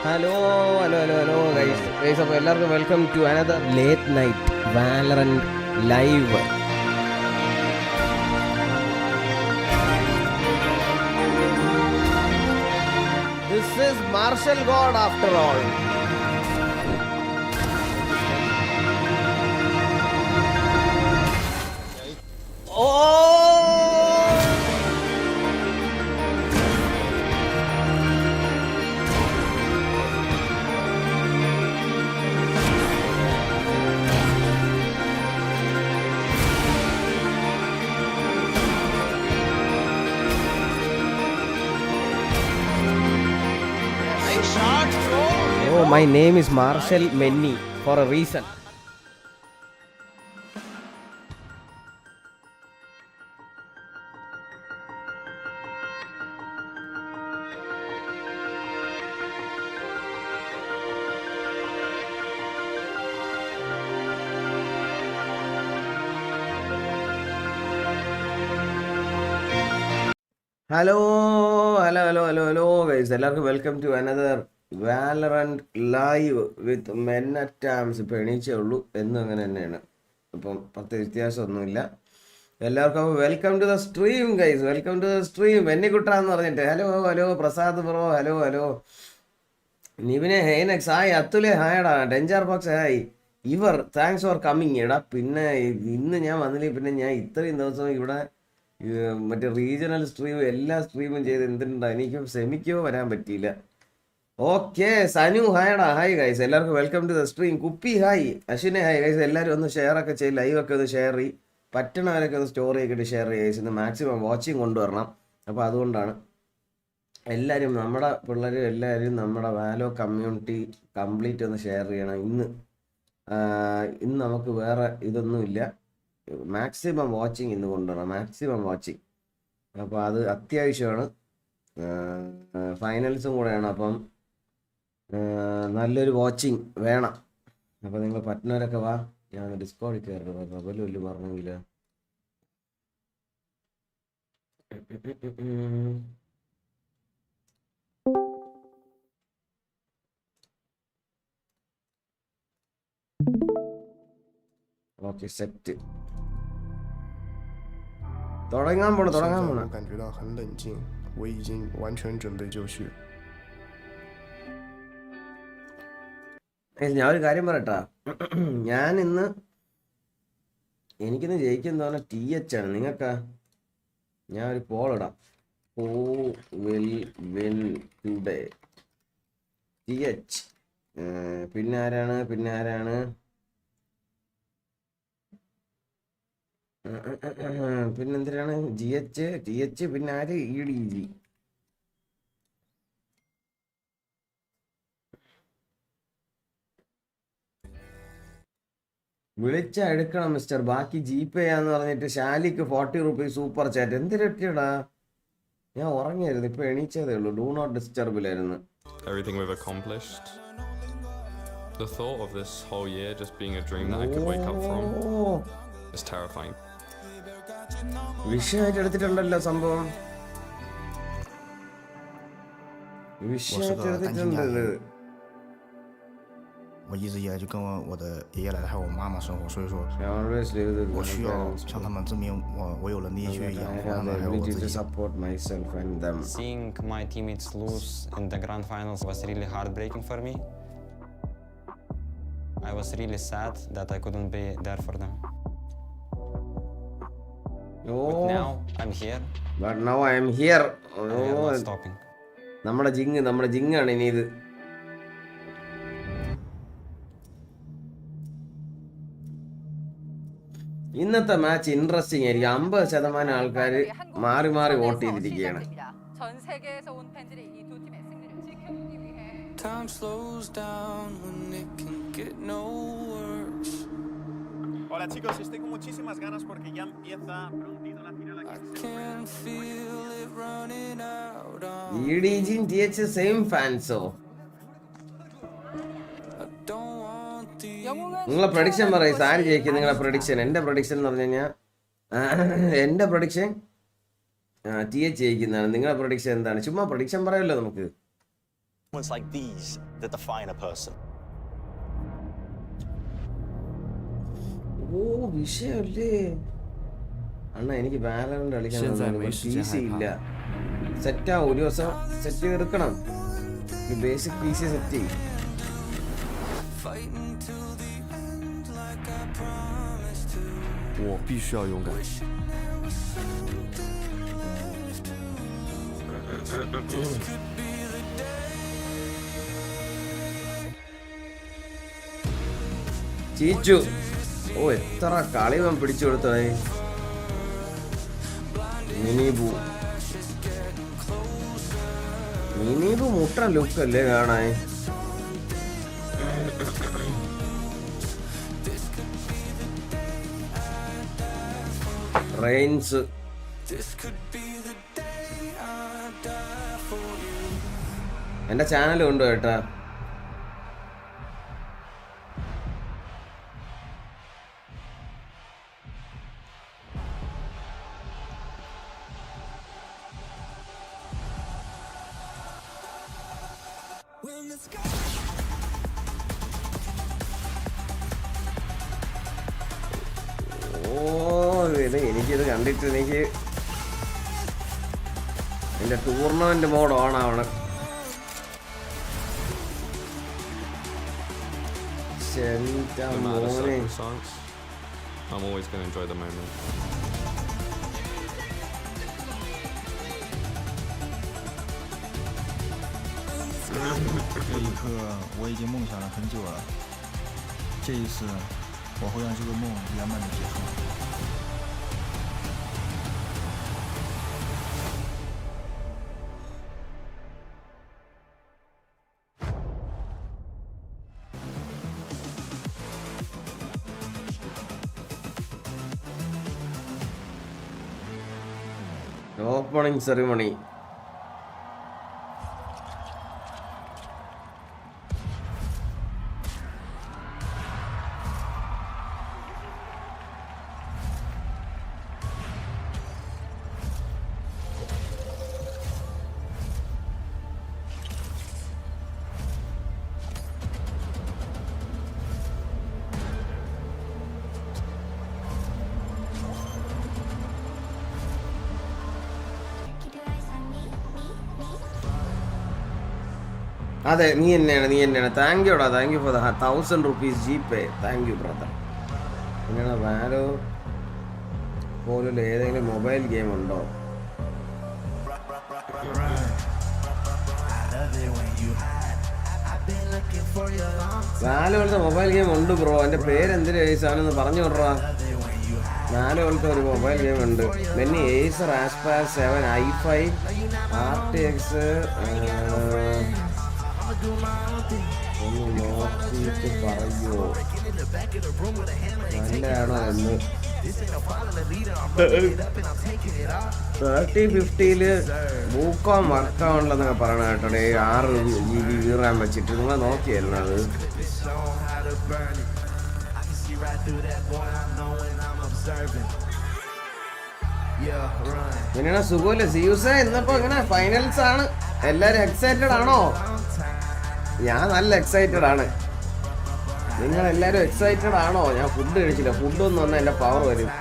Hello, guys. Welcome to another late night Valorant live. This is Martial God after all. Oh, my name is Marshall Menny for a reason. Hello, guys. Welcome to another Valorant live with men at times. ഇപ്പോൾ എണീച്ചേ ഉള്ളൂ എന്നും അങ്ങനെ തന്നെയാണ്. അപ്പം പ്രത്യേക വ്യത്യാസമൊന്നുമില്ല. എല്ലാവർക്കും welcome to the stream guys. Welcome to the stream. വെന്നിക്കുട്ടാന്ന് പറഞ്ഞിട്ട് ഹലോ പ്രസാദ് ബ്രോ ഹലോ നിവിനെ ഹേനക്സ് ഹായ് അത്തുലെ ഹായടാ ഡെഞ്ചർ ബോക്സ് ഹായ് ഇവർ താങ്ക്സ് ഫോർ കമ്മിങ് എടാ. പിന്നെ ഇന്ന് ഞാൻ വന്നില്ലെങ്കിൽ പിന്നെ ഞാൻ ഇത്രയും ദിവസം ഇവിടെ മറ്റേ റീജിയണൽ സ്ട്രീം എല്ലാ സ്ട്രീമും ചെയ്ത് എന്തിനുണ്ടോ എനിക്ക് സെമിക്കോ വരാൻ പറ്റിയില്ല. ഓക്കെ സനു ഹായടാ ഹായ് ഗൈസ്. എല്ലാവർക്കും വെൽക്കം ടു ദ സ്ട്രീം. കുപ്പി ഹായ് അശ്വിനെ ഹായ് ഗൈസ്. എല്ലാവരും ഒന്ന് ഷെയർ ഒക്കെ ചെയ്ത് ലൈവൊക്കെ ഒന്ന് ഷെയർ ചെയ്യും. പറ്റണവരൊക്കെ ഒന്ന് സ്റ്റോറി ഒക്കെ ഇട്ട് ഷെയർ ചെയ്യുക. ഇന്ന് മാക്സിമം വാച്ചിങ് കൊണ്ടുവരണം. അപ്പോൾ അതുകൊണ്ടാണ് എല്ലാവരും നമ്മുടെ പിള്ളേരും എല്ലാവരും നമ്മുടെ വാലോ കമ്മ്യൂണിറ്റി കംപ്ലീറ്റ് ഒന്ന് ഷെയർ ചെയ്യണം. ഇന്ന് നമുക്ക് വേറെ ഇതൊന്നുമില്ല. മാക്സിമം വാച്ചിങ് ഇന്ന് കൊണ്ടുവരണം. Maximum watching. അപ്പോൾ അത് അത്യാവശ്യമാണ്. ഫൈനൽസും കൂടെയാണ്. അപ്പം നല്ലൊരു വാച്ചിങ് വേണം. അപ്പോൾ നിങ്ങൾ പറ്റുന്നവരൊക്കെ വാ. ഞാൻ ഡിസ്കോഡിൽ കയറുന്നത് പ്രബലം പറഞ്ഞെങ്കിൽ ഓക്കെ സെറ്റ് തുടങ്ങാൻ പോണ. 感觉到很冷静，我已经完全准备就绪。ഞാൻ ഒരു കാര്യം പറയട്ടാ. എനിക്കിന്ന് ജയിക്കുന്ന തോന്നുന്ന TH ആണ്. നിങ്ങൾക്കാ ഞാൻ ഒരു പോൾ ഇടാം. Who will win today TH. പിന്നെ ആരാണ് പിന്നെന്തിനാണ് TH പിന്നെ ആര് EDG. വിളിച്ച എടുക്കണം മിസ്റ്റർ. ബാക്കി GPay ആന്ന് പറഞ്ഞിട്ട് ഷാലിക്ക് 40 റുപ്പീസ് സൂപ്പർ ചാറ്റ്. എന്തിനാ ഞാൻ ഉറങ്ങിയായിരുന്നു. ഇപ്പൊ എണീച്ചതേ ഉള്ളൂ. ഡു നോട്ട് ഡിസ്റ്റർബിലായിരുന്നു. Everything we've accomplished. The thought of this whole year just being a dream that I could wake up from is terrifying. വിഷയമായിട്ട് എടുത്തിട്ടുണ്ടല്ലോ സംഭവം. വിഷയമായിട്ട് എടുത്തിട്ടുണ്ട്.我一直以来就跟我的爷爷奶奶还有我妈妈生活，所以说我需要向他们证明我有能力去养活他们还有我自己。Seeing my teammates lose in the grand finals was really heartbreaking for me. I was really sad that I couldn't be there for them. But now I'm here. But now I am here. And we are not stopping. നമ്മുടെ ജിങ്ങാണ് ഇനി ഇത്. ഇന്നത്തെ match interesting ആയിരിക്കും. 50% ആൾക്കാർ മാറി vote ചെയ്തിരിക്കുകയാണ്. Hola chicos, estoy con muchísimas ganas porque ya empieza prontito la final aquí. EDG TH same ഫാൻസോ? നിങ്ങളെ പ്രഡിക്ഷൻ പറയും. സാരി ജയിക്കും നിങ്ങളെ പ്രഡിക്ഷൻ. എൻ്റെ പ്രഡിക്ഷൻ എന്ന് പറഞ്ഞു കഴിഞ്ഞാൽ എൻ്റെ പ്രഡിക്ഷൻ TH ജയിക്കുന്നതാണ്. നിങ്ങളുടെ പ്രഡിക്ഷൻ എന്താണ്? ചുമ്മാ പ്രഡിക്ഷൻ പറയല്ലോ നമുക്ക്. Moments like these that define a person. Oh, വിഷയല്ലേ അണ്ണാ. എനിക്ക് വാലറന്റ് കളിക്കാൻ PC ഇല്ല. സെറ്റാ ഒരു ദിവസം സെറ്റ് ചെയ്തെടുക്കണം. ബേസിക് PC സെറ്റ് ചെയ്യും. 我必须要勇敢。ചീച്ചു. ഓ, എത്ര കളി ഞാൻ പിടിച്ചു കൊടുത്തേ. മിനിബു മുട്ട ലുക്ക് അല്ലേ കാണാൻ. റെയിൻസ്. എന്റെ ചാനൽ ഉണ്ട് കേട്ടാ. എനിക്കിത് കണ്ടിട്ട് എനിക്ക് എന്റെ ടൂർണമെന്റ് മോഡ് ഓൺ ആവണം. I'm always going to enjoy the moment. 这一刻我已经梦想了很久了，这一次我会让这个梦圆满的结束。Opening ceremony. അതെ, നീ തന്നെയാണ്. താങ്ക് യുടാ. Thank you for the 1000 rupees GPay. Thank you brother. നിങ്ങളുടെ വാലോ പോലുള്ള ഏതെങ്കിലും മൊബൈൽ ഗെയിം ഉണ്ടോ? വാലോ പോലത്തെ മൊബൈൽ ഗെയിം ഉണ്ട് ബ്രോ. എൻ്റെ പേരെന്തിനാ സാധനം പറഞ്ഞു വിട്രാ. വാലോ പോലത്തെ ഒരു മൊബൈൽ ഗെയിം ഉണ്ട്. മെന്നി Acer Aspire 7 i5 RTX ഒന്ന് നോക്കിയിട്ട് പറയോ നല്ലതാണോ എന്ന്. 3050 ബൂക്കോം വർക്കാവുള്ളതെന്നൊക്കെ പറയണ കേട്ടോ. 6 GB RAM വെച്ചിട്ട് നിങ്ങൾ നോക്കിയായിരുന്നു അത്? പിന്നെയാണ് സുഖമില്ല സിയൂസേ. ഇന്നിപ്പോ ഇങ്ങനെ ഫൈനൽസ് ആണ്. എല്ലാരും എക്സൈറ്റഡ് ആണോ? ഞാൻ നല്ല എക്സൈറ്റഡ് ആണ്. നിങ്ങൾ എല്ലാരും എക്സൈറ്റഡ് ആണോ? ഞാൻ ഫുഡ് കഴിച്ചില്ല. ഫുഡൊന്നും വന്നാൽ എന്റെ പവർ വരും.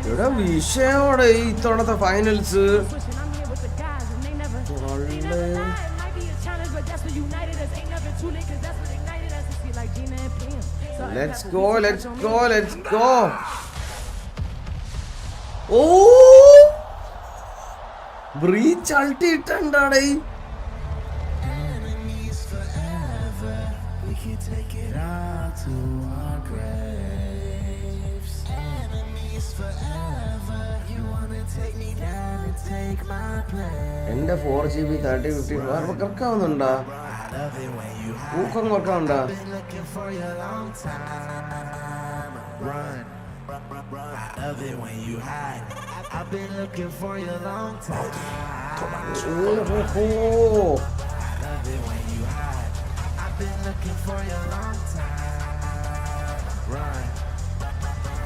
ഇവിടെ വിഷയോടെ ഇത്തവണത്തെ ഫൈനൽസ്. Let's go. ഓ, ബ്രീച്ച് അൾട്ടി ഇട്ടുണ്ടാടേ. എന്റെ 4GB 3050 വർക്കാവുന്നുണ്ടാ? ഊക്കം വർക്കാവുണ്ടാ? love it when you hide. I've been looking for you a long time. Oh. I love it when you hide. I've been looking for you a long time. Run.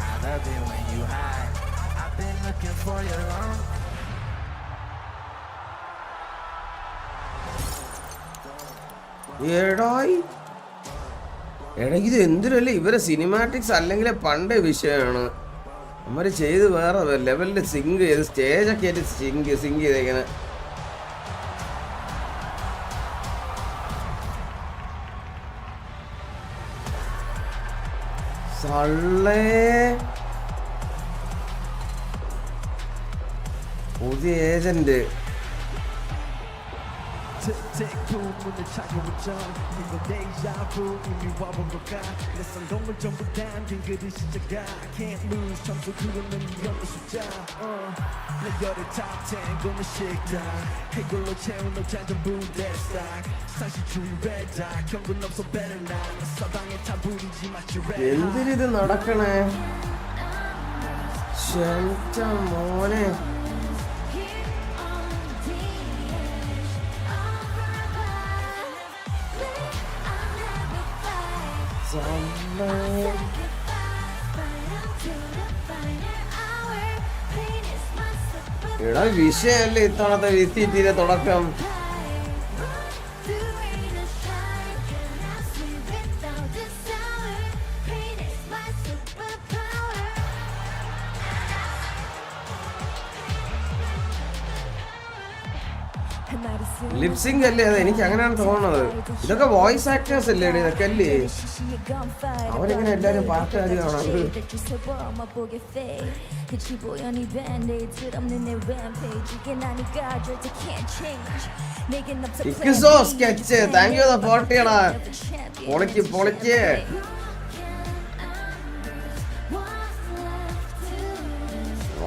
I love it when you hide. I've been looking for you a long time. എടാ ഇത് എന്തിനല്ലേ ഇവരെ cinematics അല്ലെങ്കിൽ പണ്ടേ വിഷയമാണ് അവര് ചെയ്ത് വേറെ ലെവലിൽ സിങ്ക് ചെയ്ത് സ്റ്റേജൊക്കെ ആയിട്ട് സിങ്ക് ചെയ്തേക്കണേ. പുതിയ ഏജന്റ് എന്തിനിത് നടക്കണേ മോനെ. എടാ വിഷയല്ലേ ഇത്തവണത്തെ വിത്തിയിട്ടിന്റെ തുടക്കം. ലിപ്സിംഗ് അല്ലേ അത്? എനിക്ക് അങ്ങനെയാണ് തോന്നുന്നത്. ഇതൊക്കെ വോയിസ് ആക്ടേഴ്സ് അല്ലേ ഇതൊക്കെ അല്ലേ? അവരെങ്ങനെ എല്ലാരും പാട്ടുകാരിയാണോ? സ്കെച്ച് താങ്ക് യു ഫോർട്ടിയടാ. പൊളിക്ക് പൊളിക്ക്.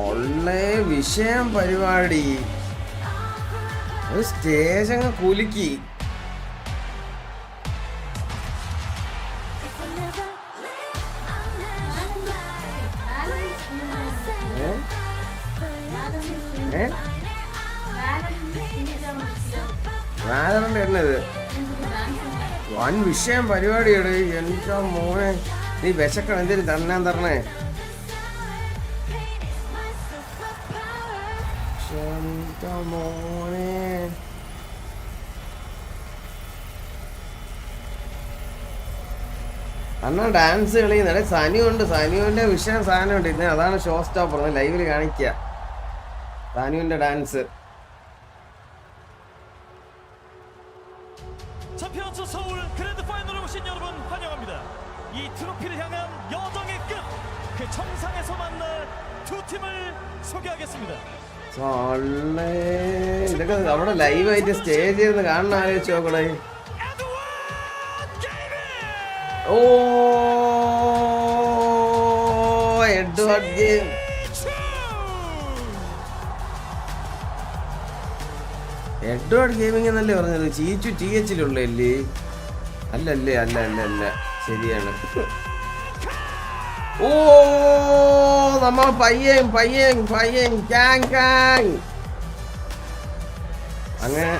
ഒള്ളേ വിഷയം പരിപാടി. സ്റ്റേജ് അങ്ങ് കുലുക്കി. വാലറന്റ് എന്നത് വൻ വിഷയം പരിപാടിയാണ്. എൻ്റെ മോനെ നീ വിശക്കണം എന്തിനും തന്നാൻ തരണേ. മോനെ അന്നാ ഡാൻസ് കളിയുന്നത് സനിയുണ്ട്. സനിയുവിന്റെ വിഷയം സാധനമുണ്ട്. ഇന്ന് അതാണ് ഷോ സ്റ്റോപ്പർ ലൈവിൽ കാണിക്കുക സനിയുവിന്റെ ഡാൻസ്. 챔피언스 서울 그랜드 파이널에 오신 여러분 환영합니다. 이 트로피를 향한 여정의 끝, 그 정상에서 만날 두 팀을 소개하겠습니다. ഇതൊക്കെ നമ്മുടെ ലൈവായിട്ട് സ്റ്റേജ് ചെയ്ത് കാണാൻ ആലോചിച്ച് നോക്കണേ. ഓ എഡ്വാർഡ് ഗെയിം. എഡ്വാർഡ് ഗെയിമിംഗ് എന്നല്ലേ പറഞ്ഞത്? ചീച്ചു TH-ലുള്ളല്ലേ? അല്ലല്ലേ? അല്ല അല്ല അല്ല ശരിയാണ്. ഓ നമ്മൾ പയ്യൻ പയ്യൻ പയ്യൻ കാങ് കാങ് അങ്ങനെ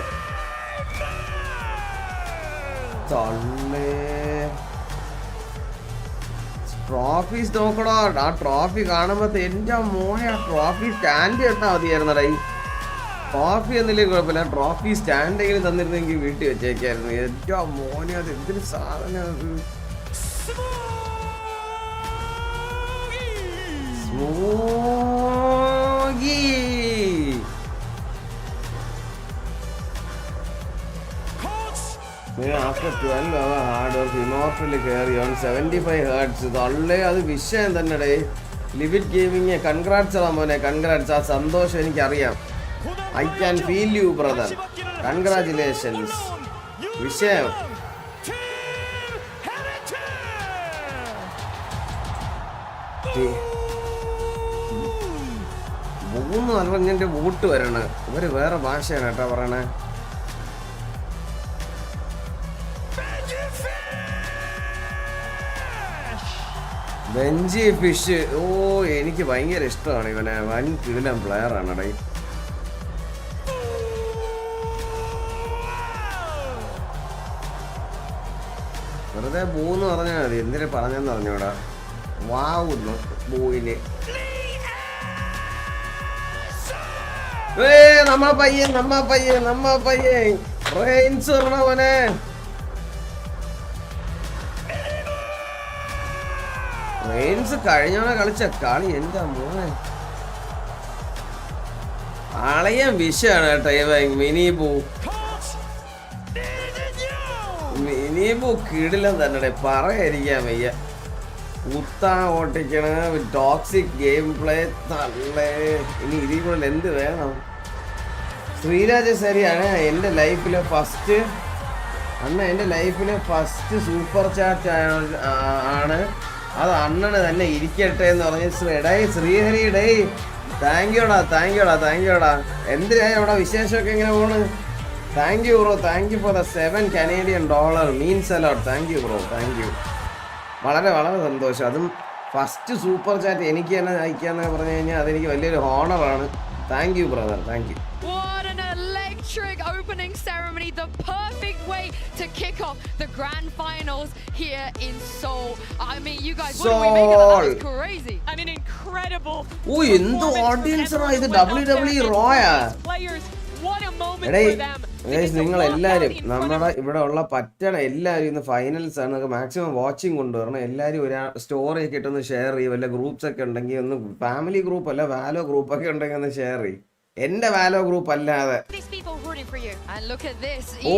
ട്രോഫീസ് നോക്കടാ. ആ ട്രോഫി കാണുമ്പോ എന്റെ മോനെ ആ ട്രോഫി സ്റ്റാൻഡ് കേട്ടാ മതിയായിരുന്നടാ. ഈ ട്രോഫി എന്നില്ലേ കുഴപ്പമില്ല, ട്രോഫി സ്റ്റാൻഡെങ്കിലും തന്നിരുന്നെങ്കിൽ വീട്ടിൽ വെച്ചേക്കായിരുന്നു. എന്റെ മോനെ അത് എന്തൊരു സാധനം അത്. After 12 hour hard work, immortally carry on 75 hertz. ഇതല്ലേ അത് വിഷയം തന്നെ. ലിവിറ്റ് ഗെയിമിങ് കൺഗ്രാറ്റ്സ് ആ മോനെ, കൺഗ്രാറ്റ്സ്. ആ സന്തോഷം എനിക്കറിയാം. I can feel you brother. Congratulations. വിഷയം മൂന്ന് നൽകഞ്ഞിന്റെ വോട്ട് വരണ. ഇവര് വേറെ ഭാഷയാണ് കേട്ടോ പറയണേ. ബെഞ്ചി ഫിഷ്. ഓ എനിക്ക് ഭയങ്കര ഇഷ്ടമാണ് ഇവനെ. വൻ കിടിലൻ പ്ലെയർ ആണടേ. വെറുതെ ബൂന്ന് പറഞ്ഞാൽ മതി. എന്തിനാ പറഞ്ഞെന്ന് പറഞ്ഞോടാ. വാവുന്നു ബൂയിന്. നമ്മ പയ്യൻ റെയിൻസ് പറഞ്ഞവനെ. റെയിൻസ് കഴിഞ്ഞോണ കളിച്ച കളി എന്റെ മോനെ. അളയൻ വിഷയാണ് കേട്ടോ. മിനിബു കിടിലം തന്നെ പറയാതിരിക്കാൻ വയ്യ. കുത്താൻ ഓട്ടിക്കണ ടോക്സിക് ഗെയിം പ്ലേ തള്ളേ. ഇനി ഇതിൽ കൂടുതൽ എന്ത് വേണം? ശ്രീരാജ ശരിയാണ് എൻ്റെ ലൈഫിലെ ഫസ്റ്റ് സൂപ്പർ ചാറ്റ് ആണ്. അത് അണ്ണന് തന്നെ ഇരിക്കട്ടെ എന്ന് പറഞ്ഞ് ശ്രീഹരി ഡേ താങ്ക് യൂടാ. എന്തിനായി അവിടെ വിശേഷമൊക്കെ എങ്ങനെ പോണ്? Thank you bro. Thank you for the $7 Canadian means a lot. Thank you bro. Thank U. വളരെ വളരെ സന്തോഷം. അതും ഫസ്റ്റ് സൂപ്പർ ചാറ്റ് എനിക്ക് തന്നെ അയക്കാന്ന് പറഞ്ഞു കഴിഞ്ഞാൽ അതെനിക്ക് വലിയൊരു ഹോണറാണ്. Thank you brother. Thank you. What an electric opening ceremony, the perfect way to kick off the grand finals here in Seoul. I mean, you guys, what do we make of that? That was crazy. I mean, incredible. Oh, എന്ത് audience ആണ് ഇത്. WWE റോയാ. What a moment for them. നിങ്ങൾ എല്ലാവരും നമ്മുടെ ഇവിടെ ഉള്ള പറ്റണ എല്ലാവരും ഇന്ന് ഫൈനൽസ് ആണ്. നമുക്ക് മാക്സിമം വാച്ചിങ് കൊണ്ടുവരണം. എല്ലാവരും ഒരു സ്റ്റോറി ഒക്കെ ഇട്ടൊന്ന് ഷെയർ ചെയ്യും. വല്ല ഗ്രൂപ്പ്സ് ഒക്കെ ഉണ്ടെങ്കിൽ ഒന്ന് ഫാമിലി ഗ്രൂപ്പ് അല്ല വാലോ ഗ്രൂപ്പ് ഒക്കെ ഉണ്ടെങ്കിൽ ഒന്ന് ഷെയർ ചെയ്യും. എന്റെ വാലോ ഗ്രൂപ്പ് അല്ലാതെ. ഓ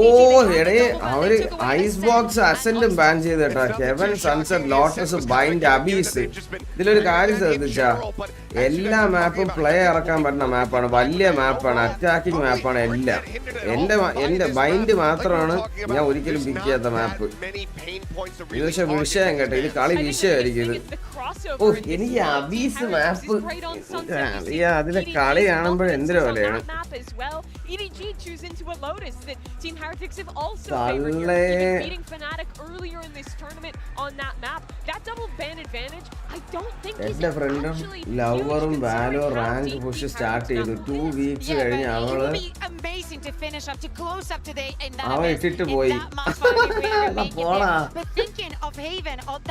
എടേ അവര് ഐസ് ബോക്സ് അസെന്റും ബാൻ ചെയ്ത് കേട്ടോ. Haven, Sunset, Lotus, Bind, Abyss. ഇതിലൊരു കാര്യം ശ്രദ്ധിച്ചാ എല്ലാ മാപ്പും പ്ലേ ഇറക്കാൻ പറ്റുന്ന മാപ്പാണ്. വലിയ മാപ്പാണ്, അറ്റാക്കിംഗ് മാപ്പാണ് എല്ലാം. എന്റെ ബൈൻഡ് മാത്രമാണ് ഞാൻ ഒരിക്കലും പിക്ക് ചെയ്യാത്ത മാപ്പ്. ഇത് പക്ഷെ വിഷയം കേട്ടോ. ഇത് കളി വിഷയമായിരിക്കും ഇത്. ഓ എനിക്ക് അബീസ് മാപ്പ് അതിലെ കളി കാണുമ്പോഴേ എന്തിനു പോലെയാണ്. EDG choosing to a Lotus that Team Heretics have also favored here, even beating Fnatic earlier in this tournament on that map. That double ban advantage, I don't think is actually ലവറും Valo rank push start ചെയ്തു. 2 weeks കഴിഞ്ഞ് അവള് ഇട്ടിട്ട് പോയി. പോടാ.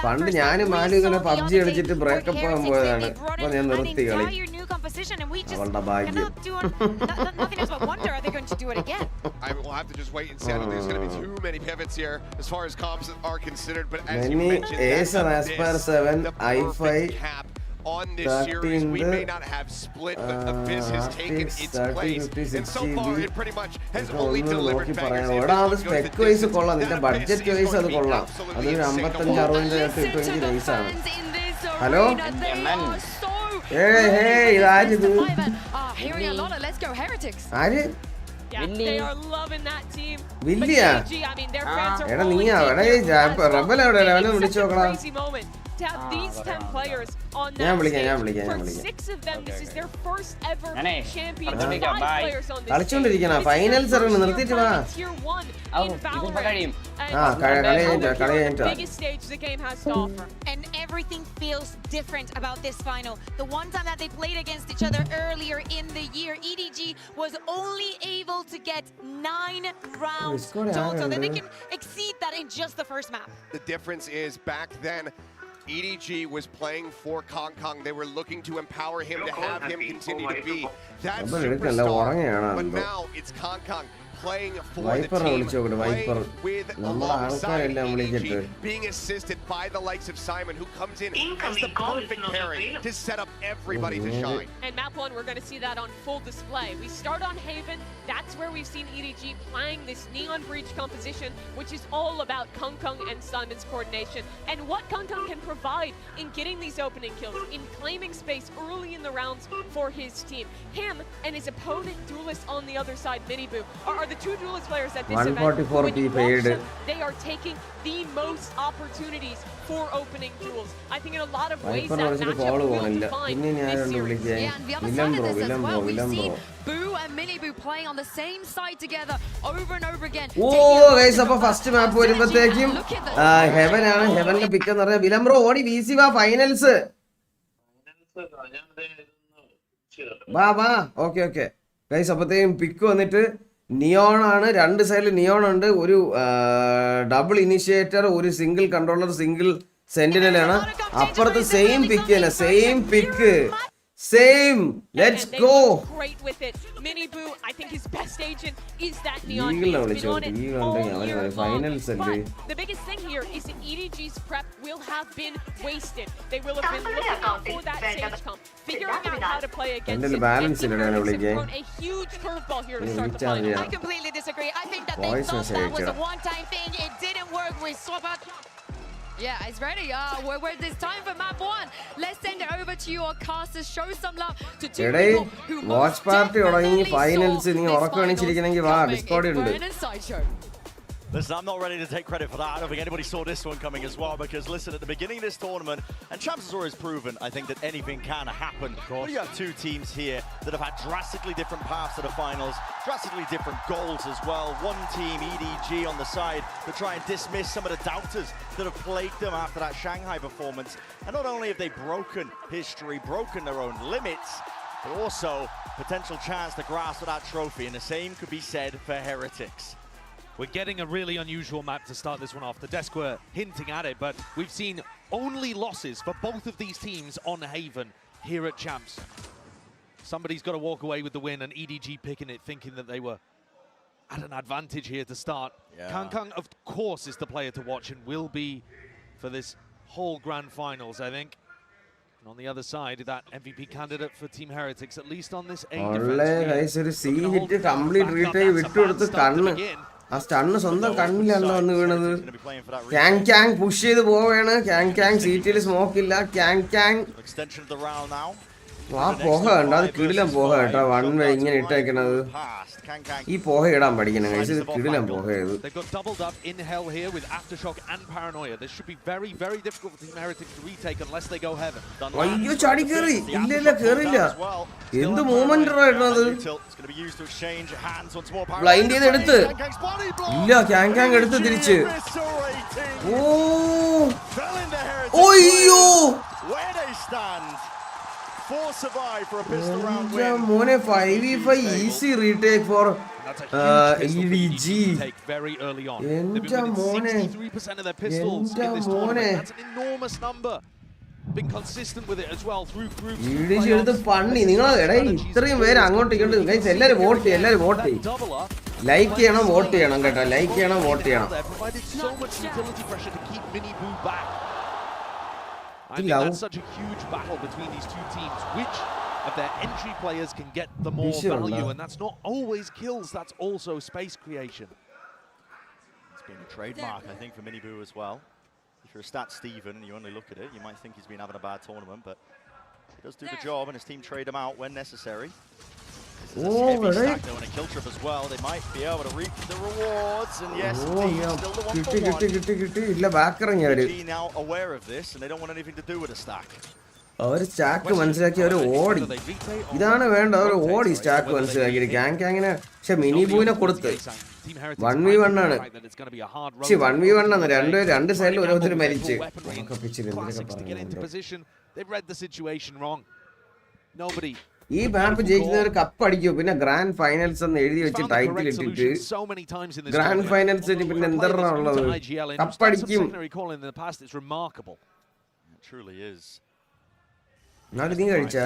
പണ്ട് ഞാനും മാലു ഇങ്ങനെ പബ്ജി കളിച്ചിട്ട് ബ്രേക്കപ്പ് ആകാൻ പോയതാണ്. അപ്പൊ ഞാൻ നിർത്തി കളി. അവളുടെ ഭാഗ്യം. Are they going to do it again? I will have to just wait and see. I don't think there's going to be too many pivots here as far as comps are considered. But as you mentioned, as per 7, I5 on this series, we may not have split, but Abyss has taken its place. And so far, it pretty much has only delivered bangers. Spec vice കൊള്ളാം. നിന്റെ budget vice അത് കൊള്ളാം. അതൊരു 55-60 കിട്ടുമെങ്കിൽ നൈസാണ്. Hello ഇതാരിത്? ആര്? വില്ലിയാ? എടാ നീയാ? എടാ റബൽ എവിടെ? അവനെ വിളിച്ചു നോക്കണം. ഞാൻ വിളിക്കാം. കളിച്ചോണ്ടിരിക്കണ ഫൈനൽസ് ഇറങ്ങി നിർത്തിട്ട് വാ. And everything feels different about this final. The one time that they played against each other earlier in the year, EDG was only able to get 9 rounds total. Then they can exceed that in just the first map. The difference is back then EDG was playing for Kong. They were looking to empower him to have him continue to be that superstar. But now it's Kong playing for the team, playing with alongside EDG, being assisted by the likes of Simon, who comes in as the perfect pairing to set up everybody to shine. And map 1, we're going to see that on full display. We start on Haven. That's where we've seen EDG playing this Neon Breach composition, which is all about Kong and Simon's coordination, and what Kong can provide in getting these opening kills, in claiming space early in the rounds for his team. Him and his opponent duelist on the other side, Miniboo, are the the two duelist players at this 144 event, when you P paid. watch them, they are taking the most opportunities for opening duels. I think in a lot of ways that matchup will define this series. Yeah, and the other side of this as well, we've seen Boo and Mini Boo playing on the same side together over and over again. Oh, guys, അപ്പോൾ first മാപ്പ് വരുമ്പോഴത്തേക്കും heaven ആണ്. ഹെവന്റെ പിക്ക് എന്ന് പറഞ്ഞാൽ വിലംബ്രോ ഓടി വീസി വാ finals വാ വാ. Okay okay guys, അപ്പോഴത്തേക്കും പിക്ക് വന്നിട്ട് നിയോൺ ആണ്. രണ്ട് സൈഡിൽ നിയോൺ ഉണ്ട്. ഒരു ഡബിൾ ഇനിഷ്യേറ്റർ, ഒരു സിംഗിൾ കൺട്രോളർ, സിംഗിൾ സെന്റിനൽ ആണ്. അപ്പുറത്ത് സെയിം പിക്ക് തന്നെ, same pick, same. Let's go. Great with it. Mini Boo, I think his best agent is that Neon. He's been on it all year long. But the biggest thing here is that EDG's prep will have been wasted. They will have been looking out for that Sage comp, figuring out how to play against it. And Team Heretics have thrown a huge curveball here to start the final. I completely disagree. I think that they thought that was a one-time thing. It didn't work with Swap. Yeah, it's ready. Where there's time for map 1. Let's send it over to your casters. Show some love to two people who watch party തുടങ്ങി finals. നീ ഉറക്കണിച്ചിരിക്കണമെങ്കിൽ വാ, Discord ഉണ്ട്. Listen, I'm not ready to take credit for that. I don't think anybody saw this one coming as well, because listen, at the beginning of this tournament, and Champs has always proven, I think, that anything can happen. But you have two teams here that have had drastically different paths to the finals, drastically different goals as well. One team, EDG, on the side to try and dismiss some of the doubters that have plagued them after that Shanghai performance. And not only have they broken history, broken their own limits, but also potential chance to grasp that trophy. And the same could be said for Heretics. We're getting a really unusual map to start this one off. The desk were hinting at it, but we've seen only losses for both of these teams on Haven here at Champs. Somebody's got to walk away with the win, and EDG picking it, thinking that they were at an advantage here to start. Yeah. Kankang, of course, is the player to watch and will be for this whole grand finals, I think. And on the other side, that MVP candidate for Team Heretics, at least on this A defense. ഒരു C hit complete റീടൈ വിട്ടുകൊടുത്ത് കണ്ണ് ആ സ്റ്റണ്ണ് സ്വന്തം കണ്ണിലല്ല വന്ന് വീണത്. Kang Kang push ചെയ്ത് പോവുകയാണ്. Kang Kang സീറ്റിൽ smoke ഇല്ല. ക്യാങ് ക്യാങ് ആ പോഹ കണ്ട, അത് കിടിലം പോഹ കേട്ടോ. വൺ വേ ഇങ്ങനെ ഇട്ടേക്കണത്. ഈ പോഹ ഇടാൻ പഠിക്കണം കഴിച്ച്. ഇത് കിടിലം പോഹ ഇത്. They've got doubled up in hell here with Aftershock and Paranoia. This should be very, very difficult for Team Heretics to retake unless they go Heaven. അയ്യോ ചാടി കേറി. ഇല്ല ഇല്ല കേറില്ല. എന്ത് മൂവ്മെന്റ് ആയിരുന്നത്. ബ്ലൈൻഡ് ചെയ്ത് എടുത്ത്. ഇല്ല ക്യാങ് ക്യാങ് എടുത്ത് തിരിച്ച്. ഓ ഓയ്യോ മോനെ 5v5 easy retake four EDG. എന്റെ മോനെ EDG എടുത്ത് പണി. നിങ്ങൾ ഇത്രയും പേര് അങ്ങോട്ട് ഇങ്ങോട്ട് ഗൈസ് എല്ലാരും വോട്ട് ചെയ്യും. എല്ലാരും വോട്ട് ചെയ്യും. ലൈക്ക് ചെയ്യണം, വോട്ട് ചെയ്യണം കേട്ടോ. ലൈക്ക് ചെയ്യണം, വോട്ട് ചെയ്യണം. I mean, that's such a huge battle between these two teams. Which of their entry players can get the more value? And that's not always kills, that's also space creation. It's been a trademark, I think, for Mini Boo as well. If you're a stat Steven and you only look at it, you might think he's been having a bad tournament, but he does do the job, and his team trade him out when necessary. This is a heavy stack though, and a kill trip as well. They might be able to reap the rewards, and yes, indeed, still the 1-for-1. EDG now aware of this, and they don't want anything to do with a stack. അവർ stack മനസ്സിലാക്കി അവർ ഓടി. ഇതാണ് വേണ്ട, അവർ ഓടി stack മനസ്സിലാക്കി. Kang ക്യാങ്ങിനെ പക്ഷെ mini ബൂവിനെ കൊടുത്ത് 1v1 ആണ്. 1v1 ആണ്. രണ്ട് സൈഡിൽ ഓരോരുത്തർ മരിച്ച്. ഈ മാപ്പ് ജയിക്കുന്നവർ കപ്പ് അടിക്കും. പിന്നെ ഗ്രാൻഡ് ഫൈനൽസ് എന്ന് എഴുതി വെച്ച് ടൈറ്റിൽ ഇട്ടിട്ട് ഗ്രാൻഡ് ഫൈനൽസ് പിന്നെ എന്താ ഉള്ളത്, കപ്പടിക്കും. നാല് നീ കഴിച്ചാ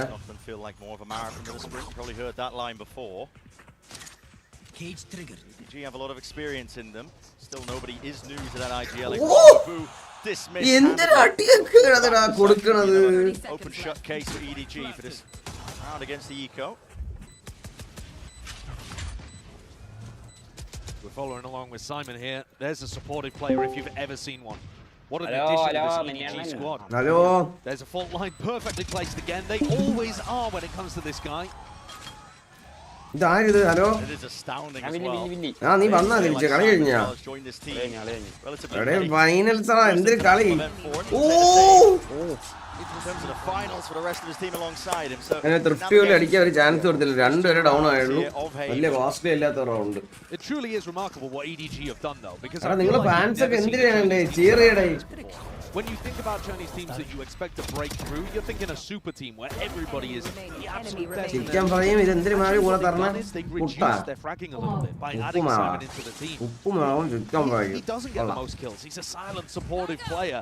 എന്തൊരു അടിയൊക്കെയാ കൊടുക്കണത്. Against the Eco. We're following along with Simon here. There's a supportive player if you've ever seen one. What an addition to this EDG squad. Hello. There's a fault line perfectly placed again. They always are when it comes to this guy. ഇതാരിത്? Hello, ആ നീ വന്നാ തിരിച്ച് കളി കഴിഞ്ഞാ? എടേ ഫൈനൽസാ, എന്തൊരു കളി! ഓ, അങ്ങനെ തൃപ്തി പോലെ അടിക്കാൻ ഒരു ചാൻസ് കൊടുത്തില്ല. രണ്ടുപേരെ ഡൗൺ ആയുള്ളൂ. വലിയ കോസ്റ്റ്ലി ഇല്ലാത്ത റൗണ്ട്. നിങ്ങളെ ഫാൻസ് ഒക്കെ എന്തിനാണ് cheer ചെയ്യടേ? When you think about Chinese teams that you expect to break through, you're thinking a super team where everybody is the absolute best. Chicken പറയും ഇതെന്തിനു മാറി കൂടെ തരണം. They're fragging a little bit by adding Simon into the team. He doesn't get the most kills. He's a silent, supportive player,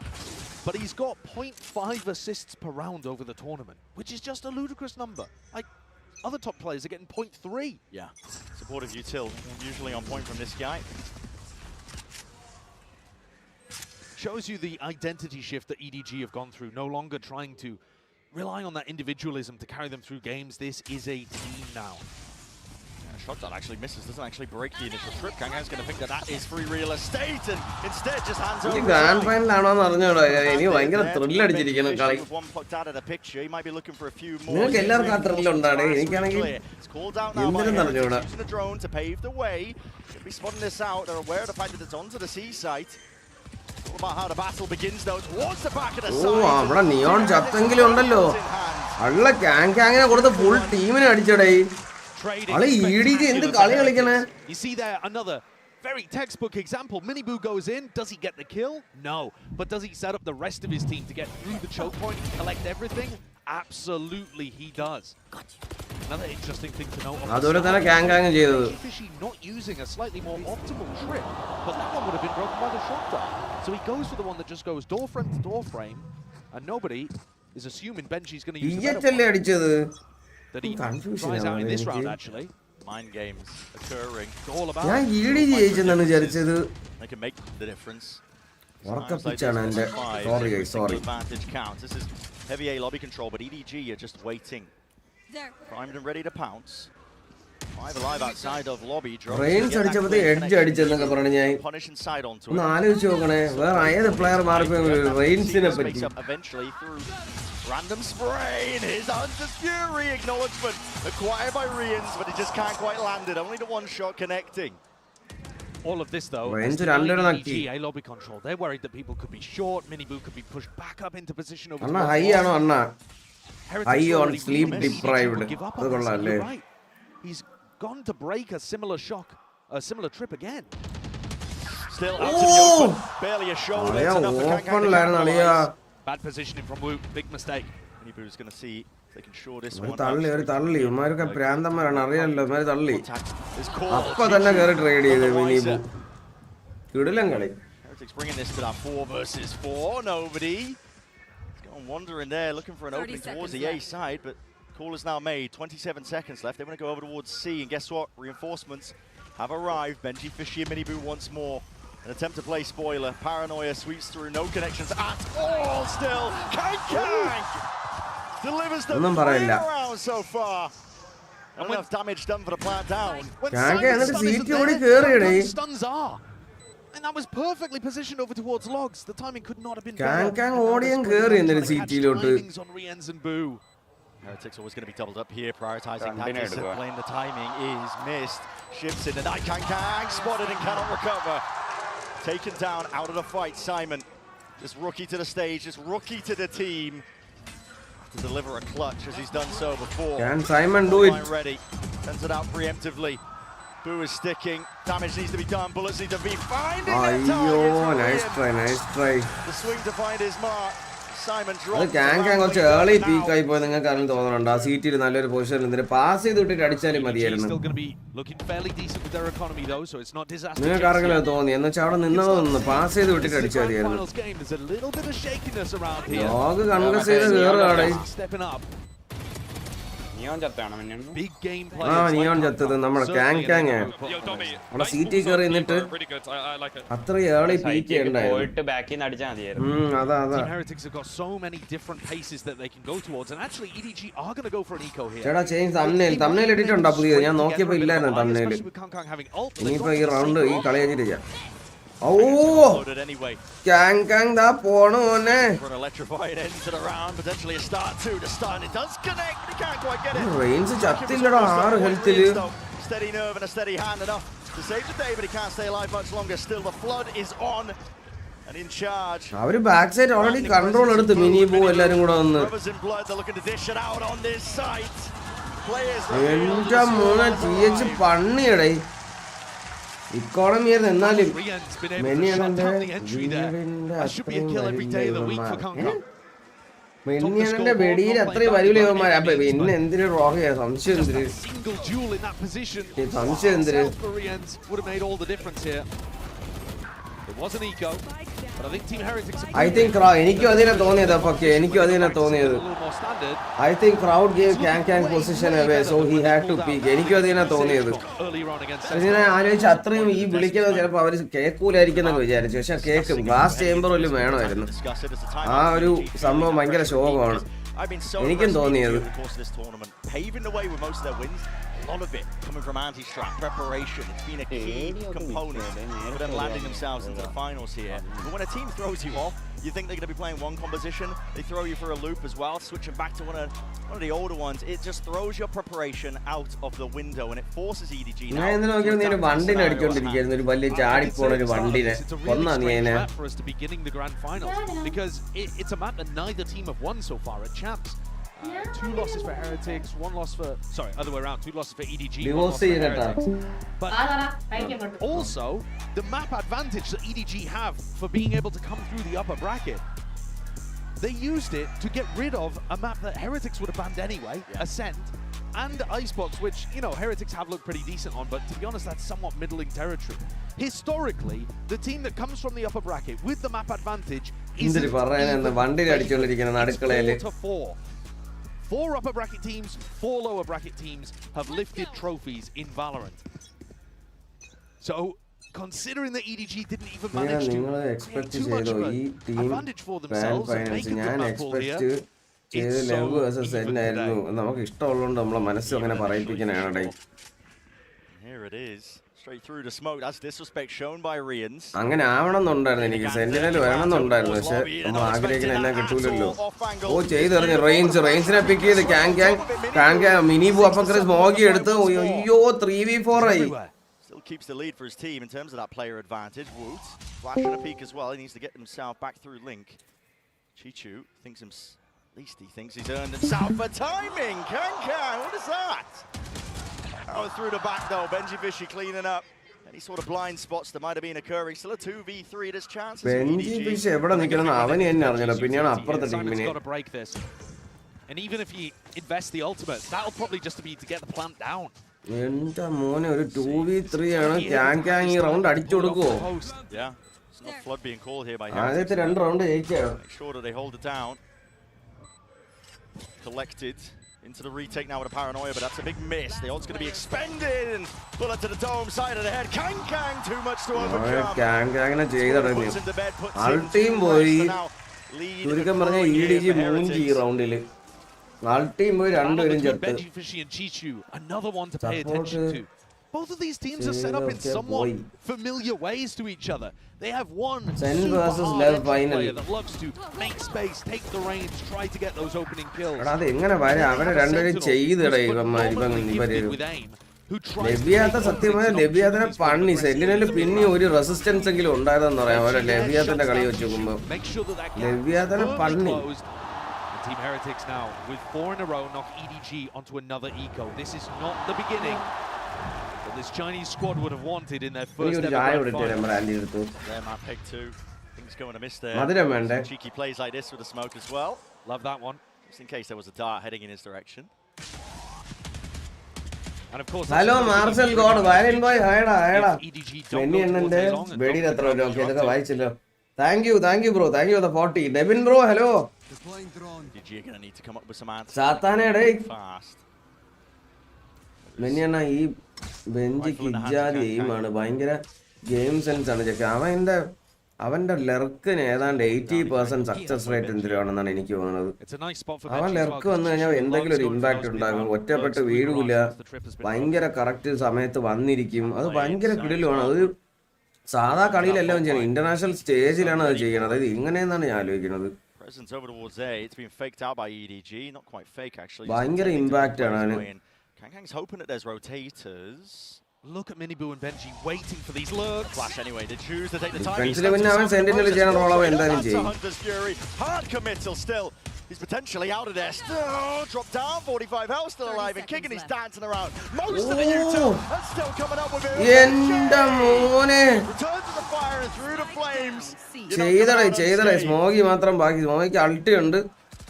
but he's got 0.5 assists per round over the tournament, which is just a ludicrous number. Like other top players are getting 0.3. Yeah, supportive util usually on point from this guy. Shows you the identity shift that EDG have gone through, no longer trying to rely on that individualism to carry them through games. This is a team now. A shot that actually misses, doesn't actually break the initial trip. Kangang's going to think that that is free real estate and instead just hands over. Grand final ആണോന്ന് അറിഞ്ഞോടാ. ഇനി ഭയങ്കര thrill അടിച്ചിരിക്കുന്നു കളി. He might be looking for a few more. നിങ്ങൾക്ക് എല്ലാവർക്കും ആ thrill ഉണ്ടാടേ. എനിക്കാണെങ്കിൽ എന്തിനും അറിഞ്ഞോടാ. The drone to pave the way. Should be spotting this out. They're aware of the fact that it's onto the sea site. About how the battle begins though towards the back of the side. ഓ, അവിടെ neon ചത്തെങ്കിലും ഉണ്ടല്ലോ. അള്ള കാങ്ങിനെ കൊടുത്ത് full ടീമിനെ അടിച്ചടേ. അളെ EDG എന്ത് കളി കളിക്കണേ. You see there another very textbook example. Miniboo goes in. Does he get the kill? No. But does he set up the rest of his team to get through the choke point and collect everything? Absolutely he does. Another interesting thing to note. അതുപോലെ തന്നെ Kang ചെയ്തത്. Not using a slightly more optimal trip, but that one would have been broken by the shotgun. So he goes for the one that just goes door frame to door frame, and nobody is assuming Benji's going to use the അടിച്ചത്. That he tries out in this round actually. Mind games occurring. All about. ഞാൻ EDG ജയിച്ചെന്നാണ് വിചാരിച്ചത്. They can make the difference. ഉറക്കപ്പിച്ചാണ് എൻ്റെ. Sorry. Advantage counts. This is heavy A lobby control, but EDG are just waiting. Primed and ready to pounce. 5 alive outside of lobby. Reigns അടിച്ചപ്പോൾ edge അടിച്ചെന്നൊക്കെ പറഞ്ഞു ഞാൻ. ഒന്ന് ആലോചിച്ച് നോക്കണേ, വേറെ ഏത് പ്ലെയർ മാറിപ്പോയി റെയിൻസിനെ പറ്റി. Eventually through random spray and his Hunter's Fury acknowledgement acquired by Reigns, but he just can't quite land it. Only the one shot connecting. All of this though, EDG, A lobby control. They're worried that people could be short. Miniboo could be pushed back up into position over. Anna high ആണോ അണ്ണാ? High on sleep deprived. അത് കൊള്ളാല്ലേ? He's gone to break a similar shock, a similar trip again. Still out to the open, barely a shoulder. Bad positioning from Wu, big mistake. Miniboo's going to see if they can shore this one. തള്ളി ഇവന്മാരൊക്കെ പ്രാന്തന്മാരാണ്, അറിയാലോ. ഇവന്മാര് തള്ളി അപ്പൊ തന്നെ കയറി trade ചെയ്ത് മിനിബു. കിടിലൻ കളി. Heretics bringing this to that 4 versus 4. Nobody. Wandering there, looking for an opening towards the A side, but call is now made. 27 seconds left. They want to go over towards C, and guess what? Reinforcements have arrived. Benji, Fishy, and Miniboo once more. An attempt to play spoiler. Paranoia sweeps through. No connections at all. Still, Kang delivers the 3 rounds so far. And enough damage done for the plant down. Stuns are. And that was perfectly positioned over towards Logs. The timing could not have been better. Timings on Rienz and Boo. Heretics always going to be doubled up here, prioritizing that discipline. The timing is missed. Shifts in the night. Kang spotted and cannot recover. Taken down out of the fight. Simon, just rookie to the stage, just rookie to the team. To deliver a clutch as he's done so before. Can Simon do it? Ready. Sends it out preemptively. Boo is sticking. Damage needs to be done. Bullets need to be finding their target. Nice try. The swing to find his mark. Simon drops. കുറച്ച് early peak ആയി പോയി നിങ്ങൾക്ക് അറിയാൻ തോന്നുന്നുണ്ട്. ആ സീറ്റിൽ നല്ലൊരു പൊസിഷനിൽ നിന്നിട്ട് പാസ് ചെയ്ത് വിട്ടിട്ട് അടിച്ചാലും മതിയായിരുന്നു. നിങ്ങൾക്ക് ആർക്കെങ്കിലും തോന്നി എന്ന് വെച്ചാൽ അവിടെ നിന്നതൊന്ന് പാസ് ചെയ്ത് വിട്ടിട്ട് അടിച്ചാൽ മതിയായിരുന്നു. ലോഗ് കൺഗ്രസ് ചെയ്ത് കയറുകയാണ്. നിയോൺ ചത്തത് നമ്മുടെ കാങ് അവിടെ സീറ്റിൽ കയറി നിന്നിട്ട് അത്ര ഏളി പീക്ക് ഉണ്ടായിരുന്നു. അതാ ചേട്ടാ ചേഞ്ച് തമ്മിൽ ഇട്ടിട്ടുണ്ടോ പുതിയത്? ഞാൻ നോക്കിയപ്പോ ഇല്ലായിരുന്നു തമ്മിൽ. ഇനിയിപ്പോ ഈ റൗണ്ട് ഈ കളി കഴിഞ്ഞിട്ട് ചെയ്യാം. Oh! Kang da pono ne. For an electrifying end to the round, potentially a start two to start. It does connect, but he can't quite get it. Range chattillada 6 health il. Steady nerve and a steady hand enough to save the day, but he can't stay alive much longer. Still, the flood is on and in charge. Avaru backside already control eduthu mini bo ellarum kuda vannu. Brothers in blood, they're looking to dish it out on this site. Players. Enta moona TH panniyadai. Economy എന്നാലും മെന്നിയാണെന്റെ മെന്നിയാണെന്റെ വെടിയിൽ അത്രയും വരൂല ഇവന്മാർ. അപ്പൊ പിന്നെ എന്തിനു റോഹയാ? സംശയം എന്തിന്? സംശയം എന്തിന്? I think എനിക്കും അതിനെ തോന്നിയത്. ഓക്കെ, എനിക്കും അതിനെ തോന്നിയത്. I think crowd gave Kang position away, so he had to peek. എനിക്കും അതിനെ തോന്നിയത്. ഞാൻ ആലോചിച്ച് അത്രയും ഈ വിളിക്കുന്നത് ചിലപ്പോൾ അവർ കേൾക്കൂലായിരിക്കും എന്നൊക്കെ വിചാരിച്ചു. പക്ഷെ കേൾക്കും. ഗ്ലാസ് ചേമ്പർ വല്ലതും വേണമായിരുന്നു. ആ ഒരു സംഭവം ഭയങ്കര ശോകമാണ്. എനിക്കും തോന്നിയത്. Paving the way with most of their wins. A lot of it coming from anti-strap preparation. It's been a key component for them landing themselves into the finals here. But when a team throws you off, you think they're going to be playing one composition, they throw you for a loop as well, switching back to one of the older ones. It just throws your preparation out of the window and it forces EDG now. ഞാൻ ഇന്ന് നോക്കിയാൽ ഒരു വണ്ടിനെ അടിച്ചോണ്ടിരിക്കുന്നു. ഒരു വലിയ ചാടിപ്പോണ ഒരു വണ്ടിനെ ഒന്നാ നീ അതിനെ. Because it's a map that neither team have won so far at Champs. 2 losses for Heretics, 1 loss for... Sorry, other way around. 2 losses for EDG, 1 loss for Heretics. But also, the map advantage that EDG have for being able to come through the upper bracket, they used it to get rid of a map that Heretics would have banned anyway, Ascent, and Icebox, which, you know, Heretics have looked pretty decent on, but to be honest, that's somewhat middling territory. Historically, the team that comes from the upper bracket with the map advantage is 4-4. 4 upper bracket teams, 4 lower bracket teams have lifted trophies in Valorant. So, considering that EDG didn't even manage to make too much of an advantage for themselves and make a good map pool here, it's so നമുക്ക് ഇഷ്ടമുള്ളതുകൊണ്ട് നമ്മളെ മനസ്സ് അങ്ങനെ പറയിപ്പിക്കാനാണ്. Here it is. Straight through the smoke. That's disrespect shown by Rians. അങ്ങനെ ആവണമെന്നുണ്ടായിരുന്നു. എനിക്ക് sentinel വരണമെന്നുണ്ടായിരുന്നു. പക്ഷെ നമ്മൾ ആഗ്രഹിക്കുന്ന എല്ലാം കിട്ടൂലല്ലോ. ഓ ചെയ്തെറിഞ്ഞു. റേഞ്ചിനെ പിക്ക് ചെയ്ത് കാങ് മിനി ബു അപ്പക്കറി സ്മോഗി എടുത്ത് അയ്യോ 3v4 ആയി. Still keeps the lead for his team in terms of that player advantage. Woot flashing a peek as well. He needs to get himself back through Link. Chichu thinks at least he thinks he's earned himself for timing. Kang, what is that? Oh, through the back though, Benji Fishy cleaning up. Any sort of blind spots that might have been occurring. Still a 2v3, there's chances. Benji Fishy എവിടെ നിൽക്കണം അവനെ തന്നെ അറിഞ്ഞില്ല. പിന്നെയാണ് അപ്പുറത്തെ ടീമിനെ. And even if he invests the ultimate, that'll probably just be to get the plant down. എൻ്റെ മോനെ ഒരു 2v3 ആണ്. Kang ഈ റൗണ്ട് അടിച്ചു കൊടുക്കുവോ? Yeah, it's not flood being called here by ആദ്യത്തെ 2 round ജയിച്ചാണ്. Make sure that they hold it down. Collected into the retake now with a paranoia, but that's a big miss. The ult's going to be expended and bullet to the dome side of the head. Kang, too much to overcome. Kang ചെയ്തടങ്ങി. അൾട്ടിയും പോയി. ചുരുക്കം പറഞ്ഞ EDG മൂഞ്ചി ഈ റൗണ്ടില്. അൾട്ടിയും പോയി രണ്ടുപേരും ചത്ത്. Another one to pay attention to. Both of these teams are set up in somewhat familiar ways to each other. They have one super hard player that loves to make space, take the range, try to get those opening kills. അത് എങ്ങനെ വരെ അവരെ രണ്ടുപേരും ചെയ്തിടേ ഇവന്മാർ ലഭ്യാത്ത സത്യമായ ലഭ്യാത്തിനെ പണി സെല്ലിനിൽ പിന്നെ ഒരു റെസിസ്റ്റൻസ് എങ്കിലും ഉണ്ടായതെന്ന് പറയാം. അവരെ ലഭ്യാത്തിന്റെ കളി വെച്ച് നോക്കുമ്പോ ലഭ്യാത്തിനെ പണി. Team Heretics now with 4 in a row knock EDG onto another eco. This is not the beginning that this Chinese squad would have wanted in their first ever grand final. Their map pick 2. Things going to miss there. Cheeky plays like this with the smoke as well. Love that one. Just in case there was a dart heading in his direction. And of course, hello Marcel God, Violin Boy, hayda. Many എന്നന്റെ വെടി എത്ര okay ഇതൊക്കെ വായിച്ചല്ലോ. Thank you bro. Thank you for the 40. Devin bro, hello. You're going to need to come up with some answers. സാത്താനേടേ Fast. മെന്നിയണ്ണ ഈ ബെഞ്ചിക്ക് ഇജാതി എയിമാണ്. ഭയങ്കര game sense ആണ് check. അവന്റെ ലെർക്കിന് ഏതാണ്ട് 80% success rate എന്തിനാണെന്നാണ് എനിക്ക് തോന്നുന്നത്. അവൻ ലെർക്ക് വന്നു കഴിഞ്ഞാൽ എന്തെങ്കിലും ഒരു ഇമ്പാക്ട് ഉണ്ടാകും. ഒറ്റപ്പെട്ട് വീഴൂല. ഭയങ്കര കറക്റ്റ് സമയത്ത് വന്നിരിക്കും. അത് ഭയങ്കര കിടിലുമാണ്. അത് സാധാ കളിയിലെല്ലാം ചെയ്യണം. ഇന്റർനാഷണൽ സ്റ്റേജിലാണ് അത് ചെയ്യുന്നത്. അതായത് ഇങ്ങനെയെന്നാണ് ഞാൻ ആലോചിക്കുന്നത്. Presence over towards A. It's been faked out by EDG. Not quite fake, actually. ഭയങ്കര ഇമ്പാക്റ്റ് ആണ്. Kangkang's hoping that there's rotators. Look at Minibu and BenQ waiting for these lurks. Flash anyway. They choose to take the time. Defensive win അവൻ sentinel ചെയ്യണ role അവൻ എന്തായാലും ചെയ്യും. Hard committal still. He's potentially out of there. Still dropped down. 45 health still alive and kicking. He's dancing around. Most of the util and still coming up with it. എന്റെ മോനെ. Return to the fire and through the flames. ചെയ്തടേ സ്മോഗി മാത്രം ബാക്കി. സ്മോഗിക്ക് അൾട്ടി ഉണ്ട്.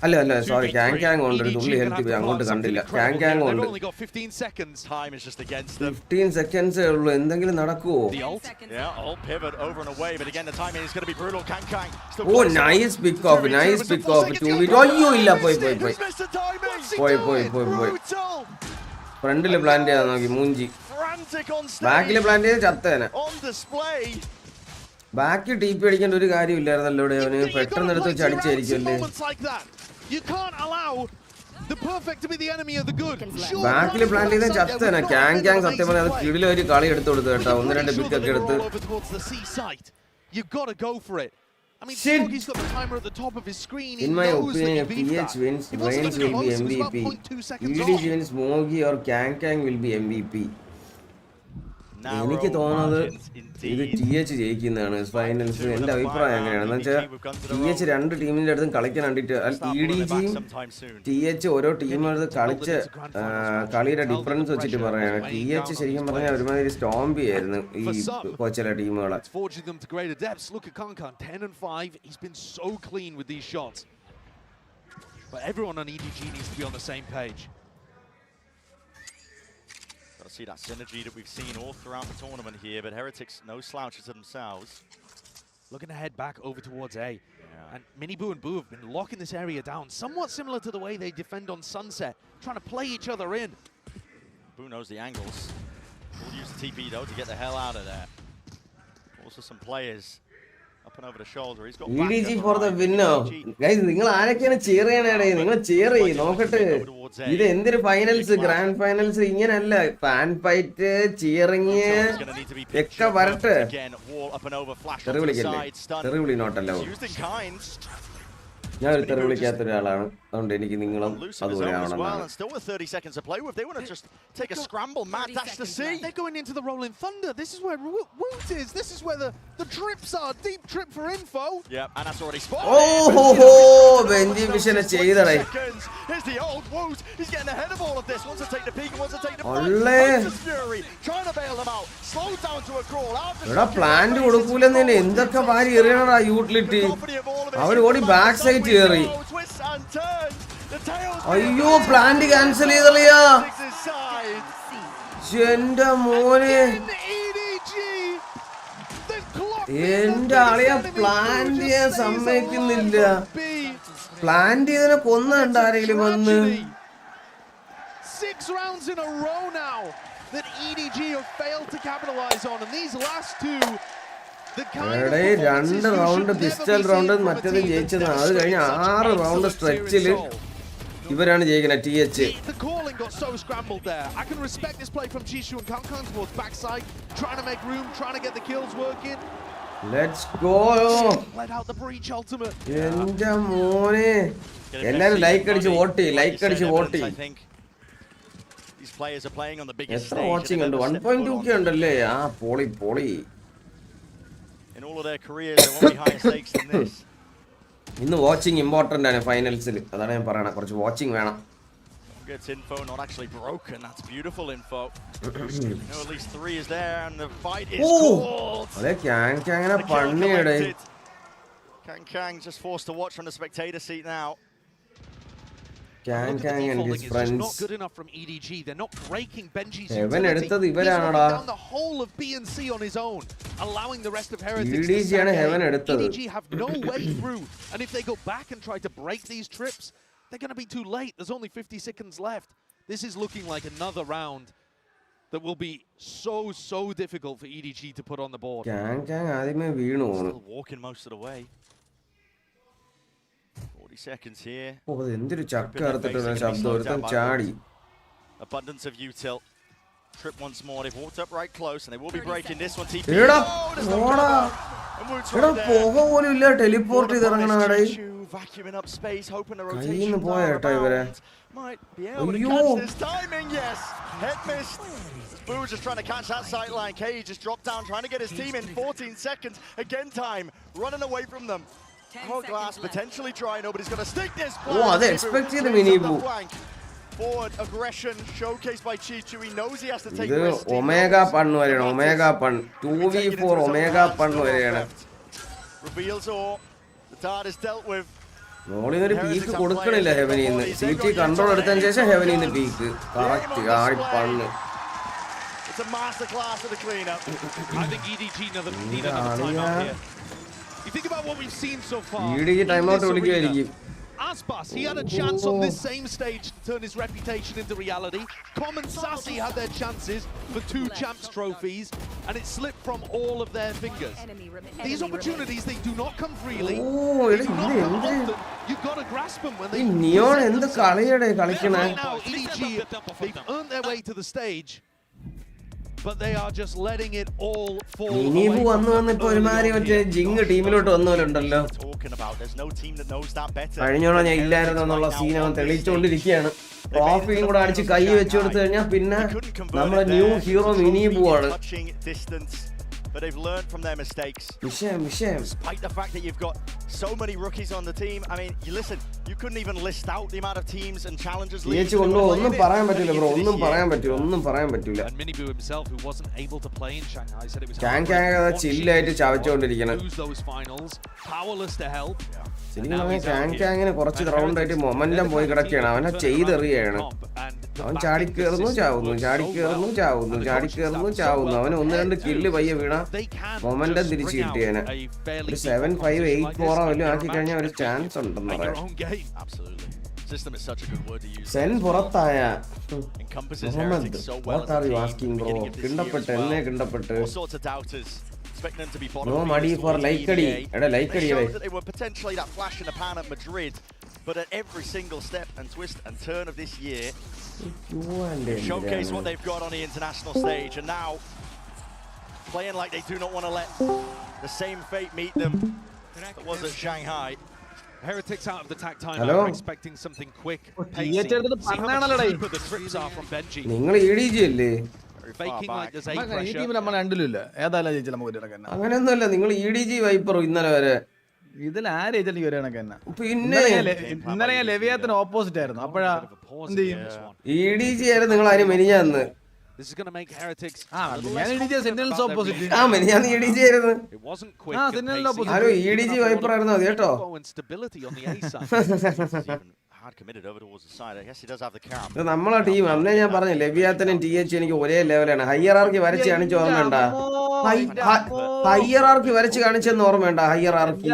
അല്ല sorry Kang ഉണ്ട്. ഒരു തുള്ളി health പോയി അങ്ങോട്ട് കണ്ടില്ല. കാങ് ഉണ്ട്. 15 സെക്കൻഡ്സേ ഉള്ളൂ. എന്തെങ്കിലും നടക്കുവോ? ഓ നൈസ് പിക്ക് ഓഫ് 2v2. അയ്യോ ഇല്ല പോയി ഫ്രണ്ടില് പ്ലാന്റ് ചെയ്യാൻ നോക്കി മൂഞ്ചി. ബാക്കില് പ്ലാന്റ് ചെയ്ത് ചത്തേനെ. ബാക്കി ടീപ്പ് അടിക്കേണ്ട ഒരു കാര്യമില്ലായിരുന്നല്ലോ ഇവിടെ. അവന് പെട്ടെന്ന് എടുത്ത് വെച്ച് അടിച്ചായിരിക്കുമല്ലേ. ബാക്കില് പ്ലാൻ ചെയ്ത ചത്തന കാങ് സത്യം പറഞ്ഞാൽ അത് കിടില ഒരു കളി എടുത്തു കൊടുത്തു കേട്ടോ. 1-2 പിക്കൊക്കെ എടുത്ത്. In my opinion, if PH wins, Brains will be MVP. EDG wins, Mogi or Kang will be MVP. എനിക്ക് തോന്നുന്നത് ഇത് TH ജയിക്കുന്നതാണ് ഫൈനൽസ്. എൻ്റെ അഭിപ്രായം അങ്ങനെയാണ്. വെച്ചാൽ TH രണ്ട് ടീമിൻ്റെ അടുത്തും കളിക്കാൻ വേണ്ടിയിട്ട് EDGയും TH ഓരോ ടീമെടുത്ത് കളിച്ച് കളിയുടെ ഡിഫറൻസ് വെച്ചിട്ട് പറയാണ്. TH ശരിക്കും പറഞ്ഞാൽ ഒരുമാതിരി സ്റ്റോംബി ആയിരുന്നു ഈ ചില ടീമുകളെ. See that synergy that we've seen all throughout the tournament here, but Heretics no slouches to themselves. Looking to head back over towards A. And Minibu and Boo have been locking this area down, somewhat similar to the way they defend on Sunset, trying to play each other in. Boo knows the angles. Will use the TP though to get the hell out of there. Also some players up and over the shoulder. He's got EDG for the winner. Guys, നിങ്ങൾ ആരൊക്കെയാണ് cheer ചെയ്യണേ? നിങ്ങൾ cheer ചെയ്യ് നോക്കട്ടെ. ഇത് എന്തൊരു finals, grand finals ഇങ്ങനല്ല. Fan fight, cheering ഒക്കെ വരട്ടെ. തെറിവിളി നോട്ടല്ലോ. ഞാൻ ഒരു തെറി വിളിക്കാത്ത ഒരാളാണ്. അതുകൊണ്ട് എനിക്ക് നിങ്ങളും അതുപോലെ ആവണമെന്നാണ്. Still with 30 seconds to play with. They want to just take a scramble. Matt dash to C. They're going into the Rolling Thunder. This is where Woot is. This is where the trips are. Deep trip for info. Yeah, and that's already spotted. Oh, Benji Mission ചെയ്തടേ. Here's the old Woot. He's getting ahead of all of this. Wants to take the peak and wants to take the Fury. Trying to bail them out. Slow down to a crawl. എടാ plant കൊടുക്കൂലെന്ന് എന്തൊക്കെ വാരി എറിയണടാ utility. അവർ ഓടി back side കയറി. അയ്യോ plant cancel ചെയ്തളിയാ. എന്റെ മോനെ എന്റെ ആളിയാ plant ചെയ്യാൻ സമ്മതിക്കുന്നില്ല. പ്ലാന്റ് ചെയ്തതിനെ കൊന്നുണ്ട് ആരെങ്കിലും വന്ന്. 6 rounds in a row now that EDG have failed to capitalize on, and these last two, എടേ 2 റൗണ്ട് പിസ്റ്റൽ റൗണ്ട് മറ്റേത് ജയിച്ചത്. അത് കഴിഞ്ഞ 6 റൗണ്ട് സ്ട്രെച്ചില് ഇവരാണ് ജയിക്കുന്നത് TH. The calling got so scrambled there. I can respect this play from Jishu and Kangkang towards backside, trying to make room, trying to get the kills working. Let's go. Let out the breach ultimate. എന്റെ മോനെ എല്ലാരും like അടിച്ച് vote ചെയ്യ്. These players are playing on the biggest stage. എത്ര watching ഉണ്ട്? 1.2k ഉണ്ടല്ലേ? ആ poly. In all of their careers, there won't be higher stakes than this. ഇന്ന് വാച്ചിങ് ഇമ്പോർട്ടന്റ് ആണ് ഫൈനൽസിൽ. അതാണ് ഞാൻ പറയണ. കുറച്ച് വാച്ചിങ് വേണം. Gets info, not actually broken. That's beautiful info. At least 3 is there, and the fight is called. അതെ Kang പണിയുടെ. Kang just forced to watch from the spectator seat now. Kang and his friends. Not good enough from EDG. They're not breaking Benji's Heaven എടുത്തത് He's ഇവരാണടാ. down the whole of BNC on his own, allowing the rest of Heretics EDG ആണ് Heaven എടുത്തത്. EDG have no way through, and if they go back and try to break these trips, they're going to be too late. There's only 50 seconds left. This is looking like another round that will be so difficult for EDG to put on the board. Kang ആദ്യമേ വീണു. Still walking most of the way. 40 seconds here. ഓ എന്തൊരു ചക്ക അറുത്തിട്ടുള്ള ശബ്ദം. ഒരുത്തൻ ചാടി. Abundance of util. Trip once more. They've walked up right close, and they will be breaking this one. TP. Teleport vacuuming up space, hoping a rotation might be able to catch this timing. Yes, head missed. Boo just trying to catch that sideline. K just dropped down, trying to get his team in 14 seconds. Again, time running away from them. Glass potentially trying. Nobody's going to stick this. Oh, they expected the mini boo. Forward aggression showcased by Chichu. He knows he has to take this Omega Pan, Omega Pan, 2v4 Omega Pan. Reveals all. The dart is dealt with. Only the peak കൊടുക്കണില്ല heaven ഇന്ന് city control എടുത്തതിന് ശേഷം heaven ഇന്ന് peak correct ആടി പണ്ണ് It's a master class of the cleanup. I think EDG need another timeout here. You think about what we've seen so far. EDG timeout വിളിക്കുമായിരിക്കും. Aspas, he had a chance on this same stage to turn his reputation into reality. Com and Sassy had their chances for 2 champs trophies, and it slipped from all of their fingers. These opportunities, they do not come freely. They do not come often. You've got to grasp them when they Neon in the right now, EDG, they've earned their way to the stage, but they are just letting it all fall away. കഴിഞ്ഞോളാം ഞാൻ ഇല്ലായിരുന്നു എന്നുള്ള scene അവൻ തെളിയിച്ചുകൊണ്ടിരിക്കുകയാണ്. ട്രോഫിയും കൂടെ അടിച്ച് കൈ വെച്ചു കൊടുത്തു കഴിഞ്ഞാൽ പിന്നെ നമ്മുടെ ന്യൂ ഹീറോ മിനി പോവാണ്. But they've learned from their mistakes. Despite the fact that you've got so many rookies on the team, I mean, you couldn't even list out the amount of teams and challengers. ഒന്നും പറയാൻ പറ്റില്ല bro, ഒന്നും പറയാൻ പറ്റില്ല. And Minibu himself, who wasn't able to play in Shanghai, said it was ചില്ലായിട്ട് ചവച്ചുകൊണ്ടിരിക്കണം. those finals, powerless to help. ശരിക്കും കുറച്ച് round ആയിട്ട് momentum പോയി കിടക്കുകയാണ്. അവനെ ചെയ്തെറിയാണ്. അവൻ ചാടിക്കേറുന്നു ചാവുന്നു. അവന് 1-2 കില്ല് പയ്യെ വീണ മൊമെന്റം തിരിച്ചു കിട്ടിയേനെ. ഒരു 7-5-8-4 വല്ലതും ആക്കി കഴിഞ്ഞാൽ ഒരു ചാൻസ് ഉണ്ടെന്ന് പറയാം. സെൻ പുറത്തായ Muhammad, what are you asking bro? കിണ്ടപ്പെട്ട് no money for ലൈക്കടി. എടാ ലൈക്കടി they were potentially that flash in the pan at Madrid, but at every single step and twist and turn of this year, showcase what they've got on the international stage, and now playing like they do not want to let the same fate meet them that was at Shanghai. Heretics out of the tack time. We're expecting something quick. See how much deeper the trips are from Benji. നിങ്ങൾ EDG അല്ലേ? Faking like there's 8 ഈ ടീമിൽ നമ്മൾ രണ്ടിലുമില്ല. ഏതായാലും ജയിച്ചാൽ നമുക്ക് ഒരു കണക്കന്നെ. അങ്ങനെയൊന്നുമല്ല, നിങ്ങൾ EDG വൈപ്പറോ ഇന്നലെ വരെ ഇതിൽ ആര് ജയിച്ചാലും ഒരു കണക്കന്നെ. പിന്നെ ഇന്നലെ ഞാൻ ലെവിയാത്തിന് ഓപ്പോസിറ്റ് ആയിരുന്നു. അപ്പോഴാ എന്ത് ചെയ്യും? EDG ആയിരുന്നു നിങ്ങൾ ആരും മെനിഞ്ഞാന്ന്. This is going to make Heretics. ഞാൻ EDG സെന്റിനൽസ് ഓപ്പോസിറ്റ്. മെനിഞ്ഞാന്ന് EDG ആയിരുന്നു. It wasn't quick. Sentinel opposite. Arrow EDG wiper ആയിരുന്നു അത് കേട്ടോ. Stability on the A side. Committed over towards the side. I guess he does have the cam. നമ്മളെ team അന്നേ ഞാൻ പറഞ്ഞു ലെവിയാത്തനും TH എനിക്ക് ഒരേ ലെവലാണ്. ഹൈയറാർക്കി വരച്ച് കാണിച്ച ഓർമ്മയുണ്ടാ? ഹൈയറാർക്കി വരച്ച് കാണിച്ചെന്ന് ഓർമ്മയുണ്ടാ? ഹൈയറാർക്കി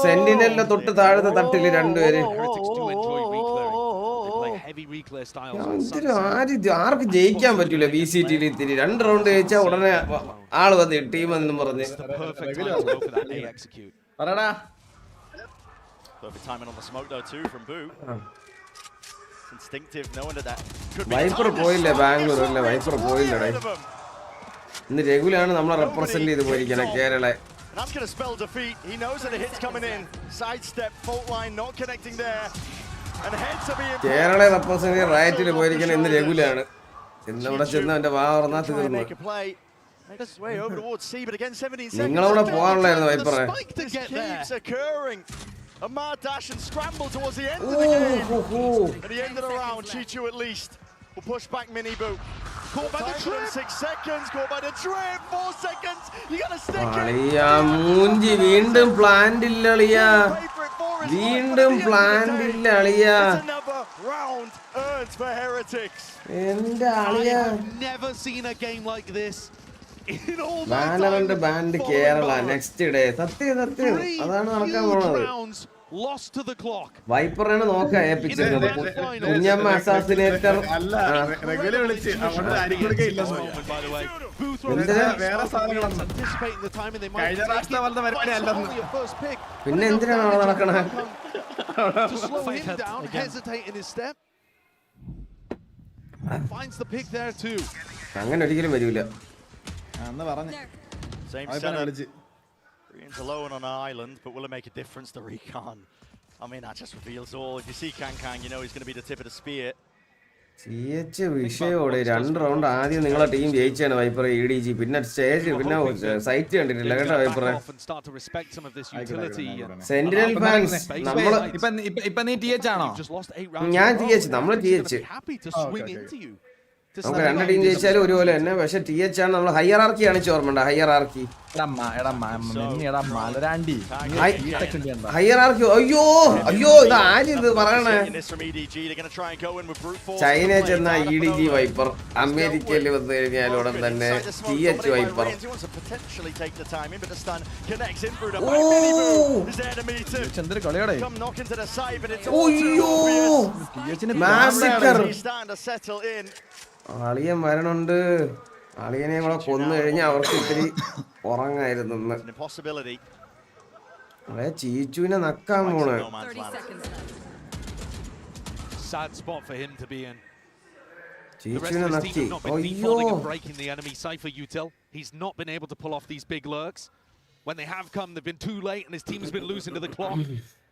സെന്റിനലിന്റെ തൊട്ട് താഴത്തെ തട്ടില് രണ്ടുപേര്. ആർക്ക് ജയിക്കാൻ പറ്റൂല VCTയിൽ ഇത്തിരി 2 റൗണ്ട് ജയിച്ചാൽ ഉടനെ ആള് വന്ന് ടീം എന്നും പറഞ്ഞ്. പറടാ. Perfect timing on the smoke though too from Boo. Instinctive knowing that could be. Wiper പോയില്ലേ ബാംഗ്ലൂർ അല്ലേ? വൈപ്പർ പോയില്ലടേ. ഇന്ന് രഘുലാണ് നമ്മളെ റെപ്രസെന്റ് ചെയ്ത് പോയിരിക്കണേ Kerala. That's going to spell defeat. He knows that the hit's coming in. Sidestep, fault line not connecting there. And heads are being. Kerala represent ചെയ്ത് റൈറ്റിൽ പോയിരിക്കണേ ഇന്ന് രഘുലാണ്. ഇന്ന് ഇവിടെ ചെന്ന് അവന്റെ വാ തുറന്നാ തീർന്നു. Makes his way over towards C, but again 17 seconds. നിങ്ങളവിടെ പോകാനുള്ളായിരുന്നു വൈപ്പറെ. This keeps occurring. A mad dash and scramble towards the end of the game. At the end of the round, Chichu at least will push back Mini Boo. Caught by the trip. 6 seconds. Caught by the trip. 4 seconds. You gotta stick it. മൂഞ്ചി വീണ്ടും plant ഇല്ല അളിയാ. വീണ്ടും plant ഇല്ല അളിയാ. Another round earned for Heretics. എന്റെ അളിയാ. Never seen a game like this. Valorant band Kerala next day. സത്യം അതാണ് നടക്കാൻ പോണത്. വൈപ്പറാണ് നോക്കാൻ ഏൽപ്പിച്ചിരുന്നത്. കുഞ്ഞമ്മ അസാസിനേറ്റർ പിന്നെ എന്തിനാണ് അവിടെ നടക്കണേ? Finds the pick there too. അങ്ങനെ ഒരിക്കലും വരില്ല. Same setup. Koreans alone on an island, but will it make a difference to Recon? I mean, that just reveals all. If you see Kang, you know he's going to be the tip of the spear. വിഷയോടെ 2 round ആദ്യം നിങ്ങളെ team ജയിച്ചാണ് wiper EDG. പിന്നെ stage പിന്നെ site കണ്ടിട്ടില്ല കേട്ടോ wiper. Sentinel fans നമ്മൾ ഇപ്പൊ നീ TH ആണോ? ഞാൻ TH, നമ്മൾ TH. നമുക്ക് 2 ടീം ജയിച്ചാലും ഒരുപോലെ തന്നെ. പക്ഷെ TH ആണ് നമ്മൾ ഹൈയറാർക്കി ആണ് ഓർമ്മണ്ട. ഹൈയറാർക്കി ഹൈയറാർക്കി. അയ്യോ അയ്യോ ഇത് ആരും ഇത് പറയണേ. ചൈനയിൽ ചെന്ന EDG വൈപ്പർ, അമേരിക്കയിൽ വന്നു കഴിഞ്ഞാൽ ഉടൻ തന്നെ TH വൈപ്പർ. എന്തൊരു കളിയോടെ. അളിയൻ വരണുണ്ട്. അളിയനെ കൂടെ കൊന്നു കഴിഞ്ഞാൽ അവർക്ക് ഇത്തിരി ഉറങ്ങായിരുന്നു. അതെ ചീച്ചുവിനെ നക്കാൻ പോണ്. ചീച്ചുവിനെ നക്കി. അയ്യോ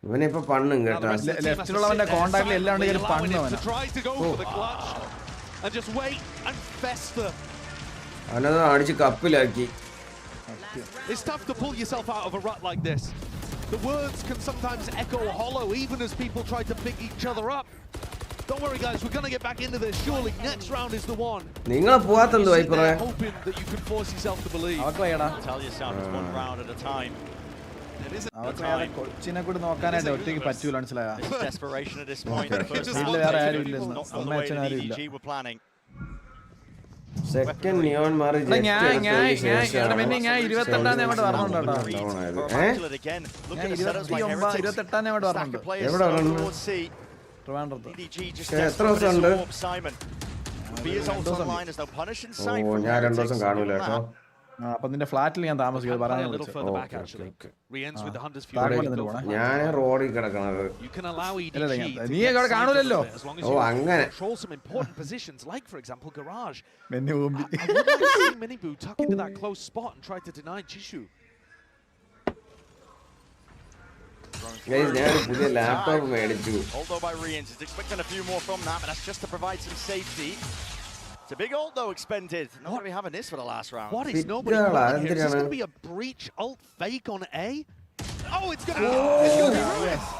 ഇവനെ ഇപ്പൊ പണ്ണും കേട്ടോ. ലെഫ്റ്റിലുള്ളവന്റെ കോണ്ടാക്ടിൽ എല്ലാം ഉണ്ടെങ്കിൽ പണ്ണു. And just wait and fester. Another അടിച്ച് കപ്പിലാക്കി. It's tough to pull yourself out of a rut like this. The words can sometimes echo hollow even as people try to pick each other up. Don't worry guys, we're going to get back into this. Surely next round is the one. നിങ്ങൾ പോവാത്തത് വൈപ്പറേ. Hoping that you can force yourself to believe. Tell yourself it's one round at a time. കൊച്ചിനെ കൂടി നോക്കാനായിട്ട് ഒറ്റയ്ക്ക് പറ്റൂല മനസ്സിലായോ? Desperation at this point. വേറെ ആരും ഇല്ല. അമ്മ അച്ഛൻ ആരും ഇല്ല. സെക്കൻഡ് നിയോൺ മാറി ഞാൻ 28 അങ്ങോട്ട് പറഞ്ഞോട്ടോ. 28 അങ്ങോട്ട് പറഞ്ഞോണ്ട്. എവിടെ പറഞ്ഞു? ട്രിവാൻഡ്രത്ത്. എത്ര ദിവസം ഉണ്ട്? ഞാൻ 2 ദിവസം കാണൂല കേട്ടോ. അപ്പൊ നിന്റെ ഫ്ലാറ്റിൽ ഞാൻ താമസിക്കുന്നത് പറയാൻ. ഞാൻ റോഡിൽ കിടക്കണത്. നീ അവിടെ കാണൂലല്ലോ. ഓ അങ്ങനെ. ഞാൻ പുതിയ ലാപ്ടോപ്പ് മേടിച്ചു. It's a big ult though expended. Not going to be having this for the last round. What is nobody here? Is this going to be a breach ult fake on A? Oh, it's going to be.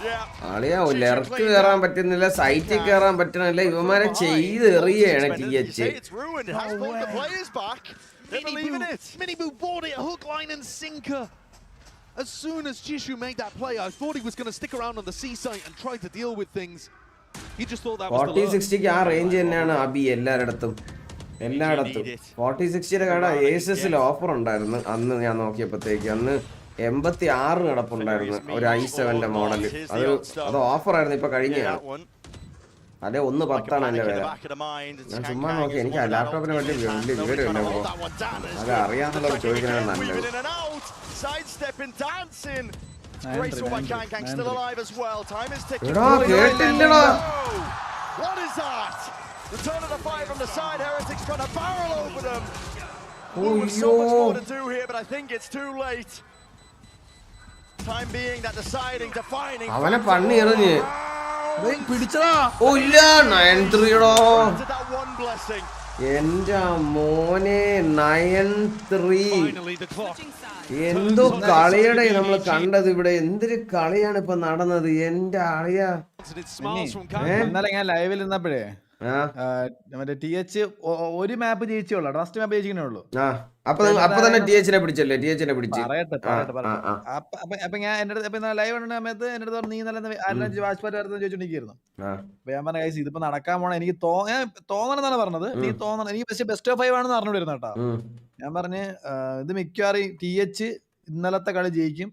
Yeah. ആളിയാ ലെർക്ക് കയറാൻ പറ്റുന്നില്ല, സൈറ്റിൽ കയറാൻ പറ്റുന്നില്ല. ഇവന്മാരെ ചെയ്ത് എറിയാണ് TH. It's ruined. It has pulled the players back. They're believing it. Miniboo bought it hook, line and sinker. As soon as Jishu made that play, I thought he was going to stick around on the C site and try to deal with things. He just thought that was 40-60 ആ range തന്നെയാണ് അബി എല്ലായിടത്തും. 40-60 കട ASUSൽ offer ഉണ്ടായിരുന്നു അന്ന് ഞാൻ നോക്കിയപ്പോഴത്തേക്ക്. അന്ന് 86 കിടപ്പുണ്ടായിരുന്നു ഒരു i7ന്റെ model. അത് ഓഫർ ആയിരുന്നു, ഇപ്പൊ കഴിഞ്ഞാണ്. അതെ 110 എന്റെ വില. ഞാൻ ചുമ്മാ നോക്കി, എനിക്ക് ആ ലാപ്ടോപ്പിനെ പറ്റി വലിയ വിവരമില്ല. അത് അറിയാന്നുള്ളത് ചോദിക്കാനാണ് നല്ലത്. Graceful by Kang, still alive as well. Time is ticking. What is that? The turn of the fire from the side. Heretics trying to barrel over them. Oh, so much more to do here, but I think it's too late. Time being that deciding, defining. അവനെ പണി എറിഞ്ഞ് പിടിച്ചടാ. ഓ ഇല്ല 9-3 ഡോ. എന്റെ മോനെ 9-3. എന്തോ കളിയുടെ നമ്മൾ കണ്ടത് ഇവിടെ. എന്തൊരു കളിയാണ് ഇപ്പൊ നടന്നത് എന്റെ ആളിയാ. ഇന്നലെ ഞാൻ ലൈവിൽ നിന്നപ്പോഴേ മറ്റേ TH ഒരു മാപ്പ് ജയിച്ചോളൂ, ഫസ്റ്റ് മാപ്പ് ജയിച്ചിട്ടേ ഉള്ളൂ. അപ്പൊ തന്നെ THനെ പിടിച്ചല്ലേ? THനെ പിടിച്ചു. അപ്പൊ ഞാൻ എന്റെ അടുത്ത് ലൈവ് കണ്ട സമയത്ത് എന്റെ അടുത്ത് നീ നല്ല വാജ്പാറ്റ് ചോദിച്ചോണ്ടിരിക്കുന്നു. അപ്പൊ ഞാൻ പറഞ്ഞ കൈസ് ഇതിപ്പോ നടക്കാൻ പോണ എനിക്ക് തോന്നണെന്നാണ് പറഞ്ഞത്. എനിക്ക് തോന്നണം, എനിക്ക് പക്ഷേ ബെസ്റ്റ് ഓഫ് 5 ആണെന്ന് പറഞ്ഞു വരുന്ന കേട്ടോ. ഞാൻ പറഞ്ഞ് ഇത് മിക്കവാറും TH ഇന്നലത്തെ കളി ജയിക്കും,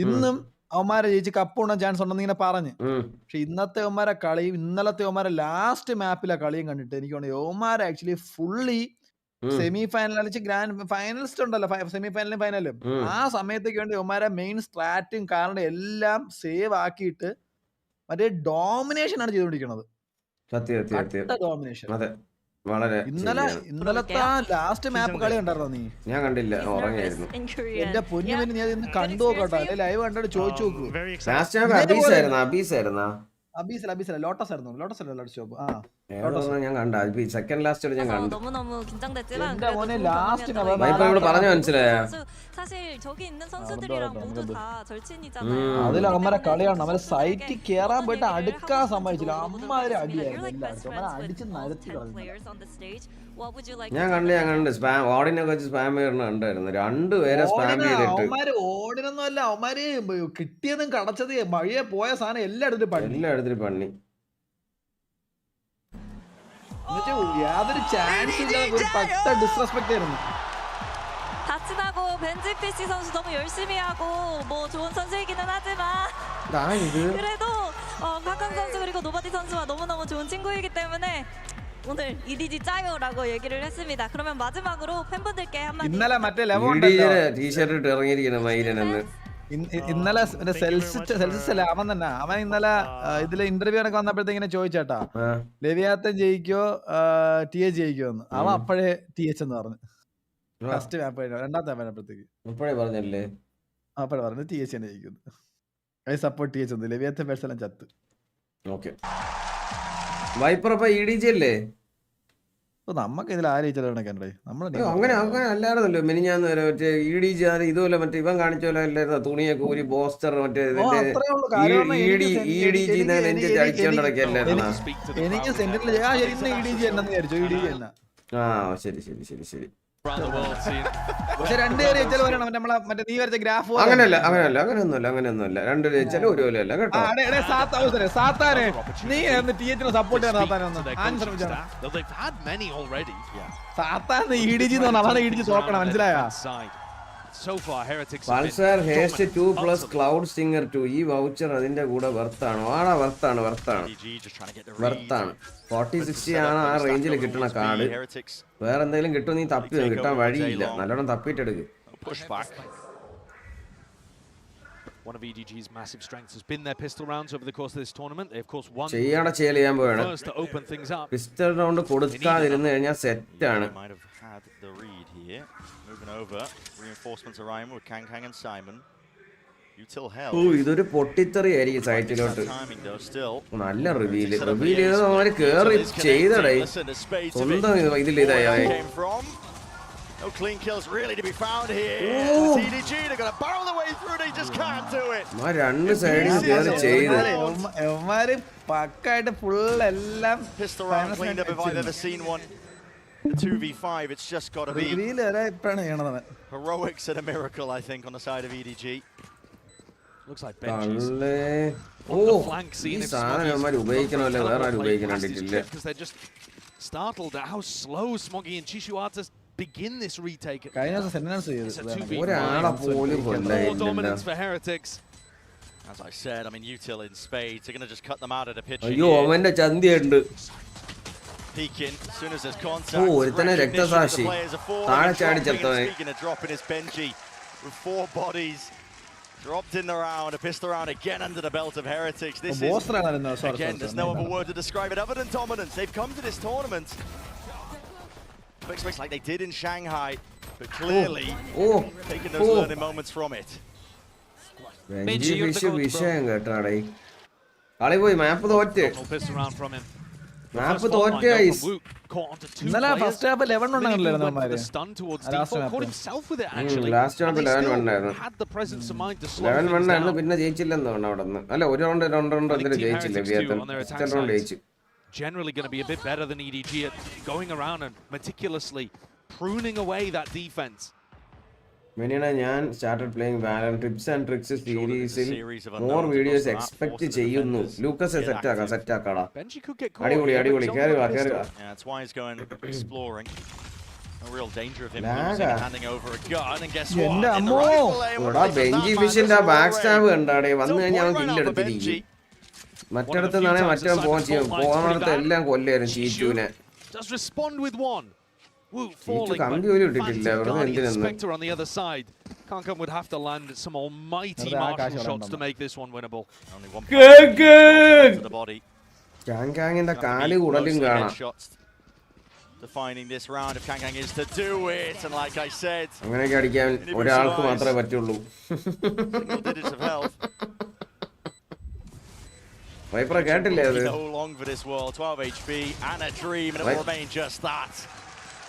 ഇന്നും അവന്മാരെ ജയിച്ച് കപ്പ് കൊണ്ടാൻ ചാൻസ് ഉണ്ടെന്ന് ഇങ്ങനെ പറഞ്ഞ്. പക്ഷെ ഇന്നത്തെ അവന്മാരെ കളിയും ഇന്നലത്തെ അവന്മാരെ ലാസ്റ്റ് മാപ്പിലെ കളിയും കണ്ടിട്ട് എനിക്ക് തോന്നുന്നു അവന്മാരെ ആക്ച്വലി ഫുള്ളി സെമി ഫൈനൽ കളിച്ച് ഗ്രാൻഡ് ഫൈനലിസ്റ്റ് ഉണ്ടല്ലോ, സെമി ഫൈനലും ഫൈനലും, ആ സമയത്തേക്ക് വേണ്ടി അവന്മാരെ മെയിൻ സ്ട്രാറ്റും കാരണം എല്ലാം സേവ് ആക്കിയിട്ട് മറ്റേ ഡോമിനേഷൻ ആണ് ചെയ്തുകൊണ്ടിരിക്കുന്നത്. ഡോമിനേഷൻ വളരെ ഇന്നലത്തെ ലാസ്റ്റ് മാപ്പ് കളി കണ്ടായിരുന്നോ നീ? ഞാൻ കണ്ടില്ല, ഉറങ്ങിയായിരുന്നു. എന്റെ പൊന്നു പിന്നെ ഞാൻ ഇന്ന് കണ്ടു നോക്കട്ടെ, അല്ലെ ലൈവ് കണ്ടിട്ട് ചോദിച്ചു നോക്കൂ. ലാസ്റ്റ് മാപ്പ് അബീസായിരുന്നാ? അബീസല്ല ലോട്ടസ് ആയിരുന്നു. ലോട്ടസ് അല്ല സ്റ്റോപ്പ്. ഞാൻ കണ്ട സെക്കൻഡ് ലാസ്റ്റ് ഞാൻ കണ്ടു. ലാസ്റ്റ് പറഞ്ഞു മനസ്സിലായ അതിൽ അമ്മരെ കളിയാണ്. അവരെ സൈറ്റിൽ കേറാൻ പോയിട്ട് അടുക്കാൻ സമ്മതിച്ചില്ല. അമ്മമാരെ അടിയായിരുന്നു എല്ലാവർക്കും. അവരെ അടിച്ച് നിരത്തി കളഞ്ഞു. ഞാൻ കണ്ട് സ്പാം ഓഡിനൊക്കെ വെച്ച് സ്പാം ചെയ്യുന്ന കണ്ടായിരുന്നു. രണ്ടുപേരെ സ്പാം ചെയ്തിട്ട് അവന്മാര് ഓടിനൊന്നും അല്ല, അവന്മാര് കിട്ടിയതും കടച്ചത് മഴയെ പോയ സാധനം എല്ലായിടത്തും പണി. യാതൊരു ചാൻസ് ഇല്ല. ഒരു പട്ട ഡിസ്റെസ്പെക്ട് ആയിരുന്നു. 다치다고 벤지 PC 선수 너무 열심히 하고 뭐 좋은 선수이기는 하지만 그래도 카칸 선수 그리고 노바디 선수와 너무너무 좋은 친구이기 때문에 오늘 EDG 짜요라고 얘기를 했습니다. 그러면 마지막으로 팬분들께 한마디. ഇന്നലെ മറ്റേ ലെവൽ ടീഷർട്ട് ഇട്ട് ഇറങ്ങിയിരിക്കുന്നു മൈരനെന്ന്. ഇന്നലെ സെൽസിസ് അല്ല അവൻ തന്നെ. അവൻ ഇന്നലെ ഇതില് ഇന്റർവ്യൂ ഒക്കെ വന്നപ്പോഴത്തേക്കിനെ ചോദിച്ചേട്ടാ ലെവിയാത്തൻ ജയിക്കോ TH ജയിക്കോ എന്ന്. അവൻ അപ്പോഴേ TH എന്ന് പറഞ്ഞു. ഫസ്റ്റ് മാപ്പ് രണ്ടാമത്തെ മാപ്പഴത്തേക്ക് അപ്പോഴേ പറഞ്ഞല്ലേ, അപ്പോഴേ പറഞ്ഞു TH തന്നെ ജയിക്കുന്നു. സപ്പോർട്ട് TH ഒന്നും ലെവിയാത്തൻ പേഴ്സെല്ലാം ചത്ത്. ഓക്കെ വൈപ്പർ അപ്പൊ EDG അല്ലേ? നമുക്ക് ഇതിൽ ആലോചിച്ചേ അങ്ങനെ അല്ലായിരുന്നല്ലോ മിനിഞ്ഞാന്ന് വരെ മറ്റേ EDG ഇതുപോലെ മറ്റേ ഇവൻ കാണിച്ച പോലെ അല്ലായിരുന്നു. തുണിയൊക്കെ ഒരു പോസ്റ്റർ മറ്റേ EDG അടിച്ചോണ്ടിറക്കിയല്ലായിരുന്നു. എനിക്ക് സെന്ററിൽ EDG എന്നു വിചാരിച്ചു. EDG തന്നെ. ശരി. പക്ഷെ രണ്ടുപേരും മറ്റേ നീ വരച്ച ഗ്രാഫ് അങ്ങനെയൊന്നുമല്ല. രണ്ടു ജയിച്ചാലും ഒരുപോലെ അല്ല കേട്ടോ. സാത്താനെ നീ TH സപ്പോർട്ട് ചെയ്യാൻ സാത്താൻ EDG എന്ന് പറഞ്ഞാൽ അതാണ് EDG തോക്കണം, മനസ്സിലായോ? Pulsar heist 2 plus cloud singer 2 ഈ വൗച്ചർ അതിന്റെ കൂടെ വർത്താണ്. 40-60 ആണ് ആ റേഞ്ചിൽ കിട്ടുന്ന കാർഡ്. വേറെ എന്തെങ്കിലും കിട്ടും നീ തപ്പി കിട്ടാൻ വഴിയില്ല. നല്ലോണം തപ്പിട്ടെടുക്ക്. One of EDG's massive strengths has been their pistol rounds over the course of this tournament. They of course won first to open things up. Pistol round കൊടുക്കാതിരുന്നു കഴിഞ്ഞാൽ സെറ്റ് ആണ്. Moving over, reinforcements arriving with Kang and Simon. ഇതൊരു പൊട്ടിത്തെറി ആയിരിക്കും സൈറ്റിലോട്ട്. നല്ല reveal ചെയ്ത് കേറി ചെയ്തടേ സ്വന്തം ഇതിലിതായ. No clean kills really to be found here. EDG, they're going to barrel their way through, they just can't do it. രണ്ട് സൈഡിൽ കേറി ചെയ്ത് പക്കായിട്ട് ഫുൾ എല്ലാം pistol round cleaned up if I've ever seen one. The 2v5, it's just got to be heroics and a miracle, I think, on the side of EDG. Looks like benches. ഉപയോഗിക്കണമല്ലേ, വേറെ ആരും ഉപയോഗിക്കണ്ടിട്ടില്ല. They're just startled at how slow Smoggy and Chishuatas begin this retake. ഒരാളെ പോലും dominance for Heretics. As I said, I mean, Util in spades, they're going to just cut them out at a pitch. അയ്യോ അവന്റെ ചന്തിയുണ്ട്. Peeking, as soon as there's contact. ഒരുത്തനെ രക്തസാക്ഷി താഴെ ചാടി ചത്തവൻ. Drop in his Benji with 4 bodies. Dropped in the round, a pistol round again under the belt of Heretics. This is, again, there's no other word to describe it other than dominance. They've come to this tournament. Looks like they did in Shanghai, but clearly taking those learning moments from it. വിഷയം കേട്ടാടേ. കളി പോയി, മാപ്പ് തോറ്റ്. മാപ്പ് തോറ്റ്. ഇന്നലെ first half 11 ഉണ്ടായിരുന്നു. Last half 11 ഉണ്ടായിരുന്നു. പിന്നെ ജയിച്ചില്ലെന്ന് തോന്നുന്നു അവിടെ നിന്ന്. അല്ല ഒരു റൗണ്ട് എന്തിനും ജയിച്ചില്ല. റൗണ്ട് ജയിച്ചു. Generally going to be a bit better than EDG at going around and meticulously pruning away that defense. Menina ഞാൻ started playing VALORANT tips and tricks സീരീസിൽ more videos expect ചെയ്യുന്നു. ലൂക്കസ് സെറ്റ് ആക്കാടാ. അടിപൊളി കേറി വാ. Yeah, that's why he's going exploring. No real danger of him losing, handing over a gun, and guess what? Benjy ഫിഷിന്റെ back stab കണ്ടാടേ. വന്നു കഴിഞ്ഞാൽ അവൻ കില്ലെടുത്തിരിക്കും. മറ്റടുത്ത് നിന്നാണെ മറ്റവൻ പോകുന്നിടത്ത് എല്ലാം കൊല്ലായിരുന്നു ചീറ്റുവിനെ. കമ്പി പോലും ഇട്ടിട്ടില്ല. Spectre on the other side. Kankan would have to land some almighty martial shots to make this one winnable. കാങ്ങിന്റെ കാല് കുടലും കാണാം. defining this round if Kangkang is to do it. And like I said, അങ്ങനെയൊക്കെ അടിക്കാൻ ഒരാൾക്ക് മാത്രമേ പറ്റുള്ളൂ. single digits of health. വൈപ്പറ കേട്ടില്ലേ അത്? No long for this world. 12 HP and a dream, and it will remain just that.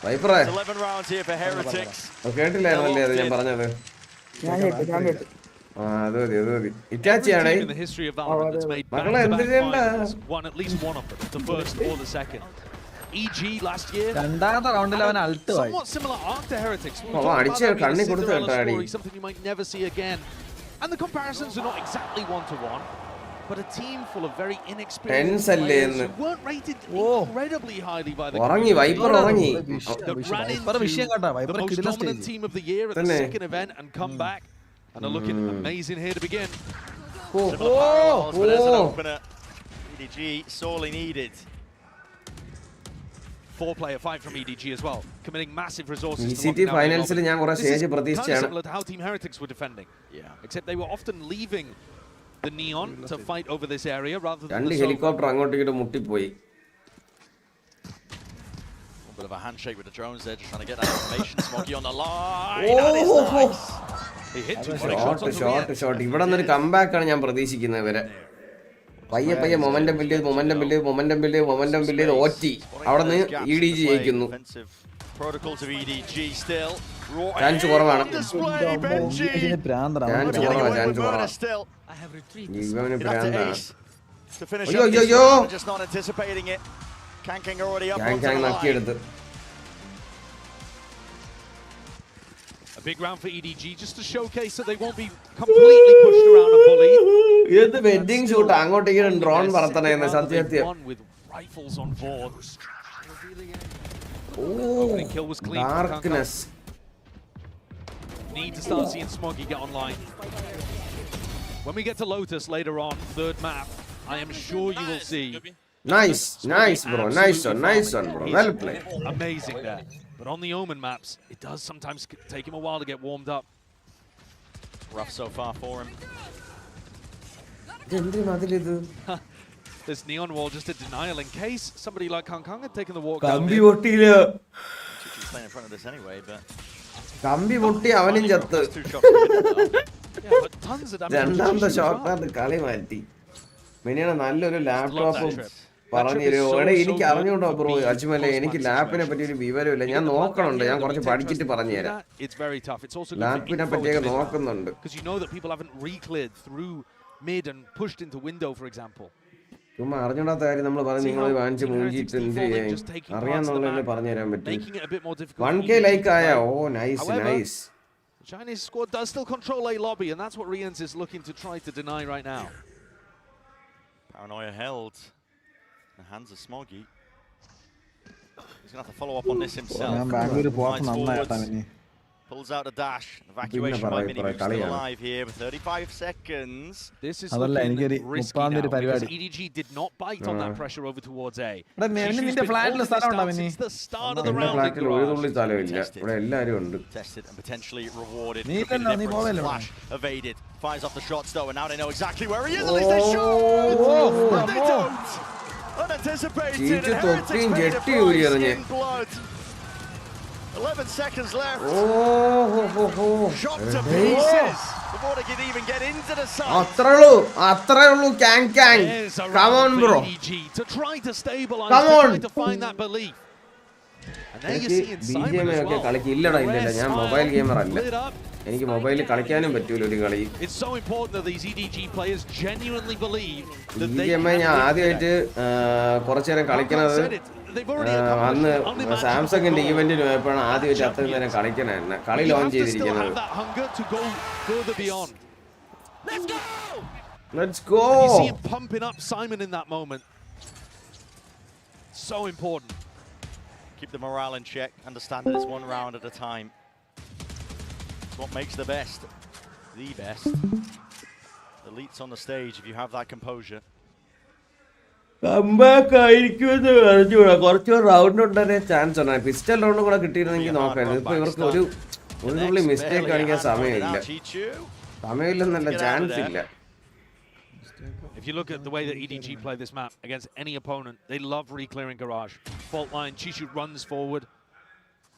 വൈപ്പറ 11 rounds here for Heretics. കേട്ടില്ലായിരുന്നല്ലേ അത് ഞാൻ പറഞ്ഞത്? ആ അത് മതി അത് മതി. ഇറ്റാച്ചിയാണ് മക്കളെ എന്ത് ചെയ്യണ്ട. EG last year. രണ്ടാമത്തെ റൗണ്ടിൽ അവൻ അൾട്ട് ആയി. Somewhat similar arc to Heretics. അടിച്ച് കണ്ണി കൊടുത്തു കേട്ടാടി. Something you might never see again. And the comparisons are not exactly one-to-one. But a team full of very inexperienced players who weren't rated incredibly highly by the community. Viper ran into the most dominant team of the year at the second event and come back. And are looking amazing here to begin. But there's an opener. EDG sorely needed. 4-player fight from EDG as well, committing massive resources. ECT finals il ഞാൻ കുറേ stage പ്രതീക്ഷിച്ചാണ്. Similar to how Team Heretics were defending. Except they were often leaving the Neon to fight over this area rather than the helicopter അങ്ങോട്ടേക്ക് മുട്ടിപ്പോയി. A bit of a handshake with the drones there, just trying to get that information. Smokey on the line. That is nice. They hit 2 shot. ഇവിടെ നിന്ന് ഒരു comeback ആണ് ഞാൻ പ്രതീക്ഷിക്കുന്നത് ഇവരെ. പയ്യെ momentum build OT അവിടെ നിന്ന് EDG ജയിക്കുന്നു. ചാൻസ് കുറവാണ്. ഇവന് പ്രാന്താണ്. അയ്യോ Kang നക്കിയെടുത്ത്. A big round for EDG just to showcase that they won't be completely pushed around and bullied. ഇത് വെഡിങ് ഷൂട്ട് അങ്ങോട്ടേക്ക് drone പറത്തണേന്ന് സത്യസത്യം. Rifles on board. Kill was clean. Darkness. Need to start seeing Smoggy get online. When we get to Lotus later on, third map, I am sure you will see. Nice bro, nice one bro, well played. Amazing there. But on the Omen maps, it does sometimes take him a while to get warmed up. Rough so far for him. This neon wall just a denial in case somebody like Kang Kang had taken the walk down. Kambi പൊട്ടിയില്ല. He's playing in front of this anyway, but കമ്പി പൊട്ടി അവനും ചത്ത്. രണ്ടാമത്തെ ഷോട്ടാണ് കളി മാറ്റി. മിനിയാണ് നല്ലൊരു ലാപ്ടോപ്പും പറഞ്ഞു എനിക്ക് അറിഞ്ഞുകൊണ്ടോ ബ്രോ അജ്മലെ എനിക്ക് ലാപ്പിനെ പറ്റി ഒരു വിവരമില്ല. ഞാൻ നോക്കണുണ്ട്, ഞാൻ കുറച്ച് പഠിച്ചിട്ട് പറഞ്ഞു തരാം. ലാപ്പിനെ പറ്റിയൊക്കെ നോക്കുന്നുണ്ട്. ചുമ്മാ അറിഞ്ഞൂടാത്ത കാര്യം നമ്മൾ പറഞ്ഞ് നിങ്ങൾ വാങ്ങിച്ച് മൂഞ്ചിട്ട് എന്ത് ചെയ്യാൻ അറിയാന്നുള്ളതന്നെ പറഞ്ഞു തരാൻ പറ്റും. 1K ലൈക്ക് ആയ. ഓ nice. Chinese squad does still control A lobby, and that's what Rians is looking to try to deny right now. Paranoia held. The hands of Smoggy. He's going to have to follow up on this himself. Pulls out a dash. Evacuation by Mini still alive here with 35 seconds. This is looking risky now because EDG did not bite on that pressure over towards A. It's the start of the round. Tested and potentially rewarded. Flash evaded. Fires off the shots though, and now they know exactly where he is. At least they shoot! But they don't! Unanticipated. And Heretics paid a price in blood. 11 seconds left. Shot to pieces before they could even get into the side. Atrallu, Kang. Come on, bro. To try to stabilize, come on. To find that belief. And there you see Simon as well. ഞാൻ mobile gamer അല്ല. എനിക്ക് മൊബൈലിൽ കളിക്കാനും പറ്റൂല ഒരു കളി. It's so important that these EDG players genuinely believe that they ഞാൻ ആദ്യമായിട്ട് കുറച്ചു നേരം കളിക്കുന്നത് അന്ന് സാംസങ്ങിന്റെ ഈവന്റിന് പോയപ്പോഴാണ് ആദ്യമായിട്ട് അത്രയും നേരം കളിക്കണായിരുന്നു. കളി ലോഞ്ച് ചെയ്തിരിക്കുന്നത്. Let's go. You see him pumping up Simon in that moment. So important. Keep the morale in check. Understand that it's one round at a time. It's what makes the best. Elites on the stage if you have that composure. Comeback ആയിരിക്കുമെന്ന് പറഞ്ഞുകൂടാ. കുറച്ച് round ഉണ്ടെന്നെ chance ഉണ്ട്. Pistol round കൂടെ കിട്ടിയിരുന്നെങ്കിൽ നോക്കായിരുന്നു. ഇപ്പൊ ഇവർക്ക് ഒരു തുള്ളി mistake കാണിക്കാൻ സമയമില്ലെന്നല്ല, ചാൻസ് ഇല്ല. If If you look at the way that EDG play this map against any opponent, they love re-clearing garage. Fault line, Chishu runs forward.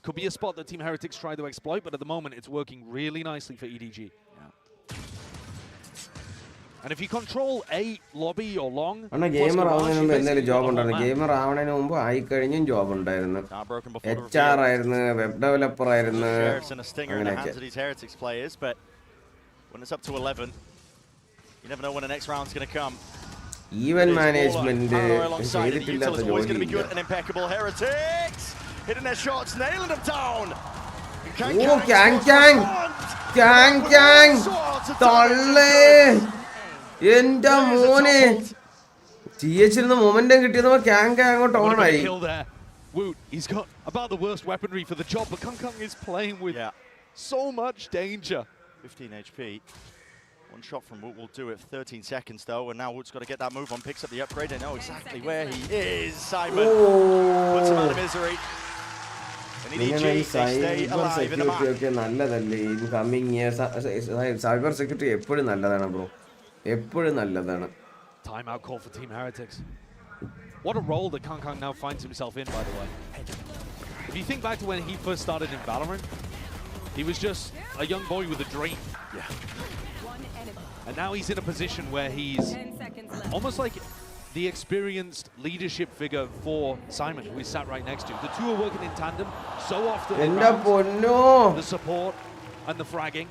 Could be a spot that Team Heretics try to exploit, but at the moment it's working really nicely for EDG. Yeah. And if you control a lobby or long, gamer job gamer job HR web developer a stinger in the hands of these Heretics players, but when it's up to 11, you never know when the next round's going to come. Event management alongside it, Util is always going to be good and impeccable. Heretics hitting their shots, nailing them down. Oh, Kang! Tolle! Enda Mone! TH in the moment and get the Kang on. Woot, he's got about the worst weaponry for the job, but KongKong is playing with so much danger. 15 HP. One shot from Woot will do it. 13 seconds though, and now Woot's got to get that move on. Picks up the upgrade. They know exactly where he is. Simon puts him out of misery. And EDG, they stay alive in the map. Incoming years, cyber security, bro. Timeout call for Team Heretics. What a role that KongKong now finds himself in, by the way. If you think back to when he first started in VALORANT, he was just a young boy with a dream. Yeah. And now he's in a position where he's almost like the experienced leadership figure for Simon, who is sat right next to. The two are working in tandem so often. The support and the fragging.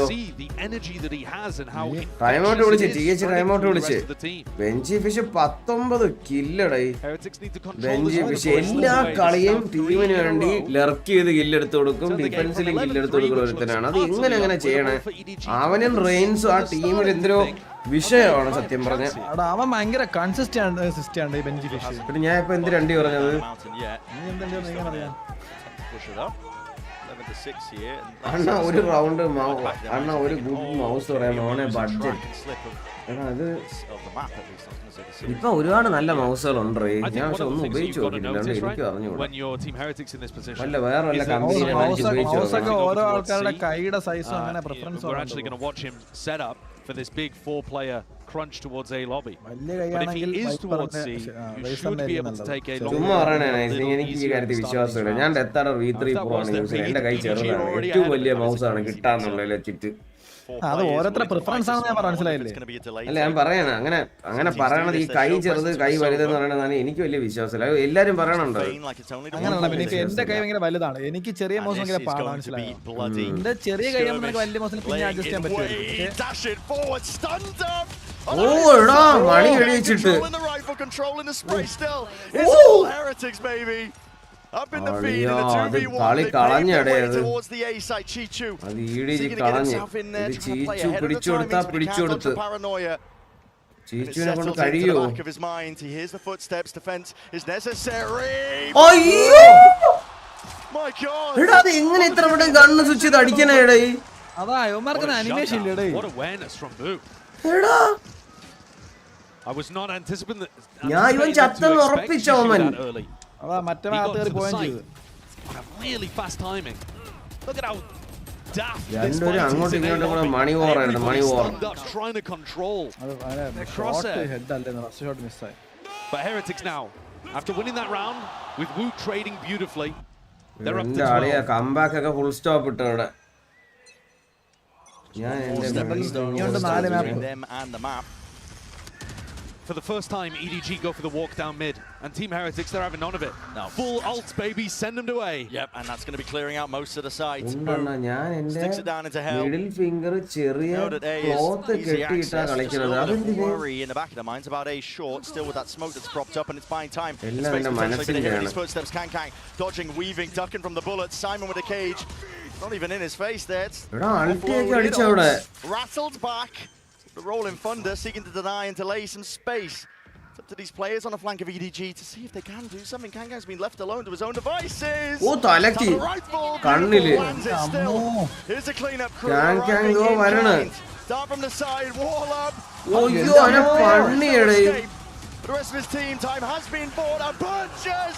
See the energy that he has and how he BenQ Fish 19 kill. Heretics need to control BenQ Fish എല്ലാ കളിയും ടീമിന് വേണ്ടി ലർക്ക് ചെയ്ത് kill എടുത്തു കൊടുക്കും ഡിഫൻസിലും kill എടുത്തു കൊടുക്കുന്നതാണ് അത് എങ്ങനെ ചെയ്യണേ അവനും റെയിൻസ് ആ ടീമിൽ എന്തൊരു വിഷയമാണ് സത്യം പറഞ്ഞ അവൻ ഭയങ്കര കൺസിസ്റ്റന്റ് ആണ് BenQ Fish പിന്നെ ഞാൻ ഇപ്പൊ എന്ത് രണ്ടി പറഞ്ഞത് അണ്ണാ ഒരു റൗണ്ട് അണ്ണാ ഒരു ഗുഡ് മൗസ് പറയാം മോനെ ബഡ്ജറ്റ് അത് ഇപ്പൊ ഒരുപാട് നല്ല മൗസുകളുണ്ട് ഞാൻ പക്ഷെ ഒന്നും ഉപയോഗിച്ചു നോക്കിയില്ല എനിക്ക് അറിഞ്ഞുകൂടാ വല്ല വേറെ വല്ല കമ്പനി ഓരോ ആൾക്കാരുടെ കൈയുടെ സൈസും അങ്ങനെ preference for this big four-player crunch towards A lobby. But if he is towards C, you should be able to take A lobby. ചുമ്മാ പറയണേ എനിക്ക് ഈ കാര്യത്തിൽ വിശ്വാസമില്ല ഞാൻ ഡെത്താഡർ V3 Pro ആണ് യൂസ് ചെയ്യുന്നത് എന്റെ കൈ ചെറുതാണ് ഏറ്റവും വലിയ മൗസാണ് കിട്ടാന്നുള്ളതിൽ വെച്ചിട്ട് അത് ഓരോരുത്തരുടെ പ്രിഫറൻസ് ആണെന്ന് ഞാൻ മനസ്സിലായില്ലേ അല്ല ഞാൻ പറയണ അങ്ങനെ പറയണത് ഈ കൈ ചെറുത് കൈ വലുതെന്ന് പറയണതാണ് എനിക്ക് വലിയ വിശ്വാസമില്ല എല്ലാരും പറയണുണ്ട് അങ്ങനെയല്ല പിന്നെ എന്റെ കൈ ഭയങ്കര വലുതാണ് എനിക്ക് ചെറിയ മൗസ് ഭയങ്കര പാടാണ് മനസ്സിലായി എന്റെ ചെറിയ കൈ ആകുമ്പോൾ വലിയ മൗസിന് പിന്നെ അഡ്ജസ്റ്റ് ചെയ്യാൻ പറ്റും ഓ എടാ മണി എഴുതിച്ചിട്ട് Up in the feed in the 2v1, they play their way towards the A site. Chichu seeking to get himself in there, trying to play ahead of the timings, but he can't dodge the paranoia. And it settles into the back of his mind. He hears the footsteps. Defense is necessary. My God! What awareness from Boo. I was not anticipating that early. മറ്റേ ഭാഗത്ത് point ചെയ്തു really fast timing. Look at how daft അങ്ങോട്ടും ഇങ്ങോട്ടും കൂടെ money ഓവറായിരുന്നു money over trying to control head അല്ലേ first shot മിസ്സായി. But Heretics now, after winning that round with Woot trading beautifully, they're up to 12. Comeback ഒക്കെ full stop ഇട്ടു അവിടെ ഞാൻ them and the map. For the first time, EDG go for the walk down mid, and Team Heretics, they're having none of it. No. Full ults, baby, send them to A. Yep, and that's going to be clearing out most of the site. Sticks it down into hell. Middle finger, cloth worry in the back of their minds about A short, still with that smoke that's propped up, and it's buying time. His footsteps, Kang dodging, weaving, ducking from the bullets. Simon with a cage, not even in his face there. Rattled back. The rolling thunder seeking to deny and delay some space. It's up to these players on the flank of EDG to see if they can do something. KongKong's been left alone to his own devices. Oh, Talaki! Here's a cleanup crew. Start from the side, wall up. Oh, you are a funny. The rest of his team time has been bought up. Punches!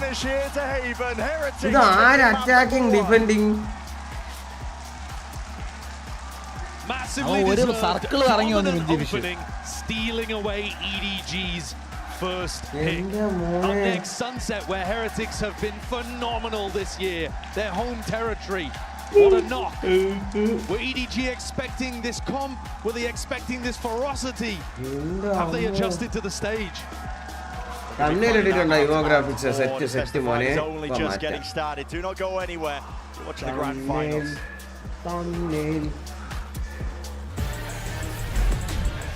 Finish here to Haven. Heretics. Attacking, defending. Massively deserved dominant opening, stealing away EDG's first pick. Up next, Sunset, where Heretics have been phenomenal this year. Their home territory. What a knock. Were EDG expecting this comp? Were they expecting this ferocity? Have they adjusted to the stage? Graphics set only just getting started. Do not go anywhere. You're watching the grand finals. Thumbnail.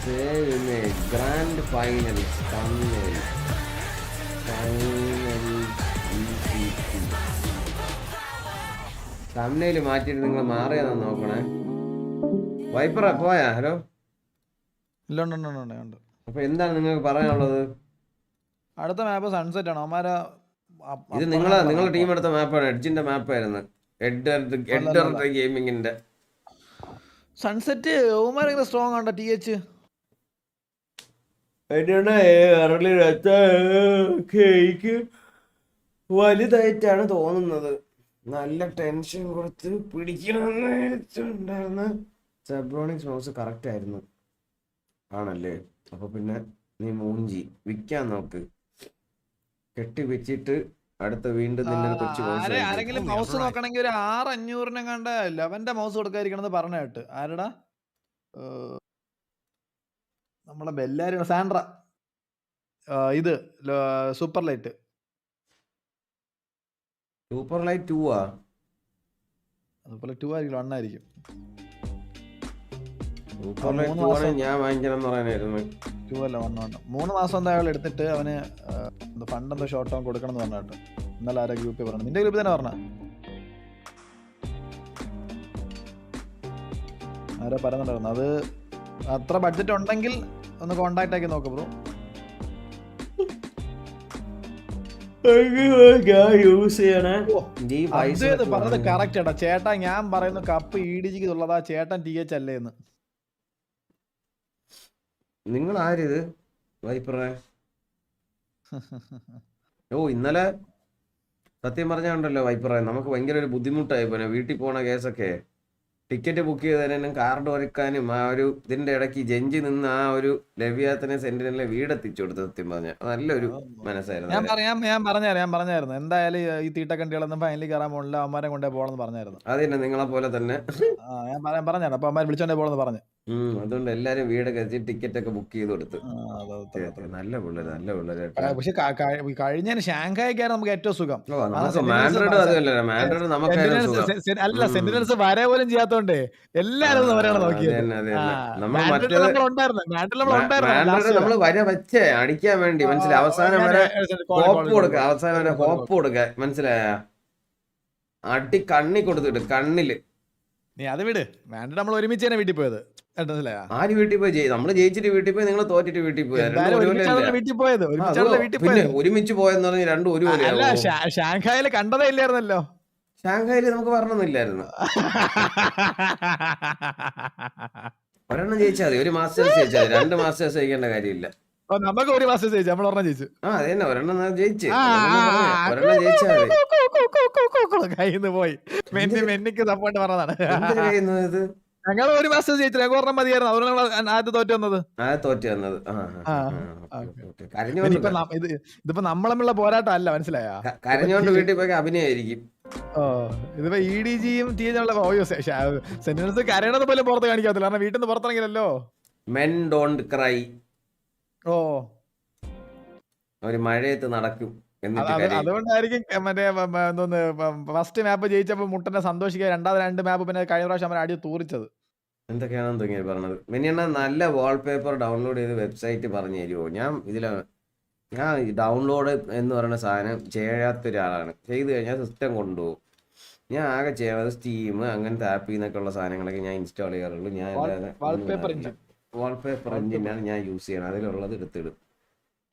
Save image. Grand finals. Thumbnail. Thumbnail മാറ്റിയിട്ട് നിങ്ങൾ മാറിയാന്ന് നോക്കണേ. വൈപ്പറാ പോയാ? Hello. ഇല്ല ഉണ്ട്. അപ്പൊ എന്താണ് നിങ്ങൾക്ക് പറയാനുള്ളത്? അടുത്ത മാപ്പ് സൺസെറ്റ് ആണ്. അവന്മാരെ ഇത് നിങ്ങളുടെ ടീം എടുത്ത മാപ്പാണ്. എഡ്ജിന്റെ മാപ്പായിരുന്നു. എഡർ ഗെയിമിങ്ങിന്റെ സൺസെറ്റ് അവന്മാരെ സ്ട്രോങ് ആണ്ടോ TH? വലുതായിട്ടാണ് തോന്നുന്നത്. നല്ല ടെൻഷൻ കൊടുത്ത് പിടിക്കണമെന്ന് സെബ്രോണിക്സ് മൗസ് കറക്റ്റ് ആയിരുന്നു. ആണല്ലേ? അപ്പൊ പിന്നെ നീ മൂഞ്ചി വിൽക്കാൻ നോക്ക്. കെട്ടി വെച്ചിട്ട് അടുത്ത വീണ്ടും ആരെങ്കിലും മൗസ് നോക്കണമെങ്കിൽ ഒരു 6,500 കണ്ട 11 മൗസ് കൊടുക്കാതിരിക്കണമെന്ന് പറഞ്ഞ കേട്ട്. ആരടാ? നമ്മളെ ബെല്ലാരി സാൻഡ്ര. ഇത് സൂപ്പർ ലൈറ്റ് 2 ആ? സൂപ്പർ ലൈറ്റ് 2 ആയിരിക്കും, 1 ആയിരിക്കും. ഞാൻ വാങ്ങിക്കണം പറയാനായിരുന്നു. 2 അല്ല 1. 3 മാസം എന്താ അയാൾ എടുത്തിട്ട് അവന് ഫണ്ട് എന്തോ ഷോർട്ട് ടേം കൊടുക്കണം എന്ന് പറഞ്ഞിട്ട് ഇന്നലെ ആരാ ഗ്രൂപ്പിൽ പറഞ്ഞു. നിന്റെ ഗ്രൂപ്പിൽ തന്നെ പറഞ്ഞ ആരാ പറയുന്നുണ്ടായിരുന്നു. അത് അത്ര ബഡ്ജറ്റ് ഉണ്ടെങ്കിൽ ഒന്ന് കോണ്ടാക്ട് ആക്കി നോക്ക് ബ്രോ. പറഞ്ഞത് കറക്റ്റ് ഏട്ടാ. ചേട്ടാ ഞാൻ പറയുന്നു കപ്പ് EDGക്ക് ഉള്ളതാ, ചേട്ടൻ TH അല്ലേന്ന്. നിങ്ങൾ ആരിത് വൈപ്പറേ? ഇന്നലെ സത്യം പറഞ്ഞുണ്ടല്ലോ വൈപ്പറേ, നമുക്ക് ഭയങ്കര ഒരു ബുദ്ധിമുട്ടായി പോലെ. വീട്ടിൽ പോണ കേസൊക്കെ ടിക്കറ്റ് ബുക്ക് ചെയ്തതിനും കാർഡ് ഒരുക്കാനും ആ ഒരു ഇതിന്റെ ഇടയ്ക്ക് ജഞ്ചി നിന്ന് ആ ഒരു ലവ്യാത്തിനെ സെന്റിനെ വീടെത്തിച്ചു കൊടുത്തു. സത്യം പറഞ്ഞ നല്ലൊരു മനസ്സായിരുന്നു. ഞാൻ പറഞ്ഞായിരുന്നു എന്തായാലും ഈ തീട്ടക്കണ്ടികളൊന്നും ഫൈനലിൽ കയറാൻ പോണില്ല, അവന്മാരെ കൊണ്ടേ പോകണമെന്ന് പറഞ്ഞായിരുന്നു. അതന്നെ നിങ്ങളെ പോലെ തന്നെ ഞാൻ പറഞ്ഞായിരുന്നു. അപ്പൊ അവന്മാർ വിളിച്ചോണ്ടേ പോകണമെന്ന് പറഞ്ഞു. അതുകൊണ്ട് എല്ലാരും വീടൊക്കെ എത്തി ടിക്കറ്റ് ഒക്കെ ബുക്ക് ചെയ്ത് കൊടുത്ത്. നല്ല പിള്ളേര്. പക്ഷെ കഴിഞ്ഞ ഷാങ്ഹായിക്കാണ് നമുക്ക് ഏറ്റവും സുഖം. അല്ല സെന്റിനൽസ് വരെ പോലും ചെയ്യാത്തോണ്ടേ എല്ലാരും അവരാണ് നോക്കിയത്. നമ്മള് വര വെച്ചേ അടിക്കാൻ വേണ്ടി മനസ്സിലായി. അവസാനം വരെ ഹോപ്പ് കൊടുക്ക മനസ്സിലായ അടി കണ്ണി കൊടുത്തിട്ട് കണ്ണില്. നീ അത് വിട്, വേണ്ട. നമ്മൾ ഒരുമിച്ച് തന്നെ വീട്ടിൽ പോയത്. ആര് വീട്ടിൽ പോയി? നമ്മള് ജയിച്ചിട്ട് വീട്ടിൽ പോയി, നിങ്ങൾ തോറ്റിട്ട് വീട്ടിൽ പോയി. പിന്നെ ഒരുമിച്ച് പോയെന്ന് പറഞ്ഞ് രണ്ടും ഒരുപോലെ. ഷാങ്ഹായില് കണ്ടതേ ഇല്ലായിരുന്നല്ലോ. ഷാങ്ഹായില് നമുക്ക് പറഞ്ഞൊന്നുമില്ലായിരുന്നു. ഒരെണ്ണം ജയിച്ചാൽ മതി, ഒരു മാസ്റ്റേഴ്സ് ജയിച്ചാൽ മതി. 2 മാസ്റ്റേഴ്സ് ജയിക്കേണ്ട കാര്യമില്ല. നമുക്ക് ഒരു മാസ്റ്റേഴ്സ് ജയിച്ചു, നമ്മൾ ഒരെണ്ണം ജയിച്ചു. അതന്നെ ഒരെണ്ണം ജയിച്ചു. ഒരെണ്ണം ജയിച്ചാൽ മതി. കയ്യിന്ന് പോയി. മെന്നിക്ക് സപ്പോർട്ട് പറഞ്ഞതാണ്. ഇത് ഞങ്ങൾ ഒരു മാസ്റ്റേഴ്സ് ജയിച്ചു, ഞങ്ങൾ ഒരെണ്ണം മതിയായിരുന്നു. അതുകൊണ്ട് ആദ്യം തോറ്റു വന്നത്. ഇതിപ്പോ നമ്മളെ പോരാട്ടം അല്ല, മനസ്സിലായ? കരഞ്ഞോണ്ട് വീട്ടിൽ പോയി അഭിനയായിരിക്കും. ഇതിപ്പോ EDGയും സെന്റിനൽസ് കരയണത് പോലും പുറത്ത് കാണിക്കാത്തില്ല, കാരണം വീട്ടിൽ നിന്ന് പുറത്തിറങ്ങില്ലല്ലോ. Men don't cry. അവര് മഴയത്ത് നടക്കും. അതുകൊണ്ടായിരിക്കും മറ്റേ എന്തോന്ന് ഫസ്റ്റ് മാപ്പ് ജയിച്ചപ്പോ മുട്ടനെ സന്തോഷിക്കുക. 2 മാപ്പ് പിന്നെ കഴിഞ്ഞ പ്രാവശ്യം അവരെ അടി തൂറിച്ചത്. എന്തൊക്കെയാണെന്ന് തോന്നിയത് പറഞ്ഞത്. മിനിയണ്ണ നല്ല വാൾപേപ്പർ ഡൗൺലോഡ് ചെയ്ത് വെബ്സൈറ്റ് പറഞ്ഞു തരുമോ? ഞാൻ ഡൗൺലോഡ് എന്ന് പറയുന്ന സാധനം ചെയ്യാത്ത ഒരാളാണ്. ചെയ്ത് കഴിഞ്ഞാൽ സിസ്റ്റം കൊണ്ടുപോകും. ഞാൻ ആകെ ചെയ്യുന്നത് സ്റ്റീം അങ്ങനത്തെ ആപ്പിൽ നിന്നൊക്കെ ഉള്ള സാധനങ്ങളൊക്കെ ഞാൻ ഇൻസ്റ്റാൾ ചെയ്യാറുള്ളൂ. ഞാൻ വാൾപേപ്പർ എഞ്ചിനാണ് ഞാൻ യൂസ് ചെയ്യണം. അതിലുള്ളത് എടുത്തിടും.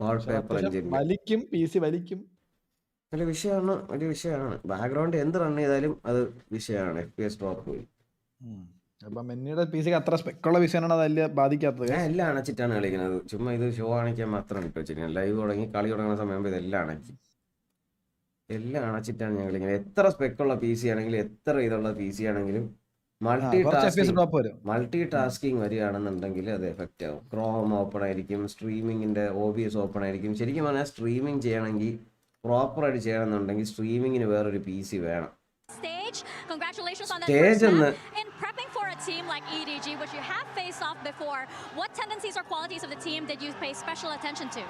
വാൾപേപ്പർ എഞ്ചിൻ വലിക്കും, PC വലിക്കും. ഒരു വിഷയമാണ്. ബാക്ക്ഗ്രൗണ്ട് എന്ത് റൺ ചെയ്താലും അത് വിഷയമാണ്. FPS ഡ്രോപ്പ് പോയി. അത്ര സ്പെക്കുള്ള വിഷയമാണ് അതല്ല ബാധിക്കാത്തത്. ഞാൻ എല്ലാം അണച്ചിട്ടാണ് കളിക്കുന്നത്. ചുമ്മാ ഇത് ഷോ കാണിക്കാൻ മാത്രം ഇട്ട് വെച്ചിരിക്കുന്നത്. ലൈവ് തുടങ്ങി കളി തുടങ്ങുന്ന സമയം ഇതെല്ലാം അണച്ചിട്ടാണ് ഞാൻ കളിക്കുന്നത്. എത്ര സ്പെക്കുള്ള PC ആണെങ്കിലും എത്ര ഇതുള്ള PC ആണെങ്കിലും മൾട്ടി ടാസ്കിങ് വരികയാണെന്നുണ്ടെങ്കിൽ അത് എഫക്റ്റ് ആവും. ക്രോം ഓപ്പൺ ആയിരിക്കും, സ്ട്രീമിങ്ങിന്റെ OBS ഓപ്പൺ ആയിരിക്കും. ശരിക്കും പറഞ്ഞാൽ സ്ട്രീമിംഗ് ചെയ്യണമെങ്കിൽ പ്രോപ്പറായിട്ട് ചെയ്യണമെന്നുണ്ടെങ്കിൽ സ്ട്രീമിങ്ങിന് വേറൊരു PC വേണം. Congratulations on that first match. In prepping for a team like EDG, which you have faced off before, what tendencies or qualities of the team did you pay special attention to?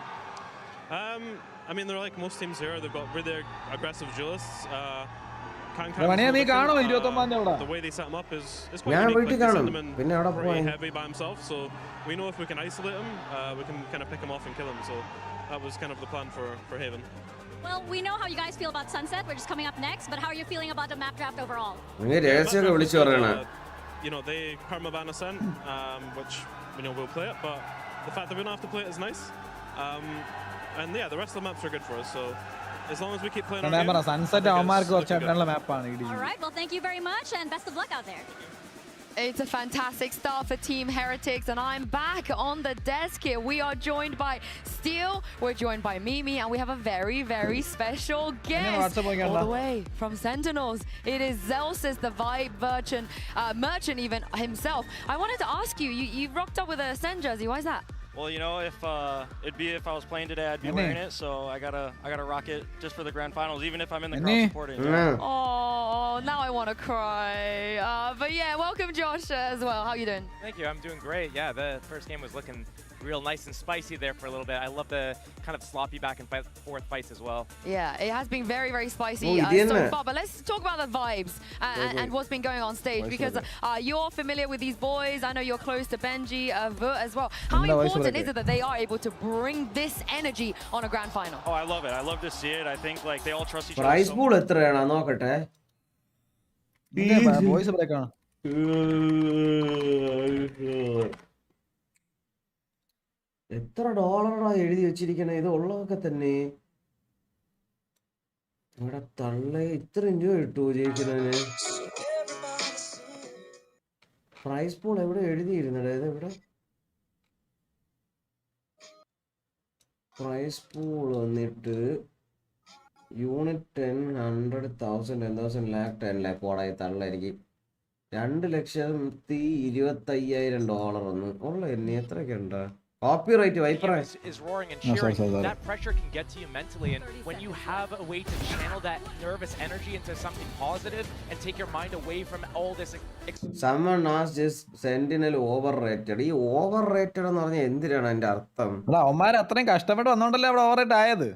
I mean, they're like most teams here. They've got really aggressive duelists. The way they set him up is quite unique. Like, they send him in pretty heavy by himself, so we know if we can isolate him, we can kind of pick him off and kill him. So that was kind of the plan for Haven. Well, we know how you guys feel about Sunset, which is coming up next, but how are you feeling about the map draft overall? You know, they permaban Ascent, which, you know, we'll play it, but the fact that we don't have to play it is nice. And yeah, the rest of the maps are good for us, so as long as we keep playing our game, Sunset All right, well, thank you very much, and best of luck out there. It's a fantastic start for Team Heretics, and I'm back on the desk here. We are joined by Steel, we're joined by Mimi, and we have a very, very special guest all the way from Sentinels. It is Zelsis, the Vibe merchant even himself. I wanted to ask you, you rocked up with a Sen jersey. Why is that? Well, you know, if I was playing today, I'd be wearing it. So I gotta rock it just for the grand finals, even if I'm in the crowd supporting. Oh, now I want to cry. But yeah, welcome Josh as well. How you doing? Thank you. I'm doing great. Yeah, the first game was looking real nice and spicy there for a little bit. I love the kind of sloppy back and forth fights as well. Yeah, it has been very, very spicy so far. But let's talk about the vibes and what's been going on stage, because you're familiar with these boys. I know you're close to Benji, as well. How important is it that they are able to bring this energy on a grand final? Oh, I love it. I love to see it. I think like they all trust each other. Prize pool എത്രയാണ് നോക്കട്ടെ. Voice break ആണ്. എത്ര ഡോളറാ എഴുതി വെച്ചിരിക്കണേ? ഇത് ഉള്ളതൊക്കെ തന്നെ ഇവിടെ തള്ള ഇത്രയും രൂപ കിട്ടുമോ ജയിക്കുന്നതിന്? പ്രൈസ് പൂൾ എവിടെ എഴുതിയിരുന്നത്? ഇവിടെ പ്രൈസ് പൂൾ വന്നിട്ട് യൂണിറ്റ് 10, 100, 1000, 10,000 lakh, 10 lakh പോടായി തള്ള. എനിക്ക് 2,25,000 ഒന്ന് ഉള്ള എന്നെ എത്രയൊക്കെ ഉണ്ടാ? Copyright is roaring and cheering. That pressure can get to you mentally, and when you have a way to channel that nervous energy into something positive and take your mind away from all this. Someone asked is Sentinel overrated. ഈ overrated എന്ന് പറഞ്ഞാൽ എന്തിനാണ് അതിന്റെ അർത്ഥം? അവന്മാർ അത്രയും കഷ്ടപ്പെട്ട് വന്നോണ്ടല്ലേ അവിടെ ഓവർറേറ്റ് ആയത്.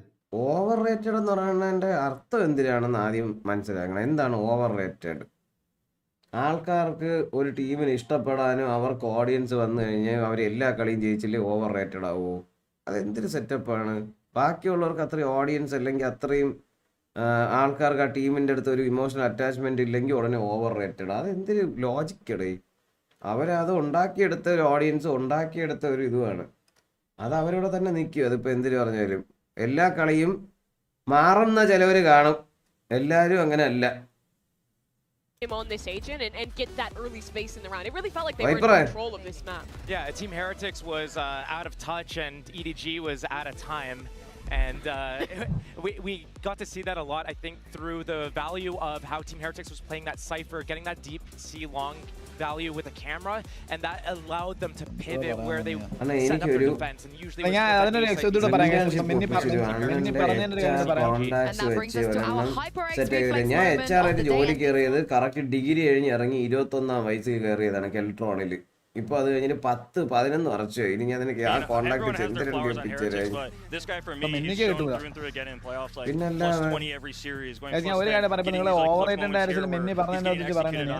ഓവർറേറ്റഡ് എന്ന് പറയുന്നതിന്റെ അർത്ഥം എന്തിനാണെന്ന് ആദ്യം മനസ്സിലാക്കണം. എന്താണ് ഓവർറേറ്റഡ്? ആൾക്കാർക്ക് ഒരു ടീമിന് ഇഷ്ടപ്പെടാനും അവർക്ക് ഓഡിയൻസ് വന്നു കഴിഞ്ഞാൽ അവർ എല്ലാ കളിയും ജയിച്ചില്ലേ ഓവർ റേറ്റഡ് ആവുമോ? അതെന്തൊരു സെറ്റപ്പാണ്? ബാക്കിയുള്ളവർക്ക് അത്രയും ഓഡിയൻസ് അല്ലെങ്കിൽ അത്രയും ആൾക്കാർക്ക് ആ ടീമിൻ്റെ അടുത്ത് ഒരു ഇമോഷണൽ അറ്റാച്ച്മെന്റ് ഇല്ലെങ്കിൽ ഉടനെ ഓവർ റേറ്റഡ്. അതെന്തൊരു ലോജിക്കടേ? അവരത് ഉണ്ടാക്കിയെടുത്ത ഒരു ഓഡിയൻസ് ഉണ്ടാക്കിയെടുത്ത ഒരു ഇതുമാണ്. അത് അവരോട് തന്നെ നിൽക്കും. അതിപ്പോൾ എന്തിനു പറഞ്ഞാലും എല്ലാ കളിയും മാറുന്ന ചിലവർ കാണും, എല്ലാവരും അങ്ങനെ അല്ല. Him on this agent and get that early space in the round. It really felt like they were in control of this map. Yeah, Team Heretics was out of touch and EDG was out of time. And we got to see that a lot, I think, through the value of how Team Heretics was playing that Cypher, getting that deep C-long value with a camera, and that allowed them to pivot where they set up their defense. And usually and that brings us to our HyperX reflex moment. ഇപ്പൊ അത് കഴിഞ്ഞിട്ട് 10-11 വർഷമായി. ഇനി ഞാൻ നിനക്ക് ആ contact ഞാൻ ഒരു കാര്യം പറയുമ്പോൾ നിങ്ങൾ ഓവറേറ്റഡ് ആയിരിക്കും മെന്നി പറഞ്ഞതിനെ കുറിച്ച് പറയുന്നത്.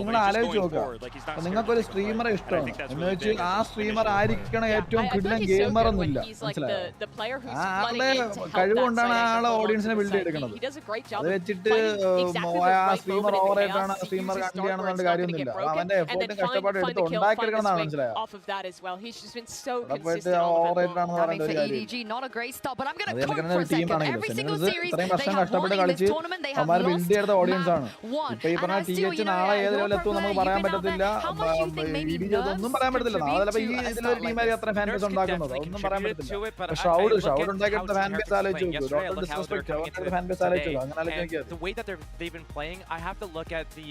നിങ്ങൾ ആലോചിച്ച് നോക്കുക, നിങ്ങൾക്കൊരു സ്ട്രീമറെ ഇഷ്ടമാണ് എന്ന് വെച്ച് ആ സ്ട്രീമർ ആയിരിക്കണം ഏറ്റവും കിടിലൻ ഗെയിമർ ഒന്നുമില്ല. മനസ്സിലായോ? ആളുടെ കഴിവുകൊണ്ടാണ് ആളെ ഓഡിയൻസിനെ ബിൽഡ് ചെയ്തെടുക്കുന്നത്. അത് വെച്ചിട്ട് ആ സ്ട്രീമർ ഓവറേറ്റഡ് ആണ്, സ്ട്രീമർ കണ്ടിയാണെന്നുള്ള കാര്യമൊന്നുമില്ല. അവന്റെ എഫോർട്ടും കഷ്ടപ്പാടും the kill, find the swing off of that as well. He's just been so consistent all of it long. I mean, for EDG, not a great start, but I'm going to quote for a second. Every single series they have won in this tournament, they have lost map 1. And I still, you know, your pro player, you've been out there. How much do you think maybe nerves contribute to a start like this? Nerves can definitely contribute to it, but I look at how Team Heretics are playing yesterday. Look how they're coming into it today. And the way that they've been playing, I have to look at the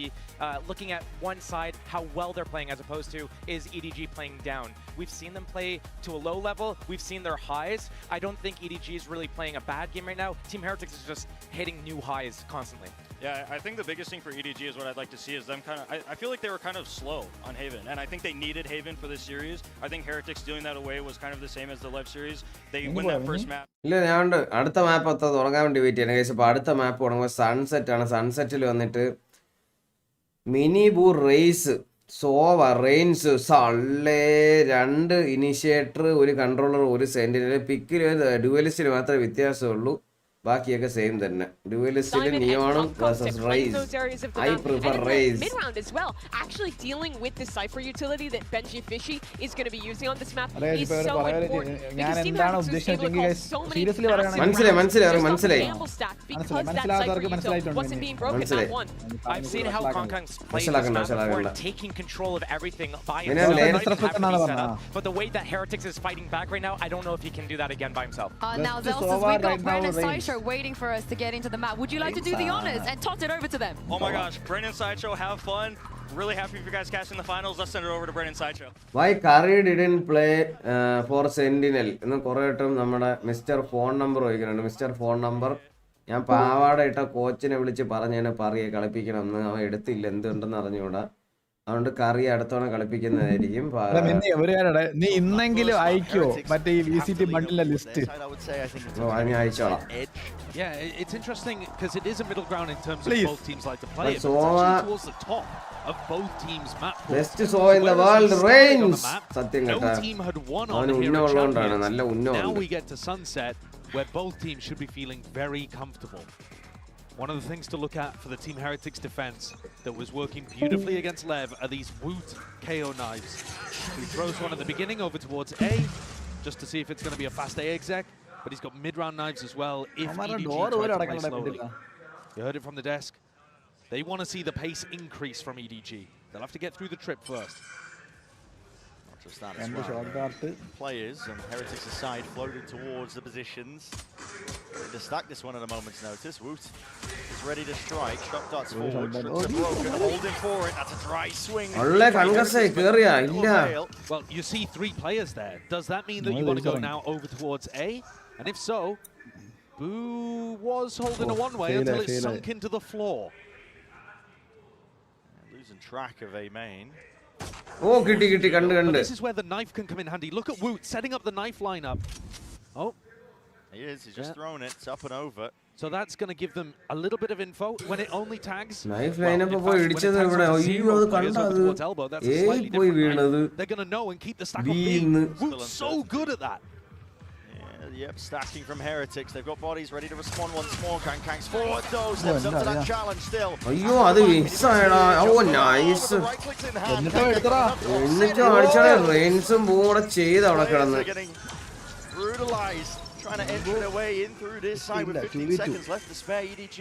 looking at one side, how well they're playing, as opposed to is EDG playing down. We've seen them play to a low level. We've seen their highs. I don't think EDG is really playing a bad game right now. Team Heretics is just hitting new highs constantly. Yeah, I think the biggest thing for EDG is what I'd like to see is them kind of, I feel like they were kind of slow on Haven, and I think they needed Haven for this series. I think Heretics doing that away was kind of the same as the live series. They win that first map. ഇല്ല ഞാൻ അടുത്ത മാപ്പ് അത്ര തുടങ്ങാൻ വേണ്ടി wait ചെയ്യണം case. അപ്പോൾ അടുത്ത മാപ്പ് തുടങ്ങുമ്പോൾ സൺസെറ്റ് ആണ്. സൺസെറ്റിൽ വന്നിട്ട് മിനി ബൂ റേസ് സോവ റെയിൻസ് സള്ളേ 2 ഇനിഷ്യേറ്റർ, ഒരു കൺട്രോളർ, ഒരു സെന്റിനൽ. പിക്കിൽ ഡ്യുവലിസ്റ്റിൽ മാത്രമേ വ്യത്യാസമുള്ളൂ, ബാക്കിയൊക്കെ സെയിം തന്നെ. ഡ്യുവലിസ്റ്റിൽ നിയോണും versus Raze. I prefer Raze. Mid-round as well, actually dealing with the Cypher utility that BenQ is going to be using on this map is so important. Because Team Heretics was able to call so many മനസ്സിലായി. because that Cypher utility wasn't being broken that one. I've seen how Kongkong's played this map before, taking control of everything by himself. But the way that Heretics is fighting back right now, I don't know if he can do that again by himself. Now Zelsa's, we've got Brandon Sideshow waiting for us to get into the map. Would you like to do the honors and toss it over to them? Oh my gosh, Brandon Sideshow, have fun. Really happy for you guys catching the finals. Let's send it over to Brandon Sideshow. Why Curry didn't play for Sentinel? ഇന്ന് കുറേ വട്ടം നമ്മുടെ mister phone number ചോദിക്കുന്നുണ്ട്. Mister phone number ഞാൻ പാവാടായിട്ട കോച്ചിനെ വിളിച്ച് പറഞ്ഞാണ് പറയെ കളിപ്പിക്കണമെന്ന്. അവൻ എടുത്തില്ല, എന്തുണ്ടെന്ന് അറിഞ്ഞുകൂടാ. അതുകൊണ്ട് കറി അടുത്തവണ കളിപ്പിക്കുന്നതായിരിക്കും. നീ ഇന്നെങ്കിലും അയക്കോ മറ്റേ ഈ VCT ബണ്ടിലെ ലിസ്റ്റ്? ഞാൻ അയച്ചോളാം. Yeah, it's interesting because it is a middle ground in terms of both teams like to play it, but Sova, it's actually towards the top of both teams' map. Best Sova in the world, Reigns. No team had won on here at Champions. Now we get to Sunset, where both teams should be feeling very comfortable. One of the things to look at for the Team Heretics defense that was working beautifully against Lev are these Woot KO knives. He throws one at the beginning over towards A, just to see if it's going to be a fast A exec, but he's got mid-round knives as well if EDG try to play slowly. You heard it from the desk. They want to see the pace increase from EDG. They'll have to get through the trip first. Not just that as well. Players on Heretics' side floated towards the positions. To stack this one at a moment's notice. Woot is ready to strike. Shot darts forward. Broken. Holding for it. That's a dry swing. Well, you see 3 players there. Does that mean that you want to go now over towards A? And if so, Boo was holding a one-way until it sunk into the floor. Losing track of A main. Oh, kitty, this is where the knife can come in handy. Look at Woot setting up the knife lineup. Oh. He is. He's just thrown it. It's up and over. So that's going to give them a little bit of info. When it only tags... Knife lineup they're going to know and keep the stack on B. Woot's so good at that. Yep, stacking from Heretics. They've got bodies ready to respond once more. Kang's forward though, steps up to that challenge still. Oh, nice. Getting brutalized, trying to enter their way in through this side with 15 seconds left to spare. EDG,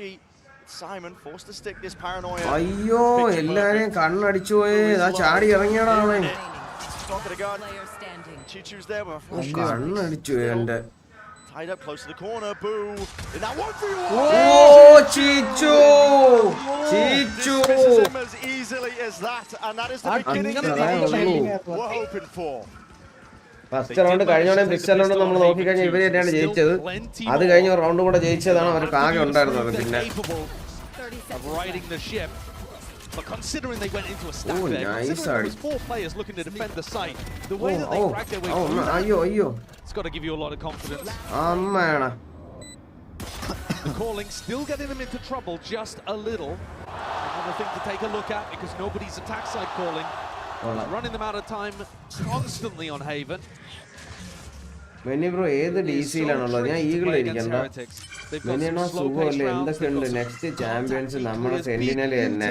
Simon forced to stick this paranoia. Chichu's there with a tied up close to the corner. Boo! In that one for you. Oh, Chichu! Chichu! Misses him as easily as that, and that is the beginning of the we're hoping for. First round കഴിഞ്ഞോടെ picture round നമ്മൾ നോക്കിക്കഴിഞ്ഞാൽ ഇവര് തന്നെയാണ് ജയിച്ചത്. അത് കഴിഞ്ഞ round കൂടെ ജയിച്ചതാണ് അവർക്ക് ആകെ ഉണ്ടായിരുന്നത്. പിന്നെ but considering they went into a stack there, considering there was 4 players looking to defend the site, the way that they cracked their way through it's got to give you a lot of confidence. The calling still getting them into trouble just a little. Another thing to take a look at because nobody's attack side calling. Running them out of time constantly on Haven. Bro, ഏത് DC-ലാണുള്ളത്? ഞാൻ ഈഗിളിരിക്കണ്ട. മെനിയണോ സുഖമല്ലേ? എന്തൊക്കെയുണ്ട്? Next champions നമ്മുടെ sentinel തന്നെ.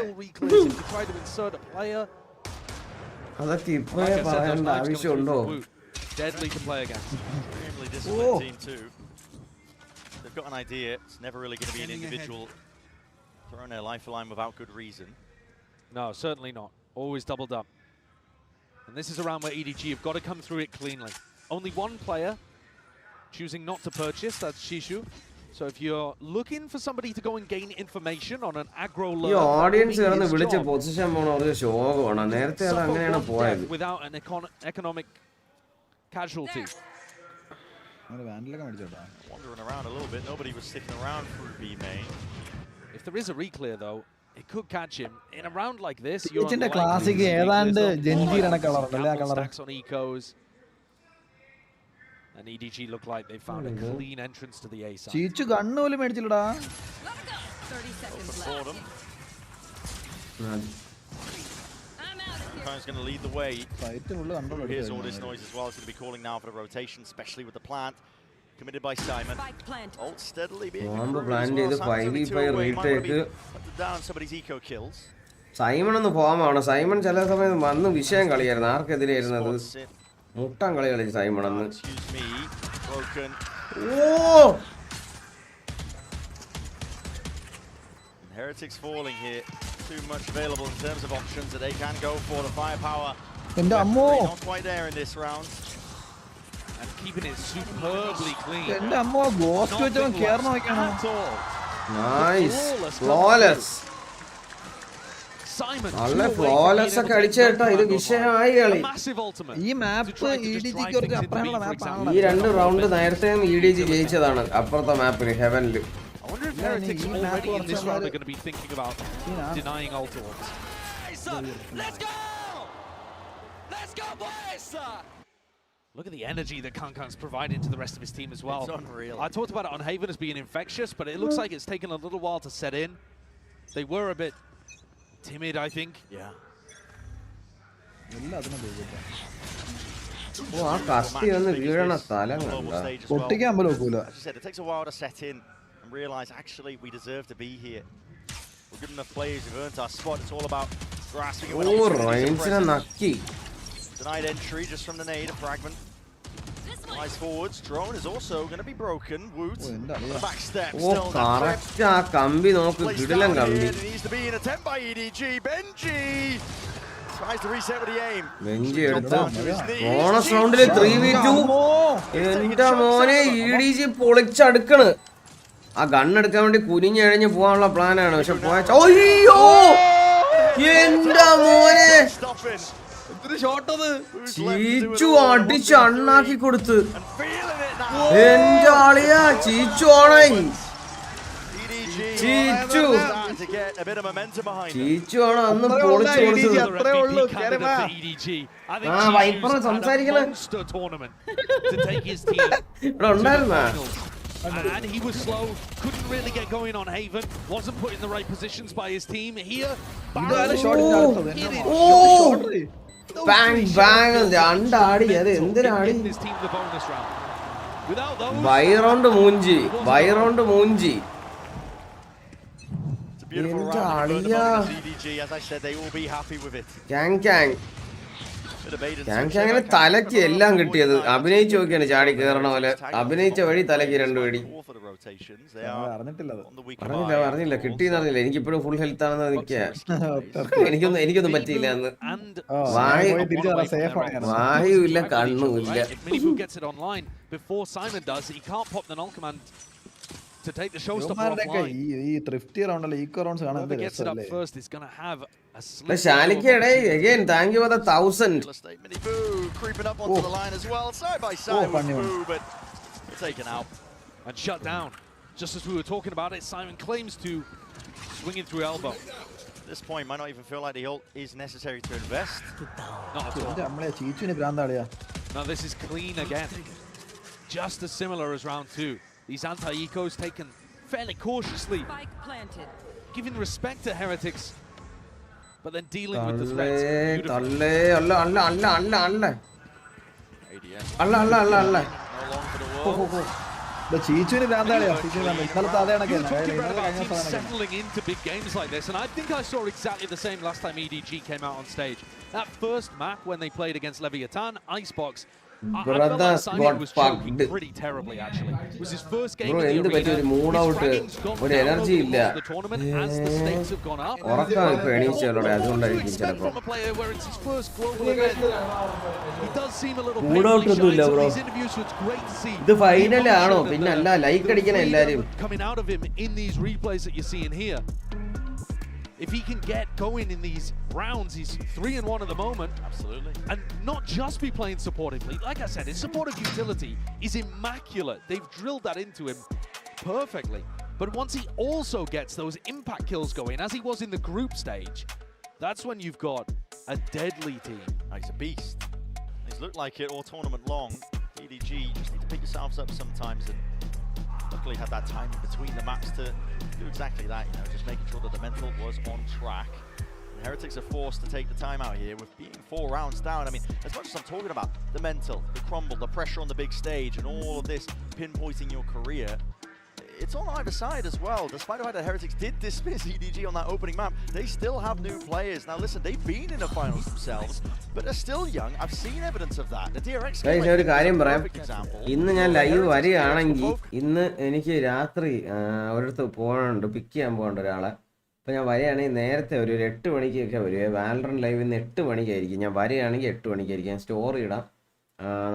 അതൊക്കെ ഇപ്പോഴേ പറയേണ്ട ആവശ്യമുണ്ടോ? Deadly to play against. Extremely disciplined team too. They've got an idea. It's never really going to be an individual throwing their life line without good reason. No, certainly not. Always doubled up. And this is a round where EDG have got to come through it cleanly. Only one player choosing not to purchase, that's Shishu. So if you're looking for somebody to go and gain information on an aggro lurk, the audience is വിളിച്ച position പോണ ശോകമാണ്. നേരത്തെ അത് അങ്ങനെയാണ് പോയത്. Without an economic casualty. Wandering around a little bit, nobody was sticking around for B main. If there is a reclear though, it could catch him. In a round like this, you're unlikely classic stacks on ecos. And EDG look like they found a clean entrance to the A side. Chichu gunnu pole medichillada. 30 seconds left. Kraken's going to lead the way. Here's all this noise as well. It's going to be calling now for the rotation, especially with the plant. Committed by Simon. Ult steadily being planned ചെയ്ത് 5v5 retake. Down somebody's eco kills. Simon ഒന്ന് ഫോമാണ്. Simon ചില സമയത്ത് വന്ന് വിഷയം കളിയായിരുന്നു. ആർക്കെതിരെയായിരുന്നത്? മുട്ടം കളി കളിച്ചു സൈമൺ അന്ന്. Heretics falling here. Too much available in terms of options that they can go for. The firepower not quite there in this round. And keeping it superbly clean. Nice. Flawless. Simon. നല്ല flawless ഒക്കെ അടിച്ചേട്ടാ. ഇത് വിഷയമായി കളി. ഈ മാപ്പ് EDG ഒരു അപ്പുറമുള്ള മാപ്പാണ്. ഈ രണ്ട് റൗണ്ട് നേരത്തെ EDG ജയിച്ചതാണ് അപ്പുറത്തെ മാപ്പിന് ഹെവനിൽ. I wonder if Heretics already in this round are going to be thinking about denying ult ults. Let's go! Let's go, boys! Look at the energy that Kankang's providing to the rest of his team as well. It's unreal. I talked about it on Haven as being infectious, but it looks like it's taken a little while to set in. They were a bit timid, I think. Yeah. ഓ ആ കത്തി ഒന്ന് വീഴണ സ്ഥലം കണ്ടാ. പൊട്ടിക്കാൻ പോലും ഒക്കൂല. As I said, it takes a while to set in and realize actually we deserve to be here. We're good enough players. We've earned our spot. It's all about grasping it. Oh, range-നെ നക്കി. Denied entry just from the nade, a fragment. Nice forwards. Drone is also going to be broken. Woot. Back step. Oh, correct. ആ കമ്പി നോക്ക്. കിടിലൻ കമ്പി. It needs to be an attempt by EDG. BenQ tries to reset with the aim. BenQ എടുത്ത് bonus റൗണ്ടിൽ 3v2. എന്റെ മോനെ EDG പൊളിച്ചടുക്കണ്. ആ ഗണ്ണെടുക്കാൻ വേണ്ടി കുനിഞ്ഞഴിഞ്ഞ് പോകാനുള്ള പ്ലാനാണ്. പക്ഷെ പോയ അയ്യോ എന്റെ മോനെ ചീച്ചു അടിച്ച് അണ്ണാക്കി കൊടുത്ത്. എന്റെ ആളിയാ ചീച്ചു ആണായി. ചീച്ചു ആണ് അന്ന് പൊളിച്ചു കൊടുത്തത്. ആ വൈപ്പർ സംസാരിക്കണ ഇവിടെ ഉണ്ടായിരുന്നാ? And he was slow, couldn't really get going on Haven, wasn't put in the right positions by his team here. Bang bang രണ്ടാടി. അത് എന്തിനാടി? ബൈറൗണ്ട് മൂഞ്ചി. ബൈറൗണ്ട് മൂഞ്ചി. എന്റെ ആളിയാ. ക്യാങ് ക്യാങ് ക്യാങ്ങിന് തലയ്ക്ക് എല്ലാം കിട്ടിയത്. അഭിനയിച്ചു നോക്കിയാണ് ചാടി കേറണ പോലെ. അഭിനയിച്ച വഴി തലയ്ക്ക് 2 വെടി. പറഞ്ഞില്ല കിട്ടിയെന്നറിഞ്ഞില്ല. എനിക്കിപ്പോഴും ഫുൾ ഹെൽത്ത് ആണെന്ന് നിൽക്കുക. എനിക്കൊന്നും പറ്റിയില്ല അന്ന്. വായുവില്ല കണ്ണുമില്ല. To take the showstopper offline. ഈ thrifty round അല്ല eco rounds കാണാൻ എന്ത് gets it up first is going to have a slip. Shalikade again, thank you for the 1000. Creeping up onto the line as well, side by side with Boo, but taken out and shut down. Just as we were talking about it, Simon claims to swing it through elbow. At this point, might not even feel like the ult is necessary to invest. Not at all. നമ്മളെ ചീച്ചുവിന് ഭ്രാന്താടിയാ. Now this is clean again. Just as similar as round 2. These anti-ecos taken fairly cautiously, giving respect to Heretics, but then dealing with the threats. ചീച്ചുവിന് ഭ്രാന്താടിയാ. Settling into big games like this, and I think I saw exactly the same last time EDG came out on stage. That first map when they played against Leviathan, Icebox, Brothers got fucked. pretty terribly actually. It was his first game Bro, in എന്ത് the പറ്റി ഒരു arena. Mood out ഒരു energy ഇല്ല ഉറക്കം ഇപ്പൊ എണീച്ചോടെ അതുകൊണ്ടായിരിക്കും ചിലപ്പോ mood out ഒന്നും ഇല്ല ബ്രോ ഇത് ഫൈനലാണോ പിന്നെ അല്ല ലൈക്ക് അടിക്കണം എല്ലാരും If he can get going in these rounds, he's 3-1 at the moment. Absolutely. And not just be playing supportively. Like I said, his supportive utility is immaculate. They've drilled that into him perfectly. But once he also gets those impact kills going, as he was in the group stage, that's when you've got a deadly team. He's a beast. He's looked like it all tournament long. EDG, you just need to pick yourselves up sometimes, and luckily had that time in between the maps to do exactly that, you know, just making sure that the mental was on track. And Heretics are forced to take the time out here with being 4 rounds down. I mean, as much as I'm talking about the mental, the crumble, the pressure on the big stage, and all of this pinpointing your career, it's on either side as well. Despite the fact that Heretics did dismiss EDG on that opening map, they still have new players. Now listen, they've been in the finals themselves, but they're still young. I've seen evidence of that. The DRX ഒരു കാര്യം പറയാം, ഇന്ന് ഞാൻ live വരികയാണെങ്കിൽ ഇന്ന് എനിക്ക് രാത്രി ഒരിടത്ത് പോകണുണ്ട്, പിക്ക് ചെയ്യാൻ പോകണ്ട ഒരാളെ. അപ്പോൾ ഞാൻ വരികയാണെങ്കിൽ നേരത്തെ ഒരു 8 മണിക്കൊക്കെ വരുവേ. വാലറന്റ് ലൈവ് ഇന്ന് 8 മണിക്കായിരിക്കും. ഞാൻ വരികയാണെങ്കിൽ 8 മണിക്കായിരിക്കും. ഞാൻ സ്റ്റോറി ഇടാം.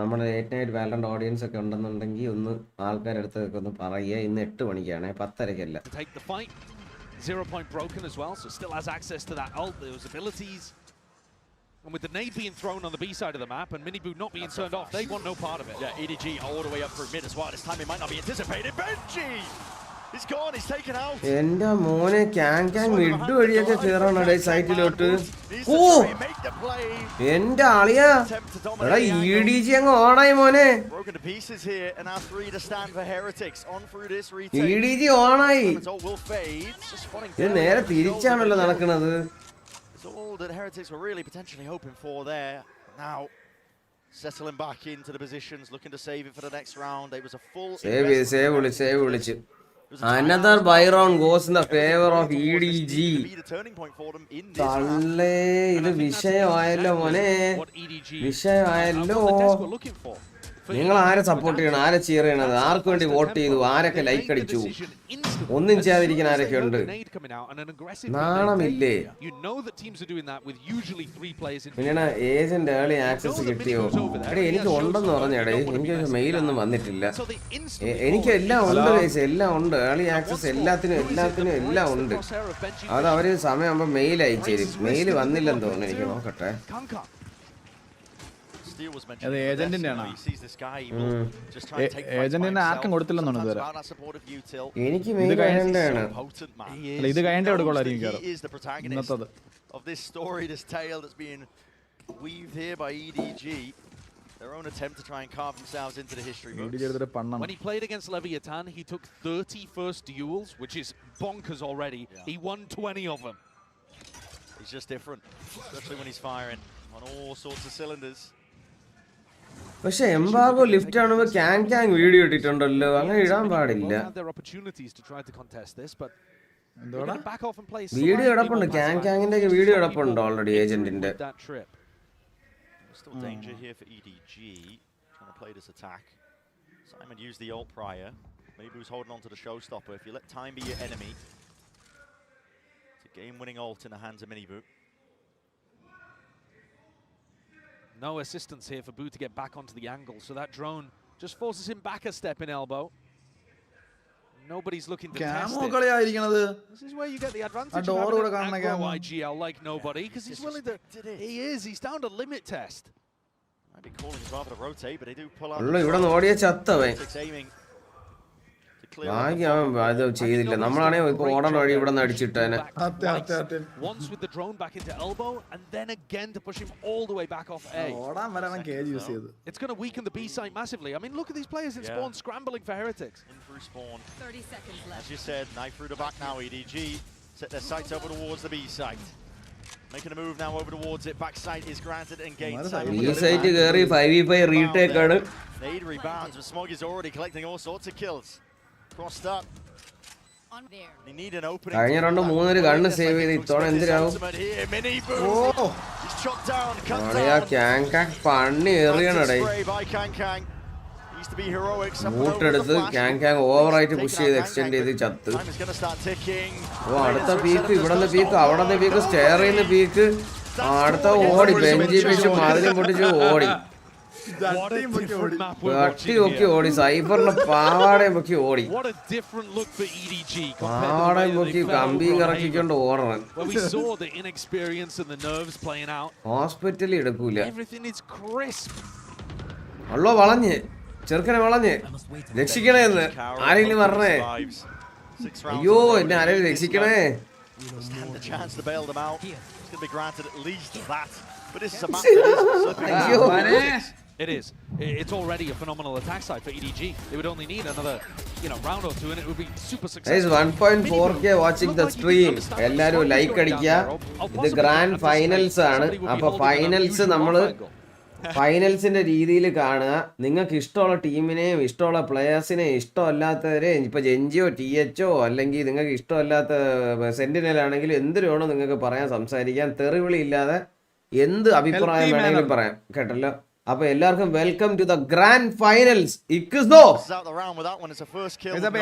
നമ്മുടെ ലേറ്റ് നൈറ്റ് വാലറന്റ് ഓഡിയൻസ് ഒക്കെ ഉണ്ടെന്നുണ്ടെങ്കിൽ ഒന്ന് ആൾക്കാരുടെ അടുത്തൊക്കെ ഒന്ന് പറയുക. ഇന്ന് 8 മണിക്കാണ്, 10:30-ക്കല്ല. 0 point broken as well, so still has access to that ult, those abilities. And with the nade being thrown on the B side of the map and Minibu not being turned off, they want no part of it. Yeah, EDG all the way up through mid as well. This time it might not be anticipated. BenQ! He's gone, he's taken out. എൻ്റെ മോനെ Kang mid വഴിയൊക്കെ കയറാണ് സൈറ്റിലോട്ട്. ഓ എൻ്റെ ആളിയാ എടാ EDG അങ്ങ് ഓണായി മോനെ. EDG ഓണായി. ഇത് നേരെ തിരിച്ചാണല്ലോ നടക്കുന്നത്. All that Heretics were really potentially hoping for there. Now settling back into the positions, looking to save it for the next round. It was a full save വിളിച്ചു. Another buy round goes in the favor of EDG. തള്ളേ ഇത് വിഷയമായല്ലോ മോനെ, വിഷയമായല്ലോ. നിങ്ങൾ ആരെ support ചെയ്യണം, ആരെ cheer ചെയ്യണത്, ആർക്ക് വേണ്ടി വോട്ട് ചെയ്തു, ആരൊക്കെ ലൈക്ക് അടിച്ചു, ഒന്നും ചെയ്യാതിരിക്കാൻ ആരൊക്കെ ഉണ്ട്? നാണമില്ലേ? പിന്നെ ഏജന്റ് ഏർലി ആക്സസ് കിട്ടിയോ? എടേ എനിക്ക് ഉണ്ടെന്ന് പറഞ്ഞേടേ, എനിക്ക് മെയിലൊന്നും വന്നിട്ടില്ല. എനിക്ക് എല്ലാം ഉണ്ട്, എല്ലാം ഉണ്ട്, ഏർലി ആക്സസ് എല്ലാത്തിനും എല്ലാം ഉണ്ട്. അത് അവര് സമയമാകുമ്പോൾ മെയിൽ അയച്ചു തരും. മെയിൽ വന്നില്ലെന്ന് തോന്നുന്നു, എനിക്ക് നോക്കട്ടെ. അത് ഏജന്റിന്റെ ആണോ? ഏജന്റിന്റെ ആർക്കും കൊടുത്തില്ലെന്നാണ് ഇതുവരെ. എനിക്ക് മെയിൽ കഴിഞ്ഞാണ്. ഇത് കഴിഞ്ഞിട്ട് കൊടുക്കുള്ളായിരിക്കും ഇന്നത്തത്. Their own attempt to try and carve themselves into the history books. When he played against Leviathan, he took 30 first duels, which is bonkers already. Yeah. He won 20 of them. He's just different, especially when he's firing on all sorts of cylinders. പക്ഷെ embargo lift ആണുമ്പോ Kang video ഇട്ടിട്ടുണ്ടല്ലോ, അങ്ങനെ ഇടാൻ പാടില്ല. Video കിടപ്പുണ്ട്, ക്യാങ്ങിന്റെ video കിടപ്പുണ്ട് already ഏജന്റിന്റെ. Still danger here for EDG, trying to play this attack. Simon used the ult prior. Maybe he was holding on to the showstopper. If you let time be your enemy, it's a game-winning ult in the hands of Minibu. No assistance here for Boo to get back onto the angle, so that drone just forces him back a step in elbow. Nobody's looking to test it. This is where you get the advantage of having an aggro IGL like nobody, because he's willing to... He's down to limit test. Might be calling his rather to rotate, but they do pull out... aiming. അത് ചെയ്തില്ല, നമ്മളാണെങ്കിൽ ഇപ്പോൾ ഓടാൻ വഴി ഇവിടെ നിന്ന് അടിച്ചിട്ടേനെ. Once with the drone back into elbow, and then again to push him all the way back off A. It's going to weaken the B side massively. I mean, look at these players in spawn scrambling for Heretics. In through spawn. 30 seconds left. As you said, knife through the back now. EDG set their sights over towards the B side. Making a move now over towards it. Backside is granted and gained. B side കേറി 5v5 retake ആണ്. Nade rebounds, but Smog is already collecting all sorts of kills. Crossed up. കഴിഞ്ഞ round 3 gun save ചെയ്ത് ഇത്തവണ എന്തിനാവും പണി എറിയണടേ ബൂട്ടെടുത്ത് Kang ഓവറായിട്ട് push ചെയ്ത് extend ചെയ്ത് ചത്ത്. അടുത്ത പീക്ക് ഇവിടുന്ന് പീക്ക് അവിടുന്ന് പീക്ക് സ്റ്റെയർ ചെയ്യുന്ന പീക്ക് അടുത്ത ഓടി ബെഞ്ചി പിടിച്ച് മതിലും പൊട്ടിച്ച് ഓടി കട്ടി പൊക്കി ഓടി സൈഫറിന്റെ പാവാടയും പൊക്കി ഓടി പാവാടയും പൊക്കി കമ്പിയും കറക്കിക്കൊണ്ട് ഓടണം. ഹോസ്പിറ്റലിൽ എടുക്കൂല. അള്ളോ വളഞ്ഞ് ചെറുക്കനെ വളഞ്ഞ് രക്ഷിക്കണേ എന്ന് ആരെങ്കിലും പറഞ്ഞേ. അയ്യോ എന്നെ ആരെങ്കിലും രക്ഷിക്കണേ. It is. It's already a phenomenal attack side for EDG. They would only need another, round or two, and it would be super successful. 1.4K watching the stream. എല്ലാരും ലൈക്ക് അടിക്കുക. ഇത് ഗ്രാൻഡ് ഫൈനൽസ് ആണ്. അപ്പൊ finals നമ്മള് ഫൈനൽസിന്റെ രീതിയിൽ കാണുക. നിങ്ങൾക്ക് ഇഷ്ടമുള്ള ടീമിനെയും ഇഷ്ടമുള്ള പ്ലെയേഴ്സിനെയും ഇഷ്ടമല്ലാത്തവരെ ഇപ്പൊ ജെഞ്ചിയോ THO അല്ലെങ്കിൽ നിങ്ങൾക്ക് ഇഷ്ടമല്ലാത്ത സെന്റിനലാണെങ്കിൽ എന്തിനു വേണോ നിങ്ങൾക്ക് പറയാൻ സംസാരിക്കാൻ. തെറിവിളി ഇല്ലാതെ എന്ത് അഭിപ്രായം വേണമെങ്കിലും പറയാം. കേട്ടല്ലോ. അപ്പൊ എല്ലാവർക്കും welcome to the grand finals.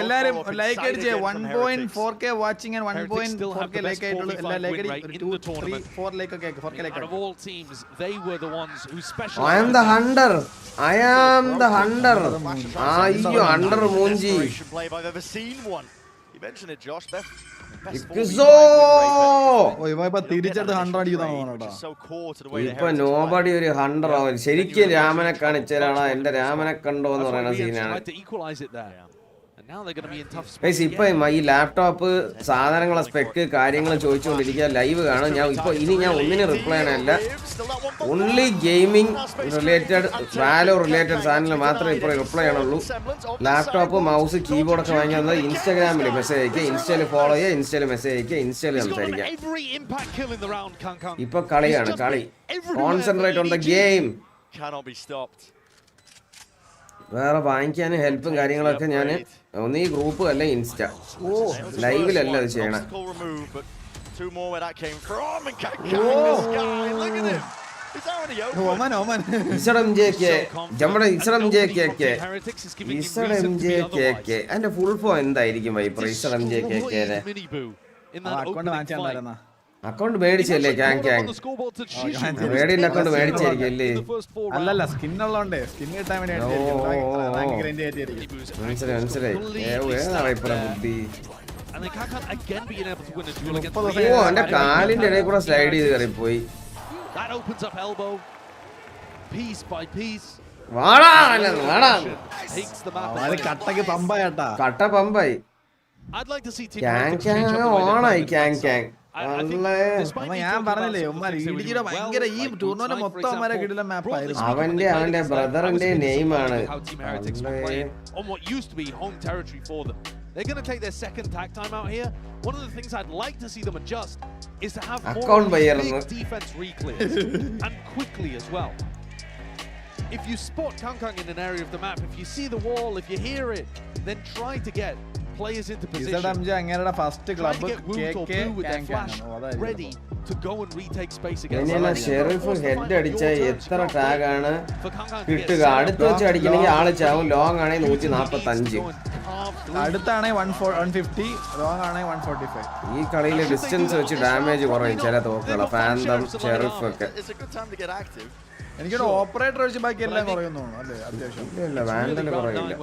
എല്ലാരും ലൈക്ക് അടിച്ചേ. 1.4K watching and 1.4K like ആയിട്ടുള്ള എല്ലാ ലൈക്ക് 2 3 4 ലൈക്ക് ഒക്കെ 4K like. I am the hunter. അയ്യോ ഹണ്ടർ മൂഞ്ചി. ഇപ്പൊ നോബഡി ഒരു ഹണ്ടർ ആവും. ശരിക്കും രാമനെ കാണിച്ചാലാണ് എന്റെ രാമനെ കണ്ടോ എന്ന് പറയുന്ന സീനാണ്. ഇപ്പൊ ഈ ലാപ്ടോപ്പ് സാധനങ്ങളെ സ്പെക്ക് കാര്യങ്ങൾ ചോദിച്ചുകൊണ്ടിരിക്കുക. ലൈവ് കാണും. ഞാൻ ഒന്നിനും റിപ്ലൈ ചെയ്യാനല്ല. Only gaming related Valo related സാധനങ്ങൾ മാത്രമേ ഇപ്പോൾ റിപ്ലൈ ചെയ്യണുള്ളൂ. ലാപ്ടോപ്പ് മൗസ് കീബോർഡ് ഒക്കെ വാങ്ങിക്കുന്നത് ഇൻസ്റ്റാഗ്രാമിൽ മെസ്സേജ് അയക്കുക, ഇൻസ്റ്റയിൽ ഫോളോ ചെയ്യുക, ഇൻസ്റ്റയിൽ മെസ്സേജ് അയക്കുക, ഇൻസ്റ്റയിൽ സംസാരിക്കുക. ഇപ്പൊ കളിയാണ് കളി. Concentrate on the game. വേറെ വാങ്ങിക്കാനും ഹെൽപ്പും കാര്യങ്ങളൊക്കെ ഞാൻ ഒന്ന് ഈ ഗ്രൂപ്പ് അല്ല ഇൻസ്റ്റ ലൈവിലല്ല അത് ചെയ്യണം. അതിന്റെ ഫുൾ ഫോം എന്തായിരിക്കും അക്കൗണ്ട് മേടിച്ചല്ലേ? റേഡിയന്റെ അക്കൗണ്ട് മേടിച്ചായിരിക്കല്ലേ? അല്ലല്ല സ്കിൻ ഉള്ളോണ്ടേ സ്കിൻ കിട്ടാൻ വേണ്ടി മനസ്സിലായി. എന്റെ കാലിന്റെ ഇടയിൽ കൂടെ സ്ലൈഡ് ചെയ്ത് കയറിപ്പോയി. കട്ടക്ക് പമ്പായിട്ടാ. കട്ട പമ്പായി. ഓണായി ഞാൻ പറഞ്ഞില്ലേ ഇടിജിയുടെ ഭയങ്കര ഈ ടൂർണമെന്റ് മൊത്തം അവന്മാരെ കിടിലൻ മാപ്പായിരുന്നു. അവന്റെ ബ്രദറിന്റെ നെയിമാണ്. They're going to take their second tag time out here. One of the things I'd like to see them adjust is to have more big defense reclears and quickly as well. If you spot Kangkang in an area of the map, if you see the wall, if you hear it, then try to get players into position. അങ്ങനെയുള്ള first club ready to go and retake space against. Sheriff head അടിച്ച എത്ര tag ആണ് കിട്ടുക? അടുത്ത് വെച്ച് അടിക്കണമെങ്കിൽ ആള് ചാവും. Long ആണെങ്കിൽ 145, അടുത്താണെങ്കിൽ 150, ലോങ് ആണെങ്കിൽ 145. ഈ കളിയിലെ ഡിസ്റ്റൻസ് വെച്ച് ഡാമേജ് കുറയും ചില തോക്കുകള. ഫാന്തം, ഷെറിഫ് ഒക്കെ. എനിക്കൊരു ഓപ്പറേറ്റർ വെച്ച് ബാക്കി എല്ലാം കുറയുന്നു അല്ലേ? അത്യാവശ്യം ഇല്ല വാൻഡൽ കുറയില്ല.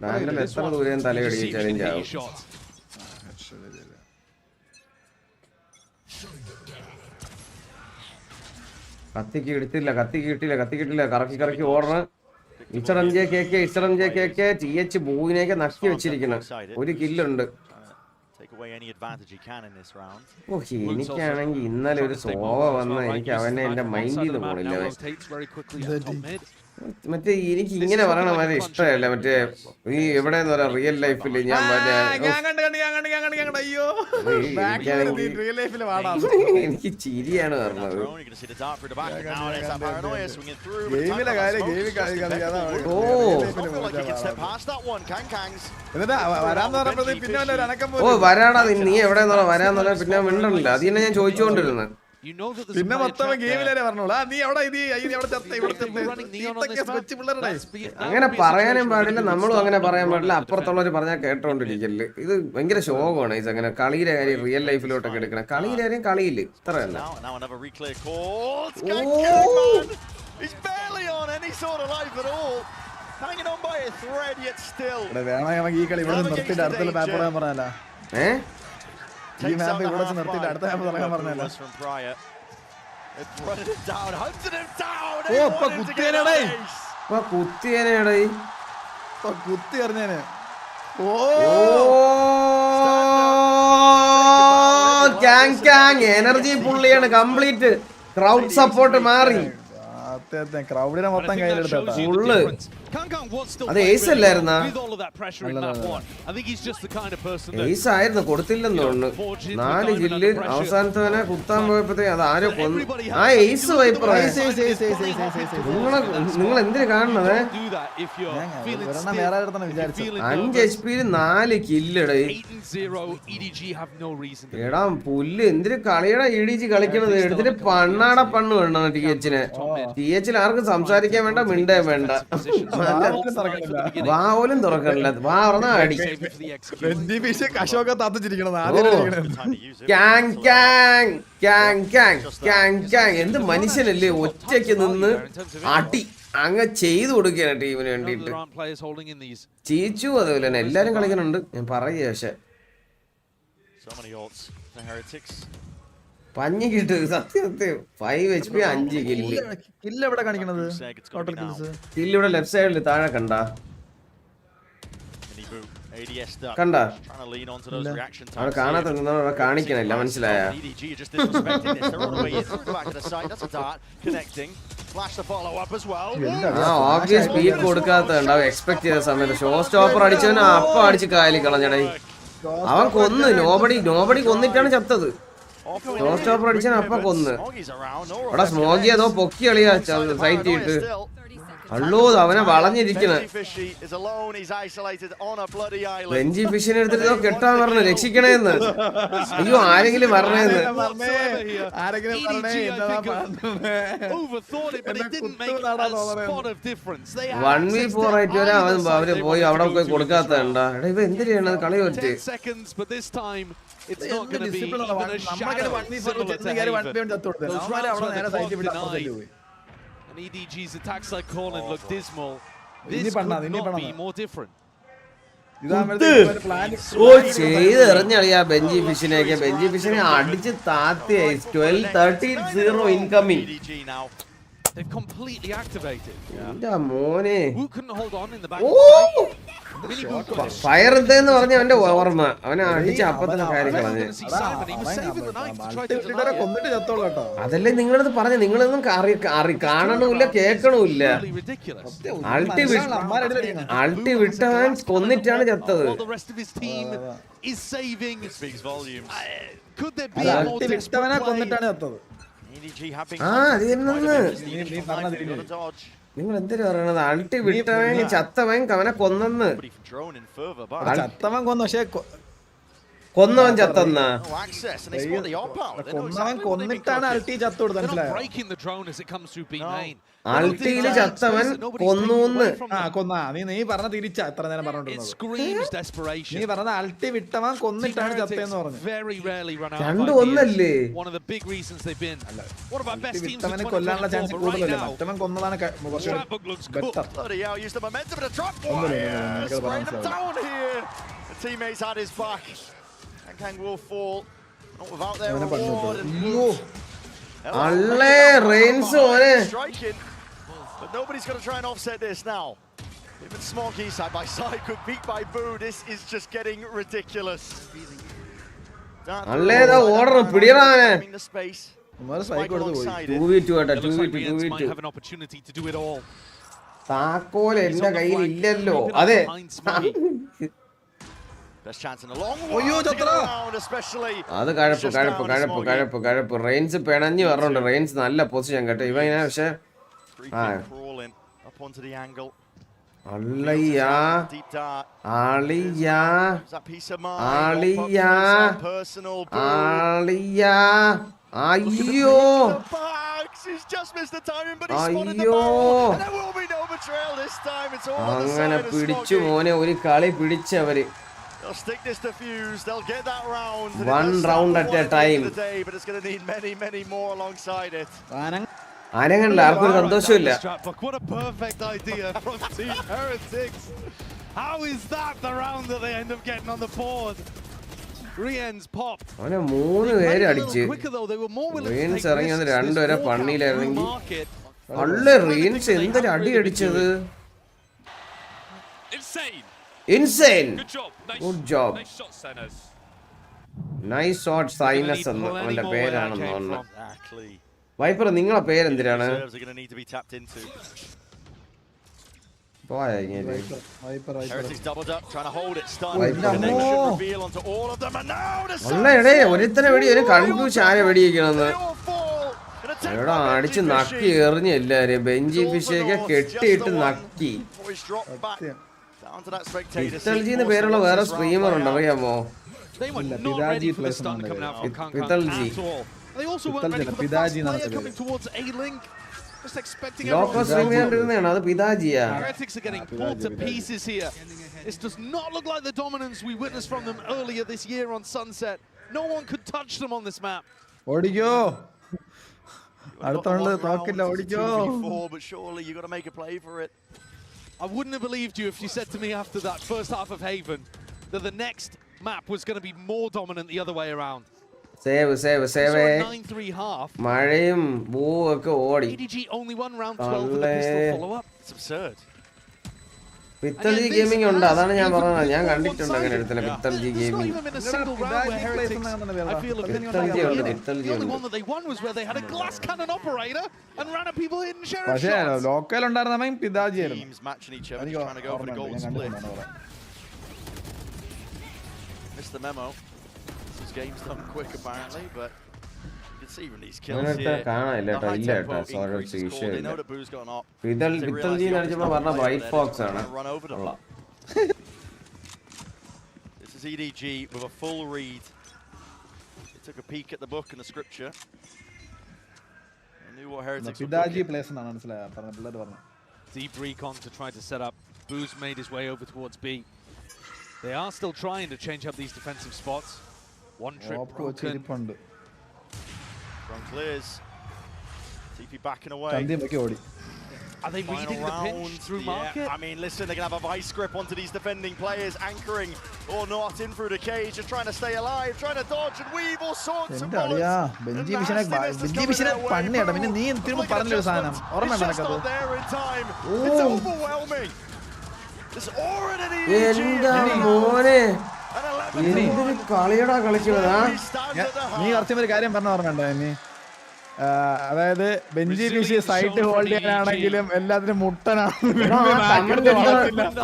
വാൻഡൽ എത്ര ദൂരം തലയടിച്ചാലും ചാവും. കത്തിക്ക് കിട്ടില്ല. കറക്കി ഓടണം. TH ബൂവിനെയൊക്കെ നക്കി വെച്ചിരിക്കണം. ഒരു കില്ലുണ്ട്. എനിക്കാണെങ്കിൽ ഇന്നലെ ഒരു സോവ വന്ന എനിക്ക് അവനെ എന്റെ മൈൻഡിൽ നിന്ന് പോണില്ല. മറ്റേ എനിക്ക് ഇങ്ങനെ പറയണ വളരെ ഇഷ്ടമല്ല. മറ്റേ ഈ എവിടെന്ന് പറയാ റിയൽ ലൈഫിൽ ഞാൻ എനിക്ക് ചിരിയാണ് പറഞ്ഞത്. ഓ വരാടാ നീ എവിടെന്ന് വരാന്നുള്ള പിന്നെ മിണ്ടണില്ല. അത് തന്നെ ഞാൻ ചോദിച്ചുകൊണ്ടിരുന്നത്. പിന്നെ മൊത്തം ഗെയിമിലേ പറഞ്ഞോളൂ. നീ അവിടെ അങ്ങനെ പറയാനും പാടില്ല, നമ്മളും അങ്ങനെ പറയാൻ പാടില്ല. അപ്പുറത്തുള്ളവർ പറഞ്ഞാൽ കേട്ടോണ്ടിരിക്കല്. ഇത് ഭയങ്കര ശോകമാണ്. ഇത് അങ്ങനെ കളിയിലെ കാര്യം റിയൽ ലൈഫിലോട്ടൊക്കെ എടുക്കണം. കളിയിലെ കാര്യം കളിയില്ല, ഇത്ര തന്നെ. വേണമെങ്കിൽ ഈ കളി ഇവിടെ നിർത്തിയിട്ട് അടുത്തുള്ള പാപ്പ് പറയാൻ പറഞ്ഞാലോ. ഈ മാപ്പ് ഇവിടെ നിർത്തിയിട്ട് അടുത്ത മാപ്പ് തുടങ്ങാൻ പറഞ്ഞല്ലോ. ഓ കുത്തിയേനേടേ കുത്തി എറിഞ്ഞേനെ. ഓ എനർജി പുള്ളിയാണ് കംപ്ലീറ്റ്. ക്രൗഡ് സപ്പോർട്ട് മാറി. ക്രൗഡിനെ മൊത്തം കയ്യിലെടുത്ത ഫുള്ള്. അത് ഏസ് അല്ലായിരുന്നാ? ഏസ് ആയിരുന്നു, കൊടുത്തില്ലെന്ന് തോന്നുന്നു. 4 കില്ല്. അവസാനത്തവനെ കുത്താൻ പോയപ്പോഴത്തേ അത് ആരോ കൊന്നു. ആ ഏസ് വൈപ്പർ. നിങ്ങൾ എന്തിനു കാണുന്നത്? 5 HP 4 കില്ലടേ. എടാ പുല്ല് എന്തിനു കളിയടാ EDG കളിക്കണത്. എടുത്തിട്ട് പണ്ണാട പണ്ണ് വേണം TH-നെ. TH-ൽ ആർക്കും സംസാരിക്കാൻ വേണ്ട, മിണ്ടേ വേണ്ട. വാവലും തുറക്കണില്ല. വാ പറഞ്ഞ അടി. എന്ത് മനുഷ്യനല്ലേ ഒറ്റയ്ക്ക് നിന്ന് അടി അങ്ങ് ചെയ്തു കൊടുക്കുകയാണ് ടീമിന് വേണ്ടിട്ട്. ചീച്ചു അതുപോലെ തന്നെ എല്ലാരും കളിക്കുന്നുണ്ട്. ഞാൻ പറയുക പക്ഷെ പഞ്ഞി കിട്ടും സത്യസത്യം. 5 HP 5 കില്ല്. കില്ല് ഇവിടെ ലെഫ്റ്റ് സൈഡിൽ താഴെ കണ്ട അവിടെ കാണാത്ത കാണിക്കണില്ല, മനസ്സിലായ? Obvious speed കൊടുക്കാത്തണ്ടാവും. എക്സ്പെക്ട് ചെയ്ത സമയത്ത് ഷോ സ്റ്റോപ്പർ അടിച്ചവന് അപ്പം അടിച്ച് കാലി കളഞ്ഞടേ. അവൻ കൊന്ന്. നോബടി കൊന്നിട്ടാണ് ചത്തത്. ഷോ സ്റ്റോപ്പർ അടിച്ചാൽ അപ്പം കൊന്ന്. അവിടെ സ്മോഗി അതോ പൊക്കി കളിയാ സൈറ്റ് ഇട്ട്. അള്ളോ അവനെ വളഞ്ഞിരിക്കണ. ബെഞ്ചി ഫിഷിനെ എടുത്തിട്ട് കെട്ടാൻ പറഞ്ഞു രക്ഷിക്കണേന്ന്. അയ്യോ ആരെങ്കിലും പറഞ്ഞേന്ന്. 1v4 ആയിട്ട് വരെ അവര് പോയി അവിടെ പോയി കൊടുക്കാത്തണ്ടാ. എടാ ഇവ എന്ത് ചെയ്യണത് കളി പറ്റി. And EDG's attack side calling looked dismal. This could not be more different. ഓ ചെയ്തെറിഞ്ഞളിയാ ബെഞ്ചി ഫിഷിനെയൊക്കെ. ബെഞ്ചി ഫിഷിനെ അടിച്ച് താത്തിയായി. 12-13-0 ഇൻകമിങ്. They've completely activated. എന്റെ മോനെ. Who couldn't hold on in the back? Fire എന്ന് പറഞ്ഞ അവന്റെ ഓർമ്മ. അവനെ അടിച്ച അപ്പത്തന്നെ കാര്യം കളഞ്ഞ്. അതല്ലേ നിങ്ങളത് പറഞ്ഞ. നിങ്ങളൊന്നും കാണണമില്ല കേൾക്കണമില്ല. അൾട്ടി വിട്ടവൻ കൊന്നിട്ടാണ് ചത്തത്. ആ അത് തന്നെ നിങ്ങൾ എന്തിനാ പറയണത്. അൾട്ടി വിട്ടവൻ ചത്തവൻ അവനെ കൊന്നെന്ന്. ചത്തവൻ കൊന്നു പക്ഷെ കൊന്നവൻ ചത്തന്നാ. കൊന്നവൻ കൊന്നിട്ടാണ് അൾട്ടി ചത്തു കൊടുത്തത്. അൾട്ടിയില് ചത്തവൻ കൊന്നൂന്ന്. നീ പറഞ്ഞ തിരിച്ച എത്ര നേരം പറഞ്ഞോണ്ടിരുന്നത്. നീ പറഞ്ഞ അൾട്ടി വിട്ടവൻ കൊന്നിട്ടാണ് ചത്തേന്ന് പറഞ്ഞു. രണ്ടും ഒന്നല്ലേ. വിട്ടവനെ കൊല്ലാനുള്ള ചാൻസ് കൂടുതലല്ലേ. മറ്റവൻ കൊന്നതാണ് അല്ലേ റെയിൻസ് ഓനെ. But nobody's going to try and offset this now. Even Smoggy side by side could beat by Boo. This is just getting ridiculous. അല്ലേ ദാ ഓർഡർ പിടിയറാനെ. 2v2 ആട്ടാ 2v2. have an opportunity to do it all. താക്കോൽ എന്റെ കയ്യിൽ ഇല്ലല്ലോ. അതെ അത് കഴപ്പ് Reigns പിണഞ്ഞു പറഞ്ഞുണ്ട്. Reigns നല്ല പൊസിഷൻ കേട്ടോ ഇവ ഇങ്ങനെ. പക്ഷെ അയ്യോ അങ്ങനെ പിടിച്ചു മോനെ, ഒരു കളി പിടിച്ചവര്. One round at a time. ആരെങ്കിലും ആർക്കും ഒരു സന്തോഷമില്ല. അവനെ 3 പേര് അടിച്ച്. റീൻസ് ഇറങ്ങി വന്ന് 2 പേരെ പണിയിലായിരുന്നെങ്കിൽ അല്ല റീൻസ് എന്തൊരു അടി അടിച്ചത്. Insane. Good job. Nice shot Sinus എന്ന് അവന്റെ പേരാണെന്ന് തോന്നുന്നു. വൈപ്പർ നിങ്ങളെ പേരെന്തിനാണ്? ഒരുത്തനെ വെടി ഒരു കൺഫ്യൂസ് ആരെ വെടിയിക്കണമെന്ന് എവിടെ അടിച്ച് നക്കി എറിഞ്ഞ് എല്ലാരെയും. ബെഞ്ചി ഫിഷയൊക്കെ കെട്ടിയിട്ട് നക്കി. പിത്തൽജിന്ന് പേരുള്ള വേറെ സ്ട്രീമർ ഉണ്ട്, അറിയാമോ? പിത്തൽജി ലോക്കസ് സ്ട്രീമിയാണ്ടിരുന്നതാണ്. അത് പിതാജിയാ. This does not look like the dominance we witnessed from them earlier this year on Sunset. No one could touch them on this map. ഓടിക്കോ, അടുത്തുള്ള തോക്കില്ല, ഓടിക്കോ. But surely you got to make a play for it. I wouldn't have believed you if you said to me after that first half of Haven that the next map was going to be more dominant the other way around. Save. മഴയും ബൂവും ഒക്കെ ഓടി. EDG only won round 12 with a pistol follow-up. It's absurd. പിത്തൽജി gaming ഉണ്ട്, അതാണ് ഞാൻ പറഞ്ഞത്. ഞാൻ കണ്ടിട്ടുണ്ട് അങ്ങനെ എടുത്തില്ല പിത്തൽജി ഗെയിമിംഗ്. പക്ഷേ ലോക്കൽ ഉണ്ടായിരുന്നെങ്കിൽ പിതാജി ആയിരുന്നു. പിത്തൽജി അടിച്ചപ്പോ പറഞ്ഞ വൈറ്റ് ഫോക്സ് ആണ്. This is EDG with a full read. They took a peek at the book and the scripture. They knew what Heretics were cooking. Deep recon to try to set up. Boo's made his way over towards B. They are still trying to change up these defensive spots. One trip broken. From clears. TP backing away. Are they reading the pinch through market? I mean, listen, they're going to have a vice grip onto these defending players, anchoring or not in through the cage, just trying to stay alive, trying to dodge and weave all sorts of bullets. Benji പണ്ണിയാ. പിന്നെ നീ തിരുമ്പോ പറഞ്ഞൊരു സാധനം ഓർമ്മ നടക്കത്. There in time. It's overwhelming. This aura that എന്താ മോനെ എന്തൊരു കളിയടാ കളിക്കുന്നതാ. നീ കുറച്ചൊരു കാര്യം പറഞ്ഞ ഓർമ്മയുണ്ടോ? നീ അതായത് ബെഞ്ചി ഫിഷ് സൈറ്റ് ഹോൾഡ് ചെയ്യാനാണെങ്കിലും എല്ലാത്തിനും മുട്ടനാണ്.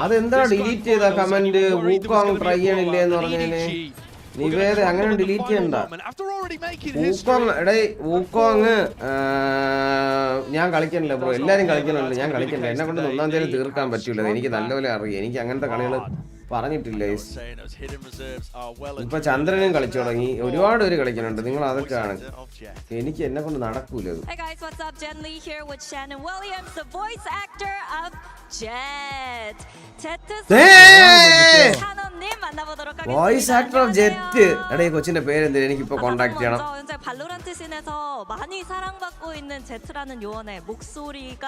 അതെന്താ ഡിലീറ്റ് ചെയ്ത കമന്റ്? വൂക്കോങ് ട്രൈ ചെയ്യണില്ലേ എന്ന് പറഞ്ഞേന് നിവേദ അങ്ങനെ ഡിലീറ്റ് ചെയ്യണ്ട. വൂക്കോങ് ഞാൻ കളിക്കണില്ല ബ്രോ, എല്ലാരും കളിക്കണല്ലോ, ഞാൻ കളിക്കണ്ട. എന്നെ കൊണ്ട് 1-ാം തീയതി തീർക്കാൻ പറ്റൂല. എനിക്ക് നല്ലപോലെ അറിയാം. എനിക്ക് അങ്ങനത്തെ കളികൾ പറഞ്ഞിട്ടില്ല. ഇപ്പൊ ചന്ദ്രനും കളിച്ചു തുടങ്ങി, ഒരുപാട് പേര് കളിക്കുന്നുണ്ട്. നിങ്ങൾ അതൊക്കെ ആണ്, എനിക്ക് എന്നെ കൊണ്ട് നടക്കൂല. Hey guys, what's up? Jen Lee here with Shannon Williams, the voice actor of Jet. Voice actor of jet. എടാ ഈ കൊച്ചിന്റെ പേരെന്തിനാ? എനിക്കിപ്പോ കോണ്ടാക്ട് ചെയ്യണം. 현재 발로란트 씬에서 많이 사랑받고 있는 제트라는 요원의 목소리가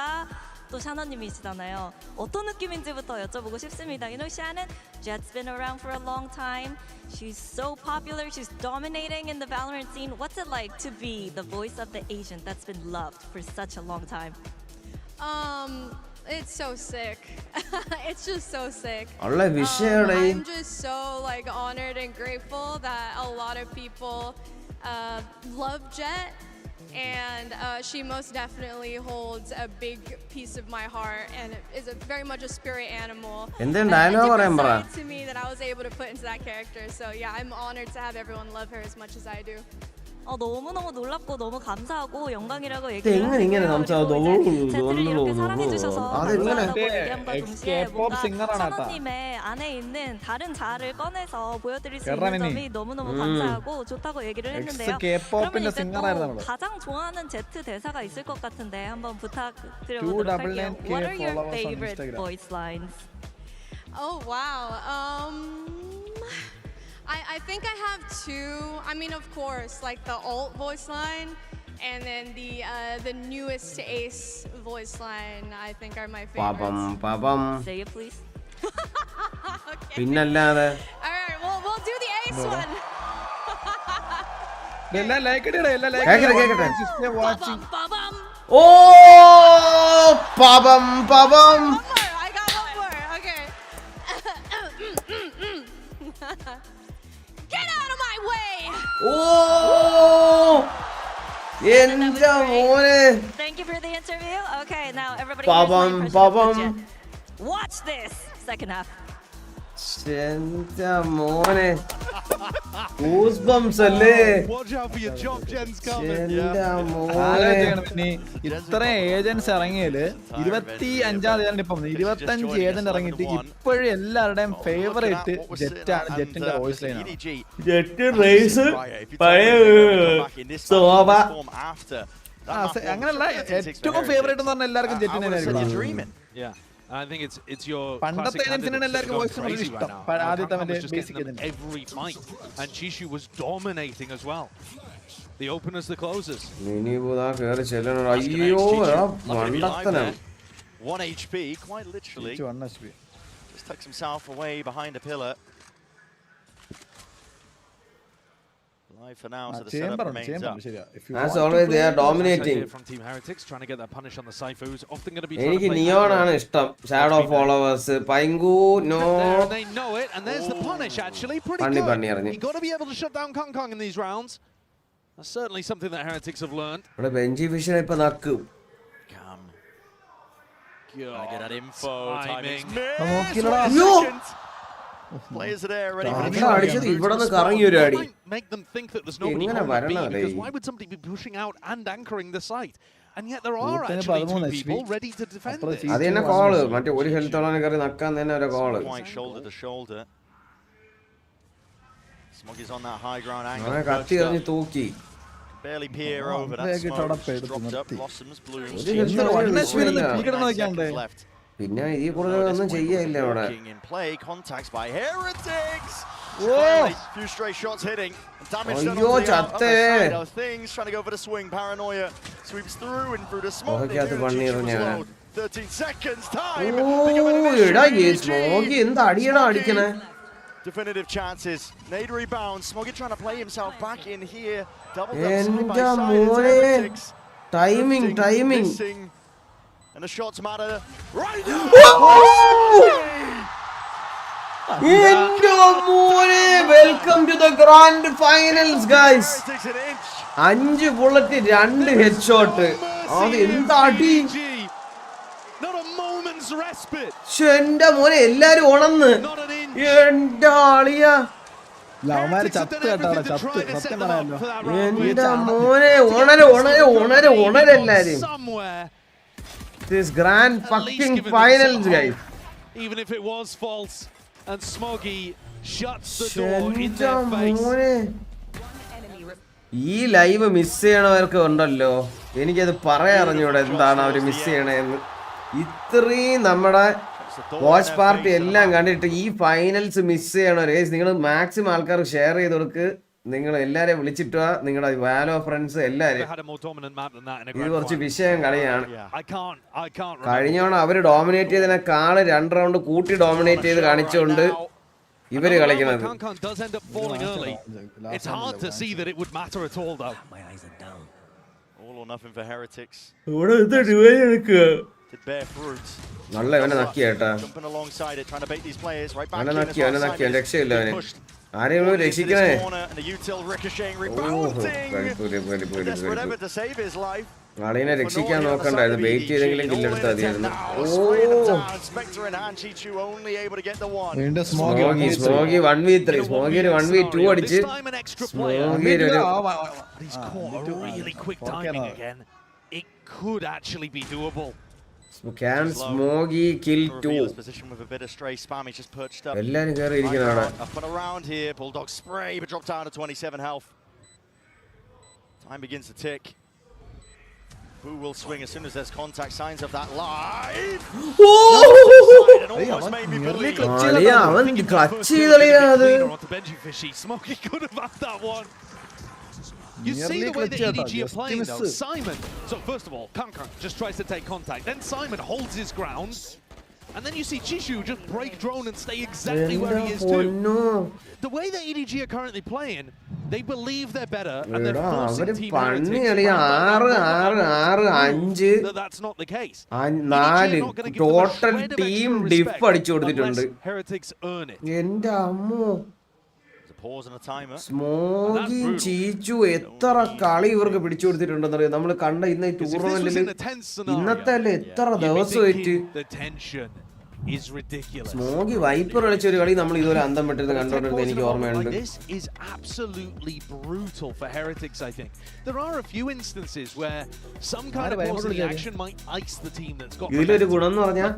또 샤너님이시잖아요. 어떤 느낌인지부터 여쭤보고 싶습니다. You know, Shannon, Jet's been around for a long time. She's so popular. She's dominating in the Valorant scene. What's it like to be the voice of the agent that's been loved for such a long time? It's so sick. It's just so sick. I'm just so like honored and grateful that a lot of people love Jet. and she most definitely holds a big piece of my heart and is very much a spirit animal. And then dialogue a different side to me that I was able to put into that character. So yeah, I'm honored to have everyone love her as much as I do. 너무너무 놀랍고 너무 감사하고 영광이라고 근데 얘기를 이ങ്ങനെ 하고요. 감사하고 그리고 너무 이제 제트를 이렇게 너무 사랑해주셔서 감사하다고 얘기함과 동시에 K-pop 뭔가 싱어라나 찬호님의 안에 있는 다른 자아를 꺼내서 보여드릴 수 있는 별라미니. 점이 너무너무 감사하고 좋다고 얘기를 했는데요. K-pop의 그러면 이제 싱어라는 또 가장 좋아하는 제트 대사가 있을 것 같은데 한번 Two 부탁드려보도록 double 할게요. N K What are your followers on favorite Instagram. voice lines? Oh wow. I think I have two. I mean, of course, like the alt voice line, and then the newest Ace voice line. I think are my favorites. Pabam. Say it, please. Okay. പിന്നല്ലാതെ All right, we'll do the Ace one. എല്ലാം like ഇടേ എല്ലാം like കേക്കട്ടെ watching ഓ പബം പബം I got one more. Okay. Get out of my way. ഓ എന്റെ മോനെ Thank you for the interview. Okay, now everybody. Pabam, here's my impression of the pabam. jet. Watch this second half. എന്റെ മോനെ goosebumps അല്ലേ Watch out for your job, Jen's coming. എന്റെ മോനെ ആലോചിക്കണം ഇനി ഇത്ര ഏജൻസ് ഇറങ്ങിയതില് 25-ാം തീയതി ഇപ്പം 25 ഏജന്റ് ഇറങ്ങിയിട്ട് ഇപ്പോഴും എല്ലാവരുടെയും ഫേവറേറ്റ് ജെറ്റാണ് ജെറ്റിന്റെ വോയിസ് ലൈനാണ് ജെറ്റ് റേസ് പഴയ സോവ അങ്ങനെയല്ല ഏറ്റവും ഫേവറേറ്റ് എന്ന് പറഞ്ഞാൽ എല്ലാവർക്കും ജെറ്റിനായിരിക്കും I think it's your പണ്ടത്തെ ഏജൻസിനാണ് എല്ലാവർക്കും വോയിസ് വളരെ ഇഷ്ടം ആദ്യത്തെ അവന്റെ basic every fight, and Chishu was dominating as well. The openers, the closers. ഇനി പോതാ കേറി ചെല്ലണം അയ്യോ വണ്ടത്തനം 1 HP, quite literally. 1 HP. Just tucks himself away behind a pillar. Live for now, so the setup remains up. As always, they are dominating. From Team Heretics, trying to get that punish on the Cypher, who's often going to be. എനിക്ക് Neon ആണ് ഇഷ്ടം shadow followers പൈങ്കു no They know it, and there's the punish. Actually, pretty good. You got to be able to shut down Kong Kong in these rounds. That's certainly something that Heretics have learned. ഇവിടെ ബെഞ്ചി vision ഇപ്പൊ നക്കും Get that info. Timing. Players are there ready for the അടിച്ചത് ഇവിടെ നിന്ന് കറങ്ങി ഒരു അടി Make them think that there's nobody എങ്ങനെ on the B, വരണേ because why would somebody be pushing out and anchoring the site? And yet there are actually two people ready to defend this. അത് തന്നെ call മറ്റേ ഒരു ഹെൽത്തോളം കയറി നക്കാൻ തന്നെ ഒരു call Quite shoulder to shoulder. Smoggy's on that high ground angle. കത്തി എറിഞ്ഞ് തൂക്കി Barely peer over that smoke. Dropped up, blossoms, blooms. Left. പിന്നെ ഈ കൂടുതൽ ഒന്നും ചെയ്യില്ല അവിടെ In play, contacts by Heretics. Few stray shots hitting. Damage done on the other side of things. Trying to go for the swing. Paranoia sweeps through and through the smoke. They do. G.Skill was low. 13 seconds time. Smoky എന്താ അടിയടാ അടിക്കണേ Definitive chances. Nade rebound. Smoggy trying to play himself back in here. Double up side by side. Heretics. Timing. And the shots matter. Right now. Welcome to the grand finals, guys. 5 bullet 2 head shot അത് എന്താ അടി Not a moment's respite. എന്റെ മോനെ എല്ലാരും ഉണന്ന് എന്റെ ആളിയ എന്റെ മോനെ ഉണരെല്ലാരും This grand fucking finals, guys. Even if it was false, and Smoggy shuts the door in their face. ഈ ലൈവ് മിസ് ചെയ്യണവർക്ക് ഉണ്ടല്ലോ എനിക്കത് പറയാറിഞ്ഞൂടെ എന്താണ് അവര് മിസ് ചെയ്യണേന്ന് ഇത്രയും നമ്മുടെ വാച്ച് പാർട്ടി എല്ലാം കണ്ടിട്ട് ഈ ഫൈനൽസ് മിസ് ചെയ്യണവരെ നിങ്ങൾ മാക്സിമം ആൾക്കാർ ഷെയർ ചെയ്ത് കൊടുക്ക് നിങ്ങൾ എല്ലാരെയും വിളിച്ചിട്ട് നിങ്ങളുടെ വാലോ ഫ്രണ്ട്സ് എല്ലാരും ഇത് കുറച്ച് വിഷയം കളിയാണ് കഴിഞ്ഞോണം അവര് ഡോമിനേറ്റ് ചെയ്തതിനേക്കാള് 2 റൗണ്ട് കൂട്ടി ഡോമിനേറ്റ് ചെയ്ത് കാണിച്ചുകൊണ്ട് ഇവര് കളിക്കുന്നത് നല്ല ഇവനെ നക്കി കേട്ടാ അവനെ നക്കി രക്ഷയില്ല അവന് ആരെയും രക്ഷിക്കണേ. ആളിനെ രക്ഷിക്കാൻ നോക്കണ്ടായിരുന്നു. വെയിറ്റ് ചെയ്തെങ്കിലും കില്ലെടുത്താൽ മതിയായിരുന്നു. സ്മോഗി 1v3. സ്മോഗി ഒരു 1v2 അടിച്ച് സ്മോഗി ഒരു Can Smoggy kill 2? എല്ലാരും കേറി ഇരിക്കുന്ന അവിടെ. Up and around here, Bulldog spray, but dropped down to 27 health. Time begins to tick. Who will swing as soon as there's contact? Signs of that live. Almost made me believe. അവൻ clutch ചെയ്തളിയാത്. Smoggy could have had that one. You see the way that EDG are playing though. Simon, so first of all, Kankan just tries to take contact. Then Simon holds his ground. And then you see Chishu just break drone and stay exactly where he is too. The way that EDG are currently playing, they believe they're better and they're forcing Team Heretics that that's not the case. Total team diff അടിച്ചു കൊടുത്തിട്ടുണ്ട്. Heretics earn it. എൻ്റെ അമ്മോ. Pause and a timer. സ്മോഗി ചീച്ചു എത്ര കളി ഇവർക്ക് പിടിച്ചു കൊടുത്തിട്ടുണ്ടെന്നറിയാം. നമ്മൾ കണ്ട ഇന്ന് ഈ ടൂർണമെന്റിൽ ഇന്നത്തെ അല്ലേ എത്ര ദിവസമായിട്ട് സ്മോഗി വൈപ്പർ കളിച്ച ഒരു കളി നമ്മൾ ഇതുപോലെ അന്തം പെട്ടിരുന്ന് കണ്ടോണ്ടിരുന്നത് എനിക്ക് ഓർമ്മയുണ്ട്. This is absolutely brutal for Heretics, I think. There are a few instances where some kind of positive action might ice the team that's got. ഇതിലൊരു ഗുണം എന്ന് പറഞ്ഞാൽ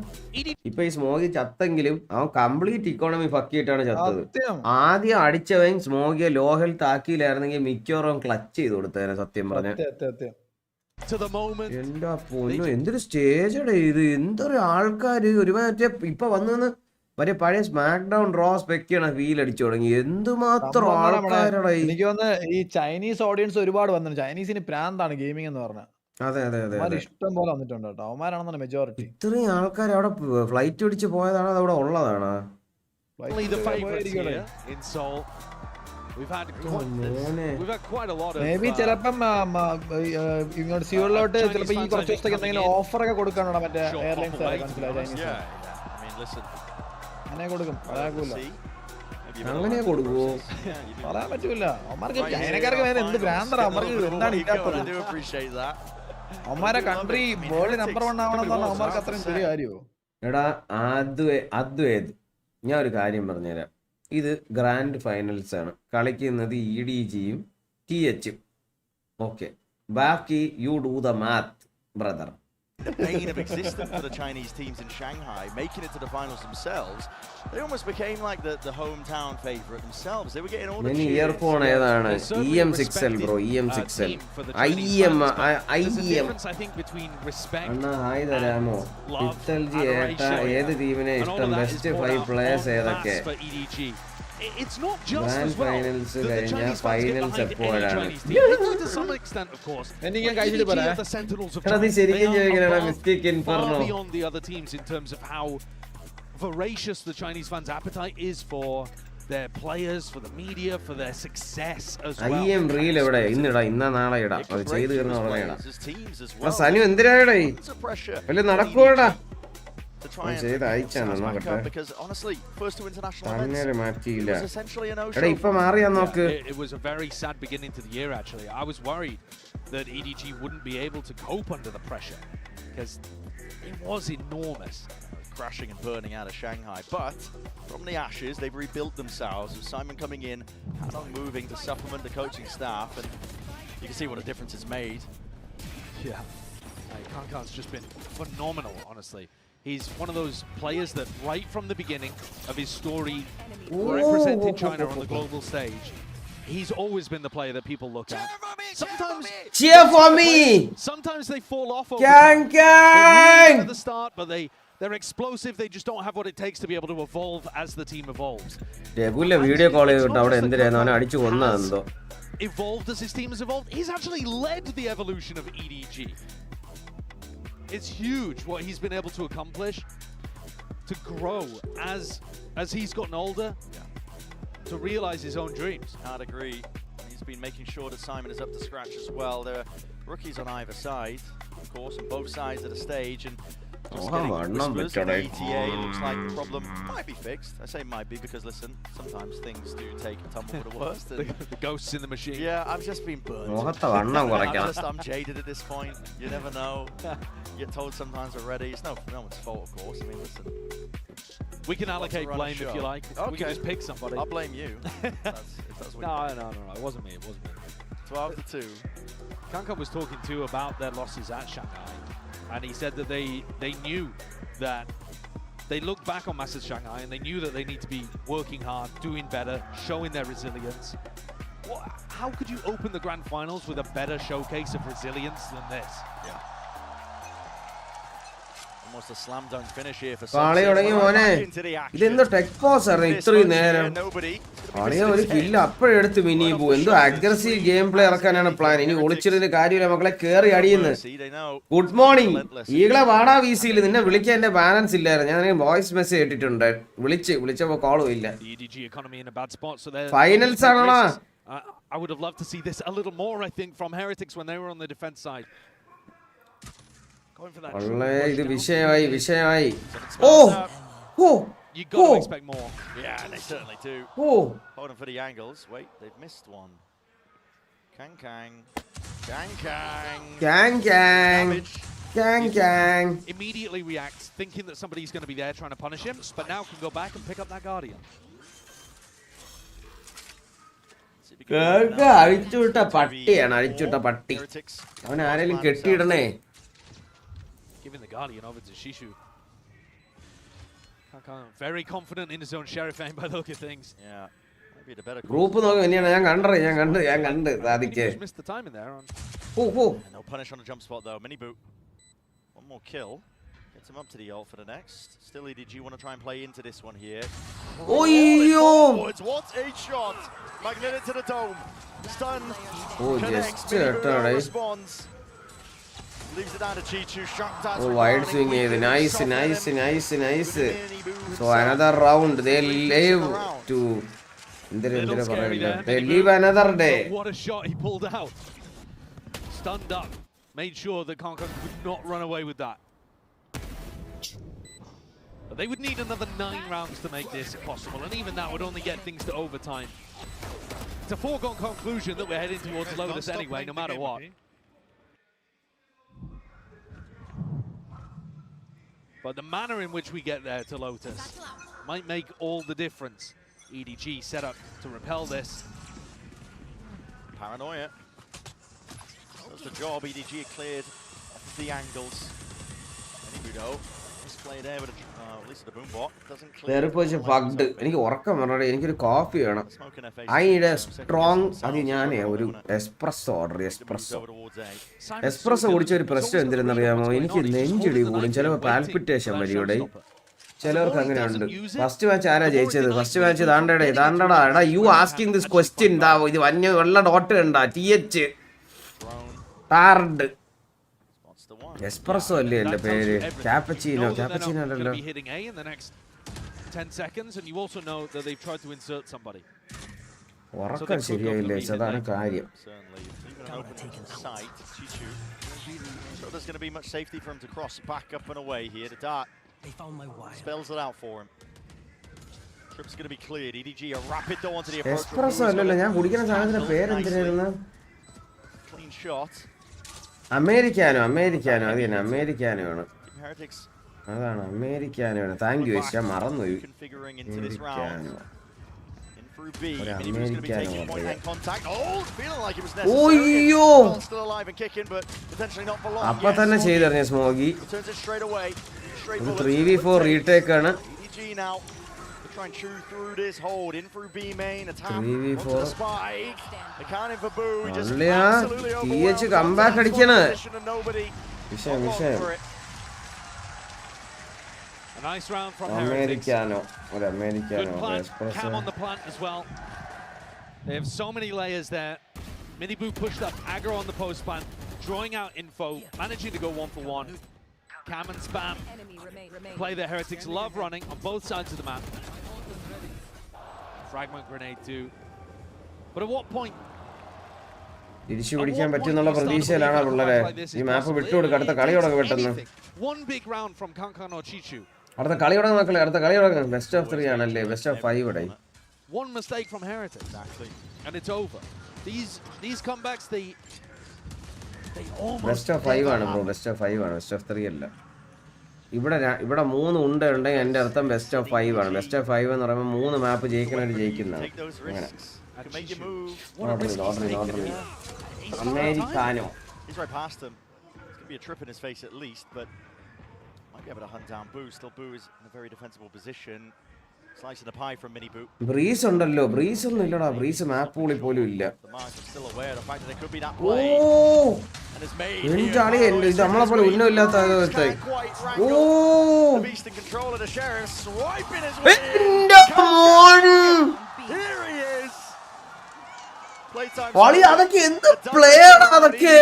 ഇപ്പൊ ഈ സ്മോഗി ചത്തെങ്കിലും അവൻ കംപ്ലീറ്റ് ഇക്കോണമി ഫക്കിയിട്ടാണ് ചത്തത്. ആദ്യം അടിച്ചവൻ സ്മോഗിയെ ലോ ഹെൽത്ത് ആക്കിയില്ലായിരുന്നെങ്കിൽ മിക്കവാറും ക്ലച്ച് ചെയ്ത് കൊടുത്തേനെ സത്യം പറഞ്ഞ. എന്റെ പൊന്നു എന്തൊരു സ്റ്റേജാണ് ഇത്. എന്തൊരു ആൾക്കാര് ഒരു മറ്റേ ഇപ്പൊ വന്നു മറ്റേ പഴയ സ്മാക്ക് ഡൗൺ റോ സ്പെക്കാണ് ഫീൽ അടിച്ചു തുടങ്ങി. എന്തുമാത്രം ആൾക്കാരാണ്. എനിക്ക് തോന്നുന്നു ഈ ചൈനീസ് ഓഡിയൻസ് ഒരുപാട് വന്നു. ചൈനീസിന് പ്രാന്താണ് ഗെയിമിംഗ് എന്ന് പറഞ്ഞാൽ. അതെ അതെ അതെ ഇഷ്ടം പോലെ വന്നിട്ടുണ്ട് കേട്ടോ. അവന്മാരാണെന്നാണ് മെജോറിറ്റി. ഇത്രയും ആൾക്കാർ അവിടെ ഫ്ലൈറ്റ് പിടിച്ച് പോയതാണ് അതവിടെ ഉള്ളതാണ്. മേബി ചിലപ്പം ഇങ്ങോട്ട് സിയോളിലോട്ട് ചിലപ്പോ ഈ കുറച്ച് ദിവസത്തേക്ക് എന്തെങ്കിലും ഓഫർ ഒക്കെ കൊടുക്കാനോ മറ്റേ എയർലൈൻസ് അങ്ങനെ കൊടുക്കും. അങ്ങനെ കൊടുക്കുവോ പറയാൻ പറ്റൂല. അവന്മാർക്ക് ചൈനക്കാർക്ക് വേറെ എന്ത് ഭ്രാന്തരാ. അവന്മാർക്ക് എന്താണ് ഇല്ലാത്തത്. അവന്മാരെ കൺട്രി വേൾഡ് നമ്പർ 1 ആവണം എന്നാണ് അവന്മാർക്ക് അത്രയും ചെറിയ കാര്യമോ. എടാ അദ്വൈത് ഞാൻ ഒരു കാര്യം പറഞ്ഞുതരാം. ഇത് ഗ്രാൻഡ് ഫൈനൽസ് ആണ്. കളിക്കുന്നത് EDGയും THയും. ഓക്കെ ബാക്കി you do the math brother. The bane of existence for the Chinese teams in Shanghai, making it to the finals themselves. They almost became like the hometown favorite themselves. They were getting all the cheers. earphone ഏതാണ്? EM6L bro, EM6L. IM I think between respect Anna hi തരാമോ? ഇത്തൽജി ഏട്ടാ ഏത് ടീമിനെ ഇഷ്ടം? Best 5 players ഏതൊക്കെ? It's not just as well that the Chinese fans get behind any Chinese team. To some extent, of course. EDG are the sentinels of China. They are far beyond the other teams in terms of how voracious the Chinese fans' appetite is for their players, for the media, for their success as well. I am real എവിടെ ഇന്നടാ ഇന്നാ നാളെ ഇടാ അത് ചെയ്തു തീർന്ന ഉടനെടാ. സനു എന്തിനാടാ ഈ വല്ല നടക്കുവാടാ. To try and because honestly, first to international events, it was essentially a no-show. It was a very sad beginning to the year actually. I was worried that EDG wouldn't be able to cope under the pressure because it was enormous. Crashing and burning out of Shanghai, but from the ashes they've rebuilt themselves with Simon coming in and moving to supplement the coaching staff, and you can see what a difference it's made. Yeah, Kankan's just been phenomenal, honestly. He's one of those players that right from the beginning of his story representing China on the global stage, he's always been the player that people look at. Cheer for me! Sometimes they fall off over time. They're really at the start, but they're explosive. They just don't have what it takes to be able to evolve as the team evolves. Video call അവിടെ എന്തിനാണ് അവനെ അടിച്ചു കൊന്നതെന്തോ. Evolved as his team has evolved. He's actually led the evolution of EDG. It's huge what he's been able to accomplish, to grow as he's gotten older, to realize his own dreams. I'd agree. He's been making sure that Simon is up to scratch as well. There are rookies on either side, of course, on both sides of the stage, and just getting whispers in the ETA. It looks like the problem might be fixed. I say might be because, listen, sometimes things do take a tumble for the worst. And the ghosts in the machine. Yeah, I've just been burned. I'm jaded at this point. You never know. You get told sometimes already. It's no one's fault, of course. I mean, listen. We can allocate blame if you like. Okay. We can just pick somebody. I'll blame you. if that's what no. It wasn't me. It wasn't me. 12-2. Kankan was talking too about their losses at Shanghai, and he said that they knew that they looked back on Masters Shanghai and they knew that they need to be working hard, doing better, showing their resilience. How could you open the grand finals with a better showcase of resilience than this? Yeah. Almost a slam dunk finish here for ഇതെന്തോ tech pose ആയിരുന്നു ഇത്രയും നേരം അളിയ ഒരു kill അപ്പോഴെടുത്ത് mini പോ എന്തോ aggressive game play ഇറക്കാനാണ് plan ഇനി ഒളിച്ചിരുന്ന കാര്യമില്ല മക്കളെ കേറി അടിയുന്നു ഗുഡ് മോർണിംഗ് ഈകളെ വാടാ വിസിയിൽ നിന്നെ വിളിക്കാൻ എന്റെ ബാലൻസ് ഇല്ലായിരുന്നു ഞാൻ വോയിസ് മെസ്സേജ് ഇട്ടിട്ടുണ്ട് വിളിച്ചപ്പോ കോളും ഇല്ല finals ആണോടാ I would have loved to see this a little more, I think, from Heretics when they were on the defense side. ഇത് വിഷയമായി ഓ You got to expect more. Yeah, they certainly do. Holding for the angles. Wait, they've missed one. Gang. Immediately reacts, thinking that somebody's going to be there trying to punish him, but now can go back and pick up that Guardian. അഴിച്ചുവിട്ട പട്ടി അവൻ ആരെങ്കിലും കെട്ടിയിടണേ Giving the Guardian over to Shishu. Very confident in his own Sheriff aim by the look of things. Yeah. Maybe the better group നോക്കി തന്നെയാണ് ഞാൻ കണ്ട് സാധിക്കേ missed the time in there. No punish on the jump spot though. Mini boot. One more kill. Gets him up to the ult for the next. Still EDG want to try and play into this one here. What a shot! Magnetic to the dome. Stun. Connects. Responds. Leaves it down to Chichu. Sharp dance. Wide swing is nice. So another round. They live to. They live another day. What a shot he pulled out. Stunned up. Made sure that Kankan could not run away with that. But they would need another 9 rounds to make this possible, and even that would only get things to overtime. It's a foregone conclusion that we're heading towards Lotus anyway, no matter what. But the manner in which we get there to Lotus might make all the difference. EDG set up to repel this. Paranoia. Does the job. EDG cleared the angles. Budo. Play there with at least the boom bot. Doesn't clear. എനിക്ക് ഉറക്കം വരണേ എനിക്കൊരു coffee വേണം I need A strong അത് ഞാൻ ഒരു espresso order espresso കുടിച്ച ഒരു പ്രശ്നം എന്തിനെന്നറിയാമോ എനിക്ക് നെഞ്ചിടി കൂടും ചിലപ്പോൾ പാൽപിറ്റേഷൻ വരിയുടെ ചിലവർക്ക് അങ്ങനെയുണ്ട് ഫസ്റ്റ് മാച്ച് ആരാ ജയിച്ചത് ഫസ്റ്റ് മാച്ച് താണ്ടടാ എടാ യു ആസ്കിങ് ദിസ് ക്വസ്റ്റ്യൻ ഇത് വെള്ള ഡോട്ട് ഉണ്ടാ TH ടാർഡ് Espresso അല്ലേ എൻ്റെ പേര് ക്യാപ്പച്ചീനോ അല്ലല്ലോ 10 seconds and you also know that they've tried to insert somebody. ഉറക്കം ശരിയായില്ലേ അതാണ് കാര്യം So there's going to be much safety for him to cross back up and away here. The dart spells it out for him. Trip's going to be cleared. EDG a rapid though onto the approach. Espresso അല്ലല്ലോ ഞാൻ കുടിക്കുന്ന സാധനത്തിന്റെ പേരെന്തിനായിരുന്നു Clean shot. Americano അത് തന്നെ Americano ആണ് അതാണ് Americano ആണ് thank you ഞാൻ മറന്നുപോയി ഓയ്യോ അപ്പൊ തന്നെ ചെയ്തറിഞ്ഞ സ്മോഗി 3v4 റീടേക്ക് ആണ് Try and chew through this hold in through B main attack 3v4 onto the spike accounting for Boo he just absolutely TH comeback അടിക്കണ വിഷയം a nice round from Americano Cam on the plant as well. They have so many layers there. Mini Boo pushed up aggro on the post plant, drawing out info, managing to go 1-for-1. Cam and spam play the Heretics love running on both sides of the map. Fragment grenade too. But at what point തിരിച്ചു പിടിക്കാൻ പറ്റുന്നുള്ള പ്രതീക്ഷയിലാണ് പിള്ളേരെ. ഈ മാപ്പ് വിട്ടുകൊടുക്കുക. അടുത്ത കളി തുടങ്ങും പെട്ടെന്ന്. അടുത്ത കളി തുടങ്ങും മക്കളെ. അടുത്ത കളി തുടങ്ങും. ബെസ്റ്റ് ഓഫ് 3 ആണല്ലേ? ബെസ്റ്റ് ഓഫ് 5 ഇവിടെ. One mistake from Heretics, and it's over. These comebacks, they almost. Best of 5 ആണ് ബ്രോ. ബെസ്റ്റ് ഓഫ് 5 ആണ്. ബെസ്റ്റ് ഓഫ് 3 അല്ല. ഇവിടെ 3 ഉണ്ടെങ്കിൽ എൻ്റെ അർത്ഥം ബെസ്റ്റ് ഓഫ് 5 ആണ്. ബെസ്റ്റ് ഓഫ് 5 എന്ന് പറയുമ്പോൾ 3 മാപ്പ് ജയിക്കുന്നവർ ജയിക്കുന്നതാണ്. അങ്ങനെ Americano. He's right past him. It's going to be a trip in his face at least, but might be able to hunt down Boo. Still Boo is in a very defensible position. Slicing the pie from Mini Boo. Breeze ഉണ്ടല്ലോ. Breeze ഒന്നും ഇല്ലടാ. Breeze മാപ്പ് പൂളി പോലും ഇല്ല. Still aware of the fact that there could be that play. And it's made. എന്താണ് ഇത് നമ്മളെ പോലെ ഉന്നമില്ലാത്ത അവസ്ഥ. ഓ the beast in control of the sheriff swiping his way. Here he is. Playtime. കളി അതൊക്കെ എന്ത് പ്ലേ ആണ് അതൊക്കെ.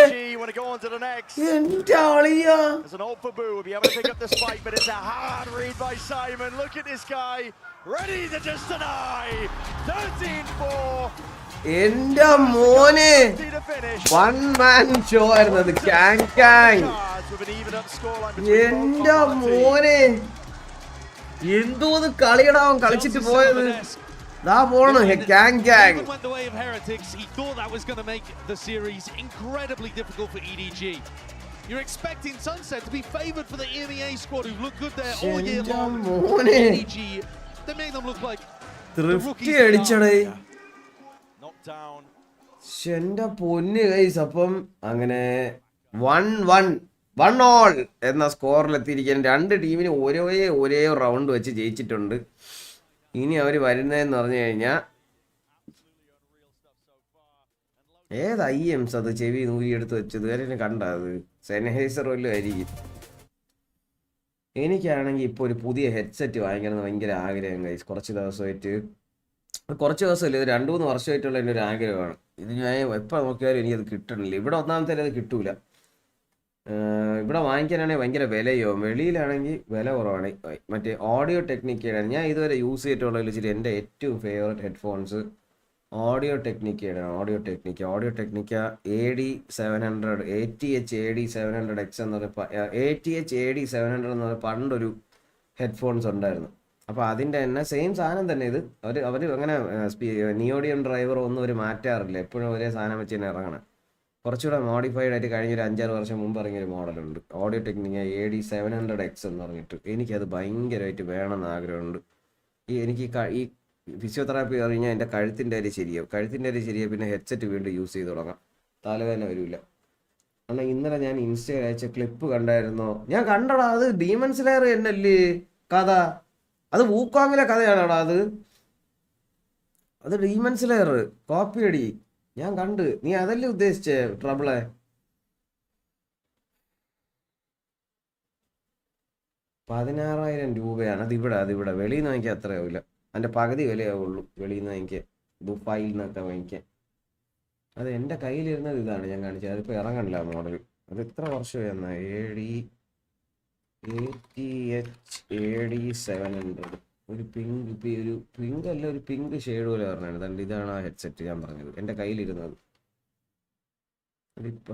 എൻ്റെ ആളിയാ. As an ult for Boo will be able to pick up this fight, but it's a hard read by Simon. Look at this guy, ready to just deny. 13-4. എൻ്റെ മോനെ 1 man show ആയിരുന്നത്. Kang Kang. എൻ്റെ മോനെ എന്തോന്ന് കളിയടാ അവൻ കളിച്ചിട്ട് പോയത്. ദാ പോണു Kang Kang. Went the way of Heretics. He thought that was going to make the series incredibly difficult for EDG. You're expecting Sunset to be favored for the EMEA squad who look good there all year long. EDG, they made them look like the rookies. Knocked down. എൻ്റെ പൊന്ന് guys. അപ്പം അങ്ങനെ 1-1 എന്ന സ്കോറിലെത്തിയിരിക്കാൻ 2 ടീമിന് ഒരേ round വെച്ച് ജയിച്ചിട്ടുണ്ട്. ഇനി അവർ വരുന്നതെന്ന് പറഞ്ഞു കഴിഞ്ഞാൽ ഏത് IMs അത് ചെവി നൂരിയെടുത്ത് വെച്ചത് കാര്യം കണ്ട അത് സെൻഹൈസർ വല്ലതും ആയിരിക്കും. എനിക്കാണെങ്കിൽ ഇപ്പോൾ ഒരു പുതിയ ഹെഡ്സെറ്റ് വാങ്ങിക്കണം എന്ന് ഭയങ്കര ആഗ്രഹം ഗൈസ്. കുറച്ച് ദിവസമല്ല, ഇത് 2-3 വർഷമായിട്ടുള്ള എൻ്റെ ഒരു ആഗ്രഹമാണ്. ഇത് ഞാൻ എപ്പോൾ നോക്കിയാലും എനിക്കത് കിട്ടണില്ല. ഇവിടെ ഒന്നാമത്തെ അത് കിട്ടൂല. ഇവിടെ വാങ്ങിക്കാനാണെങ്കിൽ ഭയങ്കര വിലയോ, വെളിയിലാണെങ്കിൽ വില കുറവാണ്. മറ്റേ ഓഡിയോ ടെക്നിക്കയാണ് ഞാൻ ഇതുവരെ യൂസ് ചെയ്തിട്ടുള്ളതിൽ വെച്ചിട്ട് എൻ്റെ ഏറ്റവും ഫേവറേറ്റ് ഹെഡ്ഫോൺസ് ഓഡിയോ ടെക്നിക്കയാണ്. Audio Technica AD700 ATH AD700X എന്ന് പറഞ്ഞ ATH AD700 എന്ന് പറഞ്ഞ പണ്ടൊരു ഹെഡ്ഫോൺസ് ഉണ്ടായിരുന്നു. അപ്പോൾ അതിൻ്റെ തന്നെ സെയിം സാധനം തന്നെ ഇത്. അവർ അങ്ങനെ നിയോഡിയം ഡ്രൈവർ ഒന്നും അവർ മാറ്റാറില്ല. എപ്പോഴും ഒരേ സാധനം വെച്ച് തന്നെ ഇറങ്ങണം. കുറച്ചുകൂടെ മോഡിഫൈഡ് ആയിട്ട് കഴിഞ്ഞൊരു 5-6 വർഷം മുമ്പ് ഇറങ്ങിയൊരു മോഡലുണ്ട് ഓഡിയോ ടെക്നിക്ക AD700X എന്ന് പറഞ്ഞിട്ട്. എനിക്കത് ഭയങ്കരമായിട്ട് വേണമെന്ന് ആഗ്രഹമുണ്ട്. എനിക്ക് ഈ ഫിസിയോതെറാപ്പി കഴിഞ്ഞാൽ എൻ്റെ കഴുത്തിൻ്റെ അരി ശരിയാവും. പിന്നെ ഹെഡ്സെറ്റ് വീണ്ടും യൂസ് ചെയ്ത് തുടങ്ങാം. തലവേദന വരില്ല. എന്നാൽ ഇന്നലെ ഞാൻ ഇൻസ്റ്റയിൽ അയച്ച ക്ലിപ്പ് കണ്ടായിരുന്നോ? ഞാൻ കണ്ടടാ. അത് ഡീമൺ സ്ലെയർ എന്നല്ലേ കഥ? അത് വൂക്കോങ്ങിലെ കഥയാണോടാ അത്? ഡീമൺ സ്ലെയർ കോപ്പി അടി ഞാൻ കണ്ട്. നീ അതല്ലേ ഉദ്ദേശിച്ചേ ട്രബിളെ? ₹16,000 അതിവിടെ വെളിയിൽ നിന്ന് വാങ്ങിക്കാൻ അത്ര ആവില്ല. അതിൻ്റെ പകുതി വിലയാവുള്ളൂ വെളിയിൽ നിന്ന് വാങ്ങിക്കാൻ, ദുബായിൽ നിന്നൊക്കെ വാങ്ങിക്കാൻ. അത് എൻ്റെ കയ്യിലിരുന്നത് ഇതാണ് ഞാൻ കാണിച്ചത്. അതിപ്പോൾ ഇറങ്ങണില്ല മോഡൽ. അത് എത്ര വർഷമായി എന്നാൽ AD700 ഒരു പിങ്ക് അല്ല, ഒരു പിങ്ക് ഷെയ്ഡ് പോലെ പറഞ്ഞത്. അതുകൊണ്ട് ഇതാണ് ആ ഹെഡ്സെറ്റ് ഞാൻ പറഞ്ഞത് എൻ്റെ കയ്യിലിരുന്നത്.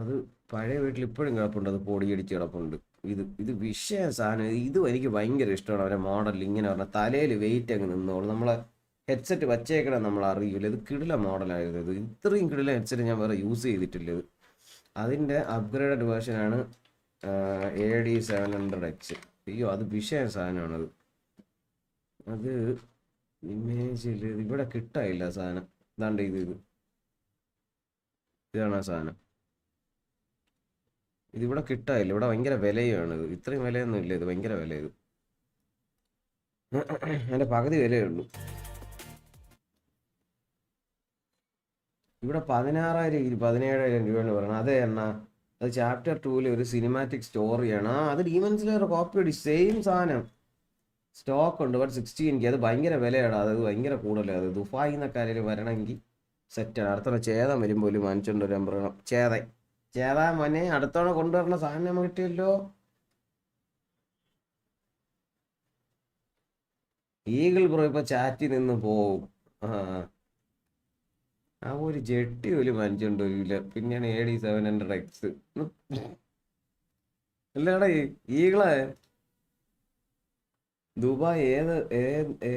അത് പഴയ വീട്ടിൽ ഇപ്പോഴും കിടപ്പുണ്ട്. അത് പൊടിയടിച്ച് കിടപ്പുണ്ട്. ഇത് വിഷയ സാധനം. ഇതും എനിക്ക് ഭയങ്കര ഇഷ്ടമാണ്. അവരെ മോഡൽ ഇങ്ങനെ പറഞ്ഞാൽ തലയിൽ വെയിറ്റ് അങ്ങ് നിന്നോളൂ. നമ്മളെ ഹെഡ്സെറ്റ് വച്ചേക്കണം നമ്മൾ അറിയില്ല. ഇത് കിടില മോഡലായിരുന്നു. ഇത് ഇത്രയും കിടില ഹെഡ്സെറ്റ് ഞാൻ വേറെ യൂസ് ചെയ്തിട്ടില്ല. ഇത് അതിൻ്റെ അപ്ഗ്രേഡഡ് വേർഷനാണ് AD700X. അയ്യോ അത് വിഷയ സാധനമാണത്. അത് ഇമേജിൽ ഇവിടെ കിട്ടായില്ല സാധനം. ഇതാണ്ട് ഇതാണ് ആ സാധനം. ഇതിവിടെ കിട്ടായില്ല. ഇവിടെ ഭയങ്കര വിലയാണിത്. ഇത്രയും വിലയൊന്നും ഇല്ല. ഇത് ഭയങ്കര വില. ഇത് അതിൻ്റെ പകുതി വിലയുള്ളൂ. ഇവിടെ 16,000 രൂപയാണ് പറയുന്നത്. അതെ എണ്ണ അത് ചാപ്റ്റർ 2 ഒരു സിനിമാറ്റിക് സ്റ്റോറിയാണ്. അത് ഡീമൺ സ്ലെയർ കോപ്പി അടി സെയിം സാധനം സ്റ്റോക്ക് ഉണ്ട്. ബട്ട് 16K അത് ഭയങ്കര വിലയാണ്. അത് ഭയങ്കര കൂടുതലാണ്. അത് ദുബായിൽ നിന്നൊക്കെ ആരെങ്കിലും വരണമെങ്കിൽ സെറ്റാണ്. അടുത്തവണ ചേതം വരുമ്പോൾ വാങ്ങിച്ചുകൊണ്ട് വരാൻ പറയണം. ചേതാ മോനെ അടുത്തവണ കൊണ്ടുവരണ സാധനം കിട്ടിയല്ലോ. ഈഗിൾ ബ്രോ ഇപ്പൊ ചാറ്റിൽ നിന്ന് പോവും. ആ ഒരു ജെട്ടി ഒരു മനുഷ്യണ്ടോരില്ല. പിന്നെയാണ് AD700X. അല്ലടാ ഈകളെ ദുബായ്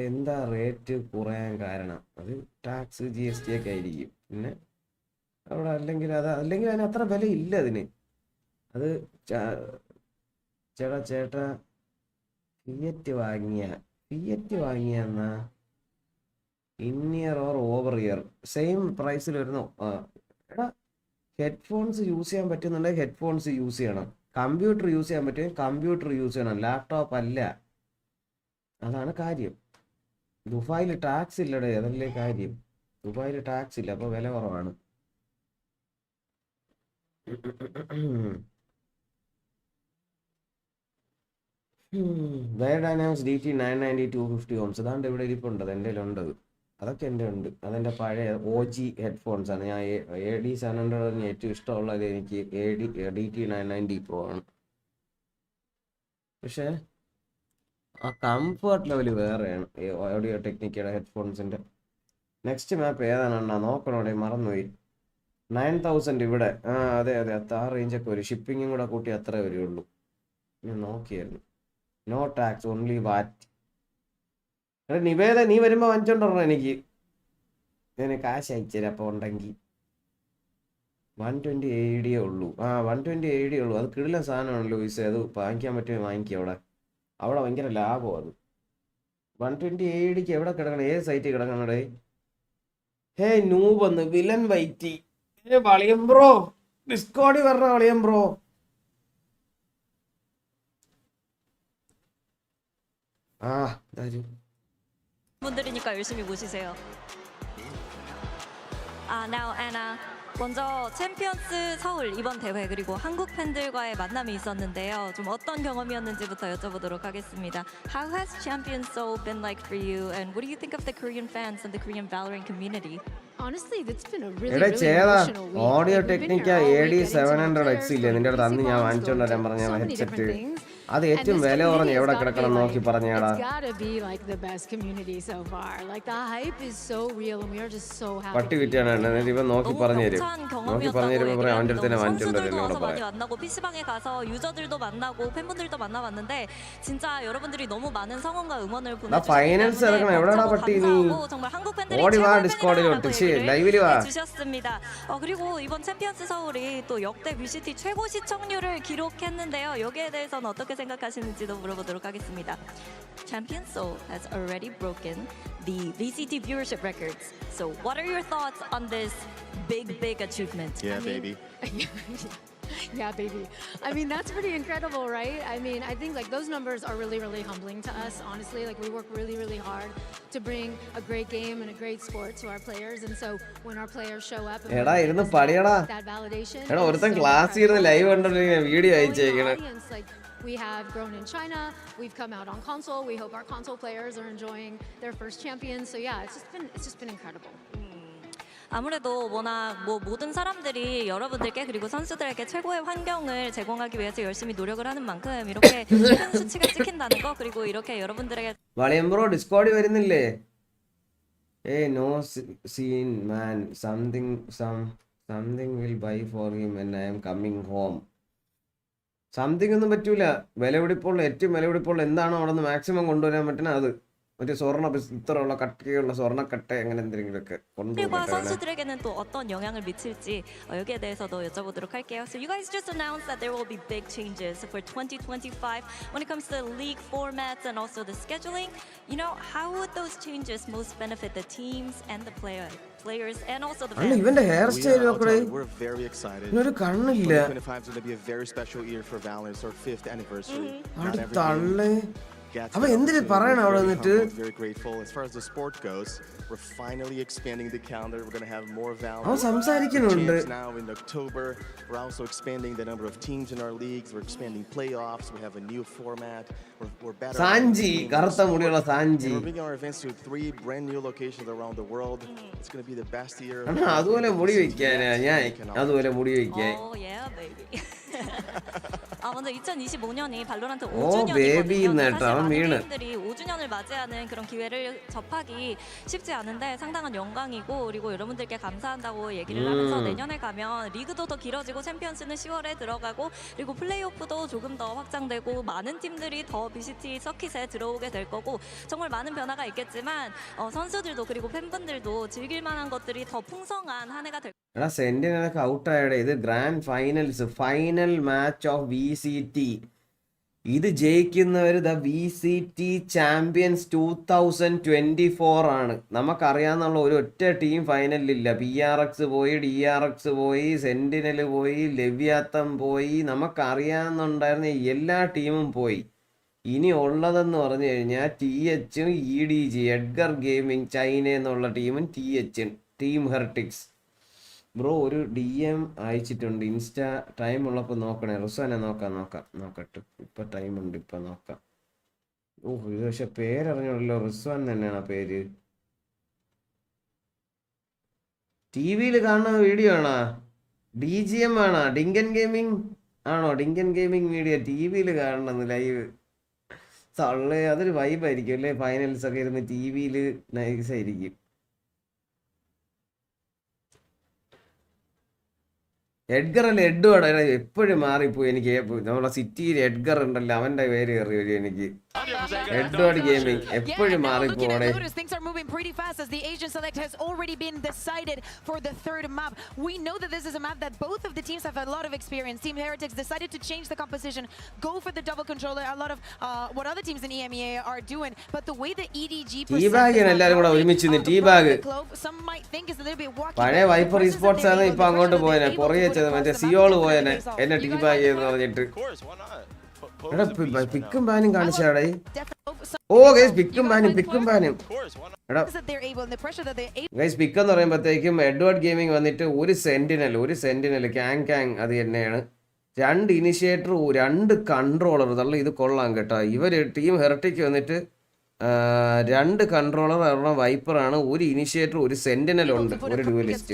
എന്താ റേറ്റ് കുറയാൻ കാരണം? അത് ടാക്സ് GST ഒക്കെ ആയിരിക്കും. പിന്നെ അവിടെ അല്ലെങ്കിൽ അതിന് അത്ര വില ഇല്ല അതിന്. അത് ചേട്ടാ ഫിയറ്റ് വാങ്ങിയെന്നാ in ear or over ear same പ്രൈസിൽ വരുന്നു. എടാ ഹെഡ്ഫോൺസ് യൂസ് ചെയ്യാൻ പറ്റുന്നുണ്ടെങ്കിൽ ഹെഡ്ഫോൺസ് യൂസ് ചെയ്യണം. കമ്പ്യൂട്ടർ യൂസ് ചെയ്യാൻ പറ്റുമെങ്കിൽ കമ്പ്യൂട്ടർ യൂസ് ചെയ്യണം. ലാപ്ടോപ്പ് അല്ല. അതാണ് കാര്യം. ദുബായിൽ ടാക്സ് ഇല്ലടേ, അതല്ലേ കാര്യം. ദുബായിൽ ടാക്സ് ഇല്ല, അപ്പോൾ വില കുറവാണ്. ബയർഡൈനാമിക്സ് DT990 250 ohms. അതാണ്ട് ഇവിടെ ഇരിപ്പുണ്ട്. എൻ്റെ കയ്യിലുണ്ടത്. അതൊക്കെ എൻ്റെ ഉണ്ട്. അതെൻ്റെ പഴയ OG ഹെഡ്ഫോൺസ് ആണ്. ഞാൻ AD700 ഏറ്റവും ഇഷ്ടമുള്ളത് എനിക്ക് DT990 Pro ആണ്. പക്ഷേ ആ കംഫർട്ട് ലെവൽ വേറെയാണ് ഓഡിയോ ടെക്നിക്കയുടെ ഹെഡ്ഫോൺസിൻ്റെ. നെക്സ്റ്റ് മാപ്പ് ഏതാണെന്നാ നോക്കണോടെ, മറന്നുപോയി. 9000 ഇവിടെ. അതെ ആ റേഞ്ചൊക്കെ വരും. ഷിപ്പിങ്ങും കൂടെ കൂട്ടി അത്രേ വരുള്ളൂ. ഞാൻ നോക്കിയായിരുന്നു. നോ ടാക്സ്, ഓൺലി വാറ്റ്. എടാ നിവേദ, നീ വരുമ്പോൾ വാങ്ങിച്ചോണ്ടോ എനിക്ക്? ഞാൻ കാശ് അയച്ചുതരാം അപ്പോൾ ഉണ്ടെങ്കിൽ. 120 AD ഉള്ളൂ. 120 AD ഉള്ളൂ. അത് കിടില സാധനമാണല്ലോ ലൂയിസ്. അത് വാങ്ങിക്കാൻ പറ്റുമോ വാങ്ങിക്കുക. അവിടെ ഭയങ്കര ലാഭം. അത് 120 ADക്ക് എവിടെ കിടക്കണം? ഏത് സൈറ്റിൽ കിടക്കണടേ? ഹേ നൂബ് വന്ന് വില്ലൻ വൈറ്റി. വളിയം ബ്രോ, ഡിസ്കോഡി പറഞ്ഞ വളിയം bro. 분들이니까 열심히 보시세요. Now Anna, 먼저 챔피언스 서울 이번 대회 그리고 한국 팬들과의 만남이 있었는데요. 좀 어떤 경험이었는지부터 여쭤보도록 하겠습니다. How has Champions Seoul been like for you, and what do you think of the Korean fans and the Korean VALORANT community? Honestly, it's been a really emotional week. Audio Technica AD700X ഇല്ലേ നിന്റെ അടുത്ത്? അന്ന് ഞാൻ വാങ്ങിച്ചോണ്ട് വരാൻ പറഞ്ഞ headset. അത് ഏറ്റവും വില കുറഞ്ഞ എവിടെ കിടക്കണം നോക്കി പറഞ്ഞാടാ. പട്ടി വിറ്റാണ് ഇവൻ നോക്കി പറഞ്ഞു തരും. നോക്കി പറഞ്ഞു തരുമ്പോ പറയാം അവൻ്റെ അടുത്ത് തന്നെ വാങ്ങിച്ചോണ്ട് വരാൻ പറയാം. 만나고 PC방에 가서 유저들도 만나고 팬분들도 만나봤는데 진짜 여러분들이 너무 많은 성원과 응원을 보내주셔서 정말 한국 팬들이 해주셨습니다. 그리고 이번 챔피언스 서울이 또 역대 VCT 최고 시청률을 기록했는데요. 여기에 대해서는 어떻게 생각하시는지도 물어보도록 하겠습니다. Champions Seoul has already broken the VCT viewership records. So what are your thoughts on this big achievement? Yeah, baby. Yeah, baby. I mean, that's pretty incredible, right? I mean, I think like those numbers are really, really humbling to us. Honestly, like we work really, really hard to bring a great game and a great sport to our players. And so when our players show up, and that validation. Like we have grown in China. We've come out on console. We hope our console players are enjoying their first champions. So yeah, it's just been incredible. 아무래도 워낙 모든 사람들이 여러분들께 그리고 선수들에게 최고의 환경을 제공하기 위해서 열심히 노력을 하는 만큼 이렇게 큰 수치가 찍힌다는 거 그리고 이렇게 여러분들에게 വളയം bro Discord വരുന്നില്ലേ? No scene man, something will buy for him when I am coming home. Something ഒന്നും പറ്റൂല. വിലപിടിപ്പുള്ള ഏറ്റവും വിലപിടിപ്പുള്ള എന്താണോ അവിടെ നിന്ന് മാക്സിമം കൊണ്ടുവരാൻ പറ്റുന്നത് അത്. മറ്റേ സ്വർണ്ണ ഇത്രയുള്ള കട്ടിയുള്ള സ്വർണ്ണക്കട്ട അങ്ങനെ എന്തെങ്കിലുമൊക്കെ കൊണ്ടുപോകും. 선수들에게는 또 어떤 영향을 미칠지 여기에 대해서도 여쭤보도록 할게요. So you guys just announced that there will be big changes for 2025 when it comes to the league formats and also the scheduling. You know, how would those changes most benefit the teams and the players and also the fans? ഇവന്റെ hair style നോക്കണേ. We're very excited. ഒരു കണ്ണില്ല. 2025 is going to be a very special year for VALORANT. It's our 5th anniversary. അവൻ എന്തിനു പറയണം അവിടെ വന്നിട്ട്? Very grateful. As far as the sport goes, we're finally expanding the calendar. We're going to have more VALORANT. അവൻ സംസാരിക്കുന്നുണ്ട്. Now in October, we're also expanding the number of teams in our leagues. We're expanding playoffs. We have a new format. We're better. Sanchi, കറുത്ത മുടിയുള്ള Sanchi. We're bringing our events to 3 brand new locations around the world. It's going to be the best year. അതുപോലെ മുടി വെക്കാനാ ഞാൻ. അതുപോലെ മുടി വെക്കാൻ. Oh yeah, baby. 먼저 2025년이 발로란트 5주년이거든요. 사실 많은 게임들이 5주년을 맞이하는 그런 기회를 접하기 쉽지 않은데 상당한 영광이고 그리고 여러분들께 감사한다고 얘기를 하면서 내년에 가면 리그도 더 길어지고 챔피언스는 10월에 들어가고 그리고 플레이오프도 조금 더 확장되고 많은 팀들이 더 BCT 서킷에 들어오게 될 거고 정말 많은 변화가 있겠지만 선수들도 그리고 팬분들도 즐길 만한 것들이 더 풍성한 한 해가 될 എടാ സെന്റിനൊക്കെ ഔട്ടായത് ഇത് grand finals final match of VCT ഇത് ജയിക്കുന്നവർ ദ VCT ചാമ്പ്യൻസ് 2024 ആണ്. നമുക്കറിയാന്നുള്ള ഒരു ഒറ്റ ടീം ഫൈനലിലില്ല. PRX പോയി, DRX പോയി, സെന്റിനൽ പോയി, ലെവ്യാത്തം പോയി, നമുക്കറിയാവുന്നുണ്ടായിരുന്ന എല്ലാ ടീമും പോയി. ഇനി ഉള്ളതെന്ന് പറഞ്ഞു കഴിഞ്ഞാൽ THും EDG എഡ്ഗർ ഗെയിമിംഗ് ചൈന എന്നുള്ള ടീമും THും ടീം ഹെർട്ടിക്സ്. ബ്രോ ഒരു DM അയച്ചിട്ടുണ്ട്. ഇൻസ്റ്റാ ടൈം ഉള്ളപ്പോൾ നോക്കണേ. റിസ്വാനെ നോക്കട്ടെ. ഇപ്പം ടൈമുണ്ട്, ഇപ്പം നോക്കാം. ഇത് പക്ഷെ പേരറിഞ്ഞല്ലോ. റിസ്വാൻ തന്നെയാണ് ആ പേര്. TV കാണുന്ന വീഡിയോ ആണോ? DGM ആണോ? ഡിങ്കൻ ഗെയിമിംഗ് ആണോ? ഡിങ്കൻ ഗെയിമിംഗ് വീഡിയോ TV കാണണമെന്ന് ലൈവ് തള്ളേ. അതൊരു വൈബായിരിക്കും അല്ലേ? ഫൈനൽസ് ഒക്കെ ഇരുന്ന് TV നൈസായിരിക്കും. എഡ്ഗർ അല്ല എഡ്വാർഡ് എപ്പോഴും മാറിപ്പോയി എനിക്ക്. നമ്മളെ സിറ്റിയിൽ എഡ്ഗർ ഉണ്ടല്ലോ, അവന്റെ പേര് കയറി വരും എനിക്ക്. എഡ്വാർഡ് ഗെയിമിംഗ് എപ്പോഴും മാറിപ്പോടെ. Things are moving pretty fast as the Asian select has already been decided for the third map. We know that this is a map that both of the teams have a lot of experience. Team Heretics decided to change the composition, go for the double controller, a lot of what other teams in EMEA are doing. But the way the EDG എല്ലാവരും കൂടെ ഒരുമിച്ച് ടീബാഗ് some might think is a little bit wacky. പഴയ wiper Esports ആണ് ഇപ്പൊ അങ്ങോട്ട് പോയനെ. പുറകെ മറ്റേ സിയോള് പോയനെ എന്നെ ടീബാഗ് എന്ന് പറഞ്ഞിട്ട്. എടാ പിക്കും പാനും കാണിച്ചാടേ. ഓ ഗൈസ് പിക്കും പാനും എടാ ഗൈസ് പിക്ക് എന്ന് പറയുമ്പോഴത്തേക്കും എഡ്വേർഡ് ഗെയിമിംഗ് വന്നിട്ട് ഒരു സെന്റിനൽ കാങ് അത് തന്നെയാണ്. 2 ഇനിഷ്യേറ്റർ 2 കൺട്രോളർ. തള്ള ഇത് കൊള്ളാം കേട്ടോ. ഇവര് ടീം ഹെർട്ടിക്ക് വന്നിട്ട് 2 കൺട്രോളർ, ഒരെണ്ണം വൈപ്പറാണ്, 1 ഇനിഷ്യേറ്റർ, 1 സെന്റിനൽ ഉണ്ട്, 1 ഡ്യൂവലിസ്റ്റ്.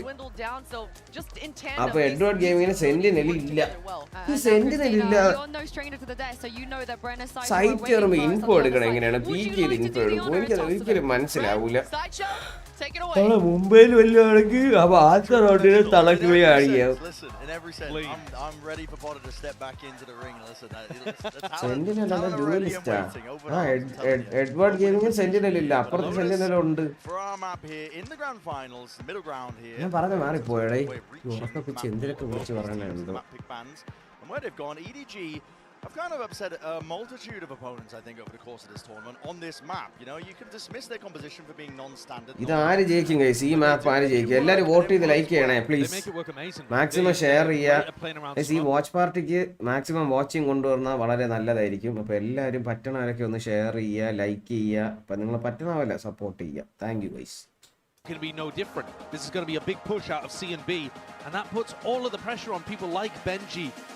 അപ്പൊ എഡ്വേർഡ് ഗെയിമിങ്ങിന് സെന്റിനൽ ഇല്ല. ഈ സെന്റിനൽ ഇല്ല. സൈറ്റ് കയറുമ്പോ ഇൻഫോ എടുക്കണം. എങ്ങനെയാണ് പീക്ക് ചെയ്ത് ഇൻഫോ എടുക്കും? എനിക്കത് ഒരിക്കലും മനസ്സിലാവൂല. നമ്മളെ മുംബൈയിൽ വല്ലതാണെങ്കിൽ അപ്പൊ ആദ്യത്തെ റൗണ്ടിന് തളക്കുകയും കാണിക്കാം. സെന്റിനൽ അല്ല ഡ്യൂവലിസ്റ്റാ. എഡ്വേർഡ് ഗെയിമിംഗ് സെന്റിനൽ ഇല്ല, അപ്പുറത്തെ സെന്റിനൽ ഉണ്ട്. ഞാൻ പറഞ്ഞ മാറിപ്പോയടേ. ഉറക്കൊക്കെ എന്തിനൊക്കെ കുറിച്ച് പറയണുണ്ടോ? I've kind of upset a multitude of opponents, I think, over the course of this tournament on this map. You know, you can dismiss their composition for being non-standard. ഇത് ആര് ജയിക്കും ഗൈസ്? ഈ മാപ്പ് ആര് ജയിക്കും? എല്ലാവരും വോട്ട് ചെയ്ത് like ചെയ്യണേ please. Maximum share ചെയ്യുക. ഈ വാച്ച് പാർട്ടിക്ക് മാക്സിമം വാച്ചിങ് കൊണ്ടുവന്നാൽ വളരെ നല്ലതായിരിക്കും. അപ്പോൾ എല്ലാവരും പറ്റണവരൊക്കെ ഒന്ന് ഷെയർ ചെയ്യുക, ലൈക്ക് ചെയ്യുക. അപ്പം നിങ്ങൾ പറ്റണ പോലെ സപ്പോർട്ട് ചെയ്യുക. Thank you guys. Going to be no different. This is going to be a big push out of C&B, and that puts all of the pressure on people like BenQ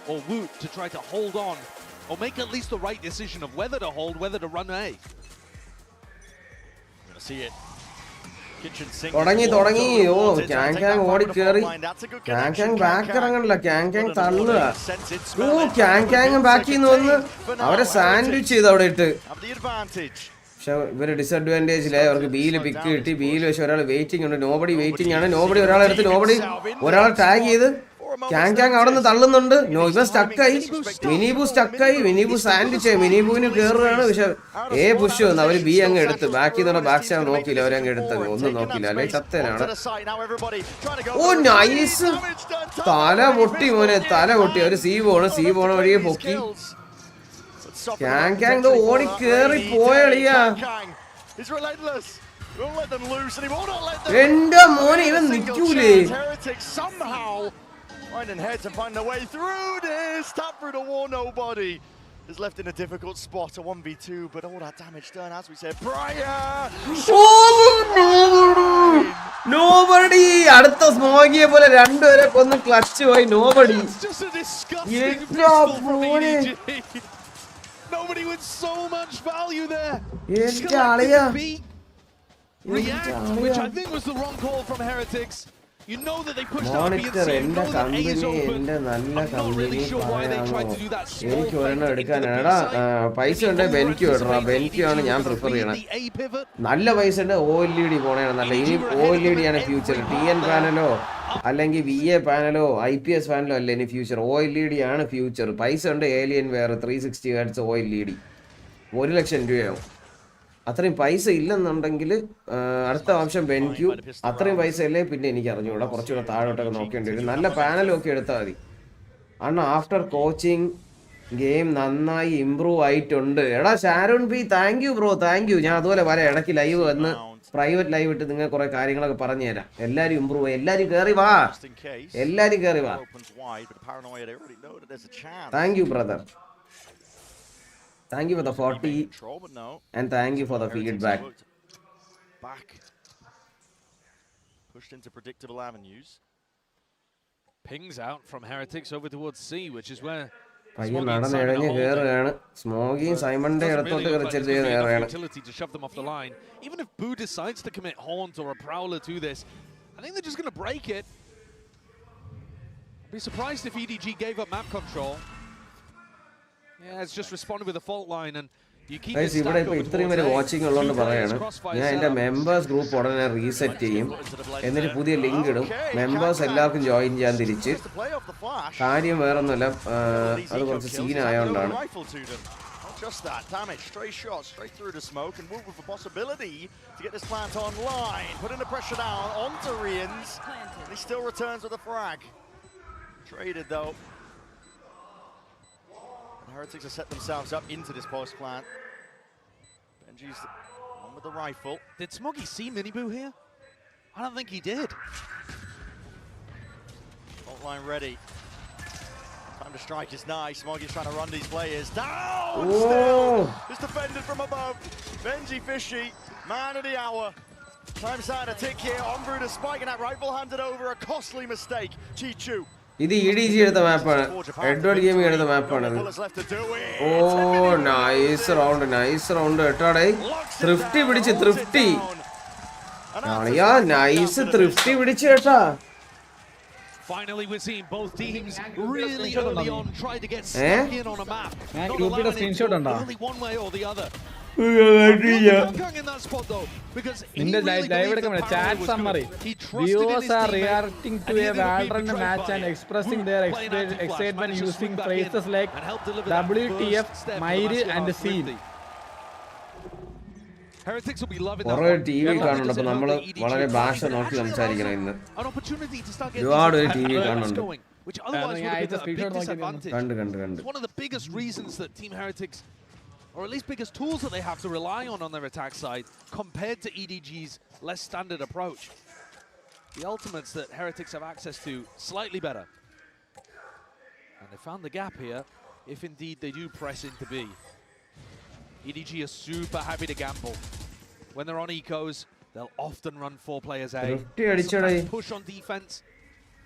or Woot to try to hold on or make at least the right decision of whether to hold, whether to run A. We're going to see it. തുടങ്ങി. ഓ Kang ഓടി കയറി. Kang back ഇറങ്ങണില്ല, Kang തള്ളുക. ഓ Kang ബാക്കിന്ന് വന്ന് അവരെ sandwich ചെയ്ത് അവിടെ ഇട്ട്. പക്ഷെ ഇവര് ഡിസഡ്വാൻറ്റേജിലായി. അവർക്ക് ബിയിൽ പിക്ക് കിട്ടി. ബിയിൽ പക്ഷെ ഒരാൾ വെയിറ്റിംഗ് ഉണ്ട്. നോബഡി വെയിറ്റിംഗ് ആണ്. നോബഡി ഒരാളെ എടുത്ത് ഒരാളെ ടാഗ് ചെയ്ത് കാങ് അവിടെ നിന്ന് തള്ളുന്നുണ്ട്. ഇവൻ സ്റ്റക്കായി. മിനിബു സാൻഡ്വിച്ച് ആയി. മിനിബുവിന് കയറുകയാണ്. പക്ഷെ പുഷ് വന്നു. അവര് ബി അങ്ങ് എടുത്ത് ബാക്കി ബാക്ക് സ്റ്റാൻഡ് നോക്കിയില്ല. അവരങ്ങ് എടുത്തത് ഒന്നും നോക്കിയില്ല. അല്ലെ ചത്തനാണ്. ഓ നൈസ്. തല പൊട്ടി മോനെ, തല പൊട്ടി. അവര് സി പോണ വഴിയെ പൊക്കി. കാങ് ഓടി കേറി പോയളിയാ. എന്റെ മോനെ ഇവൻ നിൽക്കൂലേ? Finding heads and finding a way through this. Tap through the wall, nobody is left in a difficult spot. A 1v2, but all that damage done, as we said prior. Nobody. അടുത്ത സ്മോഗിയെ പോലെ രണ്ടുപേരെ കൊന്ന് clutch പോയി. Nobody. Nobody with so much value there. React, which I think was the wrong call from Heretics. You know that they pushed monitor എൻ്റെ company എൻ്റെ നല്ല company പറയാമോ എനിക്ക് ഒരെണ്ണം എടുക്കാനാണ് പൈസ ഉണ്ടെങ്കിൽ ബെൻക്യൂ ഇടണം ബെൻക്യൂ ആണ് ഞാൻ പ്രിഫർ ചെയ്യണം നല്ല പൈസ ഉണ്ട് OLED പോണേണ് നല്ല ഇനി OLED ആണ് ഫ്യൂച്ചർ TN പാനലോ അല്ലെങ്കിൽ VA പാനലോ IPS പാനലോ അല്ല ഇനി ഫ്യൂച്ചർ OLED ആണ് ഫ്യൂച്ചർ പൈസ ഉണ്ട് ഏലിയൻ വേറെ 360 Hz OLED 1 ലക്ഷം രൂപയാവും അത്രയും പൈസ ഇല്ലെന്നുണ്ടെങ്കിൽ അടുത്ത ഓപ്ഷൻ BenQ അത്രയും പൈസ അല്ലേ പിന്നെ എനിക്ക് അറിഞ്ഞുകൂടാ കുറച്ചുകൂടെ താഴോട്ടൊക്കെ നോക്കേണ്ടി വരും നല്ല പാനലൊക്കെ എടുത്താൽ മതി അണ്ണാ ആഫ്റ്റർ കോച്ചിങ് ഗെയിം നന്നായി ഇമ്പ്രൂവ് ആയിട്ടുണ്ട് എടാ Sharon B thank you bro thank U ഞാൻ അതുപോലെ വരാം ഇടയ്ക്ക് ലൈവ് വന്ന് പ്രൈവറ്റ് ലൈവ് ഇട്ട് നിങ്ങൾ കുറെ കാര്യങ്ങളൊക്കെ പറഞ്ഞു തരാം എല്ലാവരും ഇമ്പ്രൂവ് എല്ലാവരും കയറി വാ എല്ലാവരും കയറി വാ thank you brother Thank you for the 40 and thank you for the feedback. Pushed into predictable avenues. Pings out from Heretics over towards C, which is where പയ്യൻ നടന്നിഴഞ്ഞ് കയറുകയാണ് സ്മോഗിയും സൈമണിന്റെ അടുത്തോട്ട് കയറിച്ചെറിയ കയറുകയാണ് to shove them off the line. Even if Boo decides to commit Haunt or a Prowler to this, I think they're just going to break it. I'd be surprised if EDG gave up map control. Yeah, it's just responded with a fault line and you keep guys ഇവിടെ ഇപ്പോൾ ഇത്രയും വരെ watching ഉള്ളതുകൊണ്ട് പറയാണ് ഞാൻ എൻ്റെ members group ഉടനെ reset ചെയ്യും എന്നിട്ട് പുതിയ ലിങ്ക് ഇടും മെമ്പേഴ്സ് എല്ലാവർക്കും ജോയിൻ ചെയ്യാൻ തിരിച്ച് കാര്യം വേറൊന്നുമല്ല അത് കുറച്ച് സീനായതുകൊണ്ടാണ് Just that damage, straight shot, straight through the smoke, and Wolf with the possibility to get this plant online, putting the pressure down onto Rians. He still returns with a frag. Traded though. Heretics have set themselves up into this post plant. Benji's on with the rifle. Did Smoggy see Miniboo here? I don't think he did. Fault line ready. Time to strike is nice. Smoggy's trying to run these players down. Still, it's defended from above. Benji Fishy, man of the hour. Time's out a tick here. On through the spike, and that rifle handed over. A costly mistake. Chichu. ഇത് EDG എടുത്ത മാപ്പാണ് Edward gaming എടുത്ത മാപ്പാണത് ഓ nice round കേട്ടോടെ തൃപ്തി പിടിച്ച് തൃപ്തി ആളിയാ nice തൃപ്തി പിടിച്ച് കേട്ടാ Finally, we're seeing both teams really early on try to get stuck in on a map. Not allowing it to go only one way or the other. In the live chat summary, viewers are reacting to a Valorant match and expressing their excitement using phrases like WTF, Myri and Scene. Heretics will be loving that. TV കാണുന്നുണ്ട് അപ്പോൾ നമ്മൾ വളരെ ഭാഷ നോക്കി സംസാരിക്കണം ഇന്ന് ഒരുപാട് TV കാണുന്നുണ്ട് which otherwise would have been a big disadvantage. കണ്ടു It's one of the biggest reasons that Team Heretics, or at least biggest tools that they have to rely on their attack side compared to EDG's less standard approach. The ultimates that Heretics have access to slightly better. And they found the gap here if indeed they do press into B. EDG are super happy to gamble. When they're on ecos, they'll often run 4 players A. Sometimes push on defense,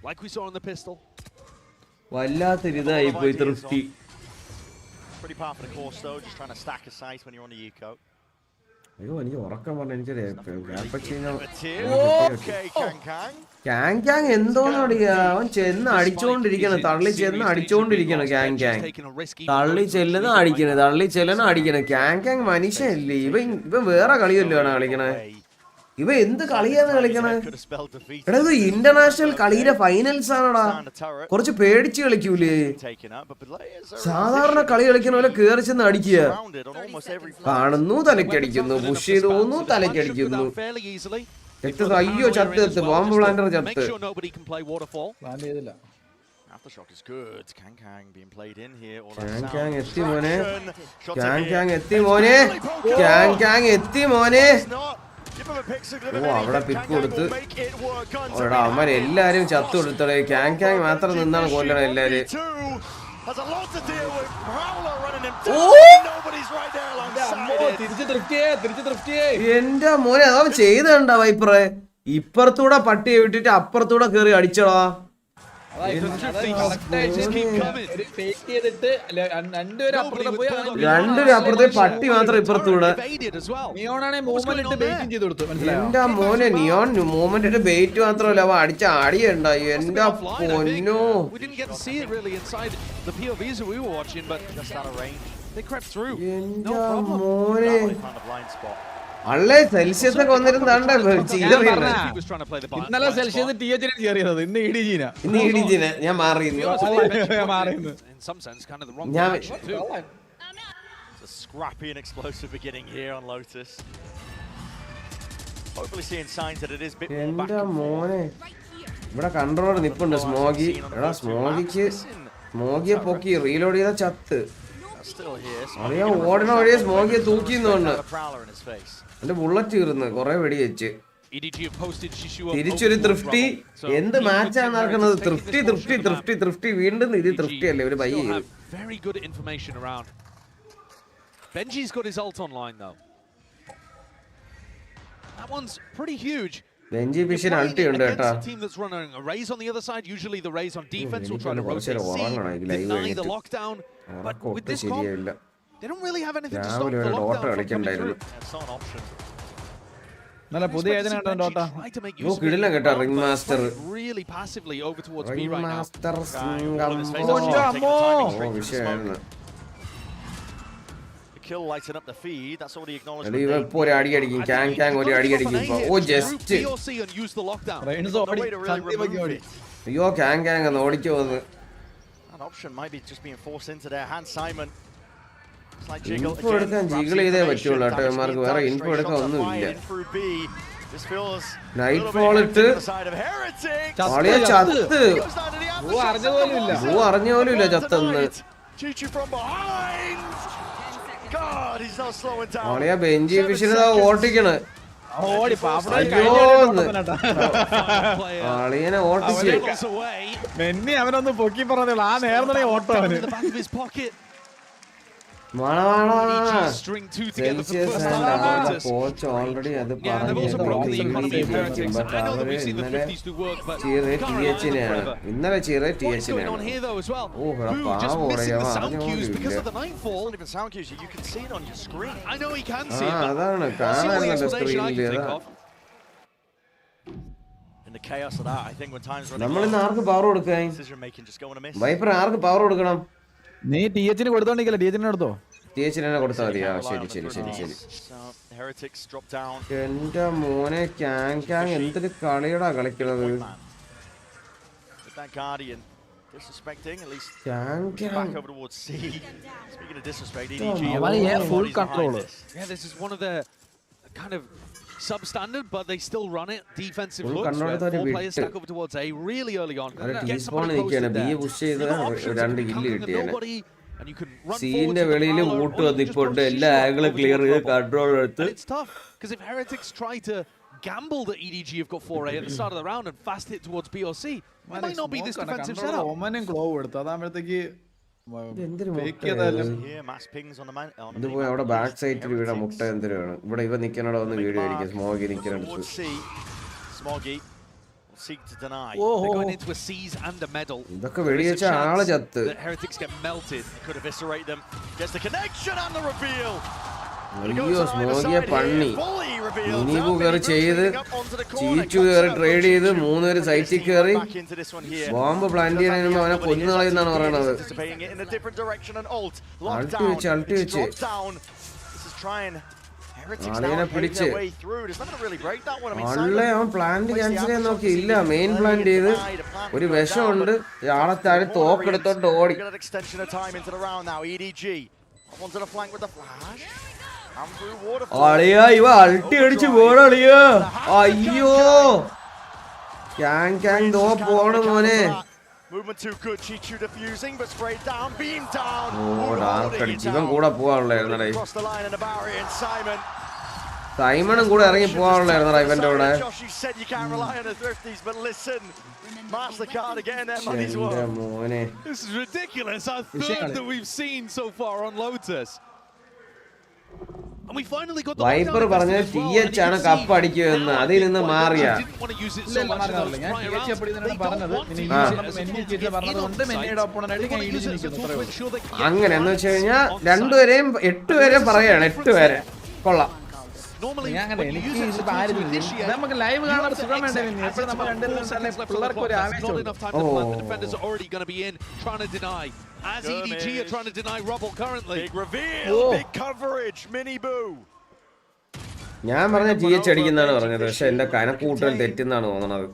like we saw on the pistol. വല്ലാത്തൊരിതായി പോയി തൃപ്തി Pretty par for the course though, just trying to stack a sight when you're on the eco. അയ്യോ എനിക്ക് ഉറക്കം പറഞ്ഞ എനിക്ക് എന്തോന്നടിയാ അവൻ ചെന്ന് അടിച്ചോണ്ടിരിക്കണം തള്ളി ചെന്ന് അടിച്ചോണ്ടിരിക്കണം തള്ളി ചെല്ലുന്ന അടിക്കണേ ക്യാങ് മനുഷ്യല്ലേ ഇവൻ വേറെ കളിയല്ലോ ആണ് കളിക്കണേ ഇവ എന്ത് കളിയാണ് കളിക്കണേ എടാ ഇത് ഇന്റർനാഷണൽ കളിയുടെ ഫൈനൽസ് ആണോടാ കുറച്ച് പേടിച്ച് കളിക്കൂലേ സാധാരണ കളി കളിക്കണ പോലെ കേറി ചെന്ന് അടിക്കുക കാണുന്നു തലക്കടിക്കുന്നു പുഷ് ചെയ്ത് പോകുന്നു തലക്കടിക്കുന്നു അയ്യോ ചത്ത് ബോംബ് പ്ലാന്റർ ചത്ത് Aftershock is good. Kang being played in here. Kang എത്തി മോനെ എത്തി മോനെ ഓ അവിടെ പിക്ക് കൊടുത്ത് അവന്മാർ എല്ലാരും ചത്തു കൊടുത്തടേ ക്യാങ് മാത്രം നിന്നാണ് കൊല്ലണം എല്ലാരും എന്റെ മോനെ അതവൻ ചെയ്തണ്ട വൈപ്പറേ ഇപ്പുറത്തൂടെ പട്ടിയെ വിട്ടിട്ട് അപ്പുറത്തൂടെ കേറി അടിച്ചടാ രണ്ടൊരു അപ്പുറത്തെ പട്ടി മാത്രം ഇപ്പുറത്തൂടെ. എന്റെ മോനെ നിയോൺ മൂവ്മെന്റ് ഇട്ട് ബെയിറ്റ് മാത്രമല്ല അവ അടിച്ച ആടിയുണ്ടായി. എന്റെ പൊന്നോ, മോനെ അള്ളേ സെൽഷ്യസ് ഒക്കെ വന്നിരുന്നാണ്ട് ഇന്നലെ സെൽഷ്യസ് TH കയറിയത്, ഇന്ന് EDG-നെ. ഇന്ന് EDG-നെ ഞാൻ മാറിയിരുന്നു. ഞാൻ scrappy and explosive beginning here on Lotus. Hopefully seeing signs that it is a bit more back and forth. ഇവിടെ കൺട്രോളർ നിപ്പുണ്ട് സ്മോഗി. എടാ സ്മോഗിയെ പൊക്കി റീലോഡ് ചെയ്ത ചത്ത്. അറിയാ ഓടണ വഴിയെ സ്മോഗിയെ തൂക്കിന്ന് തോന്നുന്നു. എന്റെ ബുള്ളറ്റ് കീറുന്നു കുറെ വെടി വെച്ച്. തിരിച്ചൊരു തൃഫ്റ്റി. എന്ത് മാച്ചാണ് നടക്കുന്നത്? തൃഫ്റ്റി തൃഫ്റ്റി തൃഫ്റ്റി തൃഫ്റ്റി. വീണ്ടും ഇത് തൃഫ്റ്റി അല്ലേ ഒരു ബൈ ചെയ്തു. Very good information around. Benji's got his ult online though. That one's pretty huge. Benji Vision ulti ഉണ്ട് കേട്ടോ. Team that's running a Raze on the other side. Usually the Raze on defense will try to rotate deny the lockdown. But with this comp, they don't really have anything to stop the lockdown from coming through. That's not an option. നല്ല പുതിയ agent daughter. ഓ കിടിലം കേട്ടോ ring master. Really passively over towards B right now. Master വിഷയമാണ്. Kill lighting up the feed. That's already acknowledged. ഇപ്പൊ ഒരു അടി അടിക്കും. Kang ഒരു അടി അടിക്കും. ഓ ജസ്റ്റ് അയ്യോ ക്യാങ് എന്ന് ഓടിച്ചു വന്ന്. An option might be just being forced into their hand. Simon. Info എടുക്കാൻ ജിഗിൾ ചെയ്തേ പറ്റുള്ളൂ കേട്ടോ. ഇവന്മാർക്ക് വേറെ ഇൻഫോ എടുക്കാൻ ഒന്നുമില്ല. നൈറ്റ് ഫോൾ ഇട്ട് ആളിയെ ചത്ത്. അറിഞ്ഞ പോലും ഇല്ല ചത്തെന്ന്. ആളിയാ ബെഞ്ചി ഫിഷിനെ ഓട്ടിക്കണ്. ആളിയനെ ഓട്ടിച്ച് മെന്നി അവനൊന്ന് പൊക്കി പറഞ്ഞോളൂ. ആ നേർന്നേ ഓട്ടോ അവന്. കോച്ച് ഓൾറെഡി അത് പറഞ്ഞു. ഇന്നലെ ചെറിയ TH-നെയാണ്. ഓ പാവം അതാണ് കാണാനുണ്ട് സ്ക്രീനിൽ. നമ്മളിന്ന് ആർക്ക് പവർ കൊടുക്കാൻ? വൈപ്പർ ആർക്ക് പവർ കൊടുക്കണം? നീ TH-ന് കൊടുത്തോണ്ടിരിക്കല്ലേ? TH-നെ എടുത്തോ. TH-നെ കൊടുത്താൽ മതിയാ. ശരി ശരി ശരി ശരി. എന്റെ മോനെ ക്യാങ് എന്തൊരു കളിയടാ കളിക്കണത്. full control. Yeah, this is one of the kind of substandard, but they still run it. Defensive looks where 4 players stack over towards A really early on. Get somebody close to nobody, and you can run forward to the power. എല്ലാ ആംഗിളും clear ചെയ്ത് control എടുത്ത്. It's tough because if Heretics try to gamble that EDG have got 4A at the start of the round and fast hit towards B or C, it might not be this defensive setup. ഓമനും ഗ്ലോ എടുത്തു. അതാകുമ്പോഴത്തേക്ക് ഇത് പോയി അവിടെ back സൈഡിൽ വീടാ മുട്ട എന്തിനാണ് ഇവിടെ ഇവ നിൽക്കണോ ഒന്ന് വീഡിയോ ആയിരിക്കും. സ്മോഗി നിൽക്കണടുത്ത് ഇതൊക്കെ വെടിവെച്ച ആള് ചത്ത്. അയ്യോ സ്മോഗിയെ പണ്ണി. മിനിബു കയറി ചെയ്ത് ചീച്ചു കയറി ട്രേഡ് ചെയ്ത് 3 പേര് സൈറ്റിൽ കയറി ബോംബ് പ്ലാന്റ് ചെയ്യുന്നതിന് അവനെ കൊന്നുകളയെന്നാണ് പറയണത്. അൾട്ടി വെച്ച് ആളിനെ പിടിച്ച് ആളിനെ അവൻ പ്ലാന്റ് ക്യാൻസൽ ചെയ്യാൻ നോക്കി. ഇല്ല മെയിൻ പ്ലാന്റ് ചെയ്ത് ഒരു വിഷമുണ്ട്. ആളെ താഴെ തോക്കെടുത്തോണ്ട് ഓടി. അളിയാ ഇവ അൾട്ടി അടിച്ച് പോണളിയാ. അയ്യോ ക്യാങ് ദോ പോണ മോനെ. ഓ ഡാർക്ക് അടിച്ച് ഇവൻ കൂടെ പോവാനുള്ളായിരുന്നടേ. സൈമണും കൂടെ ഇറങ്ങി പോവാനുള്ളായിരുന്നടാ ഇവന്റെ കൂടെ. മോനെ This is ridiculous. Our third that we've seen so far on Lotus. And wiper പറഞ്ഞത് TH ആണ് കപ്പ് അടിക്കുമെന്ന് അതിൽ നിന്ന് മാറിയ അങ്ങനെ എന്ന് വെച്ച് കഴിഞ്ഞാൽ രണ്ടുപേരെയും 8 പേരെ പറയാണ് 8 പേരെ കൊള്ളാം. നമുക്ക് ലൈവ് കാണാൻ സുഖം വേണ്ടേ എപ്പോഴും നമ്മൾ പിള്ളേർക്ക് ഒരു ആവേശം. As EDG are trying to deny Rubble currently. Big reveal, big coverage, Mini Boo. ഞാൻ പറഞ്ഞ TH അടിക്കുന്നതാണ് പറഞ്ഞത്, പക്ഷെ എന്റെ കണക്കൂട്ടൽ തെറ്റുന്നാണ് തോന്നണത്.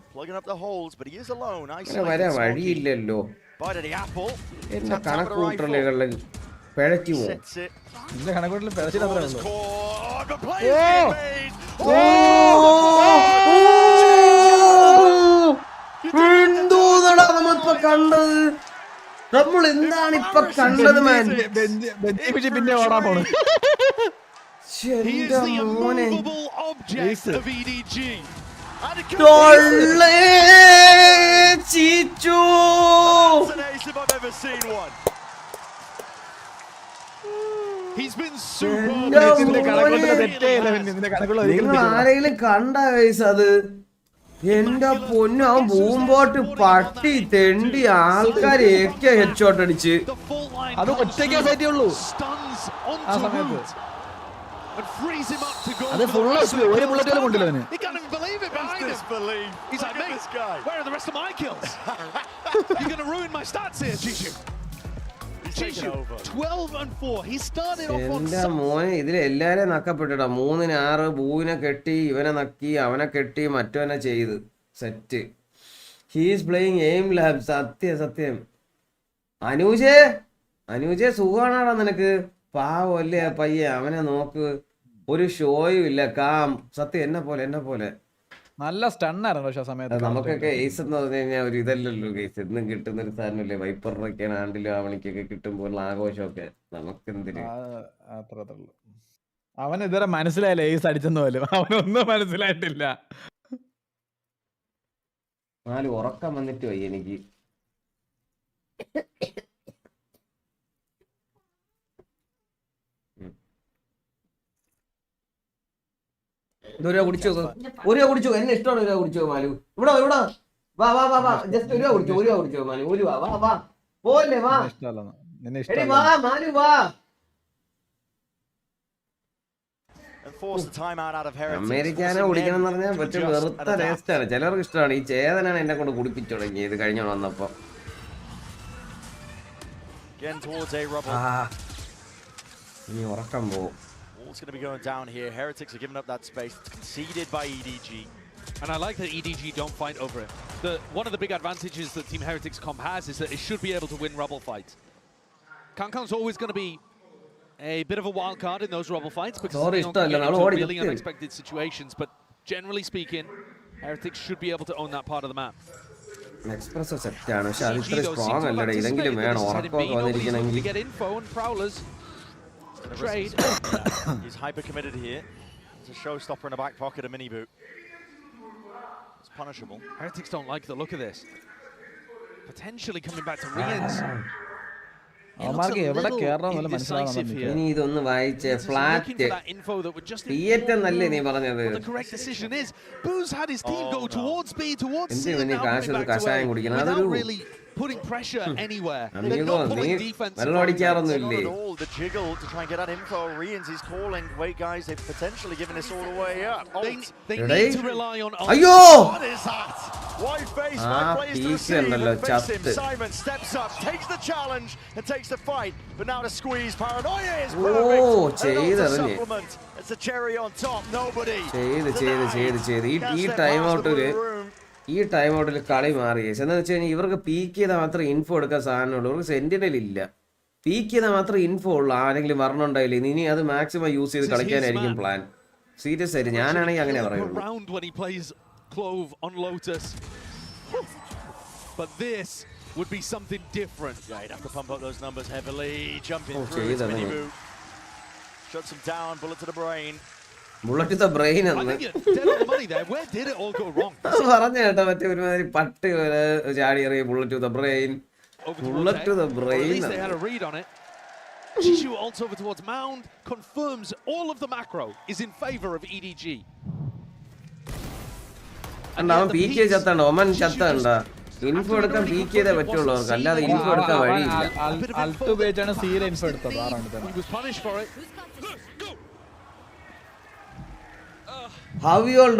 വരാൻ വഴിയില്ലല്ലോ, എന്റെ കണക്കൂട്ടലുകളിൽ പിഴച്ചു പോകും. എന്റെ കണക്കൂട്ടൽ പിഴച്ചിട്ടുള്ളൂ. എന്തോന്നടാ നമ്മളിപ്പോ കണ്ടത്, നമ്മൾ എന്താണ് ഇപ്പൊ കണ്ടത്? പിന്നെ ഓടാൻ പോണു. മോനെ ചീച്ചു നിങ്ങൾ ആരെങ്കിലും കണ്ട വയസ്സ് അത്? എന്റെ പൊന്നു, അവൻ ബൂമ്പോട്ട് പട്ടി തെണ്ടി ആൾക്കാരെ ഒക്കെ ഹെഡ്ഷോട്ട് അടിച്ച്. അത് ഒറ്റയ്ക്കേ പറ്റിയുള്ളൂ ആ സമയത്ത്. അത് ഫുൾ ഒരു ബുള്ളറ്റ് കൊണ്ടില്ല അവന്. എന്റെ മോനെ ഇതിൽ എല്ലാരെയും നക്കപ്പെട്ടിട്ടാ. 3-ന് 6 ബൂവിനെ കെട്ടി, ഇവനെ നക്കി, അവനെ കെട്ടി, മറ്റവനെ ചെയ്ത് set. He's playing aim lab. സത്യം അനുജേ സുഖമാണാടാ നിനക്ക്? പാവല്ലേ പയ്യ, അവനെ നോക്ക്, ഒരു ഷോയും ഇല്ല, കാം. സത്യം എന്നെ പോലെ നല്ല സ്റ്റണ്ണായിരുന്നു പക്ഷെ ആ സമയത്ത്. നമുക്കൊക്കെ ഏസ് എന്ന് പറഞ്ഞു കഴിഞ്ഞാൽ ഒരു ഇതല്ലല്ലോ കേസ്, എന്നും കിട്ടുന്ന ഒരു സാധനമല്ലേ. വൈപ്പറിനൊക്കെയാണ് ആണ്ടിലും ആവണിക്കൊക്കെ കിട്ടുമ്പോൾ ആഘോഷമൊക്കെ. നമുക്കെന്തിന് അത്രേ. അവൻ ഇതുവരെ മനസ്സിലായില്ല ഏസ് അടിച്ചെന്ന് പോലും, അവനൊന്നും മനസ്സിലായിട്ടില്ല. 4 ഉറക്കം വന്നിട്ട് പോയി എനിക്ക്. കുടിച്ചോ, എന്നെ ഇഷ്ടമാണ്. ഒരു കുടിച്ചോ മാലു, ഇവിടെ വാ ജസ്റ്റ് ഒരു കുടിച്ചോ മാലു. വാ പോലെ വാ മാലു വാ. അമേരിക്കാനോ കുടിക്കണം എന്ന് പറഞ്ഞാൽ പക്ഷെ വെറുത്ത ടേസ്റ്റാണ്. ചിലർക്ക് ഇഷ്ടമാണ്. ഈ ചേതനാണ് എന്നെ കൊണ്ട് കുടിപ്പിച്ചു തുടങ്ങിയത് കഴിഞ്ഞ വന്നപ്പോ. ഇനി ഉറക്കം പോവും. It's going to be going down here. Heretics are giving up that space. It's conceded by EDG. And I like that EDG don't fight over it. One of the big advantages that Team Heretics comp has is that it should be able to win rubble fights. Kankang's always going to be a bit of a wild card in those rubble fights because it's really unexpected situations. But generally speaking, Heretics should be able to own that part of the map. Express set ആണ്, പക്ഷെ അത് ഇത്ര strong അല്ലടേ. ഇതെങ്കിലും വേണം ഉറക്കമൊക്കെ വന്നിരിക്കണമെങ്കിൽ. Get info and prowlers. Trade. He's hyper committed here. It's a showstopper in the back pocket of Mini Boot. It's punishable. Heretics don't like the look of this. Potentially coming back to Rians. ഇനി ഇതൊന്ന് വായിച്ചേ. Flat theatre എന്നല്ലേ നീ പറഞ്ഞത്? എന്തിനു കാശ് കഷായം കുടിക്കണം? അതൊരു putting pressure anywhere. Amigo, വെള്ളം അടിക്കാറൊന്നുമില്ലേ? The jiggle to try and get that info. Rians is calling. Wait, guys, they've potentially given this all the way up. They need to rely on. Ayyo! What is that? White face, right plays to receive. Simon steps up, takes the challenge, and takes the fight. But now the squeeze. Paranoia is perfect. Supplement. It's a cherry on top. Nobody. ഈ time ഔട്ടിൽ കളി മാറി. എന്താണെന്ന് വെച്ച് കഴിഞ്ഞാൽ ഇവർക്ക് peak ചെയ്താൽ മാത്രമേ ഇൻഫോ എടുക്കാൻ സാധനമുള്ളൂ. ഇവർക്ക് സെന്റിനൽ ഇല്ല. പീക്ക് ചെയ്താൽ മാത്രമേ ഇൻഫോ ഉള്ളൂ. ആരെങ്കിലും വരണുണ്ടായില്ല. ഇനി അത് മാക്സിമം യൂസ് ചെയ്ത് കളിക്കാനായിരിക്കും പ്ലാൻ. സീരിയസ് ആയിട്ട് ഞാനാണെങ്കിൽ അങ്ങനെ പറയുള്ളൂ. Would be something different. Yeah, he'd have to pump up those numbers heavily. Jumping through. Mini Boot. Shuts him down. Bullet to the brain. Bullet to the brain. I think you're dead on the money there. Where did it all go wrong? പറഞ്ഞ കേട്ടോ മറ്റേ ഒരുമാതിരി പട്ടി ചാടി എറിയ. Bullet to the brain. Bullet to the brain. At least they had a read on it. Jishu ults over towards Mound, confirms all of the macro is in favor of EDG. And now PK chatta Oman chatta anda. Info എടുക്കാൻ PK യുടെ പറ്റുള്ളൂ അവർക്ക് അല്ലാതെ info എടുക്കാൻ വഴിയില്ല. Alt ഉപയോഗിച്ചാണ് സീല info എടുത്തത് ആ റൗണ്ടിൽ. He was punished for it. How you all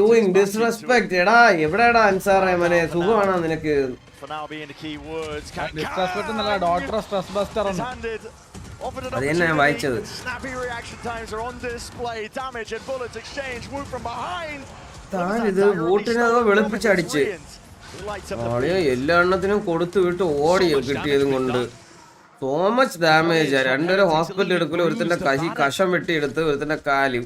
doing disrespect എടാ എവിടെടാ അൻസാറേ മനെ സുഖമാണോ നിനക്ക്? For now being the key words. Disrespect എന്നല്ല ഡോക്ടർ സ്ട്രെസ് ബസ്റ്റർ ആണ്. അതെന്നെ ഞാൻ വായിച്ചത്. Snappy reaction times are on display. Damage and bullets exchange. Move from behind. താൻ ഇത് വോട്ടിനകത്ത് വെളുപ്പിച്ചടിച്ച് എല്ലാ എണ്ണത്തിനും കൊടുത്തു വിട്ട് ഓടിയോ കിട്ടിയതും കൊണ്ട്. So much damage. രണ്ടുപേരും ഹോസ്പിറ്റലിൽ എടുക്കലും ഒരുത്തിന്റെ കഷം വെട്ടിയെടുത്ത് ഒരുത്തിന്റെ കാലും.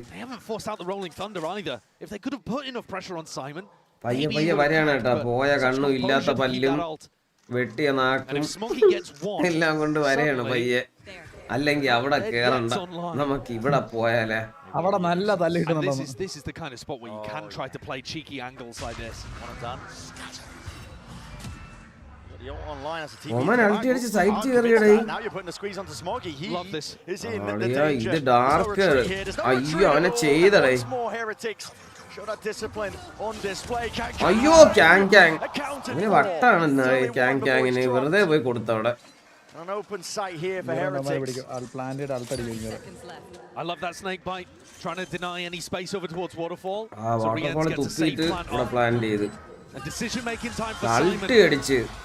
പയ്യെ പയ്യെ വരെയാണ് കേട്ടാ. പോയ കണ്ണും ഇല്ലാത്ത പല്ലും വെട്ടിയ നാക്കും എല്ലാം കൊണ്ട് വരെയാണ് പയ്യെ. അല്ലെങ്കിൽ അവിടെ കേറണ്ട, നമുക്ക് ഇവിടെ പോയാലേ. അവിടെ നല്ല തല്ല് കിട്ടുന്നുണ്ട്. This is the kind of spot where you can try to play cheeky angles like this. Oman ulti അടിച്ച് സൈറ്റ് കയറിയടേ. ഇത് ഡാർക്ക്. അയ്യോ അവനെ ചെയ്തടേ. അയ്യോ ക്യാങ് ക്യാങ് ഇങ്ങനെ വട്ടാണ് ക്യാങ്ങിന് വെറുതെ പോയി കൊടുത്തവിടെ. An open sight here for Heretics. I love that snake bite, trying to deny any space over towards Waterfall. Waterfall തുപ്പിയിട്ട് ഇവിടെ plan ചെയ്ത്. A decision-making time for Simon.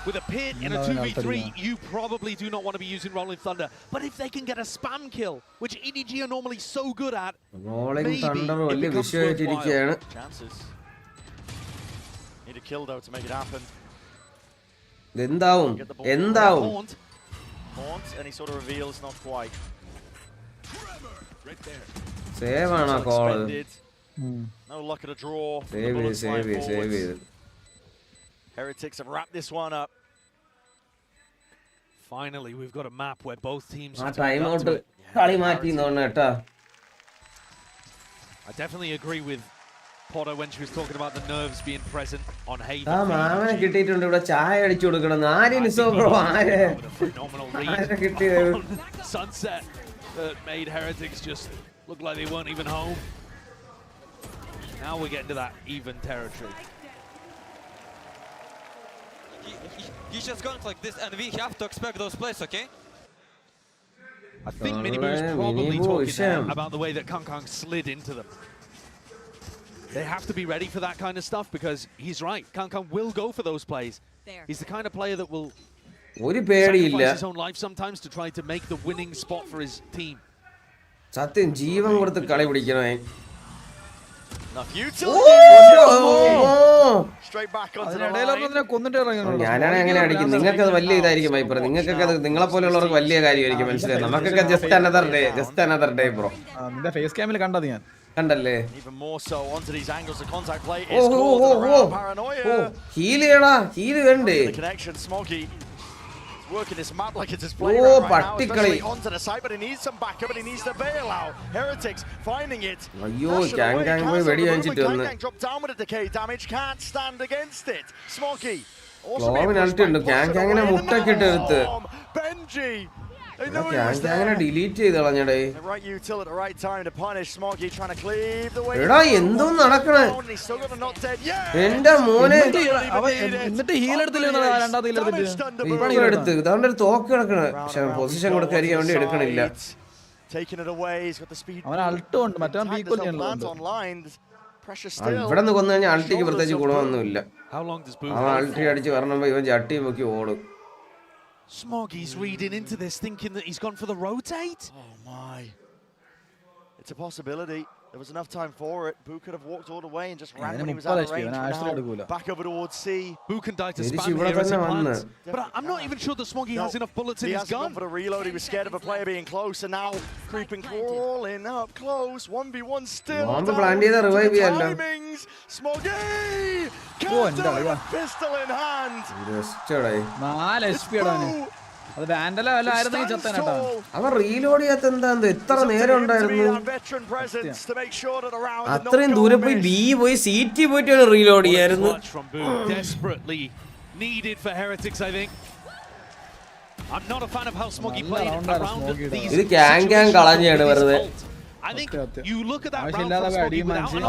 With a pit in a 2v3, you probably do not want to be using Rolling Thunder. But if they can get a spam kill, which EDG are normally so good at, Rolling Thunder വലിയ വിഷയമായിട്ടിരിക്കുകയാണ്. Chances. Need a kill though to make it happen. എന്താവും എന്താവും? Haunt, and he sort of reveals not quite. Save ആണ് ആ call. No luck at a draw. Save it. Heretics have wrapped this one up. Finally, we've got a map where both teams are time out. കളി മാറ്റി നോണ കേട്ടാ. I definitely agree with Potter when she was talking about the nerves being present on Haven. മാമനെ കിട്ടിയിട്ടുണ്ട് ഇവിടെ ചായ അടിച്ചു കൊടുക്കണം. ആരെയും ബ്രോ ആരെ കിട്ടിയത്? Sunset that made Heretics just look like they weren't even home. Now we're getting to that even territory. He's just going like this, and we have to expect those plays, okay? I think Miniboo's probably talking about the way that Kang slid into them. They have to be ready for that kind of stuff because he's right. Kang will go for those plays. He's the kind of player that will sacrifice his own life sometimes to try to make the winning spot for his team. സത്യം ജീവൻ കൊടുത്ത് കളി പിടിക്കണേ. ഞാനാണ് എങ്ങനെ അടിക്കും? നിങ്ങൾക്ക് അത് വലിയ ഇതായിരിക്കും വൈപ്പർ. നിങ്ങൾക്കൊക്കെ അത് നിങ്ങളെ പോലെയുള്ളവർക്ക് വലിയ കാര്യമായിരിക്കും. മനസ്സിലായി? നമുക്കൊക്കെ ജസ്റ്റ് അനദർ ഡേ ബ്രോ. നിന്റെ ഫേസ് ക്യാമിൽ കണ്ടത് ഞാൻ കണ്ടല്ലേ? ഹീൽ ചെയ്യടാ, ഹീല് വേണ്ടേ? Working this map like it's his player right now. Onto the side, but he needs some backup, but he needs to bail out. Heretics finding it. Ayyo, Kang പോയി വെടി വെച്ചിട്ട് വന്നു. Drop down with the decay damage, can't stand against it. Smoky. ക്ലോവിന് അൾട്ടുണ്ട്. Kangനെ മുട്ടക്കിട്ട് എടുത്ത്. Benji. Kangനെ delete ചെയ്ത് കളഞ്ഞടേ. The right util at the right time to punish Smoky trying to cleave the way. എടാ എന്തോ നടക്കണേ? എന്റെ മോനെ എന്നിട്ട് ഹീൽ എടുത്തില്ല. രണ്ടാമത്തെ ഹീൽ എടുത്ത് ഇതാണ്ട് ഒരു തോക്ക് കിടക്കണേ. പക്ഷെ പൊസിഷൻ കൊടുക്കാതിരിക്കാൻ വേണ്ടി എടുക്കണില്ല. അവൻ അൾട്ടോ ഉണ്ട്, മറ്റവൻ ബീക്കോൽ ഇവിടെ നിന്ന് കൊന്നു കഴിഞ്ഞാൽ അൾട്ടിക്ക് പ്രത്യേകിച്ച് ഗുണമൊന്നുമില്ല. അവൻ അൾട്ടി അടിച്ച് വരണമ്പോ ഇവൻ ചട്ടി പൊക്കി ഓടും. Smoggy's reading into this, thinking that he's gone for the rotate. Oh my. It's a possibility. There was enough time for it. Boo could have walked all the way and just ran when he was out of range. Back over towards C. Boo can die to spam here as he plans. But I'm not even sure that Smoggy has enough bullets in his gun. He has gone for the reload. He was scared of a player being close, and now creeping, crawling up close. 1v1 still. Timings. Smoggy! Pistol in hand. അവൻ reload ചെയ്യാത്ത എന്താ? എത്ര നേരം ഉണ്ടായിരുന്നു? അത്രയും ദൂരെ പോയി B പോയി സീറ്റി പോയിട്ട് റീലോഡ് ചെയ്യായിരുന്നു. I'm not a fan of how Smoggy played around these. ഇത് ക്യാൻ കളഞ്ഞാണ് വെറുതെ. I think you look at that round from Smoggy without an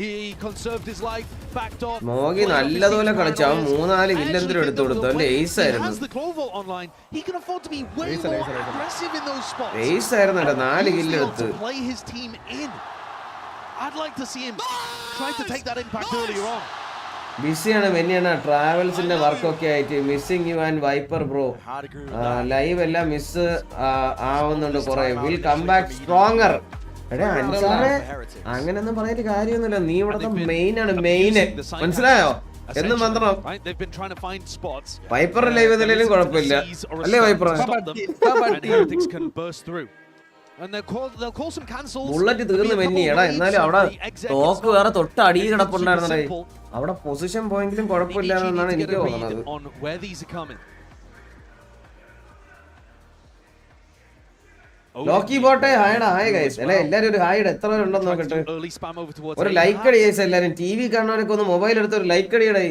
he conserved his life, backed off. Smoggy നല്ലതുപോലെ കളിച്ചു. അവൻ 3-4 വില്ലെന്തിനും എടുത്തു കൊടുത്തു. അവന്റെ എയ്സ് ആയിരുന്നു. He can afford to be way more aggressive in those spots. Ace ആയിരുന്നു കേട്ടോ. 4 kill എടുത്തു. Play his team in. I'd like to see him try to take that impact earlier on. ബിസിയാണ് വെന്നിയാണ് ട്രാവൽസിന്റെ വർക്കൊക്കെ ആയിട്ട്. Missing you and viper bro. Live എല്ലാം miss ആവുന്നുണ്ട് കുറെ. Will come back stronger. എടേ അൻസാറേ അങ്ങനെയൊന്നും പറഞ്ഞിട്ട് കാര്യമൊന്നുമില്ല. നീ ഇവിടുത്തെ മെയിൻ ആണ്. മെയിന് മനസ്സിലായോ? എന്നും മന്ത്രം. വൈപ്പർ ലൈവ് എന്തെങ്കിലും കുഴപ്പമില്ല അല്ലേ വൈപ്പർ? ബുള്ളറ്റ് തീർന്നു വെന്നിയടാ. എന്നാലും അവിടെ തോക്ക് വേറെ തൊട്ട് അടി കിടപ്പുണ്ടായിരുന്നേ. അവിടെ പൊസിഷൻ പോയെങ്കിലും കുഴപ്പമില്ല എന്നാണ് എനിക്ക് തോന്നുന്നത്. ലോക്കി ബോട്ടെ ഹായടാ. Hi guys. അല്ലെ എല്ലാരും ഒരു ഹായ് എത്ര പേരുണ്ടെന്ന് നോക്കട്ടെ. ഒരു ലൈക്ക് അടി ഗൈസ്. എല്ലാരും ടി വി കാണുന്നവരൊക്കെ ഒന്ന് മൊബൈൽ എടുത്ത് ഒരു ലൈക്ക് അടിയടേ.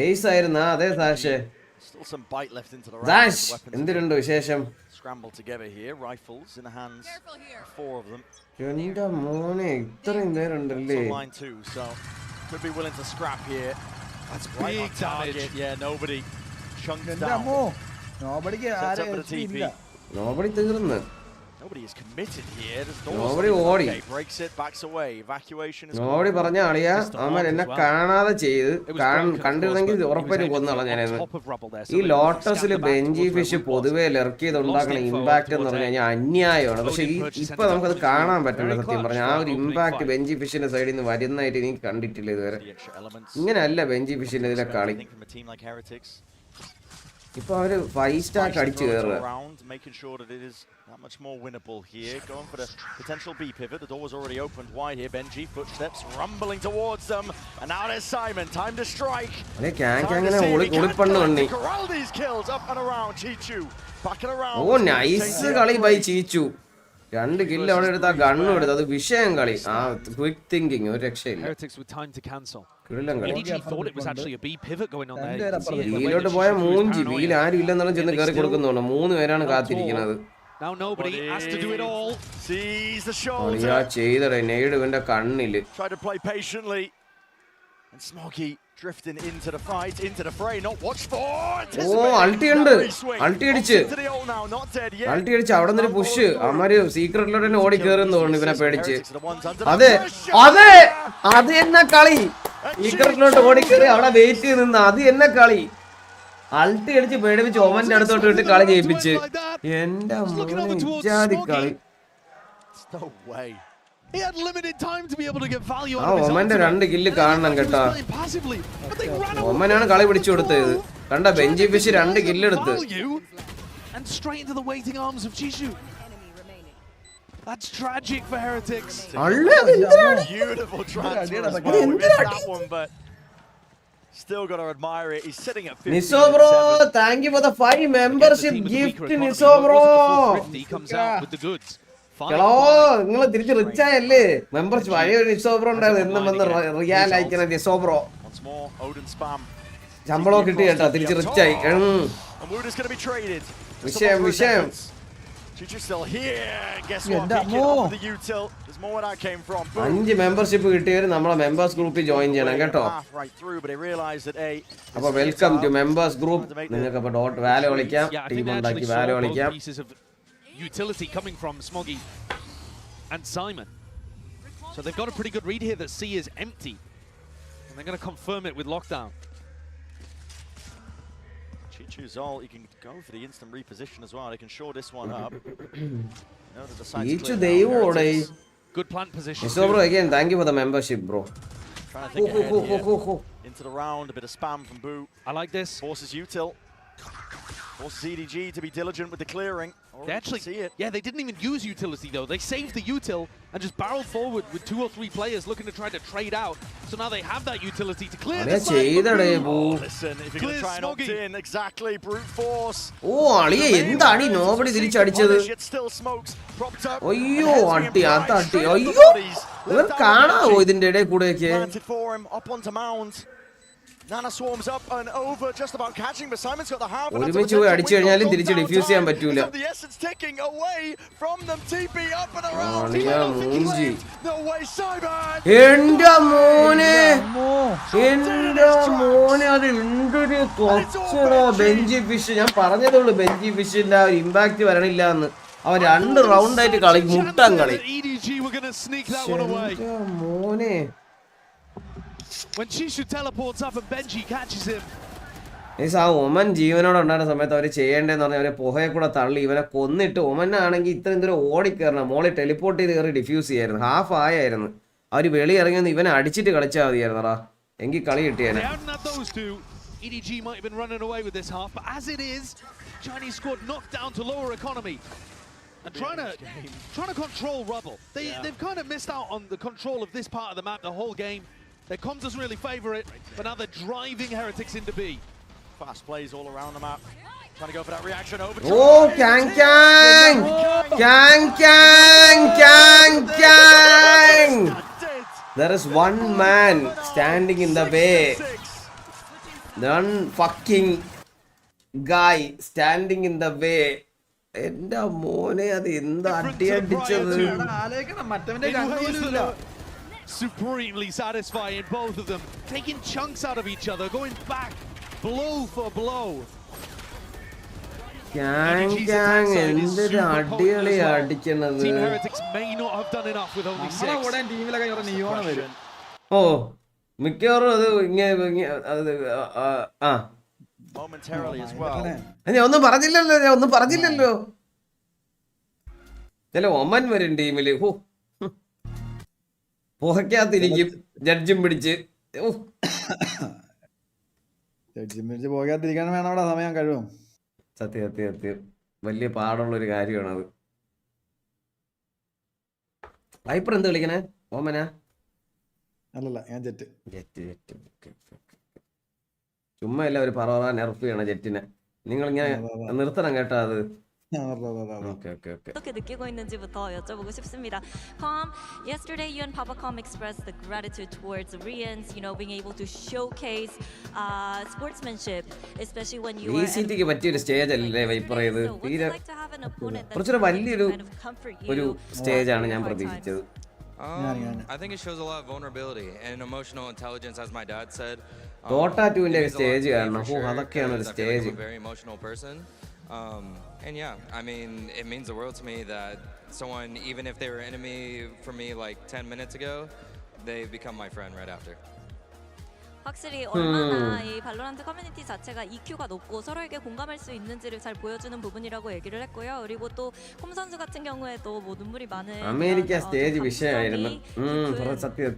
എയ്സ് ആയിരുന്നാ? അതെ സാഷ്. സാഷ് എന്തിനുണ്ട് വിശേഷം? എന്റെ മോനെ ഇത്രയും പേരുണ്ടല്ലേ. നോബഡി തീർന്ന്. നോബഡി ഓടി. നോബഡി പറഞ്ഞ ആളിയാ അവൻ എന്നെ കാണാതെ ചെയ്ത് കണ്ടിരുന്നെങ്കിൽ ഉറപ്പായിട്ട് കൊന്നളഞ്ഞായിരുന്നു. ഈ ലോട്ടസില് ബെഞ്ചി ഫിഷ് പൊതുവെ ലെർക്ക് ചെയ്ത് ഉണ്ടാക്കുന്ന ഇമ്പാക്ട് എന്ന് പറഞ്ഞു കഴിഞ്ഞാൽ അന്യായമാണ്. പക്ഷെ ഇപ്പൊ നമുക്കത് കാണാൻ പറ്റില്ല. സത്യം പറഞ്ഞ ആ ഒരു ഇമ്പാക്ട് ബെഞ്ചി ഫിഷിന്റെ സൈഡിൽ നിന്ന് വരുന്നതായിട്ട് എനിക്ക് കണ്ടിട്ടില്ല ഇതുവരെ. ഇങ്ങനെയല്ല ബെഞ്ചി ഫിഷിന്റെ ഇതിലെ കളി. ഇപ്പൊ അവര് 5 സ്റ്റാർ അടിച്ചു കയറുക. That much more winnable here. Going for the potential B pivot. The door was already opened wide here. BenQ footsteps rumbling towards them. And now there's Simon. Time to strike. Corral these kills up and around. Chichu backing around. Oh, nice കളി by Chichu. 2 kill അവിടെ എടുത്ത ഗണ്ണും എടുത്ത്. അത് വിഷയം കളി. ആ quick thinking ഒരു രക്ഷയില്ല. വീലോട്ട് പോയ മൂഞ്ചി. വീൽ ആരും ഇല്ലെന്നാലും ചെന്ന് കയറി കൊടുക്കുന്നുണ്ട്. 3 പേരാണ് കാത്തിരിക്കുന്നത്. Now nobody has to do it all. Sees the shoulder. ചെയ്തടേ നെയ്ഡ് ഇവന്റെ കണ്ണില്. Try to play patiently. And Smoggy drifting into the fight, into the fray, not watched for. Oh, അൾട്ടി ഉണ്ട്. അൾട്ടി അടിച്ച്. അൾട്ടി അടിച്ച് അവിടെ നിന്നൊരു പുഷ്. അവന്മാര് സീക്രട്ടിലോട്ട് തന്നെ ഓടി കയറുന്നു തോന്നുന്നു ഇവനെ പേടിച്ച്. അതെ അതെ അത് എന്നെ കളി. സീക്രട്ടിലോട്ട് ഓടി കയറി അവിടെ വെയിറ്റ് ചെയ്ത് നിന്ന്. അത് എന്നെ കളി. അൾട്ടി അടിച്ച് പേടിപ്പിച്ച് ഒമന്റെ അടുത്തോട്ട് വിട്ട് കളി ജയിപ്പിച്ച്. എന്റെ മോനെ കളി. ആ ഒമന്റെ 2 കില്ല് കാണണം കേട്ടോ. ഒമനാണ് കളി പിടിച്ചു കൊടുത്തത്. കണ്ട ബെഞ്ചി ഫിഷ് 2 കില്ല് എടുത്ത്. That's tragic for Heretics. Beautiful transfer that one, but still got to admire it. He's sitting at 50. Niso bro, thank you for the 5 membership gift. Niso bro. He comes out with the goods. Hello, നിങ്ങൾ തിരിച്ച് rich ആയല്ലേ? Membership പഴയ ഒരു നിസോ bro ഉണ്ടായിരുന്നു. എന്നും വന്ന് റിയാൽ അയക്കുന്ന നിസോ bro. ശമ്പളം കിട്ടി കേട്ടോ. തിരിച്ച് റിച്ച് ആയി. വിഷയം വിഷയം. അഞ്ച് മെമ്പർഷിപ്പ് കിട്ടിയവര് നമ്മളെ മെമ്പേഴ്സ് ഗ്രൂപ്പിൽ ജോയിൻ ചെയ്യണം കേട്ടോ. അപ്പൊ വെൽക്കം ടു മെമ്പേഴ്സ് ഗ്രൂപ്പ്. നിങ്ങൾക്ക് അപ്പൊ ഡോട്ട് വാല്യൂ കളിക്കാം. ടീം ഉണ്ടാക്കി വാല്യൂ കളിക്കാം. Utility coming from Smoggy and Simon. So they've got a pretty good read here that C is empty. And they're going to confirm it with lockdown. Chichu's all, you can go for the instant reposition as well. They can shore this one up. Good plant position. So bro, again, thank you for the membership, bro. Trying to think ahead here. Into the round, a bit of spam from Boo. I like this. Forces Util. Forces EDG to be diligent with the clearing. They actually, yeah, they didn't even use utility though. They saved the util and just barreled forward with 2 or 3 players looking to try to trade out. So now they have that utility to clear the side. Listen, if you're going to try and opt in, exactly, brute force. Oh, aliye endani nobody thirichadichadu. It still smokes, propped up. Ayyo, atti atti. Ayyo. Ivan kaanavo idinte ide kudekke. Planted for him, up onto mound. Nana swarms up and over, just about catching, but Simon's got the half. ഒരുമിച്ച് പോയി അടിച്ചു കഴിഞ്ഞാലും തിരിച്ച് diffuse ചെയ്യാൻ പറ്റൂല. The essence ticking away from them. TP up and around. No way, Simon. എന്റെ മോനെ അത് എന്തൊരു തൊച്ചടോ ബെഞ്ചി ഫിഷ്. ഞാൻ പറഞ്ഞതുള്ളൂ ബെഞ്ചി ഫിഷിന്റെ ആ ഒരു ഇമ്പാക്ട് വരണില്ല എന്ന്. അവൻ 2 റൗണ്ടായിട്ട് കളി മുട്ടൻ കളി. മോനെ When Shishu teleports up and Benji catches him. ആ ഒമൻ ജീവനോടെ ഉണ്ടായിരുന്ന സമയത്ത് അവർ ചെയ്യേണ്ടതെന്ന് പറഞ്ഞാൽ അവരെ പുഹയെ കൂടെ തള്ളി ഇവനെ കൊന്നിട്ട് ഒമനാണെങ്കിൽ ഇത്രയും ദൂരം ഓടിക്കയറണം. മോളെ ടെലിപ്പോർട്ട് ചെയ്ത് കയറി ഡിഫ്യൂസ് ചെയ്യായിരുന്നു. ഹാഫ് ആയായിരുന്നു. അവർ വെളി ഇറങ്ങി ഇവനെ അടിച്ചിട്ട് കളിച്ചാൽ മതിയായിരുന്നടാ. എങ്കിൽ കളി കിട്ടിയേനെ. EDG might have been running away with this half, but as it is, Chinese squad knocked down to lower economy. And trying to control Rubble. They've kind of missed out on the control of this part of the map the whole game. Their comms doesn't really favour it, but now they're driving Heretics into B. Fast plays all around the map. Trying to go for that reaction over. Oh, Kang! There is one man standing in the way. One fucking guy standing in the way. എന്റെ മോനെ അത് എന്താ അടിയടിച്ചത്. Supremely satisfying, both of them taking chunks out of each other, going back blow for blow. എന്തൊരു അടികളി അടിക്കണത്. Team Heretics may not have done enough with only 6. ഓ മിക്കവാറും അത് momentarily as well. ഞാൻ ഒന്നും പറഞ്ഞില്ലല്ലോ. ചില ഒമൻ വരും ടീമില്. പോകാത്തിരിക്കും ജഡ്ജും പിടിച്ച്. പോകാതിരിക്കാൻ വേണം സമയം കഴിവും. സത്യം വലിയ പാടുള്ളൊരു കാര്യമാണത്. വൈപ്പർ എന്ത് കളിക്കണേ? ഓമനാ? അല്ലല്ല, ഞാൻ ജെറ്റ്. ചുമ്മാ എല്ലാം ഒരു പറവ നെർഫ് ചെയ്യണം ജെറ്റിനെ. നിങ്ങൾ ഇങ്ങനെ നിർത്തണം കേട്ടോ അത്. 어떻게 느끼고 있는지부터 여쭤보고 싶습니다. Yesterday you and Papacom expressed the gratitude towards the Koreans, being able to showcase sportsmanship, especially when you are VCTക്ക് പറ്റിയൊരു സ്റ്റേജ് അല്ലേ വൈപ്പർ ചെയ്ത്. തീരെ കുറച്ചൊരു വലിയൊരു സ്റ്റേജ് ആണ് ഞാൻ പ്രതീക്ഷിച്ചത്. I think it shows a lot of vulnerability and emotional intelligence, as my dad said. Dota 2ന്റെ സ്റ്റേജ് കാരണം അതൊക്കെയാണ് ഒരു stage. Very emotional person. And yeah, I mean, it means the world to me that someone, even if they were an enemy for me like 10 minutes ago, they become my friend right after. 확실히 얼마나 이 발로란트 커뮤니티 자체가 EQ가 높고 서로에게 공감할 수 있는지를 잘 보여주는 부분이라고 얘기를 했고요. 그리고 또 홈 선수 같은 경우에도 뭐 눈물이 많은 아메리카 스테이지 വിഷയമായിരുന്നു.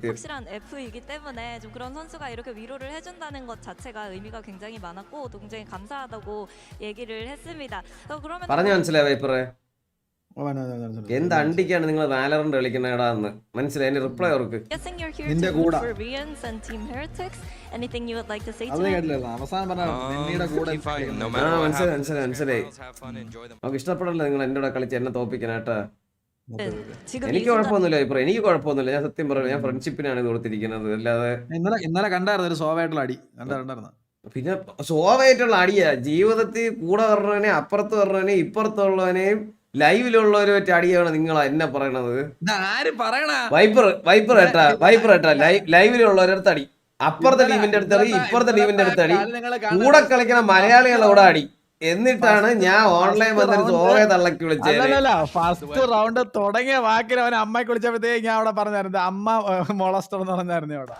확실한 F이기 때문에 좀 그런 선수가 이렇게 위로를 해준다는 것 자체가 의미가 굉장히 많았고 또 굉장히 감사하다고 얘기를 했습니다. 그러면 പറഞ്ഞു മനസ്സിലായോ ഇപ്പറേ? എന്ത് അണ്ടിക്കാണ് നിങ്ങൾ Valorant കളിക്കുന്നേടാന്ന് മനസ്സിലായി. അതിന്റെ reply അവർക്ക് നിന്റെ കൂടെ മനസ്സിലായി. നമുക്ക് ഇഷ്ടപ്പെടല്ലോ നിങ്ങൾ എന്റെ കൂടെ കളിച്ച് എന്നെ തോപ്പിക്കാനാട്ടാ. എനിക്ക് കുഴപ്പമൊന്നുമില്ല ഇപ്പൊ, എനിക്ക് കുഴപ്പമൊന്നുമില്ല. ഞാൻ സത്യം പറഞ്ഞു, ഞാൻ ഫ്രണ്ട്ഷിപ്പിനാണ് ഇത് കൊടുത്തിരിക്കുന്നത്. അല്ലാതെ ഇന്നലെ കണ്ടായിരുന്നു ഒരു സോവായിട്ടുള്ള അടി കണ്ടായിരുന്നു. പിന്നെ സോവായിട്ടുള്ള അടിയാ. ജീവിതത്തിൽ കൂടെ പറഞ്ഞവനെ അപ്പുറത്ത് പറഞ്ഞവനെ ഇപ്പുറത്തുള്ളവനെയും ലൈവിലുള്ളവരുമായിട്ട് അടിയാണ് നിങ്ങളാ എന്നെ പറയണത്. വൈപ്പർ ഏട്ടാ ലൈവിലുള്ളവരടുത്ത് അടി, അപ്പുറത്തെ ടീമിന്റെ അടുത്ത് അടി, ഇപ്പുറത്തെ ടീമിന്റെ അടുത്ത് അടി, കൂടെ കളിക്കണ മലയാളികളോട് അടി. എന്നിട്ടാണ് ഞാൻ ഓൺലൈൻ വന്നൊരു സോവയെ തള്ളക്കി വിളിച്ചത്. ഫസ്റ്റ് റൗണ്ട് തുടങ്ങിയ വാക്കിൽ അവൻ അമ്മയ്ക്ക് വിളിച്ചപ്പോഴത്തേക്ക് ഞാൻ അവിടെ പറഞ്ഞായിരുന്നു അമ്മ മോളസ്റ്റർ എന്ന് പറഞ്ഞായിരുന്നു അവിടെ.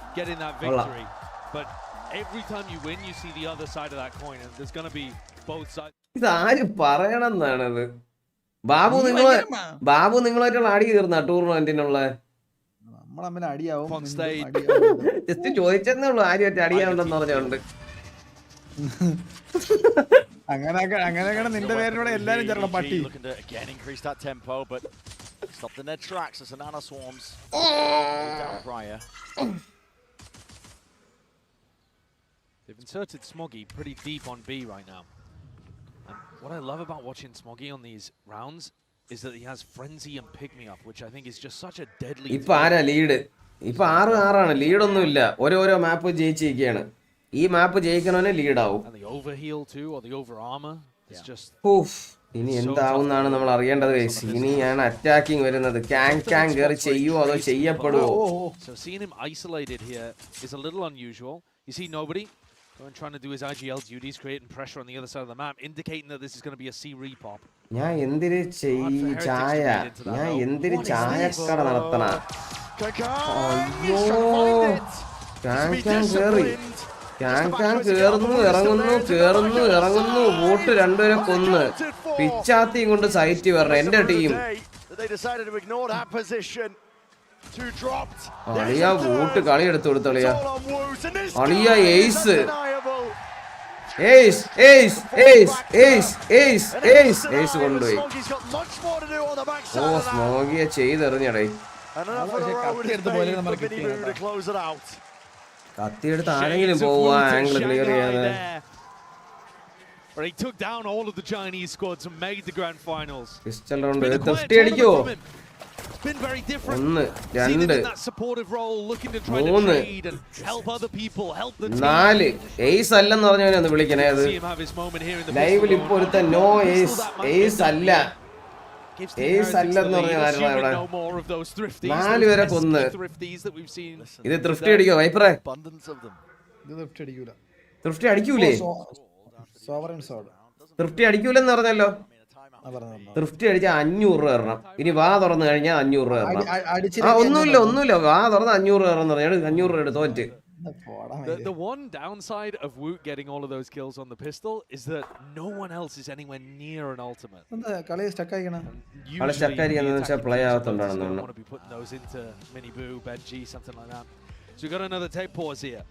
ഇതാര് പറയണെന്നാണത്? ബാബു നിങ്ങളായിട്ടുള്ള അടി തീർന്ന ടൂർണമെന്റിനുള്ള ജസ്റ്റ് ചോദിച്ചെന്നേ ഉള്ളൂ. ആരുമായിട്ട് അടിയാവുണ്ടെന്ന് പറഞ്ഞുകൊണ്ട് അങ്ങനെയൊക്കെ നിന്റെ പേരിലൂടെ എല്ലാരും ചേർന്ന പട്ടി. They've inserted Smoggy pretty deep on B right now. And what I love about watching Smoggy on these rounds is that he has Frenzy and Pick Me Up, which I think is just such a deadly. ഇപ്പൊ ആരാ lead? ഇപ്പൊ 6-6 ആണ്. ലീഡൊന്നും ഇല്ല. ഓരോരോ മാപ്പ് ജയിച്ചിരിക്കുകയാണ്. ഈ മാപ്പ് ജയിക്കണവനെ lead ആവും. ഇനി എന്താവുന്നാണ് നമ്മൾ അറിയേണ്ടത് ഗൈസ്. ഇനിയാണ് അറ്റാക്കിംഗ് വരുന്നത്. ക്യാങ് കയറി ചെയ്യുവോ അതോ ചെയ്യപ്പെടുവോ? Trying to do his IGL duties, creating pressure on the other side of the map, indicating that this is going to be a C repop. ഞാൻ എന്തിന് ചായക്കട നടത്തണ? ക്യാങ് കേറുന്നു വോട്ട് രണ്ടുപേരെ കൊന്ന് പിച്ചാത്തിയും കൊണ്ട് സൈറ്റ് വരണം എന്റെ ടീം. അളിയ വോട്ട് കളി എടുത്തു കൊടുത്തളിയ. അളിയ എയ്സ് കൊണ്ടുപോയി. ഓ സ്മോഗിയെ ചെയ്തെറിഞ്ഞടേ. കത്തിയെടുത്ത് ആരെങ്കിലും പോവാ ആംഗിൾ ക്ലിയർ ചെയ്യാതെ. He took down all of the Chinese squads and made the grand finals. Pistol round 50 അടിക്കോ? It's been very different. 1 2 that supportive role, looking to try to trade and help other people, help the team. 4 ace അല്ലെന്ന് പറഞ്ഞവനെ ഒന്ന് വിളിക്കണേ. അത് ലൈവിൽ ഇപ്പോൾ ഒരുത്ത no ace അല്ല എന്ന് പറഞ്ഞ കാരണം ഇവിടെ 4 പേരെ കൊന്ന്. ഇത് ത്രിഫ്റ്റി അടിക്കോ വൈപ്പറേ? ത്രിഫ്റ്റി അടിക്കൂലേ? ത്രിഫ്റ്റി അടിക്കൂലെന്ന് പറഞ്ഞല്ലോ. ത്രിഫ്റ്റി അടിച്ചാൽ 500 രൂപ തരണം. ഇനി വാ തുറന്നു കഴിഞ്ഞാൽ 500 രൂപ തരണം. ഒന്നുമില്ല വാ തുറന്ന് 500 രൂപ തരണം പറഞ്ഞാൽ 500 രൂപ എടുത്ത് തോറ്റ്. The one downside of Woot getting all of those kills on the pistol is that no one else is anywhere near an ultimate. കളി സ്റ്റക്ക് ആയിരിക്കണം പ്ലേ ആവത്തുണ്ടാണെന്ന് തോന്നുന്നു. Want to be putting those into Mini Boo, BenQ, something like that. So we got another tape pause here.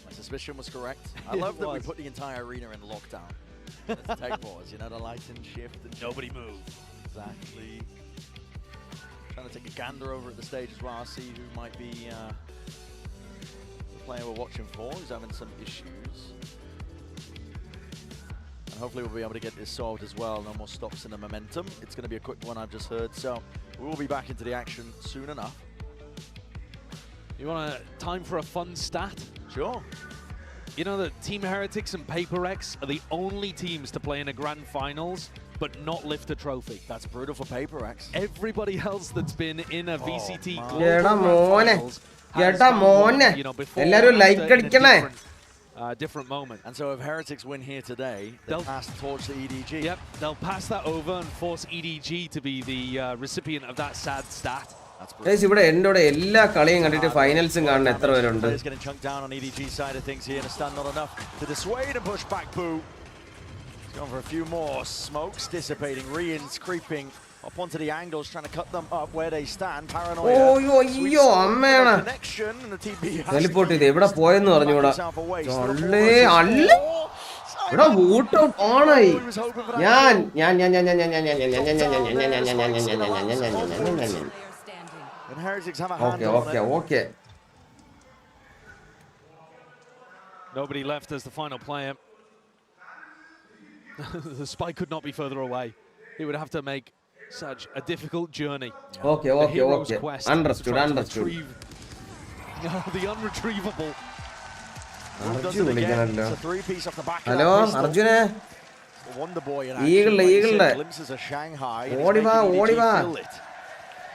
My suspicion was correct. I love that we put the entire arena in lockdown. Let's take pause, you know, the light and shift and nobody move. Exactly. Trying to take a gander over at the stage as well, see who might be the player we're watching for. He's having some issues. And hopefully we'll be able to get this solved as well. No more stops in the momentum. It's going to be a quick one, I've just heard. So we will be back into the action soon enough. You want a time for a fun stat? Sure. You know that Team Heretics and Paper X are the only teams to play in a grand finals but not lift a trophy. That's brutal for Paper X. Everybody else that's been in a VCT global finals has you know, before different moment. And so if Heretics win here today, they'll pass the torch to EDG. Yep, they'll pass that over and force EDG to be the recipient of that sad stat. ഇവിടെ എന്നോട് എല്ലാ കളിയും കണ്ടിട്ട് ഫൈനൽസും കാണുന്ന എത്ര പേരുണ്ട്? Going for a few more smokes dissipating, Rians creeping up onto the angles, trying to cut them up where they stand. Paranoia. Connection and the TB has teleport ചെയ്തു. എവിടെ പോയെന്ന് പറഞ്ഞൂടാ. ഇവിടെ വോട്ട് ഔട്ട് ഓണായി. ഞാൻ and Heretics have a hand on okay. Nobody left as the final player. The spike could not be further away. He would have to make such a difficult journey. Okay. Understood. No, the unretrievable. Hello, Arjuna. Wonder Boy and Eagle. Glimpses of Shanghai. Odiva.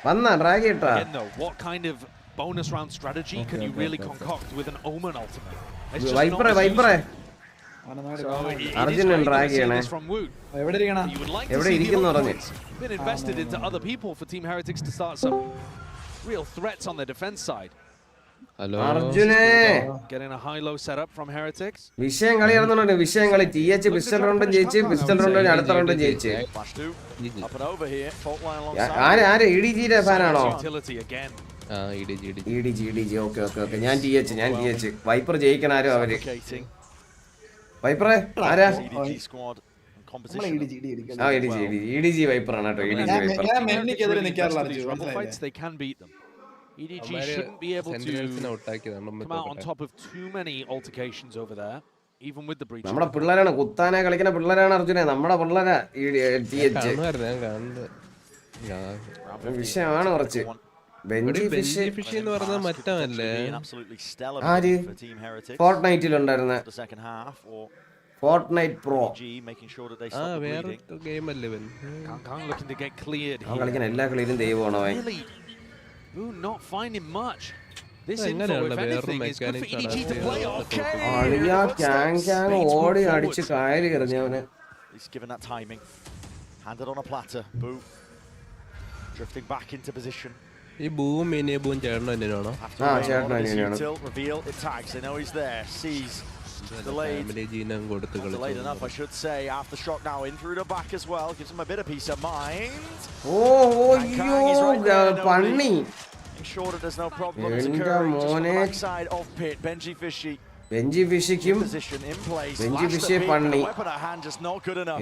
Again though, what kind of bonus round strategy can you really concoct with an Omen ultimate? It's just Viper. Arjuna drag ചെയ്യണേ. എവിടെ ഇരിക്കുന്നു പറഞ്ഞു. Been invested into other people for Team Heretics to start some real threats on their defense side. Hello. Arjuna. Getting a high-low setup from Heretics. വിഷയം കളി നടന്നുണ്ട്. വിഷയം കളി TH pistol റൗണ്ടും ജയിച്ച് pistol റൗണ്ടിൽ അടുത്ത റൗണ്ടും ജയിച്ച്. ആരെ EDG യുടെ ഫാനാണോ? EDG. ഓക്കെ. ഞാൻ TH. വൈപ്പർ ജയിക്കണ ആരോ അവര്. വൈപ്പറെ ആരാ? EDG വൈപ്പർ ആണ് കേട്ടോ. EDG wiper. EDG shouldn't be able to come out on top of too many altercations over there, even with the breach. നമ്മുടെ പിള്ളേരാണ് കുത്താനെ കളിക്കുന്ന പിള്ളേരാണ് അർജുനെ. നമ്മുടെ പിള്ളേരാ TH. വിഷയമാണ് കുറച്ച്. ബെഞ്ചി ഫിഷ് എന്ന് പറഞ്ഞാൽ മറ്റല്ലേ ഫോർട്ട്നൈറ്റിലുണ്ടായിരുന്ന Fortnite Pro. വേറെ ഗെയിം അല്ലേ ഇവൻ looking to get cleared അവൻ കളിക്കുന്ന എല്ലാ കളിയിലും ദൈവമാണ് അവൻ. not finding much. This എങ്ങനെയാണ് വേറെ അളിയാ ക്യാങ് ഓടി അടിച്ച് കായൽ എറിഞ്ഞവന്. He's given that timing. Handed on a platter. Boo. Drifting back into position. ഈ ബൂം മിനി ബൂം ചേട്ടൻ തന്നെയാണോ? ആ ചേട്ടൻ തന്നെയാണ്. Reveal it tags. They know he's there. Sees. Delayed enough, I should say. Aftershock now in through the back as well. Gives him a bit of peace of mind. Punny. Make sure that there's no problems occurring just on the backside of pit. Benji Fishy. Benji Fishyക്കും Benji Fishy പണ്ണി.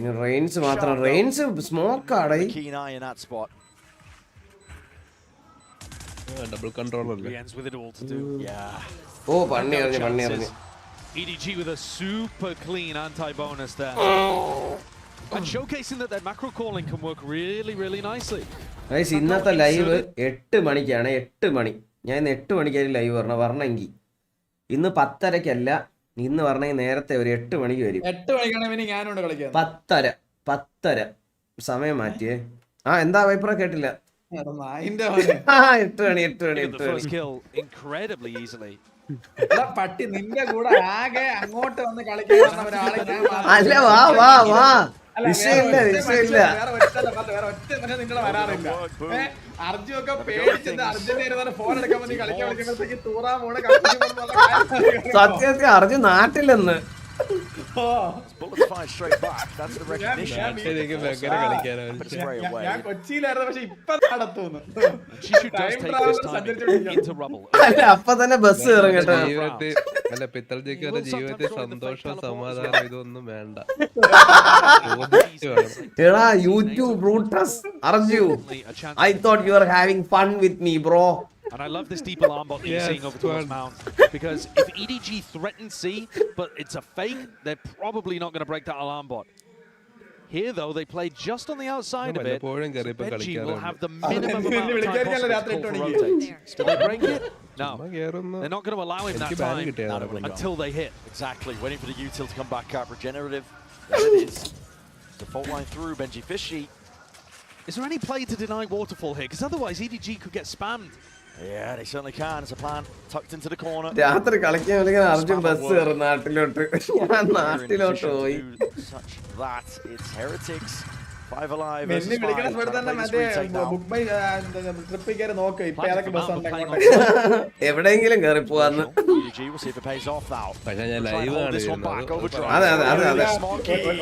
ഇനി Reigns മാത്രം. Reigns smoke ആണ്. Keen eye in that spot. Double control അല്ലേ? Ends with it all to do. Yeah. ഓ പണ്ണി എറിഞ്ഞു. EDG with a super clean anti-bonus there. And showcasing that their macro calling can work really, really nicely. Guys, ഇന്നത്തെ live 8 മണിക്കാണ്. 8 മണി. ഞാൻ ഇന്ന് 8 മണിക്കാണ് live വരണമെങ്കിൽ ഇന്ന് 10:30ക്കല്ല. ഇന്ന് പറഞ്ഞെങ്കിൽ നേരത്തെ ഒരു 8 മണിക്ക് വരും. 8 മണിക്കാണ് പിന്നെ ഞാനോട് കളിക്കാൻ. 10:30 സമയം മാറ്റിയേ. എന്താ അഭിപ്രായം കേട്ടില്ല? 8 മണി. First kill incredibly easily. പട്ടി നിന്റെ കൂടെ ആകെ അങ്ങോട്ട് വന്ന് കളിക്കാൻ ഒരാളെ അല്ല വാ വിഷയമില്ല വേറെ ഒറ്റ നിങ്ങളെ വരാറില്ല. അർജുൻ ഒക്കെ പേടിച്ചത് അർജുന്റെ ഫോൺ എടുക്കാൻ വേണ്ടി കളിക്കാൻ വിളിക്കുമ്പോഴത്തേക്ക് തൂറാൻ പോണ സത്യത്തിൽ Arjun നാട്ടിലെന്ന്. Bullets fire straight back. That's the recognition. ഞാൻ കൊച്ചിയിലായിരുന്നു പക്ഷെ ഇപ്പൊ നടത്തുന്നു. അല്ല അപ്പൊ തന്നെ ബസ് കയറും കേട്ടോ. അല്ല പിത്തൽജിക്ക് ജീവിതത്തിൽ സന്തോഷം സമാധാനം ഇതൊന്നും വേണ്ട. എടാ YouTube Brutus Arju, I thought you were having fun with me bro. And I love this deep alarm bot that you're seeing over towards Mount. Because if EDG threatens C, but it's a fake, they're probably not going to break that alarm bot. Here, though, they play just on the outside of it. So BenQ will have the minimum amount of time possible for rotates. Do they break it? No. They're not going to allow him that time until they hit. Exactly. Waiting for the util to come back up. Regenerative. There it is. The fault line through. Benji Fishy. Is there any play to deny waterfall here? Because otherwise, EDG could get spammed. Yeah, they certainly can. It's a plan. Tucked into the corner. രാത്രി കളിക്കാൻ വിളിക്കാൻ Arjun bus കയറും നാട്ടിലോട്ട്. ഞാൻ നാട്ടിലോട്ട് പോയി. Such that it's Heretics 5 alive. എന്നെ വിളിക്കണ സ്പെഡ് തന്നെ മറ്റേ ബുക്ക് ബൈ ട്രിപ്പിൽ കയറി നോക്ക് ഇപ്പൊ ഏതൊക്കെ ബസ് ഉണ്ട്. എവിടെയെങ്കിലും കയറി പോവാന്ന്. പക്ഷേ ഞാൻ ലൈവ് അതെ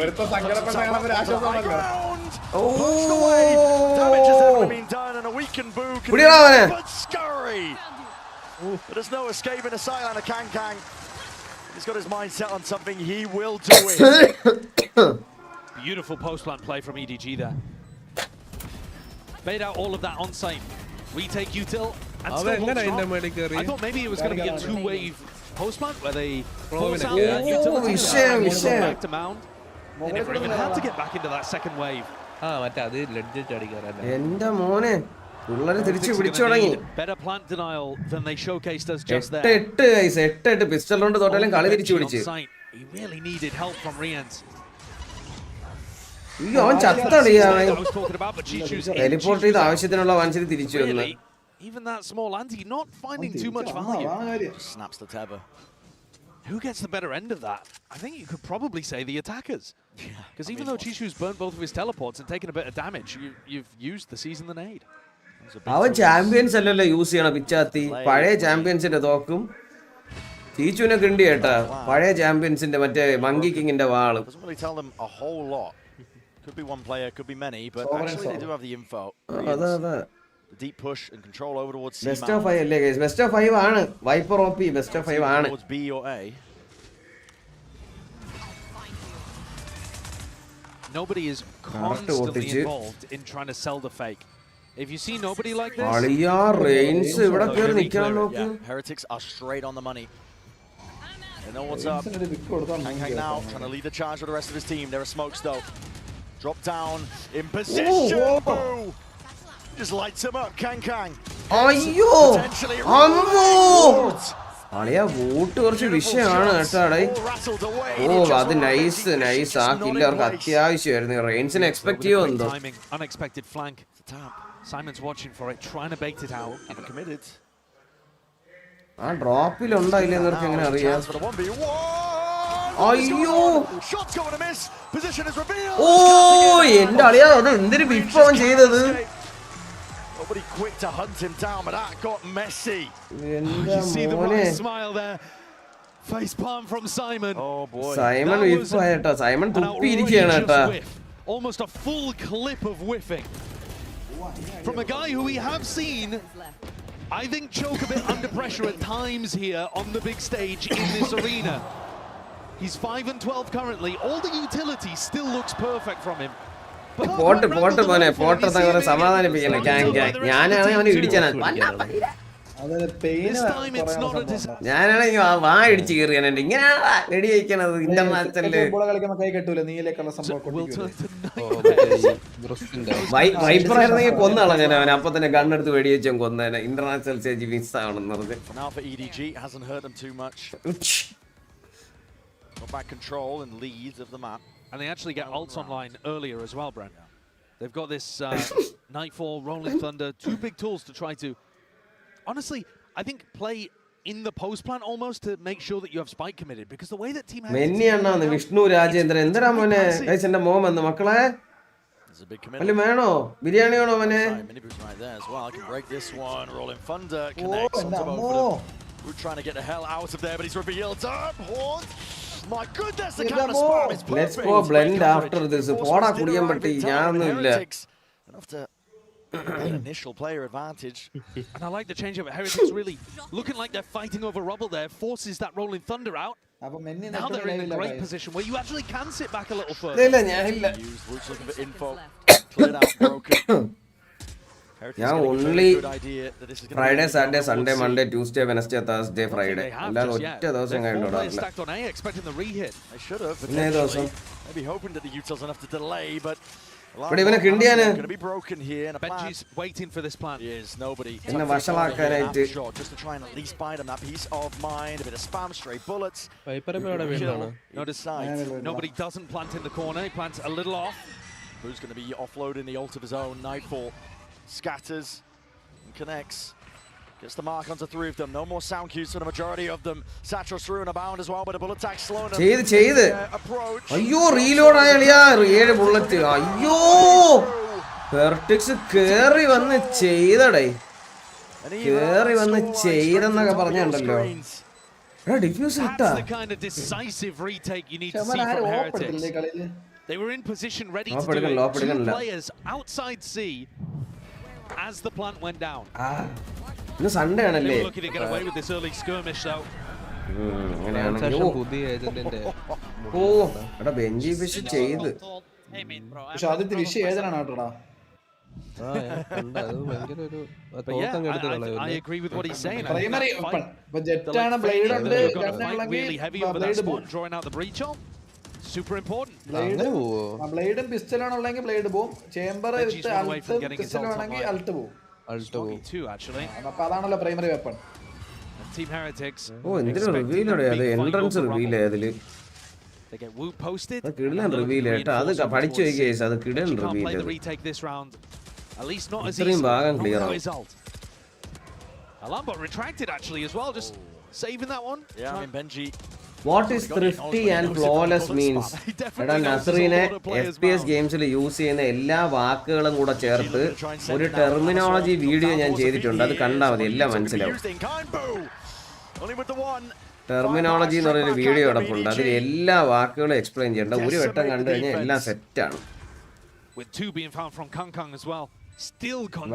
ഒരുത്ത സങ്കടപ്പെട്ട കാണുമ്പോൾ ആശ്വാസമാണല്ലോ. Damage has never been done and a weakened Boo can but scurry. But there's no escaping the sideline of Kang. He's got his mind set on something. He will do it. Beautiful post-plant play from EDG there. Made out all of that on site. Retake util and still hold strong. I thought maybe it was going to be a 2-wave post-plant where they force out that util back to Mound. They never even had to get back into that second wave. എന്റെ മോനെ പിള്ളേര് തിരിച്ചു പിടിച്ചു തുടങ്ങി. Better plant denial than they showcased us just there. 8 pistol കൊണ്ട് തോട്ടാലും കളി തിരിച്ചു പിടിച്ച്. He really needed help from Rians. അവൻ ചത്തടിയാണ്. ടെലിപ്പോർട്ട് ചെയ്ത് ആവശ്യത്തിനുള്ള വാൻസിൽ തിരിച്ചു വന്നു. Even that small anti not finding too much value. Snaps the tether. Who gets the better end of that? I think you could probably say the attackers. Because even though Chishu's burnt both of his teleports and taken a bit of damage, you've used the season the nade. അവൻ champions അല്ലല്ലോ use ചെയ്യണം പിച്ചാത്തി. പഴയ ചാമ്പ്യൻസിന്റെ തോക്കും ചീച്ചുവിനെ കിണ്ടി കേട്ടാ. പഴയ ചാമ്പ്യൻസിന്റെ മറ്റേ monkey കിങ്ങിന്റെ വാളും. Doesn't really tell them a whole lot. Could be one player, could be many, but actually they do have the info. അതെ The deep push and control over towards C. Best of 5 അല്ലേ guys? Best of 5 ആണ്. Viper OP best of 5 ആണ്. Towards B or A. Nobody is constantly involved in trying to sell the fake. If you see nobody like this, അളിയാ Reigns ഇവിടെ കേറി നിൽക്കാൻ നോക്ക്. Heretics are straight on the money. They know what's up. Kang now trying to lead the charge with the rest of his team. There are smokes though. Drop down in position. Just lights him up, Kang. അയ്യോ അളിയാ vote കുറച്ച് വിഷയമാണ് കേട്ടാടേ. ഓ അത് nice ആ kill അവർക്ക് അത്യാവശ്യമായിരുന്നു. റെയിൻസിനെ expect ചെയ്യുമോ എന്തോ. Unexpected flank. Simon's watching for it, trying to bait it out. Committed. ആ ഡ്രോപ്പിലുണ്ടായില്ല എന്നവർക്ക് എങ്ങനെ അറിയാം. അയ്യോ ഓ എന്റെ അളിയാ അത് എന്തൊരു വിപ്ലവം ചെയ്തത്. Nobody quick to hunt him down, but that got messy. You see the right smile there. Face palm from Simon. Oh boy. Simon വിപ്ലവമായിട്ടാ. Simon തുപ്പിയിരിക്കുകയാണ് കേട്ടാ. Almost a full clip of whiffing from a guy who we have seen, I think, choke a bit under pressure at times here on the big stage in this arena. He's 5 and 12 currently. All the utility still looks perfect from him. Pot മോനെ pot തങ്ങളെ സമാധാനിപ്പിക്കണം. ഞാനാണെങ്കിൽ അവനെ ഇടിച്ചാണ്. ഞാനാണെങ്കിൽ വാ ഇടിച്ച് കയറിയാനുണ്ട്. ഇങ്ങനെയാണ് വെടി വയ്ക്കണത് ഇന്റർനാഷണല്. വൈപ്പറായിരുന്നെങ്കിൽ കൊന്നാളാ ഞാൻ അവനെ. അപ്പൊ തന്നെ ഗണ്ണെടുത്ത് വെടി വെച്ചും കൊന്നേനെ. ഇന്റർനാഷണൽ സ്റ്റേജ് മിസ് ആവണമെന്ന് പറഞ്ഞ്. Back control and leads of the map. And they actually get ults online earlier as well, Brent. They've got this Nightfall, Rolling Thunder, two big tools to try to, honestly, I think play in the post plan almost to make sure that you have spike committed, because the way that team has Vishnu Rajendra endra mone kaisenda mom vannu makkale alli veno biryani ono mone right there as well. I can break this one. Rolling Thunder connects on top of them. We're trying to get the hell out of there, but he's revealed up. My goodness, the counter spam is perfect. Let's go blend after this. Poda kudiyan patti yaannu illa. Enough to get initial player advantage. And I like the change of it. Heretics really looking like they're fighting over rubble there. Forces that Rolling Thunder out. Now they're in a great position where you actually can sit back a little further. Illa illa. Looking for info. Cleared out broken. Yeah, only Friday, Saturday, Sunday, Monday, Tuesday, Wednesday, Thursday, Friday. Four players stacked on A, expecting the re-hit. They should have. Maybe hoping that the Utah's enough to delay, but even a Indian going to be broken here. And BenQ's waiting for this plant. Yes, nobody. Just to try and at least buy them that peace of mind. A bit of spam, stray bullets. Notice nobody doesn't plant in the corner. He plants a little off. Who's going to be offloading the ult of his own? Nightfall scatters and connects. Gets the mark onto 3 of them. No more sound cues for the majority of them. Satchels through and abound as well, but a bullet attack slowing them. Approach. Ayyo, reload ayaliya. 7 bullet. Ayyo. Vertex കേറി വന്ന് ചെയ്തടേ. കേറി വന്ന് ചെയ്തെന്നൊക്കെ പറഞ്ഞുണ്ടല്ലോ. Diffuse ഇട്ടാ. That's the kind of decisive retake you need to see from Heretics. They were in position ready to do it. 2 players outside C as the plant went down. ഇന്ന് Sunday ആണല്ലേ. They were looking to get away with this early skirmish though. ഓ എടാ Benjy fish ചെയ്ത്. പക്ഷെ ആദ്യത്തെ വിഷയം ഏതാണ് കേട്ടോടാ. I agree with what he's saying. Primary open. But Jetana blade ഉണ്ട്. Really heavy over that spot, drawing out the breach on. Super important. ബ്ലേഡും പിസ്റ്റലാണുള്ളെങ്കിൽ blade പോവും. ചേംബർ പിസ്റ്റലാണെങ്കിൽ അൾട്ട് പോവും. Too actually. അപ്പോൾ അതാണല്ലോ പ്രൈമറി വെപ്പൺ. Team Heretics. ഓ എന്തിനാ റിവീൽ ആണ് അത് എൻട്രൻസ് റിവീൽ ആയതില്. They get Wu posted. അത് കിടലൻ റിവീൽ ആയിട്ട് അത് പഠിച്ചു വെക്കുക കേസ് അത് കിടലൻ reveal play the retake this round. At least not as ഇത്രയും ഭാഗം ക്ലിയർ ആണ്. Alambot retracted actually as well, just saving that one. Yeah, I mean Benji. What is thrifty and flawless means? എടാ നസറിനെ FPS ഗെയിംസിൽ use ചെയ്യുന്ന എല്ലാ വാക്കുകളും കൂടെ ചേർത്ത് ഒരു ടെർമിനോളജി വീഡിയോ ഞാൻ ചെയ്തിട്ടുണ്ട്. അത് കണ്ടാൽ മതി എല്ലാം മനസ്സിലാവും. ടെർമിനോളജി എന്ന് പറയുന്ന വീഡിയോ കിടപ്പുണ്ട്. അതിൽ എല്ലാ വാക്കുകളും എക്സ്പ്ലെയിൻ ചെയ്യേണ്ട. ഒരു വട്ടം കണ്ടു കഴിഞ്ഞാൽ എല്ലാം സെറ്റാണ്.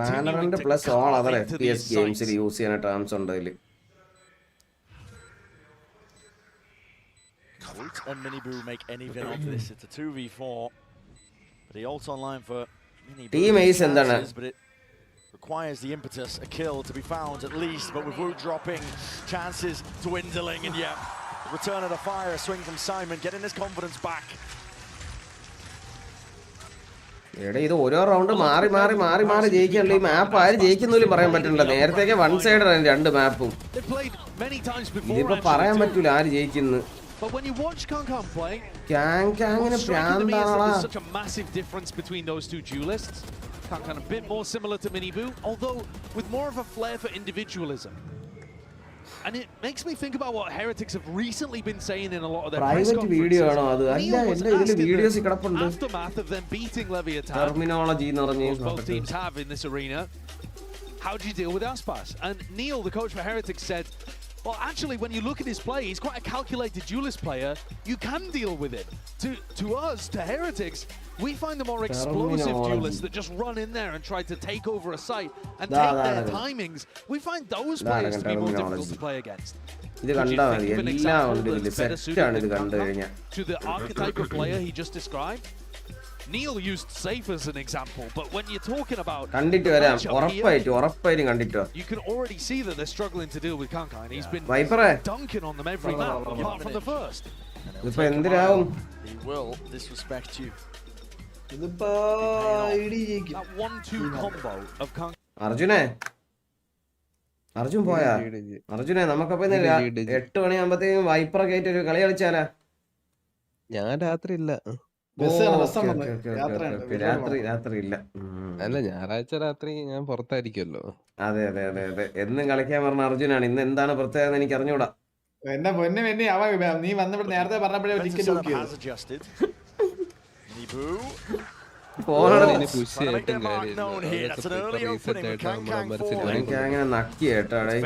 Valorant plus all other FPS ഗെയിംസിൽ യൂസ് ചെയ്യുന്ന ടേംസ് ഉണ്ട് അതിൽ. And Miniboo make any win of this. It's a 2v4. But he ults online for Miniboo. Team Ace എന്താണ്? But it requires the impetus, a kill to be found at least. But with Wu dropping, chances dwindling. And yeah, return of the fire, a swing from Simon, getting his confidence back. എടാ ഇത് ഓരോ round മാറി മാറി മാറി മാറി ജയിക്കാനുള്ള ഈ മാപ്പ് ആര് ജയിക്കുന്നില്ല പറയാൻ പറ്റില്ല. നേരത്തേക്ക് വൺ സൈഡ് ആണ് രണ്ട് മാപ്പും. ഇതിപ്പോ പറയാൻ പറ്റൂല ആര് ജയിക്കുന്നു. But when you watch Kangkang play, there's such a massive difference between those two duelists. Kangkang a bit more similar to Miniboo, although with more of a flair for individualism. And it makes me think about what Heretics have recently been saying in a lot of their press conferences. Neil was asked in the aftermath of them beating Leviathan, terminology both teams have in this arena, how do you deal with Aspas? And Neil, the coach for Heretics, said, well, actually, when you look at his play, he's quite a calculated duelist player. You can deal with it. To us, to Heretics, we find the more explosive duelists that just run in there and try to take over a site and take their timings. We find those players to be more difficult to play against. Could you think of an example that's better suited to the archetype of player he just described? Neil used Safe as an example, but when you're talking about you can already see that they're struggling to deal with Kangkang, and he's been dunking on them every map apart from the first. He will disrespect you. That 1-2 combo of Kangkang. Arjun പോയാ? അർജുനെ നമുക്കപ്പോ 8 മണിയാകുമ്പത്തേക്കും wiper കയറ്റി ഒരു കളി കളിച്ചാലാ? ഞാൻ രാത്രി ഇല്ല. രാത്രി ഇല്ല. അല്ല ഞായറാഴ്ച രാത്രി ഞാൻ പുറത്തായിരിക്കുമല്ലോ. അതെ അതെ അതെ അതെ. എന്നും കളിക്കാൻ പറഞ്ഞ അർജുനാണ്. ഇന്ന് എന്താണ് പ്രത്യേകത എനിക്ക് അറിഞ്ഞൂടാ. എന്നെ പൊന്നെ വേണ്ടി നീ വന്നിവിടെ നേരത്തെ പറഞ്ഞപ്പോഴേ ടിക്കറ്റ് ബുക്ക് ചെയ്തു.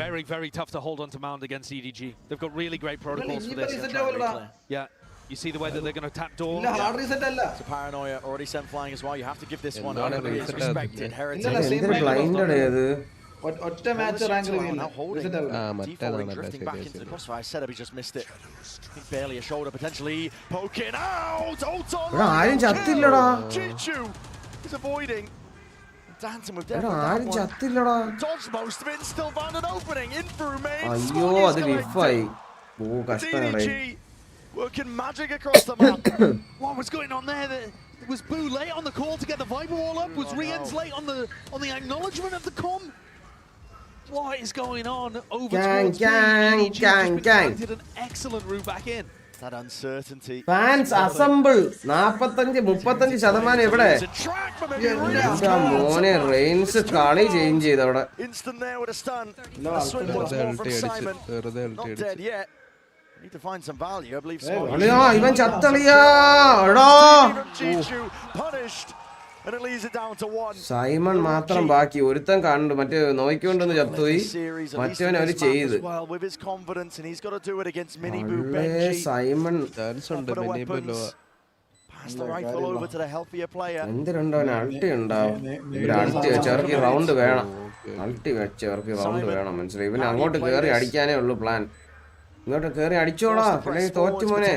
Very, very tough to hold on to Mound against EDG. They've got really great protocols for this. Yeah. You see the way that they're going to tap door. So Paranoia already sent flying as well. You have to give this one up. It's respected. Heretics. Drifting back into the crossfire setup. He just missed it. Barely a shoulder potentially poking out. Chichu is avoiding. Dancing with death. Dodged most of it. Still found an opening. In through main. EDG. Working magic across the map. What was going on there? Was Boo late on the call to get the Viper wall up? Was Rien's late on the acknowledgement of the comm? What is going on over towards B? Did an excellent route back in. That uncertainty. Fans assemble. 45-35% എവിടെ? മോനെ Reigns കളി change ചെയ്തവിടെ. Instant there with a stun. A swing once more from Simon. Not dead yet. Need to find some value, I believe. ഇവൻ ചത്തളിയാ. Punished. And it leaves it down to 1. Simon മാത്രം ബാക്കി. ഒരുത്തൻ കണ്ടു മറ്റേ നോയിക്കൊണ്ടെന്ന് ചത്തുപോയി. മറ്റവൻ അവര് ചെയ്ത്. With his confidence and he's got to do it against Miniboo, BenQ. Simon pass the rifle over to the healthier player. എന്തിനുണ്ടാവും അൾട്ടി ഉണ്ടാവും. അൾട്ടി വെച്ചവർക്ക് റൗണ്ട് വേണം. അൾട്ടി വെച്ചവർക്ക് റൗണ്ട് വേണം. മനസ്സിലായി? ഇവന് അങ്ങോട്ട് കയറി അടിക്കാനേ ഉള്ളൂ പ്ലാൻ. ഇങ്ങോട്ട് കേറി അടിച്ചോടാ. പിന്നെ തോറ്റു മോനെ.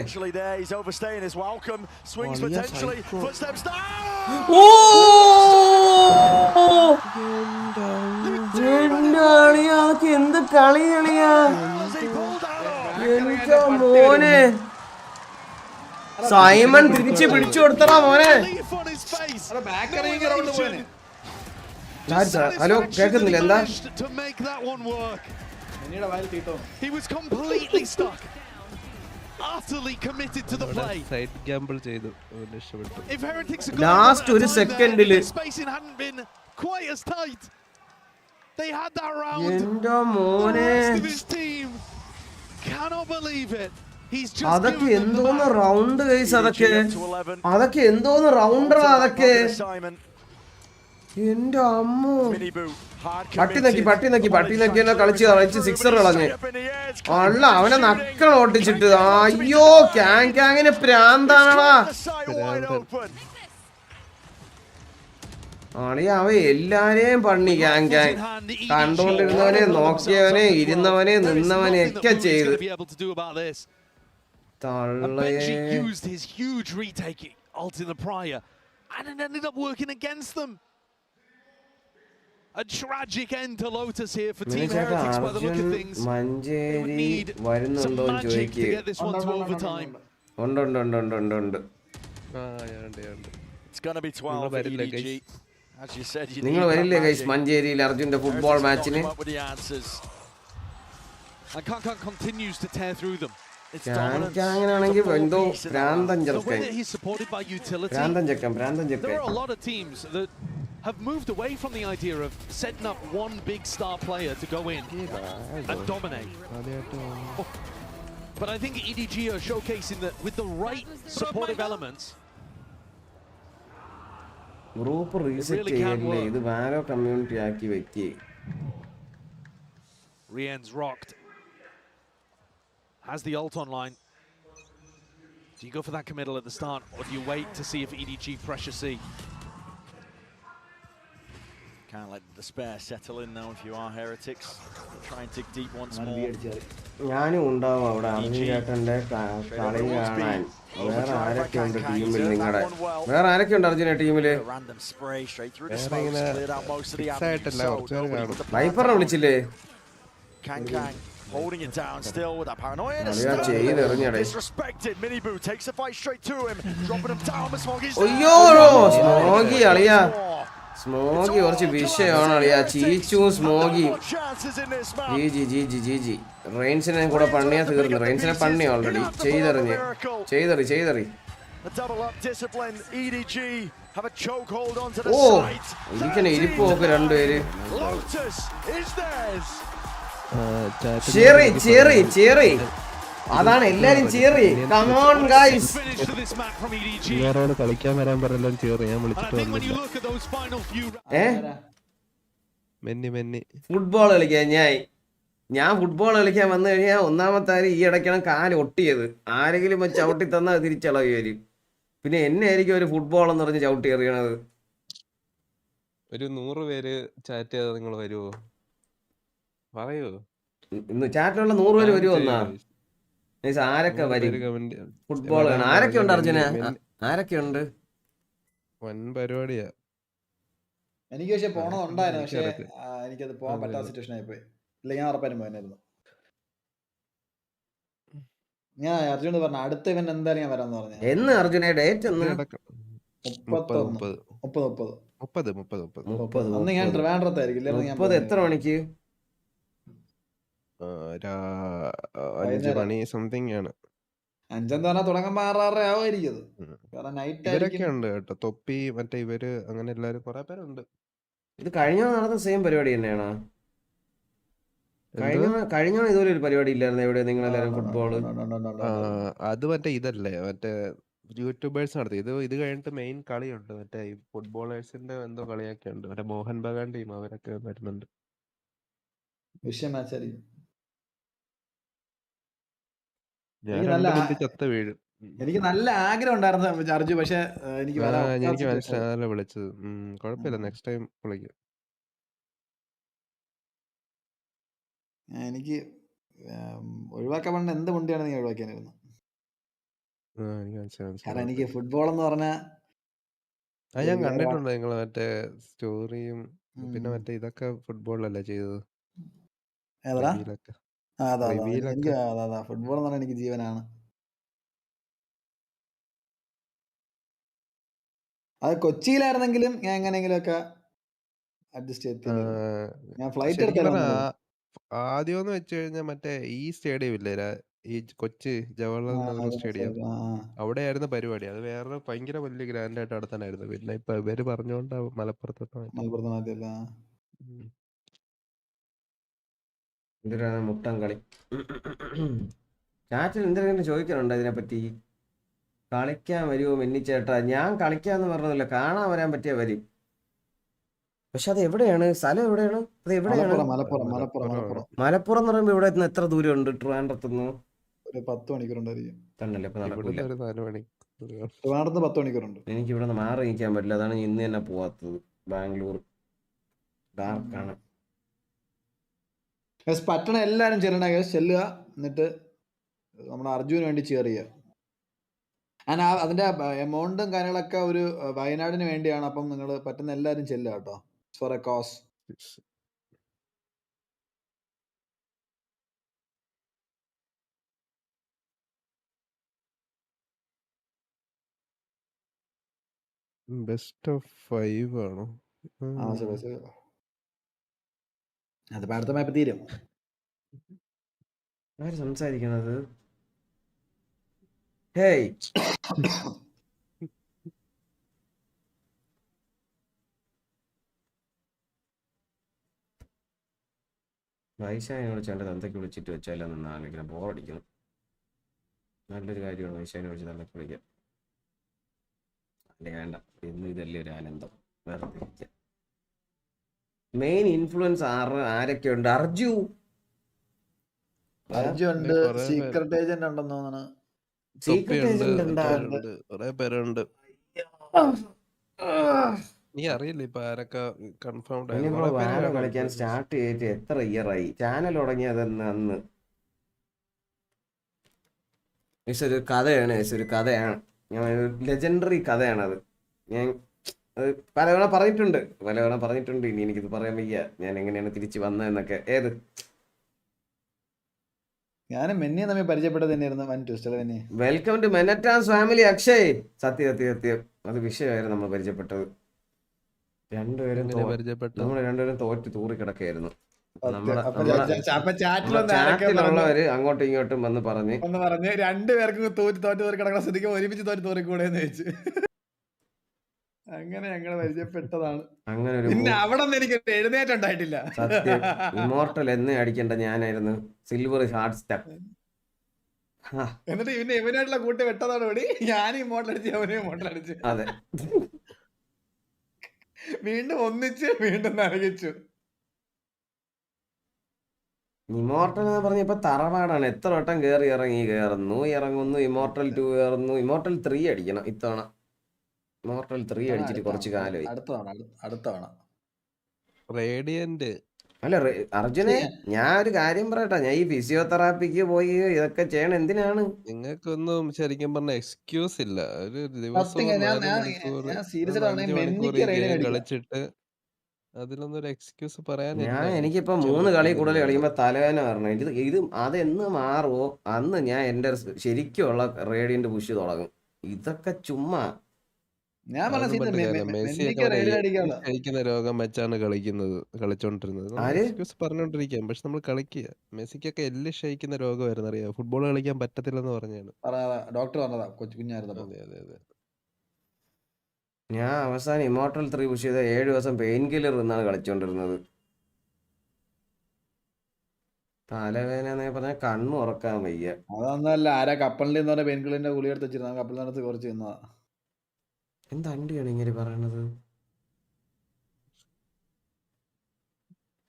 എന്ത് കളി കളിയാ എന്റെ മോനെ. സൈമൺ തിരിച്ച് പിടിച്ചു കൊടുത്തടാ മോനെ. ഹലോ കേൾക്കുന്നില്ല എന്താ? He was completely stuck. Utterly committed to the play. Side gamble ചെയ്തു. If Heretics had last ഒരു സെക്കൻഡില് spacing hadn't been quite as tight. They had that round. എന്റെ മോനെ. This team cannot believe it. He's just അതൊക്കെ എന്തോന്ന് round guys. അതൊക്കെ എന്തോന്ന് റൗണ്ടറാ അതൊക്കെ. എന്റെ അമ്മോ. പട്ടി നക്കി കളിച്ച് സിക്സർ കളഞ്ഞ്. അല്ല അവനെ നക്കണം ഓട്ടിച്ചിട്ട്. അയ്യോ ക്യാങ്ങിന് പ്രാന്താണടാ. ആളിയ അവ എല്ലാരെയും പണി ക്യാങ് കണ്ടോണ്ടിരുന്നവനെ നോക്കിയവനെ ഇരുന്നവനെ നിന്നവനെ ഒക്കെ ചെയ്ത്. used his huge retake ult in the prior and it ended up working against them. A tragic end to Lotus here for Team Heretics by the look of things. Manjeri വരുന്നുണ്ടോ ചോദിക്കുക. Get this one to overtime. ഉണ്ട്. It's going to be 12 for EDG. As you said, you നിങ്ങൾ വരില്ലേ guys മഞ്ചേരിയിൽ അർജുന്റെ football മാച്ചിന്? And Kankan continues to tear through them. അങ്ങനെയാണെങ്കിൽ എന്തോ ഭ്രാന്തൻ ചെറുക്കൻ. He's supported by utility. ഭ്രാന്തൻ ചെക്കൻ. There are a lot of teams that have moved away from the idea of setting up one big star player to go in and dominate. But I think EDG are showcasing that with the right supportive elements. Group reset ചെയ്യല്ലേ, ഇത് വാലോ community ആക്കി വെക്കേ. Rien's rocked. Has the ult online. Do you go for that committal at the start, or do you wait to see if EDG pressure C? Can't let the despair settle in now if you are Heretics. Try and dig deep once more. ഞാനും ഉണ്ടാവും അവിടെ അർജുൻ ചേട്ടന്റെ കളി കാണാൻ. വേറെ ആരൊക്കെയുണ്ട് ടീമിൽ നിങ്ങളുടെ? വേറെ ആരൊക്കെയുണ്ട് അർജുന ടീമില്? വൈപ്പറിനെ വിളിച്ചില്ലേ? Holding it down still with that paranoia. Disrespected. Minibu takes the fight straight to him, dropping him down. Smogy's Smogy അളിയാ. സ്മോഗി കുറച്ച് വിഷയമാണ് അളിയാ. ചീച്ചും സ്മോഗി. ജി റെയിൻസിനെ കൂടെ പണിയാ തീർന്നു. റെയിൻസിനെ പണി already ചെയ്തെറി. The double up discipline. EDG have a chokehold onto the site. ഇരിക്കണ ഇരിപ്പ് നോക്ക് രണ്ടുപേര്. Lotus is theirs. ചെറി അതാണ് എല്ലാരും ചെറി. Come on guys. വേറോട് കളിക്കാൻ വരാൻ പറഞ്ഞല്ലോ ചെറി. ഞാൻ വിളിച്ചിട്ട് വന്നില്ല. മെന്നി ഫുട്ബോൾ കളിക്കാൻ ഞാൻ ഫുട്ബോൾ കളിക്കാൻ വന്നു കഴിഞ്ഞാൽ ഒന്നാമത്തെ ഈ ഇടയ്ക്കാണ് കാല് ഒട്ടിയത്. ആരെങ്കിലും വെച്ച് ചവിട്ടി തന്നാൽ തിരിച്ചളവ് വരും. പിന്നെ എന്നെ ആയിരിക്കും ഒരു ഫുട്ബോൾ എന്ന് പറഞ്ഞ് ചവിട്ടി എറിയണത്. ഒരു 100 പേര് ചാറ്റ് ചെയ്താൽ നിങ്ങൾ വരുമോ? പറയൂ. ഇന്ന് ചാറ്റിലുള്ള 100 പേര് വരുമോ? എന്നാ ആരൊക്കെ വരും? ഫുട്ബോൾ കാണാൻ ആരൊക്കെ ഉണ്ട് അർജുന? ആരൊക്കെയുണ്ട്? വൻ പരിപാടിയാ. എനിക്ക് പക്ഷെ പോണതുണ്ടായിരുന്നു, പക്ഷെ എനിക്കത് പോകാൻ പറ്റാത്ത സിറ്റുവേഷൻ ആയിപ്പോയി. ഇല്ല, ഞാൻ ഉറപ്പായും പോയിരുന്നു. ഞാൻ അർജുനോട് പറഞ്ഞു അടുത്ത ഇവന്റ് എന്തായാലും ഞാൻ വരാന്ന് പറഞ്ഞു. എന്ന് അർജുന ഡേറ്റ് ഒന്ന് 30. അന്ന് ഞാൻ ട്രിവാൻഡ്രത്തായിരിക്കും. 30 എത്ര മണിക്ക്? 5 മണി സംതിങ് ആണ്. 5 പറഞ്ഞാൽ തുടങ്ങുമ്പോ 6:30 ആവുമായിരിക്കും. ഇവരൊക്കെ ഉണ്ട് കേട്ടോ, തൊപ്പി മറ്റേ ഇവര് അങ്ങനെ എല്ലാരും കുറെ പേരുണ്ട്. ഇത് കഴിഞ്ഞ നടന്ന സെയിം പരിപാടി തന്നെയാണോ? കഴിഞ്ഞ ഇതുപോലെ ഒരു പരിപാടി ഇല്ലായിരുന്നു എവിടെ നിങ്ങളെല്ലാരും ഫുട്ബോള്? അത് മറ്റേ ഇതല്ലേ, മറ്റേ യൂട്യൂബേഴ്സ് നടത്തി. ഇത് കഴിഞ്ഞിട്ട് മെയിൻ കളിയുണ്ട്, മറ്റേ ഈ ഫുട്ബോളേഴ്സിന്റെ എന്തോ കളിയൊക്കെ ഉണ്ട്. മറ്റേ മോഹൻ ബഗാൻ ടീം അവരൊക്കെ വരുന്നുണ്ട്. എനിക്ക് നല്ല ആഗ്രഹം ഉണ്ടായിരുന്നു അർജു, പക്ഷെ എനിക്ക് മനസ്സിലാകാതെ വിളിച്ചത്. കുഴപ്പമില്ല, നെക്സ്റ്റ് ടൈം വിളിക്കും. എനിക്ക് ഒഴിവാക്കാൻ പറഞ്ഞ എന്ത് മുണ്ടിയാണ് നീ ഒഴിവാക്കിയായിരുന്നു? കാരണം എനിക്ക് ഫുട്ബോൾ എന്ന് പറഞ്ഞാൽ ഞാൻ കണ്ടിട്ടുണ്ട് നിങ്ങള് മറ്റേ സ്റ്റോറിയും പിന്നെ മറ്റേ ഇതൊക്കെ ഫുട്ബോളല്ലേ ചെയ്തത്? ഫുട്ബോൾ എന്ന് പറഞ്ഞാൽ എനിക്ക് ജീവനാണ്. അത് കൊച്ചിയിലായിരുന്നെങ്കിലും ഞാൻ എങ്ങനെയെങ്കിലും ഒക്കെ അഡ്ജസ്റ്റ് ചെയ്ത്. ഞാൻ ഫ്ലൈറ്റ് എടുത്ത ആദ്യം വെച്ച് കഴിഞ്ഞാൽ മറ്റേ ഈ സ്റ്റേഡിയം ഇല്ലേ, ഈ കൊച്ചി ജവഹർലാൽ നെഹ്റു സ്റ്റേഡിയം, അവിടെ ആയിരുന്നു പരിപാടി. അത് വേറെ ഭയങ്കര വലിയ ഗ്രാൻഡ് ആയിട്ട് നടത്താനായിരുന്നു. പിന്നെ ഇപ്പൊ ഇവര് പറഞ്ഞോണ്ട് മലപ്പുറത്തോട്ട് മുട്ടം കളി. ചാറ്റിൽ എന്തെങ്കിലും ചോദിക്കാനുണ്ടോ ഇതിനെപ്പറ്റി? കളിക്കാൻ വരുമോ മെന്നിച്ചേട്ടാ? ഞാൻ കളിക്കാന്ന് പറഞ്ഞതല്ല, കാണാൻ വരാൻ പറ്റിയ വരും. പക്ഷെ അത് എവിടെയാണ്? സ്ഥലം എവിടെയാണ്? അത് എവിടെയാണ്? മലപ്പുറം എന്ന് പറയുമ്പോ ഇവിടെ എത്ര ദൂരം ഉണ്ട് ട്രിവാൻഡ്രത്തുനിന്ന്? ഒരു 10 മണിക്കൂറുണ്ടായിരിക്കും. തന്നല്ലേ, ഇപ്പൊ നടക്കൂല. 10 മണിക്കൂറുണ്ട്. എനിക്ക് ഇവിടെ നിന്ന് മാറി നിൽക്കാൻ പറ്റില്ല, അതാണ് ഇന്ന് തന്നെ പോവാത്തത്. ബാംഗ്ലൂർ ഡാർക്കാണ്. പറ്റണ എല്ലാരും ചെല്ലുക, എന്നിട്ട് നമ്മുടെ അർജുന് വേണ്ടി ചെയർ ചെയ്യുക. അതിന്റെ എമൗണ്ടും കാര്യങ്ങളൊക്കെ ഒരു വയനാടിന് വേണ്ടിയാണ്. അപ്പം നിങ്ങൾ പറ്റുന്ന എല്ലാരും ചെല്ലുക കേട്ടോ, for a cause. Best of 5 ആണോ? അതിപ്പോ അടുത്ത മാപ്പ് തീരും. ആര് സംസാരിക്കുന്നത്? ഹേയ് വൈശാഖിനെ വിളിച്ചാണ്ട് തന്തയ്ക്ക് വിളിച്ചിട്ട് വെച്ചാലെന്ന് ആലോചിക്കണം. ബോറടിക്കണം. നല്ലൊരു കാര്യമാണ് വൈശാഖിനെ വിളിച്ച് തന്തയ്ക്ക് വിളിക്കാം. അല്ലേ വേണ്ട, ഇന്ന് ഇതല്ലേ ഒരു ആനന്ദം. വെറുതെ ഇരിക്കാം. മെയിൻ ഇൻഫ്ലുവൻസ് ആരൊക്കെ ഉണ്ട്? അർജു ഉണ്ട്, സീക്രട്ട് ഏജന്റ് ഉണ്ടെന്ന് തോന്നുന്നു. സീക്രട്ട് ഏജന്റ് ഉണ്ടാ? കുറെ പേരുണ്ട്. നീ അറിയില്ല ഇപ്പൊ ആരൊക്കെ കൺഫേംഡ് ആയി? കളിക്കാൻ സ്റ്റാർട്ട് ചെയ്തിട്ട് എത്ര ഇയറായി? ചാനൽ തുടങ്ങിയതെന്ന് അന്ന്. ഒരു കഥയാണ്, ഒരു കഥയാണ്. ഞാൻ ലെജൻഡറി കഥയാണത്. ഞാൻ പലവണ പറഞ്ഞിട്ടുണ്ട്. ഇനി എനിക്കിത് പറയാൻ വയ്യ, ഞാൻ എങ്ങനെയാണ് തിരിച്ചു വന്നതെന്നൊക്കെ. ഏത് ഞാനും മെന്നിയെ തമ്മിൽ പരിചയപ്പെട്ടത് തന്നെയായിരുന്നു. വൻ ട്വിസ്റ്റർ തന്നെ. വെൽക്കം ടു മെനറ്റാൻസ് ഫാമിലി അക്ഷയ്. സത്യം അത് വിഷയമായിരുന്നു നമ്മൾ പരിചയപ്പെട്ടത്. രണ്ടുപേരും തോറ്റ് തൂറി കിടക്കായിരുന്നു. ചാറ്റിലുള്ളവര് അങ്ങോട്ടും ഇങ്ങോട്ടും വന്ന് പറഞ്ഞ് രണ്ടുപേർക്കും തോറ്റ് കിടക്കുന്ന സ്ഥിതിക്ക് ഒരുമിച്ച് തോറിക്കൂടെ എന്ന് വെച്ച് അങ്ങനെ ഞങ്ങൾ പരിചയപ്പെട്ടതാണ്. അങ്ങനെ പിന്നെ അവിടെ എനിക്ക് എഴുന്നേറ്റുണ്ടായിട്ടില്ല. സത്യം ഇമോർട്ടൽ എന്ന് അടിക്കേണ്ട ഞാനായിരുന്നു. Silver hard stuck. എന്നിട്ട് പിന്നെ ഇവനായിട്ടുള്ള കൂട്ടി വെട്ടതാണ് കൂടി. ഞാൻ ഇമോർട്ടൽ അടിച്ച് അവനെ ഇമോർട്ടൽ അടിച്ച്. അതെ, വീണ്ടും ഒന്നിച്ച് വീണ്ടും നരകിച്ചു. ഇമോർട്ടൽ എന്ന് പറഞ്ഞപ്പോ തറവാടാണ്. എത്ര വട്ടം കയറുന്നു, ഇറങ്ങുന്നു. ഇമോർട്ടൽ 2 കയറുന്നു. ഇമോർട്ടൽ 3 അടിക്കണം ഇത്തവണ. ഇമോർട്ടൽ 3 അടിച്ചിട്ട് കുറച്ച് കാലമായി. അടുത്തവണ റേഡിയന്റ്. അല്ല അർജുനെ, ഞാൻ ഒരു കാര്യം പറയട്ടെ. ഞാൻ ഈ ഫിസിയോതെറാപ്പിക്ക് പോയി ഇതൊക്കെ ചെയ്യണം എന്തിനാണ്? നിങ്ങൾക്കൊന്നും ശരിക്കും പറഞ്ഞ എക്സ്ക്യൂസ് ഇല്ല. ഒരു ദിവസം കളിച്ചിട്ട് അതിലൊന്നും ഒരു എക്സ്ക്യൂസ് പറയാനില്ല. എനിക്കിപ്പോ 3 കളി കൂടുതൽ കളിക്കുമ്പോ തലവേദന പറഞ്ഞു. ഇത് അതെന്ന് മാറുമോ അന്ന് ഞാൻ എന്റെ ശരിക്കുള്ള റേഡിയന്റ് പുഷ് തുടങ്ങും. ഇതൊക്കെ ചുമ്മാ. ഞാൻ കഴിക്കുന്ന രോഗം വെച്ചാണ് കളിച്ചോണ്ടിരുന്നത്. പറഞ്ഞോണ്ടിരിക്കാം. പക്ഷെ നമ്മൾ കളിക്കുക. മെസ്സിക്കൊക്കെ എല്ല് ക്ഷയിക്കുന്ന രോഗമായിരുന്നു. അറിയാം, ഫുട്ബോൾ കളിക്കാൻ പറ്റത്തില്ലെന്ന് പറഞ്ഞാണ് ഡോക്ടർ പറഞ്ഞതാ കുഞ്ഞായിരുന്നു. അതെ. ഞാൻ അവസാനം ഇമോർട്ടൽ 3 പുഷ് ചെയ്ത 7 ദിവസം പെയിൻ കില്ലർ എന്നാണ് കളിച്ചോണ്ടിരുന്നത്. തലവേദന പറഞ്ഞാൽ കണ്ണു ഉറക്കാൻ വയ്യ. അതൊന്നല്ല, ആരാ കപ്പലിൽ നിന്ന് പറഞ്ഞ പെയിൻ കില്ലറിന്റെ ഗുളി എടുത്ത് വെച്ചിരുന്ന കപ്പലിനകത്ത് കുറച്ച് തിന്നതാ. എന്താ അണ്ടിയാണ് ഇങ്ങനെ പറയണത്?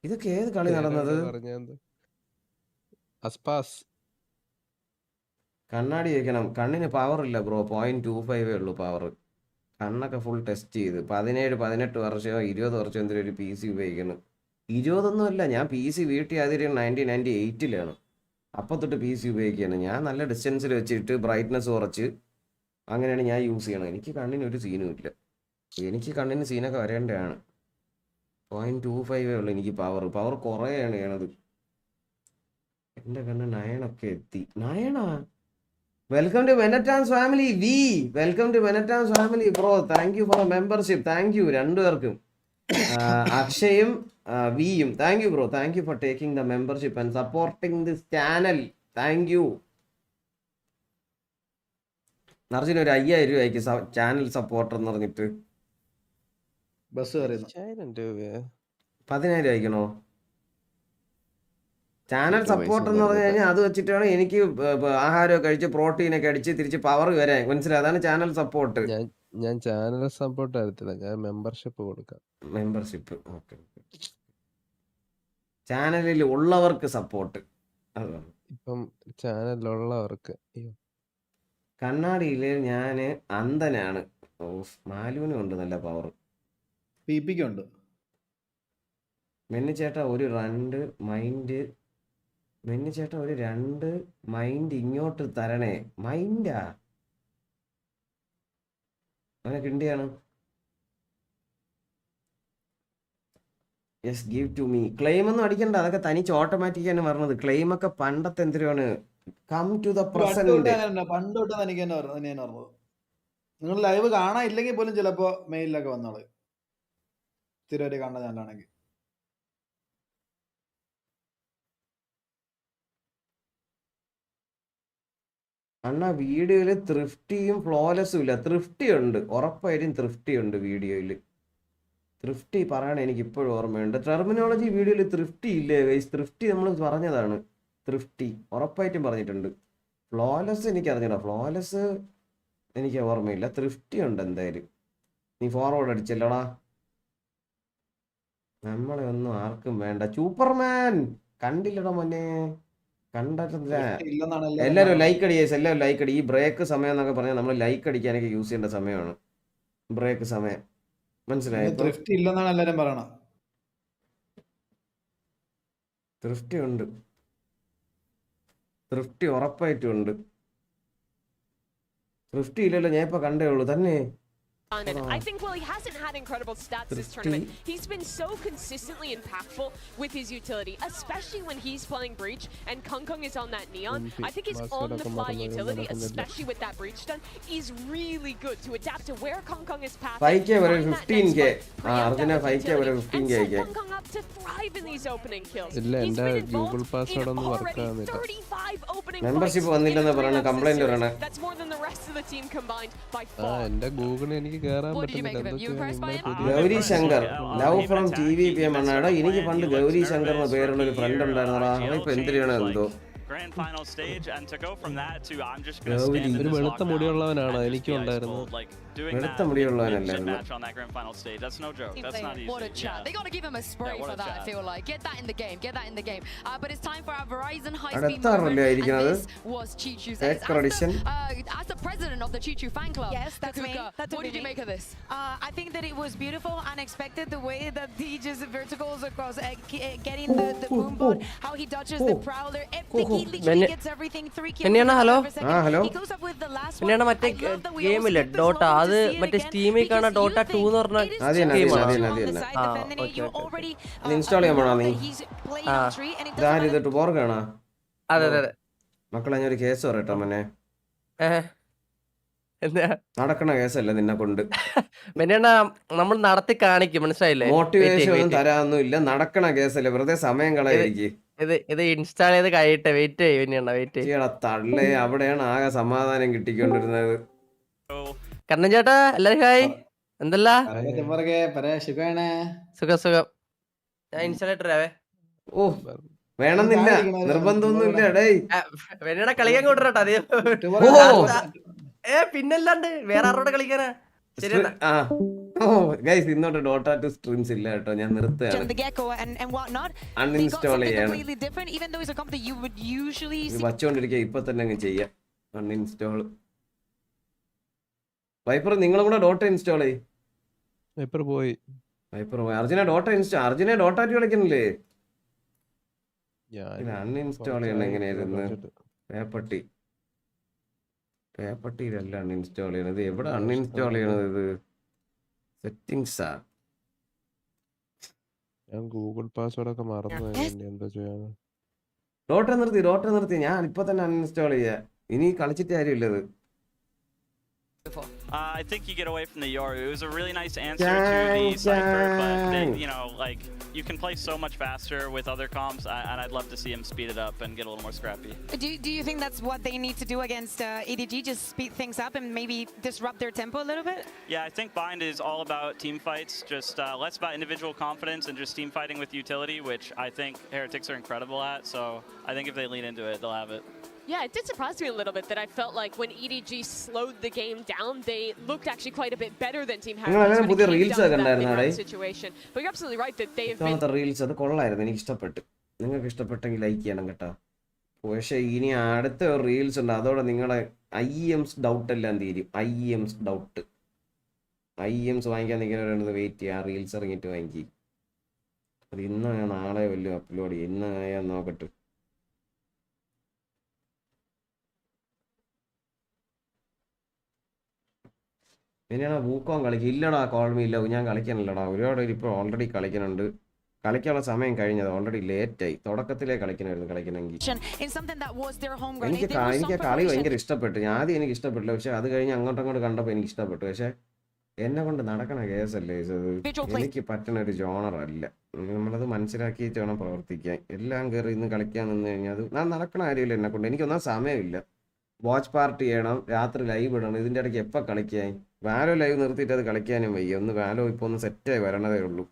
ഇതൊക്കെ ഏത് കളി നടന്നത്? കണ്ണാടി വയ്ക്കണം. കണ്ണിന് പവർ ഇല്ല ബ്രോ. 0.25 ഉള്ളൂ പവർ. കണ്ണൊക്കെ ഫുൾ ടെസ്റ്റ് ചെയ്ത് 17, 18 വർഷമോ 20 വർഷം എന്തെങ്കിലും ഒരു PC ഉപയോഗിക്കണം. 20 അല്ല, ഞാൻ PC വീട്ടിൽ അതിൽ 1998 അപ്പം തൊട്ട് PC ഉപയോഗിക്കുകയാണ്. ഞാൻ നല്ല ഡിസ്റ്റൻസിൽ വെച്ചിട്ട് ബ്രൈറ്റ്നസ് കുറച്ച് അങ്ങനെയാണ് ഞാൻ യൂസ് ചെയ്യണം. എനിക്ക് കണ്ണിന് ഒരു സീനും ഇല്ല. എനിക്ക് കണ്ണിന് സീനൊക്കെ വരേണ്ടതാണ്. 0.25 ഉള്ളൂ എനിക്ക് പവർ കുറേയാണ് ചെയ്യണത്. എൻ്റെ കണ്ണ് 9 ഒക്കെ എത്തി. 9 വെൽക്കം ടു മെനറ്റാൻസ് ഫാമിലി വി. വെൽക്കം ടു മെനറ്റാൻസ് family bro. Thank you for membership. Thank you രണ്ടുപേർക്കും, അക്ഷയും വിയും. Thank you bro. Thank you for taking the membership and supporting this channel. Thank you. അർജുന ഒരു 5000 രൂപയ്ക്ക് ചാനൽ സപ്പോർട്ടർ എന്ന് പറഞ്ഞിട്ട് ബസ് 10,000 അയക്കണോ? ചാനൽ സപ്പോർട്ട് എന്ന് പറഞ്ഞു കഴിഞ്ഞാൽ അത് വെച്ചിട്ടാണ് എനിക്ക് ആഹാരമൊക്കെ കഴിച്ച് പ്രോട്ടീനൊക്കെ അടിച്ച് തിരിച്ച് പവർ വരാൻ. മനസ്സിലായി? അതാണ് ചാനൽ സപ്പോർട്ട്. ഞാൻ ചാനൽ സപ്പോർട്ട് ആയിട്ടില്ല, ഞാൻ മെമ്പർഷിപ്പ് കൊടുക്കാം. Membership okay. ചാനലിൽ ഉള്ളവർക്ക് സപ്പോർട്ട്. ഇപ്പം ചാനലിലുള്ളവർക്ക് കണ്ണാടിയില് ഞാൻ അന്ധനാണ്. മാലുവിനും ഉണ്ട് നല്ല പവർ. പിപിക്കുണ്ട്. മെന്നിച്ചേട്ടാ ഒരു 2 മൈൻഡ്. മെന്നിച്ചേട്ടാ ഒരു 2 മൈൻഡ് ഇങ്ങോട്ട് തരണേ. മൈൻഡാ അവനെ കിണ്ടിയാണ്. Yes give to me. Claim ഒന്നും അടിക്കണ്ട, അതൊക്കെ തനിച്ച് ഓട്ടോമാറ്റിക്കാണ് പറഞ്ഞത്. ക്ലെയിം ഒക്കെ പണ്ടത്തെ. എന്തിനാണ് കം ടു ദ പ്രസന്റ്. പണ്ടോട്ട് എനിക്ക് തന്നെ പറഞ്ഞത്. നിങ്ങൾ ലൈവ് കാണാനില്ലെങ്കിൽ പോലും ചിലപ്പോൾ മെയിലൊക്കെ വന്നോളൂ, സ്ഥിരമായിട്ട് കാണുന്ന ചാനലാണെങ്കിൽ. അണ്ണാ വീഡിയോയില് ത്രിഫ്റ്റിയും ഫ്ലോലെസ്സും ഇല്ല. ത്രിഫ്റ്റി ഉണ്ട്, ഉറപ്പായിട്ടും ത്രിഫ്റ്റി ഉണ്ട് വീഡിയോയിൽ. ത്രിഫ്റ്റി പറയണ എനിക്ക് ഇപ്പോഴും ഓർമ്മയുണ്ട്. ടെർമിനോളജി വീഡിയോയിൽ ത്രിഫ്റ്റി ഇല്ലേ ഗൈസ്? ത്രിഫ്റ്റി നമ്മൾ പറഞ്ഞതാണ്, ത്രിഫ്റ്റി ഉറപ്പായിട്ടും പറഞ്ഞിട്ടുണ്ട്. ഫ്ലോലെസ് എനിക്ക് അറിഞ്ഞിടാം, ഫ്ലോലെസ് എനിക്ക് ഓർമ്മയില്ല. ത്രിഫ്റ്റി ഉണ്ട് എന്തായാലും. നീ ഫോർവേഡ് അടിച്ചല്ലോടാ, നമ്മളെ ഒന്നും ആർക്കും വേണ്ട. സൂപ്പർമാൻ കണ്ടില്ലടാ മോനെ, കണ്ടിട്ടില്ല. എല്ലാവരും ലൈക്ക് അടി, എല്ലാവരും ലൈക്ക് അടി. ഈ ബ്രേക്ക് സമയം എന്നൊക്കെ പറഞ്ഞാൽ നമ്മൾ ലൈക്ക് അടിക്കാനൊക്കെ യൂസ് ചെയ്യേണ്ട സമയമാണ് ബ്രേക്ക് സമയം, മനസ്സിലായോ? ത്രിഫ്റ്റി ഇല്ലെന്നാണ് എല്ലാരും പറയണത്. ത്രിഫ്റ്റി ഉണ്ട്, ത്രിഫ്റ്റി ഉറപ്പായിട്ടും ഉണ്ട്. ത്രിഫ്റ്റി ഇല്ലല്ലോ, ഞാൻ ഇപ്പൊ കണ്ടേ ഉള്ളൂ തന്നെ. And I think while he hasn't had incredible stats this tournament, he's been so consistently impactful with his utility, especially when he's playing Breach and Kung is on that Neon. I think his on-the-fly utility, especially with that Breach stun, is really good to adapt to where Kung is pathing. 5k vare 15k. Arjuna 5k vare 15k and set Kung up to thrive in these opening kills. He's been involved in already 35 opening membership വന്നില്ലെന്ന് പറയണ complaint പറയണ. That's more than the rest of the team combined by far. എന്റെ Google എനിക്ക് Gauri Shankar love from TVPM എന്നാടാ. എനിക്ക് പണ്ട് ഗൗരി ശങ്കർ എന്ന പേരുള്ള ഒരു ഫ്രണ്ട് ഉണ്ടായിരുന്നടാ, അവനിപ്പോ എന്തിനാണ് എന്തോ. ഒരു വെളുത്ത മുടിയുള്ളവനാണ്, എനിക്കും ഉണ്ടായിരുന്നു. വെളുത്ത മുടിയുള്ളവനല്ലായിരുന്നു. What a chat. They got to give him a spray for that, I feel like. Get that in the game, get that in the game. But it's time for our Verizon high-speed moment. And this was Chichu's. As the president of the Chichu fan club, yes, that's me. What did you make of this? I think that it was beautiful, unexpected, the way that he just verticals across, getting the boom bot, how he dodges the prowler. He literally gets everything. 3 kills. Hello. He goes up with the last one. മറ്റേ ഗെയിമില്ല daughter, അത് മറ്റേ സ്റ്റീമിൽ കാണാൻ daughter 2 എന്ന് പറഞ്ഞ install ചെയ്യാൻ പോണോ നീ? ടൂബോർഗാണോ? അതെ അതെ. മക്കളെ ഞാൻ ഒരു കേസ് പറയട്ടോ മോനെ. നടക്കണ കേസല്ല നിന്നെ കൊണ്ട്. നമ്മൾ നടത്തി കാണിക്കും, മനസ്സിലായില്ലേ? മോട്ടിവേഷൻ ഒന്നും തരാനൊന്നും ഇല്ല, നടക്കണ കേസല്ലേ, വെറുതെ സമയം കളയായിരിക്കും. ഇത് ഇൻസ്റ്റാൾ ചെയ്ത് കഴിയട്ടെ, വെയിറ്റ് ചെയ്യണ്ട, വെയിറ്റ് ചെയ്യണം. തള്ളേ, അവിടെയാണ് ആകെ സമാധാനം കിട്ടിക്കൊണ്ടിരുന്നത്. കണ്ണൻ ചേട്ടാ എല്ലാരും ഹായ്, എന്തല്ല? സുഖം സുഖം. ഞാൻ ഇൻസ്റ്റാളേറ്റർ ആവേ. ഓ വേണമെന്നില്ല, നിർബന്ധമൊന്നും ഇല്ല. വെണ്ണയുടെ കളിക്കാൻ കൊണ്ടുവരട്ടെ അതേ. പിന്നല്ലാണ്ട് വേറെ ആരോടെ കളിക്കാനാ? ഇന്നോട്ട് ഡോട്ട 2 സ്ട്രീംസ് ഇല്ല കേട്ടോ, ഞാൻ നിർത്തുകയാണ്. അൺഇൻസ്റ്റാൾ ചെയ്യാണ്, വച്ചോണ്ടിരിക്കുക. ഇപ്പൊ തന്നെ അങ്ങ് ചെയ്യാം അൺഇൻസ്റ്റാൾ. വൈപ്പർ നിങ്ങളും കൂടെ ഡോട്ട ഇൻസ്റ്റാൾ ചെയ്യും. വൈപ്പർ പോയി. അർജുന ഡോട്ട അർജുന ഡോട്ട കളിക്കണില്ലേ? അൺഇൻസ്റ്റാൾ ചെയ്യണം. എങ്ങനെയായിരുന്നു? പേപ്പട്ടിയിലല്ല അൺഇൻസ്റ്റാൾ ചെയ്യണത്. എവിടെ അൺഇൻസ്റ്റാൾ ചെയ്യണത്? ഇത് സെറ്റിംഗ്സാ. ഞാൻ ഗൂഗിൾ പാസ്വേഡ് ഒക്കെ മറന്നു, എന്താ ചെയ്യാൻ? ഡോട്ട നിർത്തി. ഞാൻ ഇപ്പൊ തന്നെ അൺഇൻസ്റ്റാൾ ചെയ്യാ, ഇനി കളിച്ചിട്ട് കാര്യമില്ലത്. I think you get away from the AORUS. It was a really nice answer to the Cypher, but they, you can play so much faster with other comps, and I'd love to see him speed it up and get a little more scrappy. Do you think that's what they need to do against EDG? Just speed things up and maybe disrupt their tempo a little bit? Yeah, I think Bind is all about team fights, just less about individual confidence and just team fighting with utility, which I think Heretics are incredible at. So I think if they lean into it, they'll have it. Yeah, it did surprise me a little bit that I felt like when EDG slowed the game down, they looked actually quite a bit better than Team Heretics when it came down to that mid-round situation. But you're absolutely right that they have been... reels അത് കൊള്ളായിരുന്നു, എനിക്ക് ഇഷ്ടപ്പെട്ടു. നിങ്ങൾക്ക് ഇഷ്ടപ്പെട്ടെങ്കിൽ like ചെയ്യണം കേട്ടോ. പക്ഷേ ഇനി അടുത്ത ഒരു റീൽസ് ഉണ്ട്, അതോടെ നിങ്ങളെ IEMs ഡൗട്ട് എല്ലാം തീരും. IEMs ഡൗട്ട്, IEMs വാങ്ങിക്കാൻ നിൽക്കുന്നവരാണ് വെയിറ്റ് ചെയ്യുക. ആ റീൽസ് ഇറങ്ങിയിട്ട് വാങ്ങിക്കും. അത് ഇന്ന് നാളെ വല്ലതും അപ്ലോഡ് ചെയ്യും. ഇന്ന് ഞാൻ നോക്കട്ടെ. പിന്നെയാണ് വൂക്കോൺ കളിക്കും. ഇല്ലടാ കോൾമി ഇല്ല, ഞാൻ കളിക്കാനില്ലടാ. ഒരുപാട് ഇപ്പോൾ ഓൾറെഡി കളിക്കുന്നുണ്ട്. കളിക്കാനുള്ള സമയം കഴിഞ്ഞത് ഓൾറെഡി ലേറ്റായി. തുടക്കത്തിലേ കളിക്കണമെങ്കിൽ എനിക്ക് കളി ഭയങ്കര ഇഷ്ടപ്പെട്ടു. ആദ്യം എനിക്ക് ഇഷ്ടപ്പെട്ടില്ല, പക്ഷെ അത് കഴിഞ്ഞ് അങ്ങോട്ടങ്ങോട്ട് കണ്ടപ്പോൾ എനിക്ക് ഇഷ്ടപ്പെട്ടു. പക്ഷെ എന്നെ കൊണ്ട് നടക്കണ കേസല്ലേ ഇത്, എനിക്ക് പറ്റുന്ന ഒരു ജോണർ അല്ല. നമ്മളത് മനസ്സിലാക്കിയിട്ട് വേണം പ്രവർത്തിക്കാൻ. എല്ലാം കയറി ഇന്ന് കളിക്കാൻ നിന്ന് കഴിഞ്ഞാൽ അത് ഞാൻ നടക്കണ കാര്യമില്ല എന്നെ കൊണ്ട്. എനിക്കൊന്നും സമയമില്ല. വാച്ച് പാർട്ടി ചെയ്യണം, രാത്രി ലൈവ് ഇടണം, ഇതിൻ്റെ ഇടയ്ക്ക് എപ്പോൾ കളിക്കാൻ? വാലോ ലൈവ് നിർത്തിയിട്ട് അത് കളിക്കാനും വയ്യ. ഒന്ന് വാലോ ഇപ്പോൾ ഒന്ന് സെറ്റായി വരണതേ ഉള്ളൂ.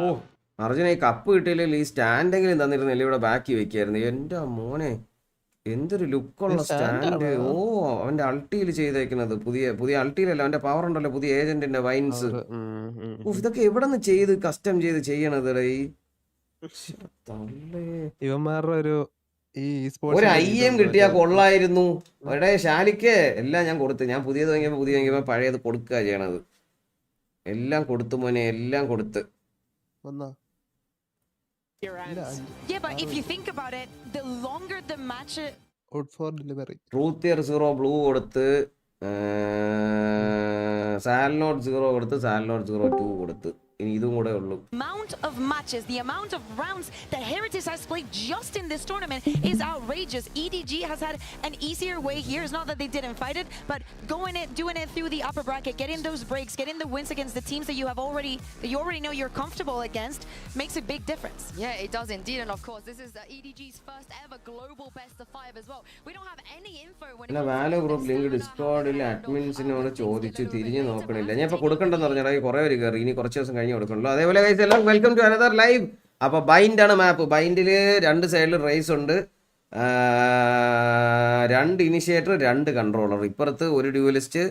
ഓ അർജുന, ഈ കപ്പ് കിട്ടിയില്ലെങ്കിൽ ഈ സ്റ്റാൻഡെങ്കിലും തന്നിരുന്നില്ല, ഇവിടെ ബാക്കി വെക്കായിരുന്നു. എൻ്റെ മോനെ എന്തൊരു ലുക്കുള്ള സ്റ്റാൻഡ്. ഓ അവന്റെ അൾട്ടിയിൽ ചെയ്തേക്കുന്നത് പുതിയ അൾട്ടിയിലല്ല, അവന്റെ പവർ ഉണ്ടല്ലോ, പുതിയ ഏജന്റിന്റെ വൈൻസ്. ഇതൊക്കെ എവിടെ നിന്ന് കസ്റ്റം ചെയ്യണത്? ഇവന്മാരുടെ ഒരു IM കിട്ടിയാ കൊള്ളായിരുന്നു. അവിടെ ശാലിക്ക് എല്ലാം ഞാൻ കൊടുത്ത്, ഞാൻ പുതിയത് വാങ്ങിയപ്പോ പഴയത് കൊടുക്കുക ചെയ്യണത്. എല്ലാം കൊടുത്തു മോനെ, എല്ലാം കൊടുത്ത്. Yeah, but if you think about it, the longer the match out for delivery. Truth 0 blue കൊടുത്ത്, Salnot 0 കൊടുത്ത്, Salnot 02 കൊടുത്ത്. ഇനി ഇതും കൂടെ ഉള്ളൂ. Amount of matches, the amount of rounds that Heritage has played just in this tournament is outrageous. EDG has had an easier way here. It's not that they didn't fight it, but doing it through the upper bracket, getting those breaks, getting the wins against the teams that you already know you're comfortable against makes a big difference. Yeah, it does indeed, and of course this is the EDG's first ever global best of 5 as well. We don't have any info when it Valo group link Discord-ൽ അഡ്മിൻസിനോട് ചോദിച്ചു തിരിഞ്ഞു നോക്കണില്ല. ഞാൻ ഇപ്പൊ കൊടുക്കണ്ടെന്ന് പറഞ്ഞാൽ കുറെ പേര് കയറി, ഇനി കുറച്ച് ദിവസം കഴിഞ്ഞ് കൊടുക്കണല്ലോ. അതേപോലെ ഗൈസ് എല്ലാം വെൽക്കം ടു അനദർ ലൈവ്. അപ്പോൾ ബൈൻഡാണ് മാപ്പ്. ബൈൻഡിൽ 2 സൈഡിൽ റേസ് ഉണ്ട്, 2 ഇനിഷ്യേറ്റർ 2 കൺട്രോളർ. ഇപ്പുറത്ത് ഒരു ഡ്യൂവലിസ്റ്റ്,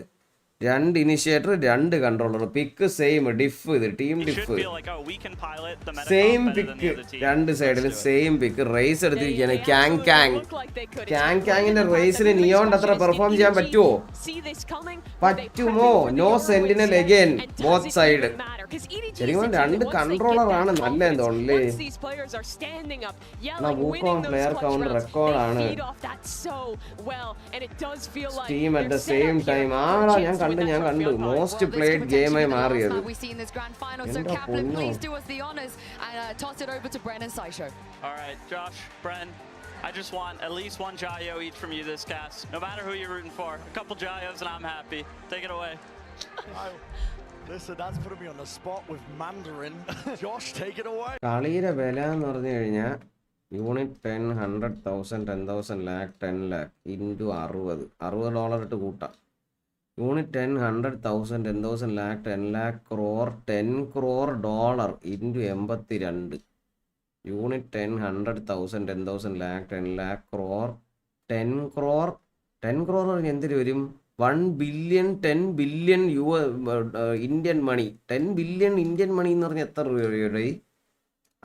2 ഇനിഷ്യേറ്റർ 2 കൺട്രോളർ. പിക്ക് സെയിം ഡിഫ്, ഇത് ടീം ഡിഫ് സെയിം പിക്ക്, 2 സൈഡിൽ സെയിം പിക്ക്. റേസ് എടുത്തിരിക്കുകയാണ് ക്യാങ്ങിന്റെ റേസിന് നിയോണ്ട് അത്ര പെർഫോം ചെയ്യാൻ പറ്റുമോ? No sentinel again both side. ശരിക്കും 2 കൺട്രോളർ ആണ് നല്ലതെന്ന് തോന്നുന്നല്ലേ. പ്ലെയർ കൗണ്ട് റെക്കോർഡാണ്. Team at the same time. ആടാ ഞാൻ കണ്ടു മോസ്റ്റ് പ്ലേഡ് ഗെയിമായി മാറിയത്. എന്റെ പൊന്നോ. I just want at least 1 Jayo each from you this cast. No matter who you're rooting for. A couple Jayos and I'm happy. Take it away. Listen, that's putting me on the spot with Mandarin. Josh, take it away. കളിയുടെ വില എന്ന് പറഞ്ഞു കഴിഞ്ഞാൽ unit 10, 100,000, 10,000 lakh, 10 lakh into 60 ഇട്ട് കൂട്ടാം. Unit 10, 100,000, 10,000 lakh, 10 lakh crore, $10 crore into 82. Unit 10, 100,000, 10,000 lakh, 10 lakh crore, 10 crore എന്തിന് വരും? 1 billion, 10 billion Indian money. 10 billion Indian money എന്ന് പറഞ്ഞാൽ എത്ര രൂപയുടെ?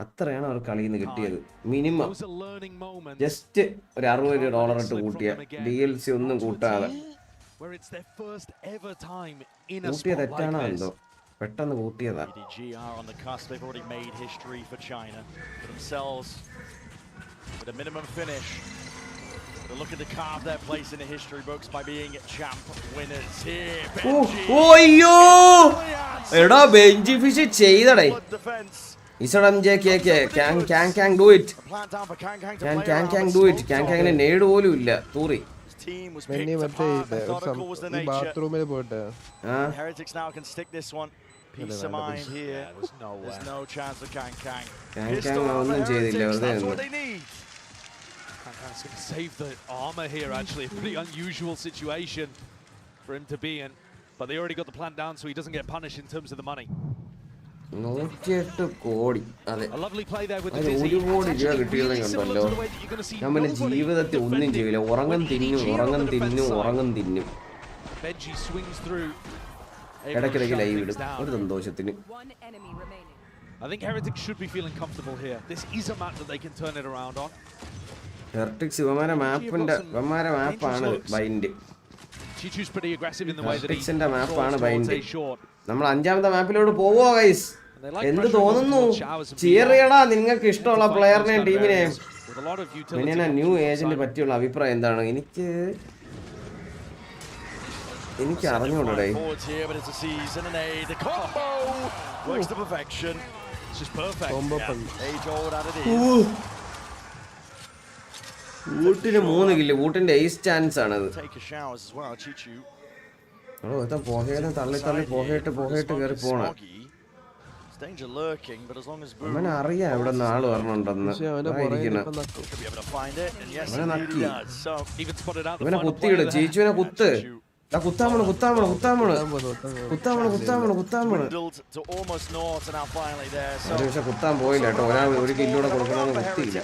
അത്രയാണ് അവർ കളിയിൽ നിന്ന് കിട്ടിയത്. മിനിമം ജസ്റ്റ് ഒരു $60 ഇട്ട് കൂട്ടിയ DLC ഒന്നും കൂട്ടാതെ. കൂട്ടിയ തെറ്റാണോ എന്തോ, പെട്ടെന്ന് കൂട്ടിയതാ. EDG are on the cusp. They've already made history for China, for themselves, with a minimum finish. They're looking to carve their place in the history books by being champ winners here. ഓയ്യോ എടാ Benjy fish ചെയ്തടേ. Nzxt can do it. Can do it. Can നേട് പോലും ഇല്ല തൂറി. ബാത്റൂമിൽ പോയിട്ട് Heretics now can stick this one. Peace of mind here. There's no chance of Kang. ഒന്നും ചെയ്തില്ല, വെറുതെ That's what they need. Kang's going to save the armor here, actually. A pretty unusual situation for him to be in. But they already got the plan down, so he doesn't get punished in terms of the money. 108 കോടി. അതെ, A lovely play there with the $1 dizzy. കോടി രൂപ കിട്ടിയതുണ്ടല്ലോ. ഞാൻ പിന്നെ ജീവിതത്തിൽ ഒന്നും ചെയ്യില്ല. ഉറങ്ങും തിന്നും. Benji swings through. ഇടയ്ക്കിടയ്ക്ക് ലൈവ് ഇടും ഒരു സന്തോഷത്തിന്. I think Heretics should be feeling comfortable here. This is a map that they can turn it around on. Heretics ഇവന്മാരെ മാപ്പാണ് Bind. Chichu's pretty aggressive in the way that he Hereticsന്റെ മാപ്പാണ് Bind. stays short. നമ്മൾ 5ാമത്തെ മാപ്പിലോട്ട് പോവോ guys? എന്ത് തോന്നുന്നു? Cheer ചെയ്യടാ നിങ്ങൾക്ക് ഇഷ്ടമുള്ള പ്ലെയറിനെയും ടീമിനെയും. പിന്നെ ന്യൂ ഏജന്റ് പറ്റിയുള്ള അഭിപ്രായം എന്താണ്? എനിക്ക് എനിക്ക് അറിഞ്ഞൂടേ. Forwards here, but it's a season and the combo works to perfection. It's just perfect. Age old as it is. വൂട്ടിന് 3 കില്ല്. വൂട്ടിന്റെ ഏസ് ചാൻസ് ആണത്. Take a showers as well, Chichu. ഇതാ പോകേന്ന് തള്ളി പോകേട്ട് കയറി പോണ. Danger lurking, but as long as അവനെ അറിയാം ഇവിടെ നിന്ന് ആള് വരണുണ്ടെന്ന്. ഇവനെ കുത്തിയിട്. ചീച്ചുവിനെ കുത്ത്. കുത്താമണ്. പക്ഷെ കുത്താൻ പോയില്ല കേട്ടോ. ഒരാൾ ഒരു കില്ലൂടെ കൊടുക്കണമെന്ന് കുത്തിയില്ല.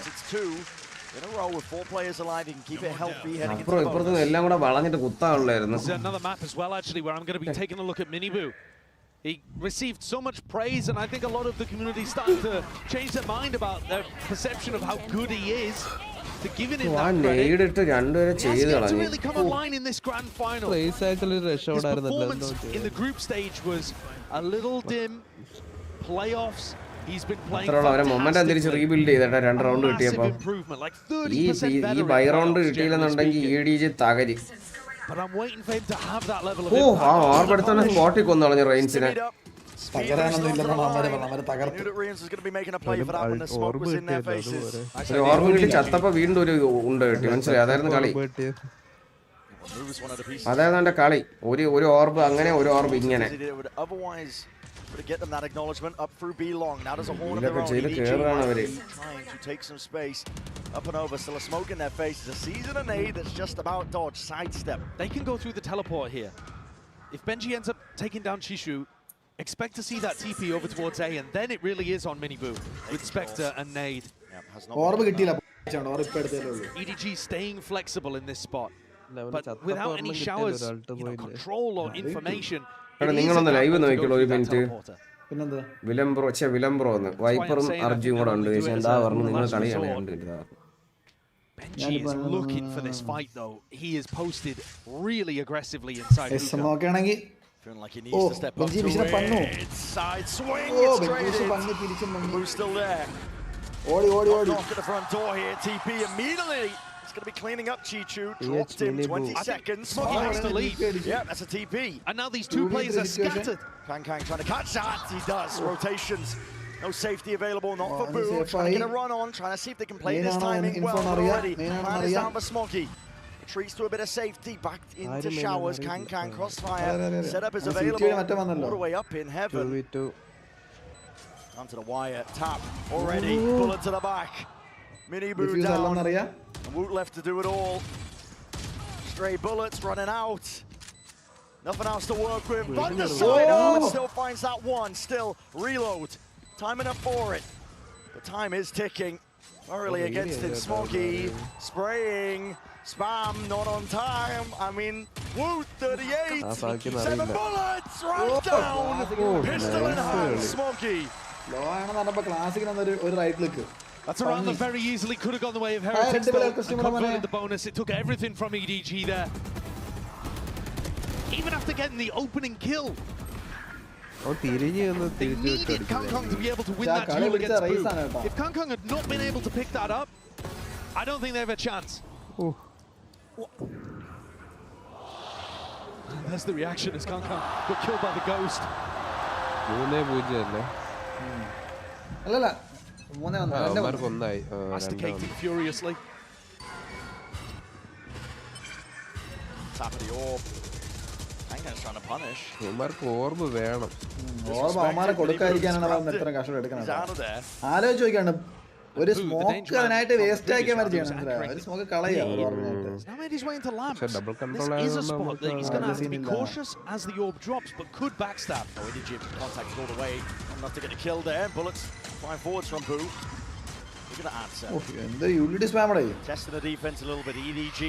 അപ്പുറം ഇപ്പുറത്തും എല്ലാം കൂടെ വളഞ്ഞിട്ട് കുത്താനുള്ളായിരുന്നു. He received so much praise, and I think a lot of the community started to change their mind about their perception of how good he is. To giving him that credit, he has to really come online in this grand final. His performance in the group stage was a little dim. Playoffs, he's been playing fantastic. Rebuild ചെയ്തിട്ട് 2 round കിട്ടിയപ്പോൾ ഈ bye round കിട്ടിയില്ലെന്നുണ്ടെങ്കിൽ EDG തകരി. But I'm waiting for him to have that level of impact. ഓർബെടുത്തന്നെ സ്പോട്ടിൽ കൊന്നളഞ്ഞ റേഞ്ചിനെ. Orb കിട്ടി ചത്തപ്പോ വീണ്ടും ഒരു ഉണ്ട് കിട്ടി. മനസ്സിലായി? അതായിരുന്നു കളി. അതായിരുന്നു എന്റെ കളി. ഒരു ഓർബ് അങ്ങനെ, ഒരു ഓർബ് ഇങ്ങനെ. To get them that acknowledgement up through B long. Now there's a horn of their own. EDG trying to take some space. Up and over, still a smoke in their face. It's a season and that's just about dodge, sidestep. They can go through the teleport here. If BenQ ends up taking down Chishu, expect to see that TP over towards A, and then it really is on Miniboo with Spectre and Nade. EDG staying flexible in this spot, but without any showers, control or information. നിങ്ങളൊന്ന് live നോക്കിക്കോളൂ ഒരു minute. വിലംബ്രോ വൈപ്പറും അർജുനും കൂടെ ഉണ്ട്. എന്താ പറഞ്ഞു നിങ്ങൾ കളിയാണ്. BenQ is looking for this fight though. He is posted really aggressively inside. Feeling like he needs to step up to it. Side swing. It's straight in. Who's still there? Knock at the front door here. TP immediately. Going to be cleaning up Chichu. Dropped him 20 seconds. Smoggy has to leave. Yeah, that's a TP. And now these two players are scattered. Kang trying to catch that. He does. Rotations. No safety available. Not for Boo. Trying to get a run on. Trying to see if they can play this timing well already. Man is down for Smoggy. Retreats to a bit of safety. Back into showers. Kang crossfire. Setup is available. All the way up in heaven. Onto the wire. Tap already. Bullet to the back. Miniboo down. And Woot left to do it all. Stray bullets running out. Nothing else to work with. But the side, it still finds that one. Still reload. Time enough for it. The time is ticking. Thoroughly against it. Smoggy spraying. Spam not on time. I mean, Woot 38. 7 bullets right down. Pistol in hand. Smoggy. That's a round that very easily could have gone the way of Heretics, and converted the bonus. It took everything from EDG there. Even after getting the opening kill, they needed Kangkong to be able to win that duel against Boo. If Kangkong had not been able to pick that up, I don't think they have a chance. There's the reaction as Kangkong got killed by the ghost. Masticating furiously. Top of the orb. Kangkong's trying to punish. He's out of there. ഒരു smoke അതിനായിട്ട് waste ആക്കിയാൽ മതി ചെയ്യണം. ഒരു smoke കളയാം. Now made his way into lamps. This is a spot that he's going to have to be cautious as the orb drops, but could backstab. Oh, EDG contacted all the way. Enough to get a kill there. Bullets flying forwards from Boo. We're going to answer. Testing the defense a little bit. EDG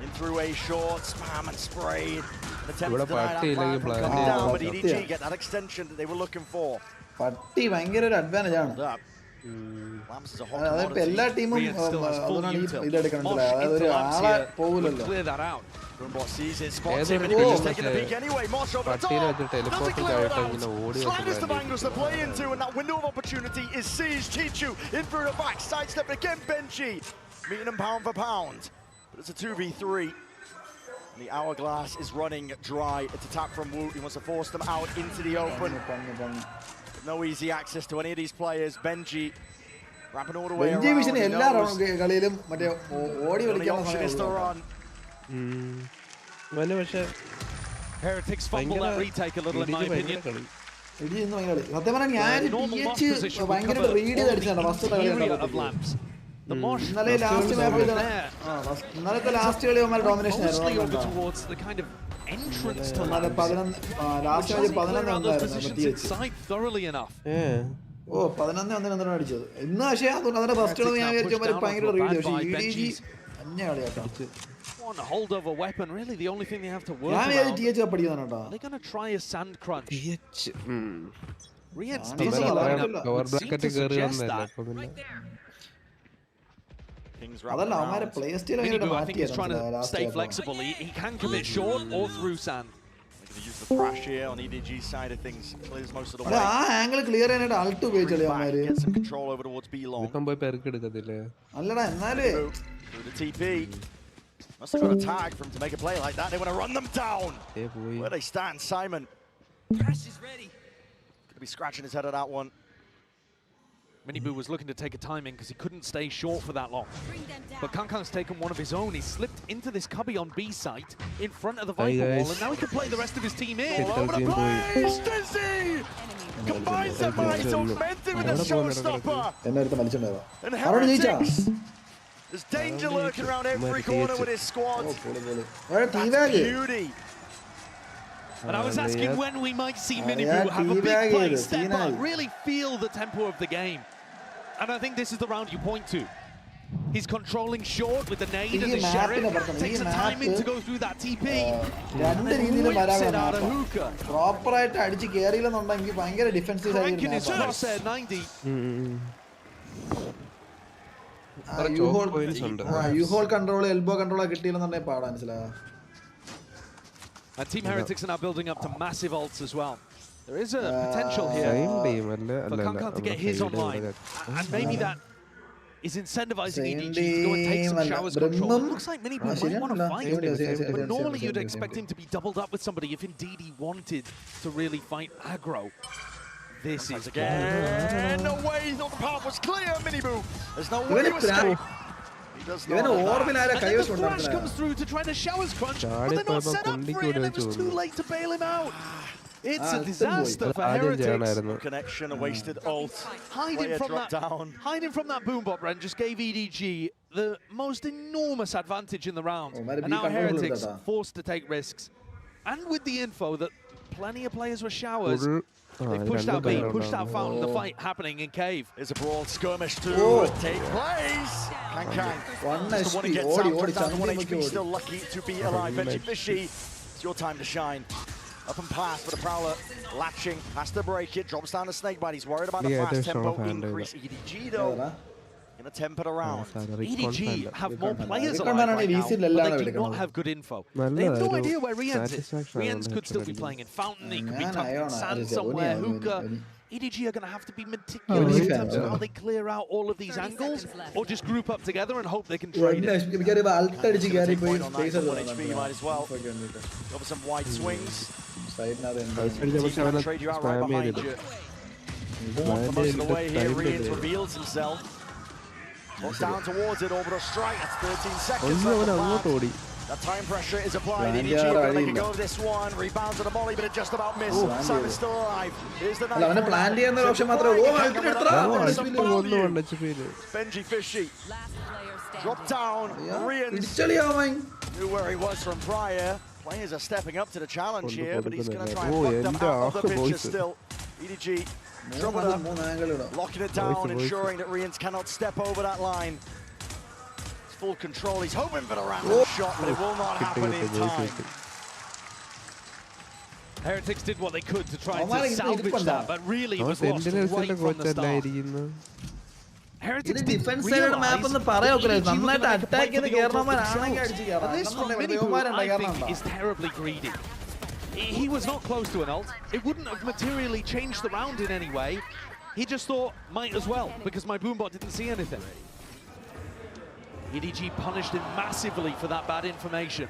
in through a short. Spam and sprayed. An attempt to deny that plan from coming down, but EDG get that extension that they were looking for. പട്ടി ഭയങ്കര ഒരു advantage ആണ്. അതായത് എല്ലാ ടീമും അതുകൊണ്ടാണ് ഈ ഇതെടുക്കണത്. അതായത് ഒരു ആളെ പോകില്ലല്ലോ. Sliders the angles to play into, and that window of opportunity is seized. Chichu in through the back, sidestep again. BenQ meeting him pound for pound, but it's a 2v3. The hourglass is running dry. It's a tap from Wu. He wants to force them out into the open. No easy access to any of these players. BenQ wrapping all the way around. The option is to run. Heretics fumble that retake a little, in my opinion. Of lamps. The Mosh mostly over towards the kind of entrance to lamps, which doesn't clear out those positions inside thoroughly enough. One holdover weapon, really the only thing they have to work around. Are they going to try a sand crunch? Rien's dizzy lineup would seem to suggest that. Minibu, I think he's trying to stay flexible. He can commit short or through sand. They're going to use the thrash here on EDG's side of things. Clears most of the way. Get some control over towards B-long. Through the TP. Must have got a tag for him to make a play like that. They want to run them down. Where they stand, Simon. Crash is ready. Could be scratching his head at that one. Minibu was looking to take a timing because he couldn't stay short for that long. But Kankang's taken one of his own. He slipped into this cubby on B site in front of the Viper wall, and now he can play the rest of his team in. All over the place! Dizzy! Combines the might, augmented with a showstopper! And Heretics! There's danger lurking around every corner with his squad. That's beauty. And I was asking when we might see Minibu have a big play, step up, really feel the tempo of the game. And I think this is the round you point to. He's controlling short with the nade and the sheriff. Takes a timing to go through that TP. And then whips it out of hookah. Kraken is crosshair 90. U-hold control, elbow control, and Team Heretics are now building up to massive ults as well. There is a potential here for Kankan to get his online. And maybe that is incentivizing EDG to go and take some showers control. It looks like Minibu might want to fight, but normally you'd expect him to be doubled up with somebody if indeed he wanted to really fight aggro. This is again. No way, he thought the path was clear, Minibu. There's no way to escape. He does not. And then the flash comes through to try to showers crunch, but they're not set up for it, and it was too late to bail him out. It's a disaster for Heretics. Connection, a wasted ult. Hiding from that boombot, Ren, just gave EDG the most enormous advantage in the round. And now Heretics forced to take risks. And with the info that plenty of players were showers, they pushed out B, pushed out Fountain, the fight happening in Cave. There's a brawl skirmish to take place. Kankan, just the one who gets out, down to 1 HP, still lucky to be alive. BenQ Fishy, it's your time to shine. Up and past, but the Prowler latching, has to break it, drops down to Snakebite. He's worried about the fast tempo increase. EDG though, in a tempered around. EDG have more players alive right now, but they do not have good info. They have no idea where Rienz is. Rienz could still be playing in Fountain, he could be tucked in sand somewhere, hookah. EDG are going to have to be meticulous in terms of how they clear out all of these angles, or just group up together and hope they can trade it. You might as well. Go for some wide swings. Trade you out right behind you. Born for most of the way here, Rienz reveals himself. Walks down towards it, orbital strike, that's 13 seconds left. That time pressure is applied. EDG are going to make a go of this one. Rebounds on the volley, but it just about missed. Simon's still alive. Here's the knife. BenQ Fishy. Drop down. Rienz knew where he was from prior. Players are stepping up to the challenge here, but he's going to try and fuck them out of the picture still. EDG drop it up, locking it down, ensuring that Rienz cannot step over that line. It's full control. He's hoping for the random shot, but it will not happen in time. Heretics did what they could to try to salvage that, but really it was lost right from the start. Heretics didn't realize this from Minibu, I think, is terribly greedy. He was not close to an ult. It wouldn't have materially changed the round in any way. He just thought, might as well, because my boombot didn't see anything. EDG punished him massively for that bad information.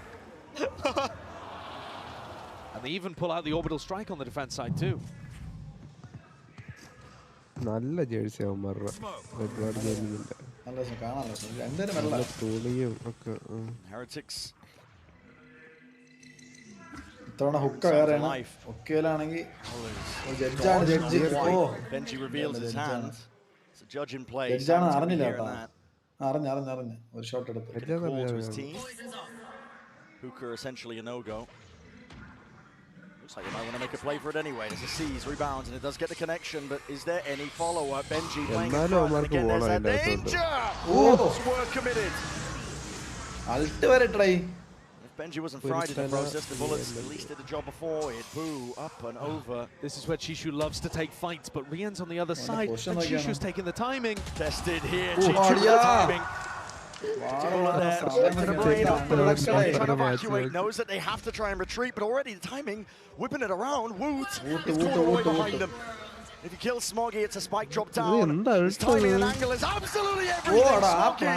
And they even pull out the orbital strike on the defense side too. നല്ല jersey അവന്മാരുടെ ഒരുപാട് ഗെയിമിങ്ങില്ല നല്ല തുണിയും ഒക്കെ. Heretics. ഇത്തവണ ഹുക്ക വേറെയാണ്. ഹുക്കയിലാണെങ്കിൽ ജഡ്ജാണ് ജഡ്ജ്. ഓ Benji reveals his hands. It's a judge in play. ജഡ്ജാണ് അറിഞ്ഞില്ല കേട്ടോ. അറിഞ്ഞ ഒരു ഷോട്ട് എടുത്തു. Hooker essentially a no-go. Looks like they might want to make a play for it anyway. There's a seize, rebounds, and it does get the connection, but is there any follow-up? Benji playing in front, and again there's that danger! Oh! Were committed! If Benji wasn't fried in the process, the bullets at least did the job before it. Boo, up and over. This is where Chishu loves to take fights, but Rian's on the other side, and Chishu's taking the timing. Tested here, Chishu with the timing. Evacuate knows that they have to try and retreat, but already the timing, whipping it around. Woot is caught away behind them. If you kill Smoggy, it's a spike drop down. His timing and angle is absolutely everything. Smoggy,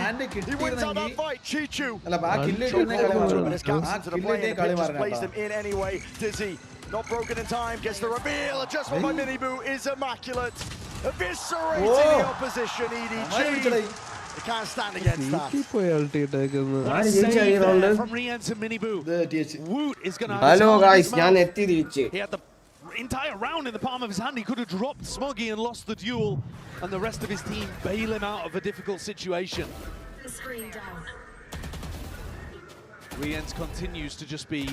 he wins out that fight. Chichu. But his counts into the play and the pitch just plays them in anyway. Dizzy, not broken in time, gets the reveal. Adjustment by Miniboo is immaculate. Eviscerating the opposition, EDG. They can't stand against that. From Rian to Miniboo. Woot is going to... Hello guys, he had the entire round in the palm of his hand. He could have dropped Smoggy and lost the duel, and the rest of his team bail him out of a difficult situation. Rian's continues to just be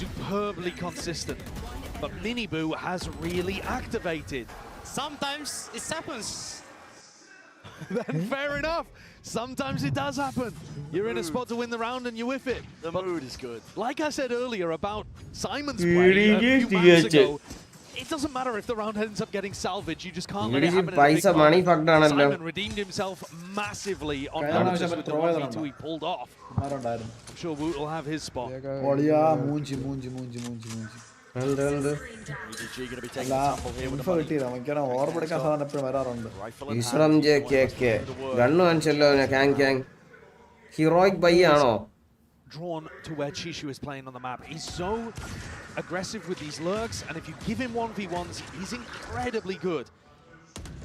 superbly consistent, but Miniboo has really activated. Sometimes it happens. Then fair enough. Sometimes it does happen. You're in a spot to win the round and you whiff it. The mood is good. Like I said earlier about Simon's play a few maps ago, it doesn't matter if the round ends up getting salvaged. You just can't let it happen in a big moment. Simon redeemed himself massively on Lotus with the 1v2 he pulled off. I'm sure Woot will have his spot. EDG going to be taking the tumble here with the money. Isram JKK. Gannu anchalo kang kang. Heroic buy aano. Drawn to where Chishu is playing on the map. He's so aggressive with these lurks, and if you give him 1v1s, he's incredibly good.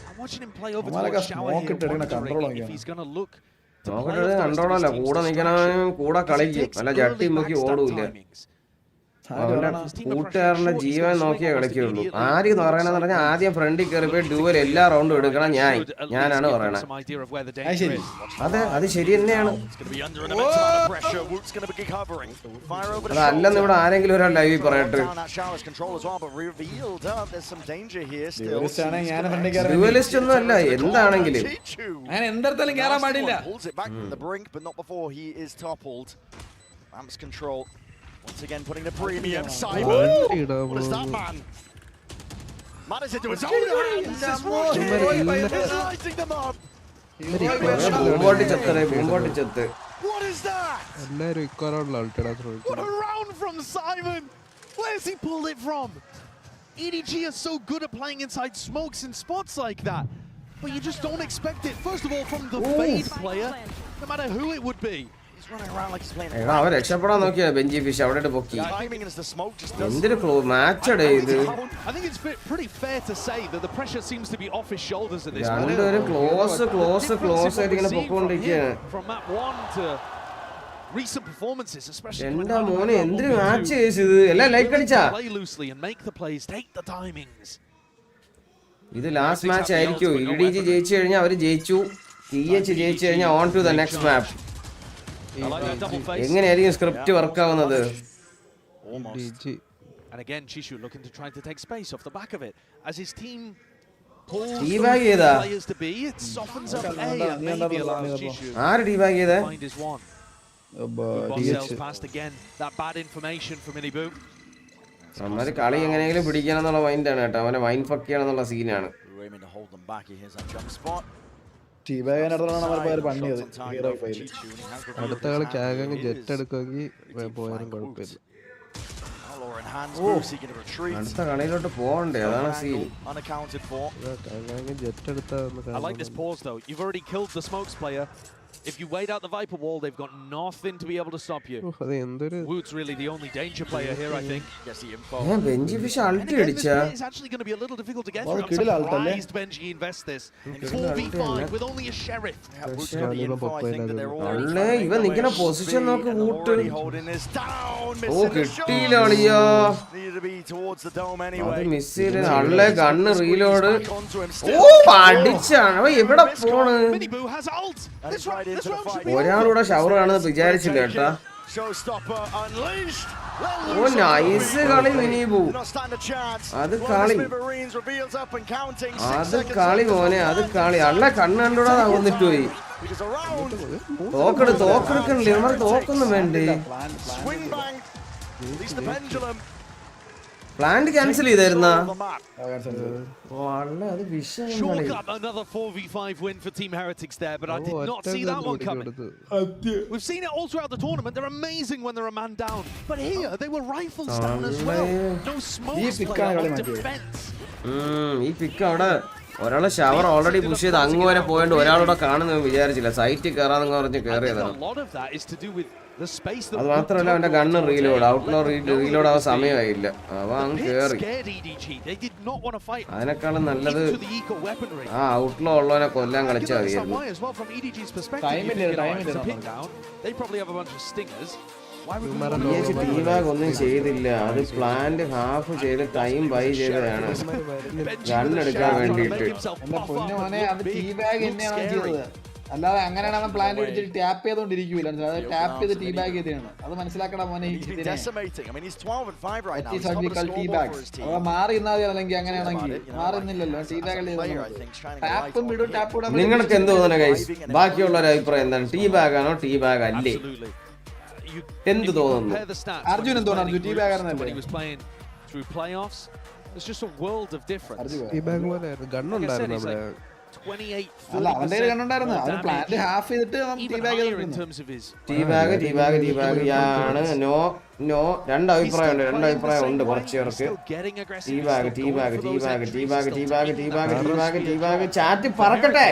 I'm watching him play over towards Shower here, wondering if he's going to look to play off the rest of his team. കൂട്ടുകാരന്റെ ജീവൻ നോക്കിയേ കളിക്കുള്ളൂ. ആരെന്ന് പറയണെന്ന് ആദ്യം ഫ്രണ്ടിൽ കയറിപ്പോയി dual എല്ലാ റൗണ്ടും എടുക്കണം. ഞാനാണ് പറയണത്. അതെ, അത് ശരി തന്നെയാണ്. അതല്ലെന്ന് ഇവിടെ ആരെങ്കിലും ഒരാൾ ലൈവിൽ പറയട്ടെ. ഡ്യൂവലിസ്റ്റ് ഒന്നും അല്ല, എന്താണെങ്കിലും എന്തെടുത്താലും കയറാൻ പാടില്ല. Once again, putting the premium. Simon! What is that, man? Man is into his own hands. This lighting them up. What is that? What a round from Simon! Where's he pulled it from? EDG is so good at playing inside smokes and spots like that, but you just don't expect it. First of all, from the Fade player, no matter who it would be. Running around like he's playing. അവൻ രക്ഷപ്പെടാൻ നോക്കിയാ ബെഞ്ചി fish അവിടെ പൊക്കി. എന്തൊരു മാച്ചാണ് ഇത്. I think it's pretty fair to say that the pressure seems to be off his shoulders at this point. രണ്ടുപേരും close ആയിട്ട് ഇങ്ങനെ പൊക്കോണ്ടിരിക്കുകയാണ്. From map 1 to recent performances, especially എന്താ മോനെ എന്തൊരു മാച്ച് ചെയ്തത്. എല്ലാം ലൈക്ക് അടിച്ചാ. Play loosely and make the plays, take the timings. ഇത് ലാസ്റ്റ് മാച്ച് ആയിരിക്കും. EDG ജയിച്ചു കഴിഞ്ഞാൽ അവർ ജയിച്ചു. TH ജയിച്ചു കഴിഞ്ഞാൽ ഓൺ ടു ദ നെക്സ്റ്റ് മാപ്പ്. എങ്ങനെയായിരിക്കും സ്ക്രിപ്റ്റ് വർക്ക് ആവുന്നത്? And again, Chishu looking to try to take space off the back of it as his team pulls players to be. It softens up A and maybe allows Chishu to find his one. Sails past again. That bad information from Miniboo. അവന്മാര് കളി എങ്ങനെയെങ്കിലും പിടിക്കണം എന്നുള്ള മൈൻഡാണ് കേട്ടോ. അവനെ mind fuck ചെയ്യണം എന്നുള്ള സീനാണ്. അടുത്ത കളി ക്യാഗങ്ങ് ജെറ്റ് എടുക്കുമെങ്കിൽ പോയാലും കുഴപ്പമില്ല. അടുത്ത കളിയിലോട്ട് പോകണ്ടേ, അതാണ് scene. I like this pause though. You've already killed the smokes player. If you wait out the Viper wall, they've got nothing to be able to stop you. Woot's really the only danger player here, I think. Gets the info. Benji Fish ulti adicha. It's actually going to be a little difficult to get through. I'm surprised Benji invests this. 4v5 with only a sheriff. Woot's got the info. I think that they're already ഇവൻ നിൽക്കുന്ന position നോക്ക് വൂട്ട്. ഓ കിട്ടിയില്ല അളിയാ. അത് miss ചെയ്ത് അള്ളെ gun reload. ഓ അടിച്ചാണ് അവൻ എവിടെ പോണ്. ഒരാളൂടെ ഷവർ ആണെന്ന് വിചാരിച്ചില്ല കേട്ടാ. ഓ നൈസ് കളി മിനിബു. അത് കളി മോനെ, അത് കളി. അള്ള കണ്ണ് കണ്ടൂടാ വന്നിട്ട് പോയി. തോക്കെടുക്കണില്ലേ ഇവന്മാർ, തോക്കൊന്നും വേണ്ടേ. പ്ലാന്റ് ക്യാൻസൽ ചെയ്തായിരുന്ന. Another 4v5 win for Team Heretics there, but I did not see that one coming. We've seen it all throughout the tournament. They're amazing when they're a man down, but here they were rifles down as well. No smokes play on defense. ഈ പിക്ക് അവിടെ ഒരാളെ shower already push ചെയ്ത് അങ്ങ് വരെ പോയിട്ട് ഒരാളൂടെ കാണുന്ന വിചാരിച്ചില്ല. സൈറ്റിൽ കയറാന്ന് പറഞ്ഞ് കയറിയതാണ്. അത് മാത്രമല്ല അവന്റെ ഗണ്ണ് റീലോഡ്, ഔട്ട്ലോ റീലോഡ് ആവാൻ സമയമായില്ല. അവ അങ്ങ് കയറി. അതിനേക്കാളും നല്ലത് ആ ഔട്ട്ലോ ഉള്ളവനെ കൊല്ലാൻ കളിച്ചാൽ മതിയായിരുന്നു. ടീബാഗ് ഒന്നും ചെയ്തില്ല. അത് പ്ലാന്റ് ഹാഫ് ചെയ്ത് ടൈം ബൈ ചെയ്തതാണ് ഗണ്ണെടുക്കാൻ വേണ്ടിയിട്ട്. അല്ലാതെ അങ്ങനെയാണ് അവൻ പ്ലാൻ എടുത്തിട്ട് ടാപ്പ് ചെയ്തോണ്ടിരിക്കൂല. ടാപ്പ് ചെയ്ത് ടീ ബാഗ് ചെയ്താണ്. അത് മനസ്സിലാക്കണം മോനെ. മാറി നിന്നാൽ അല്ലെങ്കിൽ അങ്ങനെയാണെങ്കിൽ മാറുന്നില്ലല്ലോ. ടീ ബാഗ് ടാപ്പും വിടും ടാപ്പ് വിടാൻ. നിങ്ങൾക്ക് എന്ത് തോന്നുന്നു ഗൈസ്? ബാക്കിയുള്ളൊരു അഭിപ്രായം എന്താണ്? ടീ ബാഗ് ആണോ ടീ ബാഗ് അല്ലേ? എന്ത് തോന്നുന്നു? അർജുൻ എന്തോന്നു? അർജുൻ ടീ ബാഗ് ആണെന്നല്ലേ? അല്ല അവന്റെ കണ്ണുണ്ടായിരുന്നു. അവന് പ്ലാന്റ് ഹാഫ് ചെയ്തിട്ട് ആണ്. നോ രണ്ട് അഭിപ്രായം ഉണ്ട് കുറച്ച് പേർക്ക്. ചാറ്റ് പറക്കട്ടെ.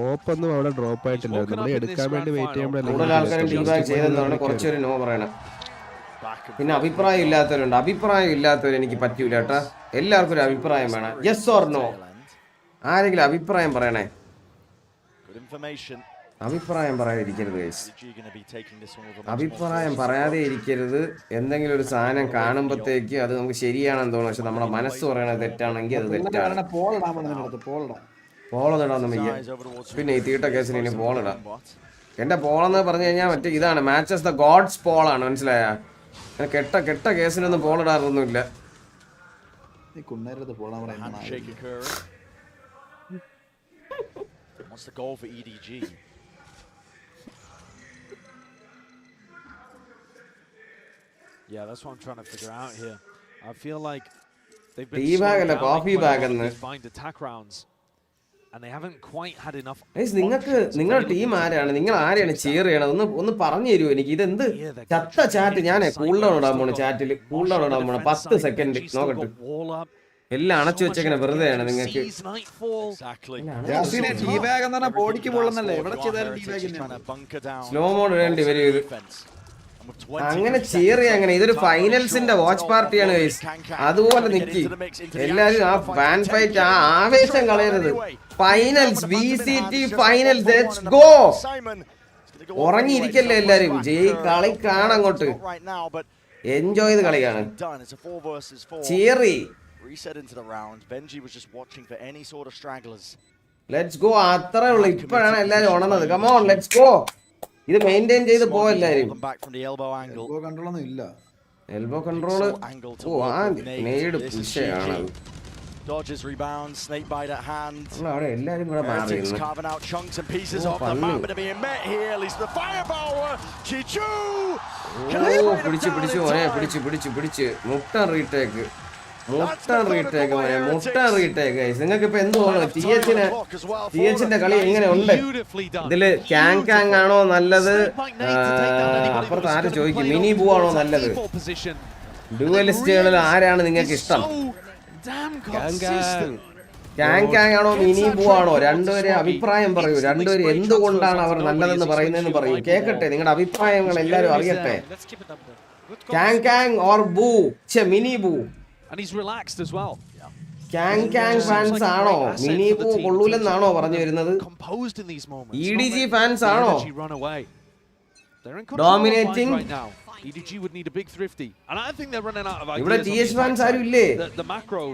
ഓപ്പൊന്നും അവിടെ ഡ്രോപ്പ് ആയിട്ടില്ല. നമ്മൾ എടുക്കാൻ വേണ്ടി വെയിറ്റ് ചെയ്യുമ്പോഴല്ലേ കൂടുതൽ ആൾക്കാരും ടീബാഗ് ചെയ്തെന്നാണ് കുറച്ചുപേര് നോ പറയണം. പിന്നെ അഭിപ്രായം ഇല്ലാത്തവർ എനിക്ക് പറ്റൂല കേട്ടാ. എല്ലാവർക്കും ഒരു അഭിപ്രായം വേണം. Yes or no? ആരെങ്കിലും അഭിപ്രായം പറയണേ. അഭിപ്രായം പറയാതിരിക്കരുത് ഗൈസ്. അഭിപ്രായം പറയാതെ ഇരിക്കരുത്. എന്തെങ്കിലും ഒരു സാധനം കാണുമ്പോഴത്തേക്ക് അത് നമുക്ക് ശരിയാണെന്ന് തോന്നും. പക്ഷെ നമ്മുടെ മനസ്സ് പറയണത് തെറ്റാണെങ്കിൽ അത് തെറ്റാണ്. പോളന്നിടാന്ന് വയ്യ. പിന്നെ ഈ തീട്ട കേസിന് ഇനി പോളിടാം. എന്റെ പോളെന്ന് പറഞ്ഞു കഴിഞ്ഞാൽ മറ്റേ ഇതാണ്, മാച്ചസ് ദ ഗോഡ്സ് പോളാണ്. മനസ്സിലായ? കെട്ട കേസിനൊന്നും പോളിടാറൊന്നുമില്ല. Wants the goal for EDG. Yeah, that's what I'm trying to figure out here. I feel like they've been coffee bag find attack rounds, and they haven't quite had enough. നിങ്ങളുടെ team ആരാണ്? നിങ്ങൾ ആരെയാണ് cheer ചെയ്യണത്? ഒന്ന് പറഞ്ഞു തരുമോ എനിക്ക്? ഇതെന്ത് ചത്ത ചാറ്റ്? ഞാൻ കൂൾ ഡൗൺ ഇടാൻ പോണു. ചാറ്റിൽ കൂൾ ഡൗൺ ഇടാൻ പോണു. 10 സെക്കൻഡ് നോക്കട്ടെ. എല്ലാം അണച്ചു വെച്ചേക്കണ വെറുതെയാണ് നിങ്ങൾക്ക്. സ്ലോ മോഡ് ഇടേണ്ടി വരും. അങ്ങനെ cheer അങ്ങനെ. ഇതൊരു ഫൈനൽസിന്റെ വാച്ച് പാർട്ടിയാണ് ഗൈസ്. അതുപോലെ നിക്കി എല്ലാരും ആ ഫാൻ ഫൈറ്റ്, ആ ആവേശം കളയരുത്. Finals, VCT finals, let's go. ഉറങ്ങിയിരിക്കല്ലേ എല്ലാരും? കളി കാണങ്ങോട്ട്. എൻജോയ് ചെയ്ത് കളിയാണ്. ചിയറി. Reset into the round. Benji was just watching for any sort of stragglers. Let's go. അത്രേ ഉള്ളൂ. ഇപ്പോഴാണ് എല്ലാരും ഉണർന്നത്. Come on, let's go. ഇത് മെയിൻറ്റെയിൻ ചെയ്ത് പോ എല്ലാരും. എൽബോ കൺട്രോൾ ഒന്നും ഇല്ല. എൽബോ കൺട്രോൾ നേട് പുഷയാണ്. Dodges rebound, snake bite at hand. അവിടെ എല്ലാരും കൂടെ മാറിയിരുന്നു. Carving out chunks and pieces of the map to being met here. At least the firepower. Chichu. പിടിച്ചു ഓനെ പിടിച്ചു. മുട്ടൻ റീടേക്ക്. നിങ്ങൾക്ക് ഇപ്പൊ എന്ത് തോന്നുന്നു? THന്റെ കളി എങ്ങനെ ഉണ്ട്? ഇതില് കാങ് ആണോ നല്ലത്? അപ്പുറത്ത് ആര് ചോദിക്കും? മിനി ബൂ ആണോ നല്ലത്? ഡ്യുവലിസ്റ്റുകളിൽ ആരാണ് നിങ്ങൾക്ക് ഇഷ്ടം? കാങ് ആണോ മിനി ബൂ ആണോ? രണ്ടുപേരെ അഭിപ്രായം പറയൂ. രണ്ടുപേരും എന്തുകൊണ്ടാണ് അവർ നല്ലതെന്ന് പറയുന്നതെന്ന് പറയൂ. കേൾക്കട്ടെ, നിങ്ങളുടെ അഭിപ്രായങ്ങൾ എല്ലാവരും അറിയട്ടെ. Kang or Boo, Mini Boo. Kang fans ആണോ? മിനി ബൂ കൊള്ളൂലെന്നാണോ പറഞ്ഞു വരുന്നത്? EDG ഫാൻസ് ആണോ? Dominating. EDG would need a big thrifty, and I think they're running out of ideas. ഇവിടെ TH fans ആരും ഇല്ലേ? The macro,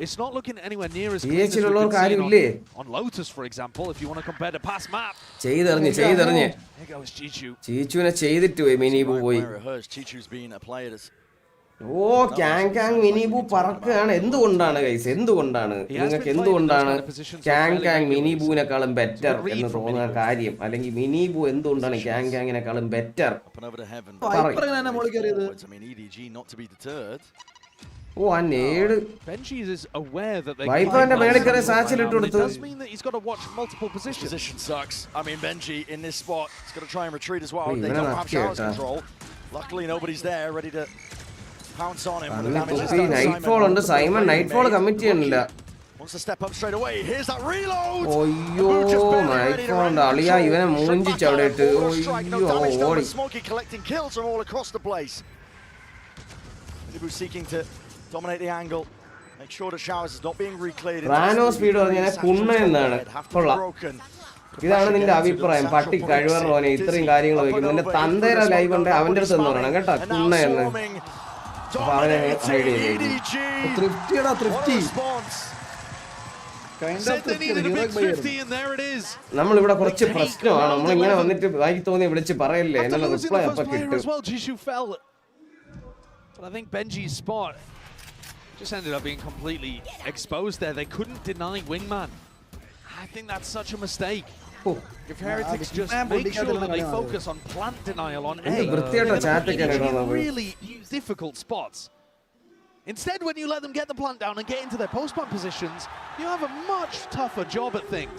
it's not looking anywhere near as TH ഉള്ളവർക്ക് ആരും ഇല്ലേ? On Lotus, for example, if you want to compare the past map. ചെയ്തറിഞ്ഞ്. There goes Chichu. ചീച്ചുവിനെ ചെയ്തിട്ട് പോയി mini ബൂ പോയി. ഓ Kang mini ബൂ പറക്കുകയാണ്. എന്തുകൊണ്ടാണ് ഗൈസ്? എന്തുകൊണ്ടാണ് നിങ്ങൾക്ക് എന്തുകൊണ്ടാണ് കാങ് മിനി ബൂവിനെക്കാളും ബെറ്റർ എന്ന് തോന്നുന്ന കാര്യം? അല്ലെങ്കിൽ മിനി ബൂ എന്തുകൊണ്ടാണ് കാങ്ങിനെക്കാളും ബെറ്റർ? ഓ ആ നേട് വൈപ്പറിന്റെ മേളിൽ കയറി സാച്ചിലിട്ട് കൊടുത്തു. നൈറ്റ് ഫോൾ ഉണ്ട്. സൈമൺ നൈറ്റ് ഫോൾ കമ്മിറ്റ് ചെയ്യണില്ല. അയ്യോ നൈറ്റ് ഫോൾ ഉണ്ട്. അളിയാ ഇവനെ മൂഞ്ചിച്ച് അവിടെ ഇട്ട്. അയ്യോ ഓടി. റാനോ സ്പീഡ് പറഞ്ഞാൽ കുണ്ണ എന്നാണ്. കൊള്ളാം. ഇതാണ് നിന്റെ അഭിപ്രായം? പട്ടി കഴിവർ പോലെ ഇത്രയും കാര്യങ്ങൾ വയ്ക്കും. നിന്റെ തന്തേര ലൈവ് ഉണ്ട് അവന്റെ അടുത്ത് എന്ന് പറയണം കേട്ടോ, കുണ്ണ എന്ന്. അപ്പൊ അവനെ ഹൈഡ് ചെയ്തു. നമ്മളിവിടെ കുറച്ച് പ്രശ്നമാണ്. നമ്മളിങ്ങനെ വന്നിട്ട് വായി തോന്നി വിളിച്ച് പറയല്ലേ, എന്നുള്ള റിപ്ലൈ അപ്പൊ കിട്ടും. I think Benji's spot just ended up being completely exposed there. They couldn't deny Wingman. I think that's such a mistake. If Heretics just make sure that they focus on plant denial on A, really difficult spots. Instead, when you let them get the plant down and get into their post-plant positions, you have a much tougher job at things.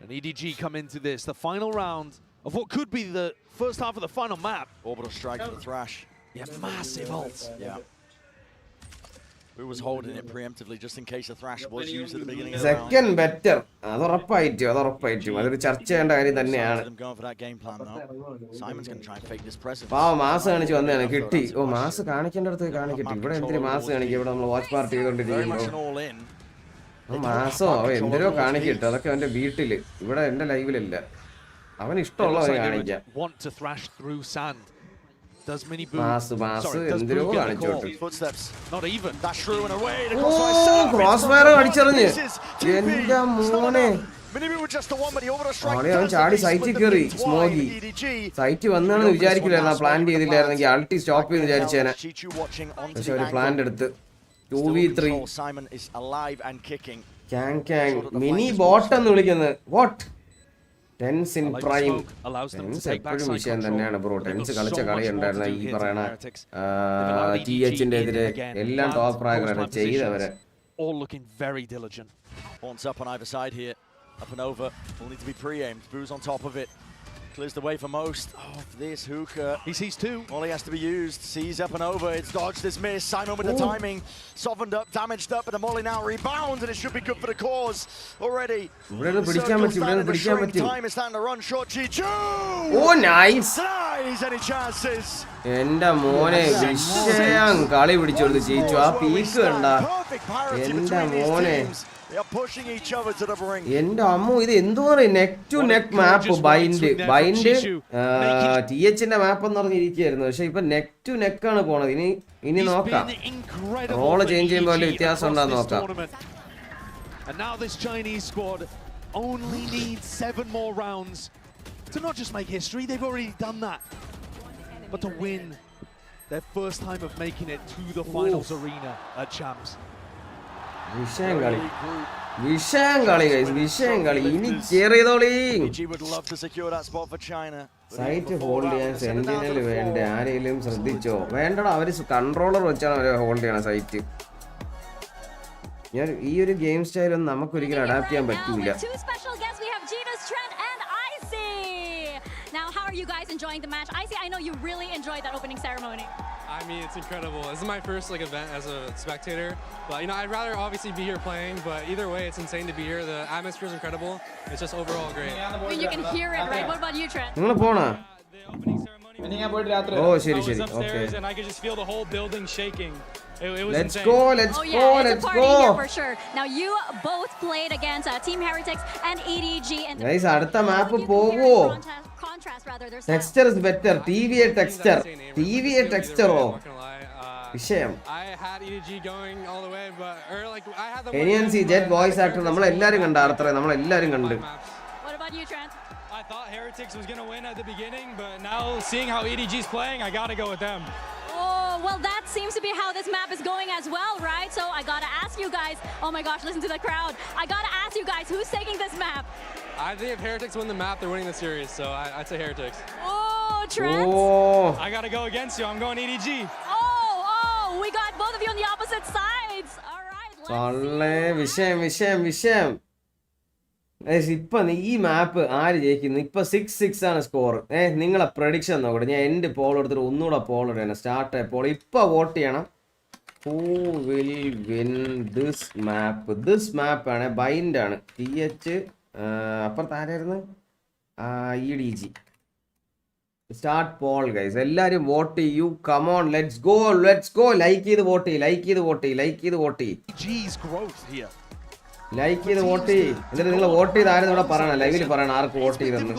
And EDG come into this, the final round of what could be the first half of the final map. Orbital strike for the Thrash. Yeah, massive ults. Yeah. Who was holding it preemptively just in case the Thrash was used at the beginning of the round. Second better. അതൊറപ്പായിട്ടും അതൊരു ചർച്ച ചെയ്യേണ്ട കാര്യം തന്നെയാണ്. Simon's going to try and fake this presence. Mass കാണിച്ച് വന്നതാണ് കിട്ടി. ഓ mass കാണിക്കേണ്ടടുത്ത് കാണിക്കട്ടെ. ഇവിടെ എന്തിനു മാസ് കാണിക്കും? ഇവിടെ നമ്മൾ വാച്ച് പാർട്ടി ചെയ്തോണ്ടിരിക്കുമ്പോ മാസോ എന്തിനോ കാണിക്കട്ടെ. അതൊക്കെ അവന്റെ വീട്ടില്, ഇവിടെ എന്റെ ലൈവിലല്ല. അവന് ഇഷ്ടമുള്ളവരെ കാണിക്കാം. എന്തിനോ കാണിച്ചോട്ടെ. ക്രോസ് ഫയർ അടിച്ചെറിഞ്ഞ് എന്റെ മോനെ. അവൻ ചാടി സൈറ്റിൽ കയറി. സ്മോഗി സൈറ്റ് വന്നാണെന്ന് വിചാരിക്കില്ലായിരുന്നു. പ്ലാൻ ചെയ്തില്ലായിരുന്നെങ്കിൽ അൾട്ടി സ്റ്റോപ്പ് ചെയ്ത് വിചാരിച്ചേനെ. പക്ഷെ ഒരു പ്ലാൻ എടുത്ത് 2v3 കാങ് മിനി ബോട്ട് എന്ന് വിളിക്കുന്നത്. What? TenZ in prime. TenZ എപ്പോഴും വിഷയം തന്നെയാണ് ബ്രോ. ടെൻസ് കളിച്ച കളി ഉണ്ടായിരുന്ന ഈ പറയണ THന്റെ എതിരെ എല്ലാം ടോപ്പ് പ്രായങ്ങളാണ് ചെയ്തവരെ. Up and over, will need to be pre-aimed. Boo's on top of it. Clears the way for most of this hookah. He sees two. Molly has to be used. Sees up and over. It's dodged, it's missed. Simon with the timing. Softened up, damaged up, but the Molly now rebounds, and it should be good for the cause already. Time is starting to run short. Chichu! Oh, nice! Nice! Any chances? എന്റെ മോനെ വിഷയം കളി പിടിച്ചോളൂ ചീച്ചു. ആ peak കണ്ട എന്റെ മോനെ. എന്റെ അമ്മു ഇത് എന്തോ പറയും? Neck to neck map. Bind THന്റെ മാപ്പ് എന്ന് പറഞ്ഞിരിക്കുകയായിരുന്നു. പക്ഷെ ഇപ്പൊ നെക്ക് ടു നെക്ക് ആണ് പോണത്. ഇനി നോക്കാം. റോള് ചേഞ്ച് ചെയ്യുമ്പോൾ വലിയ വ്യത്യാസം ഉണ്ടാന്ന് നോക്കാം. And now this Chinese squad only needs 7 more rounds to not just make history, they've already done that, but to win their first time of making it to the finals arena at Champs. വിഷയം കളി guys, വിഷയം കളി. ഇനി ചെറിയതോളി site hold ചെയ്യാൻ sentinel വേണ്ട. ആരെങ്കിലും ശ്രദ്ധിച്ചോ? വേണ്ടടാ, അവര് കൺട്രോളർ വെച്ചാണ് അവരെ ഹോൾഡ് ചെയ്യണം സൈറ്റ്. ഞാൻ ഈ ഒരു ഗെയിം സ്റ്റൈലൊന്നും നമുക്ക് ഒരിക്കലും അഡാപ്റ്റ് ചെയ്യാൻ പറ്റൂല. Now, how are you guys enjoying the match. I know you really enjoyed that opening ceremony. I mean, it's incredible. This is my first event as a spectator, but I'd rather obviously be here playing. But either way, it's insane to be here. The atmosphere is incredible. It's just overall great. I mean, you can hear it, right? What about you, Trent? Oh, shiri. Okay. And I could just feel the whole building shaking. It was let's insane. go. Let's It's a party here for sure. Now you both played against Team Heretics and EDG. And guys, അടുത്ത മാപ്പ് പോവോ? Texture is better. TVA texture. വിഷയം. NNC Jet voice actor നമ്മളെല്ലാരും കണ്ട അത്ര നമ്മളെല്ലാരും കണ്ട്. What about you, Trent? I thought Heretics was going to win at the beginning, but now seeing how EDG's playing, I got to go with them. Oh, well, that seems to be how this map is going as well, right? So I got to ask you guys, oh my gosh, listen to the crowd. I got to ask you guys, who's taking this map? I think if Heretics win the map, they're winning the series, so I'd say Heretics. Oh, Trent. Oh. I got to go against you. I'm going EDG. Oh, we got both of you on the opposite sides. All right, വിഷയം. ഇപ്പൊ ഈ മാപ്പ് ആര് ജയിക്കുന്നു? ഇപ്പൊ 6-6 ആണ് score. നിങ്ങളെ prediction നോക്കട്ടെ. ഞാൻ എന്റെ പോൾ എടുത്തിട്ട് ഒന്നുകൂടെ പോൾ ഇടണം. സ്റ്റാർട്ട് പോൾ ഇപ്പൊ വോട്ട് ചെയ്യണം. Who will win this map? This map ആണ്, ബൈൻഡ് ആണ്. TH അപ്പുറത്ത് ആരായിരുന്നു? EDG. Start poll guys. എല്ലാരും വോട്ട് ചെയ്യൂ. Come on, let's go. ലൈക്ക് ചെയ്ത് വോട്ട് ചെയ്യ്. ലൈക്ക് ചെയ്ത് വോട്ട് ചെയ്യ്. ലൈക്ക് ചെയ്ത് വോട്ട് ചെയ്ത് എന്നിട്ട് നിങ്ങൾ വോട്ട് ചെയ്ത് ആരും ഇവിടെ പറയണം. ലൈവിൽ പറയണം ആർക്ക് വോട്ട് ചെയ്തെന്ന്.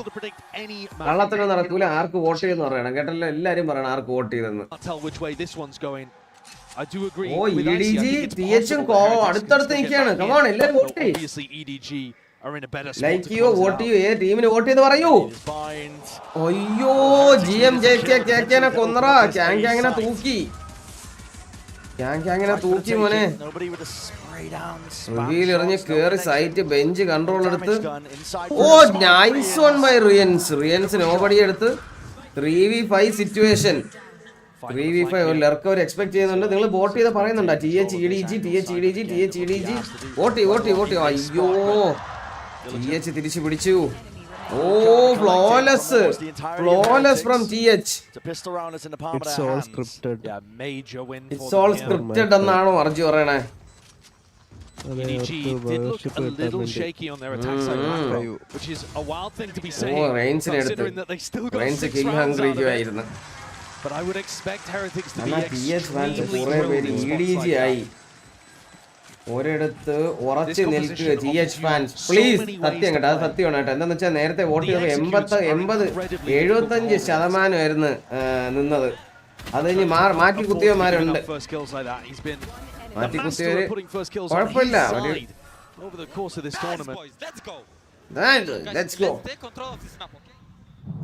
കള്ളത്തിനൊന്നും നടക്കൂല. ആർക്ക് വോട്ട് ചെയ്തെന്ന് പറയണം കേട്ടല്ലോ. എല്ലാരും പറയണം ആർക്ക് വോട്ട് ചെയ്തെന്ന്. ഓ, EDG TH അടുത്തടുത്ത് നിൽക്കുകയാണ്. കമോൺ, എല്ലാരും വോട്ട് ചെയ്യ്. ലൈക്ക് ചെയ്യോ, വോട്ട് ചെയ്യോ. ടീമിന് വോട്ട് ചെയ്ത് പറയൂ. അയ്യോ, GMJKനെ കൊന്നറ. ക്യാങ്ങിനെ തൂക്കി മോനെ. റിവീൽ എറിഞ്ഞ് കേറി സൈറ്റ് ബെഞ്ച് കൺട്രോൾ എടുത്ത്. ഓ, നൈസ് വൺ ബൈ റിയൻസ് നോബഡി എടുത്ത് 3v5 സിറ്റുവേഷൻ. 3v5 ലർക്ക് അവർ എക്സ്പെക്ട് ചെയ്യുന്നുണ്ട്. നിങ്ങൾ വോട്ട് ചെയ്ത് പറയുന്നുണ്ടോ? TH EDG vote. അയ്യോ, TH തിരിച്ചു പിടിച്ചു. ഓ, flawless from TH. It's all scripted. എന്നാണോ അർജു പറയണേ? EDG did look a little shaky on their attack side, which is a wild thing to be saying, considering that they still got 6 rounds out of it. But I would expect Heretics to be extremely EDG ആയി ഒരിടത്ത് ഉറച്ചു നിൽക്കുക. TH fans please. സത്യം കേട്ടോ, അത് സത്യമാണ് കേട്ടോ. എന്താന്ന് വെച്ചാൽ നേരത്തെ വോട്ട് ചെയ്തത് 75% നിന്നത്. അത് കഴിഞ്ഞ് മാറ്റി കുത്തിയവന്മാരുണ്ട്. മാറ്റിക്കുത്തിയവര് കുഴപ്പമില്ല.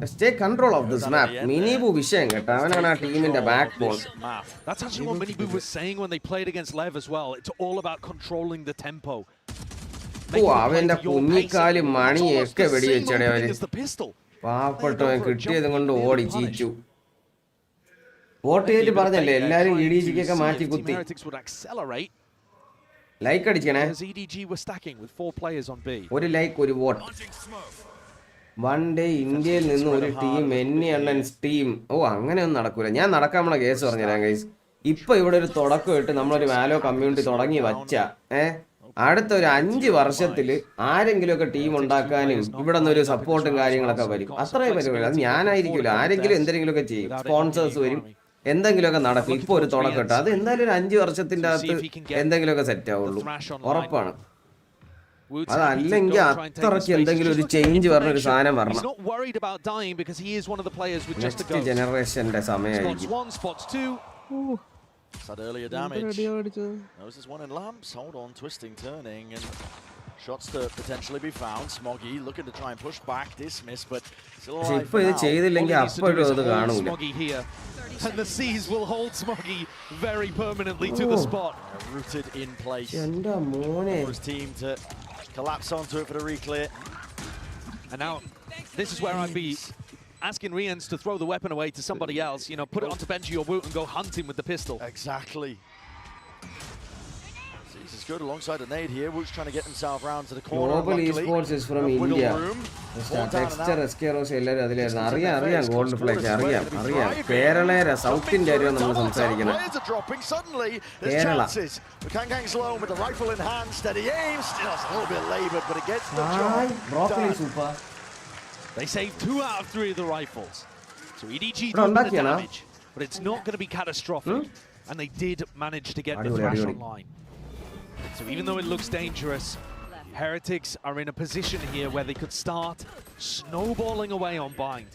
Let's take control of this map. Minibu വിഷയം കേട്ടോ. അവനാണ് ആ ടീമിന്റെ backbone. That's actually what Minibu was saying when they played against Lev as well. It's all about controlling the tempo. അവന്റെ കുഞ്ഞിക്കാല് മണിയൊക്കെ വെടിവെച്ചടേ അവര്. പാവപ്പെട്ടവൻ കിട്ടിയതും കൊണ്ട് ഓടി ജയിച്ചു. വോട്ട് ചെയ്തിട്ട് പറഞ്ഞല്ലേ എല്ലാരും EDGക്കൊക്കെ മാറ്റി കുത്തി. ലൈക്ക് അടിക്കണേ. ഒരു ലൈക്ക് ഒരു വോട്ട്. വൺ ഡേ ഇന്ത്യയിൽ നിന്ന് ഒരു ടീം ടീം. ഓ, അങ്ങനെയൊന്നും നടക്കൂല. ഞാൻ നടക്കാനുള്ള കേസ് പറഞ്ഞുതരാം ഗൈസ്. ഇപ്പൊ ഇവിടെ ഒരു തുടക്കം ഇട്ട് നമ്മളൊരു വാലോ കമ്മ്യൂണിറ്റി തുടങ്ങി വച്ച അടുത്ത ഒരു 5 വർഷത്തില് ആരെങ്കിലുമൊക്കെ ടീം ഉണ്ടാക്കാനും ഇവിടെ നിന്നൊരു സപ്പോർട്ടും കാര്യങ്ങളൊക്കെ വരും. അത്രയും പരിപാടി. അത് ഞാനായിരിക്കില്ല, ആരെങ്കിലും എന്തെങ്കിലുമൊക്കെ ചെയ്യും. സ്പോൺസേഴ്സ് വരും, എന്തെങ്കിലുമൊക്കെ നടക്കും. ഇപ്പൊ ഒരു തുടക്കം ഇട്ട് അത് എന്തായാലും ഒരു 5 വർഷത്തിന്റെ അകത്ത് എന്തെങ്കിലുമൊക്കെ സെറ്റ് ആവുള്ളൂ, ഉറപ്പാണ്. അതല്ലെങ്കിൽ അത്രയ്ക്ക് എന്തെങ്കിലും ഒരു ചേഞ്ച് പറഞ്ഞ ഒരു സാധനം വരണം. നെക്സ്റ്റ് ജനറേഷന്റെ സമയമായിരിക്കും. Had earlier damage. Notices one in lamps. Hold on, twisting, turning, and shots to potentially be found. Smoggy looking to try and push back, dismiss, but still alive for now. Smoggy here, and the Seas will hold Smoggy very permanently to the spot. Rooted in place. For his team to collapse onto it for the reclear. And now, this is where I'd be asking Rians to throw the weapon away to somebody else, you know, put it onto BenQ or Woot and go hunting with the pistol. Exactly. Distance is good alongside a nade here. Woo's trying to get himself round to the corner. Global Esports is from India. Texture Escaros എല്ലാവരും അതിലായിരുന്നു. അറിയാം gold flake അറിയാം. Kerala south India ആയിരുന്നു നമ്മൾ സംസാരിക്കുന്നത്. Kerala. Kankang's low with the rifle in hand, steady aim. Still a little bit labored, but it gets the job Broccoli done. super. They saved 2 out of 3 of the rifles. So EDG took the damage, but it's not going to be catastrophic. And they did manage to get the thrash online. So even though it looks dangerous, Heretics are in a position here where they could start snowballing away on Bind.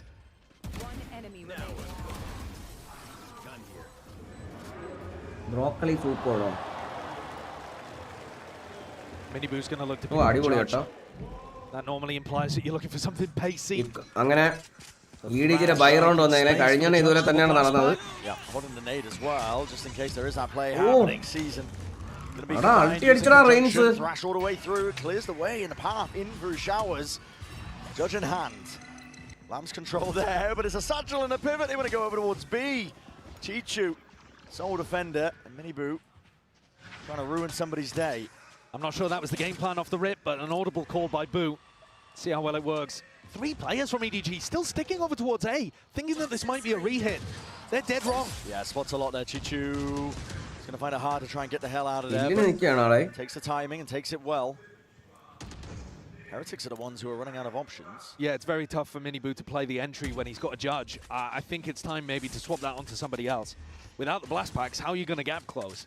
Broccoli super. Miniboo's going to look to be judge. That normally implies that you're looking for something pacey. അങ്ങനെ EDG buy round വന്നതിനെ കഴിഞ്ഞാണ് ഇതുപോലെ തന്നെയാണ് നടന്നത്. Yeah, holding the nade as well, just in case there is that play happening. Season. Thrash all the way through, clears the way in the path in through showers. Judge in hand. Lamb's control there, but it's a satchel and a pivot. They want to go over towards B. Chichu, sole defender, and Miniboo trying to ruin somebody's day. I'm not sure that was the game plan off the rip, but an audible call by Boo. See how well it works. 3 players from EDG still sticking over towards A, thinking that this might be a re-hit. They're dead wrong. Yeah, spots a lot there, Chichu. He's going to find it hard to try and get the hell out of there. Takes the timing and takes it well. Heretics are the ones who are running out of options. Yeah, it's very tough for Miniboo to play the entry when he's got a judge. I think it's time maybe to swap that onto somebody else. Without the blast packs, how are you going to gap close?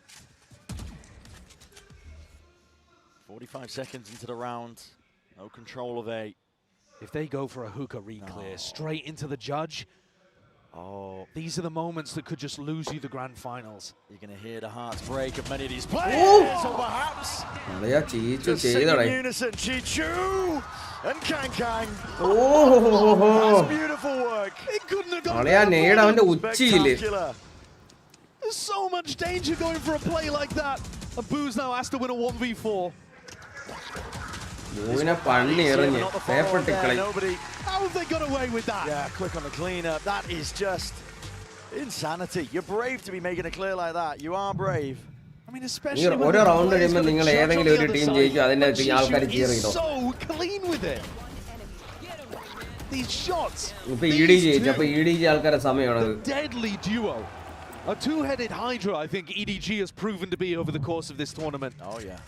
45 seconds into the round. No control of A. If they go for a hookah re-clear straight into the judge, these are the moments that could just lose you the grand finals. You're going to hear the hearts break of many of these players, or perhaps just sing in unison. Chichu and Kankang. That's beautiful work. It couldn't have gone spectacular. There's so much danger going for a play like that. And Boo's now asked to win a 1v4. How have they got away with that? Yeah, quick on the cleanup. That is just insanity. You're brave to be making a clear like that. You are brave. I mean, especially when he's so clean with it. These shots. The deadly duo. A 2-headed Hydra, I think EDG has proven to be over the course of this tournament. Oh, yeah.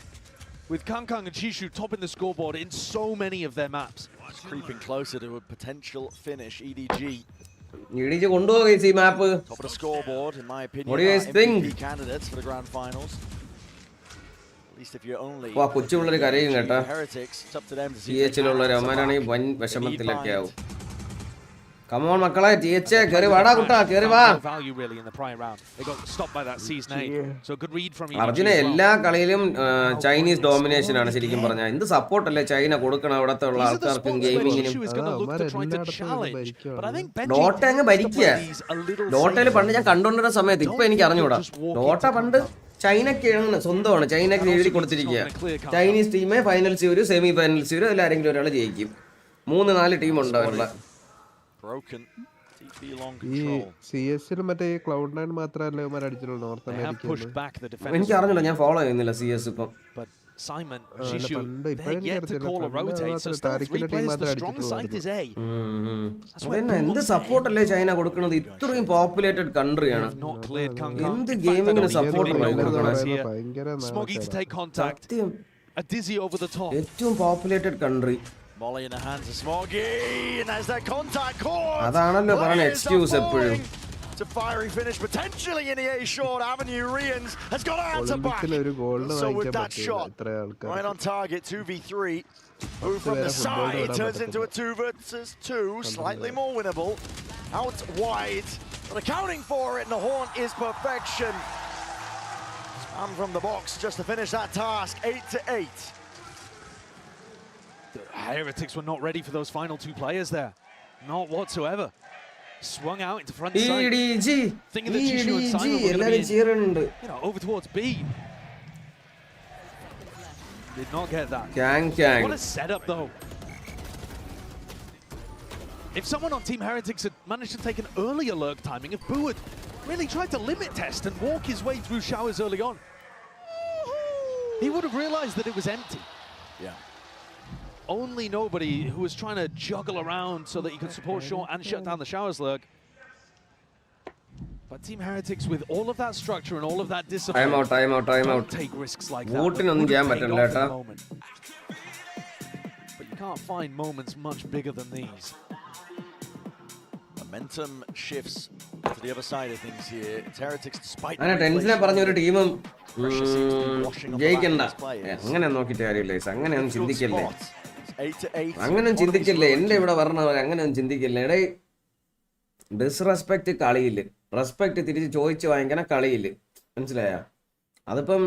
With Kankang and Chishu topping the scoreboard in so many of their maps. Creeping closer to a potential finish, EDG. map. Top of the scoreboard, in my opinion. What do you guys think? MVP candidates for the grand finals. At least if you're only Heretics, it's up to them to see if they can. Come on, Makala, THA, Kari Vada Kutta, Kari Va. Value really in the prior round. They got stopped by that C's nade. So a good read from EDG. Arjuna, എല്ലാ കളിയിലും Chinese domination ആണ് ശരിക്കും പറഞ്ഞാൽ. എന്ത് support അല്ലേ China കൊടുക്കണം അവിടത്തെ ഉള്ള ആൾക്കാർക്കും ഗെയിമിങ്ങിനും. ഡോട്ട അങ്ങ് ഭരിക്കുക. ഡോട്ടയിൽ പണ്ട് ഞാൻ കണ്ടുകൊണ്ടിരുന്ന സമയത്ത് ഇപ്പൊ എനിക്ക് അറിഞ്ഞുകൂടാ. ഡോട്ട പണ്ട് ചൈനയ്ക്കാണ് സ്വന്തമാണ്. ചൈനയ്ക്ക് എഴുതി കൊടുത്തിരിക്കുക. ചൈനീസ് ടീമെ ഫൈനൽസ് വരും, സെമി ഫൈനൽസ് വരും, അതിലാരെങ്കിലും ഒരാൾ ജയിക്കും. 3-4 ടീം ഉണ്ട് അവരുടെ. Broken. TP long control. CS-ൽ മറ്റേ Cloud9 മാത്രമല്ല ഇവന്മാർ അടിച്ചിട്ടുള്ളൂ നോർത്ത് അമേരിക്കയിൽ. എനിക്ക് അറിഞ്ഞില്ല, ഞാൻ ഫോളോ ചെയ്യുന്നില്ല CS ഇപ്പം. Simon, Shishu, they're yet to call a rotate, so still 3 players, the strong side is A. എന്ത് സപ്പോർട്ട് അല്ലേ ചൈന കൊടുക്കുന്നത്? ഇത്രയും പോപ്പുലേറ്റഡ് കൺട്രിയാണ്. എന്ത് ഗെയിമിങ്ങിന് support Smoggy to take contact. A dizzy over the top. ഏറ്റവും populated country. Molly in the hands of Smoggy, and there's that contact cord. അതാണല്ലോ പറയുന്ന excuse എപ്പോഴും. To fiery finish potentially in the A short avenue. Rians has got out to back. So with that shot, right on target, 2v3. Move from the side, turns into a 2 versus 2, slightly more winnable. Out wide, but accounting for it, and the horn is perfection. Spam from the box just to finish that task, 8-8. The Heretics were not ready for those final 2 players there. Not whatsoever. Swung out into front side. EDG. Thinking that Chishu and Simon were going to be, over towards B. Did not get that. Kang. What a setup, though. If someone on Team Heretics had managed to take an earlier lurk timing, if Boo had really tried to limit test and walk his way through showers early on. he would have realized that it was empty. Yeah. Only nobody who was trying to juggle around so that he could support short and shut down the showers lurk. But Team Heretics, with all of that structure and all of that discipline, time out. don't take risks like that. But you can't find moments much bigger than these. Momentum shifts to the other side of things here. It's Heretics, despite the tension പറഞ്ഞൊരു ടീമും ജയിക്കണ്ട അങ്ങനെ നോക്കിയിട്ട് കാര്യമില്ല അങ്ങനെയൊന്നും ചിന്തിക്കല്ലേ അങ്ങനെയൊന്നും ചിന്തിക്കില്ലേ എൻ്റെ ഇവിടെ പറഞ്ഞവർ അങ്ങനെയൊന്നും ചിന്തിക്കില്ലേ എടേ ഡിസ്റെസ്പെക്ട് കളിയില്ല റെസ്പെക്ട് തിരിച്ച് ചോദിച്ച് വാങ്ങിക്കണ കളിയില്ല മനസ്സിലായ അതിപ്പം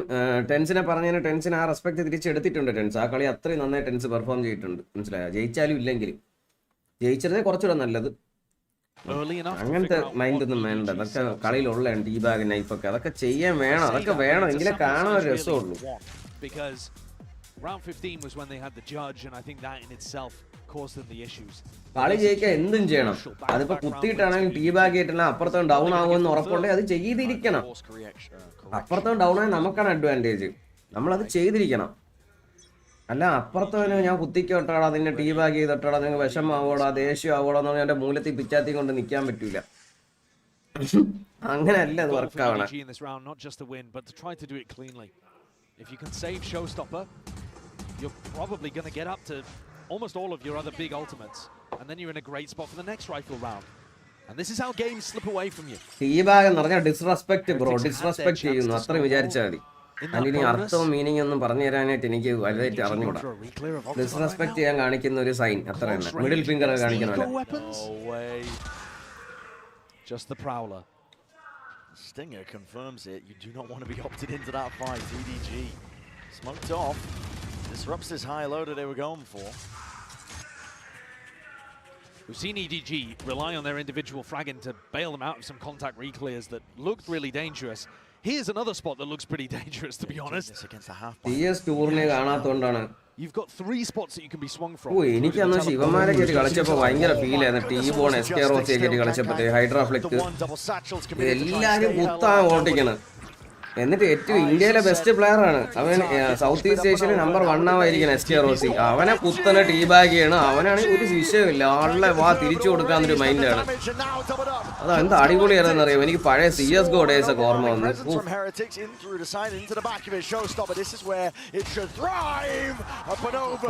ടെൻസിനെ പറഞ്ഞതിന് ടെൻഷൻ ആ റെസ്പെക്ട് തിരിച്ചെടുത്തിട്ടുണ്ട് ടെൻസ് ആ കളി അത്രയും നന്നായി ടെൻസ് പെർഫോം ചെയ്തിട്ടുണ്ട് മനസ്സിലായ ജയിച്ചാലും ഇല്ലെങ്കിലും ജയിച്ചതേ കുറച്ചുകൂടെ നല്ലത് അങ്ങനത്തെ മൈൻഡ് ഒന്നും വേണ്ട അതൊക്കെ കളിയിലുള്ള ടീ ബാഗ് നൈഫൊക്കെ അതൊക്കെ ചെയ്യാൻ വേണം അതൊക്കെ വേണം എങ്കിലേ കാണാൻ ഒരു രസമുള്ളൂ കളി ജയിക്കാൻ എന്തും ചെയ്യണം അതിപ്പോ കുത്തിയിട്ടാണെങ്കിൽ ടീ ബാഗ് ആയിട്ടാണ് അപ്പുറത്തും ഡൗൺ ആകുമെന്ന് ഉറപ്പുണ്ടെങ്കിൽ അത് ചെയ്തിരിക്കണം അപ്പുറത്തും ഡൗൺ ആയി നമുക്കാണ് അഡ്വാൻറ്റേജ് നമ്മളത് ചെയ്തിരിക്കണം അല്ല അപ്പുറത്തവന് ഞാൻ കുത്തിക്കോട്ടാടാ നിന്നെ ടീ ബാഗ് ചെയ്തിട്ടാടാ നിങ്ങൾ വിഷമാവോടാ ദേഷ്യം ആവോടാ എന്ന് പറഞ്ഞാൽ എൻ്റെ മൂലത്തിൽ പിച്ചാത്തി കൊണ്ട് നിൽക്കാൻ പറ്റൂല അങ്ങനെയല്ല അത് വർക്കാവണം If you can save Showstopper, you're probably going to get up to almost all of your other big ultimates, and then you're in a great spot for the next rifle round. And this is how games slip away from you. Tea bag എന്ന് പറഞ്ഞാൽ disrespect bro disrespect ചെയ്യുന്നു അത്ര വിചാരിച്ചാൽ മതി അതിന് അർത്ഥവും meaning ഒന്നും പറഞ്ഞു തരാനായിട്ട് എനിക്ക് വലുതായിട്ട് അറിഞ്ഞൂടാ ഡിസ്റെസ്പെക്ട് ചെയ്യാൻ കാണിക്കുന്ന ഒരു സൈൻ അത്ര തന്നെ മിഡിൽ ഫിംഗർ കാണിക്കണമല്ലോ Just the prowler. Stinger confirms it. You do not want to be opted into that fight. EDG smoked off. Disrupts this high loader they were going for. We've seen EDG rely on their individual fragging to bail them out of some contact reclears that looked really dangerous. Here's another spot that looks pretty dangerous, to be honest. TS ടൂറിനെ കാണാത്തോണ്ടാണ് You've got 3 spots that you can be swung from. എനിക്ക് അന്ന് ശിവന്മാരെ കയറ്റി കളിച്ചപ്പോൾ ഭയങ്കര feel ആയിരുന്നു ടീബോൺ എസ്കേറോസിയെ കയറ്റി കളിച്ചപ്പോഴത്തേ ഹൈഡ്രാഫ്ലിക്ക് എല്ലാവരും കുത്താൻ ഓട്ടിക്കണം എന്നിട്ട് ഏറ്റവും ഇന്ത്യയിലെ ബെസ്റ്റ് പ്ലെയർ ആണ് അവൻ സൗത്ത് ഈസ്റ്റ് ഏഷ്യയിലെ നമ്പർ 1 ആയിരിക്കണം എസ്കേറോസി അവനെ കുത്തനെ ടീ ബാഗ് ചെയ്യണം അവനാണെങ്കിൽ ഒരു വിഷയമില്ല ആളുടെ വാ തിരിച്ചു കൊടുക്കാന്നൊരു മൈൻഡാണ് അത് എന്ത് അടിപൊളിയായിരുന്നു അറിയാം എനിക്ക് പഴയ CSGO ഡേയ്സ് ഒക്കെ ഓർമ്മ വന്നു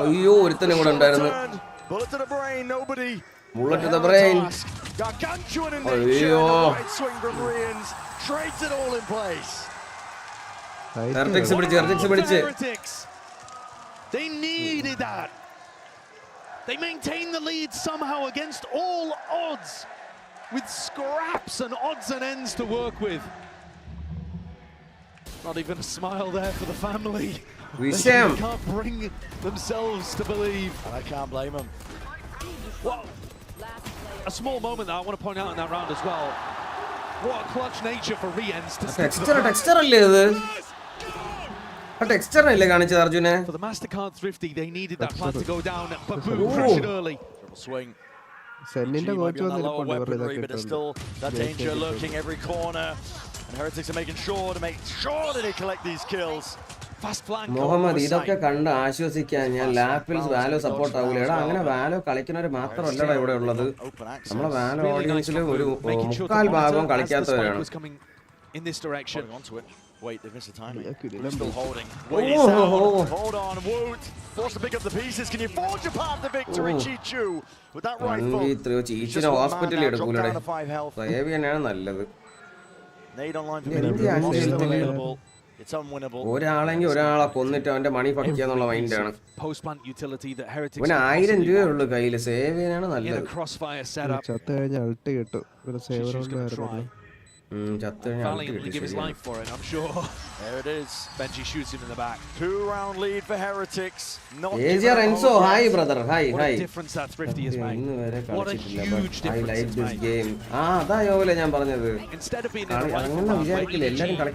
അയ്യോ ഒരുത്തനും കൂടെ ഉണ്ടായിരുന്നു ബുള്ളറ്റ് ടു ദ ബ്രെയിൻ അയ്യോ They needed that. They maintained the lead somehow against all odds, with scraps and odds and ends to work with. Not even a smile there for the family. They can't bring themselves to believe. I can't blame them. Well, a small moment that I want to point out in that round as well. What a clutch nature for Riens to stick to the texture അല്ലേ ഇത് texture അല്ലേ കാണിച്ചത് അർജുനെ For the Mastercard Thrifty, they needed that plan to go down, but boom, crashed early. Swing. സെന്നിന്റെ coach But there's still that danger lurking every corner, and Heretics are making sure that they collect these kills. Muhammad ഇതൊക്കെ കണ്ട് ആശ്വസിക്കാൻ ഞാൻ ലാപ്പിൽസ് വാലോ support ആവൂലടാ അങ്ങനെ വാലോ കളിക്കുന്നവർ മാത്രമല്ലടാ ഇവിടെ ഉള്ളത് നമ്മളെ വാലോ ഓഡിയൻസിൽ ഒരു മുക്കാൽ ഭാഗവും കളിക്കാത്തവരാണ് Wait, they missed the timing. Still holding. Hold on, Woot. Forced to pick up the pieces. Can you forge a path to victory, Chichu? With that rifle. ചീച്ചിനെ ഹോസ്പിറ്റലിൽ എടുക്കൂലടെ സേവിയനാണ് നല്ലത് ഒരാളെങ്കിൽ ഒരാളെ കൊന്നിട്ട് അവന്റെ മണി പക്കിയാന്നുള്ള മൈൻഡാണ് പിന്നെ 1000 രൂപയുള്ളൂ കയ്യില് സേവിയനാണ് നല്ലത് ചത്ത് കഴിഞ്ഞ അൾട്ട് കിട്ടും ഇവിടെ സേവറുണ്ടായിരുന്നു Valiantly give his life for it, I'm sure. There it is. BenQ shoots him in the back. 2-round lead for Heretics. Asia Enzo, hi brother, hi. What a difference that Thrifty has made. What a huge difference. I like this game. അതാ യോല ഞാൻ പറഞ്ഞത്. Instead of being in the right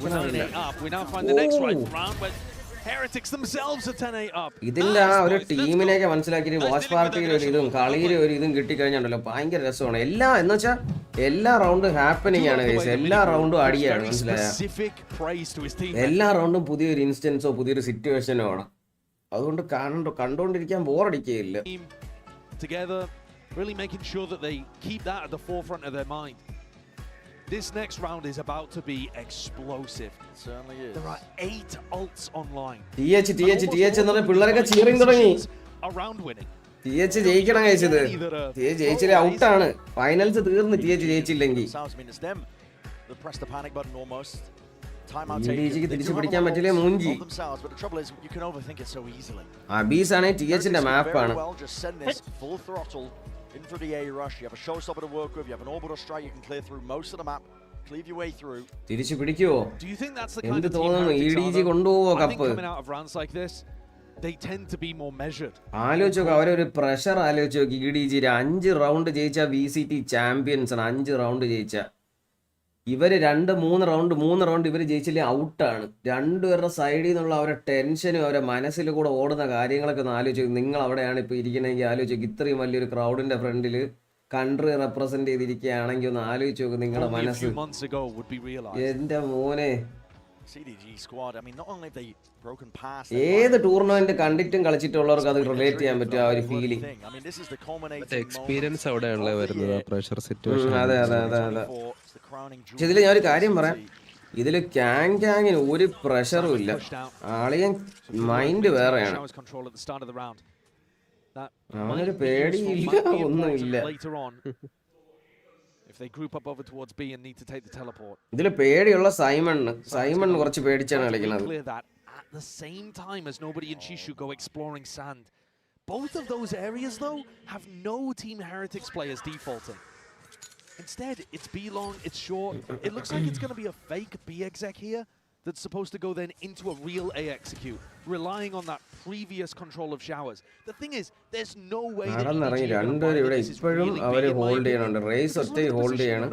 round, we now find the next right round, but Heretics themselves are 10-8 up. ഇതിന്റെ ആ ഒരു ടീമിനെയൊക്കെ മനസ്സിലാക്കിയിട്ട് watch പാർട്ടിയിൽ ഒരു ഇതും കളിയിൽ ഒരു ഇതും കിട്ടിക്കഴിഞ്ഞാണ്ടല്ലോ ഭയങ്കര രസമാണ്. എല്ലാം എന്ന് വെച്ചാൽ എല്ലാ റൗണ്ടും ഹാപ്പനിങ് ആണ് ഗൈസ്. എല്ലാ റൗണ്ടും അടിയാണ്, മനസ്സിലായ? എല്ലാ റൗണ്ടും പുതിയൊരു ഇൻസ്റ്റൻസോ പുതിയൊരു സിറ്റുവേഷനോ ആണ്. അതുകൊണ്ട് കണ്ടോണ്ടിരിക്കാൻ ബോറടിക്കുകയില്ല. Together, really making sure that they keep that at the forefront of their mind. This next round is about to be explosive. It certainly is. There are 8 ults online. TH എന്ന് പറഞ്ഞ പിള്ളേരൊക്കെ ചീറിങ് തുടങ്ങി. Around winning. TH ജയിക്കണം കഴിച്ചത്. TH ജയിച്ചില്ല ഔട്ടാണ്. Finals തീർന്ന് TH ജയിച്ചില്ലെങ്കിൽ. EDG തിരിച്ചു പിടിക്കാൻ പറ്റില്ലേ മൂഞ്ചി. അബീസ് ആണ് THന്റെ മാപ്പാണ്. In for the AORUS, you have a showstopper to work with, you have an orbital strike, you can clear through most of the map, cleave your way through. തിരിച്ചു പിടിക്കുവോ? Do you think that's the kind of തോന്നുന്നു EDG കൊണ്ടുപോവോ cup? Coming out of rounds like this, they tend to be more measured. ആലോചിച്ചോ, അവരൊരു pressure ആലോചിച്ചോ. EDG 5 round ജയിച്ച VCT champions ആണ്. 5 round ജയിച്ച ഇവര് 2-3 round ഇവർ ജയിച്ചില്ലേ ഔട്ടാണ്. രണ്ടുപേരുടെ സൈഡിൽ നിന്നുള്ള അവരുടെ ടെൻഷനും അവരുടെ മനസ്സിൽ കൂടെ ഓടുന്ന കാര്യങ്ങളൊക്കെ ഒന്ന് ആലോചിക്കും. നിങ്ങൾ അവിടെയാണ് ഇപ്പോൾ ഇരിക്കണമെങ്കിൽ ആലോചിക്കും. ഇത്രയും വലിയൊരു ക്രൗഡിന്റെ ഫ്രണ്ടിൽ കൺട്രി റെപ്രസെന്റ് ചെയ്തിരിക്കുകയാണെങ്കിൽ ഒന്ന് ആലോചിച്ച് നോക്കും നിങ്ങളുടെ മനസ്സ്. എന്റെ മോനെ, ഏത് ടൂർണമെന്റ് കണ്ടിട്ടും കളിച്ചിട്ടുള്ളവർക്ക് അത് റിലേറ്റ് ചെയ്യാൻ പറ്റും ആ ഒരു ഫീലിംഗ്. എക്സ്പീരിയൻസ് അവിടെയാണല്ലോ വരുന്നത്, പ്രഷർ സിറ്റുവേഷൻ. അതെ. പക്ഷെ ഇതിൽ ഞാൻ ഒരു കാര്യം പറയാം, ഇതില് ക്യാങ്ങിന് ഒരു പ്രഷറും ഇല്ല. ആളിയൻ മൈൻഡ് വേറെയാണ്. അവനൊരു പേടിയില്ല, ഒന്നുമില്ല. ഇതില് പേടിയുള്ള സൈമൺ കുറച്ച് പേടിച്ചാണ് കളിക്കുന്നത്. The same time as nobody in Shishu go exploring sand. Both of those areas though have no Team Heretics players defaulting. Instead, it's B long, it's short. It looks like it's going to be a fake B exec here that's supposed to go then into a real A execute, relying on that previous control of showers. The thing is, there's no way that ഇപ്പോഴും അവര് hold ചെയ്യണുണ്ട്. Raze ഒറ്റ hold ചെയ്യണം.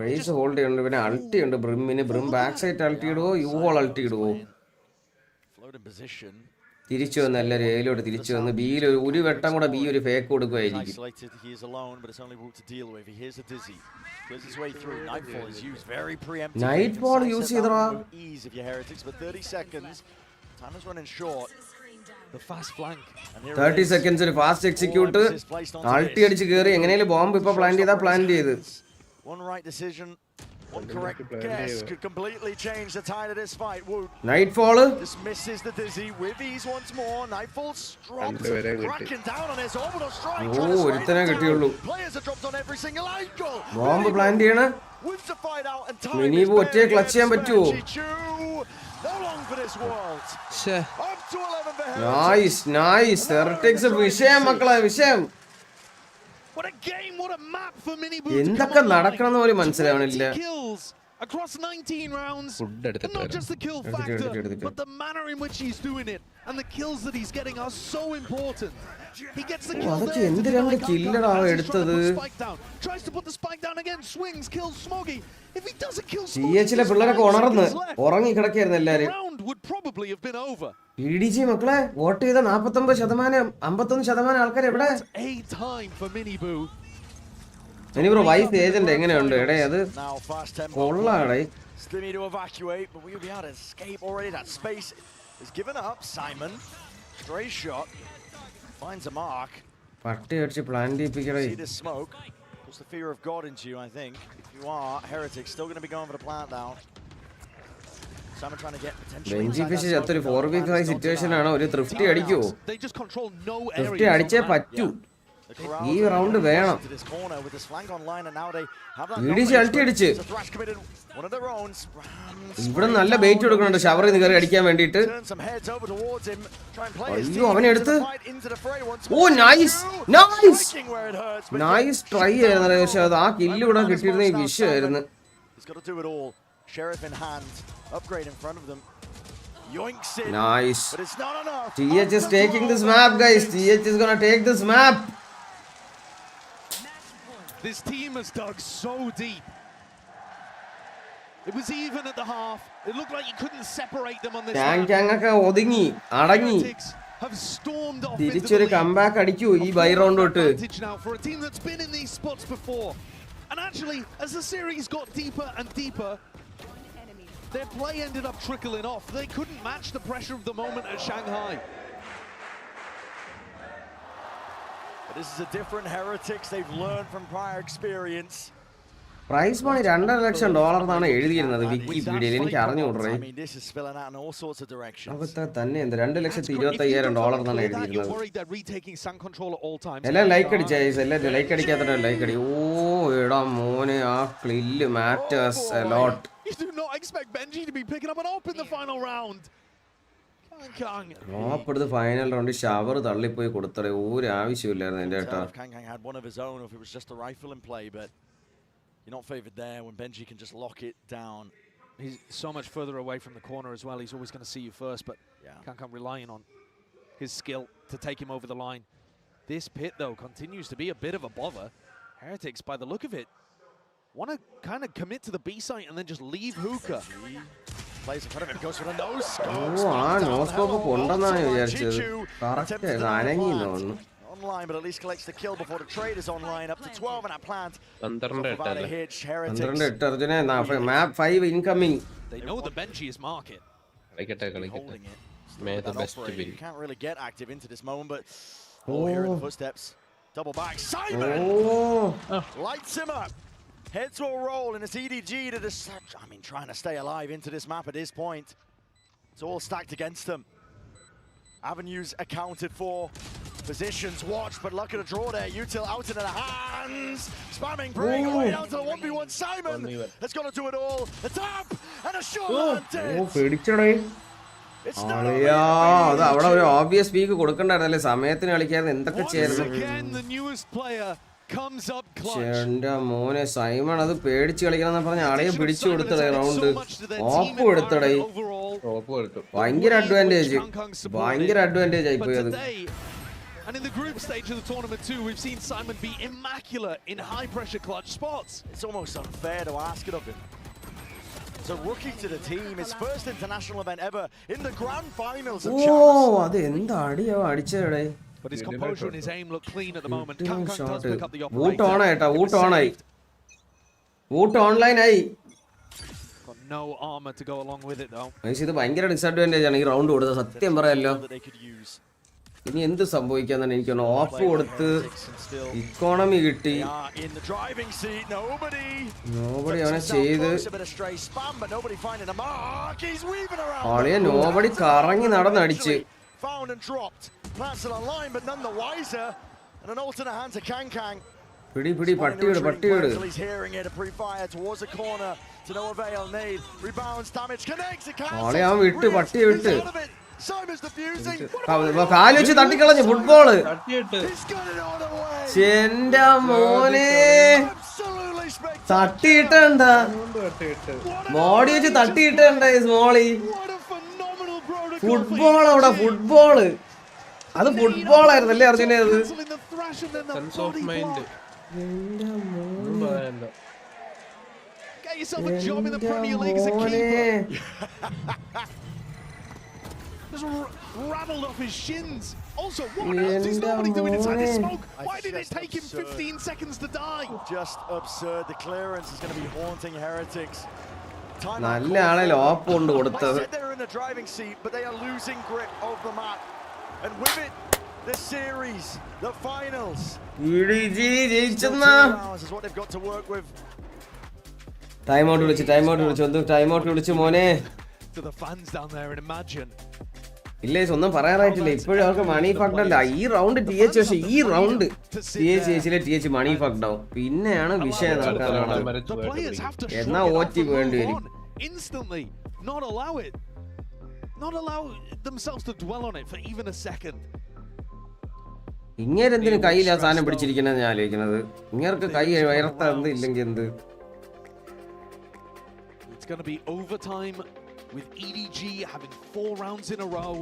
Raze hold ചെയ്യുന്നുണ്ട്. പിന്നെ ulti ഉണ്ട് ബ്രിമ്മിന്. Brim back side ulti ഇടുവോ യുവോൾ അൾട്ടി ഇടുവോ? തിരിച്ചു വന്ന് എല്ലാവരും എയിലോട്ട് തിരിച്ചു വന്ന് ബിയിൽ ഒരു വെട്ടം കൂടെ ബി ഒരു ഫേക്ക് കൊടുക്കുമായിരിക്കും. നൈറ്റ് ബോൾ യൂസ് ചെയ്തോ? 30 seconds ഒരു ഫാസ്റ്റ് എക്സിക്യൂട്ട് അൾട്ടി അടിച്ച് കയറി എങ്ങനെയാലും ബോംബ് ഇപ്പൊ പ്ലാൻ ചെയ്ത്. One correct guess could completely change the tide of this fight. Nightfall dismisses the dizzy with ease once more. Nightfall's dropped. Kraken down on his orbital strike. ഒരുത്തനെ കിട്ടിയുള്ളൂ. Players are dropped on every single angle. Bomb plan ചെയ്യണ മിനിബു ഒറ്റയെ clutch ചെയ്യാൻ പറ്റുമോ? Nice ഹെർട്ടിക്സ് വിഷയം മക്കളെ, വിഷയം. എന്തൊക്കെ നടക്കണമെന്ന് പോലും മനസ്സിലാവണില്ല. Across 19 rounds, and not just the kill factor, but the manner in which he's doing it, and the kills that he's getting are so important. He gets the kill there, tries to put the spike down again, swings, kills Smoggy. If he doesn't kill Smoggy, the round would probably have been over. EDG മക്കളെ vote ചെയ്ത 49%, 51% ആൾക്കാർ എവിടെ? A time for Miniboo. ഇനി bro vice agent എങ്ങനെയുണ്ട്? എടേ അത് കൊള്ളാടേ. Slimmy to evacuate, but we'll be able to escape already. That space is given up. Simon, stray shot, finds a mark. പട്ടി അടിച്ച് plan ചെയ്യിപ്പിക്കടേ. See this smoke? Puts the fear of God into you, I think. If you are Heretics, still going to be going for the plant down. Simon trying to get potentially. Benjy fish ചത്തൊരു 4v5 situation ആണ്. ഒരു ത്രിഫ്റ്റി അടിക്കുവോ? ത്രിഫ്റ്റി അടിച്ചേ പറ്റൂ. ഈ round വേണം. EDG അൾട്ടി അടിച്ച് ഇവിടെ നല്ല bait കൊടുക്കുന്നുണ്ട് ഷവറിൽ നിന്ന് കയറി അടിക്കാൻ വേണ്ടിട്ട്. അയ്യോ അവനെ എടുത്ത്. ഓ നൈസ് ട്രൈ ആയിരുന്നു. പക്ഷെ അത് ആ കില്ല് ഇവിടെ കിട്ടിയിരുന്ന ഈ വിഷയമായിരുന്നു. Nice. TH is taking this map, guys. TH is gonna take this map. This team has dug so deep. It was even at the half. It looked like you couldn't separate them on this. ഒക്കെ ഒതുങ്ങി അടങ്ങി have stormed off തിരിച്ചൊരു comeback അടിക്കൂ ഈ bye round തൊട്ട്. For a team that's been in these spots before. And actually, as the series got deeper and deeper, their play ended up trickling off. They couldn't match the pressure of the moment at Shanghai. But this is a different Heretics. They've learned from prior experience. Prize money $2.5 lakh എന്നാണ് എഴുതിയിരുന്നത് വിക്കിപീഡിയയിൽ. എനിക്ക് അറിഞ്ഞുകൂടേ തന്നെ എന്ത് $2,25,000 എന്നാണ് എഴുതിയിരുന്നത്. എല്ലാം like അടിച്ചാ എല്ലാവരും ലൈക്ക് അടിക്കാത്ത ലൈക്ക് അടി. ഓ എടാ മോനെ ആ ക്ലില്ല് matters a lot. You do not expect BenQ to be picking up an op in the final round. ഓപ്പ് എടുത്ത് ഫൈനൽ റൗണ്ട് ഷവർ തള്ളിപ്പോയി കൊടുത്തടേ. ഒരു ആവശ്യമില്ലായിരുന്നു എൻ്റെ ഏട്ടാ. You're not favoured there when BenQ can just lock it down. He's so much further away from the corner as well. He's always going to see you first, but Kraken relying on his skill to take him over the line. This pit, though, continues to be a bit of a bother. Heretics, by the look of it, want to kind of commit to the B site and then just leave hookah. Plays in front of him, goes for the nose scope. കൊണ്ടെന്നാണ് വിചാരിച്ചത്. Correct അനങ്ങി തോന്നുന്നു. Online, but at least collects the kill before the trade is online. Up to 12 in that plant. 12 map 5 incoming. They know the BenQ's market. Holding it. May the best to be. You can't really get active into this moment, but here in the footsteps. Double back. Simon lights him up. Heads to a roll, and it's EDG to trying to stay alive into this map at this point. It's all stacked against them. Avenues accounted for. Positions watched, but luck at a draw there. Util out into the hands. Spamming, bringing away down to the 1v1. Simon has got to do it all. The tap and a shot. അത് അവിടെ ഒരു obvious peak കൊടുക്കണ്ടായിരുന്നല്ലേ. സമയത്തിന് കളിക്കായിരുന്നു എന്തൊക്കെ ചേട്ടൻ്റെ മോനെ Simon അത് പേടിച്ച് കളിക്കണം പറഞ്ഞ ആളെയും പിടിച്ചു കൊടുത്തടേ. റൗണ്ട് ഓപ്പ് എടുത്തടേ. ഭയങ്കര അഡ്വാൻറ്റേജ് ആയിപ്പോയി അത്. And in the group stage of the tournament too, we've seen Simon be immaculate in high-pressure clutch spots. It's almost unfair to ask it of him. It's a rookie to the team, his first international event ever in the grand finals of Champs. Oh, അത് എന്താ അടിയാ അടിച്ചേടേ. But his composure and his aim look clean at the moment. Kang does pick up the operator. Woot on ആയിട്ടാ. Woot online ആയി. Got no armor to go along with it though. ഇത് ഭയങ്കര disadvantage ആണ് ഈ round കൊടുത്തത്. സത്യം പറയാലോ. ഇനി എന്ത് സംഭവിക്കാന്നാണ് എനിക്ക് ഓഫ് കൊടുത്ത് ഇക്കോണമി കിട്ടി. നോബഡി അവനെ ചെയ്ത് ആളിയെ നോബഡി കറങ്ങി നടന്നടിച്ച്. പിടി പട്ടിയോട് ആളെ അവൻ വിട്ട് പട്ടിയെ വിട്ട് കാല് വെച്ച് തട്ടിക്കളഞ്ഞു ഫുട്ബോള്. എന്റെ മോനെ തട്ടിയിട്ടണ്ട, ബോഡി വെച്ച് തട്ടിയിട്ടണ്ട സ്മോളി. ഫുട്ബോൾ അവിടെ ഫുട്ബോള്. അത് ഫുട്ബോളായിരുന്നല്ലേ അർജുനെ? അത് rattled off his shins. Also, what else is nobody doing inside this smoke? Why did it take him 15 seconds to die? Just absurd. The clearance is going to be haunting Heretics. നല്ല ആളെ ഓപ്പ് കൊണ്ട് കൊടുത്തത്. They're in the driving seat, but they are losing grip of the map. And with it, the series, the finals. EDG ജയിച്ചെന്നാ. Is what they've got to work with. Time out വിളിച്ചു മോനെ. To the fans down there and imagine. ഇല്ലേ ഒന്നും പറയാറായിട്ടില്ല. ഇപ്പോഴും അവർക്ക് മണി fucked അല്ല ഈ round TH. പക്ഷെ ഈ റൗണ്ട് TH മണി ഫക്ഡ് ആവും. പിന്നെയാണ് വിഷയം നടക്കാനാണ്. എന്നാ OT വേണ്ടി വരും. Instantly not allow themselves to dwell on it for even a second. ഇങ്ങേരെന്തിന് കയ്യിൽ ആ സാധനം പിടിച്ചിരിക്കണെന്ന് ഞാൻ ആലോചിക്കുന്നത്. ഇങ്ങേർക്ക് കൈ വയർത്താന്ത് ഇല്ലെങ്കിൽ എന്ത്. It's going to be overtime with EDG having 4 rounds in a row.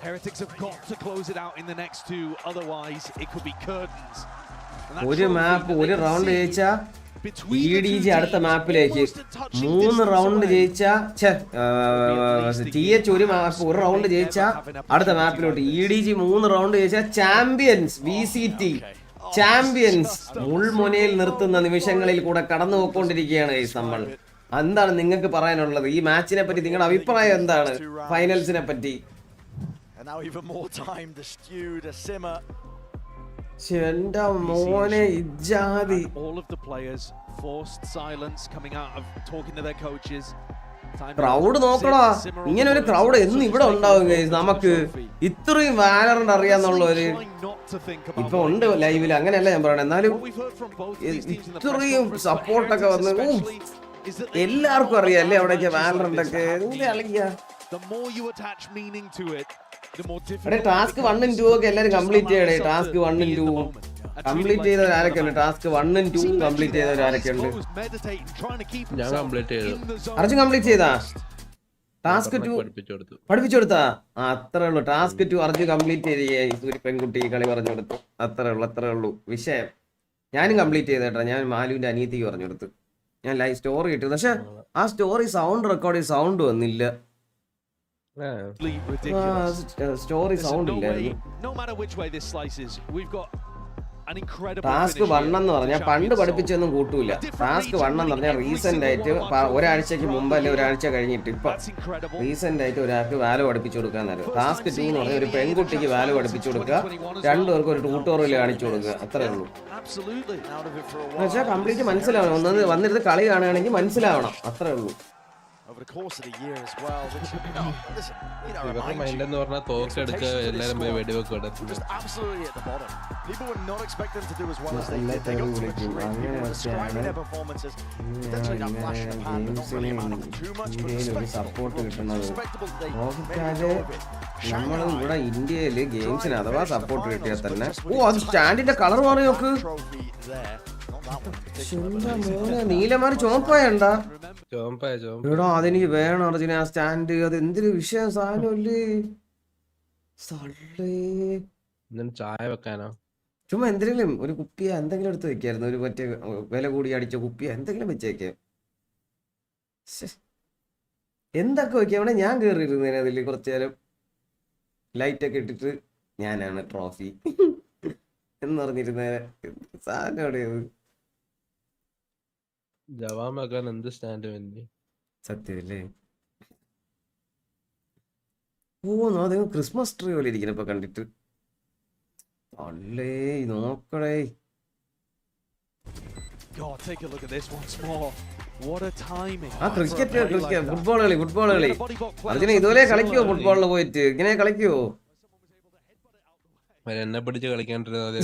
Heretics have got to close it out in the next 2, otherwise it could be curtains. ഒരു മാപ്പ് ഒരു റൗണ്ട് ജയിച്ചാ EDG അടുത്ത മാപ്പിലേക്ക് 3 റൗണ്ട് ജയിച്ച TH ഒരു round ജയിച്ച അടുത്ത മാപ്പിലോട്ട് EDG 3 round ജയിച്ച champions VCT champions മുൾമുനയിൽ നിർത്തുന്ന നിമിഷങ്ങളിൽ കൂടെ കടന്നു പോയിക്കൊണ്ടിരിക്കുകയാണ് നമ്മൾ. എന്താണ് നിങ്ങൾക്ക് പറയാനുള്ളത് ഈ മാച്ചിനെ പറ്റി? നിങ്ങളുടെ അഭിപ്രായം എന്താണ് ഫൈനൽസിനെ പറ്റി? എന്റെ മോനെ ഇജാതി. ക്രൗഡ് നോക്കടാ, ഇങ്ങനെ ഒരു ക്രൗഡ് എന്ന് ഇവിടെ ഉണ്ടാവും നമുക്ക്. ഇത്രയും വാലറന്റ് അറിയാന്നുള്ളവര് ഇപ്പൊ ഉണ്ട് ലൈവില്, അങ്ങനെയല്ല ഞാൻ പറയണേ. എന്നാലും ഇത്രയും സപ്പോർട്ടൊക്കെ വന്ന് എല്ലാവർക്കും അറിയാം അല്ലേ അവിടേക്ക് വാലറന്റ് ഒക്കെ. ടാസ്ക് 1 and 2 ഒക്കെ എല്ലാരും കംപ്ലീറ്റ് ചെയ്യണേ. ടാസ്ക് 1 and 2 കംപ്ലീറ്റ് ചെയ്തവർ ആരൊക്കെ ഉണ്ട്? ടാസ്ക് 1 and 2 കംപ്ലീറ്റ് ചെയ്തവർ ആരൊക്കെ ഉണ്ട്? ഞാൻ കംപ്ലീറ്റ് ചെയ്തു. അർജുൻ കംപ്ലീറ്റ് ചെയ്താ? ടാസ്ക് 2 പഠിപ്പിച്ചു കൊടുത്താ? അത്രേ ഉള്ളൂ. ടാസ്ക് 2 അർജുൻ കംപ്ലീറ്റ് ചെയ്ത് ഒരു പെൺകുട്ടി കളി പറഞ്ഞു കൊടുത്തു. അത്രേ ഉള്ളൂ വിഷയം. ഞാനും കംപ്ലീറ്റ് ചെയ്തേട്ടാ. ഞാൻ മാലുവിന്റെ അനിയത്തിക്ക് പറഞ്ഞു കൊടുത്തു. ഞാൻ ലൈവ് സ്റ്റോറി കിട്ടി. പക്ഷെ ആ സ്റ്റോറി സൗണ്ട് റെക്കോർഡ് ചെയ്ത് സൗണ്ട് വന്നില്ല. സ്റ്റോറി സൗണ്ട് ഇല്ലായിരുന്നു. ടാസ്ക് 1 എന്ന് പറഞ്ഞാൽ പണ്ട് പഠിപ്പിച്ചൊന്നും കൂട്ടൂല. ടാസ്ക് 1 എന്ന് പറഞ്ഞാൽ റീസെന്റ് ആയിട്ട് ഒരാഴ്ചക്ക് മുമ്പ് അല്ലെ ഒരാഴ്ച കഴിഞ്ഞിട്ട് ഇപ്പൊ റീസെന്റ് ആയിട്ട് ഒരാൾക്ക് വാല്യൂ പഠിപ്പിച്ചു കൊടുക്കാന്നായിരുന്നു. ടാസ്ക് 2 എന്ന് പറഞ്ഞാൽ ഒരു പെൺകുട്ടിക്ക് വാല്യൂ പഠിപ്പിച്ചു കൊടുക്കുക, 2 പേർക്ക് ഒരു ട്യൂട്ടോറിയൽ കാണിച്ചു കൊടുക്കുക. അത്രേ ഉള്ളൂ. എന്നുവെച്ചാൽ കംപ്ലീറ്റ് മനസ്സിലാവണം. ഒന്നത് വന്നിരുന്ന് കളി കാണുകയാണെങ്കിൽ മനസ്സിലാവണം. അത്രേ ഉള്ളൂ. Over the course of the year as well, which listen, മൈൻഡെന്ന് പറഞ്ഞാൽ തോക്കെടുക്കുക, എല്ലാരും പോയി വെടിവെക്കുക. Just absolutely at the bottom. People were not expecting them to do as well as they did. They got so much credit. They were describing their performances. Potentially that flash in the pan, but not really amounting to too much. But respectable they made a go of it. നമ്മൾ ഇവിടെ ഇന്ത്യയില് ഗെയിംസിന് അഥവാ support കിട്ടിയാൽ തന്നെ അത് സ്റ്റാൻഡിന്റെ colour മാറി നോക്ക്. നീലമാരി ചോപ്പായണ്ടാ എടാ, അതെനിക്ക് വേണം അർജുന ആ സ്റ്റാൻഡ്. അത് എന്തൊരു വിഷയം സാധനമല്ലേ. ചായ വെക്കാനോ ചുമ്മാ എന്തെങ്കിലും ഒരു കുപ്പിയ എന്തെങ്കിലും എടുത്ത് വെക്കായിരുന്നു. ഒരു മറ്റേ വില കൂടി അടിച്ച കുപ്പിയ എന്തെങ്കിലും വെച്ച് വെക്കാം. എന്തൊക്കെ വെക്കാം. അവിടെ ഞാൻ കയറിയിരുന്നേനെ അതിൽ കുറച്ചു നേരം ലൈറ്റൊക്കെ ഇട്ടിട്ട് ഞാനാണ് ട്രോഫി എന്ന് പറഞ്ഞിരുന്നേ. സാധനം എവിടെയത്? ജവാമാക്കാൻ എന്ത് സ്റ്റാൻഡ് വേണ്ടി സത്യമല്ലേ? അത് ക്രിസ്മസ് ട്രീ പോലെ ഇരിക്കണം ഇപ്പൊ കണ്ടിട്ട്. അല്ലേ നോക്കടേ. ആ ക്രിക്കറ്റ് ഫുട്ബോൾ കളി അതിന് ഇതുപോലെ കളിക്കുവോ? ഫുട്ബോളിൽ പോയിട്ട് ഇങ്ങനെ കളിക്കുവോ? എന്നെ പിടിച്ച് കളിക്കാണ്ടിരുന്നത്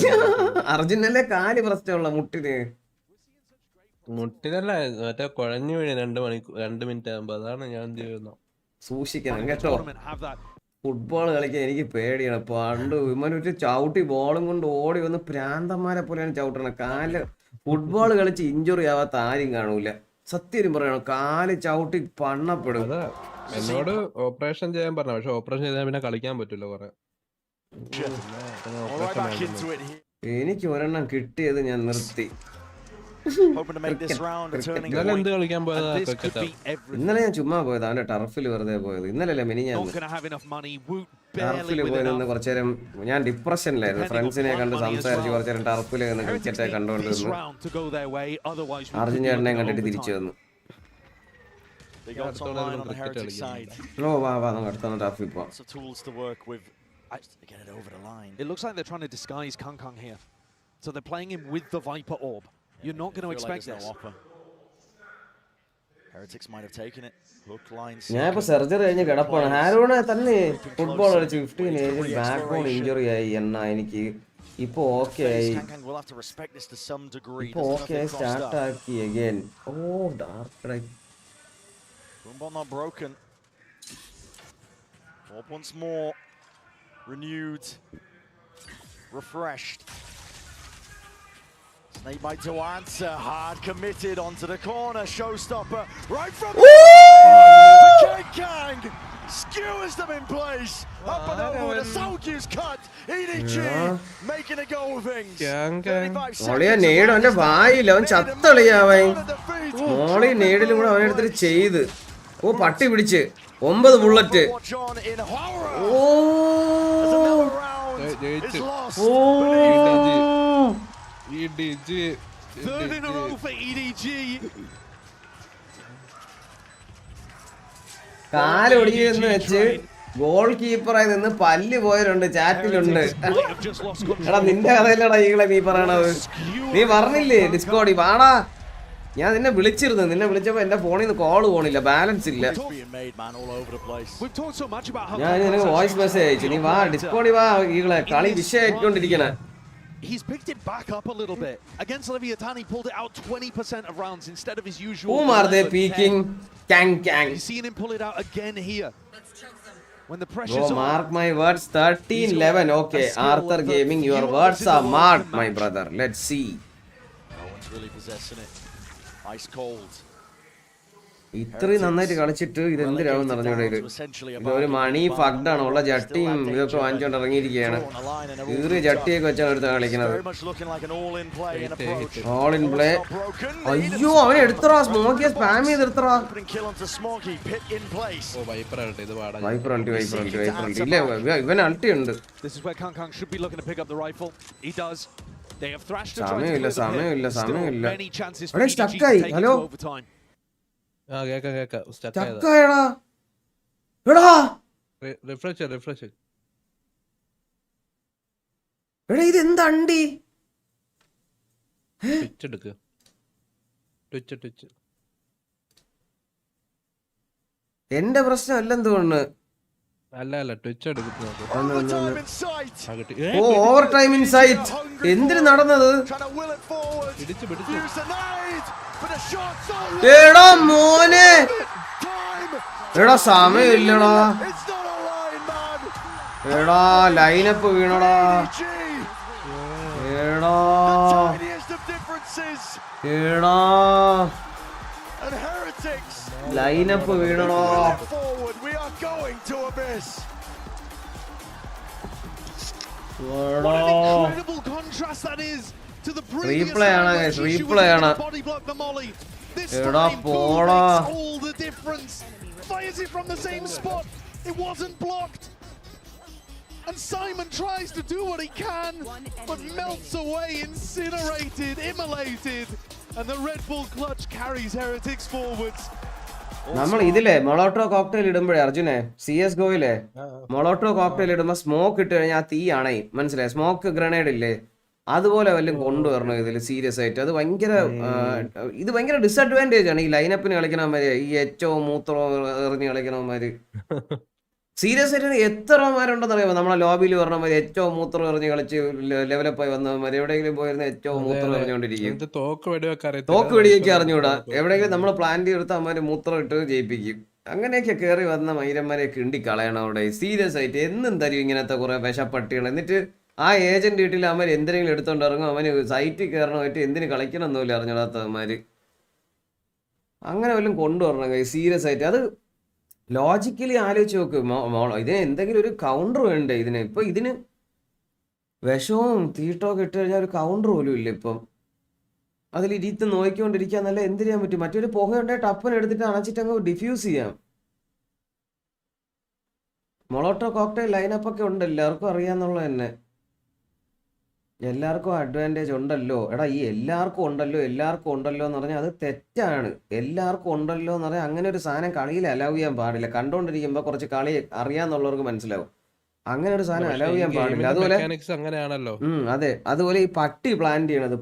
അർജുനല്ലേ കാല് പ്രശ്നമുള്ള മുട്ടിന്. മുട്ടിനല്ല, മറ്റേ കുഴഞ്ഞു വീണി 2 മിനിറ്റ് ആകുമ്പോ. അതാണ് ഞാൻ ചെയ്യുന്നത്. സൂക്ഷിക്കണം കേട്ടോ. ഫുട്ബോൾ കളിക്കാൻ എനിക്ക് പേടിയാണ്. പണ്ട് ഇവനൊരു ചവിട്ടി ബോളും കൊണ്ട് ഓടി വന്ന് പ്രാന്തന്മാരെ പോലെയാണ് ചവിട്ടണത്. കാല് ഫുട്ബോൾ കളിച്ച് ഇഞ്ചുറി ആവാത്ത ആരും കാണൂല. സത്യം പറയണോ, കാല് ചവിട്ടി പണ്ണപ്പെടും. എന്നോട് ഓപ്പറേഷൻ ചെയ്യാൻ പറഞ്ഞു. പക്ഷെ ഓപ്പറേഷൻ ചെയ്താൽ പിന്നെ കളിക്കാൻ പറ്റില്ല. കുറെ എനിക്ക് ഒരെണ്ണം കിട്ടിയത് ഞാൻ നിർത്തി. ഇന്നലെ ഞാൻ ചുമ്മാ പോയത്. അവന്റെ ടർഫിൽ വെറുതെ പോയത്. ഇന്നലെ മിനിഞ്ഞാൻ ടർഫിൽ പോയി കുറച്ചു നേരം. ഞാൻ ഡിപ്രഷനിലായിരുന്നു. ഫ്രണ്ട്സിനെ കണ്ട് സംസാരിച്ച് കുറച്ചു നേരം ടർഫിൽ നിന്ന് ക്രിക്കറ്റ് കണ്ടുകൊണ്ട് നിന്നു. അർജുൻ ചേട്ടനെ കണ്ടിട്ട് തിരിച്ചു വന്നു. ഓ വാ നമുക്ക് അടുത്ത ടർഫിൽ പോവാം. It looks like they're trying to disguise Kang here. So they're playing him with the Viper Orb. You're not going to expect this. Heretics might have taken it. Hook lines. ഞാൻ ഇപ്പൊ സർജറി കഴിഞ്ഞ് കിടപ്പാണ്. Aaron തന്നെ football കളിച്ച് 15 age back bone injury ആയി. എന്നാ എനിക്ക് ഇപ്പൊ okay ആയി. ഇപ്പൊ ഓക്കെ ആയി സ്റ്റാർട്ട് ആക്കി again. Oh dark right. Boom not broken. Orb once more. Renewed, refreshed. Snake by DyAc, hard committed onto the corner, showstopper right from Kang skewers them in in place. Up and over the Saukyu's cut. EDG making a go of things. 35 seconds. നേട് അവന്റെ വായില്ല, അവൻ ചത്തളിയാവൻ. മോളി നേടിലും കൂടെ അവനെടുത്തിട്ട് ചെയ്ത്. ഓ പട്ടി പിടിച്ച് 9 bullet. Third in a row for EDG. കാലൊടിയെന്ന് വെച്ച് goal കീപ്പറായി നിന്ന് പല്ല് പോയവരുണ്ട്, ചാറ്റിലുണ്ട്. എടാ നിന്റെ കഥയിലടാ ഈകളെ നീ പറയണത്. നീ പറഞ്ഞില്ലേ ഡിസ്കോഡി വാടാ, ഞാൻ നിന്നെ വിളിച്ചിരുന്നു. നിന്നെ വിളിച്ചപ്പോ എന്റെ ഫോണിൽ നിന്ന് കോള് പോണില്ല, ബാലൻസ് ഇല്ല. ഞാൻ നിനക്ക് വോയിസ് മെസ്സേജ് അയച്ചു, നീ വാ ഡിസ്കോഡി വാ. ഈകളെ കളി വിഷയമായിക്കൊണ്ടിരിക്കണ. He's picked it back up a little bit. Against Leviathan, he pulled it out 20% of rounds instead of his usual. Whom are they peeking? Kang kang. You've seen him pull it out again here. When the pressure's on. Mark my words, 13-11. Okay, Arthur Gaming, your words are marked, my brother. Let's see. No one's really possessing it. Ice cold. ഇത്രയും നന്നായിട്ട് കളിച്ചിട്ട് ഇത് എന്തിനാവും പറഞ്ഞൂടെ? ഇതൊരു മണി ഫഗ്ഡാണ്. ഉള്ള ജട്ടിയും ഇതൊക്കെ വാങ്ങിച്ചോണ്ട് ഇറങ്ങിയിരിക്കുകയാണ്. കീറിയ ജട്ടിയൊക്കെ വെച്ചാണ് എടുത്ത് കളിക്കുന്നത്. All in play. അയ്യോ അവൻ എടുത്തറാ, സ്മോക്കിയെ സ്പാം ചെയ്ത് എടുത്തറാ. ഇല്ല ഇവൻ അൾട്ടി ഉണ്ട്. സമയമില്ല സമയമില്ല സമയമില്ല. അവിടെ സ്റ്റക്കായി. ഹലോ ഇതെന്തണ്ടി? എന്റെ പ്രശ്നം അല്ലെന്ന് തോന്നുന്നു. Over time insight. എന്തിന് നടന്നത്? എടാ മോനെ, എടാ സമയമില്ലടാ. എടാ ലൈനപ്പ് വീണടാ. എടാ എടാ ലൈനപ്പ് വീണടാ. റീപ്ലേ ആണ്, റീപ്ലേ ആണ്. എടാ പോടാ. Fires it from the same spot. It wasn't blocked. And Simon tries to do what he can, but melts away, incinerated, immolated. And the Red Bull clutch carries Heretics forwards. നമ്മൾ ഇതിലെ മൊളോട്ടോ cocktail ഇടുമ്പോഴേ അർജുനെ, CS ഗോയിലെ മൊളോട്ടോ cocktail ഇടുമ്പോ smoke ഇട്ട് കഴിഞ്ഞാൽ ആ തീ അണയും. മനസ്സിലായി? Smoke grenade ഇല്ലേ, അതുപോലെ വല്ലതും കൊണ്ടുവരണം ഇതിൽ സീരിയസ് ആയിട്ട്. അത് ഭയങ്കര ഇത് ഭയങ്കര ഡിസഡ്വാൻറ്റേജ് ആണ് ഈ ലൈനപ്പിന് കളിക്കണമാര്, ഈ ഏറ്റവും മൂത്രവും എറിഞ്ഞ് കളിക്കണമാര്. സീരിയസ് ആയിട്ട് എത്രമാരുണ്ടെന്ന് അറിയാമോ? നമ്മളെ ലോബിയിൽ പറഞ്ഞമാര് ഏറ്റവും മൂത്രം എറിഞ്ഞ് കളിച്ച് ലെവലപ്പായി വന്നമാര് എവിടെയെങ്കിലും പോയിരുന്ന ഏറ്റവും മൂത്രം എറിഞ്ഞുകൊണ്ടിരിക്കും. തോക്ക് വെടിയൊക്കെ അറിഞ്ഞൂടാ. എവിടെയെങ്കിലും നമ്മൾ പ്ലാൻ ചെയ്തെടുത്ത് അമ്മമാര് മൂത്രം ഇട്ട് ജയിപ്പിക്കും. അങ്ങനെയൊക്കെ കയറി വന്ന മൈരന്മാരെ കിണ്ടി കളയണം അവിടെ. സീരിയസ് ആയിട്ട് എന്നും തരും ഇങ്ങനത്തെ കുറെ വിഷപ്പട്ടികൾ. എന്നിട്ട് ആ ഏജന്റ് വീട്ടിൽ അവൻ എന്തെങ്കിലും എടുത്തോണ്ട് ഇറങ്ങും. അവന് സൈറ്റിൽ കയറണമായിട്ട് എന്തിന് കളിക്കണമെന്നില്ല അറിഞ്ഞൂടാത്തവന്മാര്. അങ്ങനെ വല്ലതും കൊണ്ടുവരണം കൈ സീരിയസ് ആയിട്ട്. അത് ലോജിക്കലി ആലോചിച്ച് നോക്ക്. ഇതിന് എന്തെങ്കിലും ഒരു കൗണ്ടർ വേണ്ടേ ഇതിന്? ഇപ്പൊ ഇതിന് വിഷവും തീട്ടമൊക്കെ ഇട്ട് കഴിഞ്ഞാൽ ഒരു കൗണ്ടർ പോലും ഇല്ല ഇപ്പം. അതിൽ ഇരുത്ത് നോക്കിക്കൊണ്ടിരിക്കാൻ നല്ല എന്ത് ചെയ്യാൻ പറ്റും? മറ്റൊരു പുകയുണ്ടെങ്കിൽ ടപ്പൻ എടുത്തിട്ട് അണച്ചിട്ട് അങ്ങ് ഡിഫ്യൂസ് ചെയ്യാം. മൊളോട്ടോ കോക്ടെയിൽ ലൈനപ്പൊക്കെ ഉണ്ട്, എല്ലാവർക്കും അറിയാന്നുള്ളത് തന്നെ. എല്ലാവർക്കും അഡ്വാൻറ്റേജ് ഉണ്ടല്ലോ. എടാ ഈ എല്ലാവർക്കും ഉണ്ടല്ലോ എന്ന് പറഞ്ഞാൽ അത് തെറ്റാണ്. എല്ലാവർക്കും ഉണ്ടല്ലോ എന്ന് പറഞ്ഞാൽ അങ്ങനെ ഒരു സാധനം കളിയിൽ അലൗ ചെയ്യാൻ പാടില്ല. കണ്ടോണ്ടിരിക്കുമ്പോൾ കുറച്ച് കളി അറിയാന്നുള്ളവർക്ക് മനസ്സിലാവും. അങ്ങനെ ഒരു സാധനം അലൗ ചെയ്യാൻ പാടില്ല. അതുപോലെ അതെ, അതുപോലെ ഈ പട്ടി പ്ലാൻ ചെയ്യണത്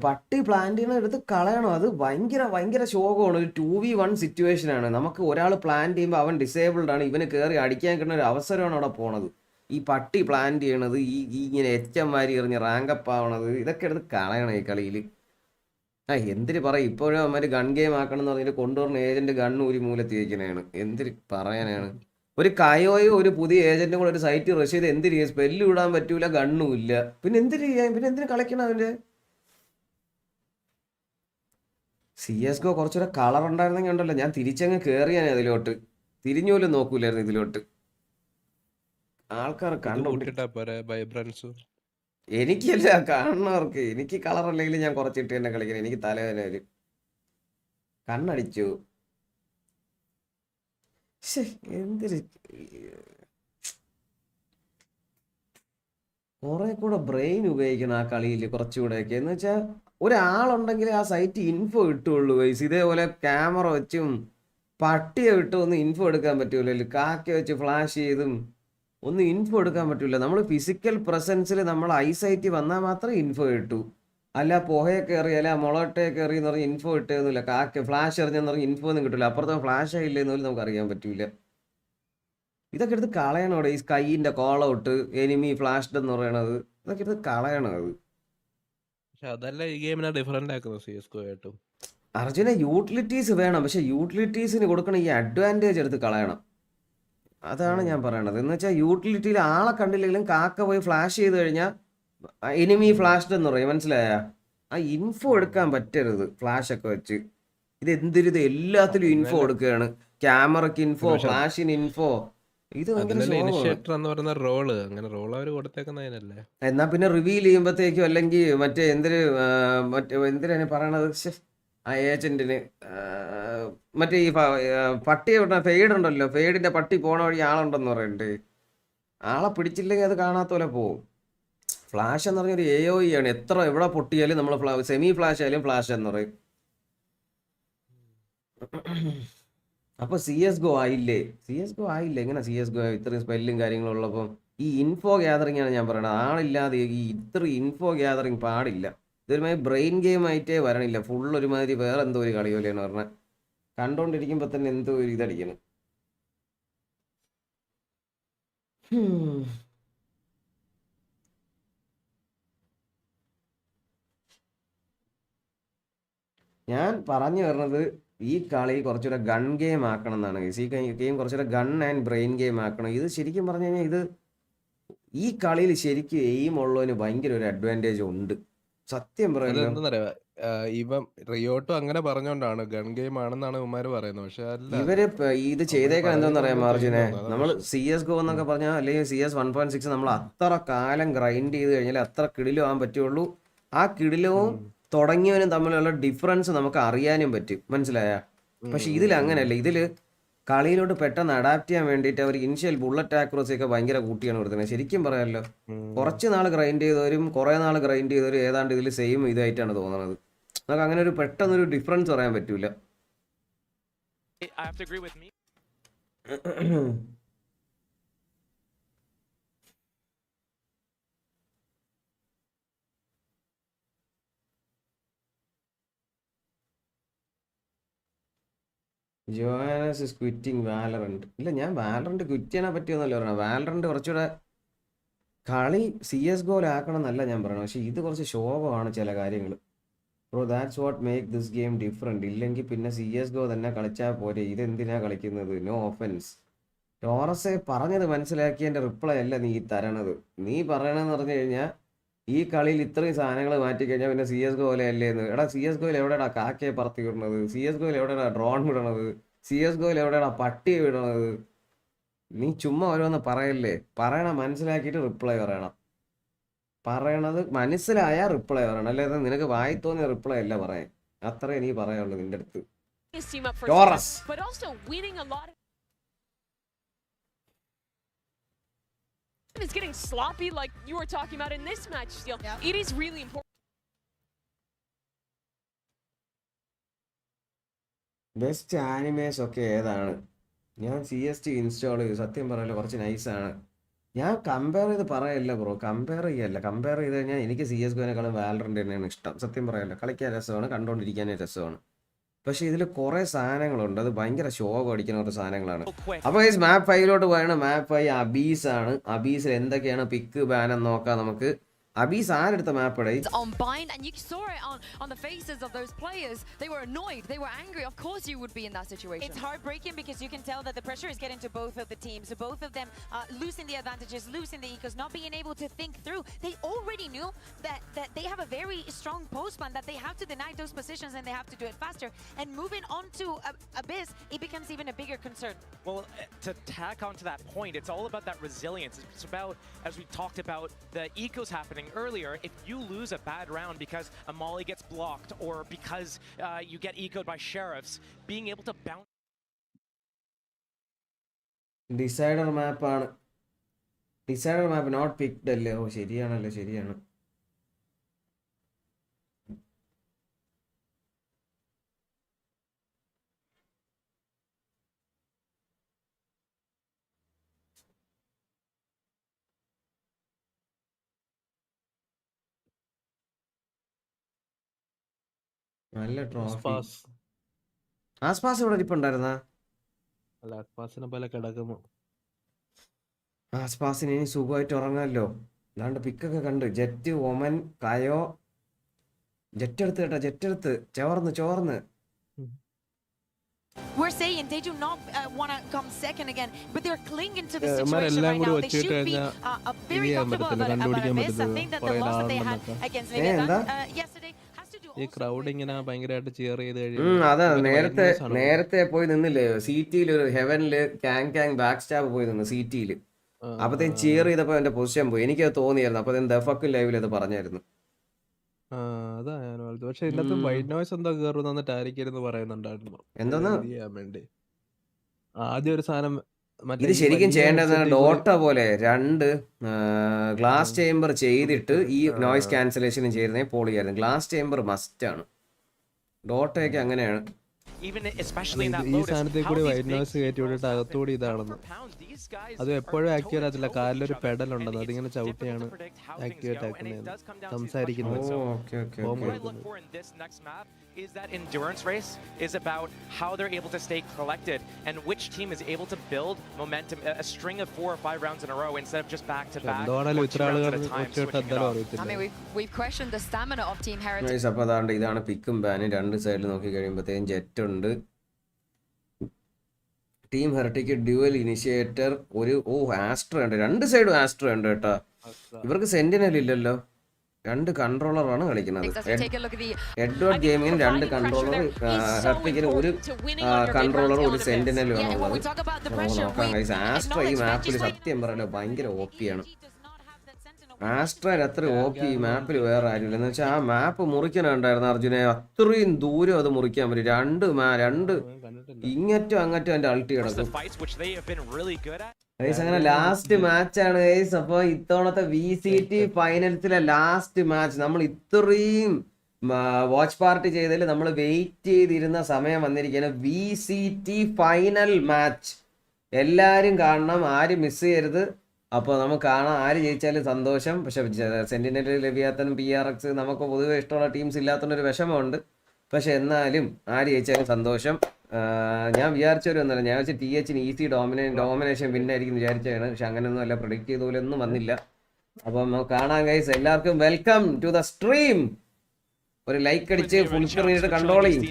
എടുത്ത് കളയണം. അത് ഭയങ്കര ശോകമാണ്. ഒരു 2v1 സിറ്റുവേഷൻ ആണ്. നമുക്ക് ഒരാൾ പ്ലാൻ ചെയ്യുമ്പോൾ അവൻ ഡിസേബിൾഡ് ആണ്, ഇവന് കയറി അടിക്കാൻ കിട്ടുന്ന ഒരു അവസരമാണ് അവിടെ പോണത്. ഈ പട്ടി പ്ലാൻ ചെയ്യണത്, ഈ ഇങ്ങനെ എച്ചന്മാരി എറിഞ്ഞ് റാങ്കപ്പ് ആവണത്, ഇതൊക്കെ എടുത്ത് കളയണം ഈ കളിയിൽ. എന്തിന് പറയും? ഇപ്പോഴും അവന്മാർ ഗൺ ഗെയിം ആക്കണം എന്ന് പറഞ്ഞിട്ട് കൊണ്ടുവരുന്ന ഏജന്റ് ഗണ്ണ് ഒരു മൂലത്തി വയ്ക്കണതാണ്. എന്തിന് പറയാനാണ്? ഒരു കയോയോ ഒരു പുതിയ ഏജന്റും കൂടെ ഒരു സൈറ്റ് റഷ് ചെയ്ത് എന്തിന് ചെയ്യാം? സ്പെല്ല് വിടാൻ പറ്റൂല, ഗണ്ണും ഇല്ല, പിന്നെ എന്തിന് ചെയ്യാൻ? പിന്നെ എന്തിന് കളിക്കണം അവന്റെ? CSGO കുറച്ചുകൂടെ കളർ ഉണ്ടായിരുന്നെങ്കിൽ ഉണ്ടല്ലോ, ഞാൻ തിരിച്ചങ്ങ് കയറിയാനേ അതിലോട്ട്. തിരിഞ്ഞു പോലും നോക്കൂലായിരുന്നു ഇതിലോട്ട്. ആൾക്കാർ കണ്ടുപിടിച്ചിട്ടാ വൈബ്രൻസ് എനിക്കല്ല കാണുന്നവർക്ക്. എനിക്ക് കളർ അല്ലെങ്കിൽ ഞാൻ കുറച്ചിട്ട് തന്നെ കളിക്കണം. എനിക്ക് തലവേദന വരും. കണ്ണടിച്ചു. എന്തൊരു കുറെ കൂടെ ബ്രെയിൻ ഉപയോഗിക്കണം ആ കളിയിൽ കുറച്ചുകൂടെയൊക്കെ. എന്ന് വെച്ചാൽ ഒരാളുണ്ടെങ്കിൽ ആ സൈറ്റ് ഇൻഫോ കിട്ടുള്ളൂ വൈസ്. ഇതേപോലെ ക്യാമറ വെച്ചും പട്ടിയെ വിട്ടും ഒന്നും ഇൻഫോ എടുക്കാൻ പറ്റൂലല്ലോ. കാക്ക വെച്ച് ഫ്ലാഷ് ചെയ്തും ഒന്നും ഇൻഫോ എടുക്കാൻ പറ്റൂല. നമ്മൾ ഫിസിക്കൽ പ്രസൻസിൽ നമ്മൾ ഐസൈറ്റ് വന്നാൽ മാത്രമേ ഇൻഫോ കിട്ടൂ. അല്ല പുഹയെ കയറി അല്ല മുളകട്ടയെ കയറി എന്ന് പറഞ്ഞ് ഇൻഫോ കിട്ടുന്നില്ല. കാക്ക ഫ്ലാഷ് എറിഞ്ഞെന്ന് പറഞ്ഞ് ഇൻഫോ ഒന്നും കിട്ടില്ല. അപ്പുറത്തെ ഫ്ലാഷ് ആയില്ലെന്ന് പോലും നമുക്ക് അറിയാൻ പറ്റൂല. ഇതൊക്കെ എടുത്ത് കളയണോടെ. ഈ സ്കൈൻ്റെ കോൾ ഔട്ട്, എനിമി ഫ്ലാഷ്ഡ് എന്ന് പറയണത്, ഇതൊക്കെ എടുത്ത് കളയണം. അത് അതല്ല ഈ ഗെയിമിനെ ഡിഫറെന്റ് ആക്കുന്നത് CS:GO ആയിട്ടും. അർജുന യൂട്ടിലിറ്റീസ് വേണം. പക്ഷെ യൂട്ടിലിറ്റീസിന് കൊടുക്കണ ഈ അഡ്വാൻറ്റേജ് എടുത്ത് കളയണം. അതാണ് ഞാൻ പറയണത്. എന്ന് വെച്ചാൽ യൂട്ടിലിറ്റിയിൽ ആളെ കണ്ടില്ലെങ്കിലും കാക്ക പോയി ഫ്ലാഷ് ചെയ്ത് കഴിഞ്ഞാൽ എനിമി ഫ്ലാഷ്ഡ് എന്ന് പറയും. മനസ്സിലായ? ആ ഇൻഫോ എടുക്കാൻ പറ്റരുത് ഫ്ലാഷ് ഒക്കെ വെച്ച്. ഇത് എന്തൊരു എല്ലാത്തിലും ഇൻഫോ കൊടുക്കുകയാണ്. ക്യാമറയ്ക്ക് ഇൻഫോ, ഫ്ലാഷിന് ഇൻഫോ. ഇത് ഇനിഷ്യേറ്റർ എന്ന് പറയുന്ന റോള്, അങ്ങനെ റോൾ അവർ കൊടുത്തേക്കുന്നതിനല്ലേ. എന്നാ പിന്നെ റിവീൽ ചെയ്യുമ്പോഴത്തേക്കും അല്ലെങ്കിൽ മറ്റേ എന്തിനാണ് പറയണത്, ആ ഏജന്റിന് മറ്റേ ഈ പട്ടിയെ വിടണ ഫെയ്ഡ് ഉണ്ടല്ലോ, ഫെയ്ഡിന്റെ പട്ടി പോണ വഴി ആളുണ്ടെന്ന് പറയുന്നുണ്ട്. ആളെ പിടിച്ചില്ലെങ്കിൽ അത് കാണാത്ത പോലെ പോവും. ഫ്ലാഷ് എന്ന് പറഞ്ഞൊരു AOE ആണ്. എവിടെ പൊട്ടിയാലും നമ്മൾ സെമി ഫ്ലാഷ് ആയാലും ഫ്ലാഷ് എന്ന് പറയും. അപ്പൊ CS:GO ആയില്ലേ? CS:GO ആയില്ലേ? എങ്ങനെ CS:GO ഇത്രയും സ്പെല്ലും കാര്യങ്ങളും ഉള്ളപ്പം ഈ ഇൻഫോ ഗ്യാതറിംഗ് ആണ് ഞാൻ പറയണത്. ആളില്ലാതെ ഈ ഇത്രയും ഇൻഫോ ഗ്യാതറിംഗ് പാടില്ല. ഇതൊരുമാതിരി ബ്രെയിൻ ഗെയിം ആയിട്ടേ വരണില്ല. ഫുൾ ഒരുമാതിരി വേറെ എന്തോ ഒരു കളി പോലെയാണ് പറഞ്ഞത്. കണ്ടോണ്ടിരിക്കുമ്പോ തന്നെ എന്തോ ഒരു ഇതടിക്കണം. ഞാൻ പറഞ്ഞു വരുന്നത് ഈ കളി കുറച്ചുകൂടെ ഗൺ ഗെയിം ആക്കണം എന്നാണ്. ഈ ഗെയിം കുറച്ചുകൂടെ ഗൺ ആൻഡ് ബ്രെയിൻ ഗെയിം ആക്കണം. ഇത് ശരിക്കും പറഞ്ഞു കഴിഞ്ഞാൽ ഇത് ഈ കളിയിൽ ശരിക്കും എയിം ഉള്ളതിന് ഭയങ്കര ഒരു അഡ്വാൻറ്റേജ് ഉണ്ട്. സത്യം പറയുന്നത് ഇവൻ റിയോട്ടും അങ്ങനെ പറഞ്ഞോണ്ടാണ് ഗൺ ഗെയിം ആണെന്നാണ് ഇവന്മാര് പറയുന്നത്. പക്ഷെ ഇവര് ഇത് ചെയ്തേക്കാൻ എന്താണെന്ന് അറിയാം മാർജിനെ. നമ്മൾ CS:GO എന്നൊക്കെ പറഞ്ഞാൽ അല്ലെങ്കിൽ CS 1.6 നമ്മൾ അത്ര കാലം ഗ്രൈൻഡ് ചെയ്ത് കഴിഞ്ഞാൽ അത്ര കിടിലും ആകാൻ പറ്റുള്ളൂ. ആ കിടിലവും തുടങ്ങിയവനും തമ്മിലുള്ള ഡിഫറൻസ് നമുക്ക് അറിയാനും പറ്റും. മനസ്സിലായ? പക്ഷെ ഇതിൽ അങ്ങനെയല്ല. ഇതില് കളിയിലോട്ട് പെട്ടെന്ന് അഡാപ്റ്റ് ചെയ്യാൻ വേണ്ടിയിട്ട് അവർ ഇനിഷ്യൽ ബുള്ളറ്റ് ആക്യുറസി ഒക്കെ ഭയങ്കര കൂട്ടിയാണ് കൊടുക്കുന്നത്. ശരിക്കും പറയാമല്ലോ, കുറച്ച് നാൾ ഗ്രൈൻഡ് ചെയ്തവരും കുറെ നാൾ ഗ്രൈൻഡ് ചെയ്തവരും ഏതാണ്ട് ഇതിൽ സെയിം ഇതായിട്ടാണ് തോന്നുന്നത്. നമുക്ക് അങ്ങനെ ഒരു പെട്ടെന്നൊരു ഡിഫറൻസ് പറയാൻ പറ്റൂല. ജോയാനസ് ഇസ് ക്വിറ്റിംഗ് വാലറന്റ്. ഇല്ല, ഞാൻ വാലറന്റ് ക്വിറ്റ് ചെയ്യാനെ പറ്റിയൊന്നല്ല പറയണം. വാലറന്റ് കുറച്ചുകൂടെ കളി CS:GO ആക്കണം എന്നല്ല ഞാൻ പറയണം. പക്ഷെ ഇത് കുറച്ച് ശോഭമാണ് ചില കാര്യങ്ങൾ. Bro that's what make this game different. ഇല്ലെങ്കിൽ പിന്നെ CS:GO തന്നെ കളിച്ചാൽ പോരെ. ഇതെന്തിനാ കളിക്കുന്നത്? No offence. ടോറസെ പറഞ്ഞത് മനസ്സിലാക്കിയതിൻ്റെ റിപ്ലൈ അല്ല നീ തരണത്. നീ പറയണമെന്ന് പറഞ്ഞു കഴിഞ്ഞാൽ ഈ കളിയിൽ ഇത്രയും സാധനങ്ങൾ മാറ്റിക്കഴിഞ്ഞാൽ പിന്നെ CS:GO അല്ലേന്ന്. എടാ CS:GO എവിടെയാടാ കാക്കയെ പറത്തി വിടണത്? CS:GO എവിടെയാടാ ഡ്രോൺ വിടണത്? CS:GO എവിടെയാടാ പട്ടിയെ വിടണത്? നീ ചുമ്മാ ഓരോന്ന് പറയല്ലേ. പറയണം, മനസ്സിലാക്കിയിട്ട് റിപ്ലൈ പറയണം. പറയണത് മനസ്സിലായാൽ റിപ്ലൈ പറയണം. അല്ലാതെ നിനക്ക് വായി തോന്നിയ റിപ്ലൈ അല്ല പറയാൻ. അത്രേ നീ പറയാനുള്ളൂ നിന്റെ അടുത്ത്. Is getting sloppy like you were talking about in this match still. Yeah. It is really important. Best animes ഒക്കെ ഏതാണ്? ഞാൻ CST ഇൻസ്റ്റാൾ ചെയ്തു. സത്യം പറയല്ലോ കുറച്ച് നൈസാണ്. ഞാൻ കമ്പയർ ചെയ്ത് പറയല്ല ബ്രോ, കമ്പയർ ചെയ്യല്ല. കമ്പയർ ചെയ്ത് കഴിഞ്ഞാൽ എനിക്ക് CS:GOനേക്കാളും വാലറന്റ് തന്നെയാണ് ഇഷ്ടം. സത്യം പറയല്ലോ, കളിക്കാൻ രസമാണ്, കണ്ടുകൊണ്ടിരിക്കാനേ രസമാണ്. പക്ഷെ ഇതിൽ കുറെ സാധനങ്ങളുണ്ട്, അത് ഭയങ്കര ശോകം അടിക്കുന്ന കുറച്ച് സാധനങ്ങളാണ്. അപ്പോൾ ഈ മാപ്പ് 5ലോട്ട് പോയാണ്. മാപ്പ് 5 അബീസ് ആണ്. അബീസിൽ എന്തൊക്കെയാണ് പിക്ക് ബാൻ എന്ന് നോക്കാം നമുക്ക്. Abis ആരെടുത്ത മാപ്പടേ? On bind, and you saw it on the faces of those players. They were annoyed, they were angry. Of course you would be in that situation. It's heartbreaking because you can tell that the pressure is getting to both of the teams. So both of them losing the advantages, losing the ecos, not being able to think through. They already knew that they have a very strong post plan, that they have to deny those positions and they have to do it faster. And moving on to Abyss, it becomes even a bigger concern. Well, to tack onto that point, it's all about that resilience. It's about, as we talked about, the ecos happening earlier. If you lose a bad round because a molly gets blocked or because you get ecoed by sheriffs, being able to bounce. Decider map ആണ്. Decider map not picked അല്ലേ? ഓ ശരിയാണല്ലോ, ശരിയാണ്. നല്ല trophy. ആസ്പാസ് ഇവിടെ ഇരിപ്പുണ്ടായിരുന്നാ? അല്ല, ആസ്പാസിനെ പോലെ കിടക്കുന്നു. ആസ്പാസിന് ഇനി സുഖമായിട്ട് ഉറങ്ങാമല്ലോ. അല്ലാണ്ട് പിക്കൊക്കെ കണ്ട് ജെറ്റ്, ഒമൻ, കയോ. ജെറ്റ് എടുത്ത് കേട്ടോ, ജെറ്റ് എടുത്ത് ചോർന്ന്. We're saying they do not want to come second again, but they're clinging to the situation right now. They should be very comfortable about Abyss. I think that the loss that they had against yesterday has to do ഈ crowd ഇങ്ങനെ ഭയങ്കരമായിട്ട് cheer ചെയ്ത് അതാ നേരത്തെ പോയി നിന്നില്ലേ സിറ്റിയിൽ, ഒരു ഹെവനില് ക്യാങ് ബാക്ക് സ്റ്റാബ് പോയി നിന്ന് സിറ്റിയില്. അപ്പത്തേക്കും ചിയർ ചെയ്തപ്പോ എന്റെ പൊസിഷൻ പോയി. എനിക്കത് തോന്നിയായിരുന്നു. അപ്പൊ ദഫക്ക് ലൈവിൽ അത് പറഞ്ഞായിരുന്നു. അതാ ഞാൻ പറഞ്ഞത്. പക്ഷെ ഇതിനകത്ത് വൈറ്റ് നോയ്സ് എന്തോ കയറുന്ന ടാരിക്കരുന്ന് പറയുന്നുണ്ടായിരുന്നു. എന്തോന്ന് ചെയ്യാൻ വേണ്ടി ആദ്യം ഒരു സാധനം ഇത് ശരിക്കും ചെയ്യേണ്ടത് ഡോട്ട പോലെ 2 ഗ്ലാസ് ചേംബർ ചെയ്തിട്ട് ഈ നോയ്സ് ക്യാൻസലേഷനും ചെയ്യുന്നേ പോളിയായിരുന്നു. ഗ്ലാസ് ചേംബർ മസ്റ്റ് ആണ്. ഡോട്ടയൊക്കെ അങ്ങനെയാണ്. ഈ സാധനത്തിൽ കൂടി വൈറ്റ് നോയ്സ് കയറ്റി വിട്ടിട്ട് അകത്തുകൂടി ഇതാണെന്ന്. അത് എപ്പോഴും ആക്ടിവേറ്റ് ആകത്തില്ല. കാലിലൊരു പെഡൽ ഉണ്ടെന്ന്, അതിങ്ങനെ ചവിട്ടിയാണ് ആക്ടിവേറ്റ് ആക്കുന്നത്, സംസാരിക്കുന്നത്. Is that endurance race is about how they're able to stay collected and which team is able to build momentum, a string of 4 or 5 rounds in a row instead of just back to back. I mean, we've questioned the stamina of Team Heritage. Guys, അപ്പോൾ അതാണ്ട് ഇതാണ് പിക്കും ബാനും. 2 സൈഡിൽ നോക്കി കഴിയുമ്പോഴത്തേക്കും jet ഉണ്ട്. Team heritage dual initiator, ഒരു astro ഉണ്ട്. 2 സൈഡും ആസ്ട്രോ ഉണ്ട് കേട്ടോ. ഇവർക്ക് സെന്റിനൽ ഇല്ലല്ലോ. 2 കൺട്രോളറാണ് കളിക്കുന്നത്. എഡ്വേർഡ് ഗെയിമിങ്ങിന് 2 കൺട്രോളർ, ഹെർട്ടിക്കിന് 1 കൺട്രോളർ, 1 സെന്റിനലും ആണുള്ളത്. നോക്കാം ഗൈസ്. ആസ്ട്രോ ഈ മാപ്പിൽ സത്യം പറയല്ലോ ഭയങ്കര ഓപ്പിയാണ്. ആസ്ട്രയിൽ അത്ര ഓപ്പി ഈ മാപ്പിൽ വേറെ ആരുമില്ല. എന്ന് വെച്ചാൽ ആ മാപ്പ് മുറിക്കാനുണ്ടായിരുന്നു അർജുനെ. അത്രയും ദൂരം അത് മുറിക്കാൻ പറ്റും. 2 ഇങ്ങറ്റോ അങ്ങറ്റോ എന്റെ അൾട്ടി കിടക്കും. അങ്ങനെ ലാസ്റ്റ് മാച്ചാണ് ഗൈസ്. അപ്പൊ ഇത്തവണത്തെ VCT ഫൈനൽസിലെ ലാസ്റ്റ് മാച്ച്. നമ്മൾ ഇത്രയും വാച്ച് പാർട്ടി ചെയ്തതിൽ നമ്മൾ വെയിറ്റ് ചെയ്തിരുന്ന സമയം വന്നിരിക്കുകയാണ്. VCT ഫൈനൽ മാച്ച് എല്ലാരും കാണണം, ആരും മിസ് ചെയ്യരുത്. അപ്പോൾ നമുക്ക് കാണാം. ആര് ജയിച്ചാലും സന്തോഷം. പക്ഷെ സെന്റിനൽ, ലെവിയാത്തനും, PRX നമുക്ക് പൊതുവെ ഇഷ്ടമുള്ള ടീംസ് ഇല്ലാത്തതിനൊരു വിഷമമുണ്ട്. പക്ഷെ എന്നാലും ആര് ജയിച്ചാലും സന്തോഷം. ഞാൻ വിചാരിച്ചവരൊന്നുമല്ല. ഞാൻ വെച്ചാൽ TH ഈസി ഡോമിനേഷൻ വിന്നായിരിക്കും വിചാരിച്ചാണ്. പക്ഷെ അങ്ങനെയൊന്നും അല്ല, പ്രൊഡിക്റ്റ് ചെയ്ത പോലെ ഒന്നും വന്നില്ല. അപ്പം നമുക്ക് കാണാം ഗൈസ്. എല്ലാവർക്കും വെൽക്കം ടു ദ സ്ട്രീം. ഒരു ലൈക്ക് അടിച്ച് ഫുൾ സ്ക്രീൻ കൺട്രോൾ ചെയ്യും.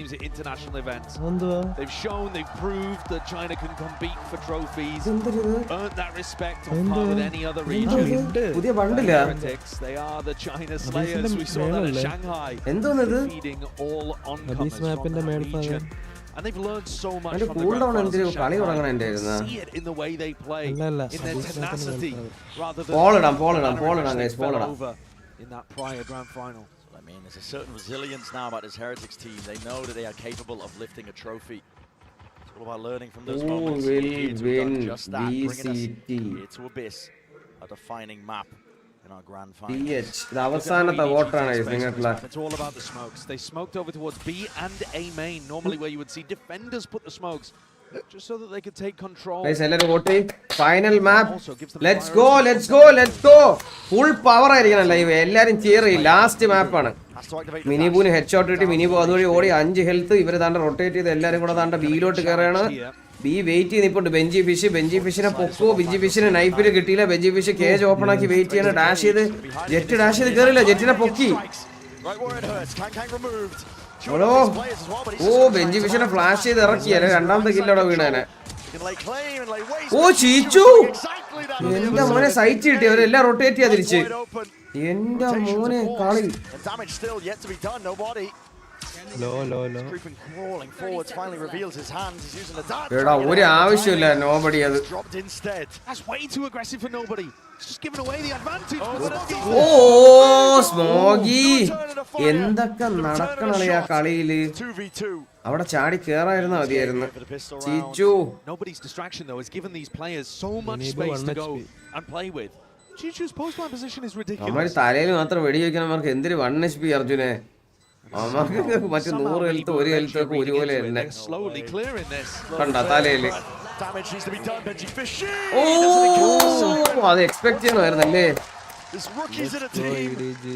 പുതിയ ബണ്ടില്ല എന്തോന്നത്? കൂൾ ഡൗൺ എന്തിനു കളി തുടങ്ങണ എന്റെ പോളിടാം guys, പോളിടാം. I mean, there's a certain resilience now about this Heretics team. They know that they are capable of lifting a trophy. It's all about learning from those moments. Who will win VCT? It's to Abyss, a defining map in our grand final. TH, the അവസാനത്തെ വോട്ടാണ് നിങ്ങൾക്കുള്ള. It's all about the smokes. They smoked over towards B and A main, normally where you would see defenders put the smokes. Just so that they could take control. Guys, എല്ലാവരും vote ചെയ്യ്. Final map. Let's go. Full power ആയിരിക്കണം live. എല്ലാവരും cheer ചെയ്യും. Last മാപ്പാണ്. മിനിബൂന് head shot കിട്ടി. മിനിബു അതുവഴി ഓടി 5 health. ഇവർ താണ്ട rotate ചെയ്ത് എല്ലാവരും കൂടെ താണ്ട ബിയിലോട്ട് കയറുകയാണ്. ബി വെയിറ്റ് ചെയ്ത് ഇപ്പോൾ ബെഞ്ചി ഫിഷിനെ പൊക്കോ. ബെഞ്ചി ഫിഷിനെ നൈഫിൽ കിട്ടിയില്ല. ബെഞ്ചി ഫിഷ് കേജ് ഓപ്പൺ ആക്കി വെയിറ്റ് ചെയ്യണം. ഡാഷ് ചെയ്ത് ജെറ്റ് കയറില്ല. ജെറ്റിനെ പൊക്കി. ഓ ബെഞ്ചി ഫിഷിനെ ഫ്ലാഷ് ചെയ്ത് ഇറക്കിയാലേ രണ്ടാമത്തെ കില്ലോടെ വീണേനെ. ഓ ചീച്ചു എന്റെ മോനെ സൈറ്റ് കിട്ടി. അവരെല്ലാം റൊട്ടേറ്റ് ചെയ്യാ തിരിച്ച്. എന്റെ മോനെ കളി. എടാ ഒരു ആവശ്യമില്ല നോബഡി അത്. ഓ സ്മോഗി എന്തൊക്കെ നടക്കണേ ആ കളിയില്. അവിടെ ചാടി കേറായിരുന്ന മതിയായിരുന്നു. ചീച്ചു നമ്മൾ തലയിൽ മാത്രം വെടിവെക്കണം. അവർക്ക് എന്തിന് 1 HP അർജുനെ. അവർക്ക് മറ്റു 100 ഹെൽത്ത് 1 ഹെൽത്ത് ഒക്കെ ഒരുപോലെ തന്നെ കണ്ട തലയില്. ഓ അത് expect ചെയ്യണമായിരുന്നല്ലേ.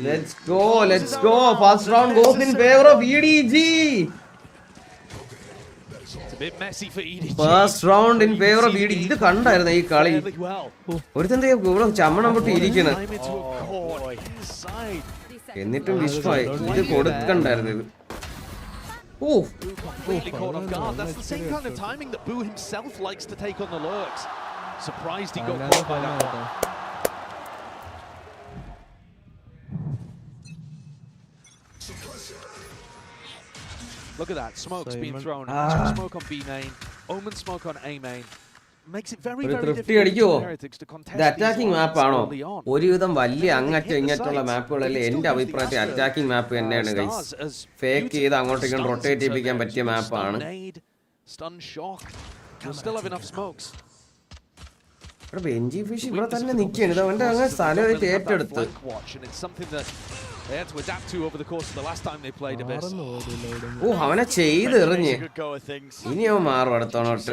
Let's go. First round goes in favor of EDG. First round in favor of EDG. ഇത് കണ്ടായിരുന്നു ഈ കളി. ഒരുത്തന്റെ ഇവിടെ ചമ്മണം പൊട്ടി ഇരിക്കണ. എന്നിട്ടും വിഷ്ണുവായി ഇത് കൊടുക്കണ്ടായിരുന്നു ഇത്. Look at that, smoke's been thrown. Smoke on B main, Omen smoke on A main. Makes it very difficult for Heretics to contest these attacking map ആണോ? ഒരുവിധം വലിയ അങ്ങറ്റം ഇങ്ങറ്റുള്ള മാപ്പുകളല്ലേ എന്റെ അഭിപ്രായത്തിൽ അറ്റാക്കിംഗ് മാപ്പ് തന്നെയാണ് ഗൈസ്. ഫേക്ക് ചെയ്ത് അങ്ങോട്ടും ഇങ്ങോട്ടും റൊട്ടേറ്റ് ചെയ്യിപ്പിക്കാൻ പറ്റിയ മാപ്പാണ്. ബെഞ്ചി ഫിഷ് ഇവിടെ തന്നെ നിൽക്കുകയാണ്. ഇത് അവന്റെ അങ്ങനെ സ്ഥലമായിട്ട് ഏറ്റെടുത്ത്. ഓ അവനെ ചെയ്ത് എറിഞ്ഞ്. ഇനി അവൻ മാറും അടുത്തോണോട്ട്.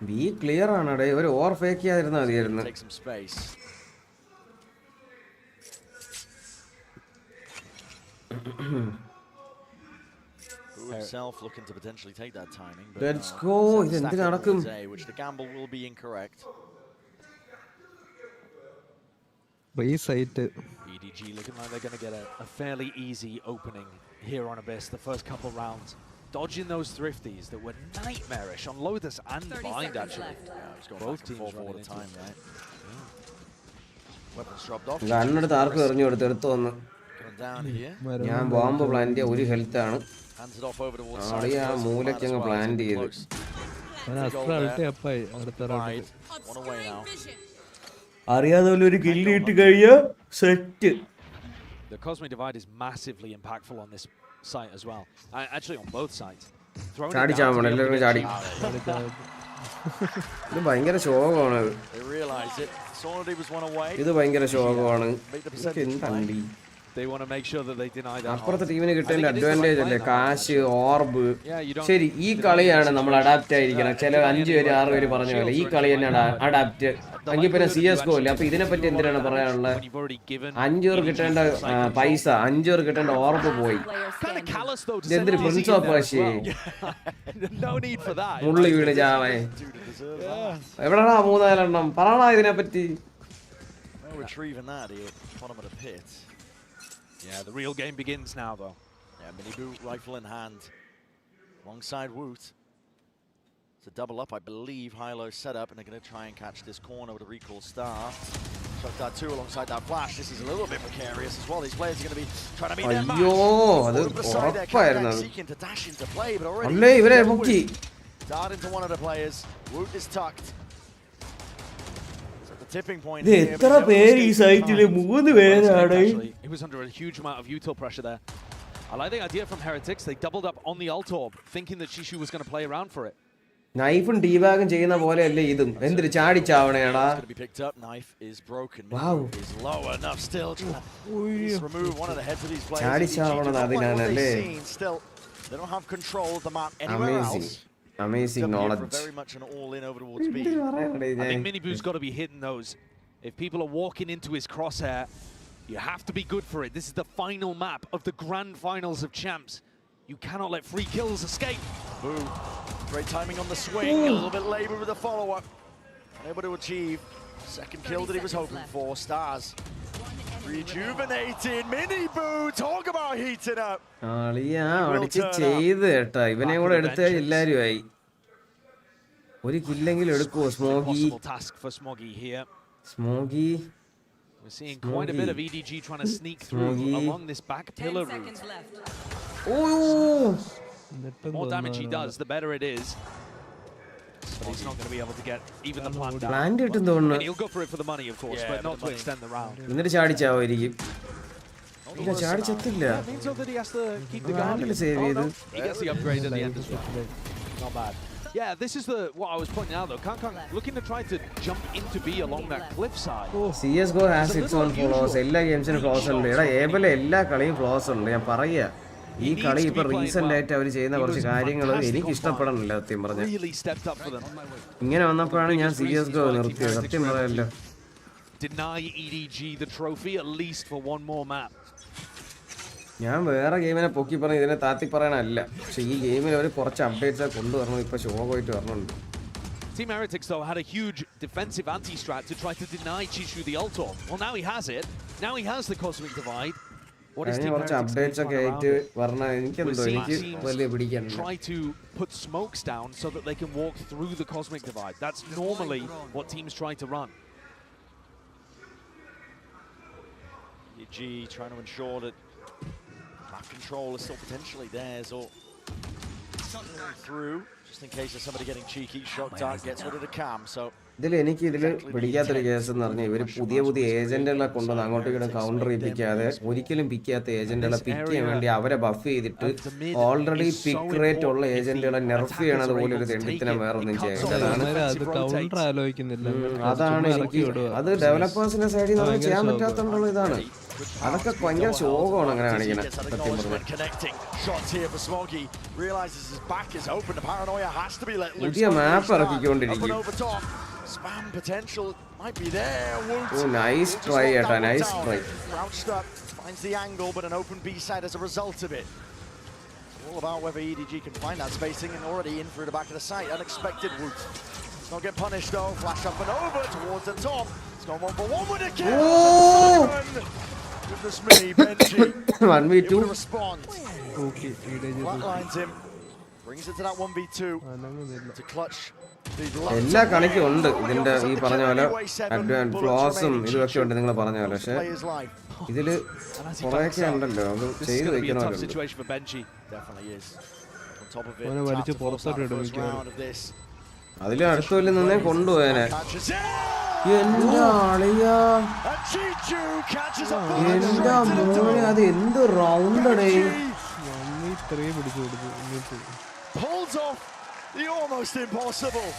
B clear ആണടെ. ഇവര് ഓവർ ഫേക്ക് ചെയ്യാതിരുന്നാ മതിയായിരുന്നു. Himself looking to potentially take that timing. Let's go. ഇത് എന്ത് നടക്കും? Which the gamble will be incorrect. EDG looking like they're going to get a fairly easy opening here on Abyss the first couple rounds. Dodging those thrifties that were nightmarish on Lotus and Bind actually. Both teams running into time, right? Weapons dropped off. ഗണ്ണെടുത്ത് ആർക്കും എറിഞ്ഞു കൊടുത്ത് എടുത്തു വന്ന്. ഞാൻ bomb plant ചെയ്യാൻ 1 health ആണ്. ആളിയാ മൂലക്കങ്ങ് plant ചെയ്ത്. അറിയാതെ ഒരു കില്ല് ഇട്ട് കഴിയാ set. The Cosmic Divide is massively impactful on this site as well. Actually on both sides. ചാടി ചാവണം എല്ലാവരും ചാടി. ഇത് ഭയങ്കര ശോകമാണ്. ഇത് ഭയങ്കര ശോകമാണ്. എന്തണ്ടി അപ്പുറത്തെ ടീമിന് കിട്ടേണ്ട അഡ്വാൻറ്റേജ് അല്ലേ കാശ് ഓർബ്. ശരി ഈ കളിയാണ് നമ്മൾ അഡാപ്റ്റ് ആയിരിക്കണം. ചില 5 പേര് 6 പേര് പറഞ്ഞ പോലെ ഈ കളി തന്നെയാണ് അഡാപ്റ്റ്. എങ്കിൽ പിന്നെ CSGO അല്ലേ. അപ്പൊ ഇതിനെ പറ്റി എന്തിനാണ് പറയാനുള്ളത്? 5 പേർ കിട്ടേണ്ട പൈസ 5 പേർ കിട്ടേണ്ട ഓർബ് പോയി. എന്തൊരു പ്രിൻസ് ഓഫ് പക്ഷേ മുള്ളി വീണ് ചാവേ. എവിടെടാ 3-4 എണ്ണം പറയണ ഇതിനെ പറ്റി. Yeah, the real game begins now, though. Yeah, mini boot rifle in hand, alongside Woot. It's a double up, I believe. Hilo set up, and they're going to try and catch this corner with a recall star. Shot that 2 alongside that flash. This is a little bit precarious as well. These players are going to be trying to meet their match. Seeking to dash into play, but already dart into one of the players. Woot is tucked. ഇത് എത്ര പേര് ഈ സൈറ്റില് 3 പേരാണ്. He was under a huge amount of util pressure there. I like the idea from Heretics. They doubled up on the ult orb, thinking that Shishu was going to play around for it. നൈഫും ഡീബാഗും ചെയ്യുന്ന പോലെയല്ലേ ഇതും. എന്തൊരു ചാടിച്ചാവണേടാ. ചാടിച്ചാവണത് അതിനാണല്ലേ. Amazing knowledge. Very much an all-in over towards B. I think Miniboo's got to be hitting those. If people are walking into his crosshair, you have to be good for it. This is the final map of the grand finals of champs. You cannot let free kills escape. Boo. Great timing on the swing. A little bit labor with the follow-up. Unable to achieve second kill that he was hoping for. Stars rejuvenated. Mini Boo. Talk about heating up. അടിച്ച് ചെയ്ത് കേട്ടാ ഇവനെ കൂടെ എടുത്ത എല്ലാരുമായി ഒരു കില്ലെങ്കിലും എടുക്കുവോ സ്മോഗി സ്മോഗി We're seeing quite a bit of EDG trying to sneak through along this back pillar route. The more damage he does, the better it is. But he's not going to be able to get even the plant down. And he'll go for it for the money, of course, but not to extend the round. എന്നിട്ട് ചാടിച്ചാവായിരിക്കും ഇല്ല ചാടിച്ചത്തില്ല That means that he has to keep the guard. Save ചെയ്ത് He gets the upgrade at the end as well. Not bad. Yeah, this is what I was pointing out though. Kang looking to try to jump into B along that cliffside. CSGO has its own flaws. എല്ലാ ഗെയിംസിനും flows ഉണ്ട്. എടാ ഏബിലെ എല്ലാ കളിയും flows ഉണ്ട്. ഞാൻ പറയാ ഈ കളി ഇപ്പൊ റീസെന്റ് ആയിട്ട് അവർ ചെയ്യുന്ന കുറച്ച് കാര്യങ്ങൾ എനിക്ക് ഇഷ്ടപ്പെടണില്ല സത്യം പറഞ്ഞ. ഇങ്ങനെ വന്നപ്പോഴാണ് ഞാൻ CSGO നിർത്തിയത് സത്യം പറയല്ലോ. Deny EDG the trophy at least for one more map. ഞാൻ വേറെ ഗെയിമിനെ പൊക്കി പറഞ്ഞ് ഇതിനെ താത്തി പറയാനല്ല പക്ഷെ ഈ ഗെയിമിൽ അവർ കുറച്ച് അപ്ഡേറ്റ്സ് കൊണ്ടുവരണം ഇപ്പൊ ഷോ പോയിട്ട് വരണുണ്ട് Team Heretics though had a huge defensive anti-strat to try to deny Chishu the ult off. Well now he has it. Now he has the Cosmic Divide. What is Team Heretics try to put smokes down so that they can walk through the Cosmic Divide. That's normally what teams try to run. EDG trying to ensure that map control is still potentially theirs or through, just in case there's somebody getting cheeky. Shot dart gets rid of the cam, so ഇതിൽ എനിക്ക് ഇതിൽ പിടിക്കാത്തൊരു case എന്ന് പറഞ്ഞാൽ ഇവർ പുതിയ ഏജന്റുകളെ കൊണ്ടുവന്ന് അങ്ങോട്ടും ഇങ്ങോട്ടും കൗണ്ടർ ചെയ്യിപ്പിക്കാതെ ഒരിക്കലും പിക്കാത്ത ഏജന്റുകളെ പിക്ക് ചെയ്യാൻ വേണ്ടി അവരെ ബഫ് ചെയ്തിട്ട് ഓൾറെഡി പിക്ക് റേറ്റ് ഉള്ള ഏജന്റുകളെ നെർഫ് ചെയ്യണത് പോലെ ഒരു തെണ്ടിത്തിനെ വേറൊന്നും ചെയ്യേണ്ടതാണ് അതാണ് എനിക്ക് അത് ഡെവലപ്പേഴ്സിന്റെ സൈഡിൽ നിന്ന് ചെയ്യാൻ പറ്റാത്തോണ്ടുള്ള ഇതാണ് അതൊക്കെ ഭയങ്കര ശോകമാണ് അങ്ങനെ കാണിക്കുന്നത് സത്യം പറഞ്ഞാൽ പുതിയ മാപ്പ് ഇറക്കിക്കൊണ്ടിരിക്കും spam potential might be there. Oh, nice try, Etta. Nice try. Crouched up, finds the angle, but an open B side as a result of it. It's all about whether EDG can find that spacing and already in through the back of the site. Unexpected route. It's not get punished though. Flash up and over towards the top. It's gone 1-for-1 with a kill. Oh! Goodness me, BenQ. 1v2. Able to respond. Okay. Flatlines him. Brings it to that 1v2 to clutch. എല്ലാ കളിക്കും ഉണ്ട് ഇതിന്റെ ഈ പറഞ്ഞ പോലെ ഫ്ലോസും ഇതൊക്കെ ഉണ്ട് നിങ്ങൾ പറഞ്ഞ പോലെ പക്ഷെ ഇതില് കുറെയൊക്കെ ഉണ്ടല്ലോ അത് ചെയ്ത് വെക്കണമല്ലോ അതില് അടുത്തല്ലേ നിന്നേ കൊണ്ടുപോയനെ എന്റെ ആളിയാ എന്റെ മോനെ അത് എന്ത് റൗണ്ടടേ പിടിച്ചു കൊടുത്തു The almost impossible.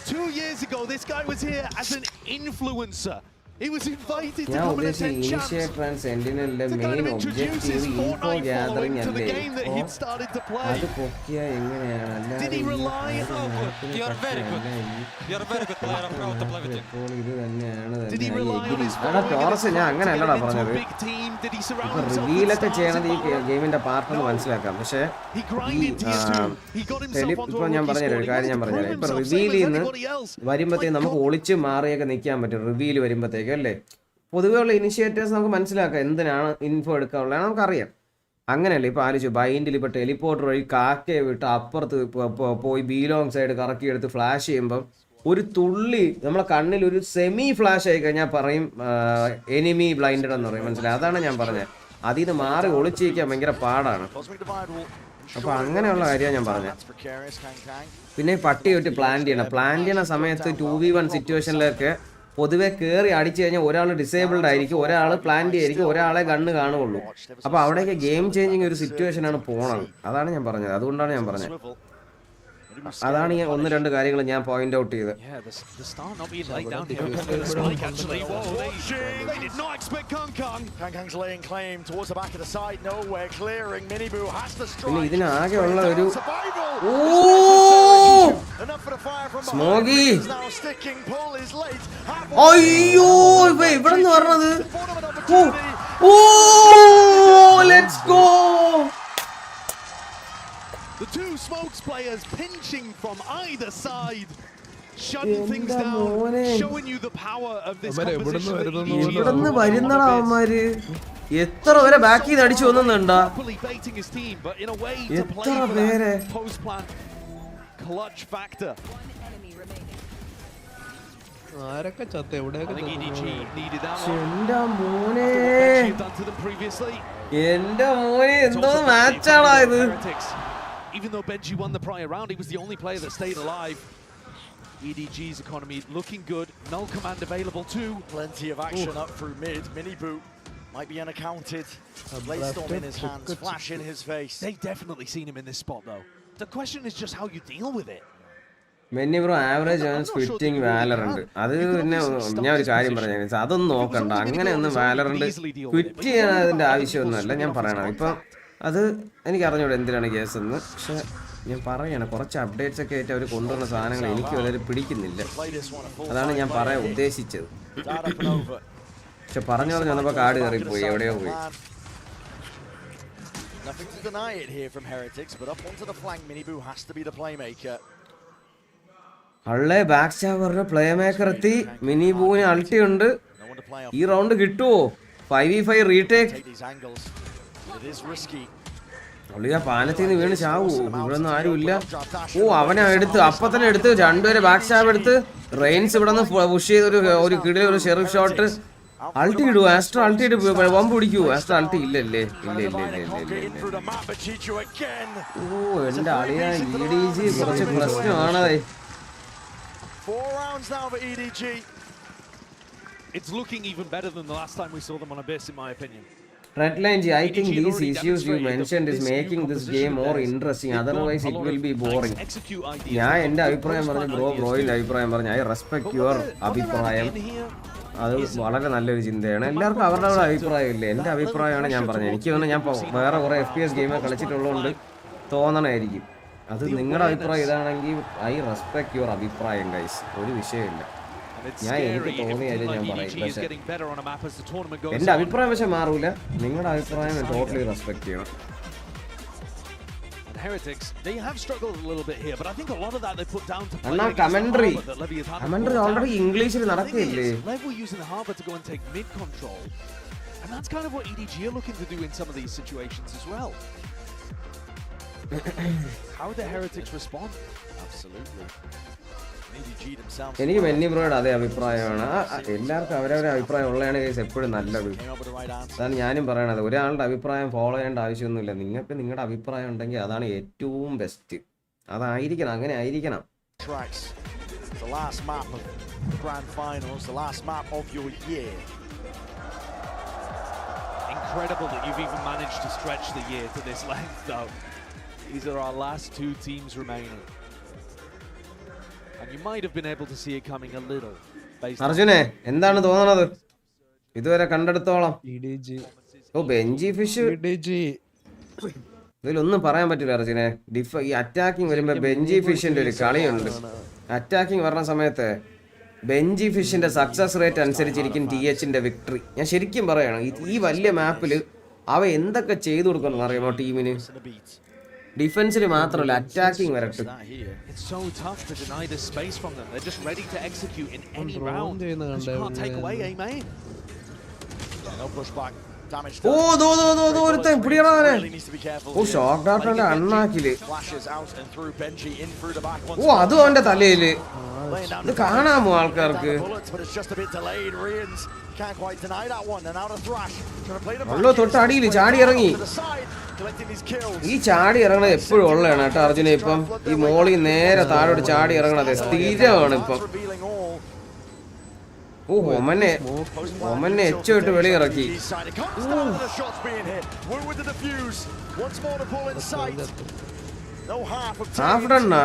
2 years ago, this guy was here as an influencer. He was invited to come and attend champs. To kind of introduce his Fortnite following to the game that he'd started to play. Did he rely on... You're very good. You're a very good player. I'm proud to play with you. Did he rely on his following to a big team? Did he surround himself with stars above? He grinded tier 2. He got himself onto a rookie squad. He wasn't proving himself same as everybody else. വരുമ്പത്തേ നമുക്ക് ഒളിച്ച് മാറിയൊക്കെ നിൽക്കാൻ പറ്റും reveal വരുമ്പത്തേക്ക് അല്ലേ പൊതുവെയുള്ള initiatives നമുക്ക് മനസ്സിലാക്കാം എന്തിനാണ് info എടുക്കാനുള്ളത് നമുക്കറിയാം അങ്ങനെയല്ലേ ഇപ്പോൾ ആലോചിച്ചു ബൈൻഡിൽ ഇപ്പോൾ ടെലിപ്പോർട്ടർ വഴി കാക്കയെ വിട്ട് അപ്പുറത്ത് പോയി ബീലോങ് സൈഡ് കറക്കിയെടുത്ത് ഫ്ലാഷ് ചെയ്യുമ്പം ഒരു തുള്ളി നമ്മളെ കണ്ണിൽ ഒരു സെമി ഫ്ലാഷ് ആയി കഴിഞ്ഞാൽ പറയും എനിമി ബ്ലൈൻഡഡ് എന്ന് പറയും മനസ്സിലായി അതാണ് ഞാൻ പറഞ്ഞത് അതിൽ നിന്ന് മാറി ഒളിച്ചിരിക്കാൻ ഭയങ്കര പാടാണ് അപ്പോൾ അങ്ങനെയുള്ള കാര്യമാണ് ഞാൻ പറഞ്ഞത് പിന്നെ പട്ടി വിട്ട് പ്ലാൻ ചെയ്യുന്ന സമയത്ത് 2v1 സിറ്റുവേഷനിലൊക്കെ പൊതുവെ കയറി അടിച്ചു കഴിഞ്ഞാൽ ഒരാൾ ഡിസേബിൾഡ് ആയിരിക്കും ഒരാൾ പ്ലാൻഡ് ആയിരിക്കും ഒരാളെ ഗണ്ണ് കാണുകയുള്ളൂ അപ്പോൾ അവിടെയൊക്കെ ഗെയിം ചേഞ്ചിങ് ഒരു സിറ്റുവേഷനാണ് പോണത് അതാണ് ഞാൻ പറഞ്ഞത് അതുകൊണ്ടാണ് ഞാൻ പറഞ്ഞത് അതാണ് ഈ ഒന്ന് രണ്ട് കാര്യങ്ങൾ ഞാൻ പോയിന്റ് ഔട്ട് ചെയ്തത് പിന്നെ ഇതിനാകെയുള്ള ഒരു സ്മോഗി അയ്യോ ഇവിടെ നിന്ന് പറഞ്ഞത് let's go Smokes players pinching from either side. Shutting things down, showing you the power of this competition. ഇവിടുന്ന് വരുന്നടാ അവന്മാര് എത്ര പേരെ ബാക്കി നിന്ന് അടിച്ചു വന്നുണ്ടാ എത്ര പേരെ clutch factor. ആരൊക്കെ ചത്ത എവിടെയൊക്കെ എന്റെ മോനെ എന്റെ മോനെ എന്തോ മാച്ചാടാ ഇത്. Even though BenQ won the prior round, he was the only player that stayed alive. EDG's economy looking good. Null command available too. Plenty of action up through mid. Mini boot might be unaccounted. Bladestorm in his hands, flash in his face. They've definitely seen him in this spot though. The question is just how you deal with it. മെന്നി bro average ആണ് സ്ക്വിറ്റിംഗ് Valorant. അത് പിന്നെ ഞാൻ ഒരു കാര്യം പറഞ്ഞു, അതൊന്നും നോക്കണ്ട, അങ്ങനെയൊന്നും വാലറന്റ് ക്വിറ്റ് ചെയ്യാൻ അതിന്റെ ആവശ്യമൊന്നുമല്ല ഞാൻ പറയണം. ഇപ്പം അത് എനിക്ക് അറിഞ്ഞൂടെ എന്തിനാണ് കേസ് എന്ന്. പക്ഷെ ഞാൻ പറയണം, കുറച്ച് അപ്ഡേറ്റ്സ് ഒക്കെ ആയിട്ട് അവർ കൊണ്ടുവന്ന സാധനങ്ങൾ എനിക്ക് വളരെ പിടിക്കുന്നില്ല. അതാണ് ഞാൻ പറയാൻ ഉദ്ദേശിച്ചത്. പക്ഷെ പറഞ്ഞു വന്നപ്പോ കാട് കയറിപ്പോയി, എവിടെയോ പോയി. Nothing to deny it here from Heretics, but up onto the flank, Miniboo has to be the playmaker. അള്ളേ ബാക്ക് സ്റ്റാബറിന്റെ പ്ലേ മേക്കർ എത്തി. മിനിബൂവിന് അൾട്ടി ഉണ്ട്. ഈ റൗണ്ട് കിട്ടുവോ? 5v5 retake. ആ പാലത്തിൽ നിന്ന് വീണ് ചാവൂ. ഇവിടെ ഒന്നും ആരും ഇല്ല. ഓ അവനെ എടുത്ത് അപ്പൊ തന്നെ എടുത്ത് രണ്ടുപേരെ ബാക്ക് സ്റ്റാബ് എടുത്ത് റെയിൻസ് ഇവിടെ നിന്ന് പുഷ് ചെയ്ത് ഒരു കിടില ഒരു ഷെറിഫ് ഷോട്ട്. അൾട്ടി ഇടുവോ? ആസ്ട്രോ അൾട്ടി ഇട്ട് വമ്പ് പിടിക്കൂ. ആസ്ട്രോ അൾട്ടി ഇല്ലല്ലേ? ഇല്ല. ഓ എന്റെ അളിയാ EDG കുറച്ച് പ്രശ്നമാണേ. 4 rounds now for EDG. It's looking even better than the last time we saw them on Abyss, in my opinion. Redline G, I think these issues you mentioned is making this game more interesting. Otherwise, it will be boring. ഞാൻ എൻ്റെ അഭിപ്രായം പറഞ്ഞു, ബ്രോയിൻ്റെ അഭിപ്രായം പറഞ്ഞു. I respect your അഭിപ്രായം. അത് വളരെ നല്ലൊരു ചിന്തയാണ്. എല്ലാവർക്കും അവരുടെ അഭിപ്രായം ഇല്ലേ. എൻ്റെ അഭിപ്രായമാണ് ഞാൻ പറഞ്ഞത്. എനിക്ക് തോന്നുന്നു ഞാൻ വേറെ കുറേ FPS ഗെയിമൊക്കെ കളിച്ചിട്ടുള്ളതുകൊണ്ട് തോന്നണമായിരിക്കും. അത് നിങ്ങളുടെ അഭിപ്രായം ഇതാണെങ്കിൽ ഐ റെസ്പെക്ട് യുവർ അഭിപ്രായം ഗൈസ്. ഒരു വിഷയമില്ല. ഞാൻ എനിക്ക് തോന്നിയാലും ഞാൻ പറയും. പക്ഷേ എൻ്റെ അഭിപ്രായം പക്ഷെ മാറൂല. നിങ്ങളുടെ അഭിപ്രായം ടോട്ടലി റെസ്പെക്ട് ചെയ്യണം. അണ്ണാ കമന്ററി ഓൾറെഡി ഇംഗ്ലീഷിൽ നടക്കില്ലേ? And that's kind of what EDG are looking to do in some of these situations as well. How would the Heretics respond? Absolutely. EDG themselves. എനിക്ക് മെന്നി ബ്രോയുടെ അതേ അഭിപ്രായമാണ്. എല്ലാവർക്കും അവരവരുടെ അഭിപ്രായം ഉള്ളതാണ് കേസ് എപ്പോഴും നല്ലത്. അതാണ് ഞാനും പറയണത്. ഒരാളുടെ അഭിപ്രായം ഫോളോ ചെയ്യേണ്ട ആവശ്യമൊന്നുമില്ല. നിങ്ങൾക്ക് നിങ്ങളുടെ അഭിപ്രായം ഉണ്ടെങ്കിൽ അതാണ് ഏറ്റവും ബെസ്റ്റ്. അതായിരിക്കണം, അങ്ങനെ ആയിരിക്കണം. The last map of the grand finals, the last map of your year. Incredible that you've even managed to stretch the year to this length though. These are our last 2 teams remaining. And you might have been able to see it coming a little. അർജുനെ എന്താണ് തോന്നുന്നത് ഇതുവരെ കണ്ടെടുത്തോളം? ഓ ബെഞ്ചി fish ഇതിലൊന്നും പറയാൻ പറ്റില്ല അർജുനെ. ഈ attacking വരുമ്പോൾ ബെഞ്ചി ഫിഷിന്റെ ഒരു കളിയുണ്ട്. അറ്റാക്കിങ് വരുന്ന സമയത്ത് ബെഞ്ചി ഫിഷിന്റെ സക്സസ് റേറ്റ് അനുസരിച്ചിരിക്കും THന്റെ വിക്ടറി. ഞാൻ ശരിക്കും പറയണം, ഈ വലിയ മാപ്പിൽ അവ എന്തൊക്കെ ചെയ്തു കൊടുക്കണം അറിയാമോ ടീമിന്? ഡിഫൻസിൽ മാത്രമല്ല അറ്റാക്കിംഗ് വരട്ടെ. അണ്ണാക്കില് ഓ അതും അവന്റെ തലയില്. ഇത് കാണാമോ ആൾക്കാർക്ക്? ഉള്ളോ തൊട്ടടിയില് ചാടി ഇറങ്ങി. ഈ ചാടി ഇറങ്ങണത് എപ്പോഴും ഉള്ളതാണ് കേട്ടോ അർജുന. ഇപ്പം ഈ മോളി നേരെ താഴോട്ട് ചാടി ഇറങ്ങണത് സ്ഥിരമാണ് ഇപ്പം. ഓ ഒമനെ എച്ചോട്ട് വെളിയിറക്കി. ഹാഫ് ഡണ്ണാ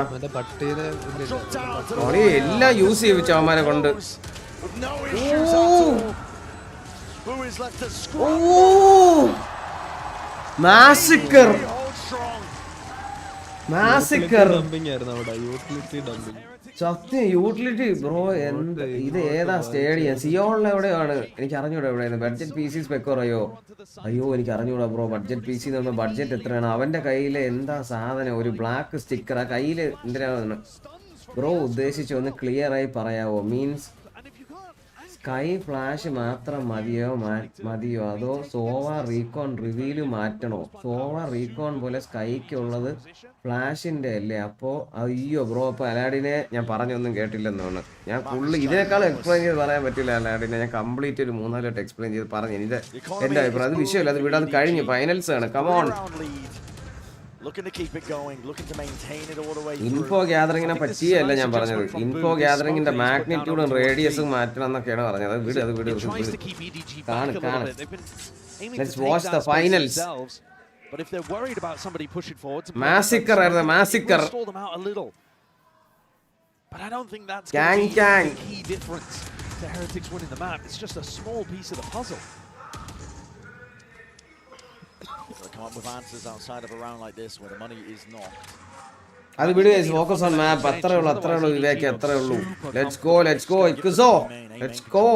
എല്ലാം യൂസ് ചെയ്യിച്ചു അവന്മാരെ കൊണ്ട്. സത്യം യൂട്ടിലിറ്റി ബ്രോ. എന്ത് ഇത് ഏതാ സ്റ്റേഡിയം? സിയോളിൽ എവിടെയാണ്? എനിക്ക് അറിഞ്ഞൂടാ എവിടെയാണ്. ബഡ്ജറ്റ് പി സി സ്പെക്കർ അയ്യോ എനിക്ക് അറിഞ്ഞൂടാ ബ്രോ. ബഡ്ജറ്റ് പി സി എന്ന് പറഞ്ഞാൽ ബഡ്ജറ്റ് എത്രയാണ്? അവന്റെ കയ്യിൽ എന്താ സാധനം? ഒരു ബ്ലാക്ക് സ്റ്റിക്കർ ആ കയ്യിൽ എന്തിനാണ് ബ്രോ ഉദ്ദേശിച്ച് ഒന്ന് ക്ലിയർ ആയി പറയാവോ? മീൻസ് സ്കൈ ഫ്ലാഷ് മാത്രം മതിയോ അതോ സോവ റീകോൺ റിവീല് മാറ്റണോ? സോവ റീകോൺ പോലെ സ്കൈക്കുള്ളത് ഫ്ലാഷിന്റെ അല്ലേ? അപ്പോ അയ്യോ ബ്രോ, അപ്പൊ അലാഡിനെ ഞാൻ പറഞ്ഞൊന്നും കേട്ടില്ലെന്നാണ്. ഞാൻ ഫുള്ള് ഇതിനേക്കാളും എക്സ്പ്ലെയിൻ ചെയ്ത് പറയാൻ പറ്റില്ല അലാഡിനെ. ഞാൻ കംപ്ലീറ്റ് ഒരു 3-4 എക്സ്പ്ലെയിൻ ചെയ്ത് പറഞ്ഞു. ഇത് എന്റെ അഭിപ്രായം. അത് വിഷയമില്ല, അത് വിടാതെ കഴിഞ്ഞു. ഫൈനൽസ് ആണ്. കമോൺ. ഇൻഫോ ഗ്യാദറിങ്ങിനെ പറ്റിയല്ല ഞാൻ പറഞ്ഞത്. ഇൻഫോ ഗ്യാദറിങ്ങിന്റെ മാഗ്നിറ്റ്യൂഡും റേഡിയസും മാറ്റണം എന്നൊക്കെയാണ് പറഞ്ഞത്. അത് വിട്, അത് വിട്. കാണും. Let's watch the finals. But if they're worried about somebody pushing forward, massacre. But I don't think that's going to be the key difference to Heretics winning the map. It's just a small piece of the puzzle. Come up with answers outside of a round like this where the money is not. അത് വിട്. Focus on map. അത്രേ ഉള്ളൂ വിവേക്, അത്രേ ഉള്ളൂ. Let's go ഇക്കുസോ. Let's go.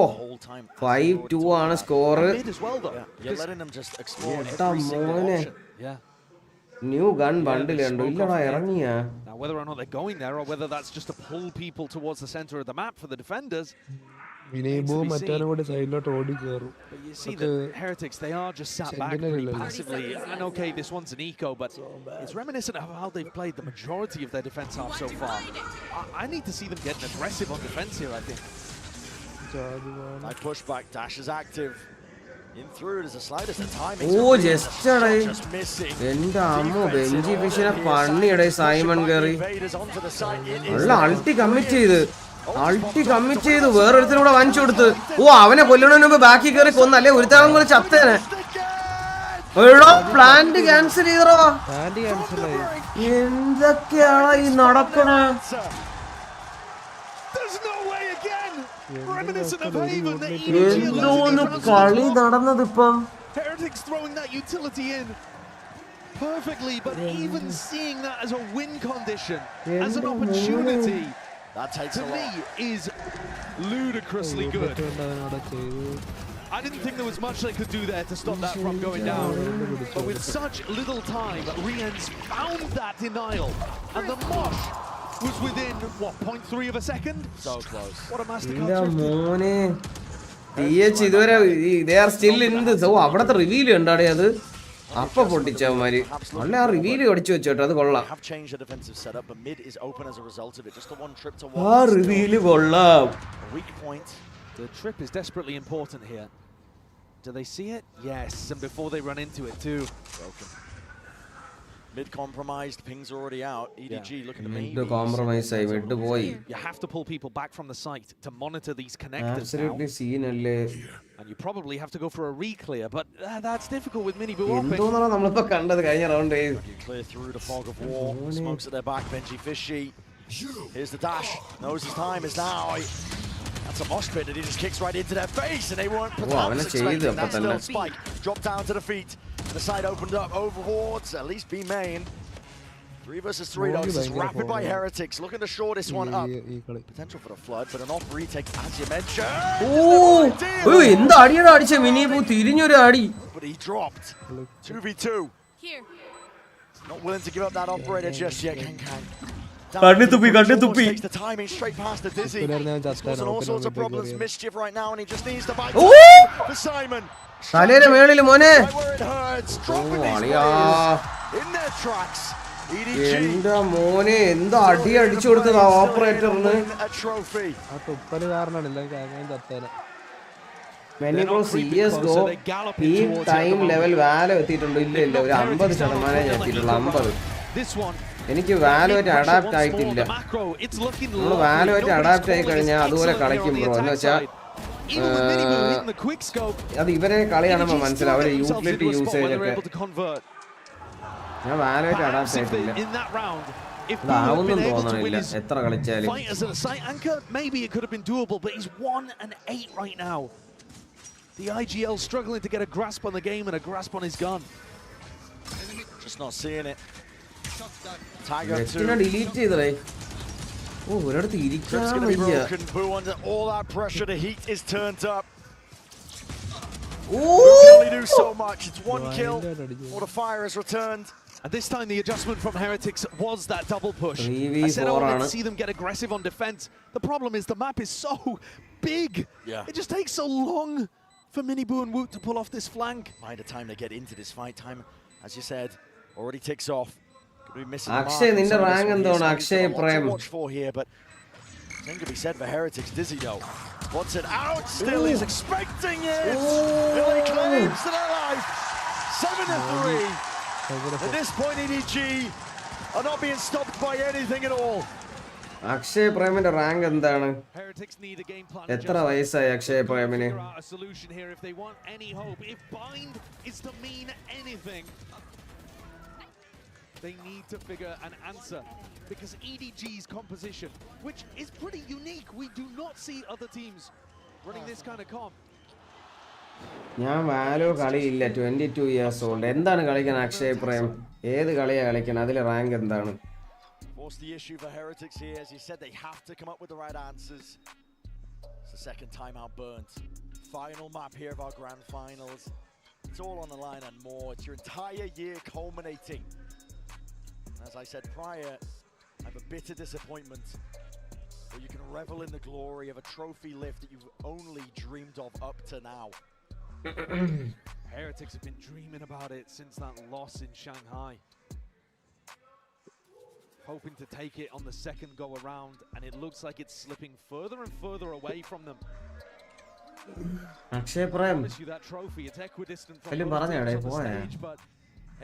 5-2 ആണ് score. മോനെ new gun ബണ്ടിൽ കണ്ടു. ഇല്ലടാ ഇറങ്ങിയാ. Now whether or not they're going there or whether that's just to pull people towards the center of the map for the defenders. But you see the Heretics, they are just sat back pretty passively. And okay, this one's an eco, but it's reminiscent of how they've played the majority of their defense half so far. I need to see them getting aggressive on defense here, I think. Nice pushback, Dash is active. In through, there's a slightest of timing. just missing. എന്റെ അമ്മോ, ബെഞ്ചി ഫിഷിനെ പണിയുടെ Simon കേറി. ഉള്ള അൾട്ടി commit ചെയ്ത് വേറൊരുത്തരും കൂടെ വാങ്ങിച്ചു കൊടുത്ത്. അവനെ കൊല്ലണതിന് മുമ്പ് ബാക്കി കയറി കൊന്നല്ലേ ഒരുത്തരം കൂടെ ചത്തേനെ. പ്ലാന്റ് ക്യാൻസൽ ചെയ്തോ. എന്തൊക്കെയാണ് ഈ നടക്കണേ? എന്തോന്ന് കളി നടന്നത് ഇപ്പം. Heretics throwing that utility in perfectly, but even seeing that as a win condition, as an opportunity, that takes to me is ludicrously good. I didn't think there was much they could do there to stop that from going down. But with such little time, Rien's found that denial, and the mosh was within, what, 0.3 of a second? So close. What a masterclass. DH ഇതുവരെ they are still in the so അവിടത്തെ reveal ഉണ്ടാടേ. അത് അപ്പൊ പൊട്ടിച്ചവന്മാര് നല്ല ആ reveal അടിച്ചു വെച്ചോട്ടോ. അത് കൊള്ളാം. ആ റിവീല് കൊള്ളാം. The trip is desperately important here. Do they see it? Yes, and before they run into it too. Broken. Mid compromised, pings already out. EDG looking to maybe. Mid compromise ആയി വിട്ടു പോയി. You have to pull people back from the site to monitor these connectors. Absolutely scene അല്ലേ. And you probably have to go for a re-clear, but that's difficult with mini open. എന്തോന്നാണ് നമ്മളിപ്പോ കണ്ടത് കഴിഞ്ഞ round. Clear through the fog of war. Smokes at their back, Benji Fishy. Here's the dash. Knows his time is now. That's a mosh pit that he just kicks right into their face, and they weren't expecting that. Still spike. Drop down to the feet. The side opened up overboards, at least B main. 3 versus 3 though, this is rapid by Heretics, looking to shore this one up. Potential for the flood, but an off retake as you mentioned. എന്താ അടിയടാ അടിച്ച മിനിബു തിരിഞ്ഞൊരു അടി. But he dropped. 2v2. Here. Not willing to give up that operator just yet, Kang. കണ്ണി തുപ്പി. Takes the timing straight past the dizzy. Causing all sorts of problems, mischief right now, and he just needs to bite for Simon. തലയുടെ മേളില് മോനെ. എന്റെ മോനെ എന്താ അടി അടിച്ചു കൊടുത്തത് ആ ഓപ്പറേറ്ററിന്. CSGO ഈ ടൈം ലെവൽ വാലോ എത്തിയിട്ടുണ്ട്. ഇല്ല ഒരു 50% എത്തിയിട്ടുള്ളൂ. 50. എനിക്ക് വാലുമായിട്ട് അഡാപ്റ്റ് ആയിട്ടില്ല. നമ്മൾ വാലുമായിട്ട് അഡാപ്റ്റ് ആയി കഴിഞ്ഞാൽ അതുപോലെ കളിക്കും ബ്രോ. എന്ന് വെച്ചാൽ അത് ഇവരെ കളി കാണുമ്പോൾ മനസ്സിലാവും അവരെ യൂട്ടിലിറ്റി യൂസേജ് ഒക്കെ. ഞാൻ വാലുമായിട്ട് അഡാപ്റ്റ് ആയിട്ടില്ല. ഇതാവുന്നും തോന്നണില്ല എത്ര കളിച്ചാലും. Maybe it could have been doable, but he's 1-8 right now. The IGL struggling to get a grasp on the game and a grasp on his gun. Just not seeing it. Delete ചെയ്തേ. Oh, ഒരിടത്ത് ഇരിക്കാൻ Grip's gonna be വയ്യ. broken. Boo under all that pressure. The heat is turned up. Ooh! Boo can only do so much. It's one kill. What a fire has returned. And this time the adjustment from Heretics was that double push. 3v4 I said I wanted to see them get aggressive on defense. The problem is the map is so big. Yeah. It just takes so long for Miniboo and Woot to pull off this flank. Find a time to get into this fight. Time, as you said, already ticks off. Could be missing Akshay, നിന്റെ rank എന്താണ്? Akshay Prem. Watch for here, but nothing to be said for Heretics. Dizzy though. Wants it out. Still, he's expecting it. Billy claims that alive. 7-3. At this point, EDG are not being stopped by anything at all. Akshay Premന്റെ rank എന്താണ്? എത്ര വയസ്സായി Akshay Premന്? A solution here if they want any hope. If bind is to mean anything, they need to figure an answer, because EDG's composition, which is pretty unique, we do not see other teams running this kind of comp. ഞാൻ വാലോ കളിയില്ല. 22 years old. എന്താണ് കളിക്കാൻ Akshay Prem? ഏത് കളിയാ കളിക്കാൻ? അതിലെ rank എന്താണ്? What's the issue for Heretics here? As you said, they have to come up with the right answers. It's the second timeout burnt. Final map here of our grand finals. It's all on the line and more. It's your entire year culminating. As I said prior, I have a bitter disappointment. But you can revel in the glory of a trophy lift that you've only dreamed of up to now. Heretics have been dreaming about it since that loss in Shanghai. Hoping to take it on the second go around, and it looks like it's slipping further and further away from them. Akshay Prem. That trophy, it's equidistant from Film both പറഞ്ഞാടേ teams on the പോയാ. stage, but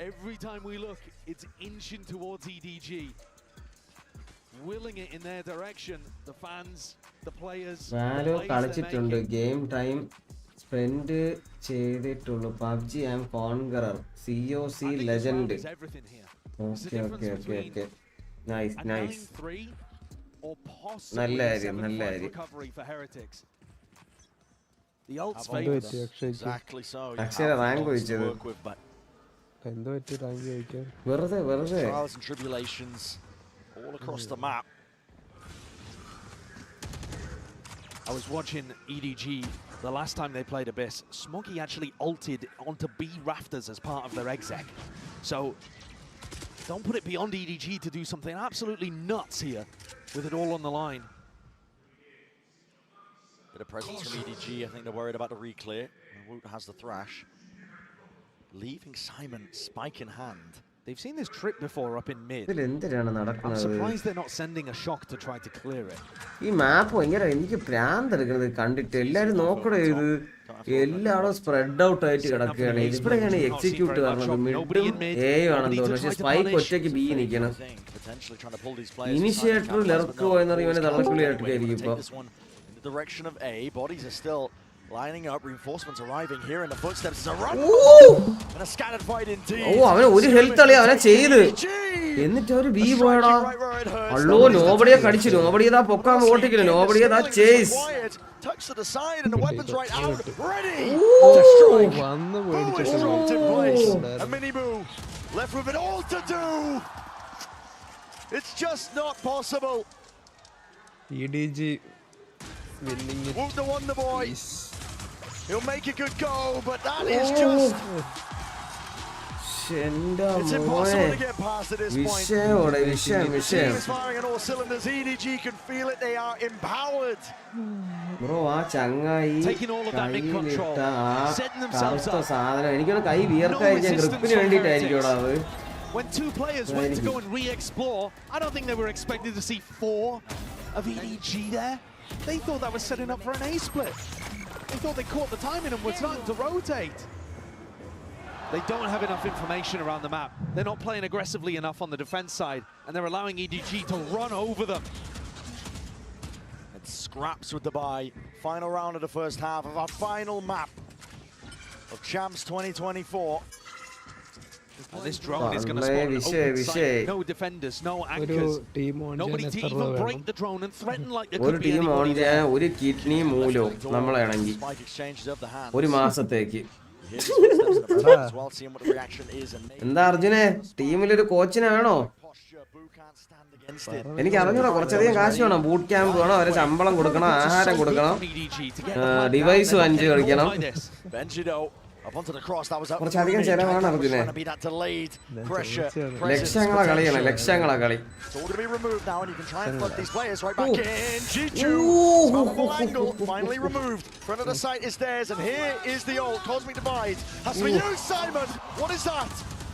every time we look, it's inching towards EDG. Willing it in their direction. The fans, the players. വാലോ കളിച്ചിട്ടുണ്ട്. Game time spend ചെയ്തിട്ടുള്ളൂ. PUBG and conqueror. COC legend. Okay. Nice. നല്ല കാര്യം. The ult's famous. Exactly so. Akshaya rank ചോദിച്ചത്. എന്തോ പറ്റി rank ചോദിക്കാൻ? വെറുതെ. Trials and tribulations all across the map. I was watching EDG the last time they played Abyss. Smoggy actually ulted onto B rafters as part of their exec. So don't put it beyond EDG to do something absolutely nuts here with it all on the line. Bit of presence from EDG. I think they're worried about the re-clear. Woot has the thrash. Leaving Simon spike in hand. They've seen this trip before up in mid. ഇതിലെന്തിനാണ് I'm നടക്കുന്നത്? surprised they're not sending a shock to try to clear it. ഈ മാപ്പ് ഭയങ്കര എനിക്ക് ഭ്രാന്തെടുക്കുന്നത് കണ്ടിട്ട്. എല്ലാരും നോക്കണേ ഇത്. എല്ലാവരും spread out ആയിട്ട് കിടക്കുകയാണ്. ഇവിടെയാണ് എക്സിക്യൂട്ട് പറഞ്ഞത്. മിഡും എയും ആണെന്ന് തോന്നുന്നു. പക്ഷെ സ്പൈക്ക് ഒറ്റയ്ക്ക് ബി നിൽക്കണം. ഇനിഷ്യേറ്റർ ലെർക്ക് പോയെന്ന് ഇവനെ തള്ളക്കുള്ളിയായിട്ടായിരിക്കും ഇപ്പൊ. The direction of A. Bodies are still lining up. Reinforcements arriving here in the footsteps. It's a run. And a scattered fight indeed. അവനെ ഒരു ഹെൽത്ത് അളിയാ അവനെ ചെയ്ത്. എന്നിട്ട് ഒരു ബി പോയടാ. അല്ലോ നോബഡിയെ കടിച്ചു. നോബഡിയെ പൊക്കാൻ ഓട്ടിക്കില്ല. നോബഡിയെ chase. Touch to the side and the weapons right out. Ready to strike. Boo is dropped in place. And Miniboo left with it all to do. It's just not possible. EDG winning it. Woot the Wonder Boy. He'll make a good go, but that is just... It's impossible to get past at this point. The team is firing on all cylinders. EDG can feel it. They are empowered. Bro, ആ ചങ്ങായി കയ്യിലിട്ട ആ കറുത്ത സാധനം എനിക്കൊന്ന് കൈ വിയർക്കായിരിക്കും. ഗ്രിപ്പിന് വേണ്ടിയിട്ടായിരിക്കും അത്. When two players went to go and re-explore, I don't think they were expected to see 4 of EDG there. They thought that was setting up for an A-split. They thought they caught the timing and were starting to rotate. They don't have enough information around the map. They're not playing aggressively enough on the defense side, and they're allowing EDG to run over them. And scraps with the buy. Final round of the first half of our final map of Champs 2024. And this drone is going to spawn an open site. No defenders, no anchors. Nobody to even break the drone and threaten like there could be anybody there. ഒരു kidney മൂലോ നമ്മളാണെങ്കിൽ ഒരു മാസത്തേക്ക്. എന്താ അർജുനെ ടീമിലൊരു കോച്ചിനാണോ? എനിക്ക് അറിഞ്ഞൂടാ, കുറച്ചധികം കാശ് വേണം. ബൂട്ട് ക്യാമ്പ് വേണം, അവരെ ശമ്പളം കൊടുക്കണം, ആഹാരം കൊടുക്കണം, ഡിവൈസ് 5 കളിക്കണം. കുറച്ചധികം ചെലവാണ് അർജുനെ. ലക്ഷങ്ങളെ കളിയാണ്, ലക്ഷങ്ങളെ കളി.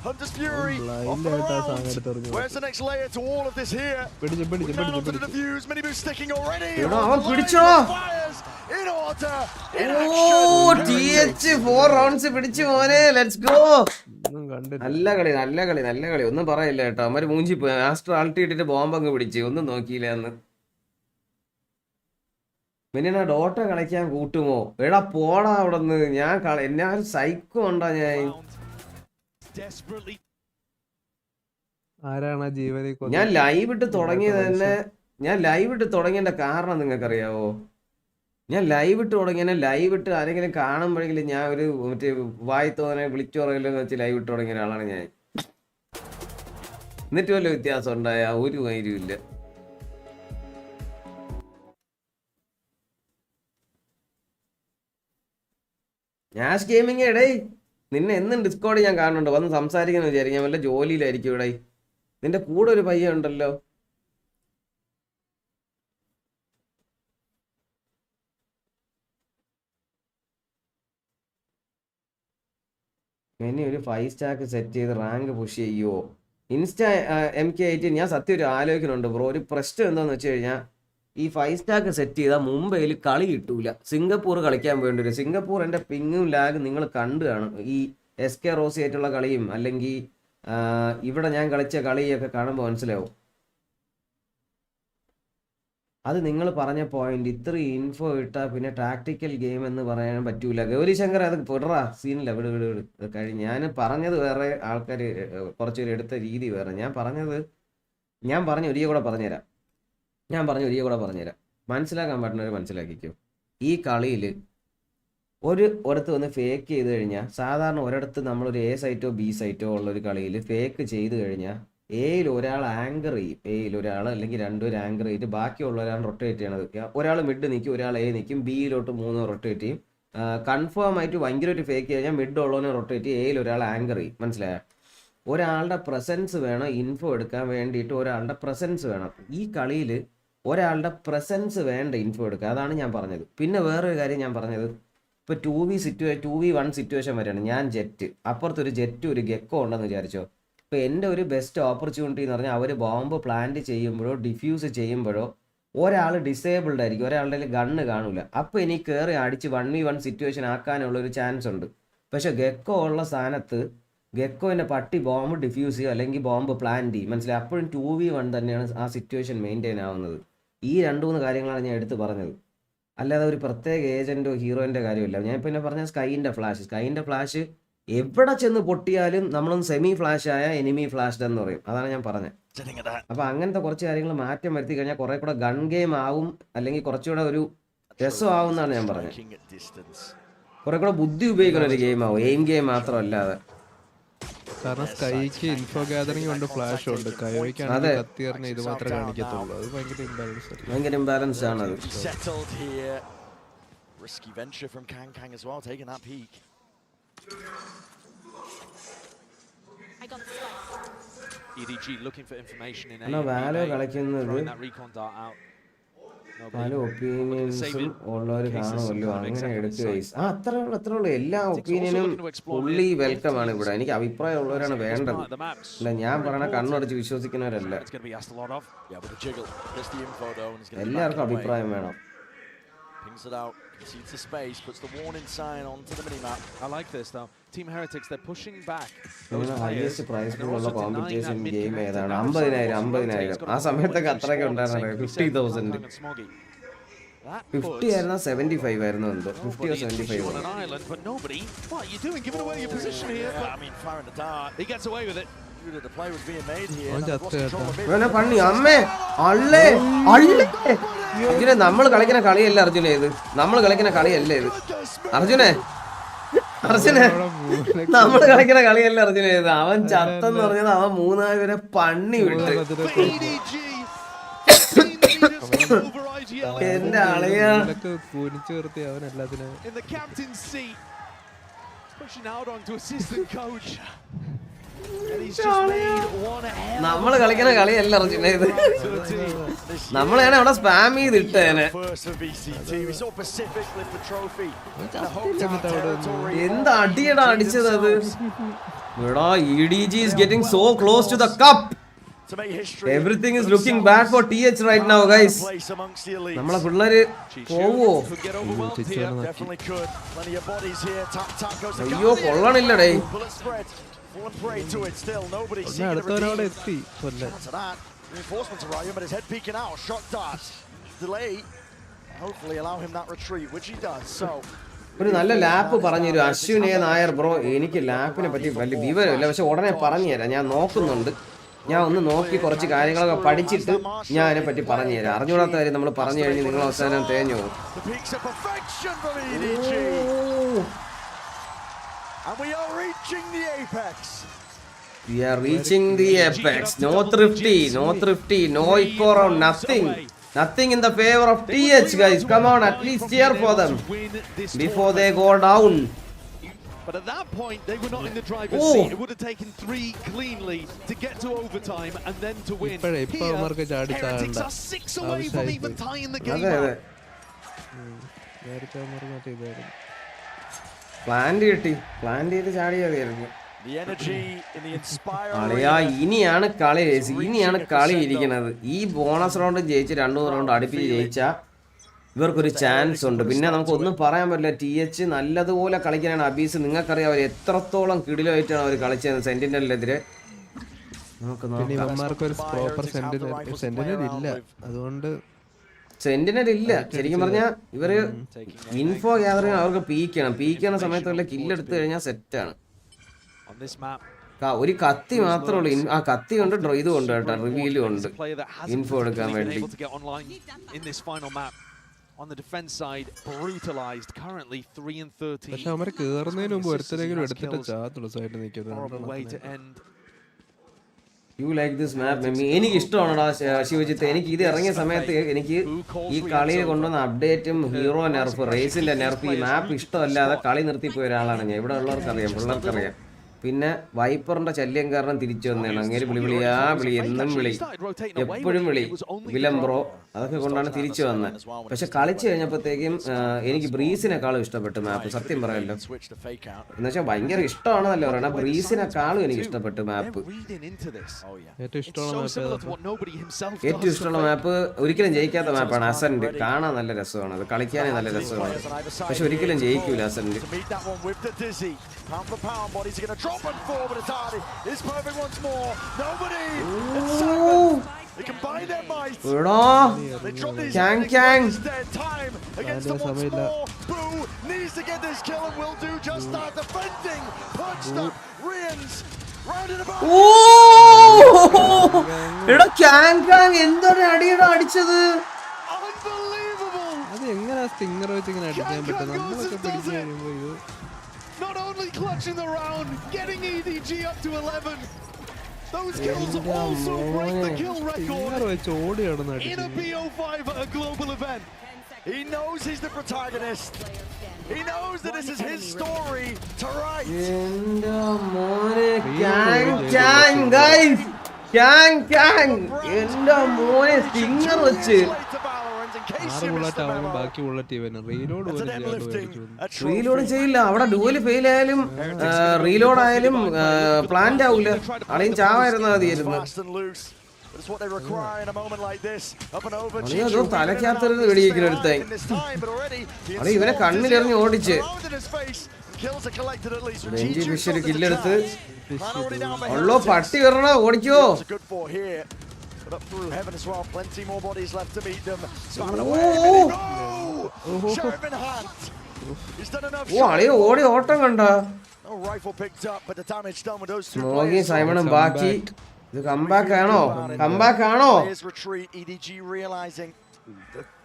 Hunter's Fury off the round. Where's the next layer to all of this here? We're down onto the diffuse. Miniboost sticking already. അവൻ പിടിച്ചോ. In order. TH 4 റൗണ്ട്സ് പിടിച്ചു മോനെ. Let's go. നല്ല കളി, നല്ല കളി, നല്ല കളി. ഒന്നും പറയില്ല കേട്ടോ. അവന്മാര് മൂഞ്ചി പോയി. ആസ്ട്രോ ആൾട്ടി ഇട്ടിട്ട് ബോംബ് അങ്ങ് പിടിച്ച് ഒന്നും നോക്കിയില്ല എന്ന്. പിന്നെ ഡോട്ട കളിക്കാൻ കൂട്ടുമോ? എടാ പോടാ അവിടെ നിന്ന്. ഞാൻ സൈക്കോ ഉണ്ടാ ഞാൻ. ഞാൻ ലൈവ് ഇട്ട് തുടങ്ങിയത് തന്നെ, ഞാൻ ലൈവ് ഇട്ട് തുടങ്ങിയതിന്റെ കാരണം നിങ്ങൾക്കറിയാവോ? ഞാൻ ലൈവ് ഇട്ട് തുടങ്ങിയ ലൈവ് ഇട്ട് ആരെങ്കിലും കാണുമ്പോഴെങ്കിലും ഞാൻ ഒരു മറ്റേ വായി തോന്നെ വിളിച്ചു പറയില്ലെന്ന് വെച്ച് ലൈവ് ഇട്ട് തുടങ്ങിയ ഒരാളാണ് ഞാൻ. എന്നിട്ട് വല്ല വ്യത്യാസം ഉണ്ടായ ഒരു കാര്യവും ഇല്ല. ഞാഷ് ഗെയിമിങ് എടേ, നിന്നെ എന്നും ഡിസ്കോഡ് ഞാൻ കാണുന്നുണ്ട്, വന്ന് സംസാരിക്കുന്ന വിചാരിക്കും. ഞാൻ വല്ല ജോലിയിലായിരിക്കും ഇവിടെ. നിന്റെ കൂടെ ഒരു പയ്യൻ ഉണ്ടല്ലോ. ഇനി ഒരു 5 സ്റ്റാക്ക് സെറ്റ് ചെയ്ത് റാങ്ക് പുഷ് ചെയ്യുമോ? ഇൻസ്റ്റാ MK18 ഞാൻ സത്യം ഒരു ആലോചിക്കുന്നുണ്ട് ബ്രോ. ഒരു പ്രശ്നം എന്താണെന്ന് വെച്ച് കഴിഞ്ഞാൽ ഈ 5 സ്റ്റാക്ക് സെറ്റ് ചെയ്താൽ മുംബൈയിൽ കളി കിട്ടൂല. സിംഗപ്പൂർ കളിക്കാൻ വേണ്ടി വരും. സിംഗപ്പൂർ എൻ്റെ പിങ്ങും ലാഗും നിങ്ങൾ കണ്ടു കാണും. ഈ SK റോസി ആയിട്ടുള്ള കളിയും അല്ലെങ്കിൽ ഇവിടെ ഞാൻ കളിച്ച കളിയൊക്കെ കാണുമ്പോൾ മനസ്സിലാവും. അത് നിങ്ങൾ പറഞ്ഞ പോയിന്റ്. ഇത്ര ഇൻഫോ ഇട്ടാൽ പിന്നെ ടാക്ടിക്കൽ ഗെയിം എന്ന് പറയാൻ പറ്റൂല. ഗൗരി ശങ്കർ അത് വിടറാ, സീനില്ല, വിട് വിട് വിട് കഴിഞ്ഞ്. ഞാൻ പറഞ്ഞത് വേറെ, ആൾക്കാർ കുറച്ചൊരു എടുത്ത രീതി വേറെ. ഞാൻ പറഞ്ഞ ഒരിക്കൽ കൂടെ പറഞ്ഞുതരാം. മനസ്സിലാക്കാൻ പറ്റുന്നവർ മനസ്സിലാക്കിക്കോ. ഈ കളിയിൽ ഒരിടത്ത് വന്ന് ഫേക്ക് ചെയ്ത് കഴിഞ്ഞാൽ, സാധാരണ ഒരിടത്ത് നമ്മളൊരു A സൈറ്റോ B സൈറ്റോ ഉള്ളൊരു കളിയിൽ ഫേക്ക് ചെയ്ത് കഴിഞ്ഞാൽ എയിൽ ഒരാൾ ആങ്കർ ചെയ്യും. എയിൽ ഒരാൾ അല്ലെങ്കിൽ രണ്ടുപേർ ആങ്കർ ചെയ്തിട്ട് ബാക്കിയുള്ള ഒരാൾ റൊട്ടേറ്റ് ചെയ്യണത്. ഒരാൾ മിഡ് നിൽക്കും, ഒരാൾ A നിൽക്കും, Bയിലോട്ട് 3 റൊട്ടേറ്റ് ചെയ്യും. കൺഫേം ആയിട്ട് ഭയങ്കരമായിട്ട് ഫേക്ക് കഴിഞ്ഞാൽ മിഡ് ഉള്ളവനെ റൊട്ടേറ്റ് ചെയ്യും, എയിൽ ഒരാൾ ആങ്കർ ചെയ്യും. മനസ്സിലായോ? ഒരാളുടെ പ്രസൻസ് വേണം, ഇൻഫോ എടുക്കാൻ വേണ്ടിയിട്ട് ഒരാളുടെ പ്രസൻസ് വേണം. ഈ കളിയിൽ ഒരാളുടെ പ്രസൻസ് വേണ്ട ഇൻഫോ എടുക്കുക. അതാണ് ഞാൻ പറഞ്ഞത്. പിന്നെ വേറൊരു കാര്യം ഞാൻ പറഞ്ഞത്, ഇപ്പോൾ 2v1 സിറ്റുവേഷൻ വരെയാണ്. ഞാൻ ജെറ്റ്, അപ്പുറത്തൊരു ജെറ്റ് ഒരു ഗെക്കോ ഉണ്ടെന്ന് വിചാരിച്ചോ. ഇപ്പോൾ എൻ്റെ ഒരു ബെസ്റ്റ് ഓപ്പർച്യൂണിറ്റി എന്ന് പറഞ്ഞാൽ അവർ ബോംബ് പ്ലാന്റ് ചെയ്യുമ്പോഴോ ഡിഫ്യൂസ് ചെയ്യുമ്പോഴോ ഒരാൾ ഡിസേബിൾഡ് ആയിരിക്കും, ഒരാളുടെ ഗണ്ണ് കാണില്ല. അപ്പോൾ എനിക്ക് കയറി അടിച്ച് 1v1 സിറ്റുവേഷൻ ആക്കാനുള്ളൊരു ചാൻസ് ഉണ്ട്. പക്ഷേ ഗെക്കോ ഉള്ള സ്ഥാനത്ത് ഗെക്കോൻ്റെ പട്ടി ബോംബ് ഡിഫ്യൂസ് ചെയ്യും അല്ലെങ്കിൽ ബോംബ് പ്ലാന്റ് ചെയ്യും. മനസ്സിലായി? അപ്പോഴും 2v1 തന്നെയാണ് ആ സിറ്റുവേഷൻ മെയിൻറ്റെയിൻ ആവുന്നത്. ഈ 2-3 കാര്യങ്ങളാണ് ഞാൻ എടുത്ത് പറഞ്ഞത്. അല്ലാതെ ഒരു പ്രത്യേക ഏജൻറ്റോ ഹീറോയിൻ്റെ കാര്യമില്ല. ഞാൻ പിന്നെ പറഞ്ഞ സ്കൈൻ്റെ ഫ്ലാഷ് എവിടെ ചെന്ന് പൊട്ടിയാലും നമ്മളൊന്ന് സെമി ഫ്ലാഷ് ആയ എനിമി ഫ്ലാഷ്ഡ് എന്ന് പറയും. അതാണ് ഞാൻ പറഞ്ഞത്. അപ്പോൾ അങ്ങനത്തെ കുറച്ച് കാര്യങ്ങൾ മാറ്റം വരുത്തി കഴിഞ്ഞാൽ കുറേ കൂടെ ഗൺ ഗെയിം ആവും, അല്ലെങ്കിൽ കുറച്ചുകൂടെ ഒരു രസമാവും എന്നാണ് ഞാൻ പറഞ്ഞത്. കുറേ കൂടെ ബുദ്ധി ഉപയോഗിക്കുന്ന ഒരു ഗെയിം ആവും, എയിം ഗെയിം മാത്രമല്ലാതെ. കാരണം സ്കൈക്ക് ഇൻഫോ ഗാദറിംഗ് ഉണ്ട്, ഫ്ലാഷ് ഉണ്ട്. കയോയ്ക്കാണ് കത്തിയറിന് ഇത് മാത്രമേ കാണിക്കത്തുള്ളൂ. അത് ഭയങ്കര ഇംബാലൻസ് ആണ്. അത് risky venture from Kang as well, taking that peek. EDG looking for information in Valo കളിക്കുന്നത് പല ഒപ്പീനിയൻസും ഉള്ളവർ കാണുമല്ലോ, അങ്ങനെ എടുക്കുക. അത്രേ ഉള്ളൂ. എല്ലാ ഒപ്പീനിയനും ഫുള്ളി വെൽക്കം ആണ് ഇവിടെ. എനിക്ക് അഭിപ്രായം ഉള്ളവരാണ് വേണ്ടത്. അല്ല ഞാൻ പറയണ കണ്ണടച്ച് വിശ്വസിക്കുന്നവരല്ല. എല്ലാവർക്കും അഭിപ്രായം വേണം. Concedes the space, puts the warning sign onto the minimap. I like this though. Team Heretics, they're pushing back. highest price ഉള്ള കോമ്പറ്റീഷൻ ഗെയിം ഏതാണ്? 50,000. ആ സമയത്തൊക്കെ അത്രയൊക്കെ ഉണ്ടായിരുന്നു. 50,000 50 ആയിരുന്ന 75 ആയിരുന്നു എന്തോ. 50 or 75. But nobody. What are you doing? Giving away your position here. I mean, fire in the dark. He gets away with it. The play was being made here. പണി അമ്മേ അള്ളേ അർജുനെ, നമ്മൾ കളിക്കുന്ന കളിയല്ല അർജുനെ ഇത്. നമ്മൾ കളിക്കുന്ന കളിയല്ല ഇത് അർജുനെ. അർജുനെ നമ്മള് കളിക്കുന്ന കളിയല്ല അർജുന ചെയ്തത്. അവൻ ചത്തെന്ന് പറഞ്ഞത് അവൻ 3 പേരെ പണ്ണി വിട്ട്. എന്റെ അളിയാ കൂനിച്ചു നിർത്തി അവൻ എല്ലാത്തിനും നമ്മള് കളിക്കുന്ന കളിയല്ല അർജുന ഇത്. നമ്മളാണ് അവിടെ സ്പാം ചെയ്തിട്ടേനെ. എന്താ അടിയടാ അടിച്ചത് അത്. എടാ EDG is getting so close to the cup. Everything is looking bad for TH right now guys. നമ്മളെ പിള്ളേര് പോവോ? അയ്യോ കൊള്ളണില്ലടേ. അടുത്തവരവിടെ എത്തി. Reinforcements arriving, but his head peeking out. Shot dart. Delay. Hopefully allow him that retreat, which he does. So. ഒരു നല്ല lap പറഞ്ഞു തരും അശ്വിനെ നായർ ബ്രോ. എനിക്ക് ലാപ്പിനെ പറ്റി വലിയ വിവരമില്ല, പക്ഷെ ഉടനെ പറഞ്ഞു തരാം. ഞാൻ നോക്കുന്നുണ്ട്. ഞാൻ ഒന്ന് നോക്കി കുറച്ച് കാര്യങ്ങളൊക്കെ പഠിച്ചിട്ട് ഞാൻ അതിനെ പറ്റി പറഞ്ഞു തരാം. അറിഞ്ഞൂടാത്ത കാര്യം നമ്മൾ പറഞ്ഞു കഴിഞ്ഞ് നിങ്ങൾ അവസാനം തേഞ്ഞു പോകും. And we are reaching the apex. We are reaching the apex. No thrifty, no thrifty, no eco, nothing. Nothing in the favor of TH guys. Come on, at least cheer for them before they go down. But at that point, they were not in the driver's seat. It would have taken 3 cleanly to get to overtime and then to win. Here, Heretics are 6 away from even tying the game up. Plan ചെയ്ത് ചാടിയായിരുന്നു. ഇനിയാണ് കളി ഇരിക്കുന്നത്. ഈ bonus round ജയിച്ച് 2 round അടുപ്പിച്ച് ജയിച്ചാൽ ഇവർക്കൊരു chance ഉണ്ട്. പിന്നെ നമുക്കൊന്നും പറയാൻ പറ്റില്ല. TH നല്ലതുപോലെ കളിക്കാനാണ് അബീസ്. നിങ്ങൾക്കറിയാം അവർ എത്രത്തോളം കിടിലായിട്ടാണ് അവർ കളിച്ചത് സെന്റിനലിനെതിരെ. സെന്റിനൽ ഇല്ല. ശരിക്കും പറഞ്ഞാൽ ഇവര് ഇൻഫോ ഗ്യാതറിങ് അവർക്ക് പീക്കണം സമയത്ത് വല്ല കില്ലെടുത്ത് കഴിഞ്ഞാൽ സെറ്റാണ്. ഒരു കത്തി മാത്രമേ ഉള്ളൂ. ആ കത്തി കൊണ്ട് ഇത് കൊണ്ട് കേട്ടോ റിവീലും ഉണ്ട് ഇൻഫോ എടുക്കാൻ വേണ്ടി. On the defense side, brutalized. Currently 3-13. പക്ഷെ അവരെ കേറുന്നതിന് മുമ്പ് ഒരുത്തരെങ്കിലും എടുത്തിട്ട് ചാത്തുള്ള സൈഡിൽ നിൽക്കുന്നത്. You like this map? എനിക്ക് ഇഷ്ടമാണോടാ ശിവജിത്ത്. എനിക്ക് ഇത് ഇറങ്ങിയ സമയത്ത് എനിക്ക് ഈ കളിയിൽ കൊണ്ടുവന്ന അപ്ഡേറ്റും ഹീറോ നെർഫ് റേസിന്റെ നെർഫ് ഈ മാപ്പ് ഇഷ്ടമല്ലാതെ കളി നിർത്തിപ്പോയ ഒരാളാണ് ഞാൻ. ഇവിടെ ഉള്ളവർക്കറിയാം, പിള്ളേർക്കറിയാം. പിന്നെ വൈപ്പറിന്റെ ശല്യം കാരണം തിരിച്ചു വന്നതാണ്. അങ്ങനെ വിളി എന്നും വിളി, എപ്പോഴും വിളി, വിലംബ്രോ, അതൊക്കെ കൊണ്ടാണ് തിരിച്ചു വന്നത്. പക്ഷെ കളിച്ചു കഴിഞ്ഞപ്പോഴത്തേക്കും എനിക്ക് ബ്രീസിനെക്കാളും ഇഷ്ടപ്പെട്ടു മാപ്പ്. സത്യം പറയല്ലോ, എന്നുവെച്ചാൽ ഭയങ്കര ഇഷ്ടമാണെന്നല്ലേ പറയണ. ബ്രീസിനെക്കാളും എനിക്ക് ഇഷ്ടപ്പെട്ടു മാപ്പ്. ഏറ്റവും ഇഷ്ടമുള്ള മാപ്പ് ഒരിക്കലും ജയിക്കാത്ത മാപ്പാണ് അസന്റ്. കാണാൻ നല്ല രസമാണ്, അത് കളിക്കാനേ നല്ല രസമാണ്. പക്ഷെ ഒരിക്കലും ജയിക്കൂല assent. Drop and forward, but it's Hardy. It's perfect once more. Nobody. They combine their might. They drop these Kang. Time against the once more. Boo needs to get this kill and will do just that. Defending, punched up, Rians. Rounded about. എടാ Kang എന്തൊരു അടിയടാ അടിച്ചത്. Unbelievable. അത് എങ്ങനെ Stinger വെച്ച് ഇങ്ങനെ അടിക്കാൻ പറ്റും? നമ്മളൊക്കെ പിടിച്ചു കഴിയുമ്പോൾ ഇത് not only clutching the round, getting EDG up to 11. Those kills also break the kill record in a BO5 at a global event. He knows he's the protagonist. He knows that this is his story to write. Kang guys, Kang enda mone stinger വെച്ച് reload ചെയ്യില്ല. അവിടെ ഡുവല് fail ആയാലും reload ആയാലും plant ആവൂല. അളിയും ചാവായിരുന്ന മതിയായിരുന്നു. തലക്കകത്തൊരു വെടിയേക്കുന്ന ഒരുത്തായി അളി ഇവനെ കണ്ണിലെറിഞ്ഞ് ഓടിച്ച് ബെഞ്ചി ഫിഷർ കില്ലെടുത്ത് ഉള്ളോ പട്ടി വരണോ ഓടിക്കോ. But up through heaven as well, plenty more bodies left to meet them. Sheriff in hand. He's done enough. ഓടി ഓട്ടം കണ്ട. No rifle picked up, but the damage done with those two സ്മോഗി സൈമണും ബാക്കി. ഇത് comeback ആണോ? Retreat, EDG realizing.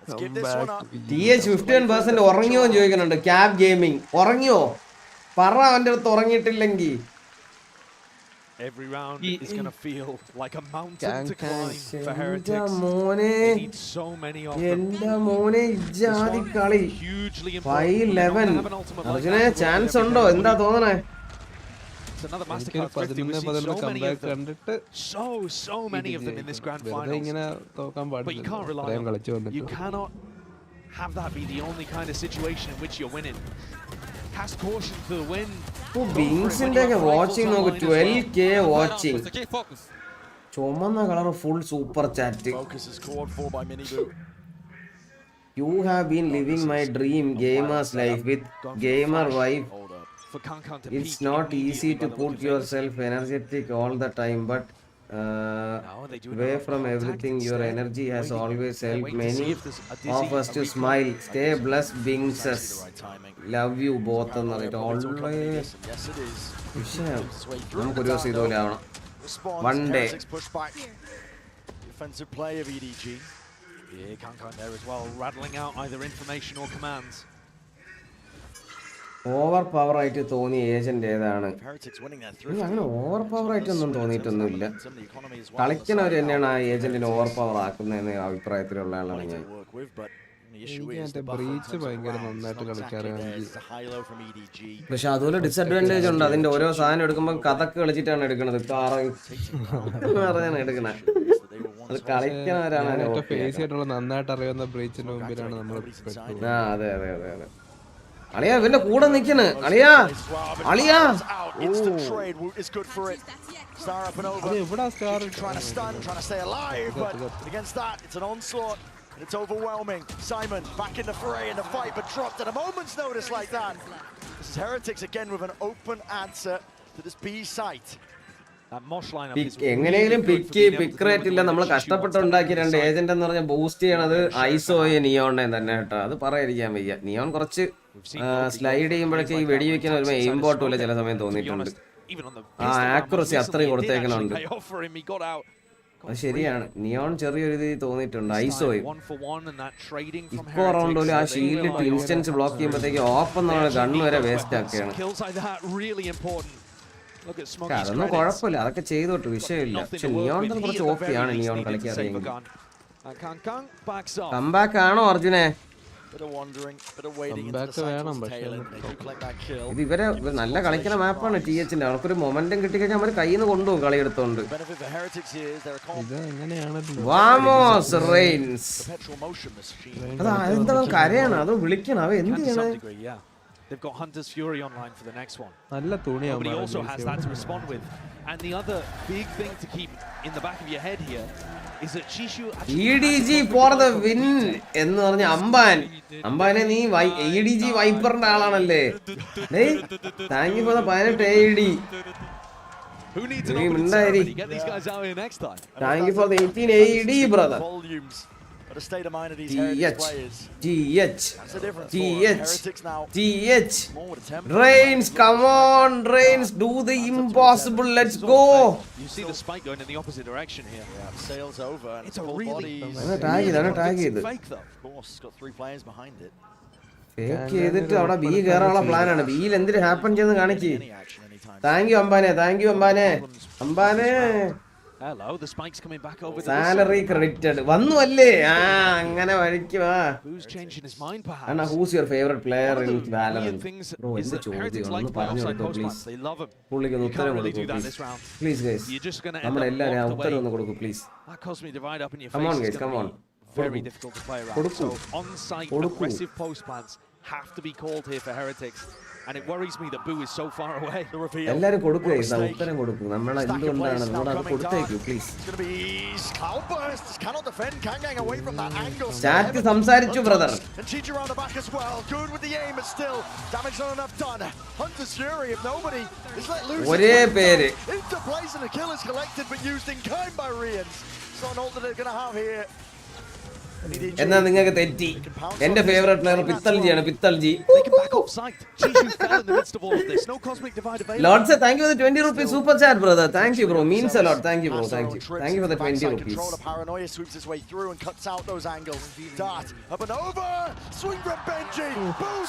Let's give this one up. TH 15% ഉറങ്ങിയോ എന്ന് ചോദിക്കുന്നുണ്ട്. Cab gaming ഉറങ്ങിയോ? പറ അവന്റെ അടുത്ത് ഉറങ്ങിയിട്ടില്ലെങ്കിൽ. Every round is going to feel like a mountain to climb for Heretics. മോനെ They need so many of them. എന്റെ മോനെ ഇജാതി കളി 5-11. അർജുനെ ചാൻസ് ഉണ്ടോ? എന്താ തോന്നണേ? It's another masterclass 50. We've seen so many of them. So many of them in this grand finals. But you can't rely on them. You cannot have that be the only kind of situation in which you're winning. Cast caution to the win. ബിങ്സിന്റെ ഒക്കെ watching നോക്ക് 12K watching. ചുമന്ന colour full super chat. You have been living my dream gamer's life with gamer wife. It's not easy to put yourself energetic all the time, but away from everything, your energy has always helped many of us to smile. Stay blessed, Bingses. Love you both. Always. One day. Defensive play of EDG. Yeah, Kankan there as well, rattling out either information or commands. Over power ആയിട്ട് തോന്നിയ agent ഏതാണ്? അങ്ങനെ over power ആയിട്ടൊന്നും തോന്നിയിട്ടൊന്നുമില്ല. കളിക്കുന്നവർ തന്നെയാണ് ആ ഏജന്റിനെ over power ആക്കുന്നതെന്ന് അഭിപ്രായത്തിലുള്ള ആളാണ് ഞാൻ. പക്ഷെ അതുപോലെ ഡിസഡ്വാൻറ്റേജ് ഉണ്ട്. അതിന്റെ ഓരോ സാധനം എടുക്കുമ്പോൾ കഥക്ക് കളിച്ചിട്ടാണ് എടുക്കണത്. പറഞ്ഞാണ് എടുക്കണേ. അത് കളിക്കുന്നവരാണ് നന്നായിട്ട് അറിയാവുന്ന ബ്രീച്ചിന്റെ മുമ്പിലാണ് നമ്മൾ. അതെ അതെ അതെ അതെ. അളിയാ ഇവന്റെ കൂടെ നിക്കണ്. അളിയാ അളിയാ It's overwhelming. Simon back in the fray in the fight, but dropped at a moment's notice like that. This is Heretics again with an open answer to this B site. എങ്ങനെയെങ്കിലും പിക്ക് റേറ്റ് ഇല്ല. നമ്മൾ കഷ്ടപ്പെട്ടുണ്ടാക്കി രണ്ട് agent എന്ന് പറഞ്ഞാൽ boost ചെയ്യണത് ഐസോയെ നിയോണിനെ തന്നെ കേട്ടോ. അത് പറയാതിരിക്കാൻ വയ്യ. നിയോൺ കുറച്ച് സ്ലൈഡ് ചെയ്യുമ്പോഴൊക്കെ ഈ വെടി വെക്കുന്ന ഒരു എയിംബോട്ടും ഇല്ല ചില സമയം തോന്നിയിട്ടുണ്ട്. ആക്യുറസി അത്രയും കൊടുത്തേക്കണുണ്ട്. അത് ശരിയാണ്. നിയോൺ ചെറിയൊരു ഇത് തോന്നിയിട്ടുണ്ട്. ഐസോയും ഇക്കോ റൗണ്ടിൽ ആ ഷീൽഡ് ഇൻസ്റ്റൻസ് ബ്ലോക്ക് ചെയ്യുമ്പോഴത്തേക്ക് ഓപ്പൺ ഗണ്ണ് വരെ വേസ്റ്റ് ആക്കുകയാണ്. അതൊന്നും കുഴപ്പമില്ല, അതൊക്കെ ചെയ്തോട്ട് വിഷയമില്ല. പക്ഷെ നിയോൺ കുറച്ച് ഓക്കെയാണ്. നിയോൺ കളിക്കാറിയെങ്കിൽ കംബാക്ക് ആണോ അർജുനെ? ഇത് ഇവരെ നല്ല കളിക്കുന്ന മാപ്പാണ് THന്റെ. അവർക്കൊരു മൊമെന്റം കിട്ടിക്കഴിഞ്ഞാൽ അവർ കയ്യിൽ നിന്ന് കൊണ്ടുപോകും കളി എടുത്തോണ്ട്. അതെന്താ കരയാണ്? അത് വിളിക്കണം. അവ എന്ത് ചെയ്യണേ? They've got Hunter's Fury online for the next one. But he also has that to respond with. And the other big thing to keep in the back of your head here is that Chishu EDG for the win എന്ന് പറഞ്ഞ അമ്പാനെ നീ EDG വൈപ്പറിന്റെ ആളാണല്ലേ? Thank you for the 18 AED. Who needs an opportunity to get these guys out here next time? Thank you for the 18 AED, brother. But a state of mind of these Heretics players. GH. Reigns, come on, Reigns, do the impossible. Let's go. You see the spike going in the opposite direction here. Yeah, sails over. It's a really tag it. Fake though. Of course, it's got 3 players behind it. Fake ചെയ്തിട്ട് അവിടെ B കയറാനുള്ള പ്ലാനാണ്. ബിയിൽ എന്തിനു happen ചെയ്ത് കാണിക്ക്. Thank you അംബാനെ, thank you അംബാനെ. അംബാനെ hello, the spike's coming back over. Salary credited വന്നു അല്ലേ? അങ്ങനെ വഴിക്ക് വാ. Who's changing his mind perhaps? Anna, who's your favorite player in Valorant? Bro, എന്ത് ചോദ്യം ഒന്ന് പറഞ്ഞു കൊടുത്തോ പ്ലീസ്. പുള്ളിക്ക് ഒന്ന് ഉത്തരം കൊടുക്കൂ പ്ലീസ് ഗൈസ്. നമ്മൾ എല്ലാവരും ഉത്തരം ഒന്ന് കൊടുക്കൂ please. Come on guys, come on. Very difficult to play around. So on-site aggressive post plants have to be called here for Heretics. And it worries me that Boo is so far away. എല്ലാരും കൊടുക്കുക, ഉത്തരം കൊടുക്കും. നമ്മൾ എന്തുകൊണ്ടാണ് നമ്മുടെ അത് കൊടുത്തേക്കൂ please. Chat സംസാരിച്ചു ബ്രദർ. ഒരേ പേര്. എന്നാ നിങ്ങൾക്ക് തെറ്റി. എന്റെ ഫേവറേറ്റ് പ്ലെയർ പിത്തൽജിയാണ്. പിത്തൽജി. Lords, thank you for the 20 rupees super chat, brother. Thank you, bro. Means a lot. Thank you, bro. Thank you. Thank you for the 20 rupees. Paranoia sweeps his way through and cuts out those angles. Dart up and over. Swing from BenQ. Boom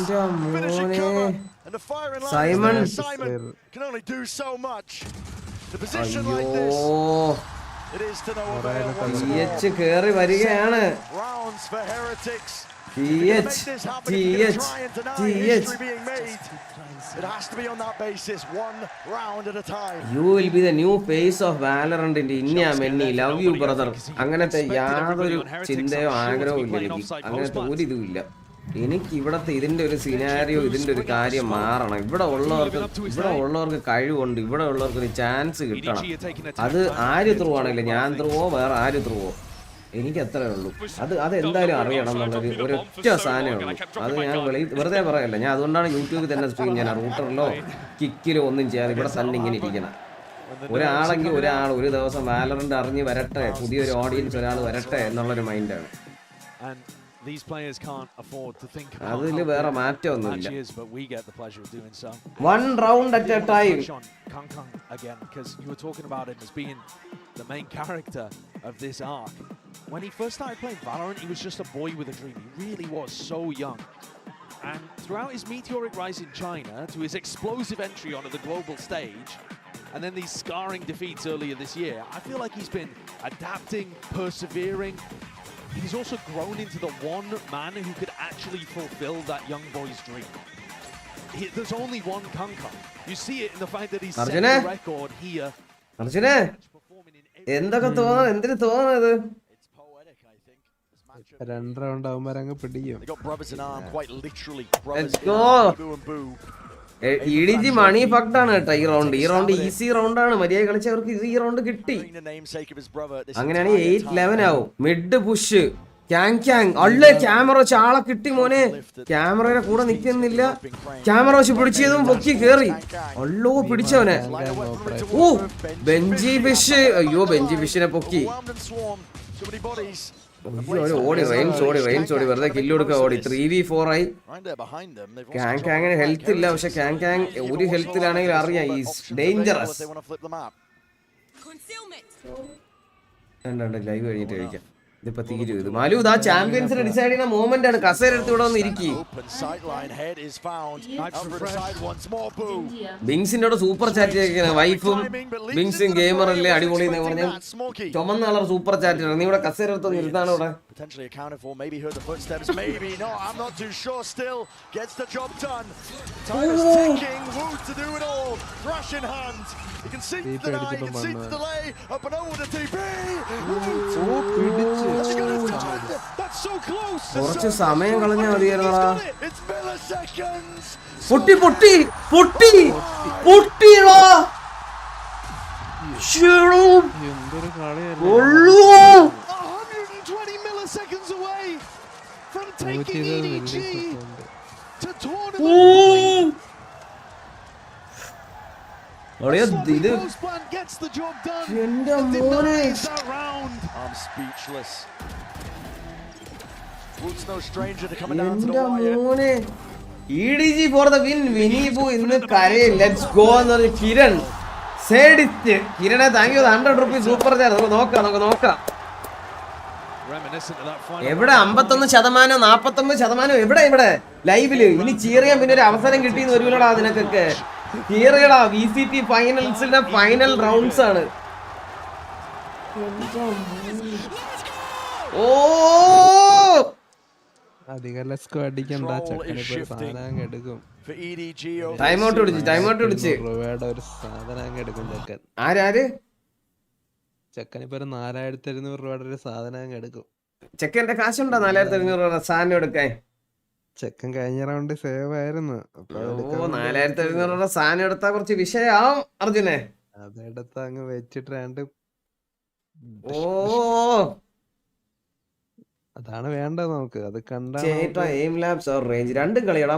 from finishing cover. And the fire in line. Simon can only do so much. The position like this. It is to no avail. TH കേറി വരികയാണ്. Rounds for heretics. TH. It has to be on that basis, one round at a time. You will be the new face of Valorant in India, many. Love you, brother. അങ്ങനത്തെ യാതൊരു ചിന്തയോ ആഗ്രഹവും ഇല്ല എനിക്ക്. അങ്ങനത്തെ ഒരു ഇതും ഇല്ല. എനിക്ക് ഇവിടത്തെ ഇതിന്റെ ഒരു സിനാരിയോ, ഇതിന്റെ ഒരു കാര്യം മാറണം. ഇവിടെ ഉള്ളവർക്ക് കഴിവുണ്ട്, ഇവിടെ ഉള്ളവർക്ക് ഒരു ചാൻസ് കിട്ടണം. അത് ആര് ത്രൂ ആണെങ്കിലും, ഞാൻ ത്രൂവോ വേറെ ആര് ത്രൂവോ, എനിക്ക് അത്രേ ഉള്ളൂ. അത് എന്തായാലും അറിയണം എന്നുള്ളൊരു ഒരൊറ്റ സാധനമേ ഉള്ളൂ. അത് ഞാൻ വെറുതെ പറയല്ല. ഞാൻ അതുകൊണ്ടാണ് യൂട്യൂബിൽ തന്നെ സ്ട്രീം ചെയ്യാൻ. റൂട്ടറിലോ കിക്കിലോ ഒന്നും ചെയ്യാതെ ഇവിടെ തന്നെ ഇങ്ങനെ ഇരിക്കണം. ഒരാളെങ്കിൽ ഒരാൾ ഒരു ദിവസം വാലറന്റ് അറിഞ്ഞ് വരട്ടെ, പുതിയൊരു ഓഡിയൻസ് ഒരാൾ വരട്ടെ എന്നുള്ളൊരു മൈൻഡാണ്. These players can't afford to think about അതില് വേറെ മാറ്റമൊന്നുമില്ല. but we get the pleasure of doing so. One round at a time. Kung again, because you were talking about him as being the main character of this arc. When he first started playing Valorant, he was just a boy with a dream. He really was so young. And throughout his meteoric rise in China, to his explosive entry onto the global stage, and then these scarring defeats earlier this year, I feel like he's been adapting, persevering. He's also grown into the one man who could actually fulfill that young boy's dream. There's only one Kung. You see it in the fact that he's set the record here. Arjune, എന്തൊക്കെ തോന്നുന്നു? എന്തിനു തോന്നുന്നത്? രണ്ട് round അവന്മാരങ്ങ് പിടിക്കും. EDG മണി fucked ആണ് കേട്ടോ ഈ round. ഈ റൗണ്ട് ഈസി റൗണ്ട് ആണ്. മര്യാദ കളിച്ചവർക്ക് ഈ റൗണ്ട് കിട്ടി. അങ്ങനെയാണെങ്കിൽ 8-11 ആവും. മിഡ് പുഷ് ക്യാങ് അള്ളേ ക്യാമറ വെച്ച് ആളെ കിട്ടി മോനെ. ക്യാമറയുടെ കൂടെ നിൽക്കുന്നില്ല. ക്യാമറ വെച്ച് പിടിച്ചതും പൊക്കി കേറി. അള്ളോ പിടിച്ചവനെ. ഓ ബെഞ്ചി ഫിഷ്. അയ്യോ ബെഞ്ചി ഫിഷിനെ പൊക്കി. ഓടി റെയിൻസ് ഓടി വെറുതെ കില്ല് കൊടുക്കുക. ഓടി 3v4 ആയി. ക്യാങ് ഹെൽത്ത് ഇല്ല. പക്ഷെ ക്യാങ് ഒരു ഹെൽത്തിലാണെങ്കിൽ അറിയാം ഈസ് ഡേഞ്ചറസ്. ലൈവ് കഴിഞ്ഞിട്ട് കഴിക്കാം. ഇതിപ്പോ തീരും. ഇത് മാലു ഇതാ ചാമ്പ്യൻസിനെ ഡിസൈഡ് ചെയ്യുന്ന മൂവ്മെന്റ് ആണ്. കസേര എടുത്ത് ഇവിടെ വന്ന് ഇരിക്കി. ബിങ്സിന്റെ സൂപ്പർ ചാറ്റ് ചെയ്തിരിക്കുന്നത് വൈഫും ബിങ്സും ഗെയിമർ അല്ലേ അടിപൊളി എന്ന് പറഞ്ഞ ചുമന്ന കളർ സൂപ്പർ ചാറ്റ്. നീ ഇവിടെ കസേര എടുത്തൊന്ന് ഇരുത്താണ് ഇവിടെ. Potentially accounted for, maybe heard the footsteps, maybe not, I'm not too sure. Still gets the job done. Time is ticking, Wu to do it all. Thrash in hand, you can see the deny, you can see the delay, up and over the TP. That's so close. കുറച്ച് സമയം കളഞ്ഞാൽ മതിയായിരുന്നടാ. It's milliseconds. പൊട്ടിടാ. എന്തൊരു കളിയല്ലേ. 120 milliseconds away from taking EDG to tournament. Gets the job done. Denies that round. I'm speechless. Wood's no stranger to coming down to the wire. EDG for the win. Vinibu in the carry. Let's go on the Kiran. Said it. Kiran, thank you. 100 rupees super there. നോക്ക. എവിടെ 51%, 49%? എവിടെ ലൈവില് ഇനി ചീറിയാൻ പിന്നെ ഒരു അവസരം കിട്ടിയെന്ന് വരുമല്ലോടാ അതിനൊക്കെ. ചീറിയടാ. VCT ഫൈനൽസിന്റെ final rounds ആണ്. ഓ അധികം അടിക്കണ്ട. സാധനം എടുക്കും. ടൈം ഔട്ട് വിളിച്ച് ഒരു സാധനം എടുക്കും ചെക്കൻ. ആര് ചെക്കനിപ്പോ 4700 രൂപയുടെ ഒരു സാധനം എടുക്കും. ചെക്കന്റെ കാശുണ്ടോ 4700 രൂപ സാധനം എടുക്കാൻ? ചെക്കൻ കഴിഞ്ഞ റൗണ്ട് സേവ് ആയിരുന്നു. 4700 രൂപ സാധനം എടുത്താ കുറച്ച് വിഷയാവും അർജുനെ. അതെടുത്ത് അങ്ങ് വെച്ചിട്ട് രണ്ട്. ഓ അതാണ് വേണ്ടത് നമുക്ക്. അത് കണ്ടാ റേഞ്ച് രണ്ടും കളിയടാ.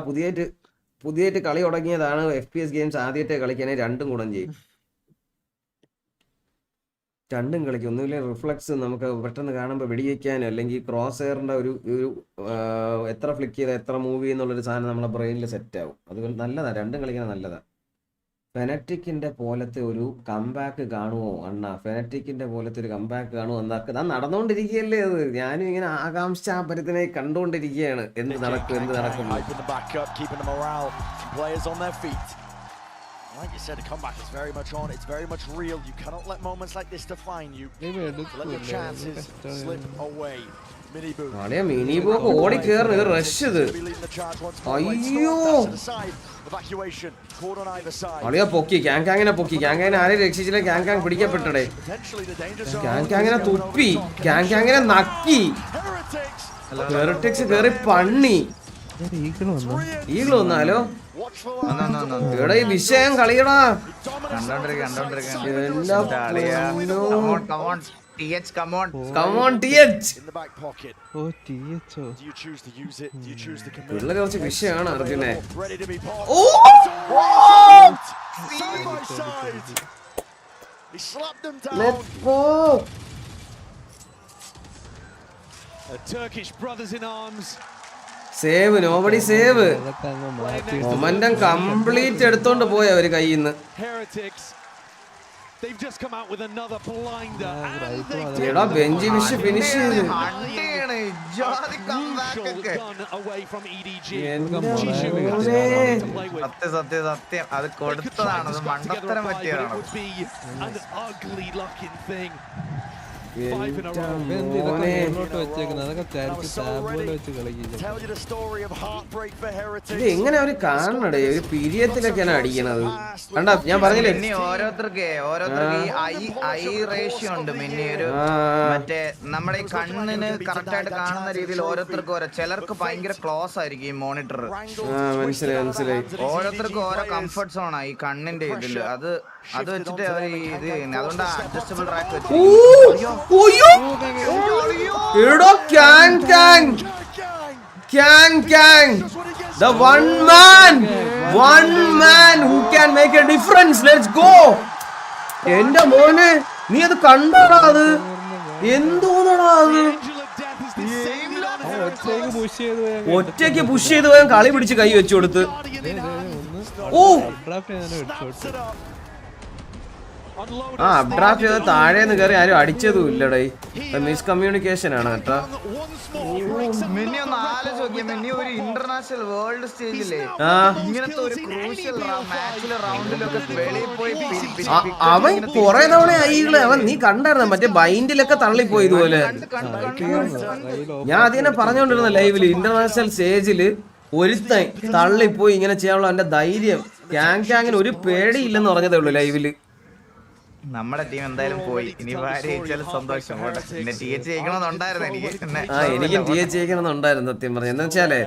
പുതിയായിട്ട് കളി തുടങ്ങിയതാണ്. FPS ഗെയിംസ് ആദ്യമായിട്ട് കളിക്കാനേ രണ്ടും ഗുണം ചെയ്യും. രണ്ടും കളിക്കും. ഒന്നുമില്ല റിഫ്ലക്സ് നമുക്ക് പെട്ടെന്ന് കാണുമ്പോൾ വെടിവെക്കാനും അല്ലെങ്കിൽ ക്രോസ് എയറിൻ്റെ ഒരു എത്ര ഫ്ലിക്ക് ചെയ്താൽ എത്ര മൂവ് ചെയ്യുന്നുള്ളൊരു സാധനം നമ്മളെ ബ്രെയിനിൽ സെറ്റാവും. അതുകൊണ്ട് നല്ലതാണ്, രണ്ടും കളിക്കുന്നത് നല്ലതാണ്. ഫെനറ്റിക്കിൻ്റെ പോലത്തെ ഒരു കംബാക്ക് കാണുമോ അണ്ണ? ഫെനറ്റിക്കിൻ്റെ പോലത്തെ ഒരു കംബാക്ക് കാണുമോ എന്നൊക്കെ ഞാൻ നടന്നുകൊണ്ടിരിക്കുകയല്ലേ. അത് ഞാനും ഇങ്ങനെ ആകാംക്ഷാപരത്തിനെ കണ്ടുകൊണ്ടിരിക്കുകയാണ്. എന്ത് നടക്കും. Like you said, the comeback is very much on. It's very much real. You cannot let moments like this define you. Let your chances slip away. മിനിബോ ഓടി കയറുന്ന റഷ് ഇത്. അയ്യോ അളിയാ പൊക്കി ക്യാങ്കാങ്ങിനെ പൊക്കി. ക്യാങ്കാങ്ങിനെ ആരെയും രക്ഷിച്ചില്ല. ക്യാങ്കാങ് പിടിക്കപ്പെട്ടടേ. ക്യാങ്കാങ്ങിനെ തുപ്പി. ക്യാങ്കാങ്ങിനെ നക്കി. ഹെറിറ്റിക്സ് കേറി പണ്ണി. ഈഗിൾ വന്നാലോ ഇവിടെ ഈ വിഷയം കളിയടാ. പിള്ളേരെ കുറച്ച് വിഷയമാണ് അർജുനെ. Save nobody save. Momentum complete എടുത്തോണ്ട് പോയി അവര് കയ്യിന്ന്. എടാ ബെഞ്ചി വിഷ് ഫിനിഷ് ചെയ്ത്. സത്യം അത് കൊടുത്തതാണ്. അത് മണ്ടത്തരം പറ്റിയതാണ്. ഇത് എങ്ങനെ അവര് കാണണടേ? ഒരു പീരിയത്തിലൊക്കെയാണ് അടിക്കണത്. കണ്ടാ ഞാൻ പറഞ്ഞില്ലേ ഓരോരുത്തർക്ക് ഐ റേഷ്യോ ഉണ്ട്. പിന്നെ ഒരു മറ്റേ നമ്മുടെ ഈ കണ്ണിന് കറക്റ്റ് ആയിട്ട് കാണുന്ന രീതിയിൽ ഓരോരുത്തർക്ക് ഓരോ. ചിലർക്ക് ഭയങ്കര ക്ലോസ് ആയിരിക്കും ഈ മോണിറ്റർ. മനസ്സിലായി. ഓരോരുത്തർക്കും ഓരോ കംഫർട്ട് സോണാ ഈ കണ്ണിന്റെ ഇതില്. അത് വെച്ചിട്ട് അവർ ഇത് ചെയ്യുന്നത്. അതുകൊണ്ട് അഡ്ജസ്റ്റബിൾ റാക്ക് വെച്ച് the one man who can make a difference. Let's go. എന്റെ മോനെ നീ അത് കണ്ടോടാ? അത് എന്തോന്നടാ അത്? ഒറ്റയ്ക്ക് പുഷ് ചെയ്ത് പോയാൽ കളി പിടിച്ച് കൈ വെച്ചു കൊടുത്ത്. അപ്ഡ്രാഫ്റ്റ് ചെയ്ത് താഴേന്ന് കയറി ആരും അടിച്ചതും ഇല്ലടേ. മിസ് കമ്മ്യൂണിക്കേഷൻ ആണ് കേട്ടോ. ഒരു ഇന്റർനാഷണൽ വേൾഡ് സ്റ്റേജിലെ ഇങ്ങനത്തെ ഒരു ക്രൂഷ്യൽ മാച്ചിലെ റൗണ്ടിലൊക്കെ വെളിയിൽ പോയി അവൻ കൊറേ തവണ ആയികള്. അവൻ നീ കണ്ടായിരുന്നു മറ്റേ ബൈൻഡിലൊക്കെ തള്ളിപ്പോയി ഇതുപോലെ. ഞാൻ അതിനെ പറഞ്ഞോണ്ടിരുന്ന ലൈവില് ഇന്റർനാഷണൽ സ്റ്റേജില് ഒരുത്തൻ തള്ളിപ്പോയി ഇങ്ങനെ ചെയ്യാനുള്ള അവന്റെ ധൈര്യം. ക്യാങ്ങിന് ഒരു പേടിയില്ലെന്ന് പറഞ്ഞതേ ഉള്ളൂ ലൈവില്. നമ്മുടെ ടീം എന്തായാലും പോയി. ഇനി സന്തോഷം. എനിക്കും ടി എച്ച് ജയിക്കണമെന്നുണ്ടായിരുന്നു സത്യം പറഞ്ഞു. എന്താ വെച്ചാലേ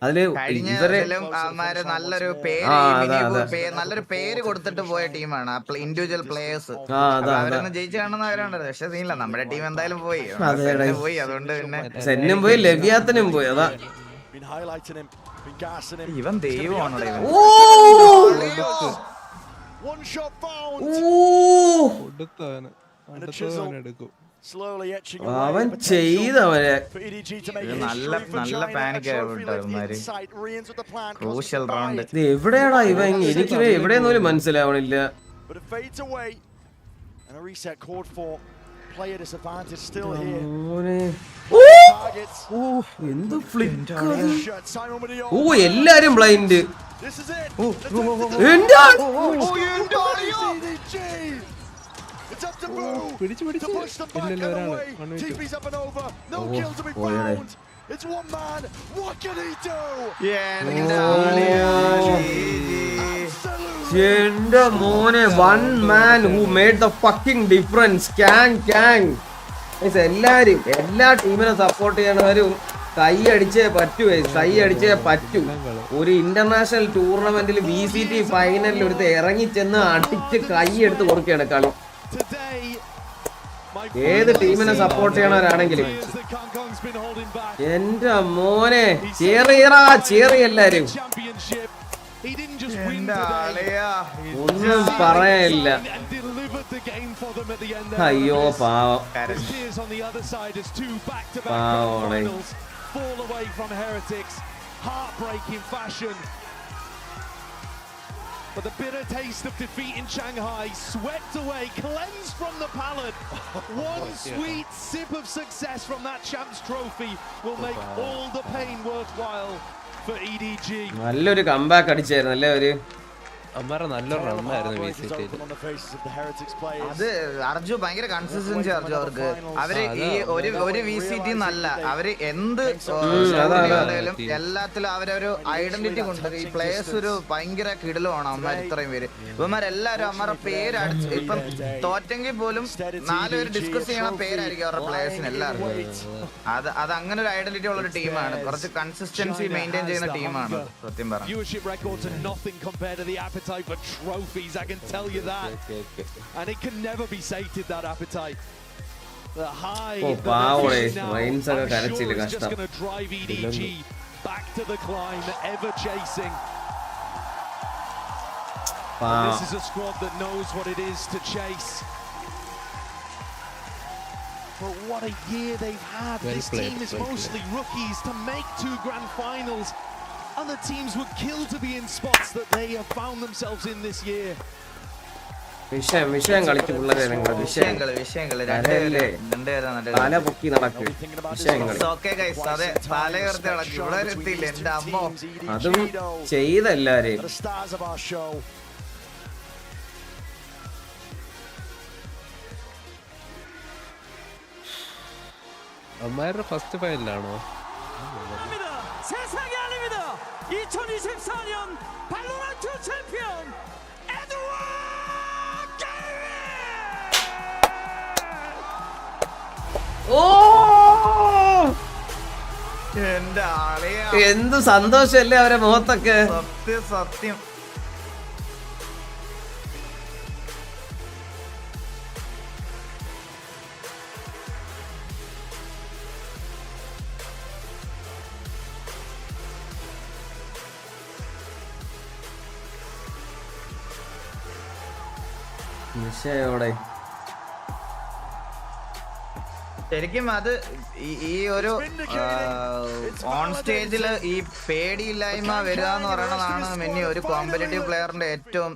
അതില് നല്ലൊരു പേര് കൊടുത്തിട്ട് പോയ ടീമാണ് ഇൻഡിവിജ്വൽ പ്ലേയേഴ്സ്. അവരൊന്നും ജയിച്ചു കാണുന്നവരുണ്ട്. പക്ഷെ നീല നമ്മുടെ ടീം എന്തായാലും പോയി. അതുകൊണ്ട് പിന്നെ സെന്നും പോയി ലെവ്യാത്തനും പോയി. അതാ ഇവൻ ദൈവമാണ്. അവൻ ചെയ്തവരെ നല്ല പാനിക് ക്രൂഷ്യൽ റൗണ്ട്. എവിടെയാടാ ഇവൻ? എനിക്ക് എവിടെയെന്നൊരു മനസ്സിലാവണില്ല. എന്ത് ഫ്ലിക്ക്! എല്ലാരും ബ്ലൈൻഡ്. എന്റെ മോനെ, one man who made the fucking difference. എല്ലാരും എല്ലാ ടീമിനെ സപ്പോർട്ട് ചെയ്യണവരും കൈയടിച്ചേ പറ്റൂ. ഒരു ഇന്റർനാഷണൽ ടൂർണമെന്റിൽ VCT ഫൈനലിൽ ഒരുത്ത് ഇറങ്ങി ചെന്ന് അടിച്ച് കൈയെടുത്ത് കൊടുക്കുകയാണ് കളി. ഏത് ടീമിനെ സപ്പോർട്ട് ചെയ്യണവരാണെങ്കിലും എന്റെ മോനെ ചേറി എല്ലാരും. ഒന്നും പറയാനില്ല. for them at the end there. അയ്യോ പാവം There's tears on the other side as two back-to-back പാവം grand finals fall away from Heretics. Heartbreaking fashion. But the bitter taste of defeat in Shanghai swept away, cleansed from the palate. One sweet sip of success from that Champs Trophy will make all the pain worthwhile for EDG. നല്ലൊരു comeback അടിച്ചായിരുന്നല്ലേ ഒരു നല്ലൊരു റണ്ണായിരുന്നു അത് അർജു ഭയങ്കര consistency Arju അവർക്ക് അവര് ഈ ഒരു VCT എന്നല്ല അവര് എന്ത് എല്ലാത്തിലും അവരൊരു ഐഡന്റിറ്റി കൊണ്ട് ഈ പ്ലേയേഴ്സ് ഒരു ഭയങ്കര കിടലുമാണ് അമ്മമാർ ഇത്രയും പേര് ഇവന്മാരെല്ലാരും അമ്മമാരുടെ പേര് അടിച്ച് ഇപ്പം തോറ്റെങ്കിൽ പോലും 4 പേര് ഡിസ്കസ് ചെയ്യണ പേരായിരിക്കും അവരുടെ പ്ലേയേഴ്സിന് എല്ലാവർക്കും അത് അങ്ങനെ ഒരു ഐഡന്റിറ്റി ഉള്ള ഒരു ടീമാണ് കുറച്ച് കൺസിസ്റ്റൻസി മെയിൻറ്റെയിൻ ചെയ്യുന്ന ടീമാണ് സത്യം പറഞ്ഞു Appetite for trophies, I can tell you that. And it can never be sated, that appetite. The high, the now, I'm sure it's just going to drive EDG back to the climb, ever chasing. This is a squad that knows what it is to chase. But what a year they've had. This team is mostly rookies to make 2 grand finals. Other teams would kill to be in spots that they have found themselves in this year. വിഷയം കളിക്കും പിള്ളേരെ നിങ്ങൾ വിഷയങ്ങള് തല പൊക്കി നടക്കും അതും ചെയ്ത എല്ലാരെയും അമ്മാരുടെ ഫസ്റ്റ് ഫൈനലാണോ 2024년 발로란트 챔피언 에드워드 എന്ത് സന്തോഷല്ലേ അവരെ മുഖത്തൊക്കെ സത്യം ശരിക്കും അത് ഈ ഒരു ഓൺ സ്റ്റേജില് ഈ പേടിയില്ലായ്മ വരിക എന്ന് പറയുന്നതാണ് മെന്നി ഒരു കോമ്പറ്റീവ് പ്ലെയറിന്റെ ഏറ്റവും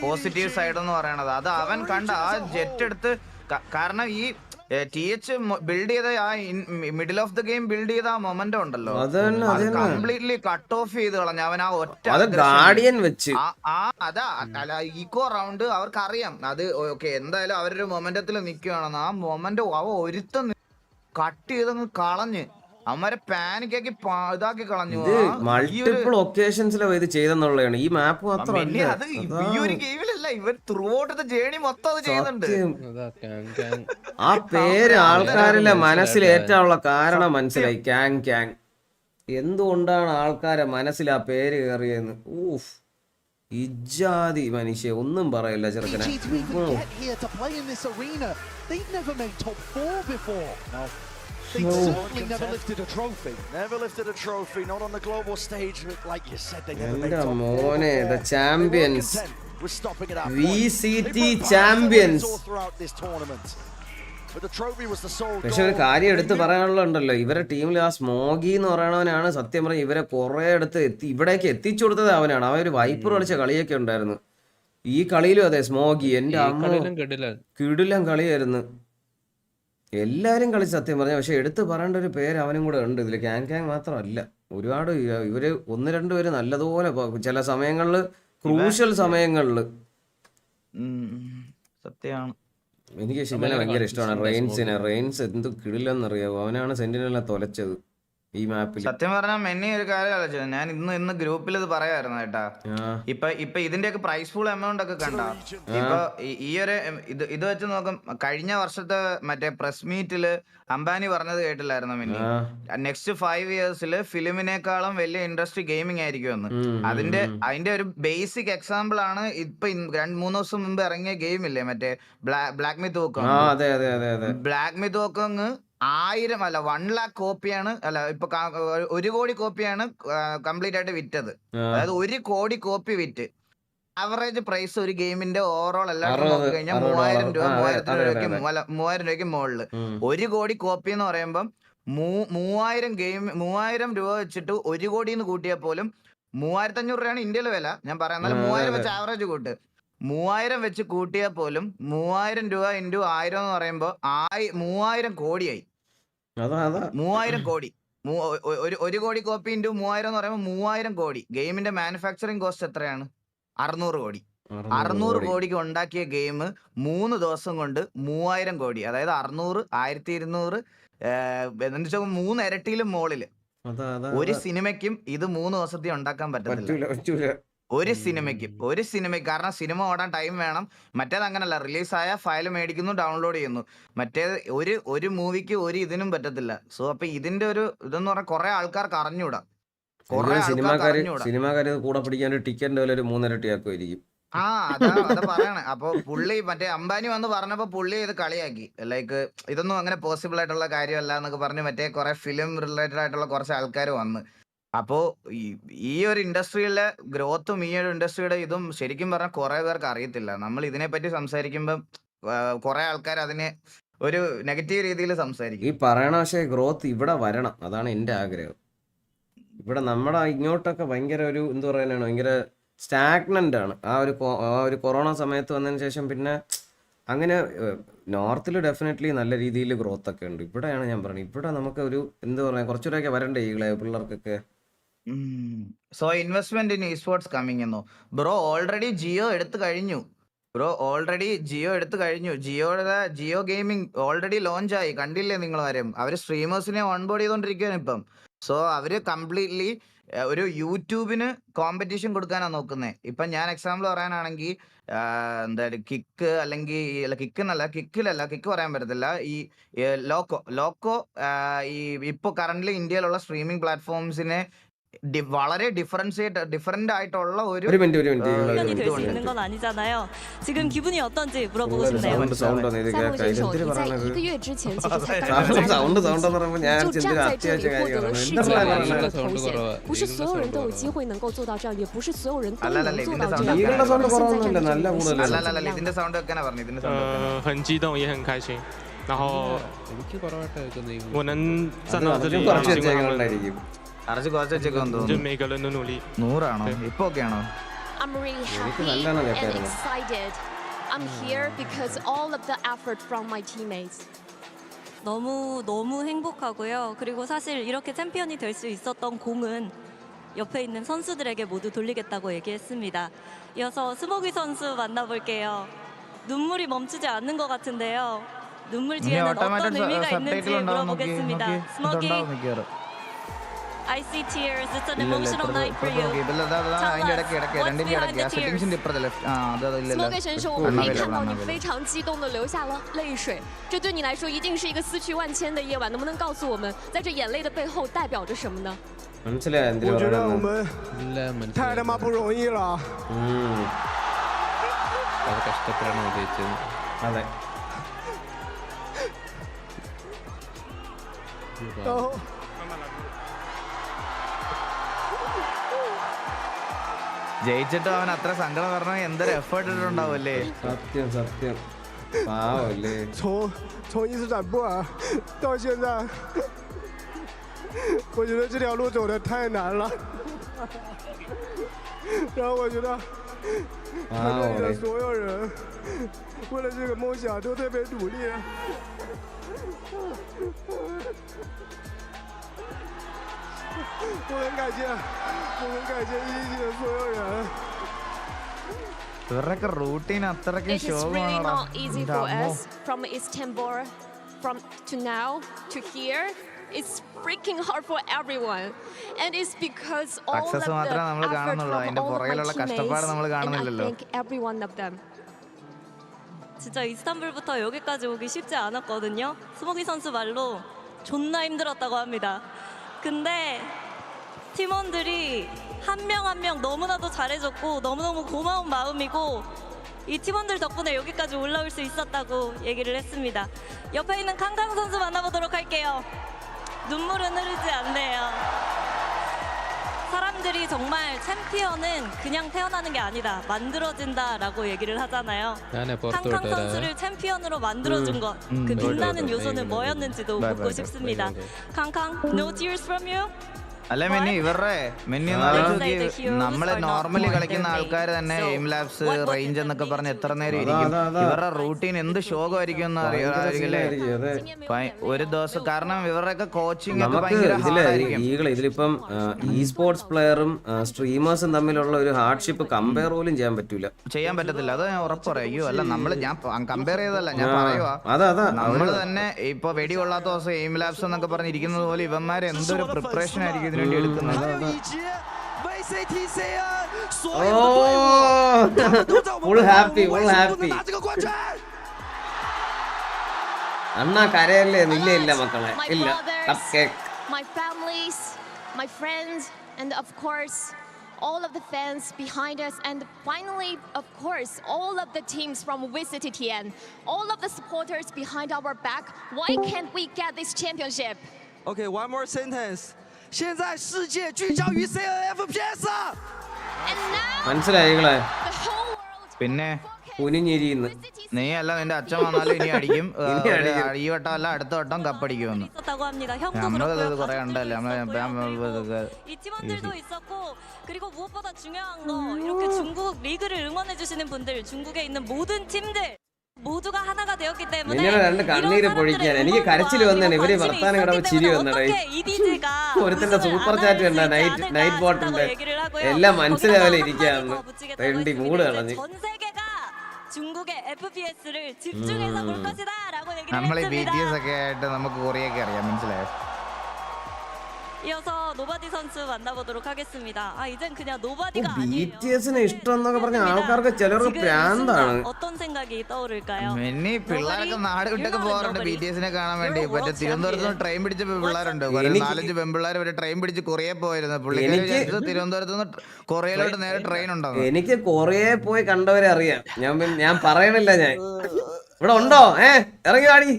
പോസിറ്റീവ് സൈഡ് എന്ന് പറയണത്. അത് അവൻ കണ്ട ആ ജെറ്റ് എടുത്ത് കാരണം ഈ TH ബിൽഡ് ചെയ്ത ആ middle of the game build ചെയ്ത ആ മൊമെന്റം ഉണ്ടല്ലോ കംപ്ലീറ്റ്ലി കട്ട് ഓഫ് ചെയ്ത് കളഞ്ഞ അവൻ ആ ഒറ്റ അതാ ഈക്കോ റൗണ്ട് അവർക്ക് അറിയാം അത് ഓക്കെ എന്തായാലും അവരൊരു മൊമെന്റത്തിൽ നിൽക്കുകയാണെന്ന്. ആ മൊമെന്റ് അവ ഒരുത്തം കട്ട് ചെയ്തങ്ങ് കളഞ്ഞ് അവന്മാരെ പാനിക്കാക്കി ഇതാക്കി കളഞ്ഞു. മൾട്ടിപ്പിൾ ഒക്കേഷൻസിലും ഇത് ചെയ്തെന്നുള്ളതാണ്. ഈ മാപ്പ് മാത്രമല്ല അത് ഈ ഒരു ഗെയിമിലല്ല ഇവർ ത്രൂ ഔട്ട് ദ ജേർണി മൊത്തം അത് ചെയ്യുന്നുണ്ട്. ആ പേര് ആൾക്കാരിലെ മനസ്സിലേറ്റാനുള്ള കാരണം മനസ്സിലായി. ക്യാങ് ക്യാങ് എന്തുകൊണ്ടാണ് ആൾക്കാരെ മനസ്സിൽ ആ പേര് കയറിയെന്ന്. ഊഫ് ഇജാതി മനുഷ്യ ഒന്നും പറയില്ല ചെറുക്കനെ. They certainly never lifted a trophy. Never lifted a trophy, not on the global stage. Like you said, they never made top four. The champions. VCT champions. പക്ഷെ ഒരു കാര്യം എടുത്ത് പറയാനുള്ളതുണ്ടല്ലോ, ഇവരെ ടീമിൽ ആ സ്മോഗി എന്ന് പറയണവനാണ് സത്യം പറഞ്ഞ ഇവരെ കുറെ അടുത്ത് ഇവിടേക്ക് എത്തിച്ചു കൊടുത്തത് അവനാണ്. അവൻ ഒരു വൈപ്പർ കളിച്ച കളിയൊക്കെ ഉണ്ടായിരുന്നു. ഈ കളിയിലും അതെ സ്മോഗി എന്റെ അമ്മ കിടിലം കളിയായിരുന്നു. എല്ലാരും കളിച്ച് സത്യം പറഞ്ഞ. പക്ഷെ എടുത്ത് പറയേണ്ട ഒരു പേര് അവനും കൂടെ ഉണ്ട് ഇതില്. ക്യാങ് മാത്രമല്ല, ഒരുപാട് ഇവര് 1-2 പേര് നല്ലതുപോലെ ചില സമയങ്ങളില് ക്രൂഷ്യൽ സമയങ്ങളില്. സത്യമാണ്. എനിക്ക് ശിവനെ ഭയങ്കര ഇഷ്ടമാണ്. റെയിൻസ് എന്ത് കിടില്ലെന്നറിയാവോ. അവനാണ് സെന്റിനെല്ലാം തൊലച്ചത് ഈ മാപ്പിൽ. സത്യം പറഞ്ഞാൽ മെന്നി ഒരു കാര്യം ആലോചിച്ചു. ഞാൻ ഇന്ന് ഗ്രൂപ്പിൽ ഇത് പറയായിരുന്നു കേട്ടാ. ഇപ്പൊ ഇതിന്റെയൊക്കെ പ്രൈസ് ഫുൾ എമൗണ്ട് ഒക്കെ കണ്ട. ഇപ്പൊ ഈ ഒരു ഇത് വെച്ച് നോക്കും. കഴിഞ്ഞ വർഷത്തെ മറ്റേ പ്രസ് മീറ്റില് അംബാനി പറഞ്ഞത് കേട്ടില്ലായിരുന്നു മെന്നി, നെക്സ്റ്റ് 5 years ഫിലിമിനേക്കാളും വലിയ ഇൻഡസ്ട്രി ഗെയിമിംഗ് ആയിരിക്കുമെന്ന്. അതിന്റെ ഒരു ബേസിക് എക്സാമ്പിൾ ആണ് ഇപ്പൊ 2-3 ദിവസം മുമ്പ് ഇറങ്ങിയ ഗെയിം ഇല്ലേ മറ്റേ ബ്ലാക്ക് മിത്ത് വോക്കോങ്. ബ്ലാക്ക് മിത്ത് വോക്കോങ് 1000 അല്ല 1 lakh കോപ്പിയാണ്, അല്ല ഇപ്പൊ 1 കോടി കോപ്പിയാണ് കംപ്ലീറ്റ് ആയിട്ട് വിറ്റത്. അതായത് 1 കോടി കോപ്പി വിറ്റ്. ആവറേജ് പ്രൈസ് ഒരു ഗെയിമിന്റെ ഓവറോൾ എല്ലാവരും നോക്കി കഴിഞ്ഞാൽ 3000 രൂപ 3000 രൂപയ്ക്ക് മുകളിൽ. 1 കോടി കോപ്പി എന്ന് പറയുമ്പം 3000 രൂപ വെച്ചിട്ട് 1 കോടി കൂട്ടിയാൽ പോലും 3500 രൂപയാണ് ഇന്ത്യയിലെ വില. ഞാൻ പറയാം, എന്നാലും 3000 വെച്ച് ആവറേജ് കൂട്ട്. 3000 വെച്ച് കൂട്ടിയാൽ പോലും 3000 രൂപ ഇൻറ്റു 1000 എന്ന് പറയുമ്പോൾ 3000 കോടിയായി. 3000 കോടി. 1 കോടി കോപ്പി ഇൻറ്റു 3000 എന്ന് പറയുമ്പോൾ 3000 കോടി. ഗെയിമിന്റെ മാനുഫാക്ചറിങ് കോസ്റ്റ് എത്രയാണ്? 600 കോടി. 600 കോടിക്ക് ഉണ്ടാക്കിയ ഗെയിം 3 ദിവസം കൊണ്ട് 3000 കോടി. അതായത് 600, 1200 എന്ന് വെച്ചാൽ 3 ഇരട്ടിയിലും മുകളില്. ഒരു സിനിമയ്ക്കും ഇത് 3 ദിവസത്തിൽ ഉണ്ടാക്കാൻ പറ്റത്തില്ല. ഒരു സിനിമയ്ക്ക് കാരണം സിനിമ ഓടാൻ ടൈം വേണം. മറ്റേത് അങ്ങനല്ല, റിലീസായ ഫയൽ മേടിക്കുന്നു, ഡൗൺലോഡ് ചെയ്യുന്നു. മറ്റേത് ഒരു മൂവിക്ക് ഒരു ഇതിനും പറ്റത്തില്ല. സോ അപ്പൊ ഇതിന്റെ ഒരു ഇതെന്ന് പറഞ്ഞാൽ കുറെ ആൾക്കാർക്ക് അറിഞ്ഞൂടാ. സിനിമാക്കാര് കൂടെ പിടിക്കാൻ ടിക്കറ്റിന്റെ വില ഒരു 3 ഇരട്ടിയാക്കുമായിരിക്കും. അതാ പറയണേ. അപ്പൊ പുള്ളി മറ്റേ അംബാനി വന്ന് പറഞ്ഞപ്പോ പുള്ളി ഇത് കളിയാക്കി, ലൈക്ക് ഇതൊന്നും അങ്ങനെ പോസിബിൾ ആയിട്ടുള്ള കാര്യമല്ല എന്നൊക്കെ പറഞ്ഞ് മറ്റേ കുറെ ഫിലിം റിലേറ്റഡ് ആയിട്ടുള്ള കുറച്ച് ആൾക്കാർ വന്ന്. അപ്പോ ഈ ഒരു ഇൻഡസ്ട്രിയിലെ ഗ്രോത്തും ഈ ഒരു ഇൻഡസ്ട്രിയുടെ ഇതും ശരിക്കും പറഞ്ഞാൽ കുറെ പേർക്ക് അറിയത്തില്ല. നമ്മൾ ഇതിനെപ്പറ്റി സംസാരിക്കുമ്പോൾ കുറെ ആൾക്കാർ അതിനെ ഒരു നെഗറ്റീവ് രീതിയിൽ സംസാരിക്കും. ഈ പറയണ പക്ഷേ ഗ്രോത്ത് ഇവിടെ വരണം, അതാണ് എൻ്റെ ആഗ്രഹം. ഇവിടെ നമ്മുടെ ഇങ്ങോട്ടൊക്കെ ഭയങ്കര ഒരു എന്ത് പറയാനാണ്, ഭയങ്കര സ്റ്റാഗ്നൻ്റ് ആണ്. ആ ഒരു കൊറോണ സമയത്ത് വന്നതിന് ശേഷം പിന്നെ അങ്ങനെ നോർത്തിൽ ഡെഫിനറ്റ്ലി നല്ല രീതിയിൽ ഗ്രോത്ത് ഒക്കെ ഉണ്ട്. ഇവിടെയാണ് ഞാൻ പറയുന്നത്, ഇവിടെ നമുക്ക് ഒരു എന്ത് പറയാ കുറച്ചുകൂടെയൊക്കെ വരണ്ടേ ഈ പിള്ളേർക്കൊക്കെ. So investment in esports coming എന്നോ ബ്രോ? ഓൾറെഡി ജിയോ എടുത്തു കഴിഞ്ഞു. ജിയോ ഗെയിമിംഗ് ഓൾറെഡി ലോഞ്ച് ആയി. കണ്ടില്ലേ നിങ്ങൾ ആരും? അവര് സ്ട്രീമേഴ്സിനെ ഓൺബോർഡ് ചെയ്തോണ്ടിരിക്കുകയാണ് ഇപ്പം. സോ അവര് കംപ്ലീറ്റ്ലി ഒരു യൂട്യൂബിന് കോമ്പറ്റീഷൻ കൊടുക്കാനാണ് നോക്കുന്നത്. ഇപ്പം ഞാൻ എക്സാമ്പിൾ പറയാനാണെങ്കിൽ എന്താ കിക്ക് അല്ലെങ്കിൽ കിക്ക് പറയാൻ പറ്റത്തില്ല. ഈ ലോക്കോ ഈ ഇപ്പോൾ കറന്റ് ഇന്ത്യയിലുള്ള സ്ട്രീമിംഗ് പ്ലാറ്റ്ഫോംസിനെ വളരെ ഡിഫറെന്റ് ആയിട്ടുള്ള ഒരു 되는 건 아니잖아요. 지금 기분이 어떤지 물어보고 싶네요. 1个月之前其实才刚刚就这样在这里获得了世界冠军的头衔，不是所有人都有机会能够做到这样，也不是所有人都能做到这样。很激动，也很开心。然后我能站到这里，就每个人的努力。 100ആണോ? ഇപ്പൊ ഓക്കെയാണോ? I'm really happy and excited. I'm here because all of the effort from my teammates. 너무 행복하고요. 그리고 사실 이렇게 챔피언이 될 수 있었던 공은 옆에 있는 선수들에게 모두 돌리겠다고 얘기했습니다. 이어서 스모기 선수 만나볼게요. 눈물이 멈추지 않는 것 같은데요. 눈물 뒤에는 어떤 의미가 있는지 물어보겠습니다. 스모기. I see tears. It's an emotional night for you. Tell us, what's behind the tears? Smoke 选手，我可以看到你非常激动的流下了泪水，这对你来说一定是一个思绪万千的夜晚。能不能告诉我们，在这眼泪的背后代表着什么呢？我觉得我们太他妈不容易了。അതെ. ജയിച്ചിട്ട് അവൻ അത്ര സങ്കടം പറഞ്ഞാൽ എന്തൊരു effort ഇട്ടുണ്ടാവല്ലേ? സത്യം പാവല്ലേ.从一次转播到现在，我觉得这条路走得太难了。然后我觉得他这里的所有人为了这个梦想都特别努力。我很感谢EDG的所有人。 ഇവരുടെയൊക്കെ routine അത്രയ്ക്കും It is really not easy for us from Istanbul to now to here. It's freaking hard for everyone, and it's because all of the effort from all of my teammates, and I thank every one of them. 진짜 이스탄불부터 여기까지 오기 쉽지 않았거든요. 스모기 선수 말로 존나 힘들었다고 합니다. 근데 팀원들이 한 명 한 명 너무나도 잘해줬고 너무너무 고마운 마음이고 이 팀원들 덕분에 여기까지 올라올 수 있었다고 얘기를 했습니다. 옆에 있는 캉캉 선수 만나보도록 할게요. 눈물은 흐르지 않네요. 사람들이 정말 챔피언은 그냥 태어나는 게 아니다. 만들어진다라고 얘기를 하잖아요. 캉캉 선수를 챔피언으로 만들어준 것. 그 빛나는 요소는 뭐였는지도 묻고 싶습니다. 캉캉, no tears from you? അല്ല മെന്നി നമ്മള് normally കളിക്കുന്ന ആൾക്കാർ തന്നെ aim labs range എന്നൊക്കെ പറഞ്ഞ് എത്ര നേരം ഇരിക്കും. ഇവരുടെ റൂട്ടീൻ എന്ത് ശോകമായിരിക്കും ഒരു ദിവസം. കാരണം ഇവരുടെയൊക്കെ കോച്ചിങ് ഒക്കെ ഭയങ്കര ഹാർഡായിരിക്കും. ഇതിലിപ്പം ഇ സ്പോർട്സ് പ്ലെയറും സ്ട്രീമേഴ്സും തമ്മിലുള്ള ഒരു ഹാർഡ്ഷിപ്പ് കമ്പയർ പോലും ചെയ്യാൻ പറ്റത്തില്ല. അത് ഞാൻ ഉറപ്പ് പറയൂ. അല്ല ഞാൻ കമ്പയർ ചെയ്തല്ല, ഞാൻ പറയുവാ. നമ്മള് തന്നെ ഇപ്പൊ വെടി കൊള്ളാത്ത ദിവസം എയിം ലാബ്സ് എന്നൊക്കെ പറഞ്ഞിരിക്കുന്നത് പോലെ ഇവന്മാര് എന്തൊരു പ്രിപ്പറേഷൻ ആയിരിക്കും ഇതിനുവേണ്ടി എടുക്കുന്നത്. അണ്ണാ കരയല്ലേ? ഇല്ല മക്കളെ, ഇല്ല. My families, my friends, and of course all of the fans behind us, and finally, of course, all of the teams from VCTTN, all of the supporters behind our back. Why can't we get this championship? Okay, one more sentence. 现在世界聚焦于 CLFPS. മനസ്സിലായികളെ? പിന്നെ കുനിഞ്ഞിരിയുന്നു. നീ അല്ല, നിന്റെ അച്ഛൻ വന്നാലും ഇനി അടിക്കും. ഈ വട്ടം അല്ല, അടുത്ത വട്ടം കപ്പടിക്കുമെന്ന് നമ്മളത് കുറെ ഉണ്ടല്ലേ. 이 팀원들도 있었고, 그리고 무엇보다 중요한 거 이렇게 중국 리그를 응원해 주시는 분들, 중국에 있는 모든 팀들 모두가 하나가 되었기 때문에 രണ്ട് കണ്ണീര് പൊഴിക്കാൻ എനിക്ക് കരച്ചിൽ വന്നാണ്. ഇവര് വർത്താനം കിടന്ന് ചിരി വന്നടേ. ഒരുത്തന്റെ സൂപ്പർ ചാറ്റ് കണ്ട നൈറ്റ് ബോട്ടിന്റെ എല്ലാം മനസ്സിലാവലെ ഇരിക്കുകയാണ്. വേണ്ടി മൂട് കളഞ്ഞ് 중국의 FPS를 집중해서 볼 것이다라고 얘기를 നമ്മളെ 했습니다. BTS ഒക്കെ ആയിട്ട് നമുക്ക് കൊറിയൊക്കെ അറിയാം, മനസ്സിലായോ? 이어서 노바디 선수 만나보도록 하겠습니다. 이젠 그냥 노바디가 BTSനെ ഇഷ്ടം എന്നൊക്കെ പറഞ്ഞ ആൾക്കാർക്ക് ചിലർക്ക് ഭ്രാന്താണ്. 어떤 생각이 떠오를까요? മെന്നി പിള്ളേരൊക്കെ നാട് വിട്ടൊക്കെ പോകാറുണ്ട് BTSനെ കാണാൻ വേണ്ടി. മറ്റേ തിരുവനന്തപുരത്ത് ട്രെയിൻ പിടിച്ച പിള്ളേരുണ്ട്. 4-5 പെൺപിള്ളേർ വരെ ട്രെയിൻ പിടിച്ച് കൊറിയ പോയിരുന്നു. പുള്ളിക്കാരി തിരുവനന്തപുരത്ത് നിന്ന് കൊറിയയിലോട്ട് നേരെ ട്രെയിൻ ഉണ്ടാവും. എനിക്ക് കൊറിയയെ പോയി കണ്ടവരെ അറിയാം. ഞാൻ പറയണില്ല. ഞാൻ ഇവിടെ ഉണ്ടോ? ഇറങ്ങി വാടി.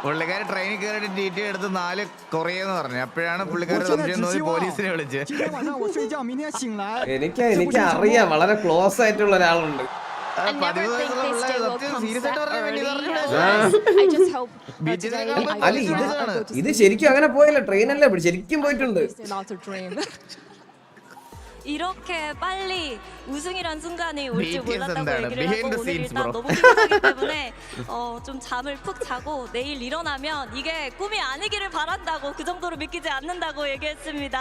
പുള്ളിക്കാരി ട്രെയിനിൽ കയറിയിട്ട് TT എടുത്ത് 4 കൊറിയെന്ന് പറഞ്ഞു. അപ്പോഴാണ് പുള്ളിക്കാരി സംശയം തോന്നി പോലീസിനെ വിളിച്ച്. എനിക്ക് അറിയാം, വളരെ ക്ലോസ് ആയിട്ടുള്ള ഒരാളുണ്ട്. ഇത് ശരിക്കും അങ്ങനെ പോയല്ലോ, ട്രെയിനല്ലേ ശരിക്കും പോയിട്ടുണ്ട്. 이렇게 빨리 우승이란 순간이 올 줄 몰랐다고 얘기를 하고, 오늘 일단 너무 힘들기 때문에 좀 잠을 푹 자고 내일 일어나면 이게 꿈이 아니기를 바란다고, 그 정도로 믿기지 않는다고 얘기했습니다.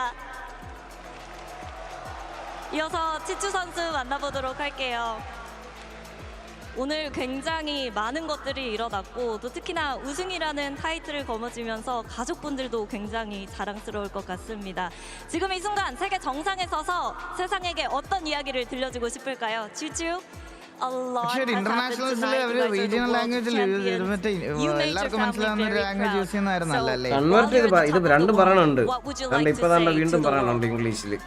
이어서 치추 선수 만나보도록 할게요. 오늘 굉장히 많은 것들이 일어났고, 또 특히나 우승이라는 타이틀을 거머쥐면서 가족분들도 굉장히 자랑스러울 것 같습니다. 지금 이 순간 세계 정상에 서서 세상에게 어떤 이야기를 들려주고 싶을까요? 쥐쭈? പക്ഷേ ഇന്റർനാഷണൽസിലെ ഒരു റീജിയണൽ ലാംഗ്വേജിൽ എല്ലാവർക്കും മനസ്സിലാവുന്ന ഒരു ലാംഗ്വേജ് യൂസ് ചെയ്യുന്നതായിരുന്നല്ലോ അല്ലേ? കൺവേർട്ട് ചെയ്ത് ഇത് രണ്ടും പറയണുണ്ട്. ഇപ്പൊ തന്നെ വീണ്ടും പറയണുണ്ട് ഇംഗ്ലീഷില്.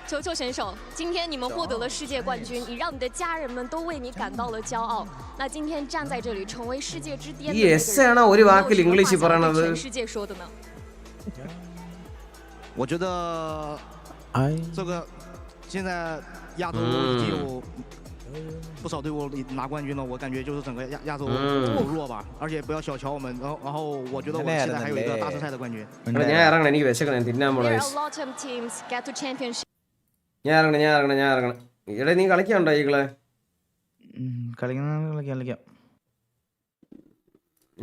球球选手，今天你们获得了世界冠军，你让你的家人们都为你感到了骄傲。那今天站在这里，成为世界之巅的那个人，ഒരു വാക്കിൽ ഇംഗ്ലീഷ് പറയണത്.全世界说的呢？我觉得，这个现在亚洲已经有不少队伍拿冠军了，我感觉就是整个亚洲不弱吧，而且不要小瞧我们。然后我觉得我们现在还有一个大师赛的冠军。ഞാൻ ഇറങ്ങണം, എനിക്ക് വിശക്കണം, തിന്നാൻ പോണ. ഞാൻ ഇറങ്ങണം. ഇവിടെ നീ കളിക്കണ്ടോ ഈകളെ? കളിക്കാം.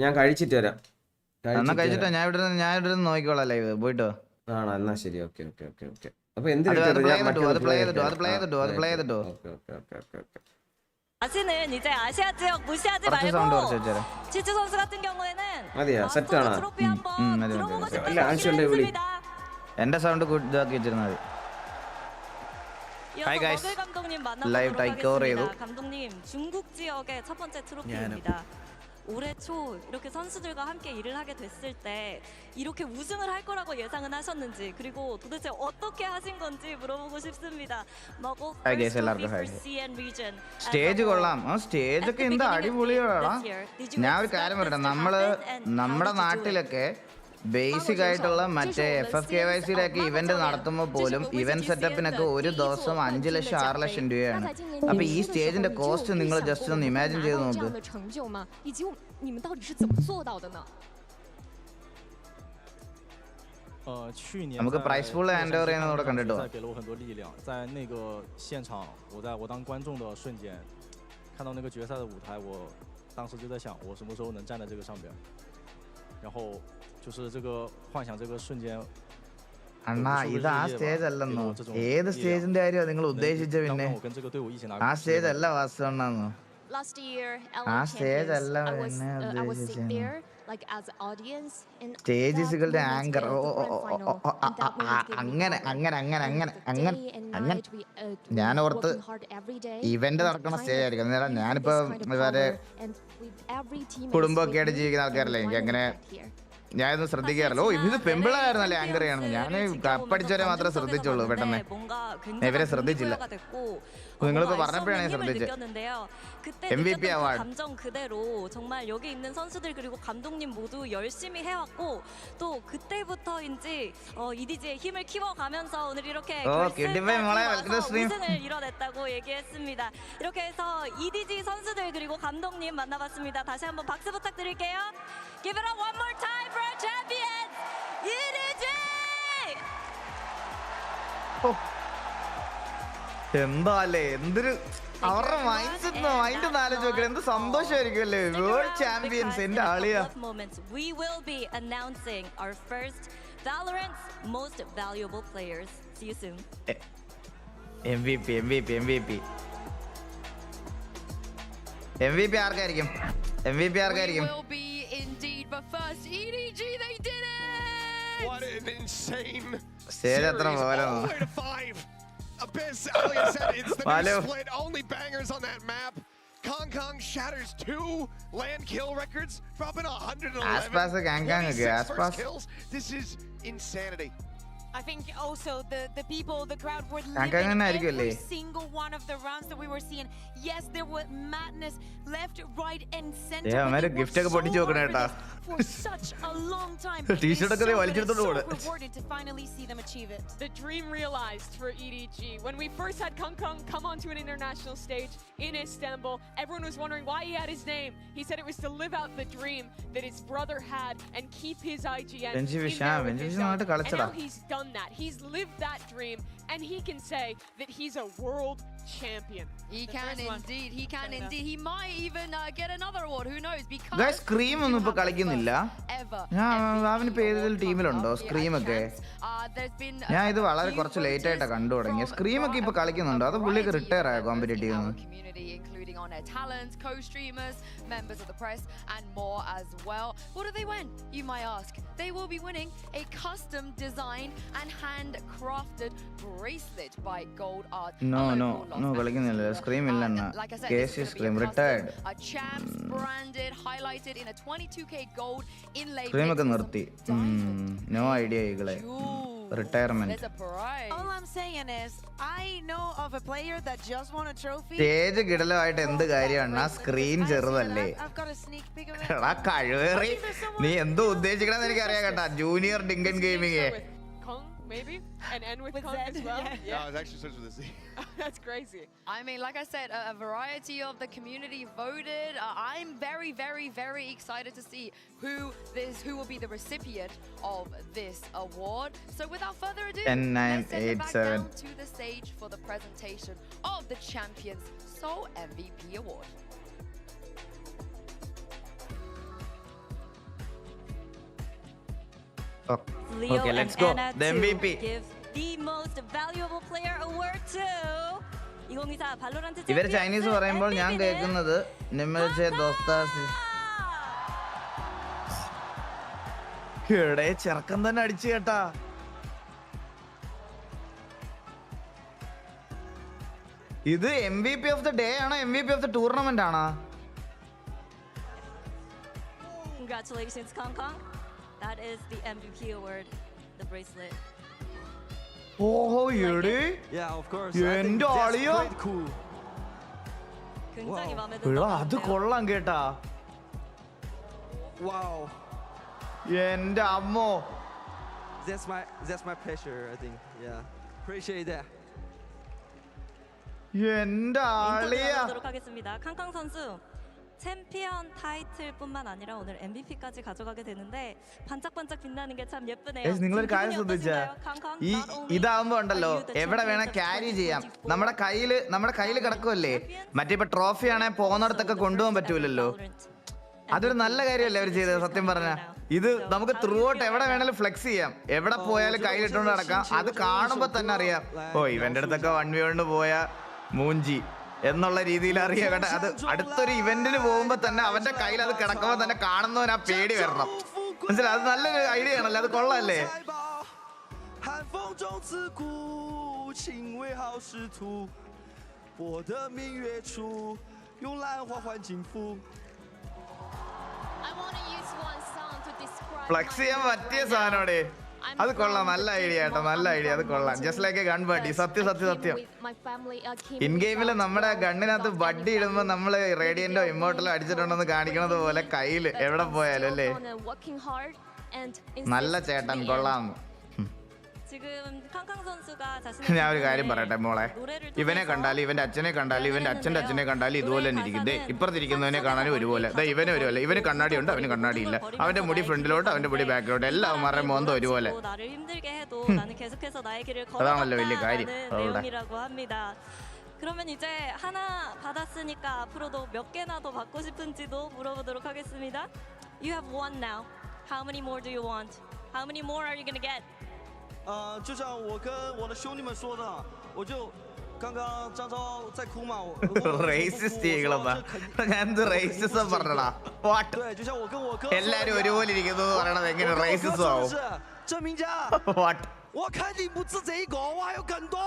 ഞാൻ കഴിച്ചിട്ട് വരാം. കഴിച്ചിട്ടോ? ഞാൻ ഇവിടെ നോക്കിക്കോളാം ലൈവ് പോയിട്ടോ. ആണോ? എന്നാ ശരി. ഓക്കെ. അപ്പൊ എന്ത് 아시는 이제 아시아 지역 무시하지 말고, 치추 선수 같은 경우에는 അതെയാ സെറ്റാണ്. 트로피 한번 들어보고 싶습니다. എന്റെ സൗണ്ട് ഇതാക്കി വെച്ചിരുന്നാൽ മതി. Hi guys. Live takeover. 감독님, 중국 지역의 첫 번째 트로피입니다. 올해 초 이렇게 선수들과 함께 일을 하게 됐을 때 이렇게 우승을 할 거라고 예상은 하셨는지, 그리고 도대체 어떻게 하신 건지 물어보고 싶습니다. Stage കൊള്ളാം. സ്റ്റേജ് ഒക്കെ എന്താ അടിപൊളിയാടാ. ഞാൻ ഒരു കാര്യം പറയട്ടെ, നമ്മുടെ നാട്ടിലൊക്കെ ബേസിക് ആയിട്ടുള്ള മറ്റേ FFKYCയുടെ ഒക്കെ ഇവന്റ് നടത്തുമ്പോൾ പോലും ഇവന്റ് സെറ്റപ്പിനൊക്കെ ഒരു ദിവസം 5 ലക്ഷം 6 ലക്ഷം രൂപയാണ്. അപ്പൊ ഈ സ്റ്റേജിന്റെ കോസ്റ്റ് നിങ്ങൾ ജസ്റ്റ് ഒന്ന് ഇമാജിൻ ചെയ്ത് നോക്ക്. നമുക്ക് പ്രൈസ് പൂൾ ഹാൻഡ് ഓവർ ചെയ്യുന്നതോടെ കണ്ടിട്ടോ. 看到那个决赛的舞台，我当时就在想，我什么时候能站在这个上边，然后就是这个幻想这个瞬间。അണ്ണാ ഇത് ആ സ്റ്റേജ് അല്ലെന്നോ? ഏത് സ്റ്റേജിന്റെ കാര്യമാണ് നിങ്ങൾ ഉദ്ദേശിച്ച? പിന്നെ ആ സ്റ്റേജ് അല്ല വാസ്തവണ്ണാന്നോ? ആ സ്റ്റേജ് അല്ല പിന്നെ ഉദ്ദേശിച്ചത്. സ്റ്റേജുകളുടെ ആങ്കർ അങ്ങനെ അങ്ങനെ അങ്ങനെ അങ്ങനെ അങ്ങനെ അങ്ങനെ ഞാൻ ഓർത്ത് ഇവന്റ് നടക്കുന്ന സ്റ്റേജ് ആയിരിക്കും. അന്നേരം ഞാനിപ്പോ വേറെ കുടുംബമൊക്കെ ആയിട്ട് ജീവിക്കുന്ന ആൾക്കാരല്ലേ, എനിക്ക് അങ്ങനെ ഞാനൊന്നും ശ്രദ്ധിക്കാറില്ല. ഓ ഇത് പെമ്പിളായിരുന്നല്ലേ ആങ്കർ ചെയ്യണം. ഞാൻ കപ്പടിച്ചവരെ മാത്രമേ ശ്രദ്ധിച്ചുള്ളൂ. പെട്ടെന്ന് ഇവരെ ശ്രദ്ധിച്ചില്ല. നിങ്ങളിപ്പോ പറഞ്ഞപ്പോഴാണ് ശ്രദ്ധിച്ചത്. MVP award. 감정 그대로 정말 여기 있는 선수들 그리고 감독님 모두 열심히 해왔고 또 그때부터인지 EDG의 힘을 키워가면서 오늘 이렇게 결승을 이뤄냈다고 얘기했습니다. 이렇게 해서 EDG 선수들 그리고 감독님 만나봤습니다. 다시 한번 박수 부탁드릴게요. Give it up one more time for our champions, EDG! എന്താല്ലേ എന്തൊരു അവരുടെ മൈൻഡ് ആലോചിച്ച് നോക്കണം. എന്ത് സന്തോഷമായിരിക്കും അല്ലേ വേൾഡ് ചാമ്പ്യൻസ്. എന്റെ ആളിയാ. We will be announcing our first VALORANT's most valuable players. See you soon. MVP ആർക്കായിരിക്കും? MVP ആർക്കായിരിക്കും? Will be indeed, but first EDG, they did it! What an insane stage എത്ര പോലെ Abyss, Elliot said it's the new split. Only bangers on that map. Kong shatters 2 land kill records, dropping 111 kills. This is insanity. I think also the people, the crowd were living every single one of the rounds that we were seeing. Yes, there was madness left, right, and center. Yeah, I gift for such a long time. T-shirt so rewarded to finally see them achieve it. The dream realized for EDG. When we first had Kong come onto an international stage in Istanbul, everyone was wondering why he had his name. He said it was to live out the dream that his brother had and keep his IGN. And now he's done that. He's lived that dream, and he can say that he's a world champion. He can indeed. He can indeed. He might even get another award. Who knows? Because guys, Scream ഒന്നും ഇപ്പോ കളിക്കുന്നില്ല. ഞാൻ അവനിപ്പോ ഏതെങ്കിലും ടീമിലുണ്ടോ scream ഒക്കെ? ഞാൻ ഇത് വളരെ കുറച്ച് ലേറ്റ് ആയിട്ടാ കണ്ടു തുടങ്ങി. സ്ക്രീം ഒക്കെ ഇപ്പൊ കളിക്കുന്നുണ്ടോ? അത് പുള്ളിക്ക് റിട്ടയർ ആയ competitive? including on their talents, co-streamers, members of the press, and more as well. What do they win? You might ask. They will be winning a custom designed and handcrafted bracelet by Gold Art. No, കളിക്കുന്നില്ല. Scream ഇല്ലെന്ന. Case Scream retired. A champs branded, highlighted in a 22k gold inlay. Scream ഒക്കെ നിർത്തി. No idea ഈകളെ. Retirement. All I'm saying is, I know of a player that just won a trophy. Stage കിടലുമായിട്ട് എന്ത് കാര്യമാണ്? ആ screen ചെറുതല്ലേ? എടാ കഴിവേറി, നീ എന്തോ ഉദ്ദേശിക്കണമെന്ന് എനിക്കറിയാം കേട്ടാ. Junior Dinkan gaming. Maybe and end with Kong as well. Yeah, it actually starts with a Z. That's crazy. I mean, like I said, a variety of the community voted. I'm very, very, very excited to see who will be the recipient of this award. So, without further ado, let's send it back down to the stage for the presentation of the Champions Seoul MVP Award. Okay, let's go. The MVP. Give the most valuable player award to 2024 VALORANT. ഇവർ Chinese പറയുമ്പോൾ ഞാൻ കേൾക്കുന്നത് നിമ്മൽചെ ദോസ്താസ്. ചെറുക്കൻ തന്നെ അടിച്ചു കേട്ടാ. ഇത് MVP of the day ആണോ MVP ഓഫ് ദ ടൂർണമെന്റ് ആണോ? Congratulations, Kong. That is the MVP award, the bracelet. Oh, really? Yeah, of course. എൻ്റെ ആളിയാ. 굉장히 마음에 들어. അത് കൊള്ളാം കേട്ടാ. Wow. എൻ്റെ അമ്മോ. That's my pleasure, I think. Yeah. Appreciate that. എൻ്റെ ആളിയാ. 캉캉 선수 챔피언 타이틀뿐만 아니라 오늘 MVP까지 가져가게 되는데 반짝반짝 빛나는 게 참 예쁘네요. നിങ്ങളൊരു കാര്യം ശ്രദ്ധിച്ചാ ഇതാവുമ്പോ ഉണ്ടല്ലോ എവിടെ വേണേ ക്യാരി ചെയ്യാം. നമ്മുടെ കയ്യില് കിടക്കുമല്ലേ. മറ്റേ ഇപ്പൊ ട്രോഫി ആണെ പോകുന്നിടത്തൊക്കെ കൊണ്ടുപോകാൻ പറ്റൂലല്ലോ. അതൊരു നല്ല കാര്യമല്ലേ അവർ ചെയ്തത് സത്യം പറഞ്ഞ. ഇത് നമുക്ക് ത്രൂ ഔട്ട് എവിടെ വേണേലും ഫ്ലെക്സ് ചെയ്യാം. എവിടെ പോയാലും കയ്യിലിട്ടുകൊണ്ട് നടക്കാം. അത് കാണുമ്പോ തന്നെ അറിയാം ഓ ഇവന്റെ അടുത്തൊക്കെ 1v1 പോയ മൂഞ്ചി എന്നുള്ള രീതിയിൽ അറിയാം. കേട്ടോ അത് അടുത്തൊരു ഇവന്റിന് പോകുമ്പോ തന്നെ അവന്റെ കയ്യിൽ അത് കിടക്കുമ്പോ തന്നെ കാണുന്നവന് ആ പേടി വരണം. മനസ്സിലായി? അത് നല്ലൊരു ഐഡിയ ആണല്ലോ. അത് കൊള്ളാല്ലേ? ഫ്ലെക്സ് ചെയ്യാൻ പറ്റിയ സാധനോടെ. അത് കൊള്ളാം. നല്ല ഐഡിയ കേട്ടോ. നല്ല ഐഡിയ. അത് കൊള്ളാം. Just like A gun buddy. സത്യം. ഇൻ ഗെയിമില് നമ്മുടെ ഗണ്ണിനകത്ത് ബഡ്ഡി ഇടുമ്പോ നമ്മള് റേഡിയന്റോ ഇമ്മോർട്ടലോ അടിച്ചിട്ടുണ്ടെന്ന് കാണിക്കുന്നത് പോലെ കയ്യില് എവിടെ പോയാലും അല്ലേ. നല്ല ചേട്ടൻ കൊള്ളാം. ഞാൻ ഒരു കാര്യം പറയട്ടെ മോളെ. ഇവനെ കണ്ടാലും ഇവന്റെ അച്ഛനെ കണ്ടാലും ഇവന്റെ അച്ഛന്റെ അച്ഛനെ കണ്ടാലും ഇതുപോലെ തന്നെ ഇരിക്കും. ഇപ്പുറത്തിരിക്കുന്നവനെ കാണാനും ഒരുപോലെ. ഇവനെ ഒരുപോലെ. ഇവന് കണ്ണാടി ഉണ്ട്, അവന് കണ്ണാടി ഇല്ല. അവന്റെ മുടി ഫ്രണ്ടിലോട്ട്, അവന്റെ മുടി ബാക്കിലോട്ട്. എല്ലാവന്മാരുടെ മോന്തം ഒരുപോലെ. അതാണല്ലോ വലിയ കാര്യം. 그러면 이제 하나 받았으니까 앞으로도 몇 개나 더 받고 싶은지도 물어보도록 하겠습니다. You have one now. How many more do you want? How many more are you gonna get? 就像我跟我的兄弟们说的，我就刚刚张昭在哭嘛，racist പറഞ്ഞടാ.对，就像我跟我哥，എല്ലാരും ഒരുപോലെ ഇരിക്കുന്നു എന്ന് പറയണത് എങ്ങനെ racism ആവും?郑明佳，我看你不止这一个，我还有更多。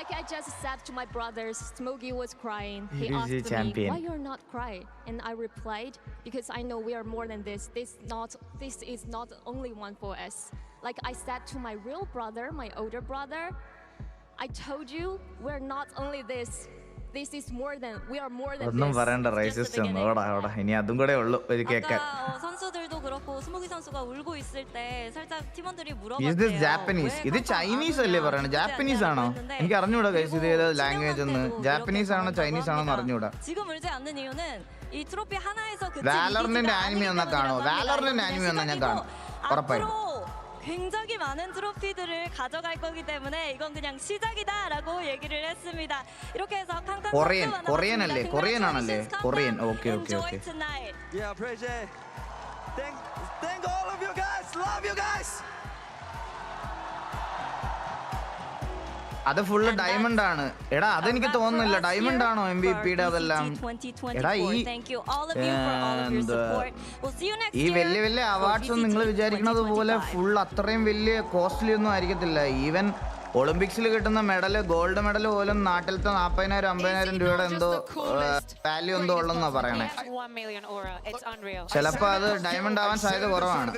Like I just said to my brothers, Smokey was crying. He He is asked a champion. me, "Why you're not crying?" And I replied, "Because I know we are more than this. This is not only one for us." Like I said to my real brother, my older brother, I told you we're not only this. This is more than we are more than ഒന്നും this. പറയണ്ട racist ഓടാ. ഇനി അതും കൂടെ ഉള്ളു ഒരു കേൾക്കാൻ. 선수들도 그렇고 스모기 선수가 울고 있을 때 살짝 팀원들이 Is this 물어봤대요. Japanese? ഇത് ചൈനീസ് അല്ലേ പറയണത്? ജാപ്പനീസ് ആണോ? എനിക്ക് അറിഞ്ഞൂടാ ഗൈസ് ഇത് ഏതാ ലാംഗ്വേജ് എന്ന്. ജാപ്പനീസ് ആണോ ചൈനീസ് ആണോ എന്ന് അറിഞ്ഞൂടാ. 지금 울지 않는 이유는 이 트로피 하나에서 그치는 വാലോറന്റിന്റെ ആനിമി ഒന്നാ കാണോ? വാലോറന്റിന്റെ ആനിമി ഒന്നാ ഞാൻ കാണും ഉറപ്പായിട്ടും. 굉장히 많은 트로피들을 가져갈 거기 때문에 이건 그냥 시작이다라고 얘기를 했습니다. 이렇게 해서 캉캉 കൊറിയൻ അല്ലേ? കൊറിയൻ ആണല്ലേ? Korean. Okay. Yeah, appreciate. Thank all of you guys. Love you guys. അത് ഫുള്ള് ഡയമണ്ട് ആണ്. എടാ അതെനിക്ക് തോന്നുന്നില്ല ഡയമണ്ട് ആണോ MVP-യുടെ അതെല്ലാം. എടാ ഈ വലിയ അവാർഡ്സ് ഒന്നും നിങ്ങൾ വിചാരിക്കുന്നത് പോലെ ഫുൾ അത്രയും വലിയ കോസ്റ്റ്ലി ഒന്നും ആയിരിക്കത്തില്ല. ഈവൻ ഒളിമ്പിക്സിൽ കിട്ടുന്ന മെഡല്, ഗോൾഡ് മെഡൽ പോലും നാട്ടിലത്തെ 40,000-50,000 രൂപയുടെ എന്തോ വാല്യൂ എന്തോ ഉള്ളെന്നാ പറയണേ. ചിലപ്പോ അത് ഡയമണ്ട് ആവാൻ സാധ്യത കുറവാണ്.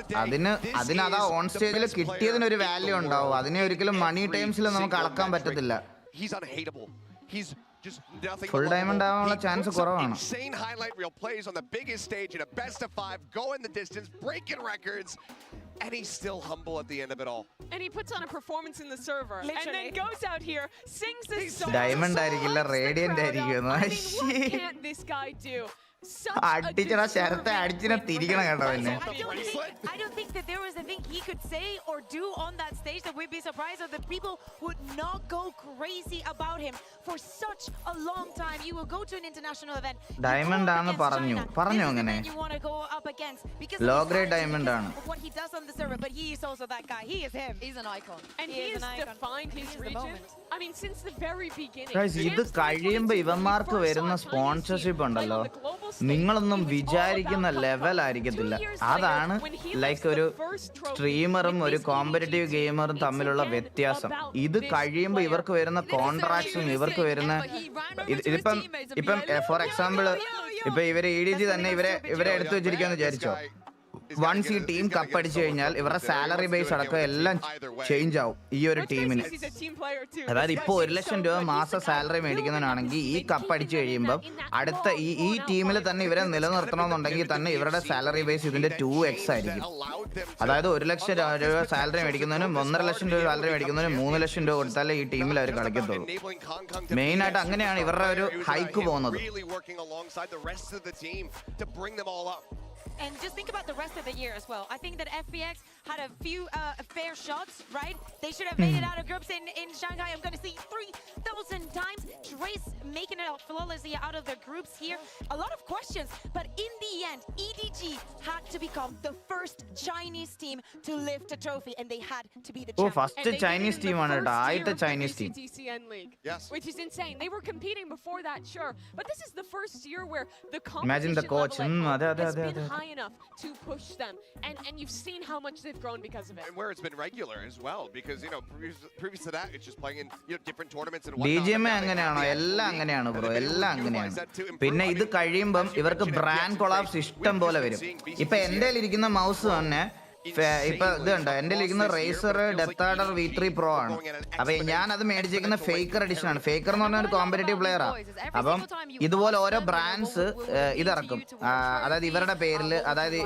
അതിനതാ ഓൺ സ്റ്റേജിൽ കിട്ടിയതിനൊരു വാല്യൂ ഉണ്ടാവും. അതിനെ ഒരിക്കലും മണി ടൈംസിൽ നമുക്ക് അളക്കാൻ പറ്റത്തില്ല. ഫുൾ ഡയമണ്ട് ആവാനുള്ള ചാൻസ് കുറവാണ്. Insane highlight reel plays on the biggest stage in a best of 5, go in the distance, breaking records, and he's still humble at the end of it all. And he puts on a performance in the server, and then goes out here, sings this song. Diamond ആയിരിക്കില്ല, radiant ആയിരിക്കും. What can't this guy do? അടിച്ചടാ ശരത്തെ അടിച്ചിനെ തിരിക്കണം കേട്ടോ പിന്നെ. I don't think that there was a thing he could say or do on that stage that we'd be surprised if the people would not go crazy about him for such a long time. You will go to an international event. Diamond ആണെന്ന് പറഞ്ഞു അങ്ങനെ. You want to go up against because low grade diamond ആണ്. What he does on the server, but he is also that guy. He is him. He's an icon. And he has defined his region. I mean, since the very beginning. Guys, ഇത് കഴിയുമ്പോൾ ഇവന്മാർക്ക് വരുന്ന sponsorship ഉണ്ടല്ലോ, നിങ്ങളൊന്നും വിചാരിക്കുന്ന level ആയിരിക്കത്തില്ല. അതാണ് like ഒരു സ്ട്രീമറും ഒരു കോമ്പറ്റീവ് ഗെയിമറും തമ്മിലുള്ള വ്യത്യാസം. ഇത് കഴിയുമ്പോൾ ഇവർക്ക് വരുന്ന കോൺട്രാക്ട്സും ഇവർക്ക് വരുന്ന ഇപ്പം ഫോർ എക്സാമ്പിൾ ഇപ്പൊ ഇവരെ EDG തന്നെ ഇവരെ എടുത്തു വെച്ചിരിക്കാന്ന് വിചാരിച്ചോ. വൺസ് ഈ ടീം കപ്പ് അടിച്ചു കഴിഞ്ഞാൽ ഇവരുടെ സാലറി ബേസ് അടക്കം എല്ലാം ചേഞ്ച് ആവും ഈ ഒരു ടീമിന്. അതായത് ഇപ്പോൾ 1 ലക്ഷം രൂപ മാസം സാലറി മേടിക്കുന്നവനാണെങ്കിൽ ഈ കപ്പ് അടിച്ചു കഴിയുമ്പോൾ അടുത്ത ഈ ടീമിൽ തന്നെ ഇവരെ നിലനിർത്തണമെന്നുണ്ടെങ്കിൽ തന്നെ ഇവരുടെ സാലറി ബേസ് ഇതിന്റെ 2x ആയിരിക്കും. അതായത് 1 ലക്ഷം രൂപ സാലറി മേടിക്കുന്നതിനും 1.5 ലക്ഷം രൂപ സാലറി മേടിക്കുന്നതിനും 3 ലക്ഷം രൂപ കൊടുത്താലേ ഈ ടീമിൽ അവർ കളിക്കത്തുള്ളൂ. മെയിൻ ആയിട്ട് അങ്ങനെയാണ് ഇവരുടെ ഒരു ഹൈക്ക് പോകുന്നത്. And just think about the rest of the year as well. I think that FBX had a few fair shots, right? They should have made it out of groups in Shanghai. I'm going to see 3,000 times. Trace making it out flawlessly out of their groups here. A lot of questions, but in the end, EDG had to become the first Chinese team to lift a trophy, and they had to be the champions. First Chinese team on it. The Chinese team. Yes. Which is insane. They were competing before that, sure, but this is the first year where the competition Imagine the coach. has been high enough to push them, and you've seen how much they've grown because of it. And where it's been regular as well, because previous to that, it's just playing in different tournaments and whatnot. DJM അങ്ങനെയാണോ? എല്ലാം അങ്ങനെയാണ് bro, എല്ലാം അങ്ങനെയാണ്. പിന്നെ ഇത് കഴിയുമ്പം ഇവർക്ക് brand collabs ഇഷ്ടം പോലെ വരും. ഇപ്പൊ എന്റെ ഇരിക്കുന്ന മൗസ് തന്നെ ഇപ്പൊ ഇത് കണ്ടോ, എന്റെ ഇരിക്കുന്ന റേസർ ഡെത്താഡർ V3 Pro ആണ്. അപ്പൊ ഞാൻ അത് മേടിച്ചേക്കുന്ന ഫേക്കർ എഡിഷൻ ആണ്. ഫേക്കർ എന്ന് പറഞ്ഞ ഒരു കോമ്പറ്റേറ്റീവ് പ്ലെയർ ആണ്. അപ്പം ഇതുപോലെ ഓരോ ബ്രാൻഡ്സ് ഇതിറക്കും, അതായത് ഇവരുടെ പേരിൽ, അതായത്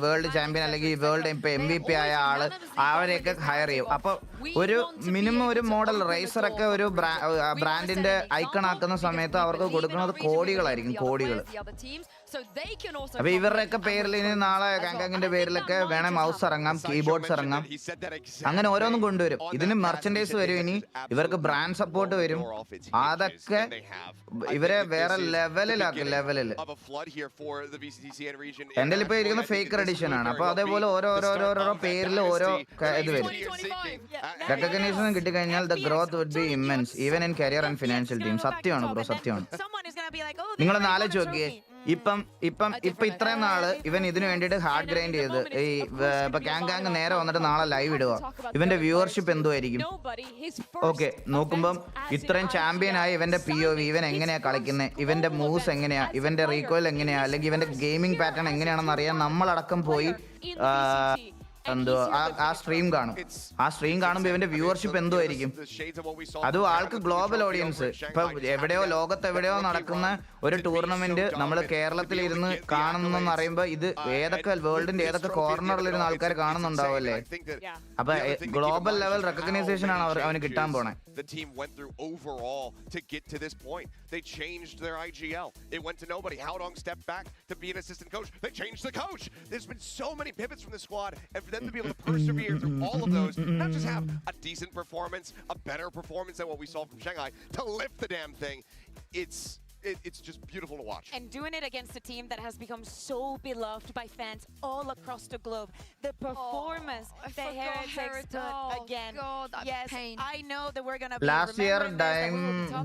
വേൾഡ് ചാമ്പ്യൻ അല്ലെങ്കിൽ വേൾഡ് MVP ആയ ആള് അവരെയൊക്കെ ഹയർ ചെയ്യും. അപ്പൊ ഒരു മിനിമം ഒരു മോഡൽ റേസറൊക്കെ ഒരു ബ്രാൻഡിന്റെ ഐക്കൺ ആക്കുന്ന സമയത്ത് അവർക്ക് കൊടുക്കുന്നത് കോടികളായിരിക്കും, കോടികൾ. അപ്പൊ ഇവരുടെയൊക്കെ പേരിൽ ഇനി നാളെ കാങ്കാങ്ങിന്റെ പേരിലൊക്കെ വേണേ മൗസ് ഇറങ്ങാം, കീബോർഡ്സ് ഇറങ്ങാം, അങ്ങനെ ഓരോന്നും കൊണ്ടുവരും. ഇതിന് മെർച്ചൻഡൈസ് വരും, ഇനി ഇവർക്ക് ബ്രാൻഡ് സപ്പോർട്ട് വരും. അതൊക്കെ ഇവരെ വേറെ ലെവലിലാക്കും, ലെവലില്. എന്റെ ഇപ്പൊ ഇരിക്കുന്ന ഫേക്കർ എഡിഷൻ ആണ്. അപ്പൊ അതേപോലെ ഓരോരോ പേരിൽ ഓരോ ഇത് വരും. റെക്കഗ്നൈസേഷൻ കിട്ടിക്കഴിഞ്ഞാൽ the growth would be immense even in career and financial team. സത്യമാണ് ബ്രോ, സത്യമാണ്. നിങ്ങളൊന്ന് ആലോചിച്ച് നോക്കിയേ, ഇപ്പൊ ഇത്രയും നാള് ഇവൻ ഇതിനു വേണ്ടിട്ട് ഹാർഡ് ഗ്രൈൻഡ് ചെയ്ത് ഇപ്പൊ കാങ് നേരെ വന്നിട്ട് നാളെ ലൈവ് ഇടുക, ഇവന്റെ വ്യൂവർഷിപ്പ് എന്തുമായിരിക്കും? ഓക്കെ, നോക്കുമ്പം ഇത്രയും ചാമ്പ്യൻ ആയി ഇവന്റെ POV, ഇവൻ എങ്ങനെയാ കളിക്കുന്നത്, ഇവന്റെ മൂവ്സ് എങ്ങനെയാ, ഇവന്റെ റീകോയിൽ എങ്ങനെയാ, അല്ലെങ്കിൽ ഇവന്റെ ഗെയിമിംഗ് പാറ്റേൺ എങ്ങനെയാണെന്ന് അറിയാൻ നമ്മളടക്കം പോയി എന്തോ ആ സ്ട്രീം കാണും. ആ സ്ട്രീം കാണുമ്പോ ഇവന്റെ വ്യൂവർഷിപ്പ് എന്തുമായിരിക്കും? അതും ആൾക്ക് ഗ്ലോബൽ ഓഡിയൻസ്. ഇപ്പൊ എവിടെയോ ലോകത്ത് എവിടെയോ നടക്കുന്ന ഒരു ടൂർണമെന്റ് നമ്മൾ കേരളത്തിൽ ഇരുന്ന് കാണുന്നെന്ന് അറിയുമ്പോ ഇത് ഏതൊക്കെ വേൾഡിന്റെ ഏതൊക്കെ കോർണറിലിരുന്ന ആൾക്കാർ കാണുന്നുണ്ടാവുമല്ലേ? അപ്പൊ ഗ്ലോബൽ ലെവൽ റെക്കഗ്നൈസേഷൻ ആണ് അവന് കിട്ടാൻ പോണേ. The team went through overall to get to this point. They changed their IGL. It went to nobody. Haodong stepped back to be an assistant coach. They changed the coach. There's been so many pivots from the squad, and for them to be able to persevere through all of those, not just have a decent performance, a better performance than what we saw from Shanghai, to lift the damn thing, it's just beautiful to watch. And doing it against a team that has become so beloved by fans all across the globe. The performance that Heretics put again. God, yes, pain. I know that we're gonna be last year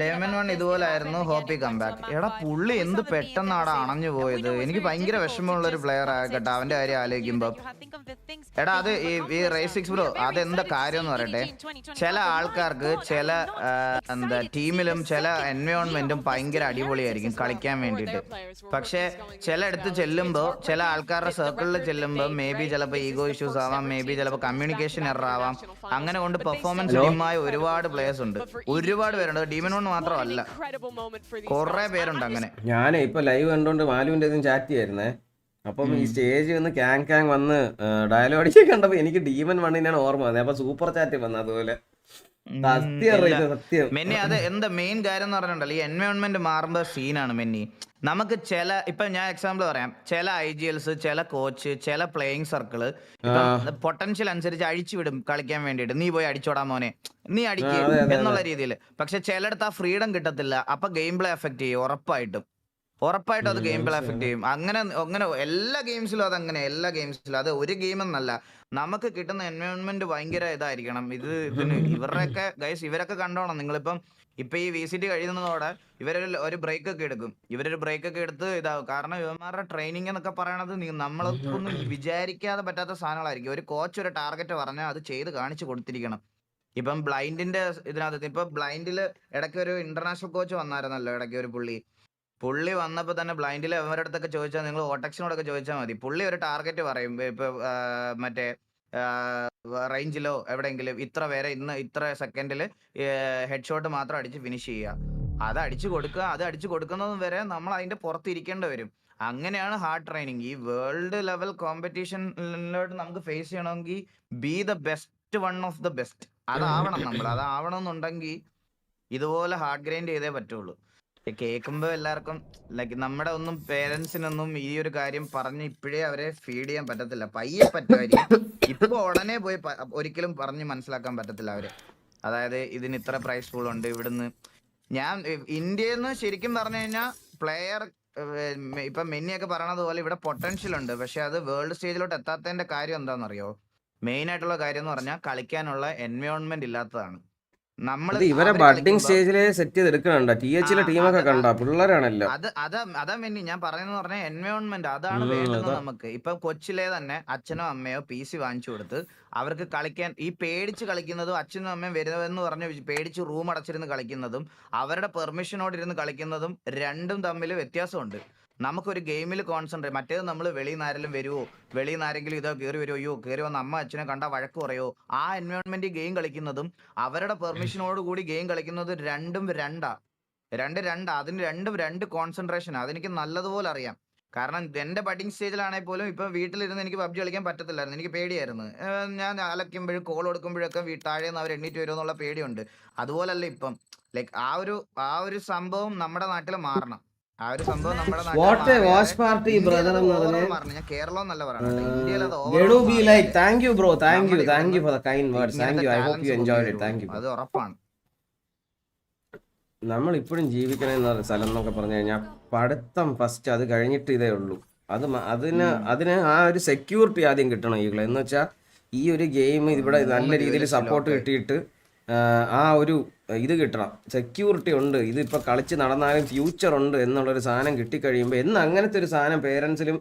diamond 1 ഇതുപോലായിരുന്നു. ഹോപ്പി comeback. എടാ പുള്ളി എന്ത് പെട്ടെന്നാണ് അണഞ്ഞു പോയത്. എനിക്ക് ഭയങ്കര വിഷമമുള്ള ഒരു പ്ലെയർ ആകട്ടെ അവന്റെ കാര്യം ആലോചിക്കുമ്പോ. എടാ അത് ഈ റേസിക്സ് ബ്രോ, അതെന്താ കാര്യം എന്ന് പറയട്ടെ, ചില ആൾക്കാർക്ക് ചില എന്താ ടീമിലും ചില എൻവയോൺമെന്റും ഭയങ്കര അടിപൊളിയായിരിക്കും കളിക്കാൻ വേണ്ടിയിട്ട്. പക്ഷെ ചിലയിടത്ത് ചെല്ലുമ്പോ, ചില ആൾക്കാരുടെ സർക്കിളിൽ ചെല്ലുമ്പോ മേ ബി ചിലപ്പോൾ ഈഗോ ഇഷ്യൂസ് ആവാം, മേ ബി ചിലപ്പോൾ കമ്മ്യൂണിക്കേഷൻ എറർ ആവാം. അങ്ങനെ കൊണ്ട് പെർഫോമൻസ് ഡിമായ ഒരുപാട് പ്ലേയേഴ്സ് ഉണ്ട്, ഒരുപാട് പേരുണ്ട്. ഡീമൻ കൊണ്ട് മാത്രമല്ല, കുറെ പേരുണ്ട് അങ്ങനെ. ഞാൻ ഇപ്പൊ ലൈവ് കണ്ടോണ്ട് മാലുവിന്റെ ചാറ്റ് ചെയ്യായിരുന്നേ. അപ്പം ഈ സ്റ്റേജ് വന്ന് കാങ് വന്ന് ഡയലോഗ് അടിച്ച് കണ്ടപ്പോ എനിക്ക് ഡീമൻ 1 ഓർമ്മ വന്നത്. അപ്പൊ സൂപ്പർ ചാറ്റ് വന്നു. അതുപോലെ മെന്നി അത് എന്താ മെയിൻ കാര്യം എന്ന് പറഞ്ഞിട്ടുണ്ടല്ലോ, ഈ എൻവയോൺമെന്റ് മാറുമ്പോ സീനാണ് മെന്നി. നമുക്ക് ചില ഇപ്പൊ ഞാൻ എക്സാമ്പിൾ പറയാം, ചില IGLs, ചില കോച്ച്, ചില പ്ലേയിങ് സർക്കിള് പൊട്ടൻഷ്യൽ അനുസരിച്ച് അഴിച്ചുവിടും കളിക്കാൻ വേണ്ടിയിട്ട്. നീ പോയി അടിച്ചോടാ മോനെ, നീ അടിക്കുക എന്നുള്ള രീതിയിൽ. പക്ഷെ ചിലയിടത്ത് ആ ഫ്രീഡം കിട്ടത്തില്ല. അപ്പൊ ഗെയിം പ്ലേ എഫക്ട് ചെയ്യും, ഉറപ്പായിട്ടും അത് ഗെയിം പ്ലേ എഫക്ട് ചെയ്യും. അങ്ങനെ എല്ലാ ഗെയിംസിലും അതങ്ങനെ, എല്ലാ ഗെയിംസിലും. അത് ഒരു ഗെയിം എന്നല്ല, നമുക്ക് കിട്ടുന്ന എൻവയോൺമെന്റ് ഭയങ്കര ഇതായിരിക്കണം. ഇതിന് ഇവരുടെയൊക്കെ ഗൈസ് ഇവരൊക്കെ കണ്ടോണം. നിങ്ങളിപ്പം ഇപ്പൊ ഈ VCT കഴിയുന്നതോടെ ഇവരൊരു ബ്രേക്ക് ഒക്കെ എടുക്കും. ഇവരൊരു ബ്രേക്ക് ഒക്കെ എടുത്ത് ഇതാവും. കാരണം ഇവന്മാരുടെ ട്രെയിനിങ് എന്നൊക്കെ പറയണത് നമ്മളൊന്നും വിചാരിക്കാതെ പറ്റാത്ത സാധനങ്ങളായിരിക്കും. ഒരു കോച്ച് ഒരു ടാർഗറ്റ് പറഞ്ഞാൽ അത് ചെയ്ത് കാണിച്ചു കൊടുത്തിരിക്കണം. ഇപ്പം ബ്ലൈൻഡിന്റെ ഇതിനകത്ത് ഇപ്പൊ ബ്ലൈൻഡില് ഇടയ്ക്ക് ഒരു ഇന്റർനാഷണൽ കോച്ച് വന്നായിരുന്നല്ലോ, ഇടയ്ക്ക് ഒരു പുള്ളി. പുള്ളി വന്നപ്പോൾ തന്നെ ബ്ലൈൻഡിൽ അവരുടെ അടുത്തൊക്കെ ചോദിച്ചാൽ നിങ്ങൾ ഓട്ടക്സിനോടൊക്കെ ചോദിച്ചാൽ മതി. പുള്ളി ഒരു ടാർഗറ്റ് പറയും. ഇപ്പൊ മറ്റേ റേഞ്ചിലോ എവിടെയെങ്കിലും ഇത്ര പേരെ ഇന്ന് ഇത്ര സെക്കൻഡിൽ ഹെഡ് ഷോട്ട് മാത്രം അടിച്ച് ഫിനിഷ് ചെയ്യുക. അത് അടിച്ചു കൊടുക്കുക. അത് അടിച്ചു കൊടുക്കുന്നതും വരെ നമ്മൾ അതിന്റെ പുറത്തിരിക്കേണ്ടി വരും. അങ്ങനെയാണ് ഹാർഡ് ട്രെയിനിങ്. ഈ വേൾഡ് ലെവൽ കോമ്പറ്റീഷനിലോട്ട് നമുക്ക് ഫേസ് ചെയ്യണമെങ്കിൽ be the best one of the best. അതാവണം നമ്മൾ. അതാവണം എന്നുണ്ടെങ്കിൽ ഇതുപോലെ ഹാർഡ് ഗ്രൈൻഡ് ചെയ്തേ പറ്റുള്ളൂ. കേൾക്കുമ്പോൾ എല്ലാവർക്കും ലൈക്ക് നമ്മുടെ ഒന്നും പേരൻസിനൊന്നും ഈ ഒരു കാര്യം പറഞ്ഞ് ഇപ്പോഴേ അവരെ ഫീഡ് ചെയ്യാൻ പറ്റത്തില്ല. പയ്യെ പറ്റുമായിരിക്കും. ഇപ്പൊ ഉടനെ പോയി ഒരിക്കലും പറഞ്ഞ് മനസ്സിലാക്കാൻ പറ്റത്തില്ല അവര്. അതായത് ഇതിന് ഇത്ര പ്രൈസ് പൂൾ ഉണ്ട് ഇവിടുന്ന്. ഞാൻ ഇന്ത്യയിൽ നിന്ന് ശരിക്കും പറഞ്ഞു കഴിഞ്ഞാൽ പ്ലെയർ ഇപ്പൊ മെന്നിയൊക്കെ പറയണത് പോലെ ഇവിടെ പൊട്ടൻഷ്യൽ ഉണ്ട്. പക്ഷെ അത് വേൾഡ് സ്റ്റേജിലോട്ട് എത്താത്തതിന്റെ കാര്യം എന്താണെന്നറിയോ? മെയിൻ ആയിട്ടുള്ള കാര്യം എന്ന് പറഞ്ഞാൽ കളിക്കാനുള്ള എൻവയോൺമെന്റ് ഇല്ലാത്തതാണ്. ഇവരെ ബഡ്ഡിംഗ് സ്റ്റേജിലെ സെറ്റ് ചെയ്തെടുക്കണുണ്ടോ? TH ടീമൊക്കെ കണ്ട പിള്ളേരാണല്ലോ. അതാ മെന്നി ഞാൻ പറയുന്നത് പറഞ്ഞാൽ എൻവയോൺമെന്റ് അതാണ് വേണ്ടത് നമുക്ക്. ഇപ്പൊ കൊച്ചിലെ തന്നെ അച്ഛനോ അമ്മയോ PC വാങ്ങിച്ചു കൊടുത്ത് അവർക്ക് കളിക്കാൻ ഈ പേടിച്ച് കളിക്കുന്നതും അച്ഛനും അമ്മയും വരുന്നതെന്ന് പറഞ്ഞ് പേടിച്ച് റൂം അടച്ചിരുന്ന് കളിക്കുന്നതും അവരുടെ പെർമിഷനോട് ഇരുന്ന് കളിക്കുന്നതും രണ്ടും തമ്മിൽ വ്യത്യാസമുണ്ട്. നമുക്കൊരു ഗെയിമിൽ കോൺസെൻട്രേറ്റ്. മറ്റേത് നമ്മൾ വെളിയിൽ നിന്ന് ആരെങ്കിലും വരുമോ, വെളിയിൽ നിന്ന് ആരെങ്കിലും ഇതോ കയറി വരുമോ, അയ്യോ കയറി വന്ന അമ്മ അച്ഛനെ കണ്ടാൽ വഴക്ക് പറയോ, ആ എൻവയോൺമെന്റ് ഗെയിം കളിക്കുന്നതും അവരുടെ പെർമിഷനോട് കൂടി ഗെയിം കളിക്കുന്നത് രണ്ടും രണ്ടാ. അതിന് രണ്ട് കോൺസെൻട്രേഷൻ. അതെനിക്ക് നല്ലതുപോലെ അറിയാം. കാരണം എന്റെ ബഡിങ് സ്റ്റേജിലാണെങ്കിൽ പോലും ഇപ്പൊ വീട്ടിലിരുന്ന് എനിക്ക് PUBG കളിക്കാൻ പറ്റത്തില്ലായിരുന്നു. എനിക്ക് പേടിയായിരുന്നു. ഞാൻ അലക്കുമ്പോഴും കോൾ കൊടുക്കുമ്പോഴൊക്കെ താഴേന്ന് അവർ എണ്ണീറ്റ് വരുമോ എന്നുള്ള പേടിയുണ്ട്. അതുപോലല്ല ഇപ്പം. ലൈക്ക് ആ ഒരു സംഭവം നമ്മുടെ നാട്ടിൽ മാറണം. ആ ഒരു സംഭവം നമ്മുടെ നാട്ടിൽ ഞാൻ കേരളം എന്നല്ല പറയുന്നത്, ഇന്ത്യയിൽ അത് ഉറപ്പാണ്. നമ്മൾ ഇപ്പോഴും ജീവിക്കണമെന്ന് പറഞ്ഞ സ്ഥലം എന്നൊക്കെ പറഞ്ഞു കഴിഞ്ഞാൽ പഠിത്തം ഫസ്റ്റ്, അത് കഴിഞ്ഞിട്ട് ഇതേ ഉള്ളൂ. അതിന് ആ ഒരു സെക്യൂരിറ്റി ആദ്യം കിട്ടണം. എന്ന് വെച്ചാൽ ഈ ഒരു ഗെയിം ഇവിടെ നല്ല രീതിയിൽ സപ്പോർട്ട് കിട്ടിയിട്ട് ആ ഒരു ഇത് കിട്ടണം. സെക്യൂരിറ്റി ഉണ്ട്, ഇതിപ്പോൾ കളിച്ച് നടന്നാലും ഫ്യൂച്ചർ ഉണ്ട് എന്നുള്ളൊരു സാധനം കിട്ടിക്കഴിയുമ്പോൾ അങ്ങനത്തെ ഒരു സാധനം പേരൻസിലും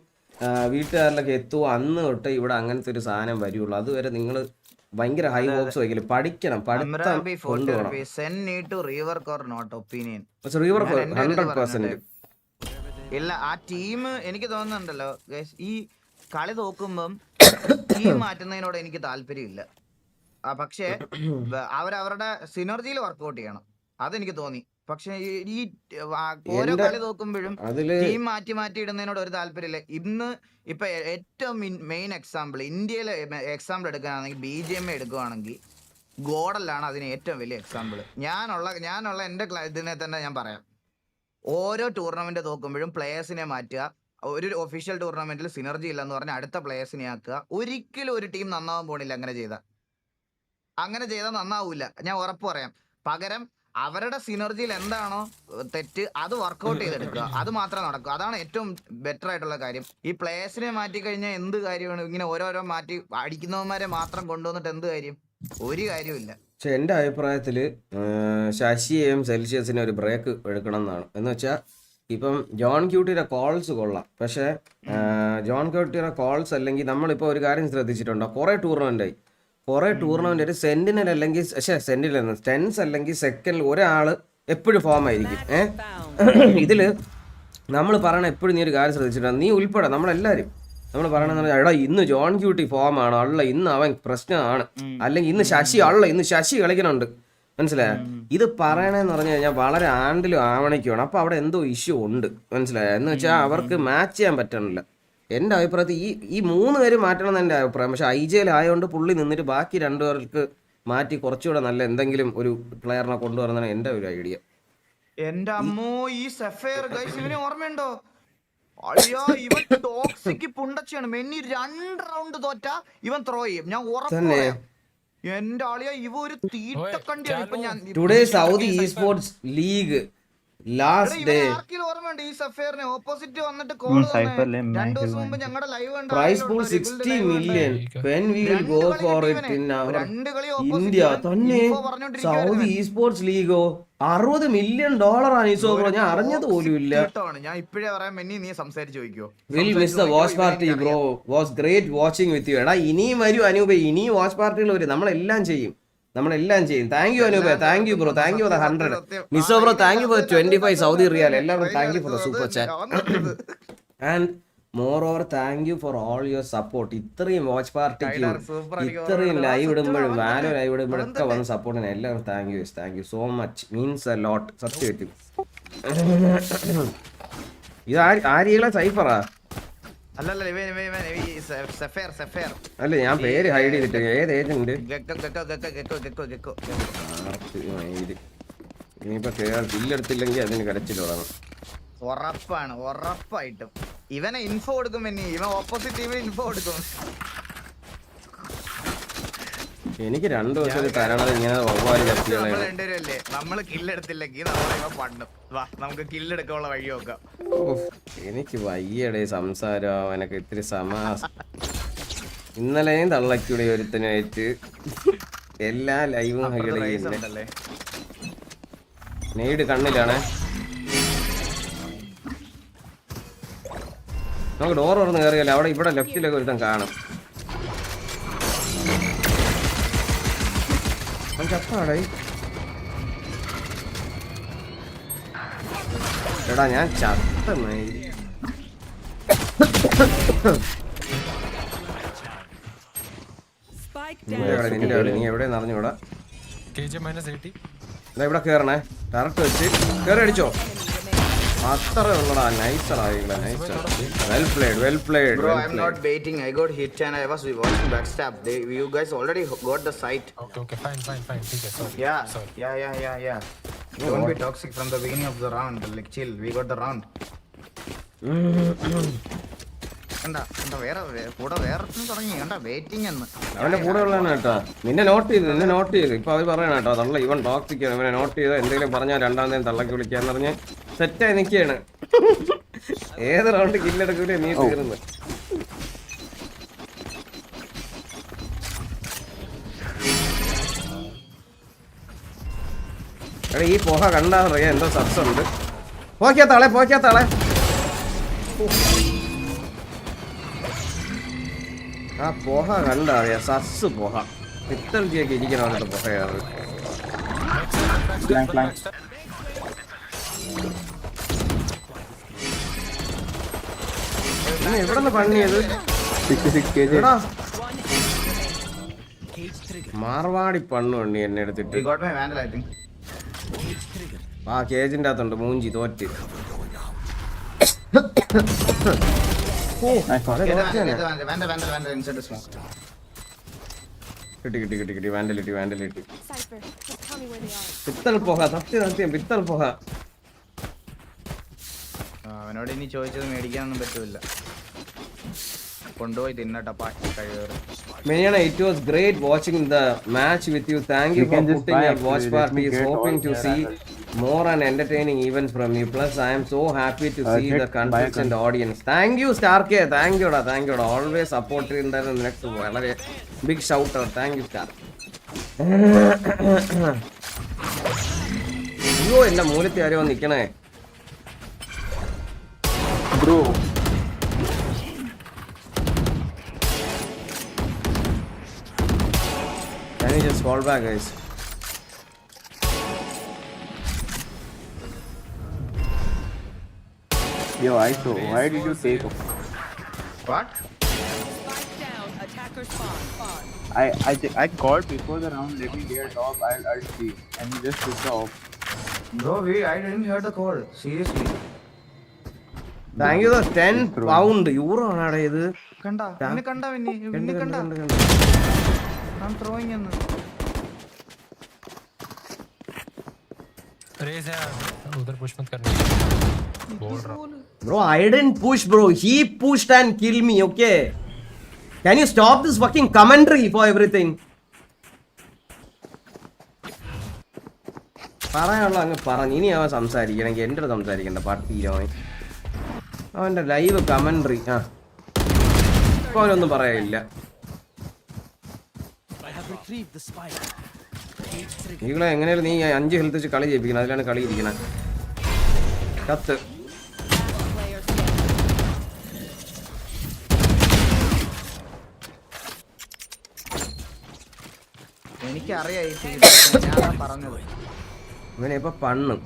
വീട്ടുകാരിലൊക്കെ എത്തുമോ അന്ന് തൊട്ട് ഇവിടെ അങ്ങനത്തെ ഒരു സാധനം വരുള്ളൂ. അതുവരെ നിങ്ങൾ ഭയങ്കര ഹൈ ഹോപ്സ് വയ്ക്കില്ല. പഠിക്കണം, പഠിത്തം കൊണ്ടുപോകണം. 100%. ഇല്ല, ആ ടീം എനിക്ക് തോന്നുന്നുണ്ടല്ലോ ഈ കളി നോക്കുമ്പം ടീം മാറ്റുന്നതിനോട് എനിക്ക് താല്പര്യമില്ല. പക്ഷേ അവരവരുടെ സിനർജിയിൽ വർക്ക്ഔട്ട് ചെയ്യണം, അതെനിക്ക് തോന്നി. പക്ഷെ ഈ ഓരോ കളി നോക്കുമ്പോഴും ടീം മാറ്റി ഇടുന്നതിനോട് ഒരു താല്പര്യമില്ല. ഇന്ന് ഇപ്പൊ ഏറ്റവും മെയിൻ എക്സാമ്പിൾ ഇന്ത്യയിലെ എക്സാമ്പിൾ എടുക്കുകയാണെങ്കിൽ BGMI എടുക്കുകയാണെങ്കിൽ ഗോഡലാണ് അതിന് ഏറ്റവും വലിയ എക്സാമ്പിൾ. ഞാനുള്ള എൻ്റെ ഇതിനെ തന്നെ ഞാൻ പറയാം. ഓരോ ടൂർണമെന്റ് നോക്കുമ്പോഴും പ്ലേയേഴ്സിനെ മാറ്റുക. ഒരു ഒഫീഷ്യൽ ടൂർണമെന്റിൽ സിനർജി ഇല്ലെന്ന് പറഞ്ഞാൽ അടുത്ത പ്ലേയേഴ്സിനെ ആക്കുക. ഒരിക്കലും ഒരു ടീം നന്നാവാൻ പോണില്ല അങ്ങനെ ചെയ്താൽ നന്നാവൂല, ഞാൻ ഉറപ്പ് പറയാം. പകരം അവരുടെ സിനർജിയിൽ എന്താണോ തെറ്റ് അത് വർക്കൗട്ട് ചെയ്തെടുക്കുക, അത് മാത്രമേ നടക്കൂ. അതാണ് ഏറ്റവും ബെറ്റർ ആയിട്ടുള്ള കാര്യം. ഈ പ്ലേയേഴ്സിനെ മാറ്റി കഴിഞ്ഞാൽ എന്ത് കാര്യമാണ്? ഇങ്ങനെ ഓരോരോ മാറ്റി അടിക്കുന്നവന്മാരെ മാത്രം കൊണ്ടുവന്നിട്ട് എന്ത് കാര്യം? ഒരു കാര്യമില്ല. പക്ഷെ എൻ്റെ അഭിപ്രായത്തിൽ ശശിയെയും സെൽഷ്യസിനെ ഒരു ബ്രേക്ക് എടുക്കണം എന്നാണ്. എന്ന് വെച്ചാൽ ഇപ്പം ജോൺ ക്യൂട്ടിയുടെ കോൾസ് കൊള്ളാം, പക്ഷേ ജോൺ ക്യൂട്ടിയുടെ കോൾസ് അല്ലെങ്കിൽ നമ്മളിപ്പോൾ ഒരു കാര്യം ശ്രദ്ധിച്ചിട്ടുണ്ടോ? കുറേ ടൂർണമെന്റ് ഒരു സെന്റിനൽ അല്ലെങ്കിൽ സ്റ്റെൻസ് അല്ലെങ്കിൽ സെക്കൻഡിൽ ഒരാൾ എപ്പോഴും ഫോം ആയിരിക്കും. ഇതിൽ നമ്മൾ പറയണ എപ്പോഴും നീ ഒരു കാര്യം ശ്രദ്ധിച്ചിട്ടുണ്ട്, നീ ഉൾപ്പെടെ നമ്മളെല്ലാവരും നമ്മൾ പറയണെന്ന് എടാ ഇന്ന് ജോൺ ക്യൂട്ടി ഫോം ആണ്, അള്ള ഇന്ന് അവൻ പ്രശ്നമാണ്, അല്ലെങ്കിൽ ഇന്ന് ശശി കളിക്കണുണ്ട്, മനസ്സിലായ? ഇത് പറയണെന്ന് പറഞ്ഞു കഴിഞ്ഞാൽ വളരെ ആണ്ടിലും ആവണിക്കുമാണ്. അപ്പോൾ അവിടെ എന്തോ ഇഷ്യൂ ഉണ്ട്, മനസ്സിലായ? എന്ന് വെച്ചാൽ അവർക്ക് മാച്ച് ചെയ്യാൻ പറ്റണില്ല. എൻ്റെ അഭിപ്രായത്തിൽ ഈ 3 പേര് മാറ്റണം എന്ന് എൻ്റെ അഭിപ്രായം. പക്ഷെ IGL ആയതുകൊണ്ട് പുള്ളി നിന്നിട്ട് ബാക്കി 2 പേർക്ക് മാറ്റി കുറച്ചുകൂടെ നല്ല എന്തെങ്കിലും ഒരു പ്ലെയറിനെ കൊണ്ടുവരുന്നതാണ് എൻ്റെ ഒരു ഐഡിയ. എന്റെ അമ്മോ, ഈ സഫയർ ഗൈസ് ഇവനെ ഓർമ്മയുണ്ടോ? അയ്യോ, ഇവൻ ടോക്സിക് പുണ്ടച്ചാണ്. മെന്നി 2 റൗണ്ട് തോറ്റ ഇവൻ ത്രോ ചെയ്യും, ഞാൻ ഉറപ്പ്. എന്റെ ആളിയ ഇവ ഒരു തീട്ടക്കണ്ടിയാണ്. ഇപ്പൊ ഞാൻ today Saudi esports league last day ഓർമ്മയുണ്ട് ഈ സഫയറിനെ ഓപ്പോസിറ്റ് വന്നിട്ട് കോൾ 2 ദിവസം മുമ്പ് ഞങ്ങളുടെ ലൈവ് കണ്ട price pool 60 million when we will go for it in our India. തന്നെ സൗദി ഈസ്പോർട്സ് ലീഗോ $60 million ആണ്. ഈസോ ബ്രോ, ഞാൻ അറിഞ്ഞത് പോലും ഇല്ല. ഞാൻ ഇപ്പോഴേ പറയാൻ മെന്നി നീ സംസാരിച്ചു ചോദിക്കോ. Will miss the watch party bro, was great watching with you. എടാ ഇനിയും വരും അനൂപ്, ഇനിയും വാച്ച് പാർട്ടികൾ വരും, നമ്മളെല്ലാം ചെയ്യും. നമ്മളെല്ലാം ചെയ്യും. Thank you Anoop, thank you bro, thank you for 100. നിസോ bro thank you for 25 Saudi riyal. എല്ലാവർക്കും thank you for the super chat. And moreover thank you for all your support. ഇത്രയും വാച്ച് പാർട്ടിക്കും ഇത്രയും ലൈവ് ഇടുമ്പോഴും വാലോ ലൈവ് ഇടുമ്പോഴൊക്കെ വന്ന് സപ്പോർട്ടിന് എല്ലാവരും thank you so much, means a lot. സത്യമായിട്ടും ഇത് ആര്യകളെ സൈഫറാ അല്ല, ഞാൻ പേര് ഹൈഡ് ചെയ്തിട്ട്. ഏത് ഏജന്റ്? ഇനിയിപ്പോ ബില്ലെടുത്തില്ലെങ്കിൽ അതിന് കരച്ചിൽ തുടങ്ങും. ഉറപ്പായിട്ടും ഇവനെ ഇൻഫോ കൊടുക്കും. ഇവൻ ഓപ്പോസിറ്റ് ടീമിന് ഇൻഫോ കൊടുക്കും. എനിക്ക് 2 ദിവസം തരണത് ഇങ്ങനെ രണ്ടുപേരല്ലേ നമ്മള് കില്ലെടുത്തില്ലെങ്കിൽ നമ്മളെ പണ്ടും. വാ നമുക്ക് കില്ലെടുക്കാനുള്ള വഴി നോക്കാം. എനിക്ക് വയ്യടേ സംസാരം. അവനൊക്കെ ഇത്തിരി ഇന്നലെയും തള്ളക്കൂടെ ഒരുത്തനായിട്ട് എല്ലാ ലൈവും ഹൈഡ് ചെയ്യുന്നുണ്ടല്ലേ. നെയ്ഡ് കണ്ണിലാണ്. നമുക്ക് ഡോർ തുറന്ന് കയറിയല്ലോ. അവിടെ ഇവിടെ ലെഫ്റ്റിലൊക്കെ ഒരുത്തൻ കാണും. ചപ്പാടേ എടാ ഞാൻ ചത്ത. നീ എവിടെ അറിഞ്ഞൂടാ. ഇവിടെ കേറണേ. ഡയറക്റ്റ് വെച്ച് കേറി അടിച്ചോ. അത്ര ഉള്ളടാ. നൈസറാ. Well played. Bro, I'm not baiting. I got hit and I was watching backstab. You guys already got the sight. Okay, fine. Sorry. Yeah. Don't be toxic from the beginning of the round. Like chill. We got the round. അവന്റെ കൂടെ ഉള്ളതാണ് കേട്ടോ. നിന്നെ not ചെയ്ത് ഇപ്പൊ അവർ പറയണ കേട്ടോ. തള്ള ഇവൻ ടോക്സിക് ആണ്. ഇവനെ നോട്ട് ചെയ്ത് എന്തെങ്കിലും പറഞ്ഞാൽ 2ാം നേരം തള്ളക്കി വിളിക്കാന്ന് പറഞ്ഞ് സെറ്റായി നിൽക്കുകയാണ്. ഏത് റൗണ്ട് കില്ലെടുക്കൂലേ നീ തീർന്ന്. എടാ ഈ പോഹ കണ്ടാ അറിയാം എന്തോ സബ്സുണ്ട്. പോക്കാത്താളെ ആ പോഹ കണ്ടാ അറിയാം. സസ് പോഹ പിത്തൽജിയൊക്കെ ഇരിക്കണ പോഹയാണ്. എവിടെ നിന്ന് പണിയത്? മാർവാടി പണ്ണു പണി എന്നെ എടുത്തിട്ട്. ആ കേജിന്റെ അകത്തുണ്ട്. മൂഞ്ചി തോറ്റ്. കിട്ടി. വാൻഡലിറ്റി. പിത്തൽ പോഹ. സത്യം പിത്തൽ പോഹ. അവനോട് ഇനി ചോദിച്ചത് മേടിക്കാനൊന്നും പറ്റൂല. കൊണ്ടുപോയി തിന്നട്ടെ പാട്ടി കഴിവേറ്. Menyana, it was great watching the match with you. Thank you for putting your watch parties. Hoping to see more and entertaining events from you. Plus, I am so happy to see the consistent audience. Thank you, Stark. Thank you. Always supporting the next one. Big shout out. Thank you, Stark. Yo, in the മൂലത്തെ ആരോ നിൽക്കണേ bro. Can you just fall back, guys? Yo, ISO, why did you take? What? I called before the round. Let me get off. I'll see. And you just took the off. Bro, I didn't hear the call. Seriously. Thank you. The 10 pound euro ആണാടേ ഇത്. കണ്ടാ I'm throwing in. Razer, उधर push मत करना. बोल रहा हूँ. Bro, I didn't push, bro. He pushed and killed me. Okay. Can you stop this fucking commentary for everything? പറയാനുള്ള അങ്ങ് പറഞ്ഞു. ഇനി അവൻ സംസാരിക്കണമെങ്കിൽ എൻ്റെ അടുത്ത് സംസാരിക്കണ്ട. പാർട്ടിയിലോ അവൻ്റെ ലൈവ് കമൻട്രി. ഇപ്പോൾ അവനൊന്നും പറയാനില്ല. നിങ്ങളെ എങ്ങനെയാലും നീ 5 ഹെൽത്ത് വെച്ച് കളി ചെയ്യിപ്പിക്കണം. അതിലാണ് കളി ഇരിക്കണം. കത്ത് എനിക്കറിയാം ഈ ടീം, ഞാൻ പറഞ്ഞത് ഇവനെ ഇപ്പൊ പണ്ണും.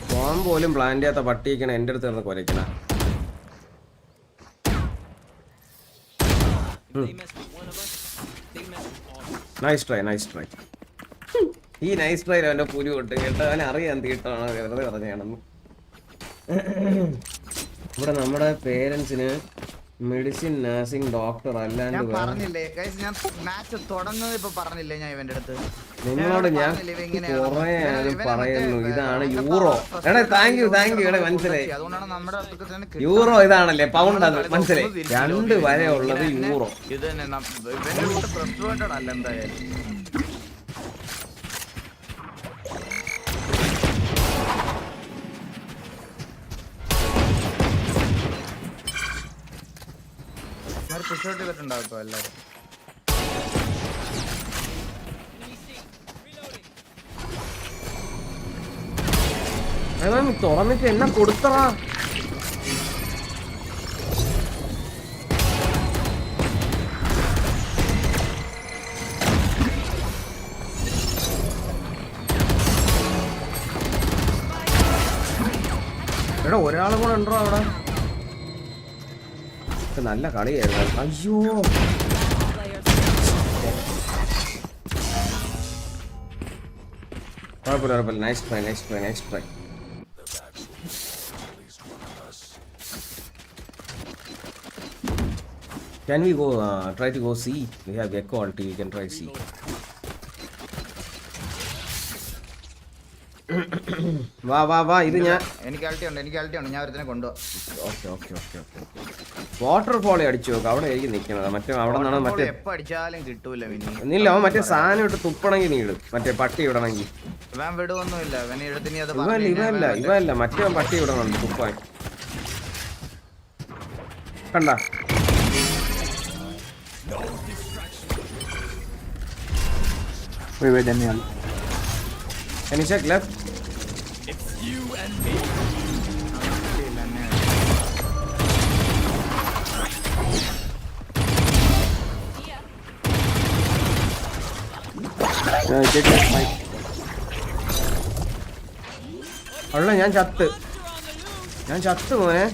ഫോൺ പോലും പ്ലാൻ ചെയ്യാത്ത പട്ടിയിക്കണ എൻ്റെ അടുത്ത് നിന്ന് കുരയ്ക്കണ. Nice try, nice try. ഈ നൈസ് ട്രൈ അവൻ്റെ പുലി കൊട്ട് കേട്ടോ, അവനെ അറിയാൻ തീട്ടാണ് വെറുതെ പറഞ്ഞാണെന്ന്. ഇവിടെ നമ്മുടെ പേരൻസിന് മെഡിസിൻ, നഴ്സിംഗ്, ഡോക്ടർ അല്ലാണ്ട് പറഞ്ഞില്ലേ ഞാൻ മാച്ച് തുടങ്ങുന്നത് ഇപ്പൊ പറഞ്ഞില്ലേ ഞാൻ ഇവന്റെ അടുത്ത് നിങ്ങളോട് ഞാൻ കുറെ പറയുന്നു ഇതാണ് യൂറോ. എടാ താങ്ക് യു എടാ മനസ്സിലായി. യൂറോ ഇതാണല്ലേ, പൗണ്ട് അത് മനസ്സിലായി. 2 വരെ ഉള്ളത് യൂറോ. ഇത് തന്നെ ഫ്രസ്ട്രേറ്റഡ് അല്ല എന്തായാലും. പുഷോട്ട് ചെയ്തിട്ടുണ്ടാവും ഇപ്പൊ എല്ലാവരും. തുറന്നിട്ട് എന്നെ കൊടുത്തറാ. എടാ ഒരാളും കൂടെ ഉണ്ടോ അവിടെ? നല്ല കളിയായിരുന്നു. അയ്യോ കുഴപ്പമില്ല. Nice try. Can we go try to go C? We have echo ulti, we can try C. വാ ഇത് ഞാൻ എനിക്ക് അൾട്ടി ഉണ്ട് ഞാൻ ഒരുത്തനെ കൊണ്ടുപോകാം. ഓക്കെ. വാട്ടർ ഫോളി അടിച്ചു നോക്കാം. അവിടെ ആയിരിക്കും നിൽക്കുന്നത്. മറ്റേ അവിടെ നിന്നാണ് മറ്റേ എപ്പോ അടിച്ചാലും കിട്ടൂല. ഇല്ല അവൻ മറ്റേ സാധനം ഇട്ട് തുപ്പണമെങ്കിൽ നീ ഇടും. മറ്റേ പട്ടി ഇടണമെങ്കിൽ ഇവൻ വിടുവൊന്നുമില്ല. ഇവല്ല മറ്റേ പട്ടി ഇടണുണ്ട് തുപ്പാൻ. കണ്ട Can you check left? It's you and me. അല്ല ഞാൻ ചത്ത് പോയെ.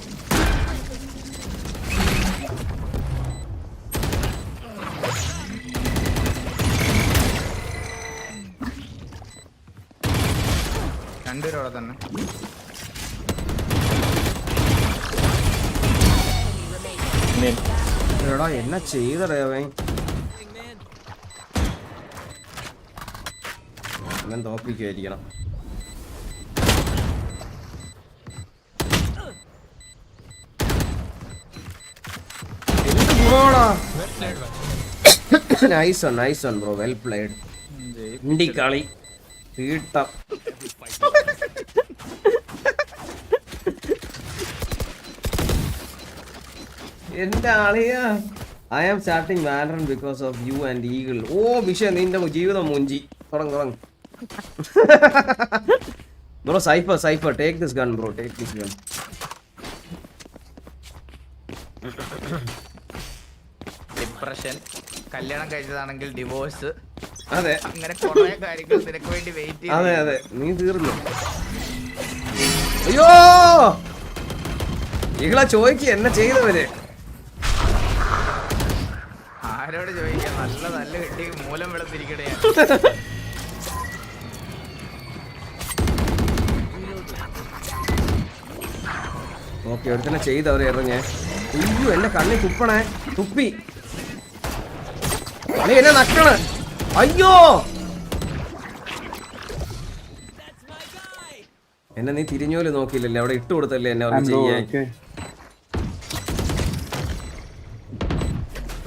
രണ്ടുപേരോടെ തന്നെ എടാ എന്നാ ചെയ്തടേ അവൻ തോപ്പിക്കുമായിരിക്കണം. Nice on bro, well played. India കളി തീട്ടം. എന്റെ ആളിയാ I am starting Valorant because of you and Eagle. Oh വിഷയ നിന്റെ ജീവിതം മുഞ്ചി. തുടങ്ങ് bro. Cypher take this gun bro, take this gun. Depression, കല്യാണം കഴിച്ചതാണെങ്കിൽ ഡിവോഴ്സ്, അതെ അങ്ങനെ കുറെ കാര്യങ്ങൾ നിനക്ക് വേണ്ടി വെയിറ്റ് ചെയ്തു. അതെ നീ തീർന്നു. അയ്യോ ഈകളെ ചോദിക്കുക എന്നെ ചെയ്തവര്. ആരോട് ചോദിക്കാം? നല്ല കിട്ടി മൂലം വെളുത്തിരിക്കണേ. ഓക്കെ ഒരുത്തന്നെ ചെയ്തവരെ ഇറങ്ങേ. അയ്യോ എന്നെ കണ്ണി തുപ്പണേ, തുപ്പി നീ എന്നെ നക്കണ്. അയ്യോ എന്നെ നീ തിരിഞ്ഞോല് നോക്കിയില്ലല്ലേ, അവിടെ ഇട്ട് കൊടുത്തല്ലേ എന്നെ ഒന്ന് ചെയ്യാൻ.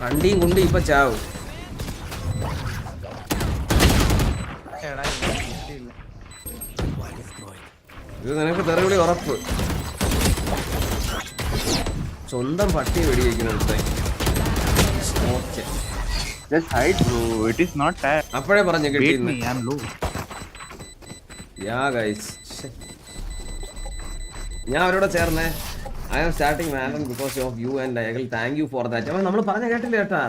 വണ്ടിയും കൊണ്ട് ഇപ്പൊ ചാവും. ഇത് നിനക്ക് തെറിവിളി ഉറപ്പ്. സ്വന്തം പട്ടി വെടിവെക്കുന്നുണ്ട്. അപ്പോഴേ പറഞ്ഞു കിട്ടിയിരുന്നു. ഞാൻ അവരോട് ചേർന്നേ. I am starting Valorant because of you and Diac. Thank you for that. നമ്മൾ പറഞ്ഞ കേട്ടില്ല കേട്ടാ.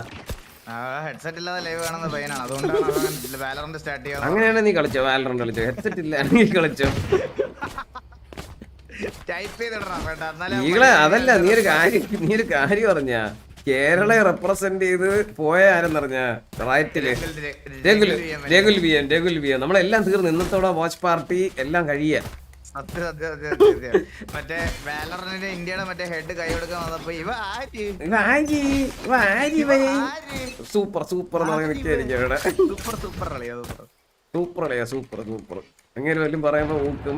ഹെഡ്സെറ്റ് ഇല്ലാതെ ലൈവ് കാണുന്ന പയ്യനാണ്, അതുകൊണ്ടാണ് അവൻ വാലറന്റ് സ്റ്റാർട്ട് ചെയ്യാൻ. അങ്ങനെയാണ് നീ കളിച്ചോ വാലറന്റ് കളിച്ചോ? ഹെഡ്സെറ്റ് ഇല്ല നീ കളിച്ചോ? ടൈപ്പ് ചെയ്തിടണം കേട്ടോ. നീകളെ അതല്ല, നീ ഒരു കാര്യം പറഞ്ഞാ കേരളയെ റെപ്രസെന്റ് ചെയ്ത് പോയ ആരെന്നറിഞ്ഞ റൈറ്റില് രഘുൽ വി എൻ. നമ്മളെല്ലാം തീർന്നു. ഇന്നത്തോടെ വാച്ച് പാർട്ടി എല്ലാം കഴിയ. മറ്റേ വാലറന്റിന്റെ ഇന്ത്യയുടെ മറ്റേ ഹെഡ് കൈ കൊടുക്കാൻ വന്നപ്പോ സൂപ്പർ സൂപ്പർ സൂപ്പർ അങ്ങനെ വല്ലതും പറയുമ്പോ ഊക്കും.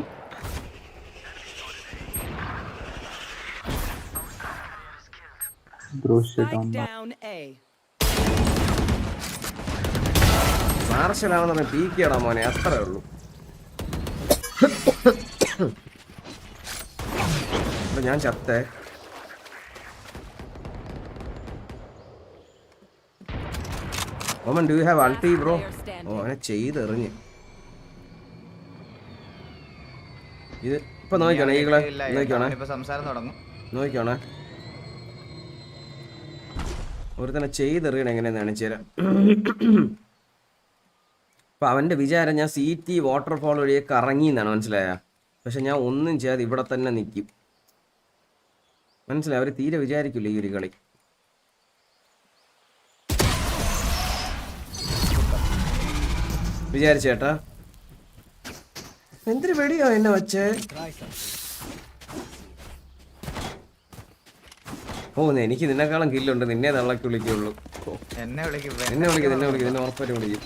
മാർഷലാണെന്ന് പീക്കിയാടാ മോനെ, അത്രേ ഉള്ളൂ. ഞാൻ ചത്തേ. ഓമൻ, ഡു യു ഹാവ് അൾട്ടി ബ്രോ? ഓ, അവനെ ചെയ്തെറിഞ്ഞ്. ഇത് ഇപ്പൊ നോക്കിക്കോണേ ഈകളെ, നോക്കിക്കോണേ ഒരു തന്നെ ചെയ്തെറിയണം എങ്ങനെയാന്ന് കാണിച്ചു തരാം. അപ്പൊ അവന്റെ വിചാരം ഞാൻ CT വാട്ടർഫോൾ വഴിയെ കറങ്ങി എന്നാണ്, മനസ്സിലായ? പക്ഷെ ഞാൻ ഒന്നും ചെയ്യാതെ ഇവിടെ തന്നെ നിൽക്കും, മനസ്സിലായി? അവര് തീരെ വിചാരിക്കില്ല ഈ ഒരു കളി. വിചാരിച്ചേട്ടാ എന്തൊരു വെടിയോ എന്നെ വച്ചേ. ഓ, എനിക്ക് നിന്നെക്കാളും കില്ലുണ്ട്, നിന്നെ തള്ളക്ക് വിളിക്കുള്ളൂ. നിന്നെ ഉറപ്പായിട്ട് വിളിക്കും.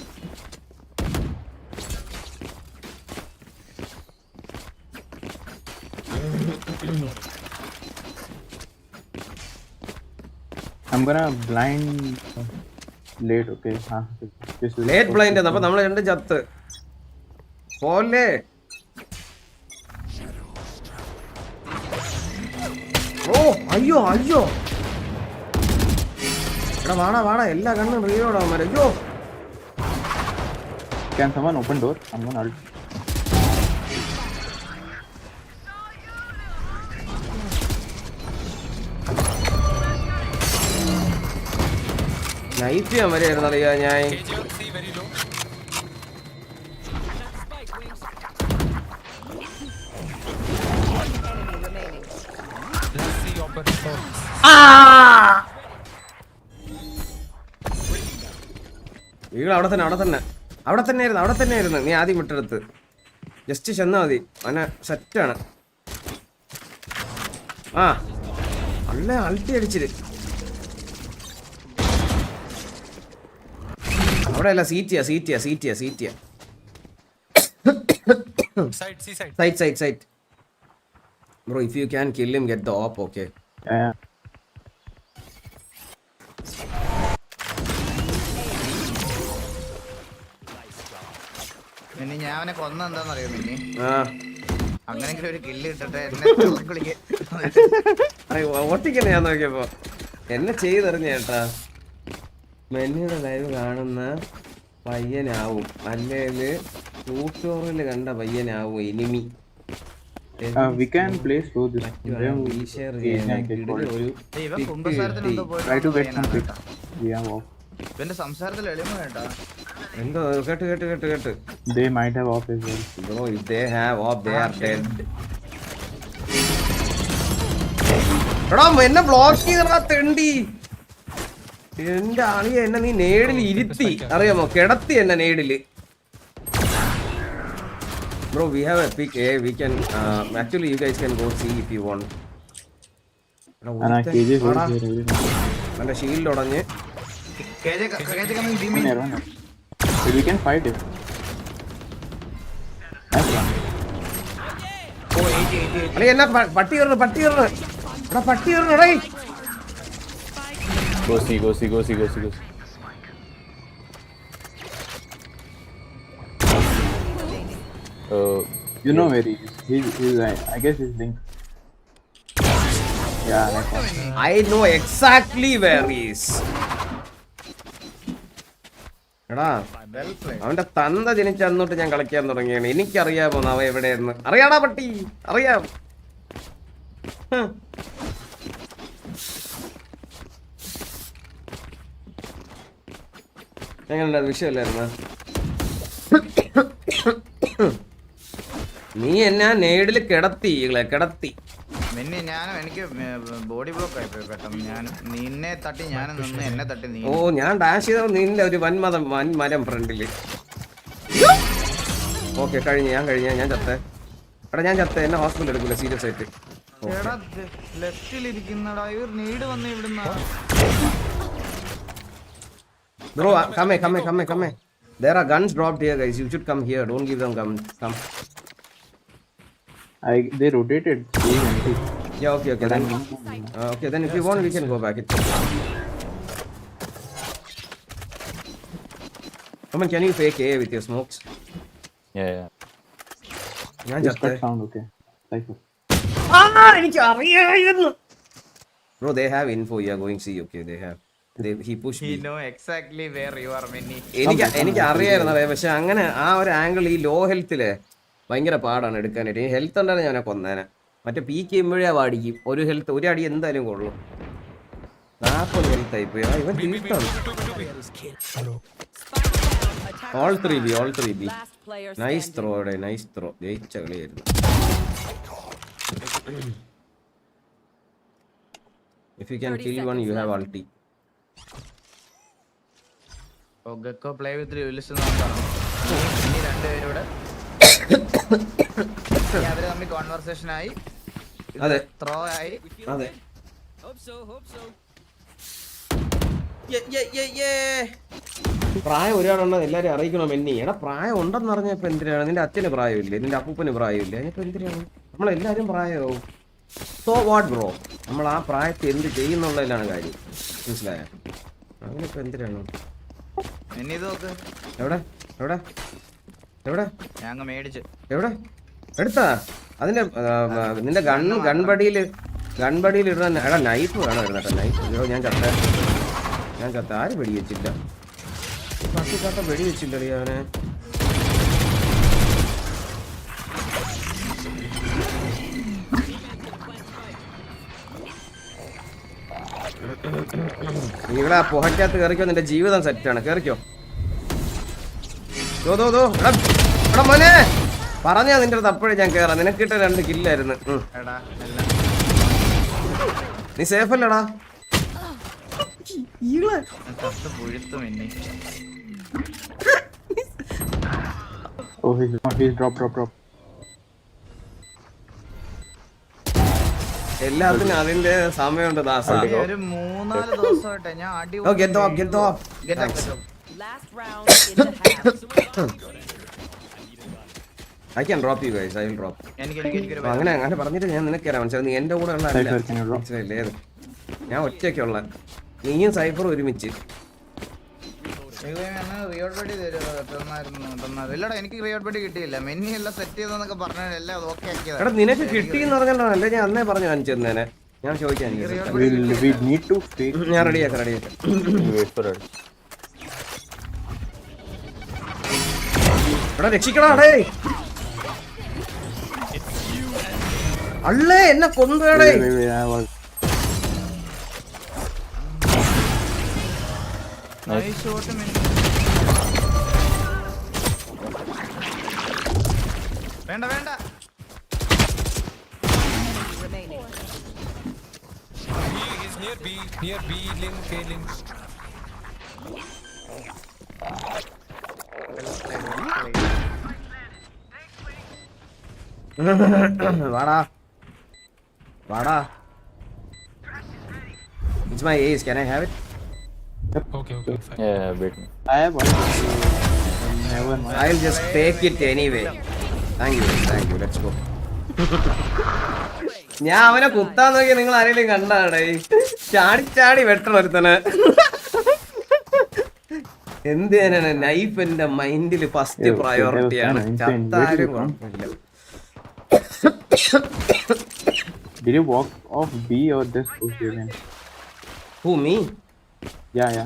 I'm gonna blind late, okay? Late blind ആണ്. അപ്പൊ നമ്മൾ രണ്ടും ചത്ത് പോലെ. ഓ അയ്യോ എടാ വാടാ എല്ലാ കണ്ണും റീലോഡ് ആവാൻ. അയ്യോ, Can someone open door? I'm gonna ult. Knife ചെയ്യാൻ വരെയായിരുന്നു അറിയാ ഞാൻ. വീട് അവിടെ തന്നെ ആയിരുന്നു. നീ ആദ്യം വിട്ടെടുത്ത് ജസ്റ്റ് ചെന്നാ മതി, അവനെ സെറ്റാണ്. ആ അല്ല, അൾട്ടി അടിച്ചിട്ട് അവിടെ അല്ല, സീറ്റിയാ. Side. Bro, if you can kill him, get the op, okay? ഇനി ഞാൻ അവനെ കൊന്ന എന്താന്നറിയോ? മിന്നി അങ്ങനെങ്കിലും ഒരു കില്ല് കിട്ടട്ടെ. ഓട്ടിക്കണേ. ഞാൻ നോക്കിയപ്പോ എന്നെ ചെയ്തെറിഞ്ഞ ചേട്ടാ. മെന്നിയുടെ ലൈവ് കാണുന്ന പയ്യനാവും, അല്ലേല് ട്യൂട്ടോറിയൽ കണ്ട പയ്യനാവും enemy. We can play slow this. Try to get some pick. Yeah, wow. ഇവന്റെ സംസാരത്തിൽ എളിമ കേട്ടാ. എന്തോ കേട്ട്. They might have off as well. Bro, if they have off, they are dead. എടാ എന്നെ ബ്ലോക്ക് ചെയ്തടാ തെണ്ടി. എന്റെ ആളിയെ എന്നെ നീ നേടിൽ ഇരുത്തി, അറിയാമോ? കിടത്തി എന്നെ നേടില്. Bro, we have a pick A. We can actually you guys can go see if you want. എന്റെ shield ഉടഞ്ഞ്. We can fight it. അല്ലെ എന്നാ പട്ടി കയറണ. എടാ പട്ടി കയറണടേ. Go see. You know where he is. He's I guess he's linked. Yeah, I know exactly where he is. എടാ അവന്റെ തന്ത ജനിച്ച അന്നോട്ട് ഞാൻ കളിക്കാൻ തുടങ്ങിയാണ്. എനിക്കറിയാമോ അവ എവിടെയെന്ന്? അറിയാടാ പട്ടി, അറിയാം. എങ്ങനെയുണ്ടാ വിഷയമില്ലായിരുന്ന? നീ എന്നാ നേടില് കിടത്തി കിടത്തി. എനിക്ക് ബോഡി ബ്ലോക്ക് ആയി പോയി പെട്ടെന്ന്. ഞാൻ നിന്നെ തട്ടി ഞാൻ നിന്ന് എന്നെ തട്ടി നീ. ഓ ഞാൻ ഡാഷ് ചെയ്ത നിന്റെ ഒരു വൻമരം ഫ്രണ്ടില്. ഓക്കെ കഴിഞ്ഞ ഞാൻ ചത്തേ. എടാ ഞാൻ ചത്തേ. എന്നെ ഹോസ്പിറ്റൽ എടുക്കില്ല സീരിയസ് ആയിട്ട്. Bro, come. There are guns dropped here, guys. You should come here. Don't give them guns. Come. They rotated. Yeah, okay. Then, then if you want, we can go back. Come on, can you fake A with your smokes? Yeah. ഞാൻ ചത്തേ. എനിക്ക് അറിയായിരുന്നു. Bro, they have info. You are going to see. Okay, they have. He pushed me. He know exactly where you are, Minnie. എനിക്ക് അറിയായിരുന്നു. പക്ഷെ അങ്ങനെ ആ ഒരു angle ഈ ലോ ഹെൽത്തില് ഭയങ്കര പാടാണ് എടുക്കാനായിട്ട്. ഈ ഹെൽത്ത് ഉണ്ടായിരുന്നു ഞാനെ കൊന്നേനെ. മറ്റേ പീക്ക് ചെയ്യുമ്പോഴേ വാടിക്കും. ഒരു ഹെൽത്ത് ഒരു അടി എന്തായാലും കൊള്ളും. 40 ഹെൽത്ത് ആയിപ്പോയി. ഇവൻ തീർത്താണ്. All 3B. Nice throw. ജയിച്ച കളിയായിരുന്നു. If you can kill one, you have ulti. Gekko play with Lewis എന്ന് പറഞ്ഞു. ഇനി രണ്ടുപേരോട് അവര് തമ്മിൽ കോൺവെർസേഷൻ ആയി. അതെ. ത്രോ ആയി. അതെ. പ്രായം ഒരാളുണ്ടെന്ന് എല്ലാരും അറിയിക്കണം. മെന്നി എടാ പ്രായം ഉണ്ടെന്ന് പറഞ്ഞപ്പോ എന്തിനാണ്? നിന്റെ അച്ഛന് പ്രായമില്ലേ? നിന്റെ അപ്പൂപ്പന് പ്രായമില്ലേ? അതിപ്പോ എന്തിനാണ്? നമ്മളെല്ലാരും പ്രായമാവും. So what bro? നമ്മൾ ആ പ്രായത്തിൽ എന്ത് ചെയ്യുന്നുള്ളതിലാണ് കാര്യം. മനസ്സിലായോ? അങ്ങനെ ഇപ്പൊ എന്തിനാണ്? എവിടെ എവിടെ എടുത്താ? അതിന്റെ നിന്റെ ഗൺബടിയിൽ ഇടുന്ന എടാ നൈഫ് വേണം കേട്ടോ. നൈഫ് ഞാൻ ചത്ത ആരും വെടി വെച്ചില്ല. വെടി വെച്ചില്ലടി അവനെ. ഇവിടെ പുഹയ്ക്കകത്ത് കയറിക്കോ. നിന്റെ ജീവിതം സെറ്റാണ്. കയറിക്കോ. എടാ മോനെ പറഞ്ഞാ നിന്റെ തപ്പഴേ ഞാൻ കേറാം. നിനക്കിട്ട 2 കില്ലായിരുന്നു. നീ സേഫ് അല്ലടാ. എല്ലാത്തിനും അതിന്റെ സമയമുണ്ട് ദാസ. ഒരു 3-4 ദിവസമായിട്ട് ഞാൻ അടി. I can drop you guys. I will drop. അങ്ങനെ പറഞ്ഞിട്ട് ഞാൻ നിനക്ക് തരാം. മനസ്സിലായി? നീ എന്റെ കൂടെ ഉള്ള മനസ്സിലായില്ലേ? ഞാൻ ഒറ്റയ്ക്കുള്ള നീയും സൈഫറും ഒരുമിച്ച്. എനിക്ക് റിയോഡ് കിട്ടിയില്ല. മെന്നി എല്ലാം സെറ്റ് ചെയ്തെന്നൊക്കെ പറഞ്ഞാൽ എല്ലാം ഓക്കെ ആക്കിയത്. എടാ നിനക്ക് കിട്ടിയെന്ന് പറഞ്ഞല്ലേ ഞാൻ അന്നേ പറഞ്ഞു കാണിച്ചു തന്നേനെ. ഞാൻ ചോദിക്കാൻ ഞാൻ റെഡിയാക്കാം. എടാ രക്ഷിക്കടാ. അല്ലേ എന്നെ കൊണ്ടുപോടേ. വേണ്ട വാടാ. It's my ace. Can I have it? Okay. Yeah, wait. I have one. I'll just take it anyway. Thank you. Let's go. ഞാൻ അവനെ കുത്താൻ നോക്കിയ നിങ്ങൾ ആരെങ്കിലും കണ്ടാടേ? ചാടി വെട്ടണം ഒരുത്തനെ. എന്ത് ചെയ്യാനാണ്? നൈഫ് എന്റെ മൈൻഡിൽ ഫസ്റ്റ് പ്രയോറിറ്റിയാണ്. ചത്താരും കുഴപ്പമില്ല. Did you walk off B or this push again? Who, me? Yeah.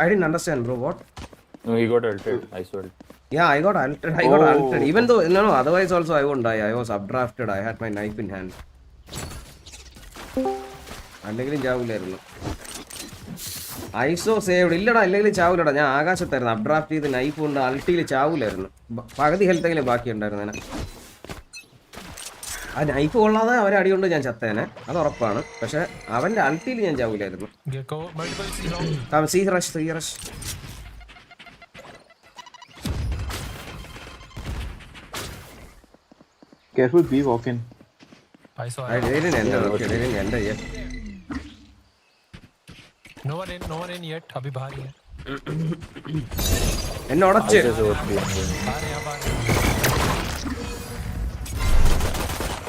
I didn't understand, bro. What? No, he got ulted. I saw it. Yeah, I got ulted. Even though no. Otherwise, also I won't die. I was updrafted. I had my knife in hand. അല്ലെങ്കിലും ചാവില്ലായിരുന്നു. ഐസോ saved ഇല്ലടാ, അല്ലെങ്കിൽ ചാവൂലടാ. ഞാൻ ആകാശത്തായിരുന്നു അപ്ഡ്രാഫ്റ്റ് ചെയ്ത് knife കൊണ്ട് അൾട്ടിയിൽ ചാവൂലായിരുന്നു. പകുതി ഹെൽത്തെങ്കിലും ബാക്കി ഉണ്ടായിരുന്നേനെ. ആ knife കൊള്ളാതെ അവരെ അടികൊണ്ട് ഞാൻ ചത്തേനെ, അത് ഉറപ്പാണ്. പക്ഷെ അവന്റെ അൾട്ടിയിൽ ഞാൻ ചാവൂലായിരുന്നു. Careful, be walking. I saw. I didn't enter. Okay, they didn't enter yet. No one in yet. अभी बाहर ही है. എന്നെ ഉടച്ച്.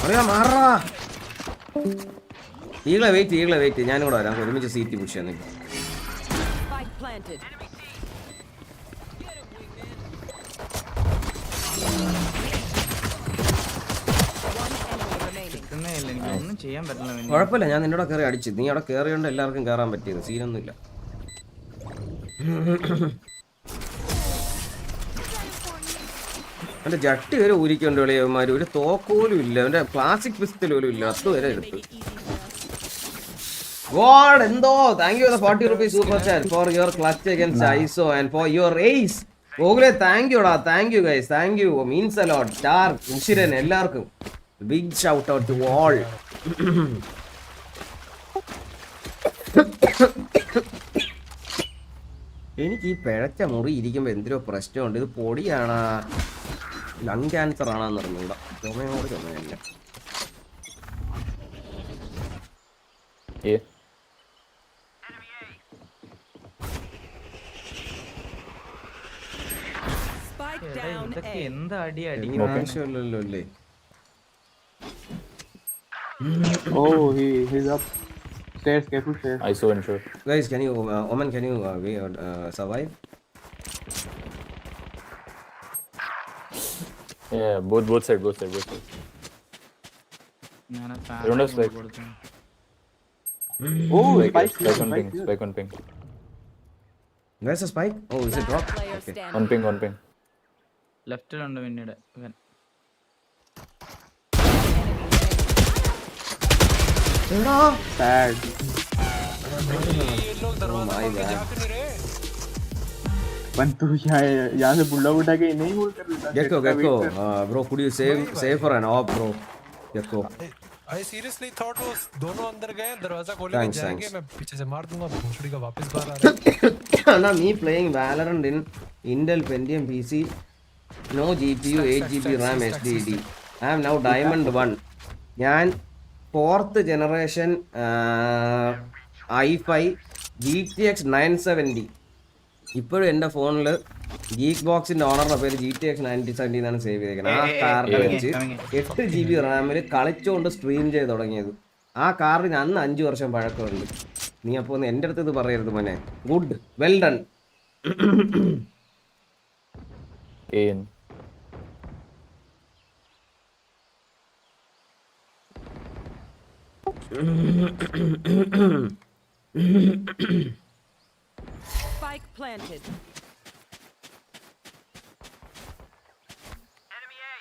അറിയാ മാറാ. ഈകളെ വെയിറ്റ്. ഞാനും കൂടെ വരാം. ഒരുമിച്ച് സീറ്റ് പുഷ് ചെയ്യാൻ. കുഴപ്പമില്ല, ഞാൻ നിന്നോട് കയറി അടിച്ചു. നീ അവിടെ കയറിയോണ്ട് എല്ലാവർക്കും കയറാൻ പറ്റിയത്. സീനൊന്നുമില്ല. അവന്റെ ജട്ടി വരെ ഊരിക്കൊണ്ട് വിളിയവന്മാർ. ഒരു തോക്കോലും ഇല്ല, അവന്റെ പ്ലാസ്റ്റിക് പിസ്റ്റൽ പോലും ഇല്ല. 10 വരെ എടുത്തു. God, എന്തോ thank you for the 40 rupees super chat for your clutch against ISO and for your ace. Google, thank you da, thank you guys, thank you, means a lot. Star, Ushiran, എല്ലാവർക്കും big shout out to all. എനിക്ക് ഈ പിഴച്ച മുറി ഇരിക്കുമ്പോൾ എന്തൊരു പ്രശ്നമുണ്ട്. ഇത് പൊടിയാണോ lung cancer ആണെന്ന് പറഞ്ഞൂടാ. ചുമയല്ല. എന്താ അടി ആവശ്യമല്ലല്ലോ അല്ലേ? Oh, he's up. Stairs, careful stairs. I saw ensure. Guys, can you, Oman, can you survive? Yeah, both side. I don't have spike. Oh, Spike on ping. Where's the spike? Oh, is it drop? Okay. On ping. Left ഉണ്ട് പിന്നീട്. Sad. Bantu यहाँ से बुल्ला उठा के नहीं hold कर देता. Gekko, bro, could you save for an op, bro? Gekko. I seriously thought वो दोनों अंदर गए, दरवाजा खोले के जाएंगे, मैं पीछे से मार दूंगा, भोसड़ी का वापस बाहर आ रहा है. Now me playing Valorant in Intel Pentium PC, no GPU, 8GB RAM SSD. I am now Diamond 1. ഞാൻ 4th generation i5 GTX 970. ഇപ്പോഴും എൻ്റെ ഫോണിൽ ഗീക്ക് ബോക്സിൻ്റെ ഓണറിൻ്റെ പേര് GTX 970 എന്നാണ് സേവ് ചെയ്തേക്കുന്നത്. ആ കാർഡ് വെച്ച് 8GB റാമിൽ കളിച്ചുകൊണ്ട് സ്ട്രീം ചെയ്ത് തുടങ്ങിയത്. ആ കാർഡിന് അന്ന് 5 വർഷം പഴക്കമുണ്ട്. നീ അപ്പോൾ ഒന്ന് എൻ്റെ അടുത്ത് ഇത് പറയരുത് മോനെ. Good, well done. Spike planted. Enemy A.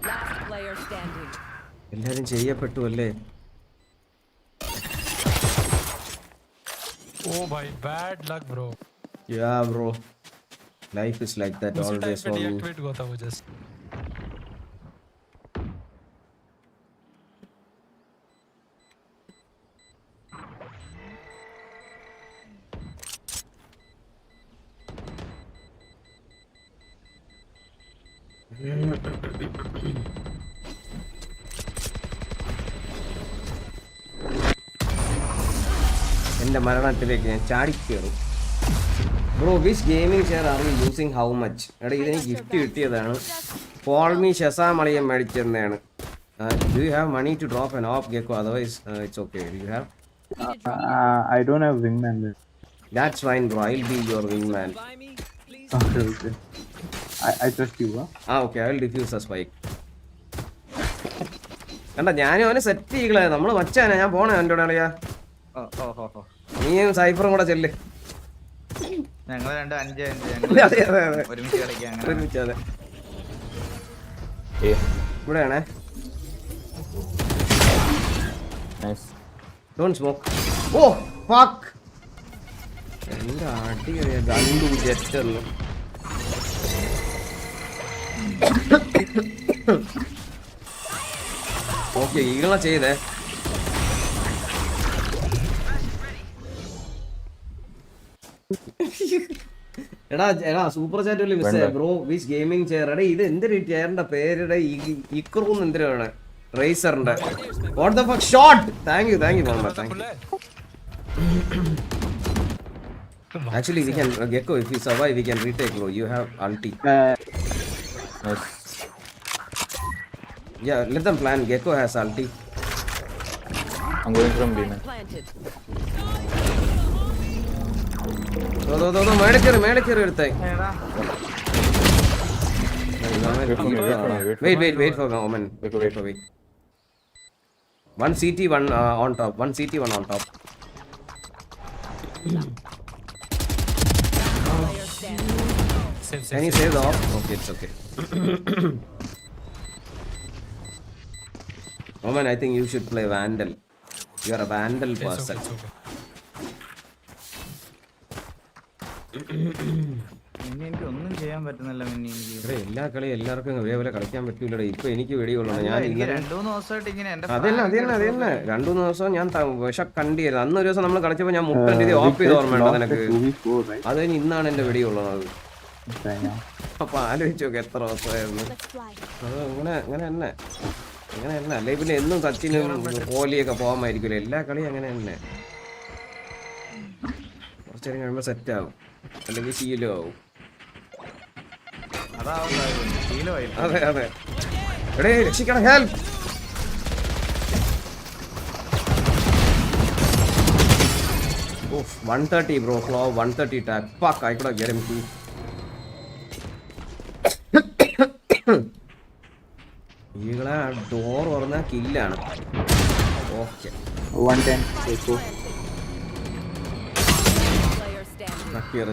Last player standing. എല്ലാരും ചെയ്യപ്പെട്ടു അല്ലേ? Oh boy, bad luck bro. Yeah bro, life is like that always for me. Deactivate हुआ था वो just. എൻ്റെ മരണത്തിലേക്ക് ഞാൻ ചാടിക്കേറും. Bro which gaming chair are you using how much? എടാ ഇതിന് ഗിഫ്റ്റ് കിട്ടിയതാണ്. ഫോൾമി ഷസാമളിയം മേടിച്ചെന്നാണ്. Do you have money to drop an off Gecko? Otherwise it's okay. Do you have? I don't have wingman. That's fine bro, I'll be your wingman. Okay. I trust you. Okay, I will defuse the spike. കണ്ട ഞാനും അവനെ set ചെയ്കളെ. നമ്മള് വച്ചാനെ. ഞാൻ പോണേ എൻ്റെ കൂടെ കളിയാ. നീയും സൈഫറും കൂടെ ചെല്ല്. ഞങ്ങൾ 2-5 ഒരുമിച്ച് കളിക്കാം. ഒരുമിച്ചതെ ഇവിടെയാണേ. Don't smoke. Oh, fuck! എൻ്റെ അടി രണ്ടും ജെറ്ററിന്. ഓക്കെ ഈകള ചെയ്തേ. എടാ super chat miss bro which gaming chair. എടാ ഇത് എന്തൊരു ചെയറിന്റെ പേരുടെ ഇക്രൂന്ന് എന്തിനാണ് റേസറിന്റെ. What the fuck shot. Thank you Mohammed. Thank you. Actually, we can Gecko. If we survive, we can retake. Bro, you have ulti. Nice. Yeah, let them plan. Gecko has ulti. I'm going from B, man. Do. മേടക്കേറി എടുത്തേ. Wait for Omen. Wait for me. One CT, one on top. One CT, one on top. Can you save the off? Okay, it's okay. Omen, I think you should play Vandal. You are a Vandal person. എനിക്ക് ഒന്നും ചെയ്യാൻ പറ്റുന്നില്ല. എല്ലാ കളിയും എല്ലാവർക്കും ഒരേപോലെ കളിക്കാൻ പറ്റൂലേ. ഇപ്പൊ എനിക്ക് വെടിയുള്ളൂ. ഞാൻ 2-3 ദിവസമായിട്ട് ഇങ്ങനെ അതന്നെ 2-3 ദിവസം ഞാൻ കണ്ടിരുന്നു. അന്നൊരു ദിവസം നമ്മൾ കളിച്ചപ്പോ ഞാൻ മുട്ടൻ്റെ ഇത് ഓഫ് ചെയ്ത് ഓർമ്മയുണ്ടോ നിനക്ക്? അത് കഴിഞ്ഞ് ഇന്നാണ് എന്റെ വെടിയുള്ളത്. അപ്പൊ ആലോചിച്ചു നോക്ക് എത്ര ദിവസമായിരുന്നു. അത് അങ്ങനെ തന്നെ അല്ലെ പിന്നെ എന്നും സച്ചിനും കോഹ്ലിയൊക്കെ പോകാമായിരിക്കുമല്ലോ. എല്ലാ കളിയും അങ്ങനെ തന്നെ. കുറച്ചേരം കഴിയുമ്പോ സെറ്റ് ആവും, അല്ലെങ്കിൽ ശീലമാവും. അതെ എടേ രക്ഷിക്കണം. Help. Oof, 130 bro, claw 130 tag. Fuck, I could have get him too. ഈകളെ ഡോർ തുറന്ന കില്ലാണ്. ഓക്കെ 110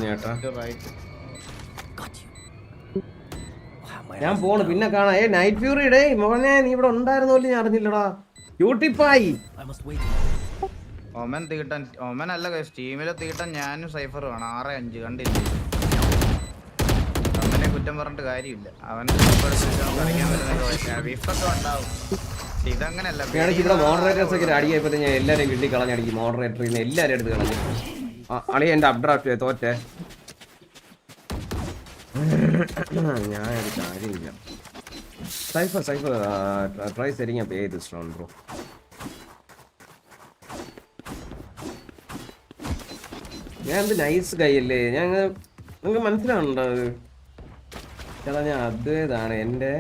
ചേട്ടാ ഞാൻ പോണ്, പിന്നെ കാണാം. നൈറ്റ് ഫ്യൂറിയുടെ മോനെ നീ ഇവിടെ ഉണ്ടായിരുന്ന പോലെ ഞാൻ അറിഞ്ഞില്ലടാ. യൂട്ടിപ്പായി ഒമൻ തീട്ടാൻ. ഒമൻ അല്ല സ്റ്റീമിലെ തീട്ടാൻ ഞാനും സൈഫറും ആണ്. 6-5 കണ്ടില്ല. ഒമനെ കുറ്റം പറഞ്ഞിട്ട് കാര്യമില്ല. അവൻ കളിക്കാൻ ഉണ്ടാവും. ഇതങ്ങനല്ല. ഇവിടെ മോഡറേറ്റേഴ്സ് ഒക്കെ അടിയായപ്പോ ഞാൻ എല്ലാരെയും കിട്ടി കളഞ്ഞടിക്കും. മോഡറേറ്ററിൽ നിന്ന് എല്ലാരും എടുത്ത് കളഞ്ഞു. അളിയ എന്റെ അപ്ഡ്രാഫ്റ്റ് തോറ്റേ. ഞാൻ ഒരു കാര്യമില്ല. സൈഫർ ട്രൈ സെറ്റിംഗ് അപ്പ് ഏത് സ്ട്രോൺ ബ്രോ. ഞാൻ എന്ത് നൈസ് കൈയല്ലേ. നിങ്ങൾക്ക് മനസ്സിലാവുന്നുണ്ടോ അത്? ചേട്ടാ ഞാൻ അദ്വൈതാണ്. എൻ്റെ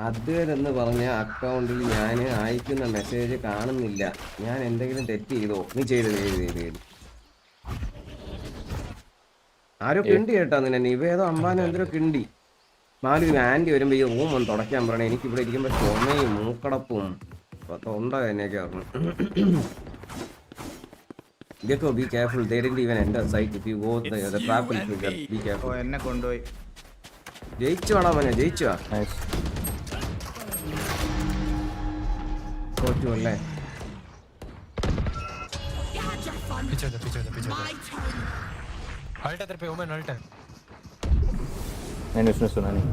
അദ്വൈത് എന്ന് പറഞ്ഞ അക്കൗണ്ടിൽ ഞാൻ അയക്കുന്ന മെസ്സേജ് കാണുന്നില്ല. ഞാൻ എന്തെങ്കിലും തെറ്റ് ചെയ്തോ? നീ ചെയ്ത് ആരോ കിണ്ടി കേട്ടാ നിന്നെ. ഇവേതോ അമ്പാനോ എന്തൊരു കിണ്ടി. നാലൊരു ആൻറ്റി വരുമ്പോ ഈ റൂം ഒന്ന് തുടയ്ക്കാൻ പറയണേ. എനിക്ക് ഇവിടെ ഇരിക്കുമ്പോ ചുമയും മൂക്കടപ്പും തൊണ്ട തന്നെയൊക്കെ പറഞ്ഞു. Gecko, be careful. They didn't even enter site. If you go the trap will trigger. Be careful. എന്നെ കൊണ്ടുപോയി. ജയിച്ചു വേണോ മോനെ? ജയിച്ചു തോറ്റു അല്ലേ? अल्ट तेरे पे ओमन अल्ट है. मैंने उसने सुना नहीं.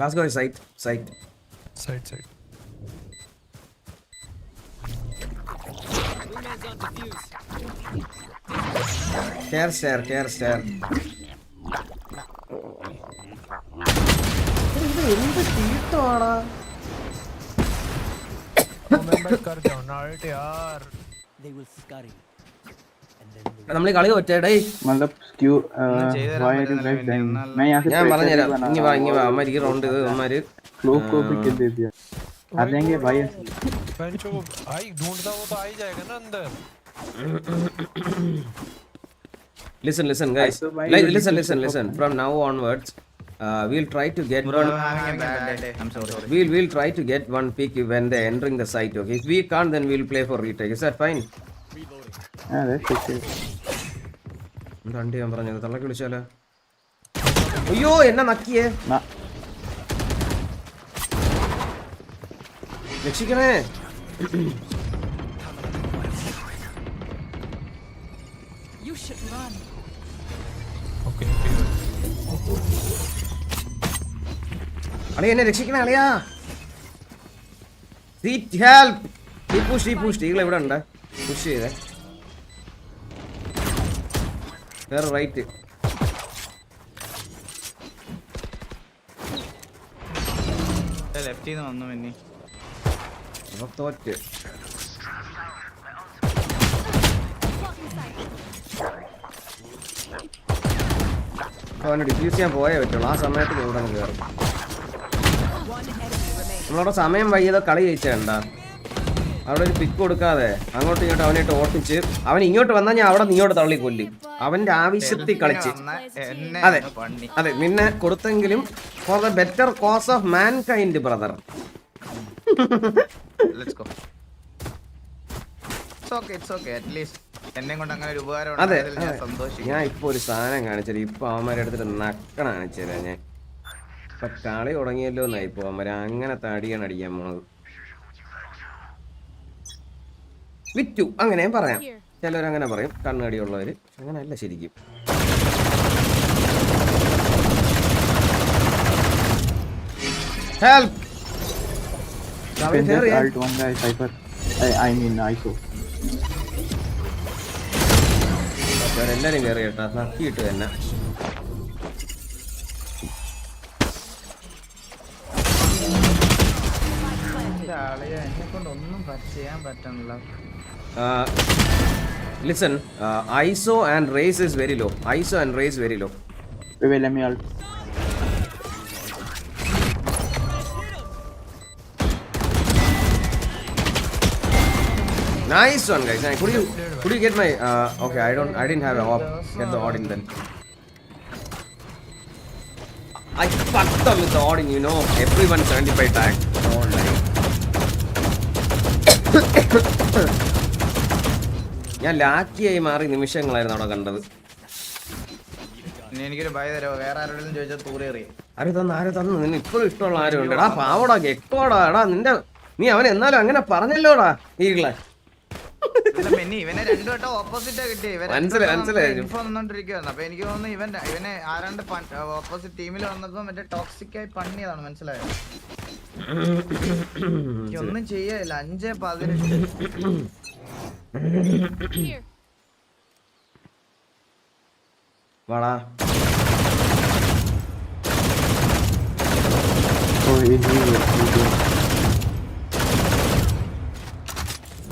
Last guy side. Care stare. എന്ത് തീട്ടമാടാ. നമ്മളീ കളി ഒറ്റേടേ. ഞാൻ പറഞ്ഞുതരാം. ഇനി വാ അമ്മ ഈ റൗണ്ട് ഇത് അമ്മമാര് आई ढूंढता वो तो आ ही जाएगा ना अंदर. Listen guys. Listen. From now onwards, we'll try to get Bro, one. I'm having a bad day. I'm sorry. We'll try to get one pick when they're entering the site. Okay, if we can't, then we'll play for retake. Is that fine? Yeah, that's okay. രണ്ടു ഞാൻ പറഞ്ഞത് തള്ളക്ക് വിളിച്ചാലോ? അയ്യോ എന്നെ നക്കിയേ. രക്ഷിക്കണേ. You should run. അളിയ എന്നെ രക്ഷിക്കണേ അളിയാ. Seat help. He pushed. ഈകൾ എവിടെ ഉണ്ട്? പുഷ് ചെയ്തേ. വേറെ റൈറ്റ്. ലെഫ്റ്റിന്ന് വന്നു പിന്നെ. തോറ്റ്. അവനെ ഡിഫ്യൂസ് ചെയ്യാൻ പോയേ പറ്റുള്ളൂ. ആ സമയത്ത് ഇവിടെ കയറും. നമ്മളവിടെ സമയം വൈകിയത് കളി ജയിച്ചേണ്ട. അവിടെ ഒരു പിക്ക് കൊടുക്കാതെ അങ്ങോട്ടും ഇങ്ങോട്ടും അവനായിട്ട് ഓട്ടിച്ച് അവൻ ഇങ്ങോട്ട് വന്നാൽ ഞാൻ അവിടെ നീയോട്ട് തള്ളി കൊല്ലും. അവന്റെ ആവശ്യത്തിൽ കളിച്ച്. അതെ നിന്നെ കൊടുത്തെങ്കിലും for the better cause of mankind brother. അതെ ഞാൻ ഇപ്പൊ ഒരു സാധനം കാണിച്ചത്. ഇപ്പൊ അവന്മാരെ എടുത്തിട്ട് നക്കണ കാണിച്ചതാ ഞാൻ. ഇപ്പൊ കളി തുടങ്ങിയല്ലോ എന്നാ ഇപ്പൊ അവന്മാരെ അങ്ങനെ തടിയാണ് അടിക്കാൻ പോണത്. വിറ്റു അങ്ങനെ പറയാം. ചിലവരങ്ങനെ പറയും കണ്ണടിയുള്ളവര്. അങ്ങനെയല്ല ശരിക്കും. ഹെൽപ്പ്. എല്ലാരും കയറി കേട്ടാ നക്കിയിട്ട് തന്നെ. Listen, ISO and raise is very low. ISO and raise very low. Wait, let me ult. Nice one, guys. Could you get my? Okay, I didn't have a op. Get the Odin then. I fucked up with the Odin. You know, everyone 75 tag. Don't lie. ഞാൻ ലാക്കിയായി മാറി നിമിഷങ്ങളായിരുന്നു അവിടെ കണ്ടത്. എനിക്കൊരു ഭയ തരോ? വേറെ ആരോടെങ്കിലും ചോദിച്ചാൽ തൂറേറി. ആര് തന്നു? നിന്നെ ഇപ്പോഴും ഇഷ്ടമുള്ള ആരും ഉണ്ട്? എടാ പാവടാ ഗെക്കോടാ. എടാ നീ അവൻ എന്നാലും അങ്ങനെ പറഞ്ഞല്ലോടാ ഈകളെ. ഇവനെ രണ്ടുവട്ടം ഓപ്പോസിറ്റാ കിട്ടി. അപ്പൊ എനിക്ക് തോന്നുന്നു ഇവനെ ആരാണ്ട് ഓപ്പോസിറ്റ് ടീമിൽ വന്നപ്പോ മറ്റേ ടോക്സിക് ആയി പണിയതാണ്. മനസ്സിലായോ? ഒന്നും ചെയ്യല്ല. 5-18 വാടാ.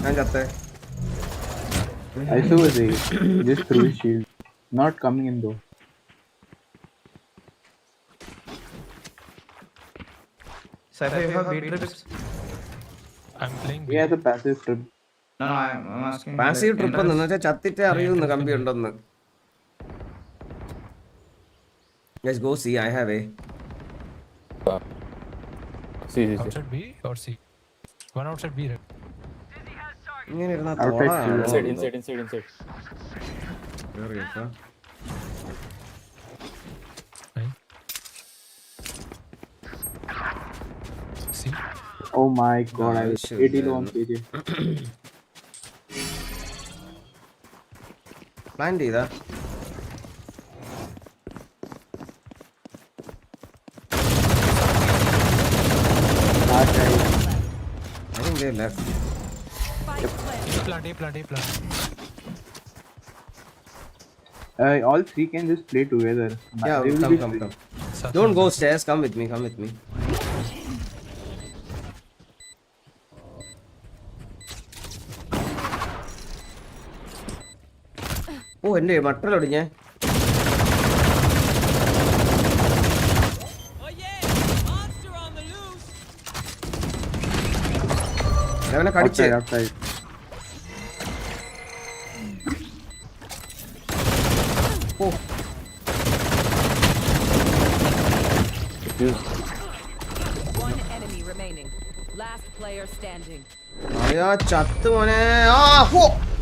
ഞാൻ ചത്തേ. I saw it. Just through his shield. Not coming in though. Cypher, you have beat trips? I'm playing. He has a passive trip. No, I'm asking. Passive trip എന്ന് വെച്ചാൽ ചത്തിട്ടേ അറിയുന്നു കമ്പി ഉണ്ടെന്ന്. Let's go see. I have a. See. Outside B or C? One outside B. Right? ഇങ്ങനെ ഇരുന്നാ inside. See? Oh my god, I was 80 low on KJ. Plan ചെയ്താ I think they left. Plant. All three can just play together. Yeah, come. Don't go stairs. Come with me. ഓ എന്റെ മട്ടലൊടിഞ്ഞേ. അവനെ കടിച്ചേ. ഓ One enemy remaining. Last player standing. അയ്യാ ചത്ത് മോനെ. ആ ഹോ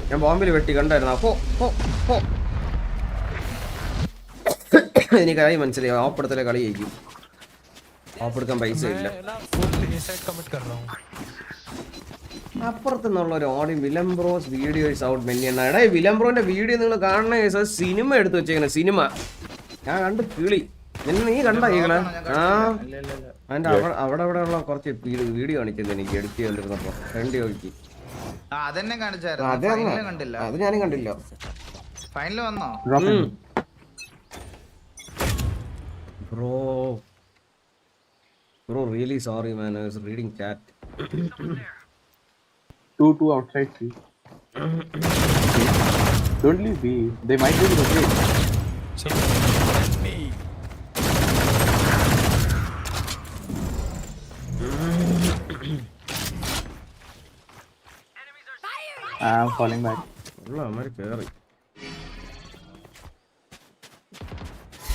ഞാൻ ബോംബിൽ വെട്ടി കണ്ടായിരുന്നു. ഹോ ഹോ ഹോ എനിക്ക് കളി മനസ്സിലായി. ഓപ്പെടുത്തലെ കളി ജയിക്കും. ഓപ്പെടുക്കാൻ പൈസ ഇല്ല. അപ്പുറത്ത് നിന്നുള്ള ഒരു ഓഡിയൻ വിലംബ്രോസ് വീഡിയോസ് ഔട്ട് മെന്നിയാണ്. എടാ ഈ വിലംബ്രോന്റെ വീഡിയോ നിങ്ങൾ കാണണ സിനിമ എടുത്ത് വെച്ചേക്കണേ. സിനിമ ഞാൻ കണ്ട് കിളി. നീ കണ്ടാ ഈകളെ? ആ അതിന്റെ അവിടെ ഉള്ള കുറച്ച് വീഡിയോ കാണിച്ചത് എനിക്ക് എഡിറ്റ് ചെയ്തിരുന്നപ്പോ ഫ്രണ്ട് ചോദിച്ചു. അത് ഞാനും കണ്ടില്ല. ഫൈനൽ വന്നോ? Bro, really sorry, man. I was reading chat. 2-2 outside C. Don't leave B. They might be rotate. I'm falling back.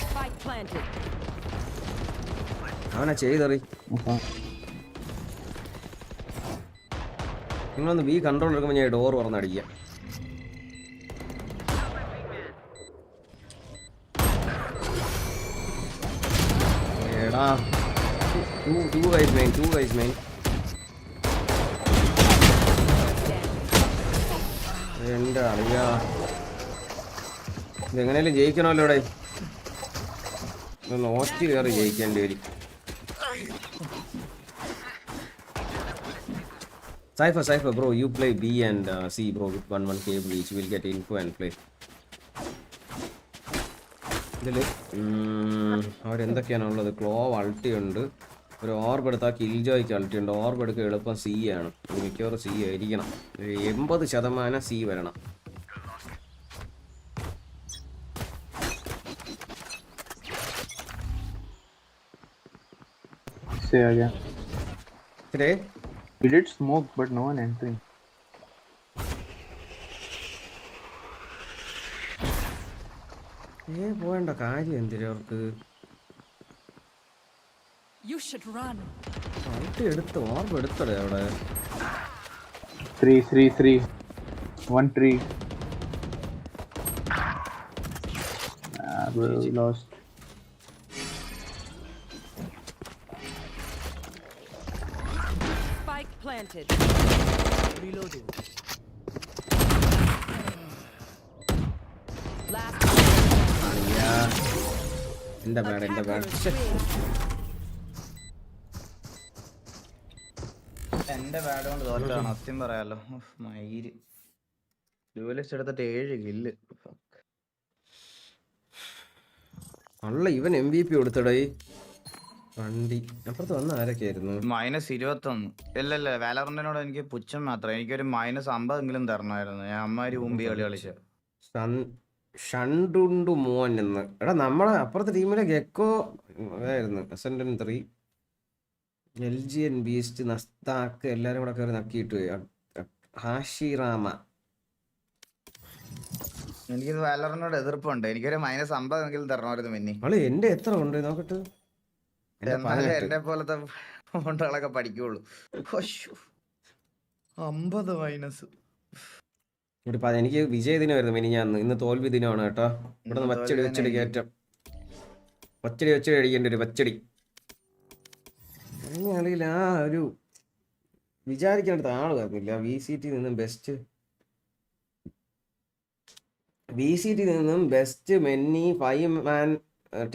Spike planted. അവനാ ചെയ്തറി. നിങ്ങളൊന്ന് ബി കൺട്രോൾ എടുക്കുമ്പോൾ ഞാൻ ഡോർ തുറന്നടിക്കാം. എടാ 2 guys main. എന്റെ അറിയാ ഇതെങ്ങനെയാലും ജയിക്കണമല്ലോ ഇവിടെ. നോറ്റ് കയറി ജയിക്കേണ്ടി വരും. Cypher, bro, you play B and C, bro, with 1 cable each. We'll get info and play. ഇതില് അവരെന്തൊക്കെയാണുള്ളത്? ക്ലോവ് അൾട്ടി ഉണ്ട്, ഒരു ഓർബ് എടുത്താൽ കിൽ ജോയ്ക്ക് അൾട്ടി ഉണ്ട്. ഓർബ് എടുക്കുക എളുപ്പം C ആണ്. മിക്കവാറും C ആയിരിക്കണം. 80% C വരണം. Say again. Today? He did smoke, but no one entering. പോകേണ്ട കാര്യം എന്തിനാ അവർക്ക്? You should run. അൾട്ടി എടുത്ത് ഓർബ് എടുത്തടേ അവിടെ. 3 1 3. Bro, lost. Spike planted. Reloading. Last. എന്റെ ബാഡ്. എന്റെ ബാഡ് കൊണ്ട് തോറ്റാണ് സത്യം പറയാലോ. മയിര് ഡ്യൂവലിസ്റ്റ് എടുത്തിട്ട് 7 കില്ല്. അല്ല ഇവൻ MVP കൊടുത്തടേ. വണ്ടി അപ്പുറത്ത് വന്ന ആരൊക്കെയായിരുന്നു? -21. ഇല്ലല്ല വാലറന്റിനോട് എനിക്ക് പുച്ഛം മാത്രം. എനിക്കൊരു -50 തരണമായിരുന്നു. ഞാൻ അമ്മാരി മുമ്പ് കളി കളിച്ച ഷണ്ടുണ്ടു മോൻ എന്ന്. എടാ നമ്മളെ അപ്പുറത്തെ ടീമിലെ ഗെക്കോ ആയിരുന്നു. അസെൻഡൻ 3 LGN ബീസ്റ്റ് നസ്താക്ക് എല്ലാരും കൂടെ കയറി നക്കിയിട്ട് പോയി. ഹാഷിറാമ. എനിക്ക് വാലറിനോട് എതിർപ്പുണ്ട്. എനിക്കൊരു -50 തരണമായിരുന്നു. മിന്നി എന്റെ എത്ര ഉണ്ട് നോക്കട്ടെ. എന്നെ പോലത്തെ ഫോണ്ടുകളൊക്കെ പഠിക്കുള്ളൂ. 50 എനിക്ക് വിജയ ദിനമായിരുന്നു മിനിഞ്ഞാന്ന്. ഇന്ന് തോൽവി ദിനമാണ് കേട്ടോ. ഇവിടെ നിന്ന് വച്ചടി കയറ്റം. വച്ചടി അടിക്കേണ്ടി വരും. വച്ചടി കളിയിൽ ആ ഒരു വിചാരിക്കേണ്ടത് ആള് വരുന്നില്ല. VCT നിന്നും ബെസ്റ്റ് മെന്നി 5-man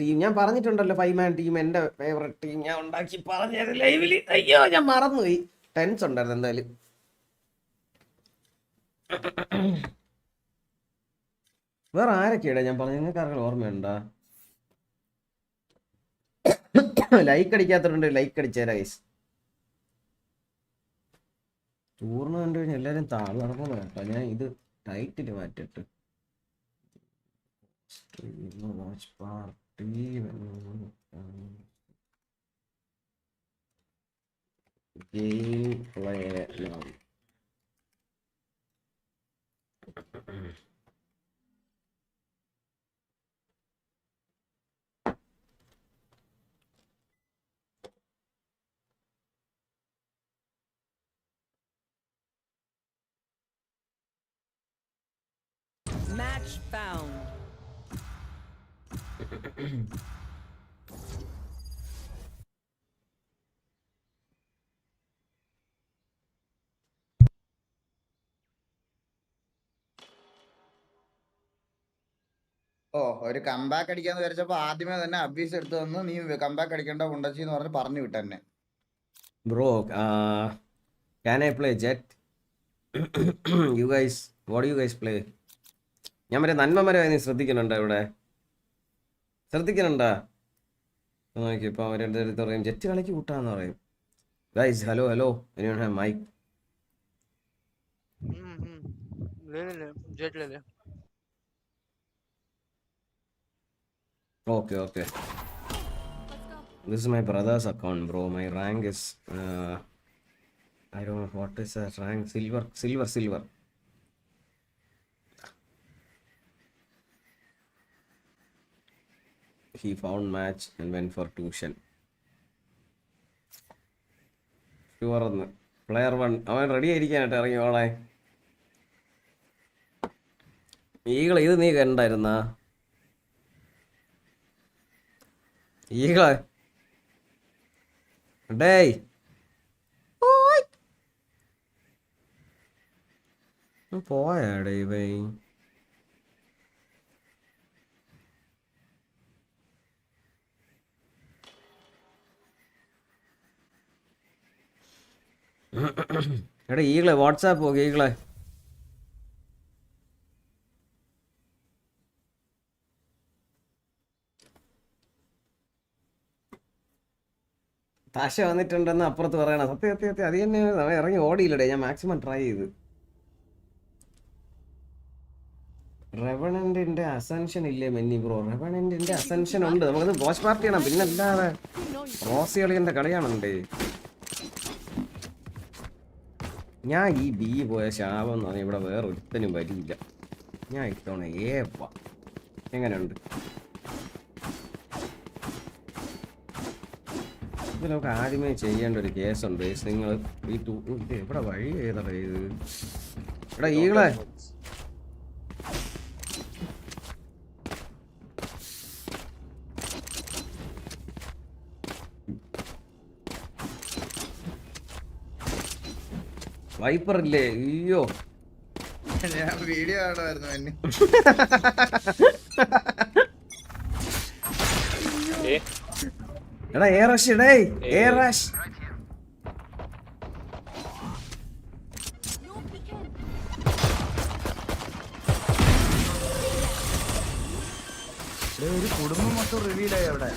ടീം ഞാൻ പറഞ്ഞിട്ടുണ്ടല്ലോ. 5-man ടീം എൻ്റെ ഫേവറേറ്റ് ടീം ഞാൻ ഉണ്ടാക്കി പറഞ്ഞത് ലൈവില്. അയ്യോ ഞാൻ മറന്നുപോയി. ടെൻസ് ഉണ്ടായിരുന്നു എന്തായാലും. വേറെ ആരൊക്കെയാടാ ഞാൻ പറഞ്ഞു? നിങ്ങൾക്ക് ആർക്കും ഓർമ്മയുണ്ടോ? ലൈക്ക് അടിക്കാത്തതുകൊണ്ട് ലൈക്ക് അടിച്ചേരാ ഗൈസ്. ടൂർണമെന്റ് കഴിഞ്ഞ് എല്ലാരും താഴെ നടക്കുന്നു കേട്ടോ. ഞാൻ ഇത് ടൈറ്റിൽ മാറ്റിട്ട് watch party game play Match found. Oh ഒരു കംബാക്ക് അടിക്കാന്ന് വിചാരിച്ചപ്പോ ആദ്യമേ തന്നെ അബ്യൂസ് എടുത്തു വന്നു. നീ കംബാക്ക് അടിക്കേണ്ട ഉണ്ടച്ചി എന്ന് പറഞ്ഞ് പറഞ്ഞു വിട്ടെന്നെ. Bro can I play Jet? You guys, what do you guys play? ഞാൻ മറ്റേ നന്മമരെ ശ്രദ്ധിക്കുന്നുണ്ടോ ഇവിടെ? ശ്രദ്ധിക്കുന്നുണ്ടാ? നോക്കി ഇപ്പൊ അവരുടെ അടുത്ത് പറയും ജെറ്റ് കളിക്ക് കൂട്ടാന്ന് പറയും. Guys hello hello anyone have mic? Jet ले ले. Okay. This is my brother's account, bro. My rank is I don't know what is that rank. Silver. He found match and went for tuition. Sure. Player 1. അവൻ ready ആയിരിക്കാനായിട്ട് ഇറങ്ങി ഓളെ. ഈകളെ ഇത് നീ കണ്ടായിരുന്നാ? ഈകളെ ഡേയ് പോയാടേ ഇവ. എടാ ഈകളെ WhatsApp നോക്കി ഈകളെ. താശ വന്നിട്ടുണ്ടെന്ന് അപ്പുറത്ത് പറയണം. സത്യം അത് തന്നെ ഇറങ്ങി ഓടിയില്ലടേ. ഞാൻ മാക്സിമം ട്രൈ ചെയ്ത്. റെവണന്റിന്റെ അസെൻഷൻ ഇല്ലേ മെന്നി ബ്രോ? റെവണന്റിന്റെ അസെൻഷൻ ഉണ്ട്. നമുക്കത് വാച്ച് പാർട്ടി ചെയ്യണം. പിന്നെ അല്ലാതെ റോസി കളിയുടെ കളിയാണുണ്ടേ. ഞാൻ ഈ ബി പോയ ശാപം എന്ന് പറഞ്ഞാൽ ഇവിടെ വേറെ ഒരുത്തനും വരില്ല. ഞാൻ ഇത്തവണ എങ്ങനെയുണ്ട്? ഇത് നമുക്ക് ആദ്യമേ ചെയ്യേണ്ട ഒരു കേസുണ്ട്. നിങ്ങൾ ഈ ഇത് എവിടെ വഴി ഏതാ ഇത്? എടാ ഈകളെ വൈപ്പർ ഇല്ലേ? അയ്യോ ഞാൻ വീഡിയോ കാണുമായിരുന്നു എന്നെ. എടാ A rush day A rush. ഒരു കുടുംബം മൊത്തം റിവീലായി അവിടെ.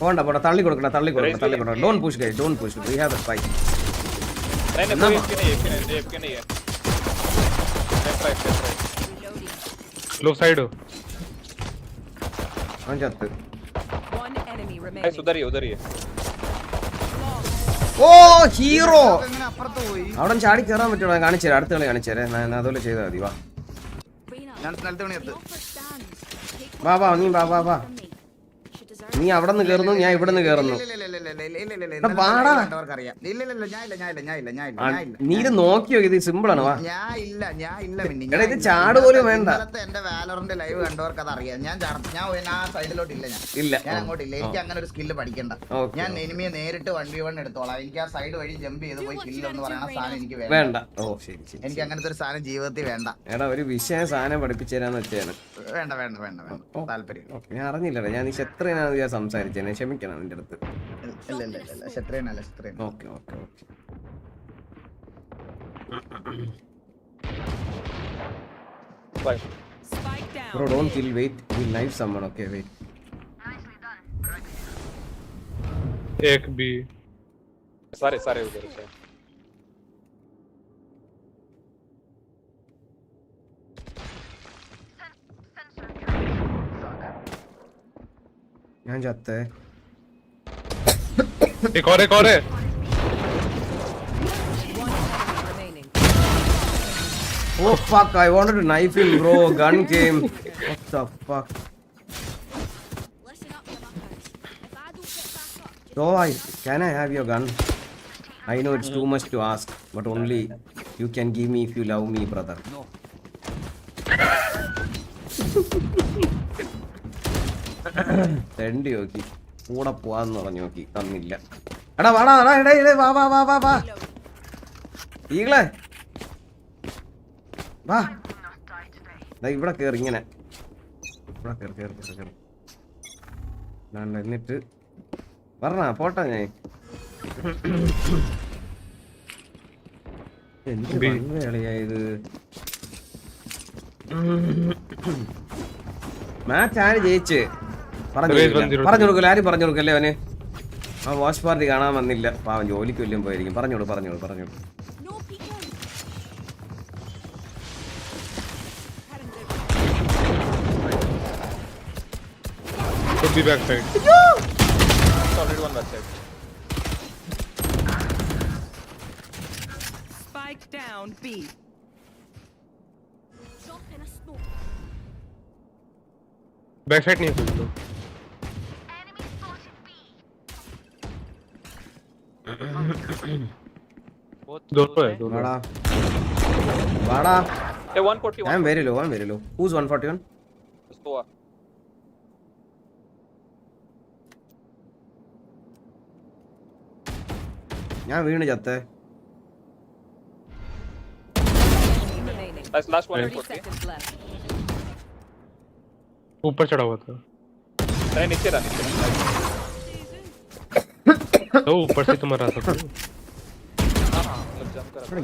പോണ്ട തള്ളി കൊടുക്കണ്ട. Don't push guys, don't push. We have A fight. Low side हो. हाँ जाते. One enemy remaining. उधर ही है. ഓ ഹീറോ. അവിടെ ചാടി കയറാൻ പറ്റുമോ? കാണിച്ചു തരാം. അടുത്ത കളി കാണിച്ചു തരാം. ഞാൻ അതുപോലെ ചെയ്താൽ മതി. വാ നീ അവിടെ നിന്ന് കയറുന്നു, ഞാൻ ഇവിടെ നിന്ന് കയറുന്നു. നീ ഇത് നോക്കിയോ? ഇത് സിമ്പിൾ ആണ്. എടാ ഇത് ചാട് പോലും വേണ്ട. എന്റെ വാലോറന്റ് ലൈവ് കണ്ടവർക്ക് അത് അറിയാം. ഞാൻ ആ സൈഡിലോട്ട് ഇല്ല, ഞാൻ അങ്ങോട്ടില്ല. എനിക്ക് അങ്ങനെ ഒരു സ്കില്ല് പഠിക്കണ്ട. ഞാൻ എനിമിയെ നേരിട്ട് 1v1 എടുത്തോളാം. എനിക്ക് ആ സൈഡ് വഴി ജമ്പ് ചെയ്ത് പോയി കില്ല് എന്ന് പറയുന്ന സാധനം എനിക്ക് വേണ്ട. ഓ ശരി. എനിക്ക് അങ്ങനത്തെ ഒരു സാധനം ജീവിതത്തിൽ വേണ്ട. എടാ ഒരു വിഷയം സാധനം പഠിപ്പിച്ചു തരാന്ന് വെച്ചാണ്. വേണ്ട താല്പര്യം. ഞാൻ അറിഞ്ഞില്ലടാ. ഞാൻ ശത്രുനാണ് ഞാൻ സംസാരിച്ചേ. ക്ഷമിക്കണം നിന്റെ അടുത്ത്. Okay. Bro, don't kill. Wait. We'll knife someone. Okay, wait. एक भी सारे उधर से. यहाँ जाता है. एक और है. Oh fuck! I wanted to knife him, bro. Gun came. What the fuck? So can I have your gun? I know it's too much to ask, but only you can give me if you love me, brother. No. തെണ്ടി നോക്കി കൂടെ പോവാന്ന് പറഞ്ഞു നോക്കി തന്നില്ല. എടാ വാടാ വാ ഈകളെ വാ. ഇവിടെ കേറി ഇങ്ങനെ ഇവിടെ കേറി എന്നിട്ട് പറഞ്ഞ പോട്ടെ ഞാൻ. എന്ത് കളിയായത്? മാച്ച് ആര് ജയിച്ച് പറഞ്ഞു കൊടുക്കല്ലേ? ആരും പറഞ്ഞു കൊടുക്കല്ലേ അവന്? ആ വാച്ച് പാർട്ടി കാണാൻ വന്നില്ല, പാവം ജോലിക്ക് വല്ലതും പോയിരിക്കും. പറഞ്ഞോളൂ. Could be backside. It's already one backside. Spike down B. Backside नहीं है कुछ लोग. दोनों है. वाड़ा. Hey 141. I'm very low. Who's 141? Stoa. ഞാൻ വീണ് ചത്തേ. Last 140. ऊपर चढ़ा हुआ था. नहीं नीचे रहा. तो ऊपर से तुम रहा था.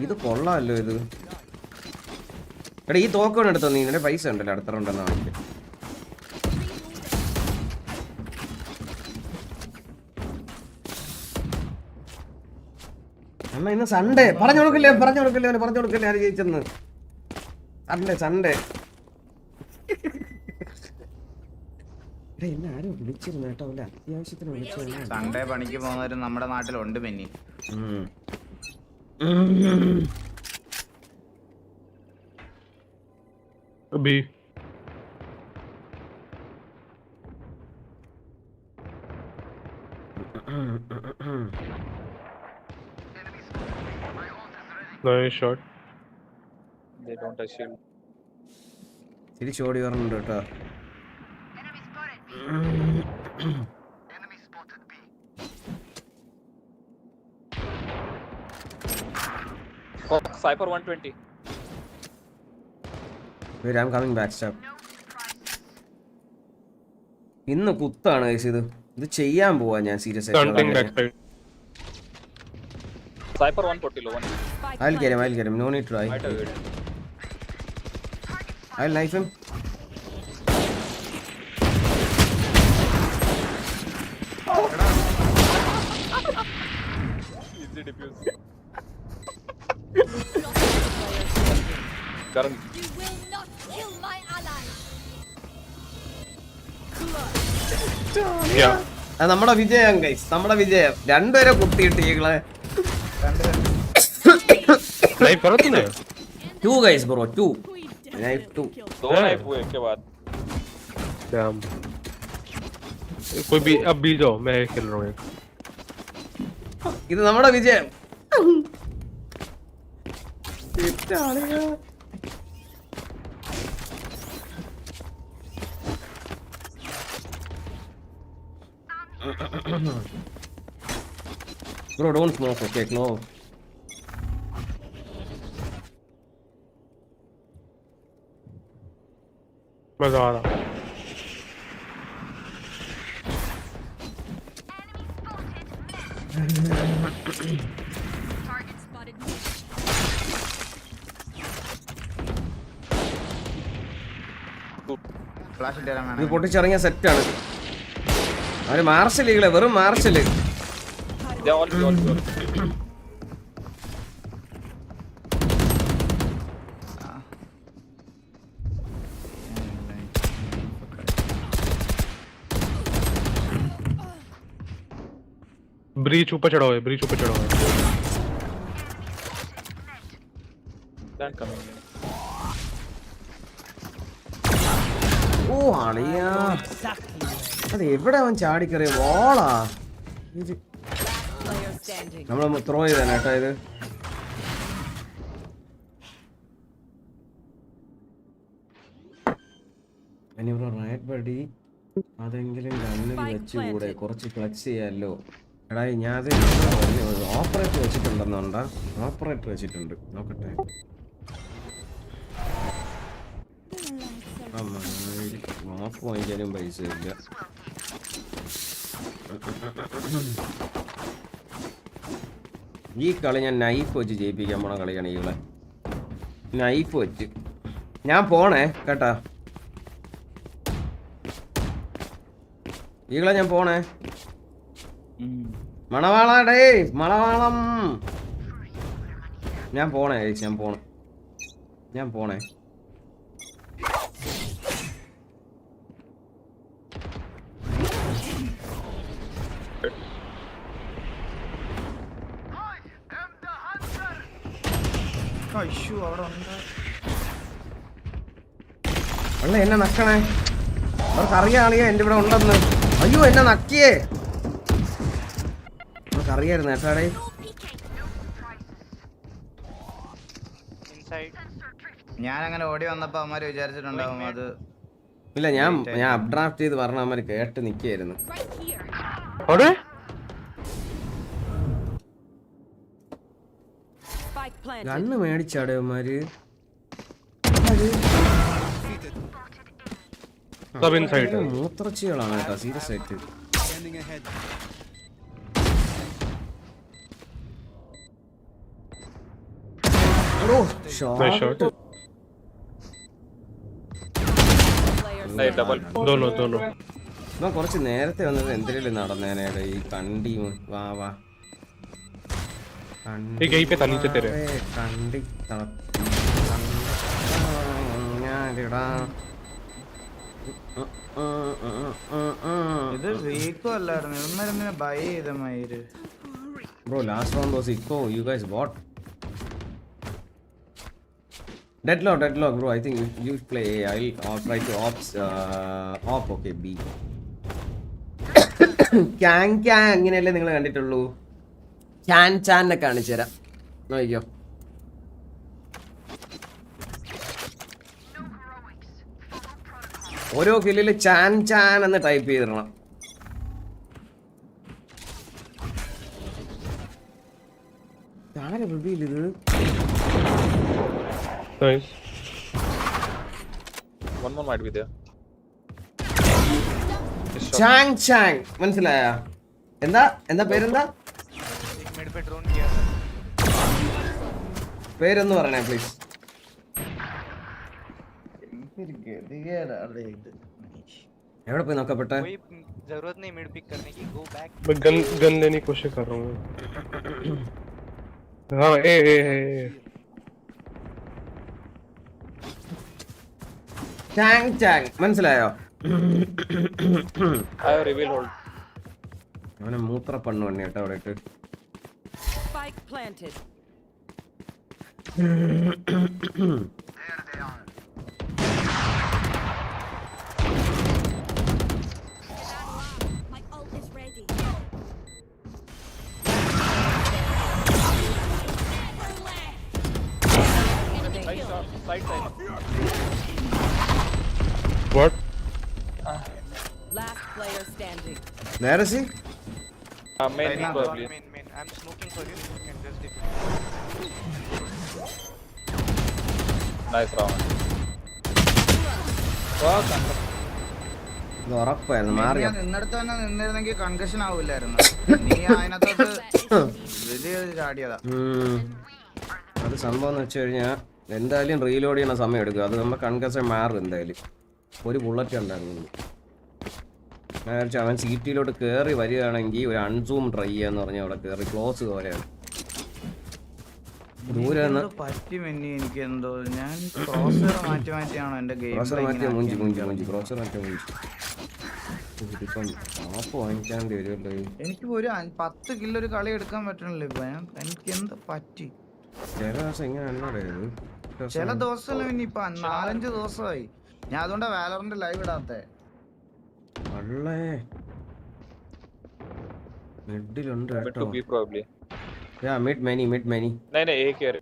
ഇത് കൊള്ളാമല്ലോ ഇത്. എടാ ഈ തോക്കോണ് എടുത്തോ നീ? നിന്റെ പൈസ ഉണ്ടല്ലോ അടുത്ത റൗണ്ടെന്നാണെങ്കിൽ. അമ്മ ഇന്ന് സൺഡേ. പറഞ്ഞു കൊടുക്കില്ലേ ആര് ജയിച്ചെന്ന്? സൺഡേ എന്നെ ആരും വിളിച്ചിരുന്നു കേട്ടോ. അല്ല അത്യാവശ്യത്തിന് വിളിച്ചു. സൺഡേ പണിക്ക് പോകുന്നവരും നമ്മുടെ നാട്ടിലുണ്ട് പെന്നി. अभी nice shot. They don't touch shield. തിരിച്ച് ഓടി വരണുണ്ട് കേട്ടോ. Oh, Cypher 120. Wait, I'm coming back, stop. ഇന്ന് കുത്താണ് ഇത് ചെയ്യാൻ പോവാ ഞാൻ സീരിയസ് ആയിട്ട്. Cypher 140 low. I'll get him. No need to try. I'll knife him. Easy defuse. Karan. You will not kill my ally. നമ്മുടെ വിജയം ഗൈസ്, നമ്മുടെ വിജയം. രണ്ടുപേരെ കുത്തിയിട്ട് ഈകളെ. 2 guys bro, 2. Knife 2. 2 knife हुए के बाद. Damn. कोई भी अब भी जाओ, मैं खेल रहा हूँ. ഇത് നമ്മുടെ വിജയം. Bro, don't smoke, okay? No. मजा आ रहा. ഇത് പൊട്ടിച്ചിറങ്ങിയ സെറ്റാണ്. അവര് മാർഷലുകളെ, വെറും മാർഷല്. ब्रीच ऊपर चढ़ा हुआ है. ഓ അളിയാ, അത് എവിടെ അവൻ ചാടിക്കറിയ? വോളാ നമ്മൾ ത്രോ ചെയ്താണ് കേട്ടോ ഇത്. ഇനിയിവിടെ റൈറ്റ് ബഡി അതെങ്കിലും ഗണ്ണിൽ വെച്ചുകൂടെ, കുറച്ച് ഫ്ലെക്സ് ചെയ്യാമല്ലോ. എടാ ഞാൻ അത് ഓപ്പറേറ്റർ വെച്ചിട്ടുണ്ടെന്നുണ്ടാ, ഓപ്പറേറ്റർ വെച്ചിട്ടുണ്ട്, നോക്കട്ടെ. ഓഫ് വാങ്ങിക്കാനും പൈസ ഇല്ല. ഈ കളി ഞാൻ നൈഫ് വെച്ച് ജയിപ്പിക്കാൻ പോണ കളിയാണ് ഈ കളി. നൈഫ് വെച്ച് ഞാൻ പോണേ കേട്ടാ, ഈ കളി ഞാൻ പോണേ. മണവാളടേ മണവാളം, ഞാൻ പോണേ ചേച്ചി, ഞാൻ പോണേ. അല്ല എന്നെ നക്കണേ, അവർക്ക് അറിയാളിയാ എന്റെ ഇവിടെ ഉണ്ടെന്ന്. അയ്യോ എന്നെ നക്കിയേ, അവർക്ക് അറിയായിരുന്നു കേട്ടാടേ. ഞാൻ അങ്ങനെ ഓടി വന്നപ്പോ അവന്മാര് വിചാരിച്ചിട്ടുണ്ടാവും അത്. ഇല്ല ഞാൻ അപ്ഡ്രാഫ്റ്റ് ചെയ്ത് പറഞ്ഞ അവന്മാര് കേട്ട് നിക്കായിരുന്നു. ഗണ്ണ് മേടിച്ചാടേ അവന്മാര്. മൂത്രച്ചികളാണ് കേട്ടോ സീരിയസ് ആയിട്ട്. കുറച്ച് നേരത്തെ വന്നത് എന്തെങ്കിലും നടന്നേനേടെ ഈ കണ്ടി. വാ വാ കണ്ടി ഞാനിടാ. ഇത് വീക്കോ അല്ലായിരുന്നു, ഇവന്മാരെന്തിനാ ബൈ ചെയ്ത മയിര്. Bro, last round was eco. You guys bought? Deadlock, bro. I think you play A. I'll try to op. Okay, B. Kang ഇങ്ങനെയല്ലേ നിങ്ങൾ കണ്ടിട്ടുള്ളൂ. ചാൻ കാണിച്ചു തരാം, നോക്കിക്കോ. ഓരോ കില്ലിൽ ചാൻ എന്ന് ടൈപ്പ് ചെയ്തിടണം. ആരെ റിവീൽ ഇത്? ചാങ് മനസ്സിലായ? എന്താ പേരെന്താ? പേരൊന്ന് പറയണേ പ്ലീസ്. एवढं पण नका पटा कोई जरूरत नहीं मिड पिक करने की, गो बैक. मैं गन लेने की कोशिश कर रहा हूं. हां ए ചാങ് മനസ്സിലായോ? I reveal hold. അവനെ മൂത്ര പണ്ണു വണ്ണി കേട്ടോ അവിടെ ഇട്ട്. Spike planted. What? Last player standing. Where is he? Main probably. Main. I'm smoking for you. You can just dip. Nice round. ഉറപ്പായിരുന്നു മാറിയ. നിന്നടുത്ത് തന്നെ നിന്നിരുന്നെങ്കിൽ കൺകഷൻ ആവില്ലായിരുന്നു. നീ അതിനകത്തോട്ട് വലിയ ചാടിയതാ. അത് സംഭവം എന്ന് വെച്ച് കഴിഞ്ഞാൽ എന്തായാലും റീലോഡ് ചെയ്യണ സമയം എടുക്കും. അത് നമ്മുടെ കൺകഷൻ മാറും എന്തായാലും. ഒരു ബുള്ളറ്റ് ഉണ്ടായിരുന്നു. അവൻ സീറ്റിലോട്ട് കയറി വരികയാണെങ്കിൽ ഒരു അൺസൂം ട്രൈ ചെയ്യാന്ന് പറഞ്ഞാൽ അവിടെ കയറി ക്ലോസ് പോലെയാണ്. ദൂരെ പറ്റി മെന്നി എനിക്ക് എന്തോ ഞാൻ ക്രോസർ മാറ്റിയാണോ എന്റെ ഗെയിം മൂഞ്ചി ക്രോസർ വാങ്ങിക്കാണ്ട് വരുമല്ലോ. എനിക്ക് ഒരു 10 കിലോ ഒരു കളി എടുക്കാൻ പറ്റണില്ല ഇപ്പൊ. എനിക്ക് എന്താ പറ്റി? ചില ദിവസം ഇങ്ങനെ ചില ദിവസമല്ല പിന്നെ ഇപ്പൊ 4-5 ദിവസമായി. ഞാൻ അതുകൊണ്ടാ വാലോറന്റ് ലൈവ് ഇടാത്തെ. മിഡിലുണ്ട് Mid കേട്ടോ. to B probably. Yeah, mid many. नहीं A care.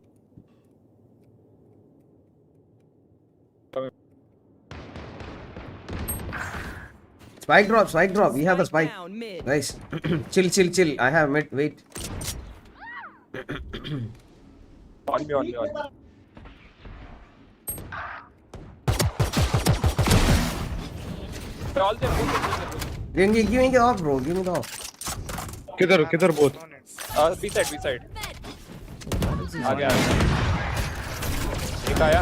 Spike drop. We have the spike. Guys, chill. I have mid. Wait. On me. All them. Give me the off, bro. Give me the off. किधर both? B side. आ गया. एक आया.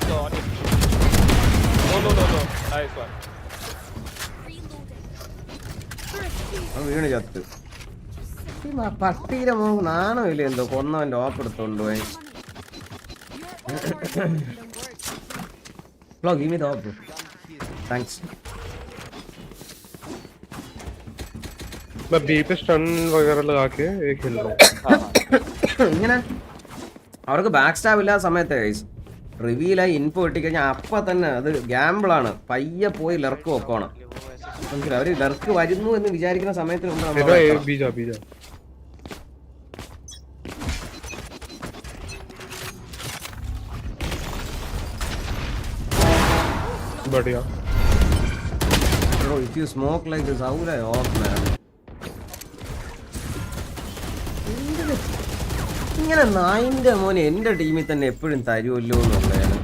So on it. No. Nice one. വീണ് ചത്ത്. പട്ടിയുടെ മോൻ നാണോ ഇല്ല എന്തോ കൊന്നവന്റെ ഓഫ് എടുത്തോണ്ട് പോയി. Give me the off, bro. Thanks. मैं B पे स्टन वगैरह लगा के एक खेल रहा हूँ. ഇങ്ങനെ അവർക്ക് ബാക്ക് സ്റ്റാബ് ഇല്ലാത്ത സമയത്ത് ഗൈസ് റിവീലായി ഇൻഫോ കിട്ടിക്കഴിഞ്ഞാൽ അപ്പം തന്നെ അത് ഗാമ്പിളാണ്. പയ്യെ പോയി ലെർക്ക് വെക്കണം. മനസ്സിലായി? അവര് ലെർക്ക് വരുന്നു എന്ന് വിചാരിക്കുന്ന സമയത്തിന് മുമ്പ് बढ़िया. Bro, if you smoke like this, how will I off, man? ഇങ്ങനെ നായിന്റെ മോനെ എന്റെ ടീമിൽ തന്നെ എപ്പോഴും തരുമല്ലോ എന്നുള്ളതാണ്.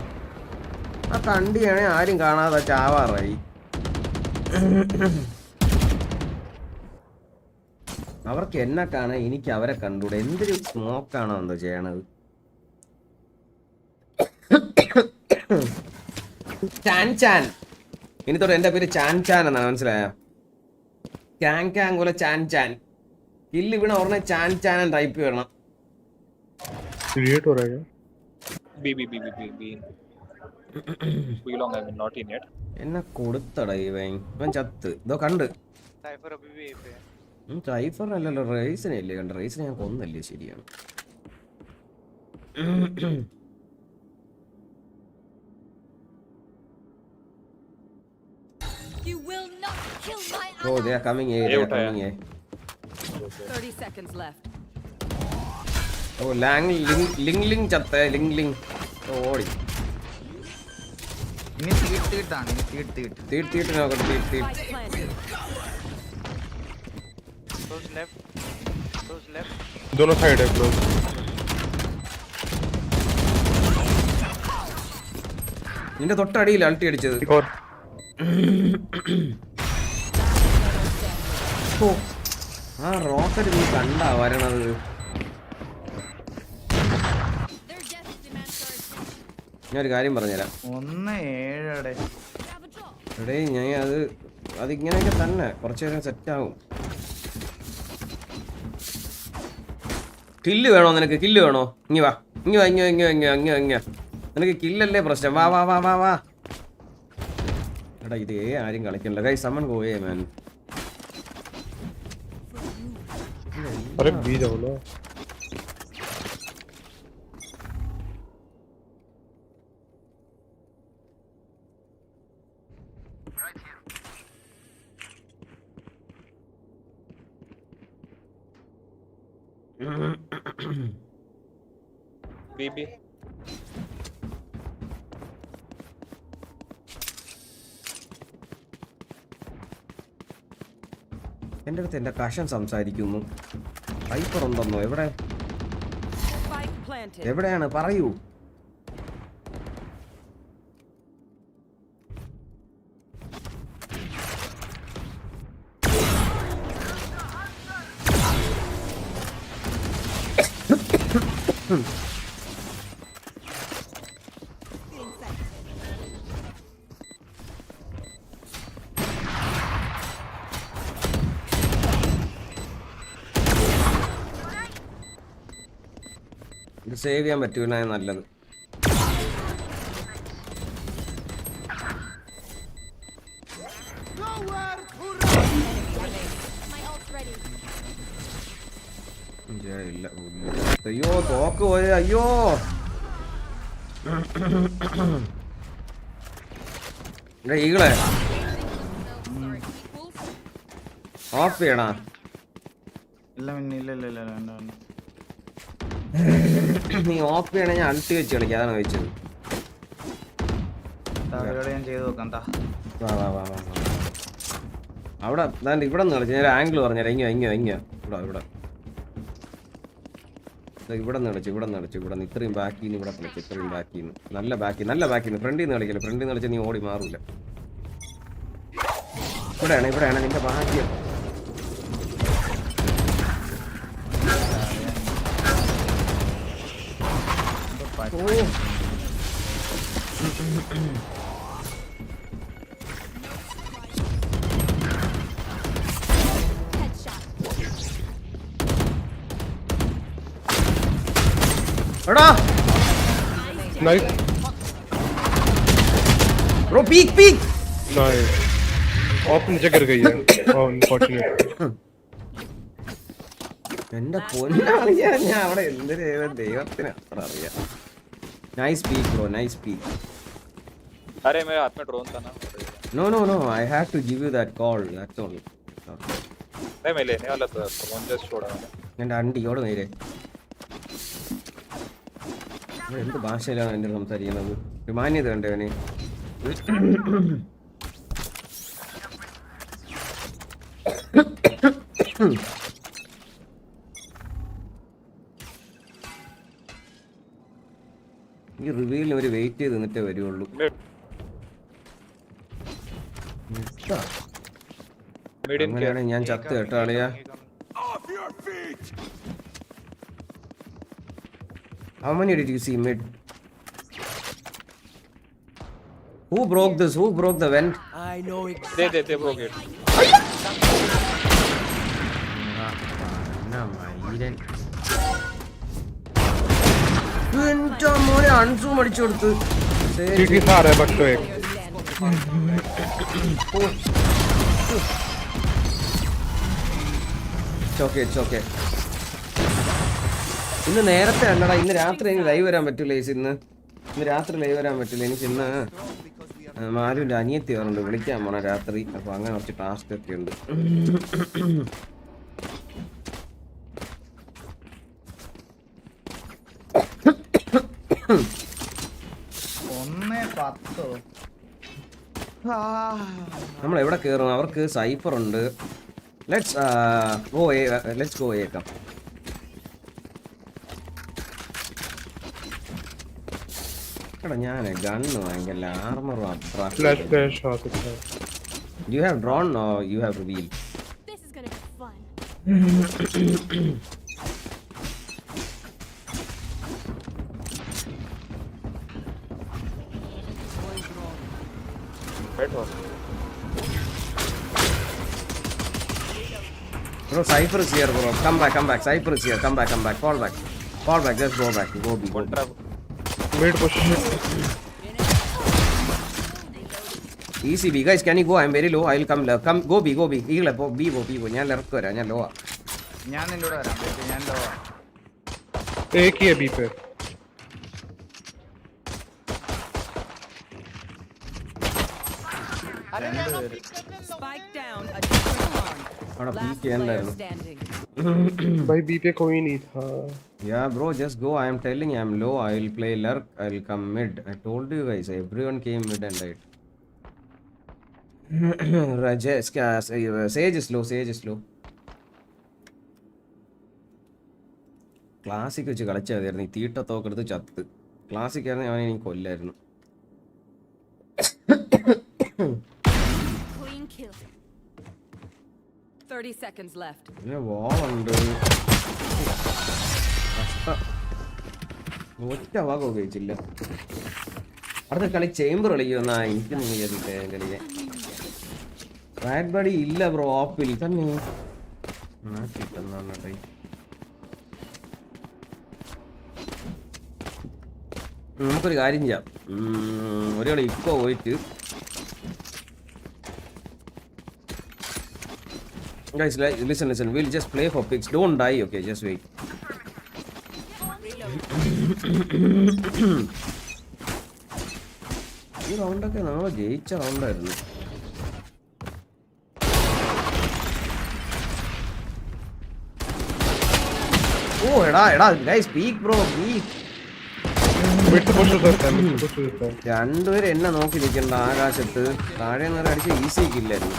ആ കണ്ടിയാണെ ആരും കാണാതെ ചാവാറായി. അവർക്ക് എന്നെ കാണാൻ എനിക്ക് അവരെ കണ്ടൂടെ. എന്തൊരു സ്മോക്കാണോ എന്തോ ചെയ്യണത്. ചാൻ ഇനി തൊട്ട് എന്റെ പേര് ചാൻ എന്നാണ്. മനസ്സിലായോ? ക്യാങ് പോലെ ചാൻ കില്ല് വീണ ഉടനെ ചാൻ ടൈപ്പ് ചെയ്യണം. क्रिएट हो रहा है B. We long I'm not in yet. എന്നെ കൊടുത്തടാ ഇവൻ ചത്ത്. ഇതോ കണ്ട് സൈഫർ അല്ലല്ലോ, റേസിനെ അല്ലേ കണ്ട. റേസിനെ ഞാൻ കൊന്നല്ലേ. ശരിയാണ്. Oh, they are coming A. 30 seconds left. Oh, ling chatte ling. ഓടി. ഇനി തീട്ടാണ്. തീട്ട് നോക്കട്ടെ. തീട്ട്. दोनों साइड है क्लोज. നിന്റെ തൊട്ടടിയിൽ അൾട്ടി അടിച്ചത്. ആ റോക്കറ്റ് നീ കണ്ടാ വരണത്. ഞാനൊരു കാര്യം പറഞ്ഞുതരാം. 1-7 എടേ ഞാൻ അതിങ്ങനെയൊക്കെ തന്നെ കുറച്ചു നേരം സെറ്റാവും. കില്ല് വേണോ നിനക്ക്? കില്ല് വേണോ? ഇങ്ങി വാ. നിനക്ക് കില്ലല്ലേ പ്രശ്നം. വാ. എടാ ഇത് ആരും കളിക്കണില്ല. ഗൈസ് സമൺ ഗോയേ മാൻ. अरे बी जाओ ना. B. എൻ്റെ അടുത്ത് എൻ്റെ കഷൻ സംസാരിക്കുന്നു. ഹൈപ്പർ ഉണ്ടെന്നോ? എവിടെയാണ് പറയൂ. ഇത് സേവ് ചെയ്യാൻ പറ്റൂല. നല്ലത്. ഇല്ല. അയ്യോ തോക്ക് പോയ. അയ്യോ ഈകളെ ഓഫ് ചെയ്യണോ? നീ ഓഫ് ചെയ്യണേ ഞാൻ അൾട്ടി വെച്ച് കളിക്കാം, അതാണ് ചോദിച്ചത്. അവിടെ ഇവിടെ നിന്ന് കളിച്ചു. ഞാൻ ആംഗിൾ പറഞ്ഞുതരാം. ഇങ്ങോ ഇവിടെ നിന്ന് കളിച്ചു. ഇവിടെ നിന്ന് ഇത്രയും ബാക്കിന്ന് ഇവിടെ കളിച്ചു. ഇത്രയും ബാക്കിന്ന് നല്ല ബാക്കിന്ന് ഫ്രണ്ടിൽ നിന്ന് കളിക്കില്ല. ഫ്രണ്ടിൽ നിന്ന് കളിച്ചാൽ നീ ഓടി മാറൂല. ഇവിടെയാണ് നിന്റെ ഭാഗ്യം. എടാ nice bro peek nice open ജഗർ ഗई है अनफॉर्चूनेट എന്റെ പൊന്നറിയാ ഞാൻ അവിടെ എന്തൊരു ദൈവത്തിന് അത്ര അറിയാം. Nice peak bro, nice peak. अरे मेरे हाथ में ड्रोन था ना. No, I have to give you that call, that's all. नहीं मैं लेने वाला था, someone just छोड़ा. എന്റെ അണ്ടിയോട് നേരെ എന്ത് ഭാഷയിലാണ് എൻ്റെ സംസാരിക്കുന്നത്? ഒരു മാന്യത ഉണ്ട് അവന്. ഈ റിവ്യൂവിൽ ഒരു വെയിറ്റ് ചെയ്ത് നിന്നിട്ടേ വരുള്ളൂ. അങ്ങനെയാണെങ്കിൽ ഞാൻ ചത്ത് കേട്ടോ ആളിയാ. How many did you see mid? Who broke this? Who broke the vent? I know exactly. They broke it. എന്റെ മോനെ അൺസൂം അടിച്ചു കൊടുത്ത്. सीटी था रहा है बट तो एक ചോക്കെ ഇന്ന് നേരത്തെ അല്ലടാ, ഇന്ന് രാത്രി എനിക്ക് ലൈവ് വരാൻ പറ്റൂല. ഇന്ന് രാത്രി ലൈവ് വരാൻ പറ്റില്ല. എനിക്ക് ഇന്ന് മാലുവിൻ്റെ അനിയത്തി വരുന്നുണ്ട്, വിളിക്കാൻ പോണ രാത്രി. അപ്പൊ അങ്ങനെ കുറച്ച് ടാസ്ക് ഒക്കെ ഉണ്ട്. നമ്മൾ എവിടെ കയറും? അവർക്ക് സൈഫർ ഉണ്ട്. ലെറ്റ്സ് ഗോ ഏക്കാം. എടാ ഞാൻ ഗണ്ണ് വാങ്ങിക്കല്ല, ആർമറും അത്ര. You have drawn or you have revealed? This is gonna be fun. Bro, Cypher is here, bro. Come back. Cypher is here. Come back. Fall back. Just go back. Go B. Mid position. Easy B. Guys, can you go? I'm very low. I'll come. Go B. Eagle B. Go. ഞാൻ left വരാം. ഞാൻ low. ഞാൻ നിന്നോട് വരാം. ഞാൻ low. एक ही है B पे. Spike down. A different arm. Last player standing. भाई B पे कोई नहीं था. Yeah, bro, just go. I am telling you, I'm low. I'll play lurk. I'll come mid. I told you guys. Everyone came mid and died. Rajesh, Sage is low. Classic വെച്ച് കളിച്ചാൽ മതിയായിരുന്നു. ഈ തീട്ട തോക്കെടുത്ത് ചത്ത്. Classic ആയിരുന്നു, അവനെ എനിക്ക് കൊല്ലായിരുന്നു. Clean kill. 30 seconds left. വാളുണ്ട്. ഒറ്റ ഭാഗം ഉപയോഗിച്ചില്ല. അടുത്ത കളി ചേമ്പർ കളിക്കുമെന്നാ എനിക്ക് വിചാരിച്ചേ. കളിക്കാൻ റാഡ് ബഡി ഇല്ല ബ്രോ. ഓപ്പിൽ തന്നെ കിട്ടുന്ന നമുക്കൊരു കാര്യം ചെയ്യാം. ഒരു കളി ഇപ്പൊ പോയിട്ട് guys, listen, we'll just play for picks. Don't die, okay? Just wait. ഈ റൗണ്ടൊക്കെ നമ്മൾ ജയിച്ച റൗണ്ടായിരുന്നു. Oh, guys, peek bro, peek. രണ്ടുപേരും എന്നെ നോക്കി നിൽക്കണ്ട ആകാശത്ത്. താഴെ നേരം അടിച്ച് ഈസി കില്ലായിരുന്നു.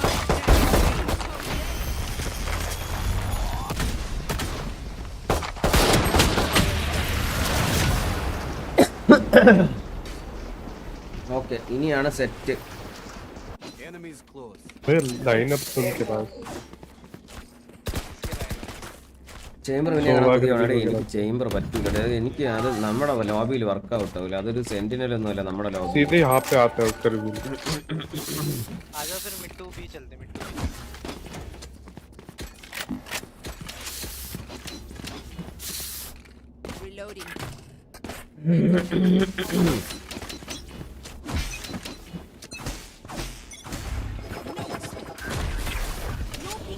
ഓക്കെ, ഇനിയാണ് സെറ്റ്. ചേംബർ പിന്നെ എനിക്ക് ചേംബർ പറ്റൂല. എനിക്ക് അത് നമ്മുടെ ലോബിയിൽ വർക്ക്ഔട്ട് ആവില്ല. അതൊരു സെന്റിനൽ ഒന്നുമല്ല നമ്മുടെ ലോബി.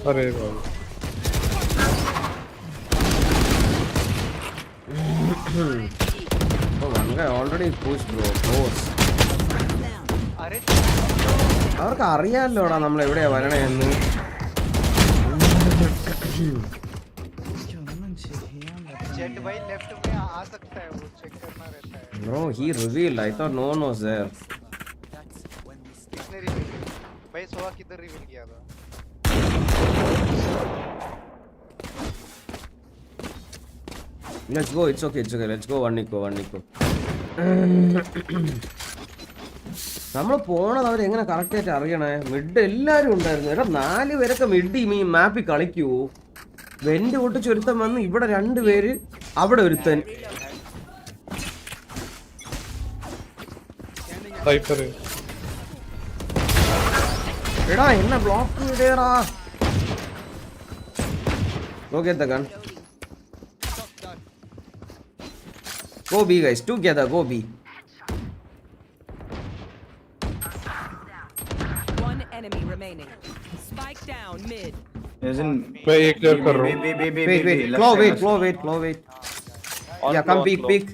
अरे भाई one guy already pushed bro, close. അവർക്ക് അറിയാമല്ലോടാ നമ്മൾ എവിടെയാ വരണേന്ന്. Bro, he revealed. I thought no one was there. Let's go. It's okay. Let's go. One Nico. നമ്മൾ പോണത് അവരെങ്ങനെ കറക്റ്റായിട്ട് അറിയണേ? മിഡ് എല്ലാവരും ഉണ്ടായിരുന്നു. എടാ 4 പേരൊക്കെ മിഡ് ഈ മാപ്പിൽ കളിക്കൂ. വെന്റ് പൊട്ടിച്ച് ഒരുത്തൻ വന്ന് ഇവിടെ 2 പേര്, അവിടെ ഒരുത്തൻ. എടാ എന്നെ block ചെയ്തേടാ. Go get the gun. Go B guys, together, go B. One enemy remaining. Spike down mid. मैं एक क्लियर कर रहा हूँ. Wait. Yeah, come peek.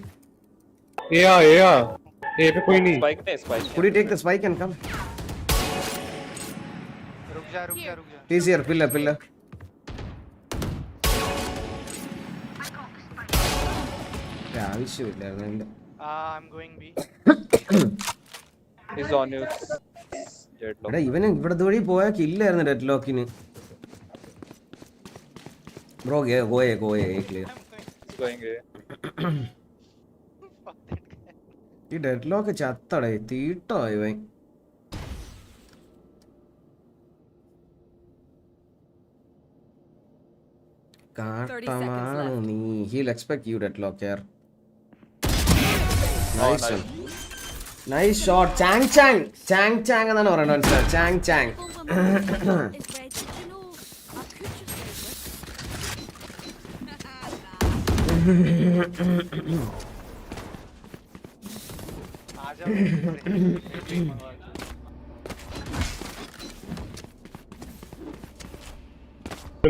Yeah. ए पे कोई नहीं. Spike. Could you take the spike and come? रुक जा. He's here, pillar. ആവശ്യമില്ലായിരുന്നു. I'm going B. He's on you. എടാ ഇവന് ഇവിടത്തെ വഴി പോയാൽ കില്ലായിരുന്നു ഡെഡ് ലോക്കിന്. ബ്രോ ഗോയെ ക്ലിയർ. ഈ ഡെഡ് ലോക്ക് ചത്തടേ, തീട്ടോ ഇവൻ. കാട്ടമാണ് നീ. He'll expect you deadlock here. Nice shot. Chang എന്നാണ് പറയുന്നത് സർ. Chang.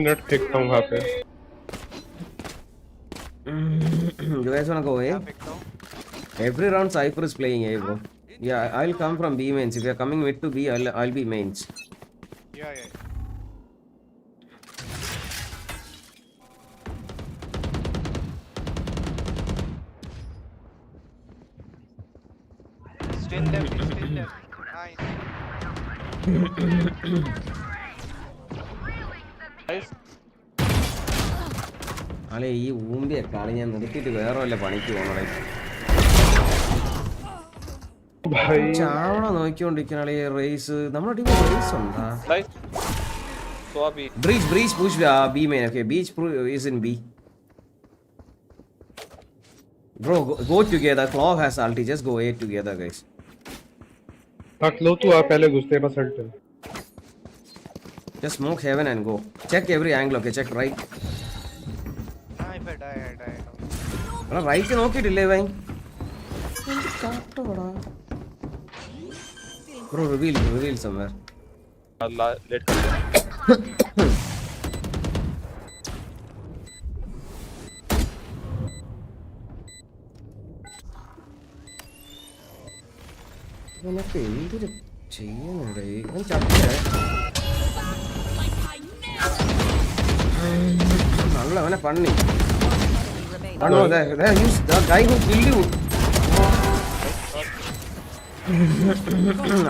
नेट फेंकता हूँ वहाँ पे. You guys wanna go A? Every round Cypher is playing A, bro. Yeah, I'll come from B mains. If you're coming mid to B, I'll be mains. Yeah. Still left. Nice. അല്ലെ ഈ ഊമ്പിയെ കളി ഞാൻ നിർത്തിയിട്ട് വേറെ വല്ല പണിക്ക് പോകണേ. ചാവണ നോക്കിക്കൊണ്ടിരിക്കണ raise. നമ്മുടെ ടീമിൽ റേസ് ഉണ്ടാ? Breach push B main. Okay, Breach is in B. Bro, go together. Claw has ulti. Just go A together, guys. लो तू आ पहले घुसते बस हट. Just smoke heaven and go. Check every angle. Okay, check right. Right നോക്കിയിട്ടില്ലേ why? Bro, reveal somewhere. Let ഇവനൊക്കെ എന്തൊരു ചെയ്യുന്നുണ്ടേ? ഇവൻ ചത്തേ. നല്ല അവനെ പണി. Oh no, there he's the guy who killed you.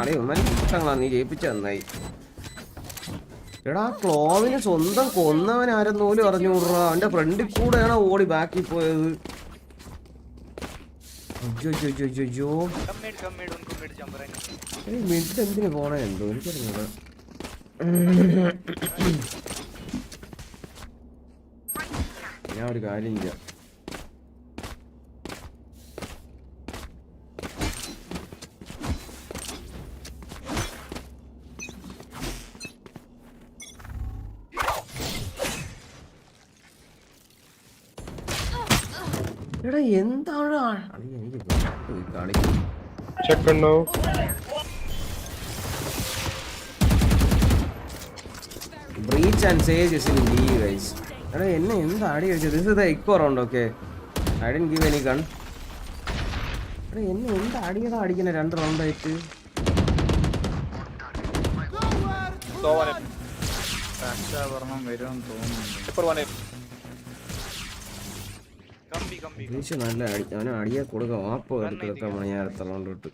അടേ ഒന്നും നീ ജയിപ്പിച്ച നന്നായി. എടാ ക്ലോവിനെ സ്വന്തം കൊന്നവൻ ആരെന്ന് പോലും അറിഞ്ഞൂടാ. അവന്റെ ഫ്രണ്ടിൽ കൂടെയാണ് ഓടി ബാക്കിൽ പോയത്. മിഡ് എന്തിനു പോണേ എന്തോ എനിക്കറിഞ്ഞൂടാ. ഞാൻ ഒരു കാര്യം ചെയ്യാം. എടാ എന്താണ് എനിക്ക് കാണിക്കും. Breach and Sage is in B, guys. എടാ എന്നെ എന്താ അടി അടിച്ചത്? This is the echo round, okay? I didn't give any gun. എടാ എന്നെ എന്താ അടിയതാ അടിക്കണേ 2 റൗണ്ട് ആയിട്ട്. നല്ല അടി അവനെ അടിയെ കൊടുക്കാം. വാപ്പോ എടുക്കാൻ ഞാൻ അടുത്ത റൗണ്ട് ഇട്ട്.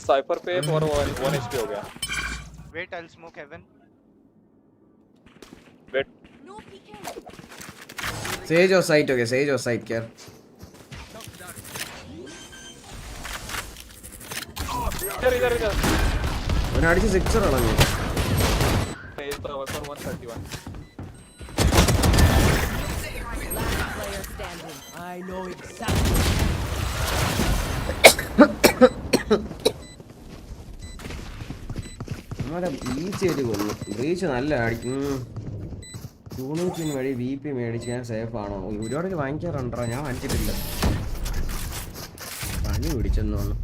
Cypher पे for 1 HP हो गया. Wait, I'll smoke heaven. Wait. Sage or sight, okay? Sage or sight, care. इधर അവനെ അടിച്ച് 6 ആണോ? Is the for 131. I know exactly. നമ്മുടെ ബ്രീച്ച് ചെയ്ത് കൊന്നു. ബ്രീച്ച് നല്ല അടിക്കും. യൂണിറ്റിന് വഴി VP മേടിച്ച് ഞാൻ സേഫ് ആണോ? ഒരുപാട് വാങ്ങിക്കാറുണ്ടോ? ഞാൻ വാങ്ങിച്ചിട്ടില്ല. പണി പിടിച്ചെന്നോന്നു.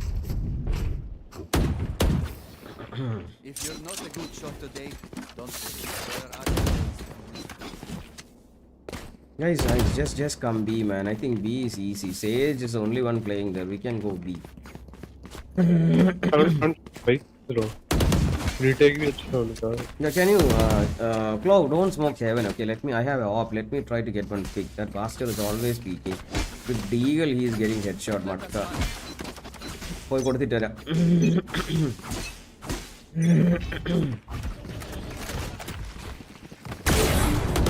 If you're not a good shot today, don't worry. Guys, just come B, man. I think B is easy. Sage is the only one playing there. We can go B. Yeah, can you Claw, don't smoke heaven, okay? I have a op. Let me try to get one pick. That bastard is always peeking. With Deagle, he is getting headshot. Matka. Poi kodutitara.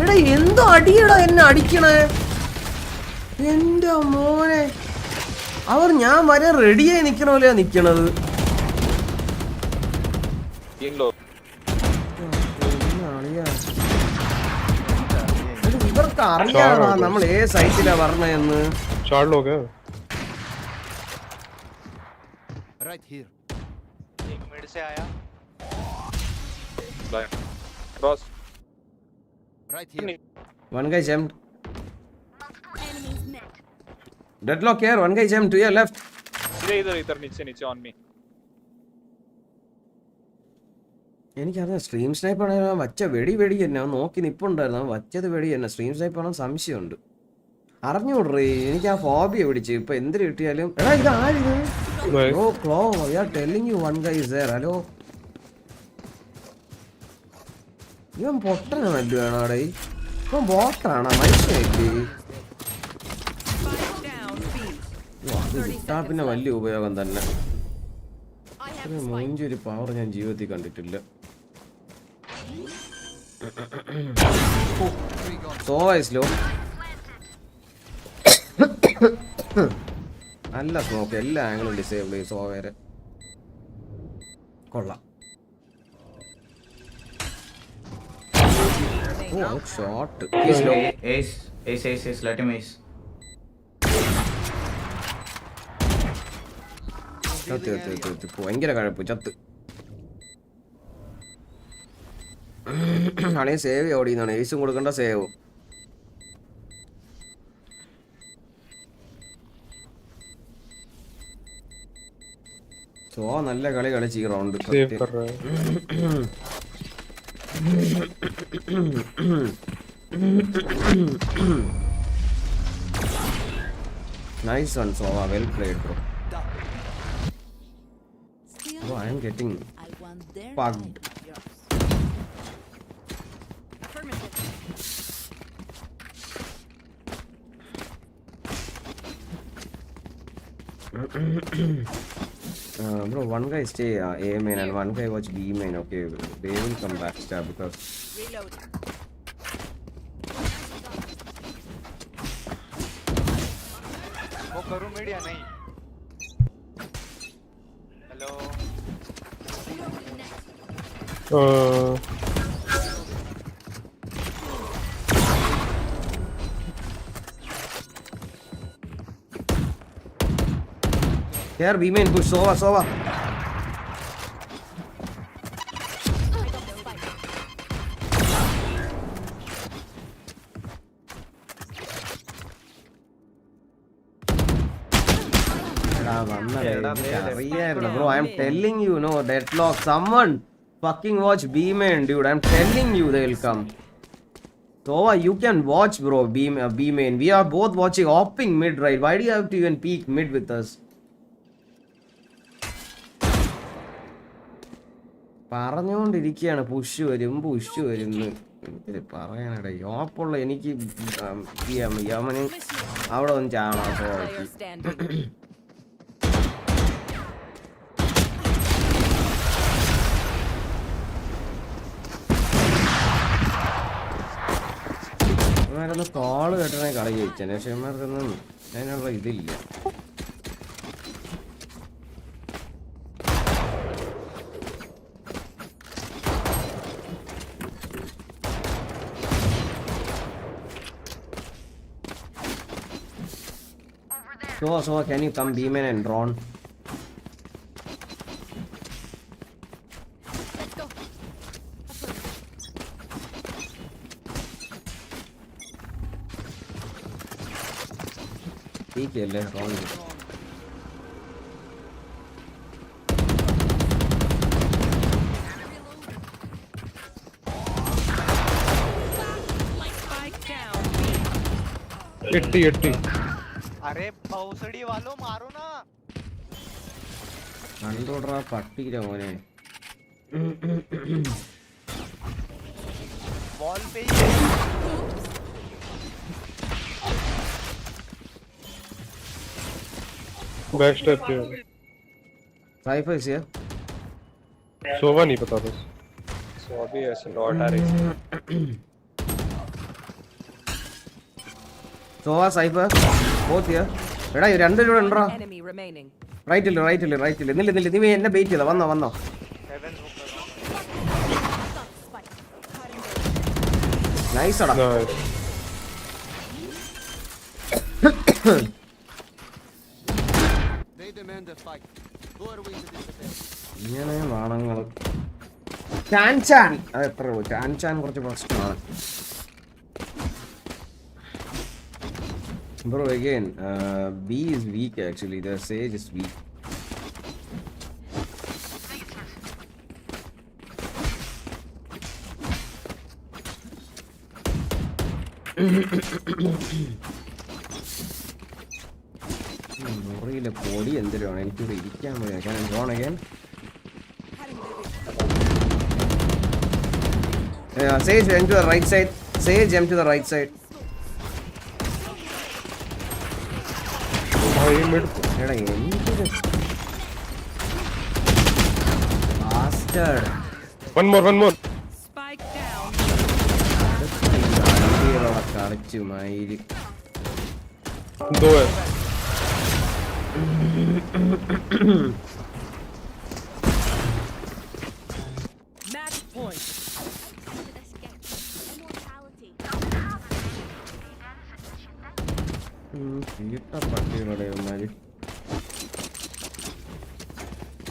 എടാ എന്തോ അടിയടാ എന്നെ അടിക്കണേ. എന്റെ മോനെ അവർ ഞാൻ വരെ റെഡിയായി നിക്കണ പോലെയാ നിക്കണത്. ഇവർക്ക് അറിയാടാ നമ്മൾ ഏത് സൈറ്റിലാ പറഞ്ഞെന്ന്. Right here. एक मिड से आया. Cross. Right here. One guy jumped. Deadlock here. One guy jumped to your left. इधर नीचे on me. എനിക്കറിയാം സ്ട്രീം സ്നൈപ്പ് ആണ്. വച്ച വെടി തന്നെ നോക്കി നിപ്പുണ്ടായിരുന്നു. വച്ചത് വെടി തന്നെ. സ്ട്രീം സ്നൈപ്പ് ആണോ സംശയമുണ്ട്. അറിഞ്ഞുവിടറേ എനിക്ക് ആ ഫോബിയ പിടിച്ച്. ഇപ്പൊ എന്തിനു കിട്ടിയാലും എടാ ഇത് ആരിത്? Oh Clove I are telling you one guy is there. Hello ഇവൻ പൊട്ടനല്ലോ ആണോടെ? ഇപ്പം ബോട്ടാണോ? മനസ്സിലായില്ലേ? അത് കിട്ടാ പിന്നെ വലിയ ഉപയോഗം തന്നെ. മൂഞ്ചൊരു പവർ ഞാൻ ജീവിതത്തിൽ കണ്ടിട്ടില്ല. സ്ലോ നല്ല സ്മോക്ക്. എല്ലാ ആംഗിളും ഡിസേബിൾ ചെയ്യും. സോവേരെ കൊള്ളാം. Oh, shot. He's low. Ace. Let him ace. ഭയങ്കര കഴപ്പ്. ചത്ത് ആണെ സേവ് ഓടിയെന്നാണ്. ഏസും കൊടുക്കണ്ട സേവ്. സോ നല്ല കളി കളിച്ച് ഈ round. Nice one, Sova. Well played, bro. Bro, I am getting pugged. Bro, one guy stay A main and one guy watch B main. Okay, they will come backstab because. Reload. वो करूँ media नहीं. Hello. Here, B main push. Sova. Bro, I'm telling you, no, deadlock. Someone fucking watch B main, dude. I'm telling you, they'll come. Sova, you can watch, bro. B main. We are both watching hopping mid, right? Why do you have to even peek mid with us? പറഞ്ഞുകൊണ്ടിരിക്കുകയാണ് push വരും എനിക്കിത് പറയാനട യോപ്പുള്ള എനിക്ക് യമന് അവിടെ ഒന്ന് ചാണാം. ഇവന്മാരൊന്ന് call കേട്ടണേ കളി ജയിച്ചേനെ. പക്ഷെ ഇവന്മാർക്കൊന്നും അതിനുള്ള ഇതില്ല. So can you come beam in and drone? Let's go. ठीक है ले drone. एट्टी अरे भौसड़ी वालों मारो ना. കണ്ടോടറാ പട്ടിയുടെ മോനെ. वॉल पे ही बेस्ट है. Cipher is here. सोवा नहीं पता बस. So अभी ऐसे लौट आ रही. Sova, Cypher, both here. എടാ രണ്ടുപേരും ഉണ്ടോ? Enemy remaining. റൈറ്റില്ല. നീ എന്നെ ബെയിറ്റ് ചെയ്താ. വന്നോ. നൈസ് അടാ. ഇങ്ങനെ വാണങ്ങൾ. ചാൻ അത് എത്ര ചാൻ കുറച്ച് പ്രശ്നമാണ്. Bro, again, B is weak actually. The Sage is weak. മുറിയിലെ പൊടി എന്തിനാണ് എനിക്കിവിടെ ഇരിക്കാൻ പോയി. Can I go on again? Sage jump to the right side. Sage jump to the right side. എടാ എനിക്കിത് bastard. One more. Spike down. കളിച്ചു മയില്. दो है. Match point.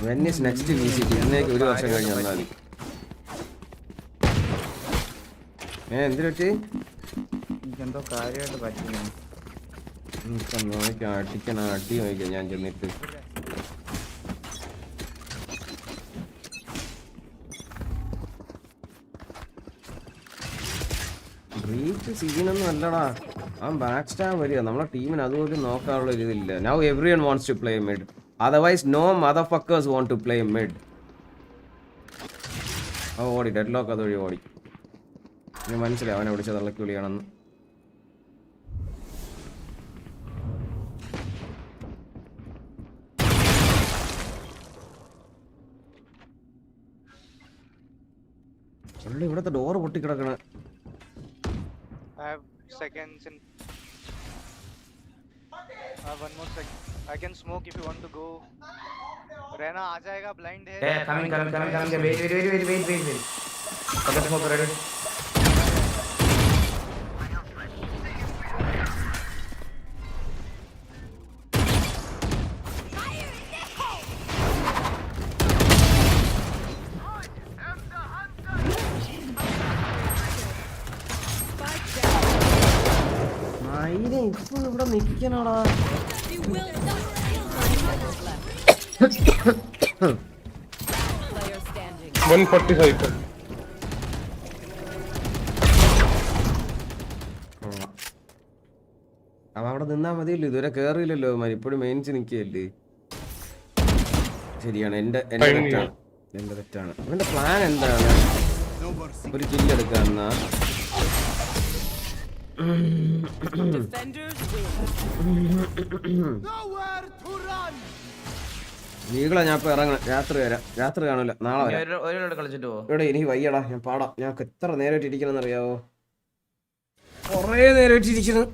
When is next VCT? ഇതിലേക്ക് ഒരു വർഷം കഴിഞ്ഞ് വന്നാൽ മതി. എന്തിനു പറ്റി? എന്തോ കാര്യമായിട്ട് പറ്റില്ല. അടിക്കണം അടി നോക്കിയാ ഞാൻ ചെന്നിട്ട്. ബ്രീച്ച് സീനൊന്നും അല്ലടാ. ആ ബാക്ക് സ്റ്റാബ് വരിക. നമ്മളെ ടീമിന് അതുപോലും നോക്കാനുള്ള ഒരു ഇതില്ല. Now everyone wants to play mid. Otherwise no motherfuckers want to play mid. ഓടി ഡെഡ്ലോക്ക് അതുവഴി ഓടി. ഇനി മനസ്സിലായി അവനെ വിളിച്ച തള്ളക്ക് വിളിയാണെന്ന്. ഇവിടുത്തെ door പൊട്ടിക്കിടക്കണ. I have seconds in. I have 1 more second. I can smoke if you want to go. Rena आ जाएगा blind है. Coming. Wait. Okay, smoke ready. ഇവിടെ നിൽക്കണോടാ. 145. അവൻ അവിടെ നിന്നാ മതിയല്ലോ, ഇതുവരെ കേറിയില്ലല്ലോ. ഇപ്പോഴും മെയിൻസ് നിൽക്കുകയല്ലേ. ശരിയാണ്, എന്റെ തെറ്റാണ്. അവന്റെ പ്ലാൻ എന്താണ്? ഒരു കില്ലെടുക്കാന്നാ. വീകളാ, ഞാൻ ഇപ്പൊ ഇറങ്ങണം. രാത്രി വരാം. രാത്രി കാണൂല, നാളെ വരാം. കളിച്ചിട്ട് പോ. ഇവിടെ എനിക്ക് വയ്യടാ, ഞാൻ പാടാം. ഞങ്ങൾക്ക് എത്ര നേരമായിട്ട് ഇരിക്കണം അറിയാവോ? കുറേ നേരമായിട്ട് ഇരിക്കുന്നു.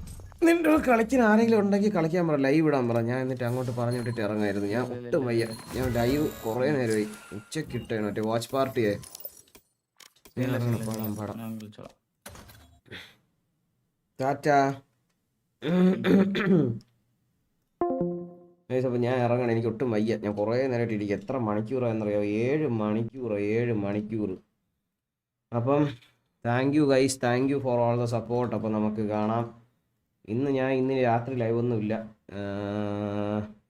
നിന്റെ കളിക്കാൻ ആരെങ്കിലും ഉണ്ടെങ്കിൽ കളിക്കാൻ പറ, ലൈവ് ഇടാൻ പറ. ഞാൻ എന്നിട്ട് അങ്ങോട്ട് പറഞ്ഞു വിട്ടിട്ട് ഇറങ്ങായിരുന്നു. ഞാൻ ഒട്ടും വയ്യ. ഞാൻ ലൈവ് കുറേ നേരമായി. ഉച്ചക്ക് ഇട്ടാണ് മറ്റേ വാച്ച് പാർട്ടിയെ. പാടാം. ടാറ്റാ. അപ്പം ഞാൻ ഇറങ്ങണം. എനിക്ക് ഒട്ടും വയ്യ. ഞാൻ കുറേ നേരമായിട്ട് ഇരിക്കുക. എത്ര മണിക്കൂറാണെന്നറിയാമോ? 7 മണിക്കൂർ. അപ്പം thank you guys, thank you for all the support. അപ്പം നമുക്ക് കാണാം. ഇന്ന് രാത്രി ലൈവ് ഒന്നും ഇല്ല.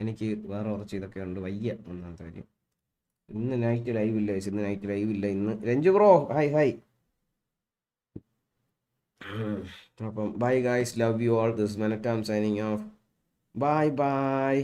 എനിക്ക് വേറെ കുറച്ച് ഇതൊക്കെ ഉണ്ട്. വയ്യ ഒന്നാമത്തെ കാര്യം. ഇന്ന് നൈറ്റ് ലൈവ് ഇല്ല. ഇന്ന് രഞ്ജു ബ്രോ ഹായ്. അപ്പം bye guys, love you all. This minute I am signing off. By.